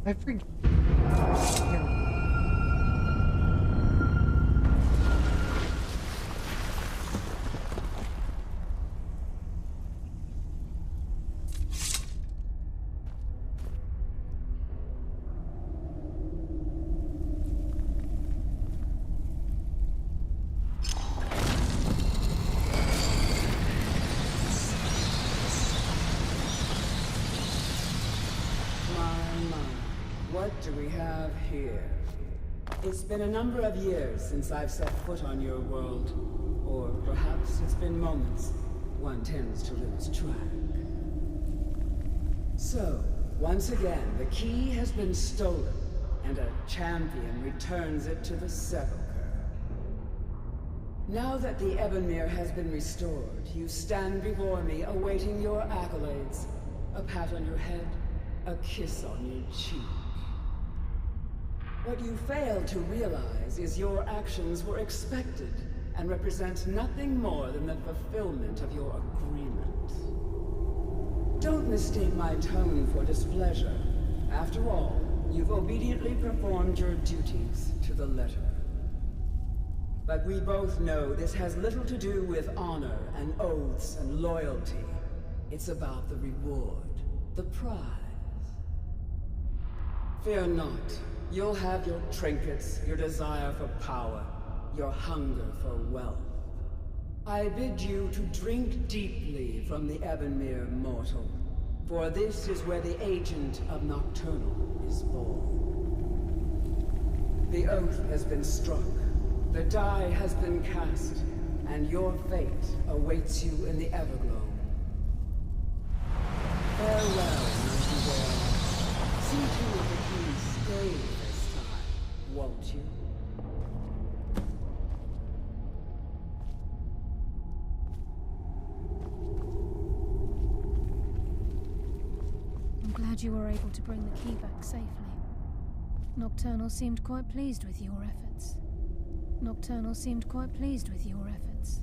I forget. What do we have here? It's been a number of years since I've set foot on your world. Or perhaps it's been moments. One tends to lose track. So, once again, the key has been stolen, and a champion returns it to the Sepulchre. Now that the Ebonmere has been restored, you stand before me awaiting your accolades. A pat on your head, a kiss on your cheek. What you fail to realize is your actions were expected and represent nothing more than the fulfillment of your agreement. Don't mistake my tone for displeasure. After all, you've obediently performed your duties to the letter. But we both know this has little to do with honor and oaths and loyalty. It's about the reward, the prize. Fear not. You'll have your trinkets, your desire for power, your hunger for wealth. I bid you to drink deeply from the Ebonmere mortal, for this is where the agent of Nocturnal is born. The oath has been struck, the die has been cast, and your fate awaits you in the Everglow. Farewell, Nightingale. See to it that you stay this time, won't you? I'm glad you were able to bring the key back safely. Nocturnal seemed quite pleased with your efforts. Nocturnal seemed quite pleased with your efforts.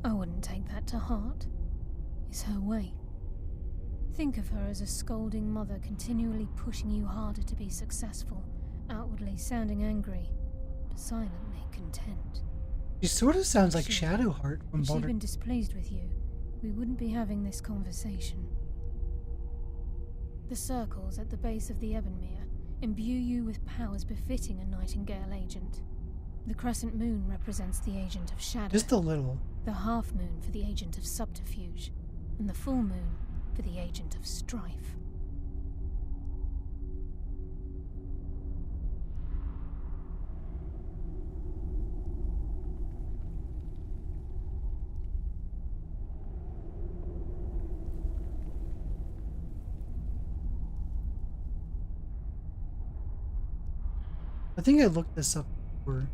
I wouldn't take that to heart. It's her way. Think of her as a scolding mother continually pushing you harder to be successful, outwardly sounding angry, but silently content. She sort of sounds like Sure, Shadowheart from if she'd Boulder. been displeased with you, we wouldn't be having this conversation. The circles at the base of the Ebonmere imbue you with powers befitting a Nightingale agent. The crescent moon represents the agent of shadow. Just a little. The half moon for the agent of subterfuge, and the full moon for the agent of strife. I think I looked this up before.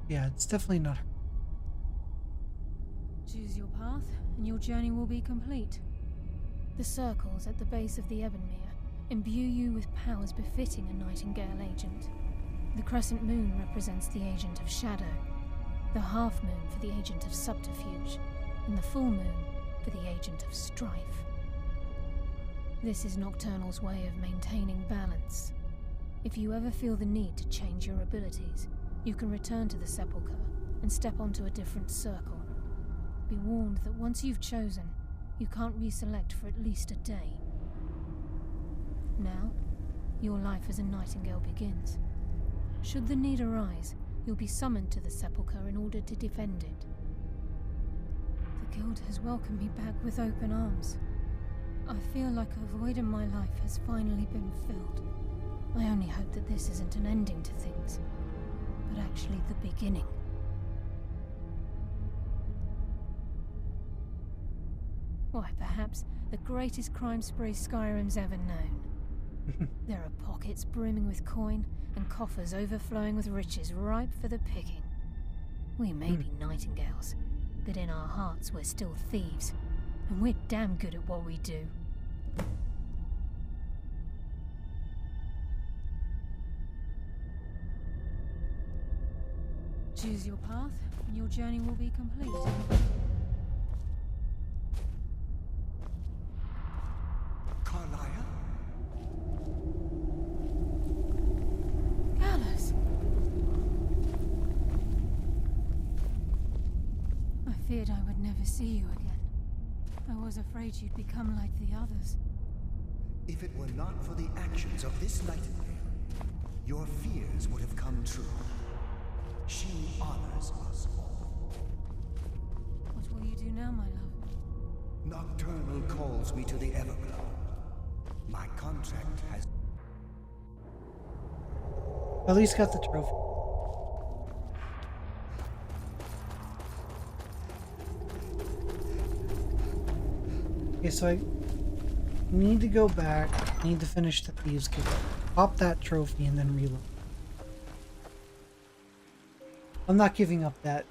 Yeah, it's definitely not her. Choose your path, and your journey will be complete. The circles at the base of the Ebonmere imbue you with powers befitting a Nightingale agent. The crescent moon represents the agent of shadow, the half moon for the agent of subterfuge, and the full moon for the agent of strife. This is Nocturnal's way of maintaining balance. If you ever feel the need to change your abilities, you can return to the Sepulchre and step onto a different circle. Be warned that once you've chosen, you can't reselect for at least a day. Now, your life as a Nightingale begins. Should the need arise, you'll be summoned to the Sepulchre in order to defend it. The Guild has welcomed me back with open arms. I feel like a void in my life has finally been filled. I only hope that this isn't an ending to things, but actually the beginning. Why, perhaps the greatest crime spree Skyrim's ever known. There are pockets brimming with coin and coffers overflowing with riches ripe for the picking. We may be Nightingales, but in our hearts we're still thieves, and we're damn good at what we do. Choose your path, and your journey will be complete. Carlia? Gallus! I feared I would never see you again. I was afraid you'd become like the others. If it were not for the actions of this Nightingale, your fears would have come true. She honors us all. What will you do now, my love? Nocturnal calls me to the Everglow. My contract has... At least got the trophy. Okay, so I need to go back. I need to finish the Thieves Guild. Pop that trophy and then reload. I'm not giving up that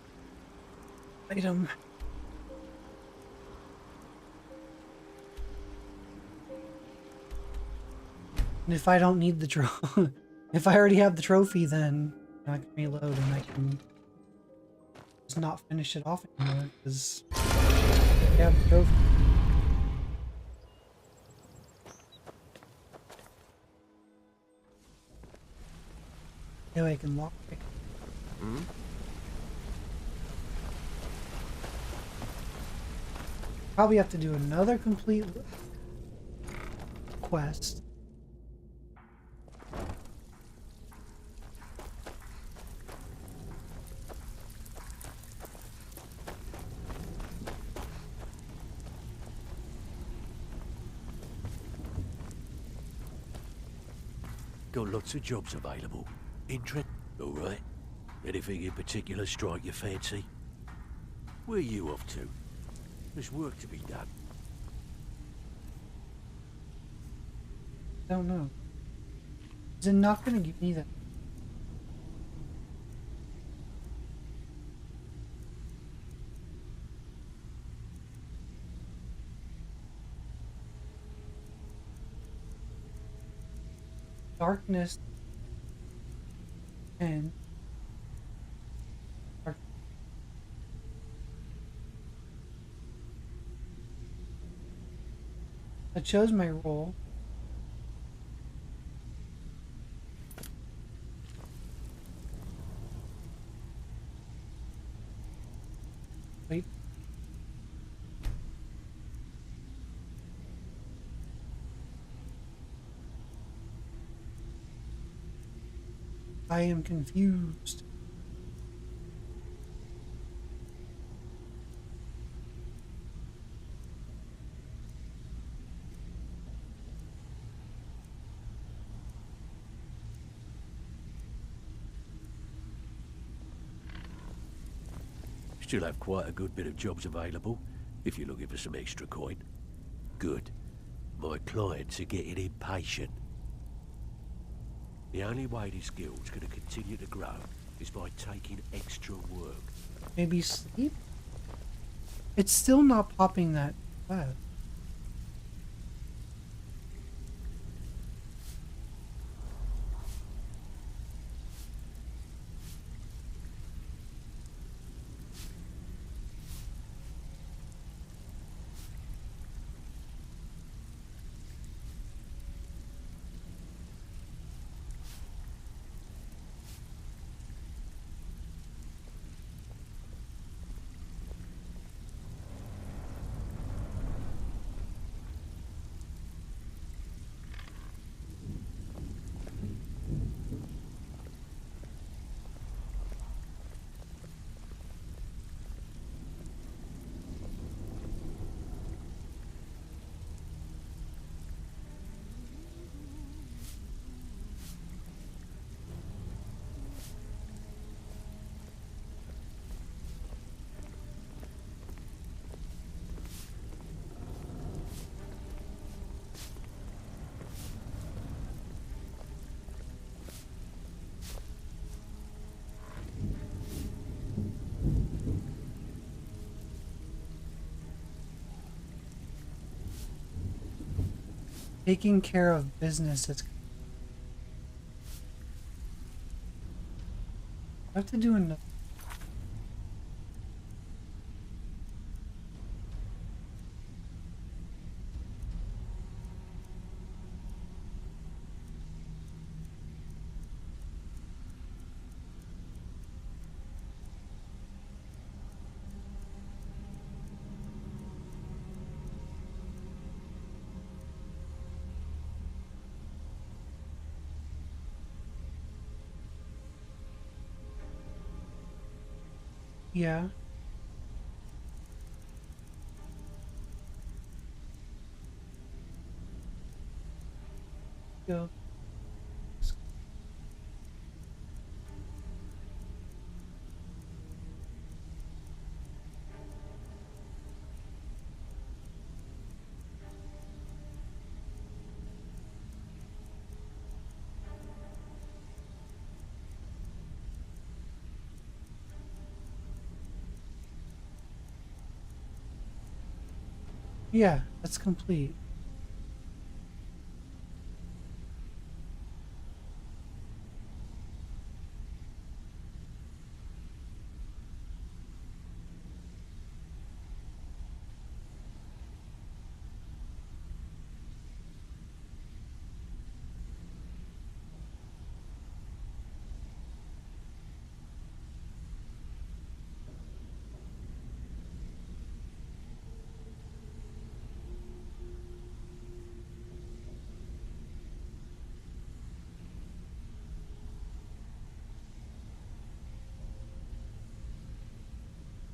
item. And if I don't need the trophy, if I already have the trophy, then I can reload and I can just not finish it off anymore because I have the trophy. Anyway, I can walk quick. Probably have to do another complete quest. Got lots of jobs available. Interest? All right. Anything in particular strike your fancy? Where are you off to? There's work to be done. I don't know. Is it not gonna give me that? Darkness and I chose my role. Wait. I am confused. Still have quite a good bit of jobs available, if you're looking for some extra coin. Good. My clients are getting impatient. The only way this guild's going to continue to grow is by taking extra work. Maybe sleep? It's still not popping that fast. Taking care of business. I have to do another. Yeah. Go. Yeah, that's complete.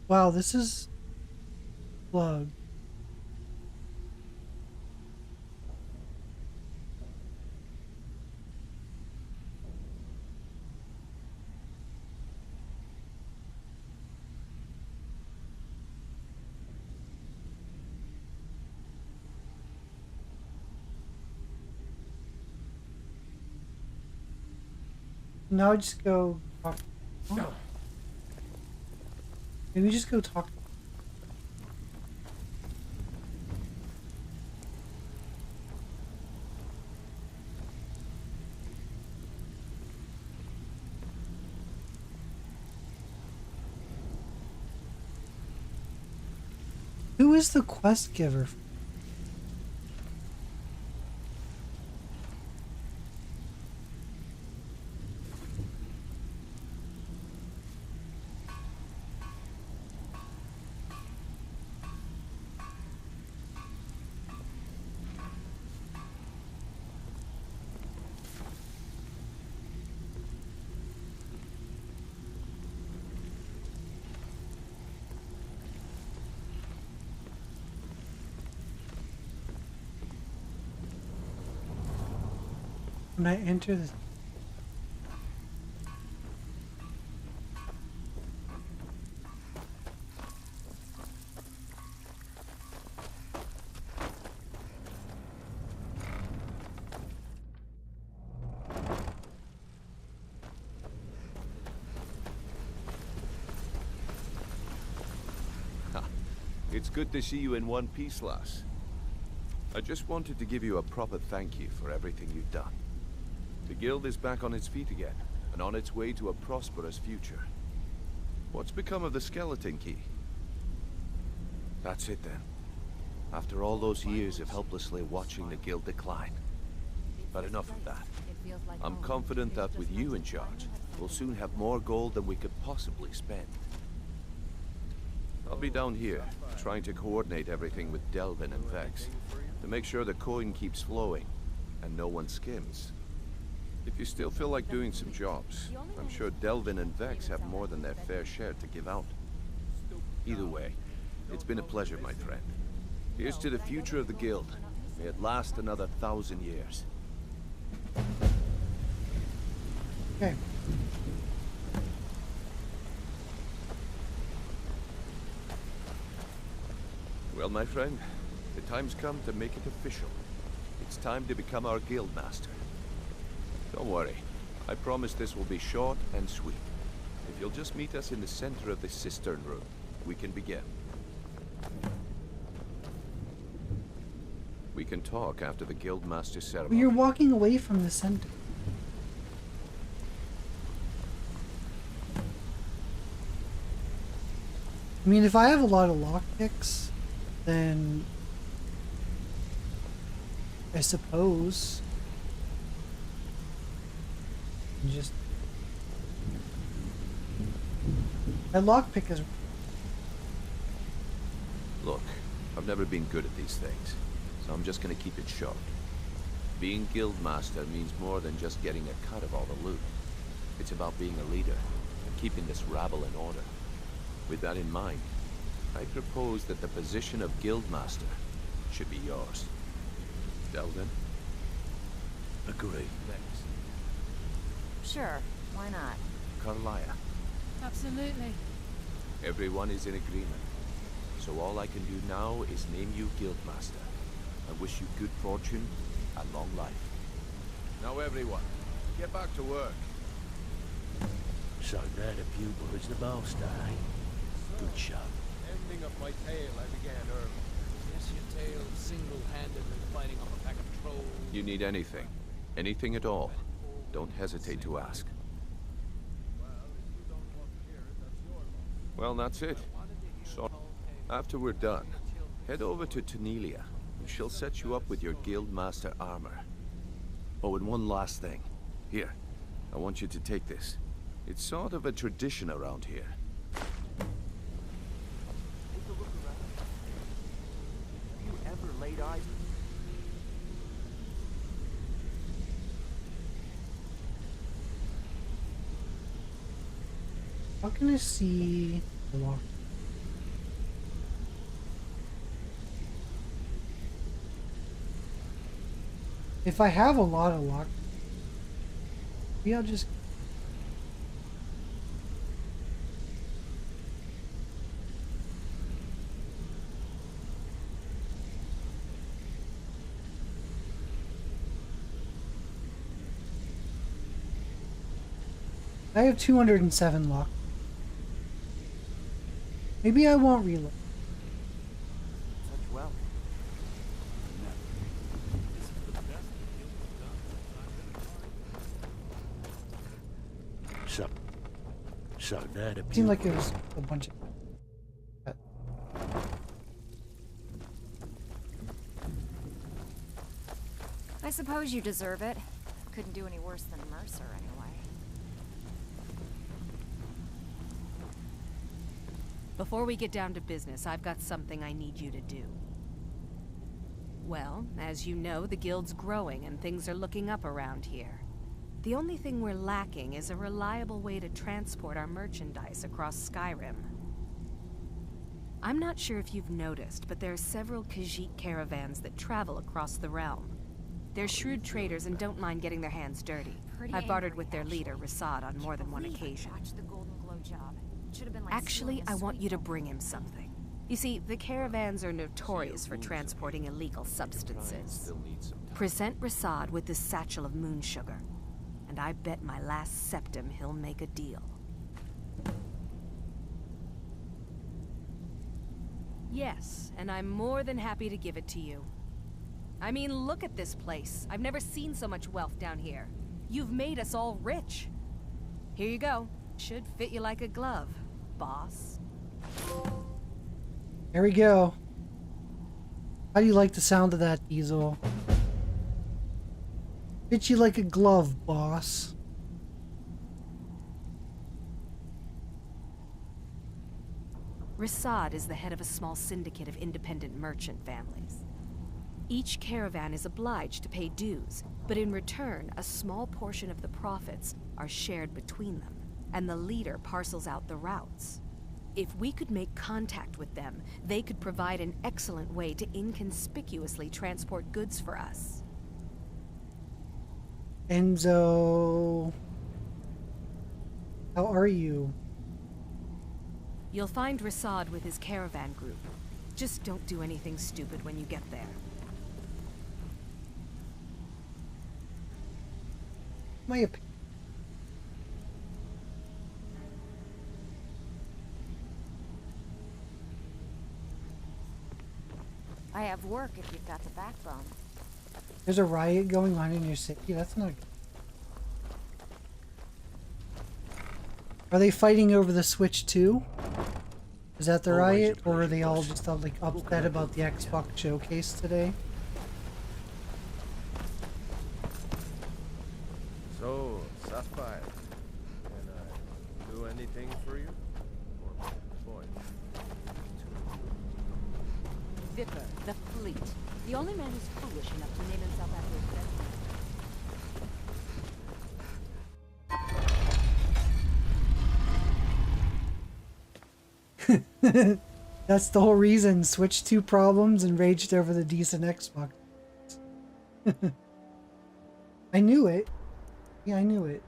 Wow, this is plug. Now I just go talk. Oh. Maybe just go talk. Who is the quest giver? When I enter this. It's good to see you in one piece, lass. I just wanted to give you a proper thank you for everything you've done. The guild is back on its feet again, and on its way to a prosperous future. What's become of the skeleton key? That's it then. After all those years of helplessly watching the guild decline. But enough of that. I'm confident that with you in charge, we'll soon have more gold than we could possibly spend. I'll be down here, trying to coordinate everything with Delvin and Vex, to make sure the coin keeps flowing, and no one skims. If you still feel like doing some jobs, I'm sure Delvin and Vex have more than their fair share to give out. Either way, it's been a pleasure, my friend. Here's to the future of the guild. May it last another 1,000 years. Okay. Well, my friend, the time's come to make it official. It's time to become our guild master. Don't worry, I promise this will be short and sweet. If you'll just meet us in the center of this cistern room, we can begin. We can talk after the guild master ceremony. Well, you're walking away from the center. I mean, if I have a lot of lockpicks, then I suppose just my lockpick is. Look, I've never been good at these things, so I'm just gonna keep it short. Being guild master means more than just getting a cut of all the loot. It's about being a leader and keeping this rabble in order. With that in mind, I propose that the position of guildmaster should be yours. Delvin? Agree. Sure, why not? Carlia? Absolutely. Everyone is in agreement. So all I can do now is name you guildmaster. I wish you good fortune and long life. Now everyone, get back to work. So that a few words the master, eh? Good show. Ending of my tale I began early. Yes, your tale single-handedly fighting off a pack of trolls. You need anything. Anything at all. Don't hesitate to ask. Well, that's it. So, after we're done, head over to Tanelia, and she'll set you up with your guildmaster armor. Oh, and one last thing. Here, I want you to take this. It's sort of a tradition around here. Laid eyes. How can I see the lock? If I have a lot of lock, maybe I'll just. I have 207 luck. Maybe I won't reload. Such wealth. So that It seemed like it was a bunch of... I suppose you deserve it. Couldn't do any worse than Mercer, anyway. Before we get down to business, I've got something I need you to do. Well, as you know, the guild's growing and things are looking up around here. The only thing we're lacking is a reliable way to transport our merchandise across Skyrim. I'm not sure if you've noticed, but there are several Khajiit caravans that travel across the realm. They're shrewd traders and don't mind getting their hands dirty. I've bartered with their leader, Rasad, on more than one occasion. Actually, I want you to bring him something. You see, the caravans are notorious for transporting illegal substances. Present Rasad with this satchel of moon sugar, and I bet my last septim he'll make a deal. Yes, and I'm more than happy to give it to you. I mean, look at this place. I've never seen so much wealth down here. You've made us all rich. Here you go. Should fit you like a glove, boss. There we go. How do you like the sound of that, Diesel? Fits you like a glove, boss. Rasad is the head of a small syndicate of independent merchant families. Each caravan is obliged to pay dues, but in return, a small portion of the profits are shared between them, and the leader parcels out the routes. If we could make contact with them, they could provide an excellent way to inconspicuously transport goods for us. Enzo... How are you? You'll find Rasad with his caravan group. Just don't do anything stupid when you get there. My opinion. I have work if you've got the backbone. There's a riot going on in your city. That's not good. Are they fighting over the Switch too? Is that the riot, or are they all just like upset about the Xbox showcase today? So, Sapphire, can I do anything for you? Or boy? Vicar, the fleet. The only man who's foolish enough to name himself after his destiny. That's the whole reason. Switch 2 problems and raged over the decent Xbox. I knew it. Yeah, I knew it.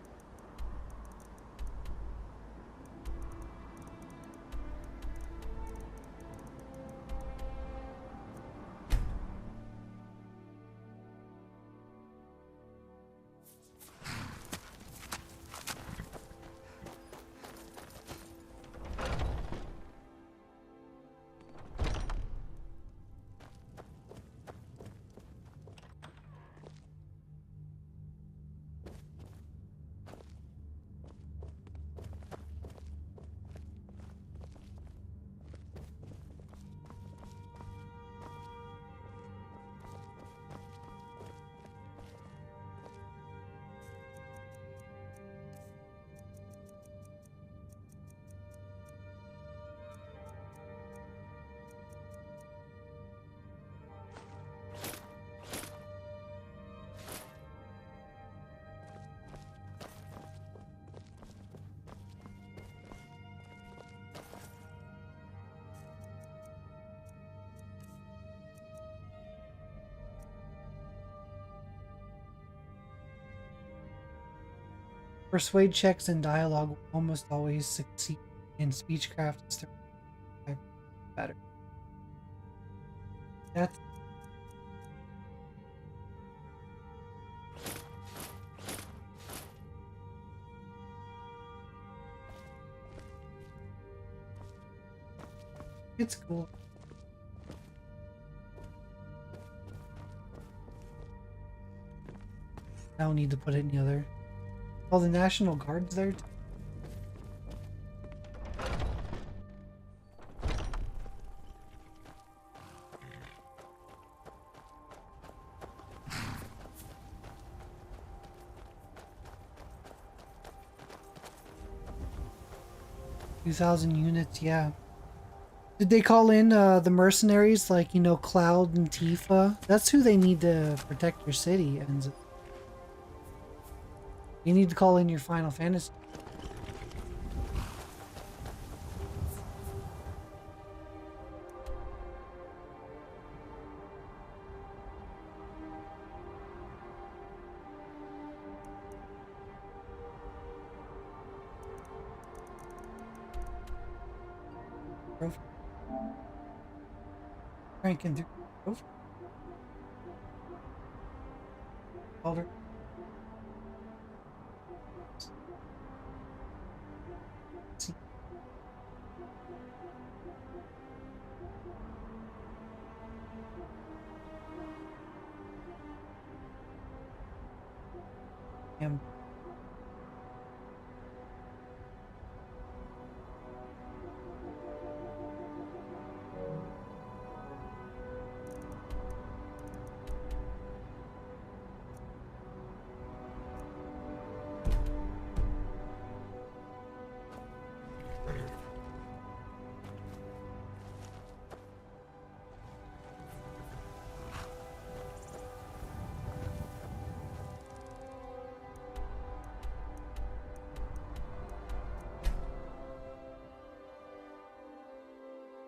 Persuade checks and dialogue will almost always succeed in speechcraft. Is better. That's It's cool. I don't need to put any other. Oh, the National Guard's there too. 2,000 units, yeah. Did they call in the mercenaries like, you know, Cloud and Tifa? That's who they need to protect your city. And you need to call in your Final Fantasy. Cranking through. Alder.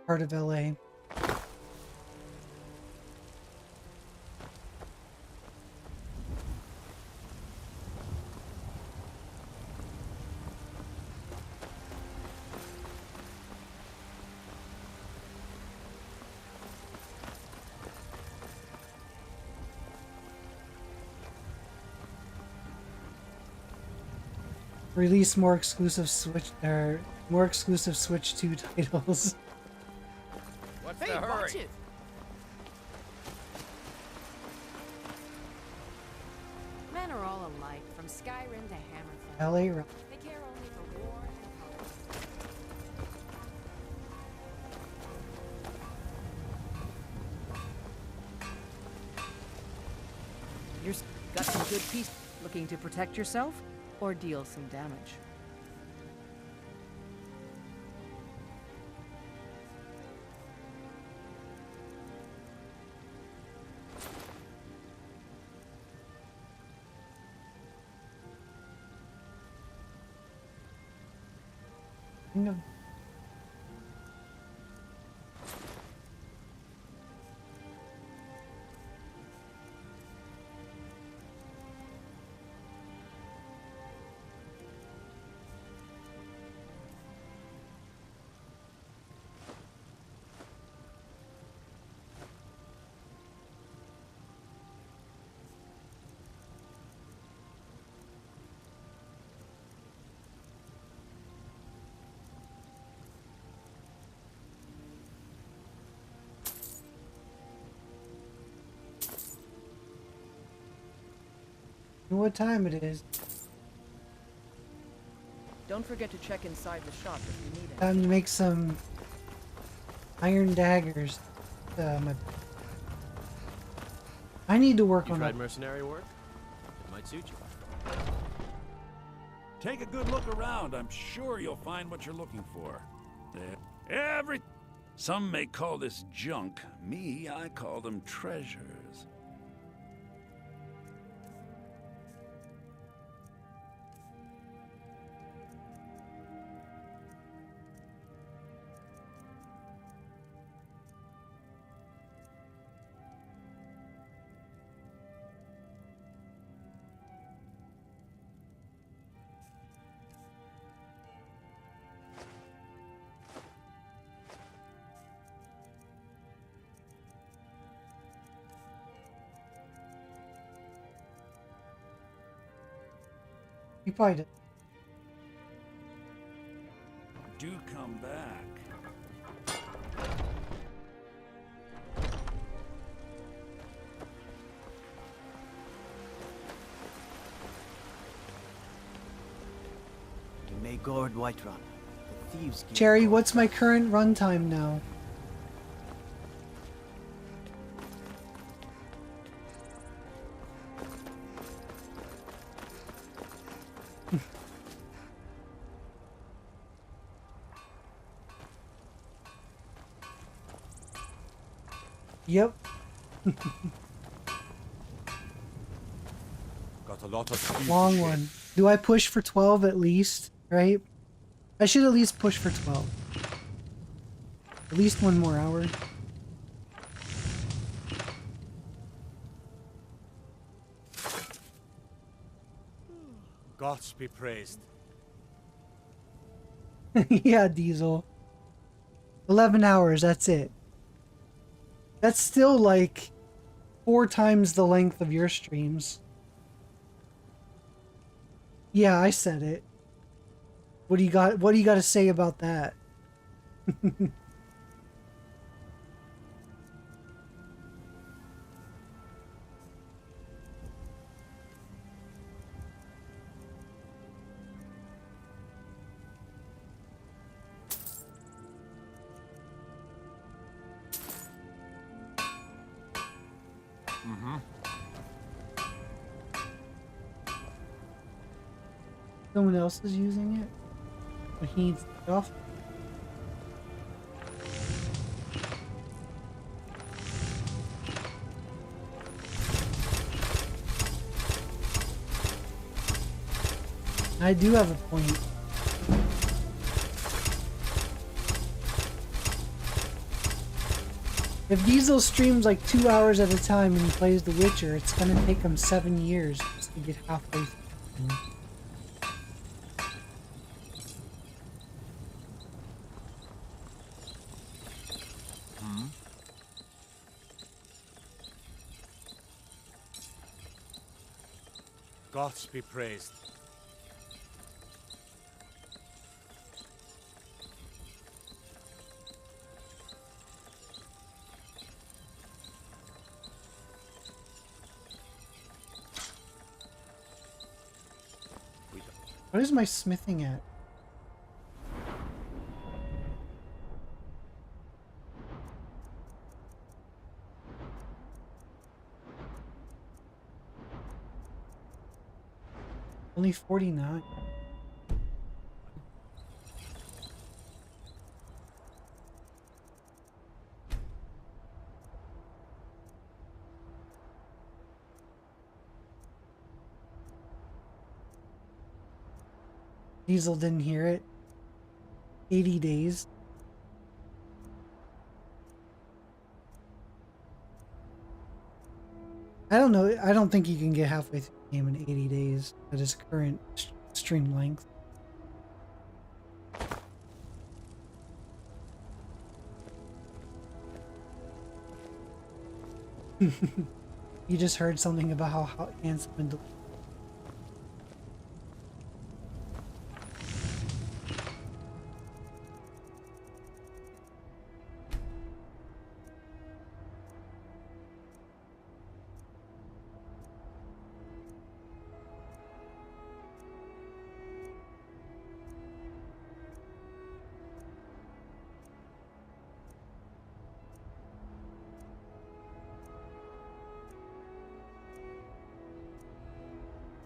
Part of LA. Release more exclusive Switch 2 titles. What's the hurry? Watch it. Men are all alike, from Skyrim to Hammerfell. LA. They care only for war and power. You're got some good piece. Looking to protect yourself or deal some damage? No. What time it is? Don't forget to check inside the shop if you need it. Time to make some iron daggers. I need to work You on tried that. mercenary work? It might suit you. Take a good look around. I'm sure you'll find what you're looking for. Some may call this junk. Me, I call them treasures. You probably did. Do come back. may guard Whiterun. The thieves keep Cherry, guard. what's my current runtime now? Yep. Got a lot of Long one. Do I push for 12 at least? Right? I should at least push for 12. At least one more hour. Gods be praised. Yeah, Diesel. 11 hours, that's it. That's still like 4 times the length of your streams. Yeah, I said it. What do you got to say about that? Someone else is using it? But he needs to get off. I do have a point. If Diesel streams like 2 hours at a time and he plays The Witcher, it's gonna take him 7 years just to get halfway through. Gods be praised. What is my smithing at? Only 49. Diesel didn't hear it. 80 days. I don't know. I don't think you can get halfway through the game in 80 days at his current stream length. You just heard something about how handsome and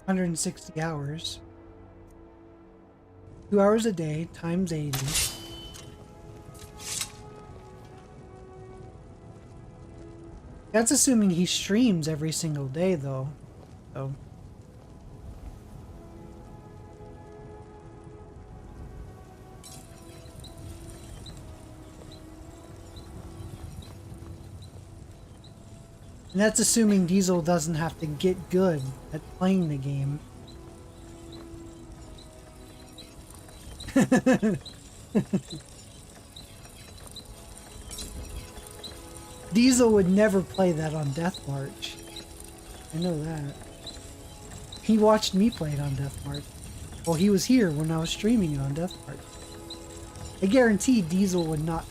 160 hours. 2 hours a day times 80. That's assuming he streams every single day though. So and that's assuming Diesel doesn't have to get good at playing the game. Diesel would never play that on Death March. I know that. He watched me play it on Death March. Well, he was here when I was streaming it on Death March. I guarantee Diesel would not.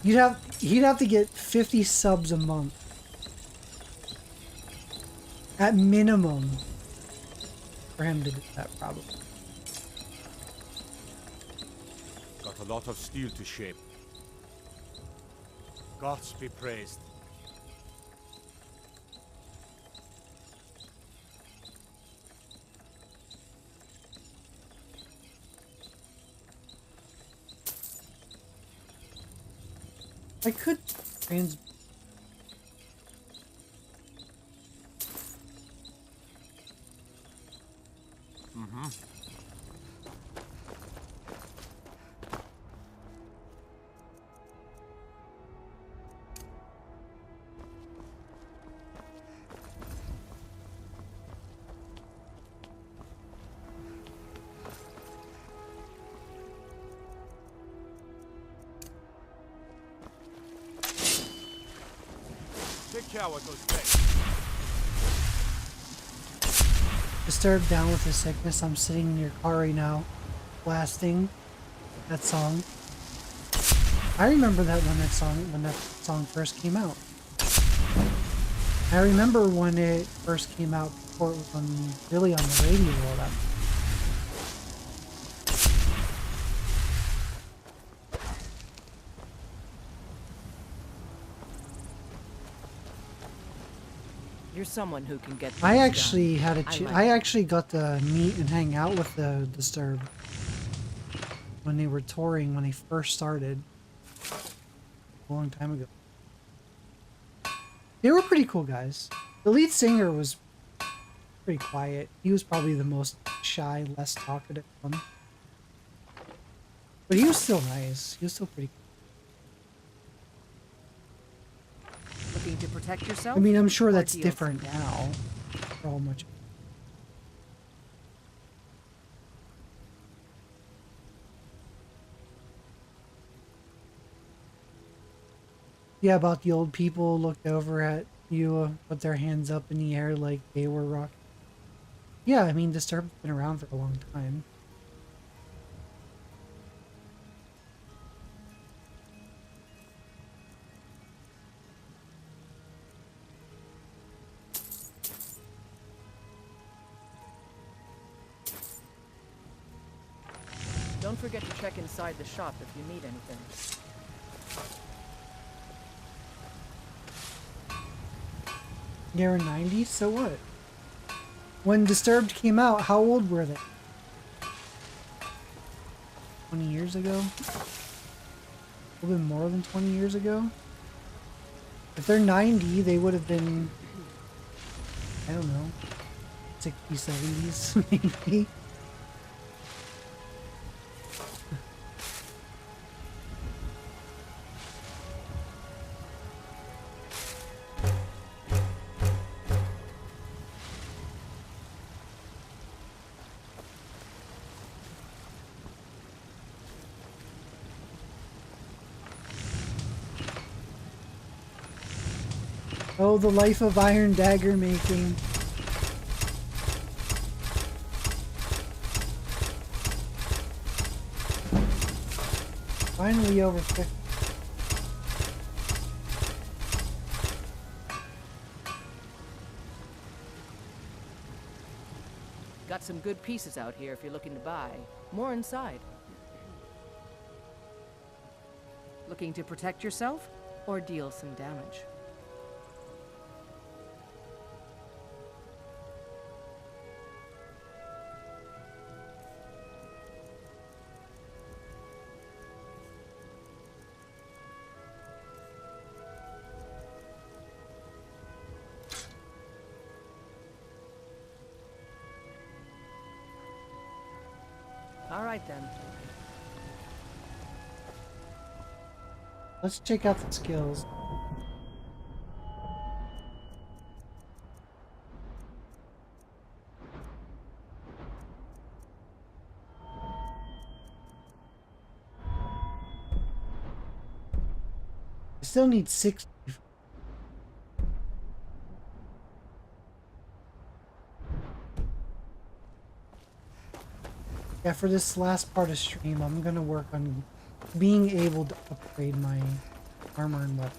He'd have to get 50 subs a month. At minimum. for him to do that, probably. Got a lot of steel to shape. Gods be praised. I could trans. Mm-hmm. Take care with those things. Disturbed down with his sickness, I'm sitting in your car right now, blasting that song. I remember that when that song first came out. I remember when it first came out before it was really on the radio all that. You're someone who can get. I actually had a I actually got to meet and hang out with the Disturbed when they were touring when they first started a long time ago. They were pretty cool guys. The lead singer was pretty quiet. He was probably the most shy, less talkative one. But he was still nice. He was still pretty cool. Looking to protect yourself? I mean, I'm sure that's deal different now. For all much. Yeah, about the old people looked over at you, put their hands up in the air like they were rock. Yeah, I mean, Disturbed's been around for a long time. Don't forget to check inside the shop if you need anything. They were 90s, so what? When Disturbed came out, how old were they? 20 years ago? A little bit more than 20 years ago? If they're 90, they would have been, I don't know, 60s, 70s, maybe. Oh, the life of iron dagger making. Finally over 50. Got some good pieces out here if you're looking to buy. More inside. Looking to protect yourself or deal some damage? All right then. Let's check out the skills. I still need 60. Yeah, for this last part of stream, I'm gonna work on being able to upgrade my armor and weapon.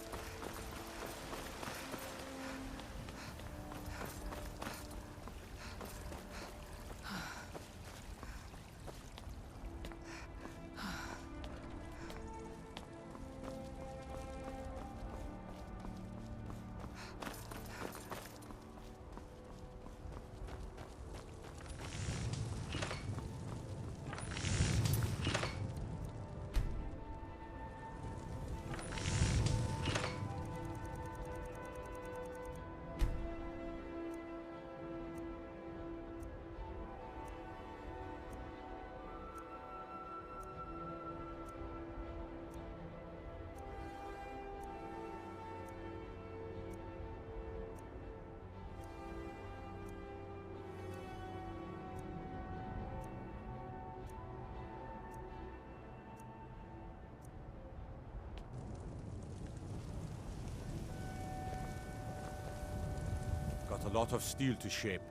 lot of steel to shape.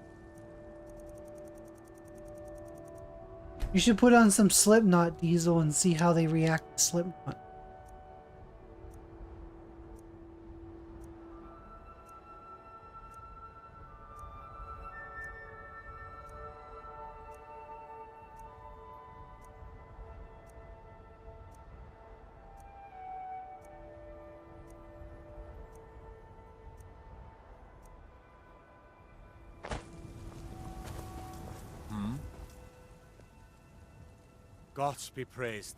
You should put on some Slipknot, Diesel, and see how they react to Slipknot. Gods be praised.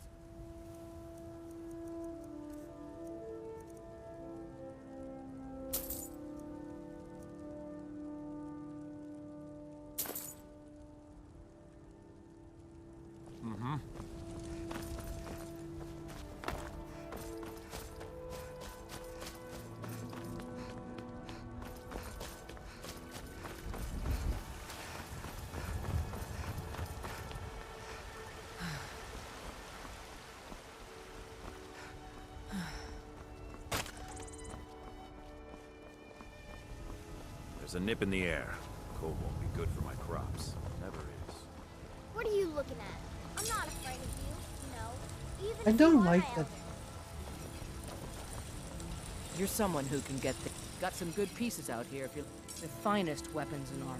There's a nip in the air. Cold won't be good for my crops. Never is. What are you looking at? I'm not afraid of you, even I if don't you like are that. You're someone who can get the... Got some good pieces out here if you... The finest weapons and armor.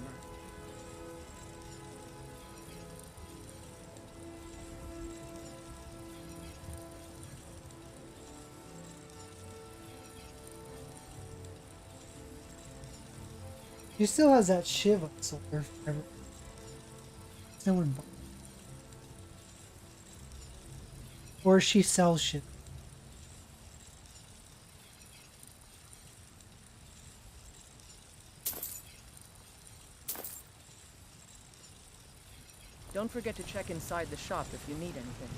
She still has that Shiva silver forever. Still in. Or she sells shit. Don't forget to check inside the shop if you need anything.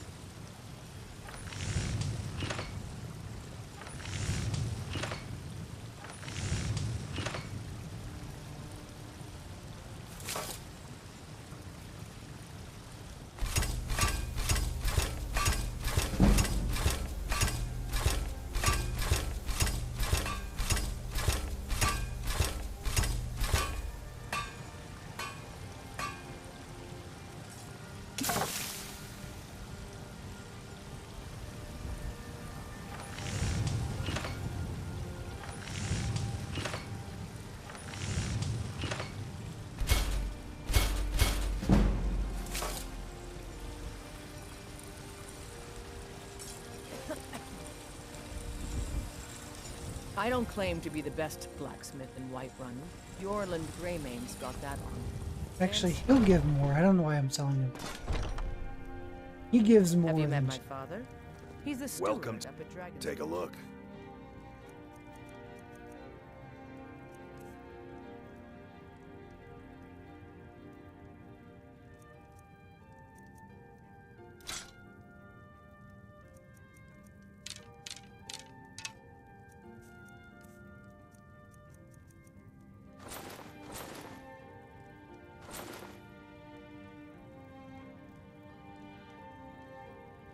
I don't claim to be the best blacksmith in Whiterun. Yorland Greymane's got that on. Actually, he'll give more. I don't know why I'm selling him. He gives more. Have you met than my father? He's the steward Welcome. up at Dragon. Take a look.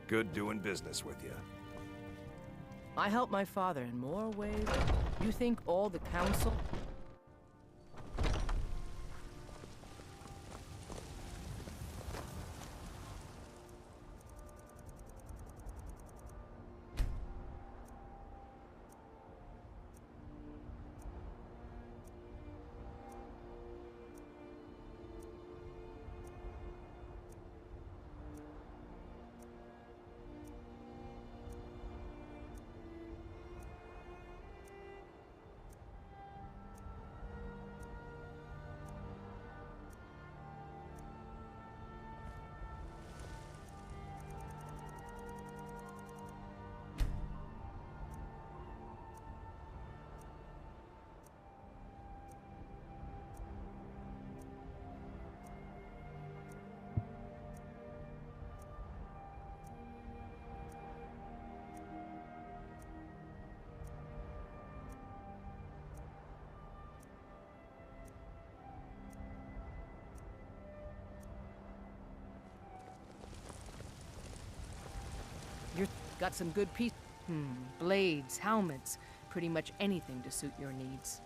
Good doing business with you. I help my father in more ways. You think all the council... You've got some good pieces. Blades, helmets, pretty much anything to suit your needs.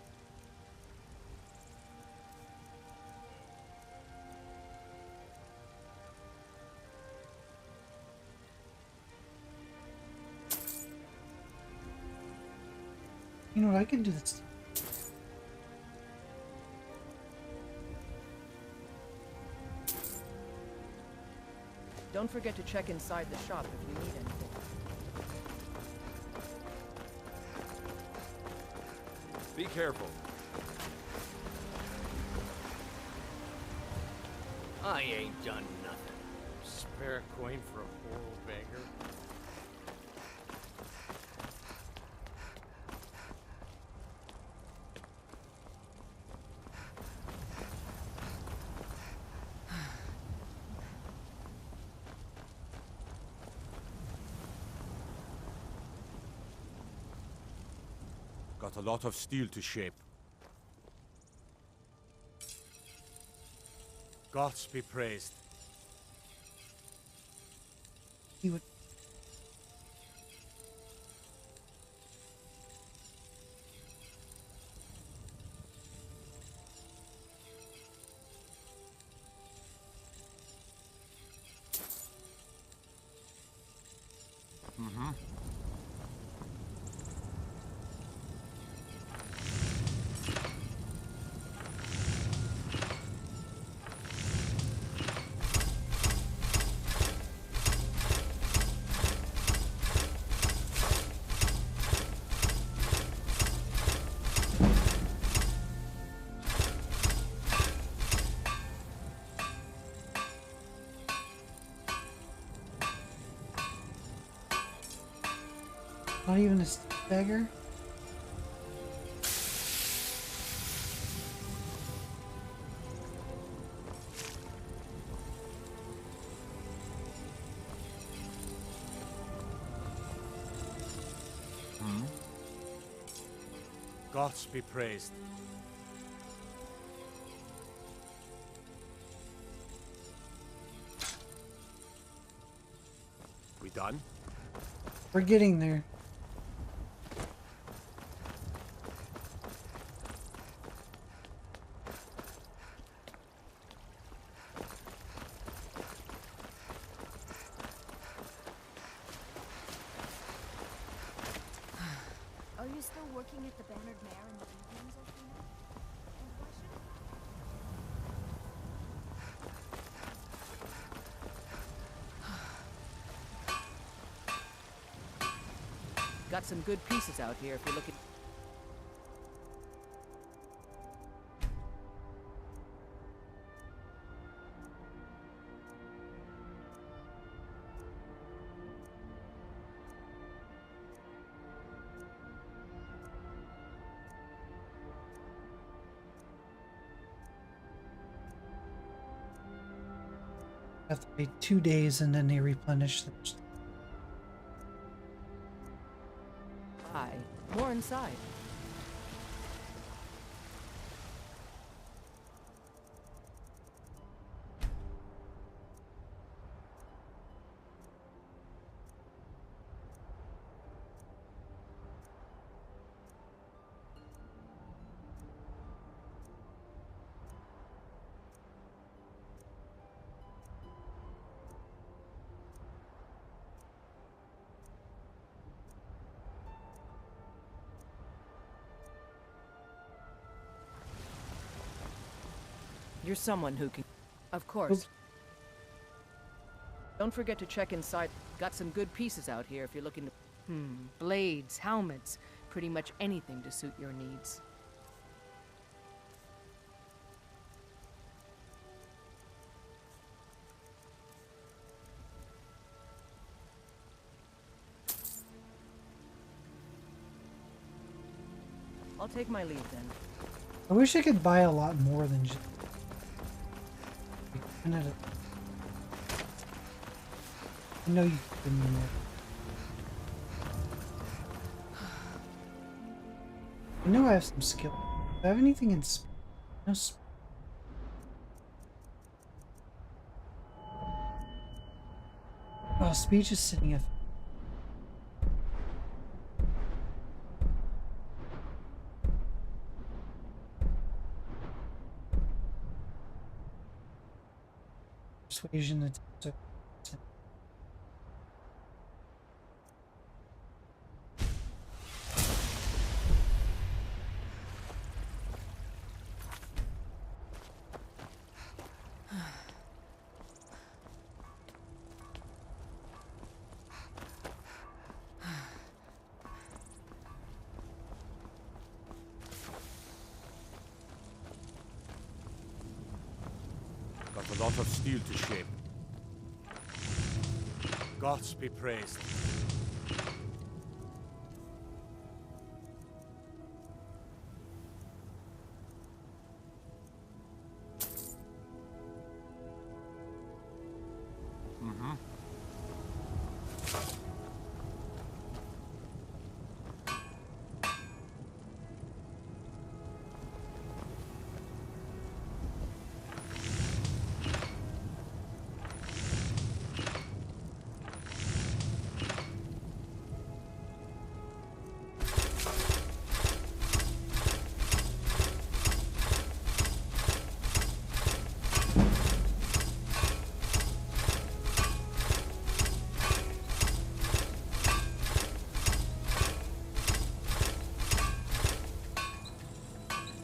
You know what? I can do this. Don't forget to check inside the shop if you need anything. Be careful. I ain't done nothing. Spare coin for a poor old beggar. Got a lot of steel to shape. Gods be praised. He would. Mm-hmm. Not even a beggar? Gods be praised. We done? We're getting there. Are you still working at the Bannered Mare in the evenings, Athena? And why should Got some good pieces out here if you're looking. Have to wait 2 days and then they replenish them. Hi. More inside. You're someone who can... Of course. Oops. Don't forget to check inside. Got some good pieces out here if you're looking to... Blades, helmets, pretty much anything to suit your needs. I'll take my leave then. I wish I could buy a lot more than just. I know you can do more. I know I have some skill. Do I have anything in no oh, speech is sitting at persuasion to Got a lot of steel to shape. Gods be praised.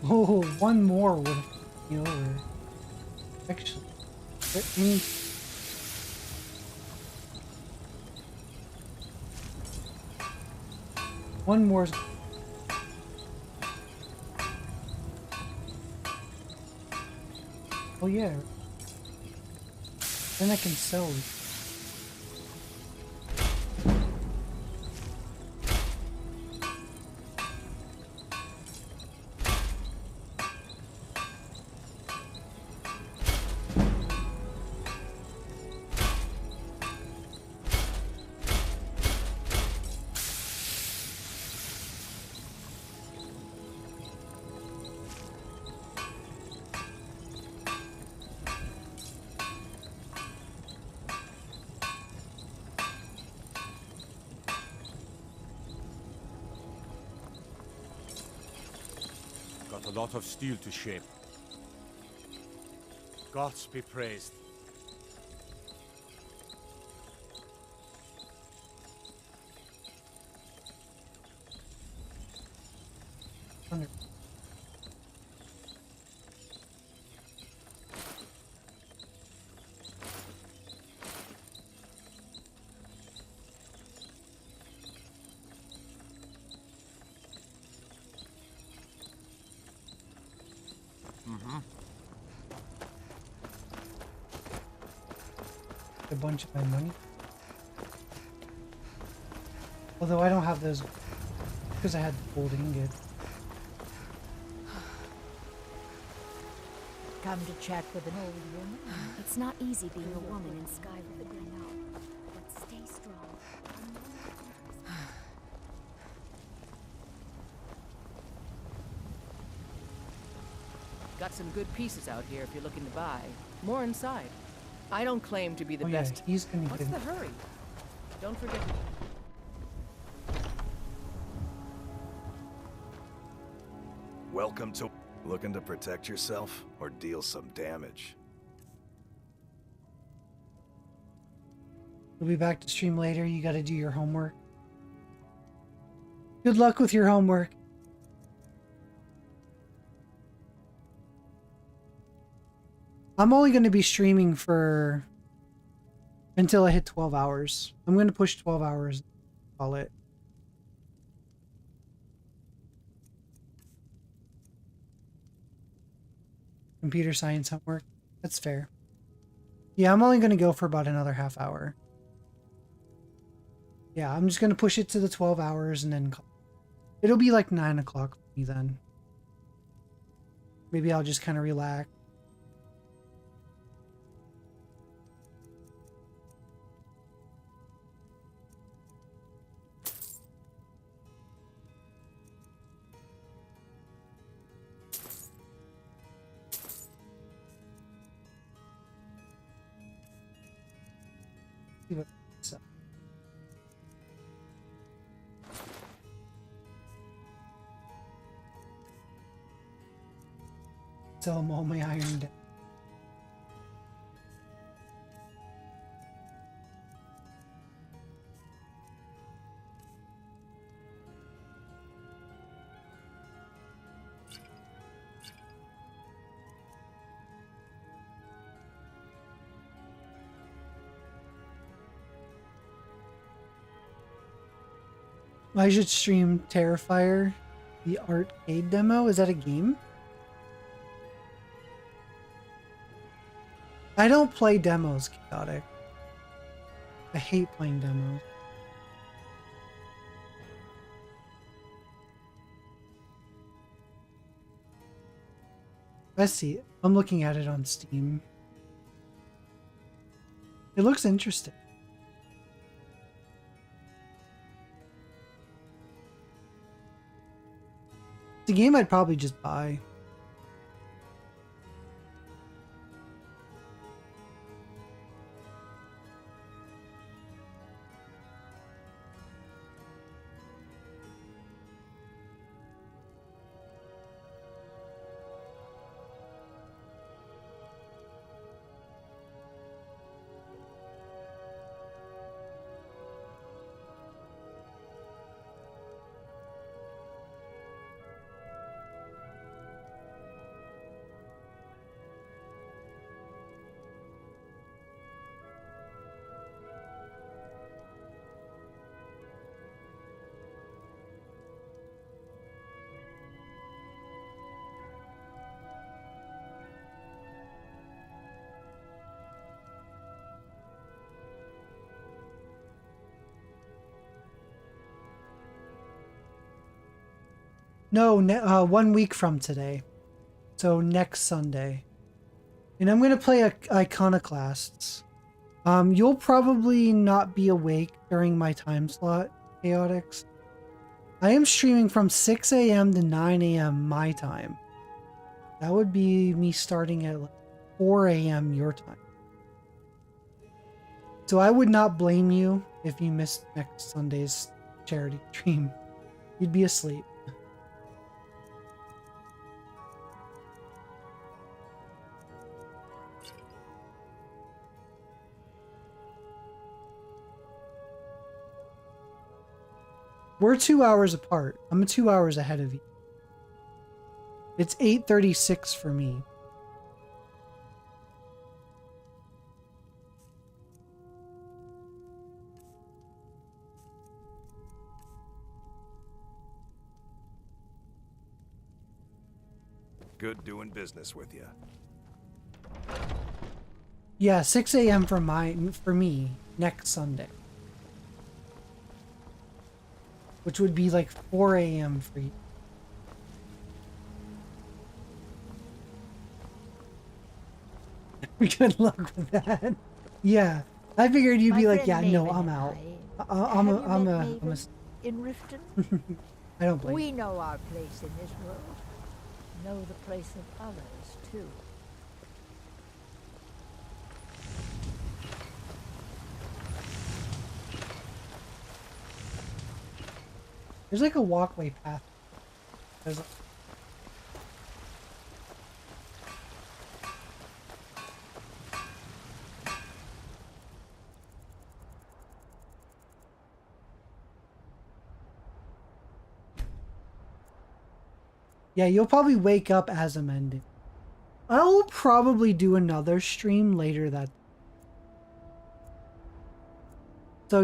Oh, one more would be over. Actually, let me. One more. Oh yeah. Then I can sell. Got a lot of steel to shape. Gods be praised. A bunch of my money. Although I don't have those because I had the gold ingot. Come to chat with an old woman? It's not easy being a woman in Skyrim, I know. But stay strong. Got some good pieces out here if you're looking to buy. More inside. I don't claim to be the best. Yeah, he's gonna What's get the hurry? Don't forget. Welcome to... Looking to protect yourself or deal some damage? We'll be back to stream later. You gotta do your homework. Good luck with your homework. I'm only going to be streaming for until I hit 12 hours. I'm going to push 12 hours. Call it. Computer science homework. That's fair. Yeah, I'm only going to go for about another half hour. Yeah, I'm just going to push it to the 12 hours and then call. It'll be like 9 o'clock for me then. Maybe I'll just kind of relax. See what so. Sell them all my iron down. I should stream Terrifier, the arcade demo. Is that a game? I don't play demos, Chaotic. I hate playing demos. I see it. I'm looking at it on Steam. It looks interesting. It's a game I'd probably just buy. No, 1 week from today. So next Sunday. And I'm going to play Iconoclasts. You'll probably not be awake during my time slot, Chaotix. I am streaming from 6 a.m. to 9 a.m. my time. That would be me starting at 4 a.m. your time. So I would not blame you if you missed next Sunday's charity stream. You'd be asleep. We're 2 hours apart. I'm 2 hours ahead of you. It's 8:36 for me. Good doing business with you. Yeah, 6 a.m. for me next Sunday. Which would be like 4 a.m. for you. Good luck with that. Yeah, I figured you'd be like, yeah, no, I'm out. I'm a. In Riften? I don't blame. We know our place in this world. Know the place of others too. There's like a walkway path. There's yeah, you'll probably wake up as I'm ending. I'll probably do another stream later that. So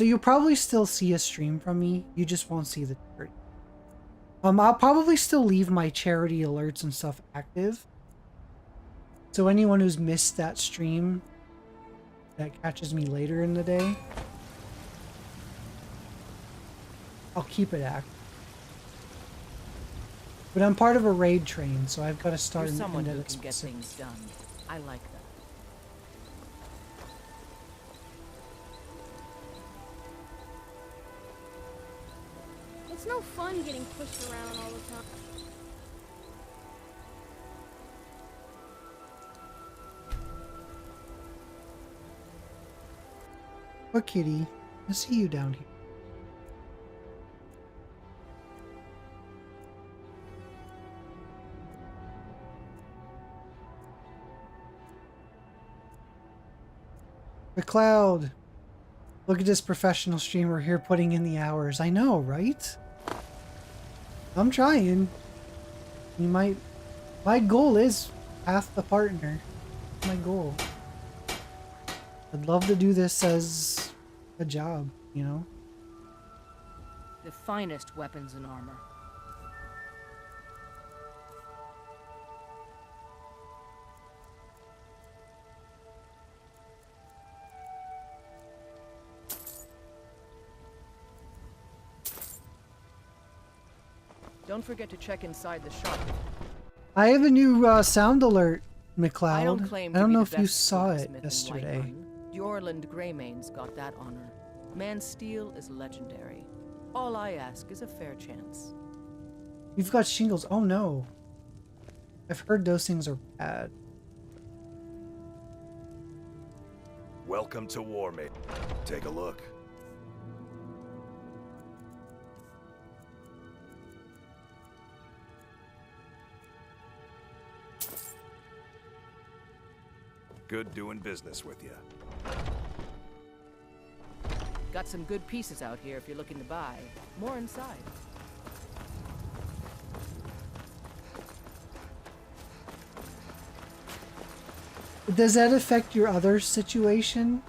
you'll probably still see a stream from me. You just won't see the charity. I'll probably still leave my charity alerts and stuff active. So anyone who's missed that stream that catches me later in the day, I'll keep it active. But I'm part of a raid train, so I've got to start. You're someone in who can get things done. I like that. It's no fun getting pushed around all the time. Oh, kitty, I see you down here. The cloud. Look at this professional streamer here putting in the hours. I know, right? I'm trying. My goal is half the partner. My goal. I'd love to do this as a job, you know? The finest weapons and armor. Don't forget to check inside the shop. I have a new sound alert, I McLeod. don't claim I to don't be know the if you best saw it blacksmith in yesterday. Whiterun. Jorland Greymane's got that honor. Man's steel is legendary. All I ask is a fair chance. You've got shingles. Oh no. I've heard those things are bad. Welcome to War, mate. Take a look. Good doing business with you. Got some good pieces out here if you're looking to buy. More inside. Does that affect your other situation?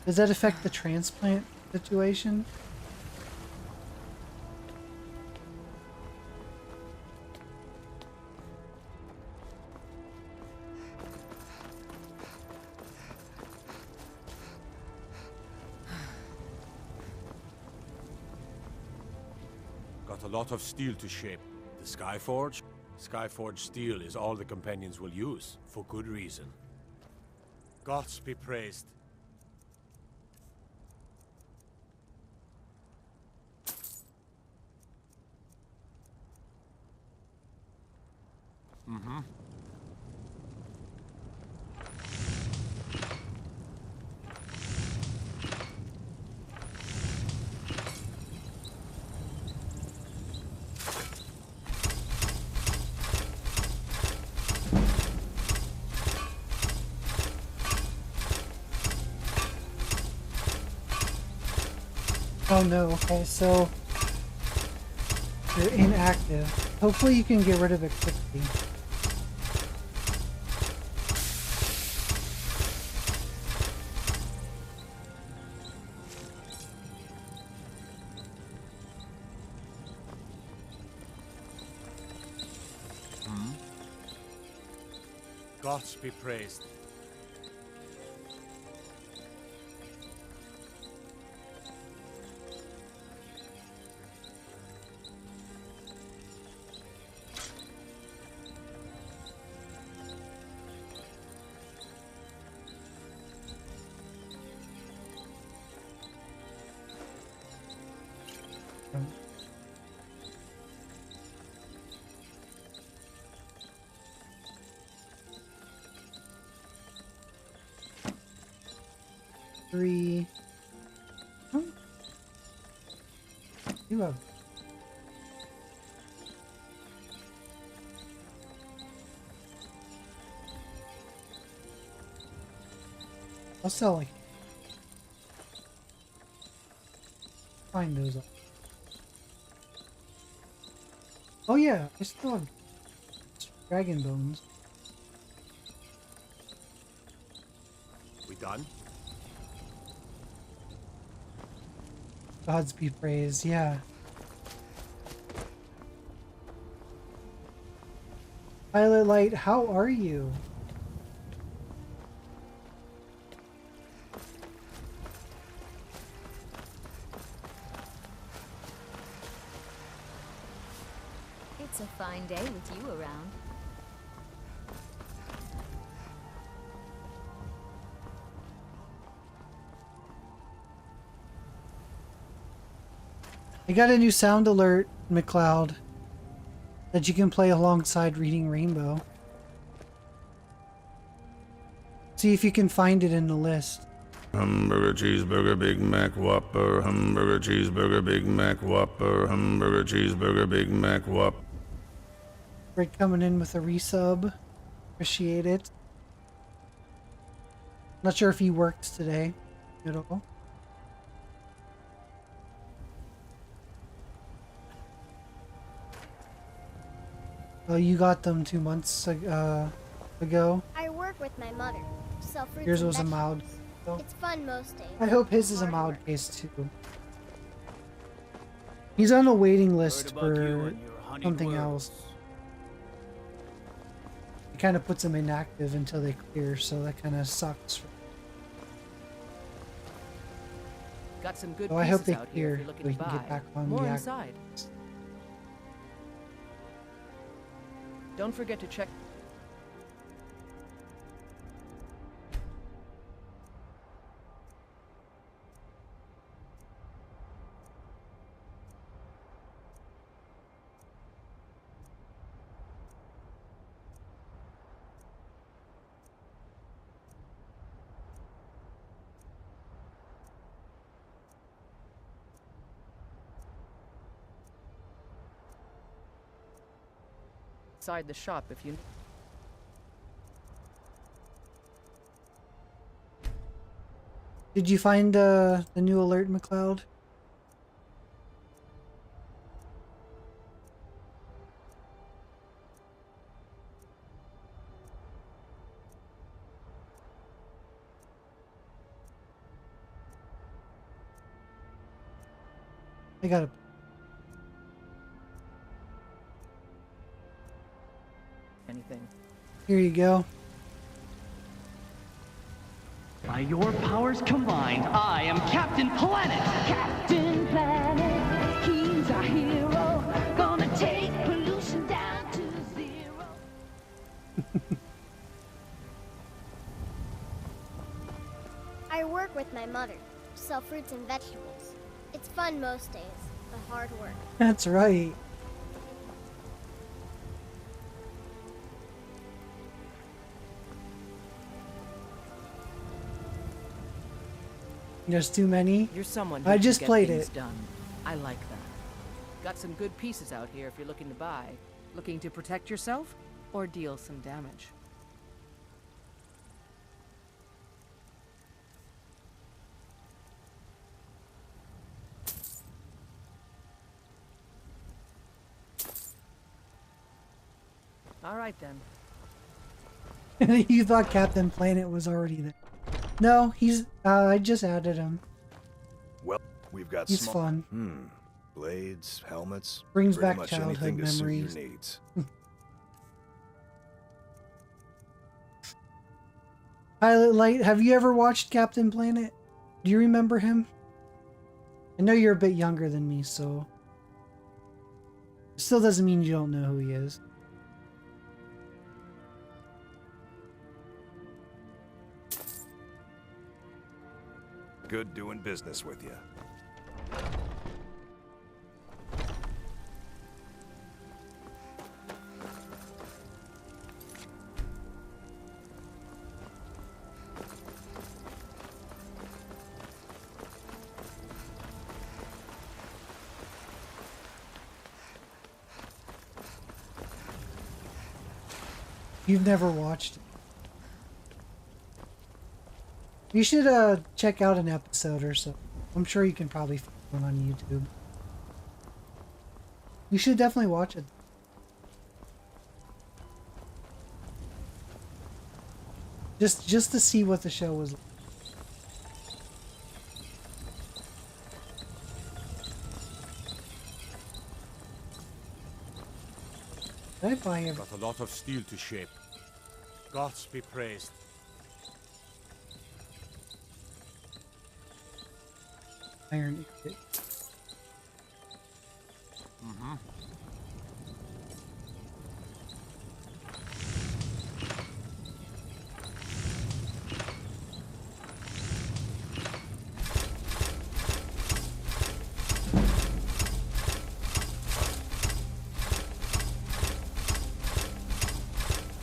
Does that affect the transplant situation? Got a lot of steel to shape. The Skyforge? Skyforge steel is all the companions will use, for good reason. Gods be praised. Mm-hmm. Oh no, okay, so you're inactive. Hopefully you can get rid of it quickly. Gods be praised. Three. Oh. You have. I'll sell like. Find those up. Oh yeah, I still have dragon bones. We done? Gods be praised, yeah. Violet Light, how are you? It's a fine day with you around. I got a new sound alert, McLeod, that you can play alongside Reading Rainbow. See if you can find it in the list. Hamburger, cheeseburger, Big Mac, Whopper. Hamburger, cheeseburger, Big Mac, Whopper. Hamburger, cheeseburger, Big Mac, Whopper. Rick coming in with a resub. Appreciate it. Not sure if he worked today at all. Oh, you got them 2 months ago. I work with my mother. Sell fruits Yours and was a mild. vegetables. It's fun most days. I hope his is a mild case too. He's on a waiting list for something else. It kind of puts him inactive until they clear, so that kind of sucks. Got some good So I hope pieces they out here clear if you're so looking we to can buy. get back on More the inside. Don't forget to check. Inside the shop if you. Did you find the new alert, McLeod? I got it. Anything. Here you go. By your powers combined, I am Captain Planet! Captain Planet, he's our hero. Gonna take pollution down to zero. I work with my mother, sell fruits and vegetables. It's fun most days, but hard work. That's right. There's too many. You're someone. I Who just can get played things it. Done. I like that. Got some good pieces out here if you're looking to buy. Looking to protect yourself or deal some damage. All right then. You thought Captain Planet was already there. No, he's I just added him. Well, we've got He's fun. Blades, helmets. Brings pretty back much childhood anything to suit memories. your needs. Pilot Light, have you ever watched Captain Planet? Do you remember him? I know you're a bit younger than me, so still doesn't mean you don't know who he is. Good doing business with you. You've never watched it. You should check out an episode or so. I'm sure you can probably find one on YouTube. You should definitely watch it. Just to see what the show was like. Did I buy everything? Got a lot of steel to shape. Gods be praised. Iron. Mm-hmm.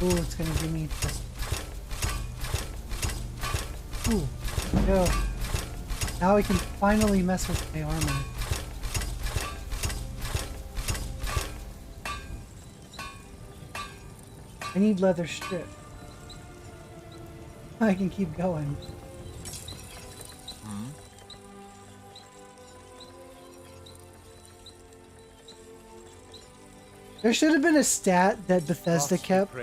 Ooh, it's gonna give me this. Ooh, go. Now I can finally mess with my armor. I need leather strip. I can keep going. There should have been a stat that Bethesda kept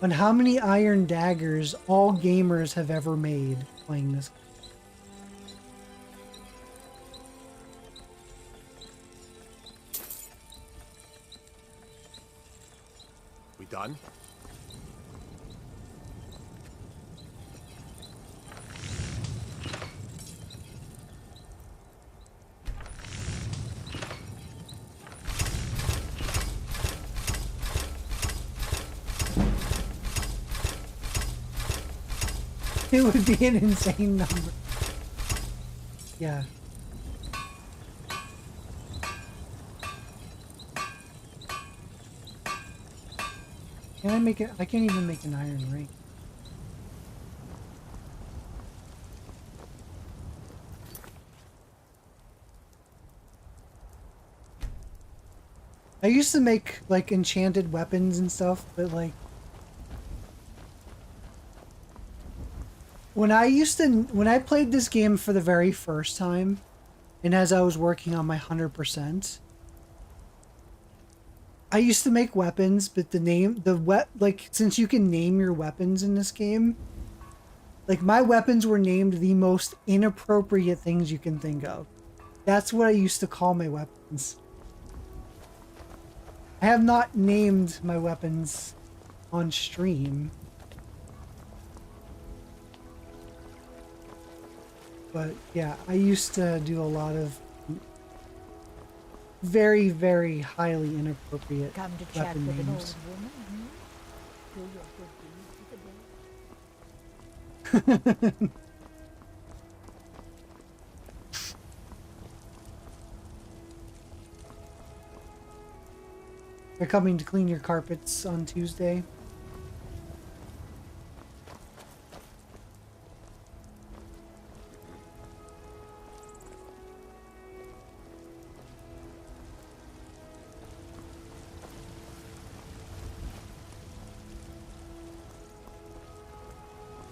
on how many iron daggers all gamers have ever made playing this. We done? It would be an insane number. Yeah. Can I make it? I can't even make an iron ring. I used to make like enchanted weapons and stuff, but like when I played this game for the very first time, and as I was working on my 100%, I used to make weapons, but since you can name your weapons in this game, like my weapons were named the most inappropriate things you can think of. That's what I used to call my weapons. I have not named my weapons on stream. But yeah, I used to do a lot of very, very highly inappropriate Come to chat weapon with an old names. woman, Do your good deeds for the day. They're coming to clean your carpets on Tuesday.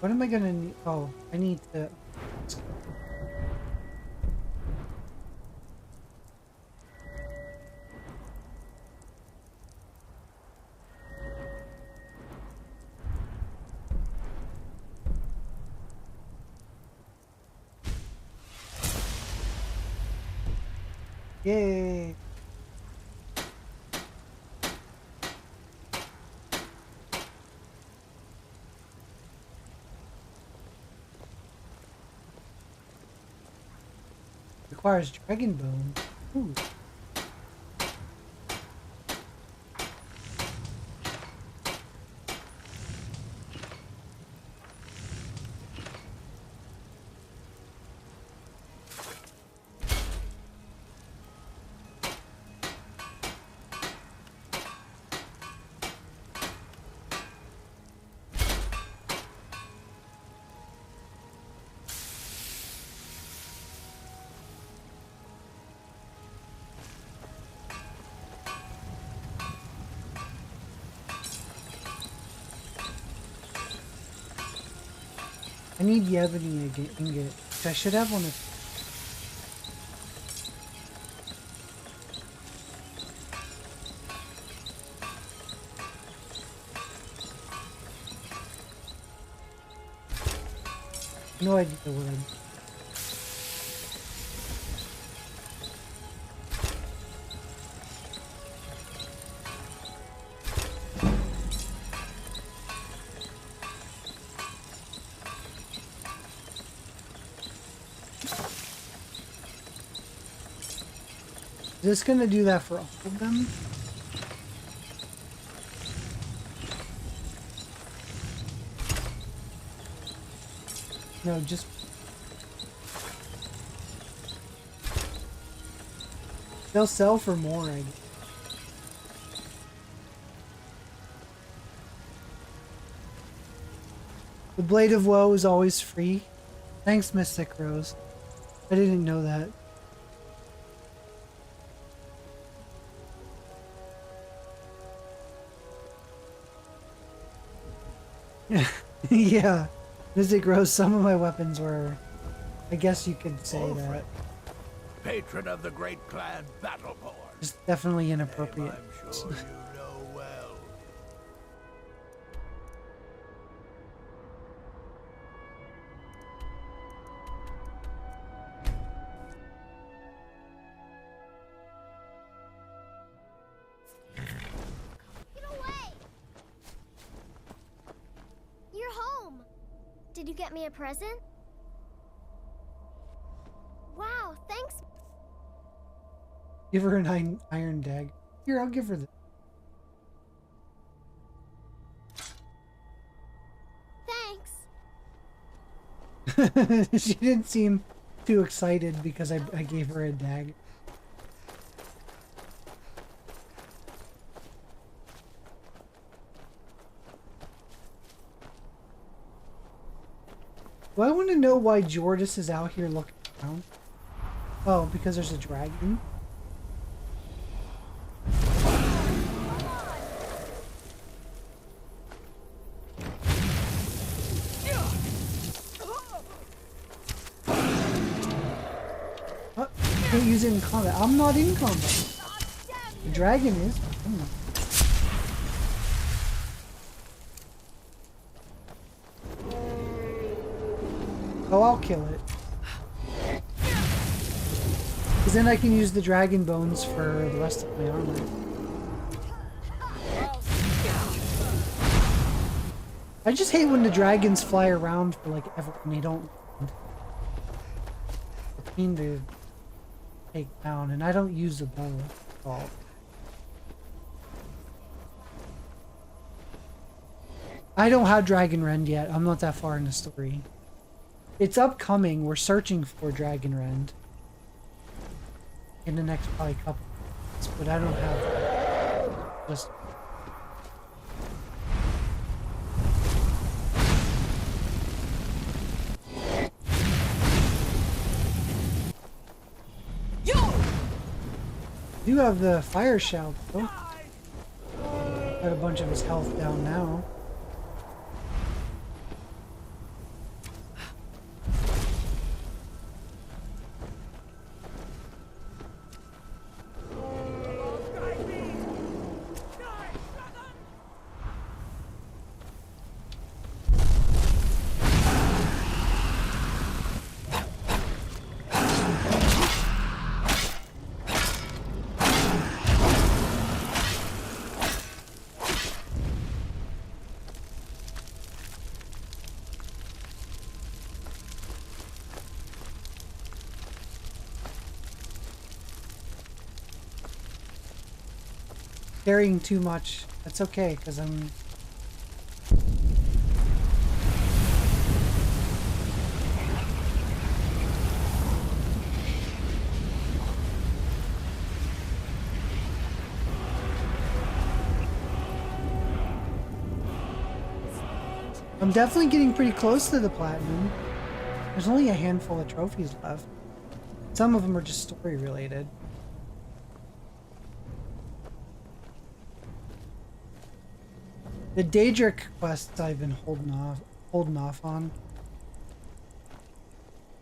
What am I gonna need? Oh, I need to... Yay! Requires dragon bone. Ooh. I need the ebony ingot. I should have one of... No idea what I'm... Is this gonna do that for all of them? No, just... They'll sell for more, I guess. The Blade of Woe is always free. Thanks, Mystic Rose. I didn't know that. Yeah, Mystic Rose, some of my weapons were... I guess you could say Old that. friend, patron of the great clan Battleborn. It's definitely inappropriate. I'm sure you know well. Get away! You're home! Did you get me a present? Wow, thanks. Give her an iron dag. Here, I'll give her this. Thanks. She didn't seem too excited because I gave her a dagger. Do I want to know why Jordis is out here looking around? Oh, because there's a dragon? Oh, can't use it in combat. I'm not in combat. The dragon is. I'm not. Oh, I'll kill it. Because then I can use the dragon bones for the rest of my armor. I just hate when the dragons fly around for like ever and they don't land. It's a pain to take down, and I don't use the bow at all. I don't have Dragon Rend yet. I'm not that far in the story. It's upcoming. We're searching for Dragon Rend in the next probably couple months, but I don't have it. Just I do have the fire shout though. Got a bunch of his health down now. Carrying too much. That's okay, because I'm... I'm definitely getting pretty close to the platinum. There's only a handful of trophies left. Some of them are just story related. The Daedric quests I've been holding off on.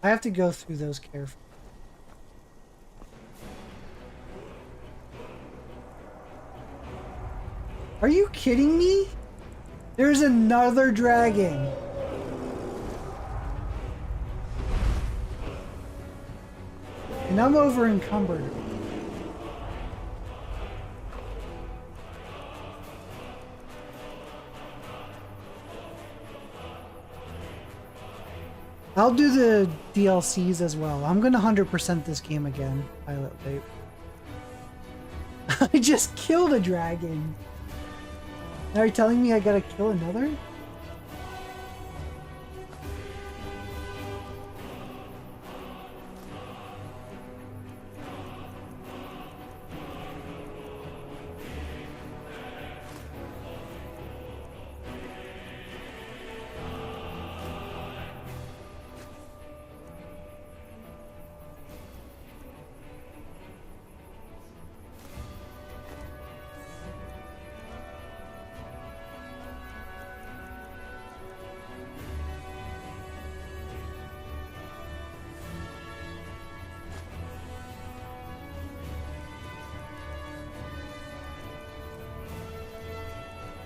I have to go through those carefully. Are you kidding me? There's another dragon. And I'm over encumbered. I'll do the DLCs as well. I'm gonna 100% this game again. Pilot Vape. I just killed a dragon. Now you're telling me I gotta kill another?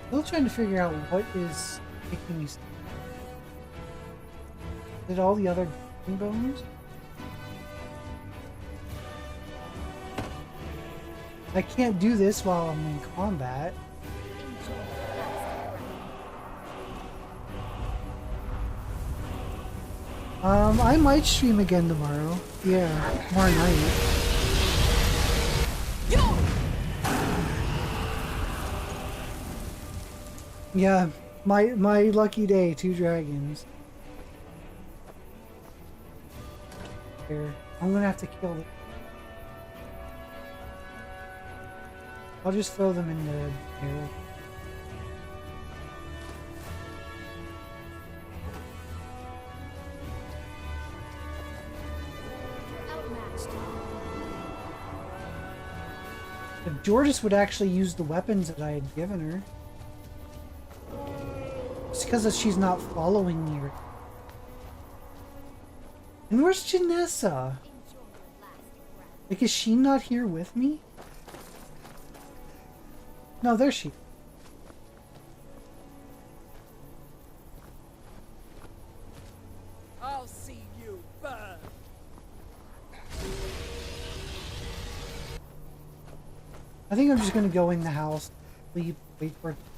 Still trying to figure out what is making me. Did all the other bones? I can't do this while I'm in combat. I might stream again tomorrow. Yeah, tomorrow night. Yeah, my lucky day, 2 dragons. chair. I'm gonna have to kill them. I'll just throw them in the barrel. If Jordas would actually use the weapons that I had given her. It's because she's not following me. And where's Janessa? Like, is she not here with me? No, there she. I'll see you burn. I think I'm just gonna go in the house, sleep, wait for it to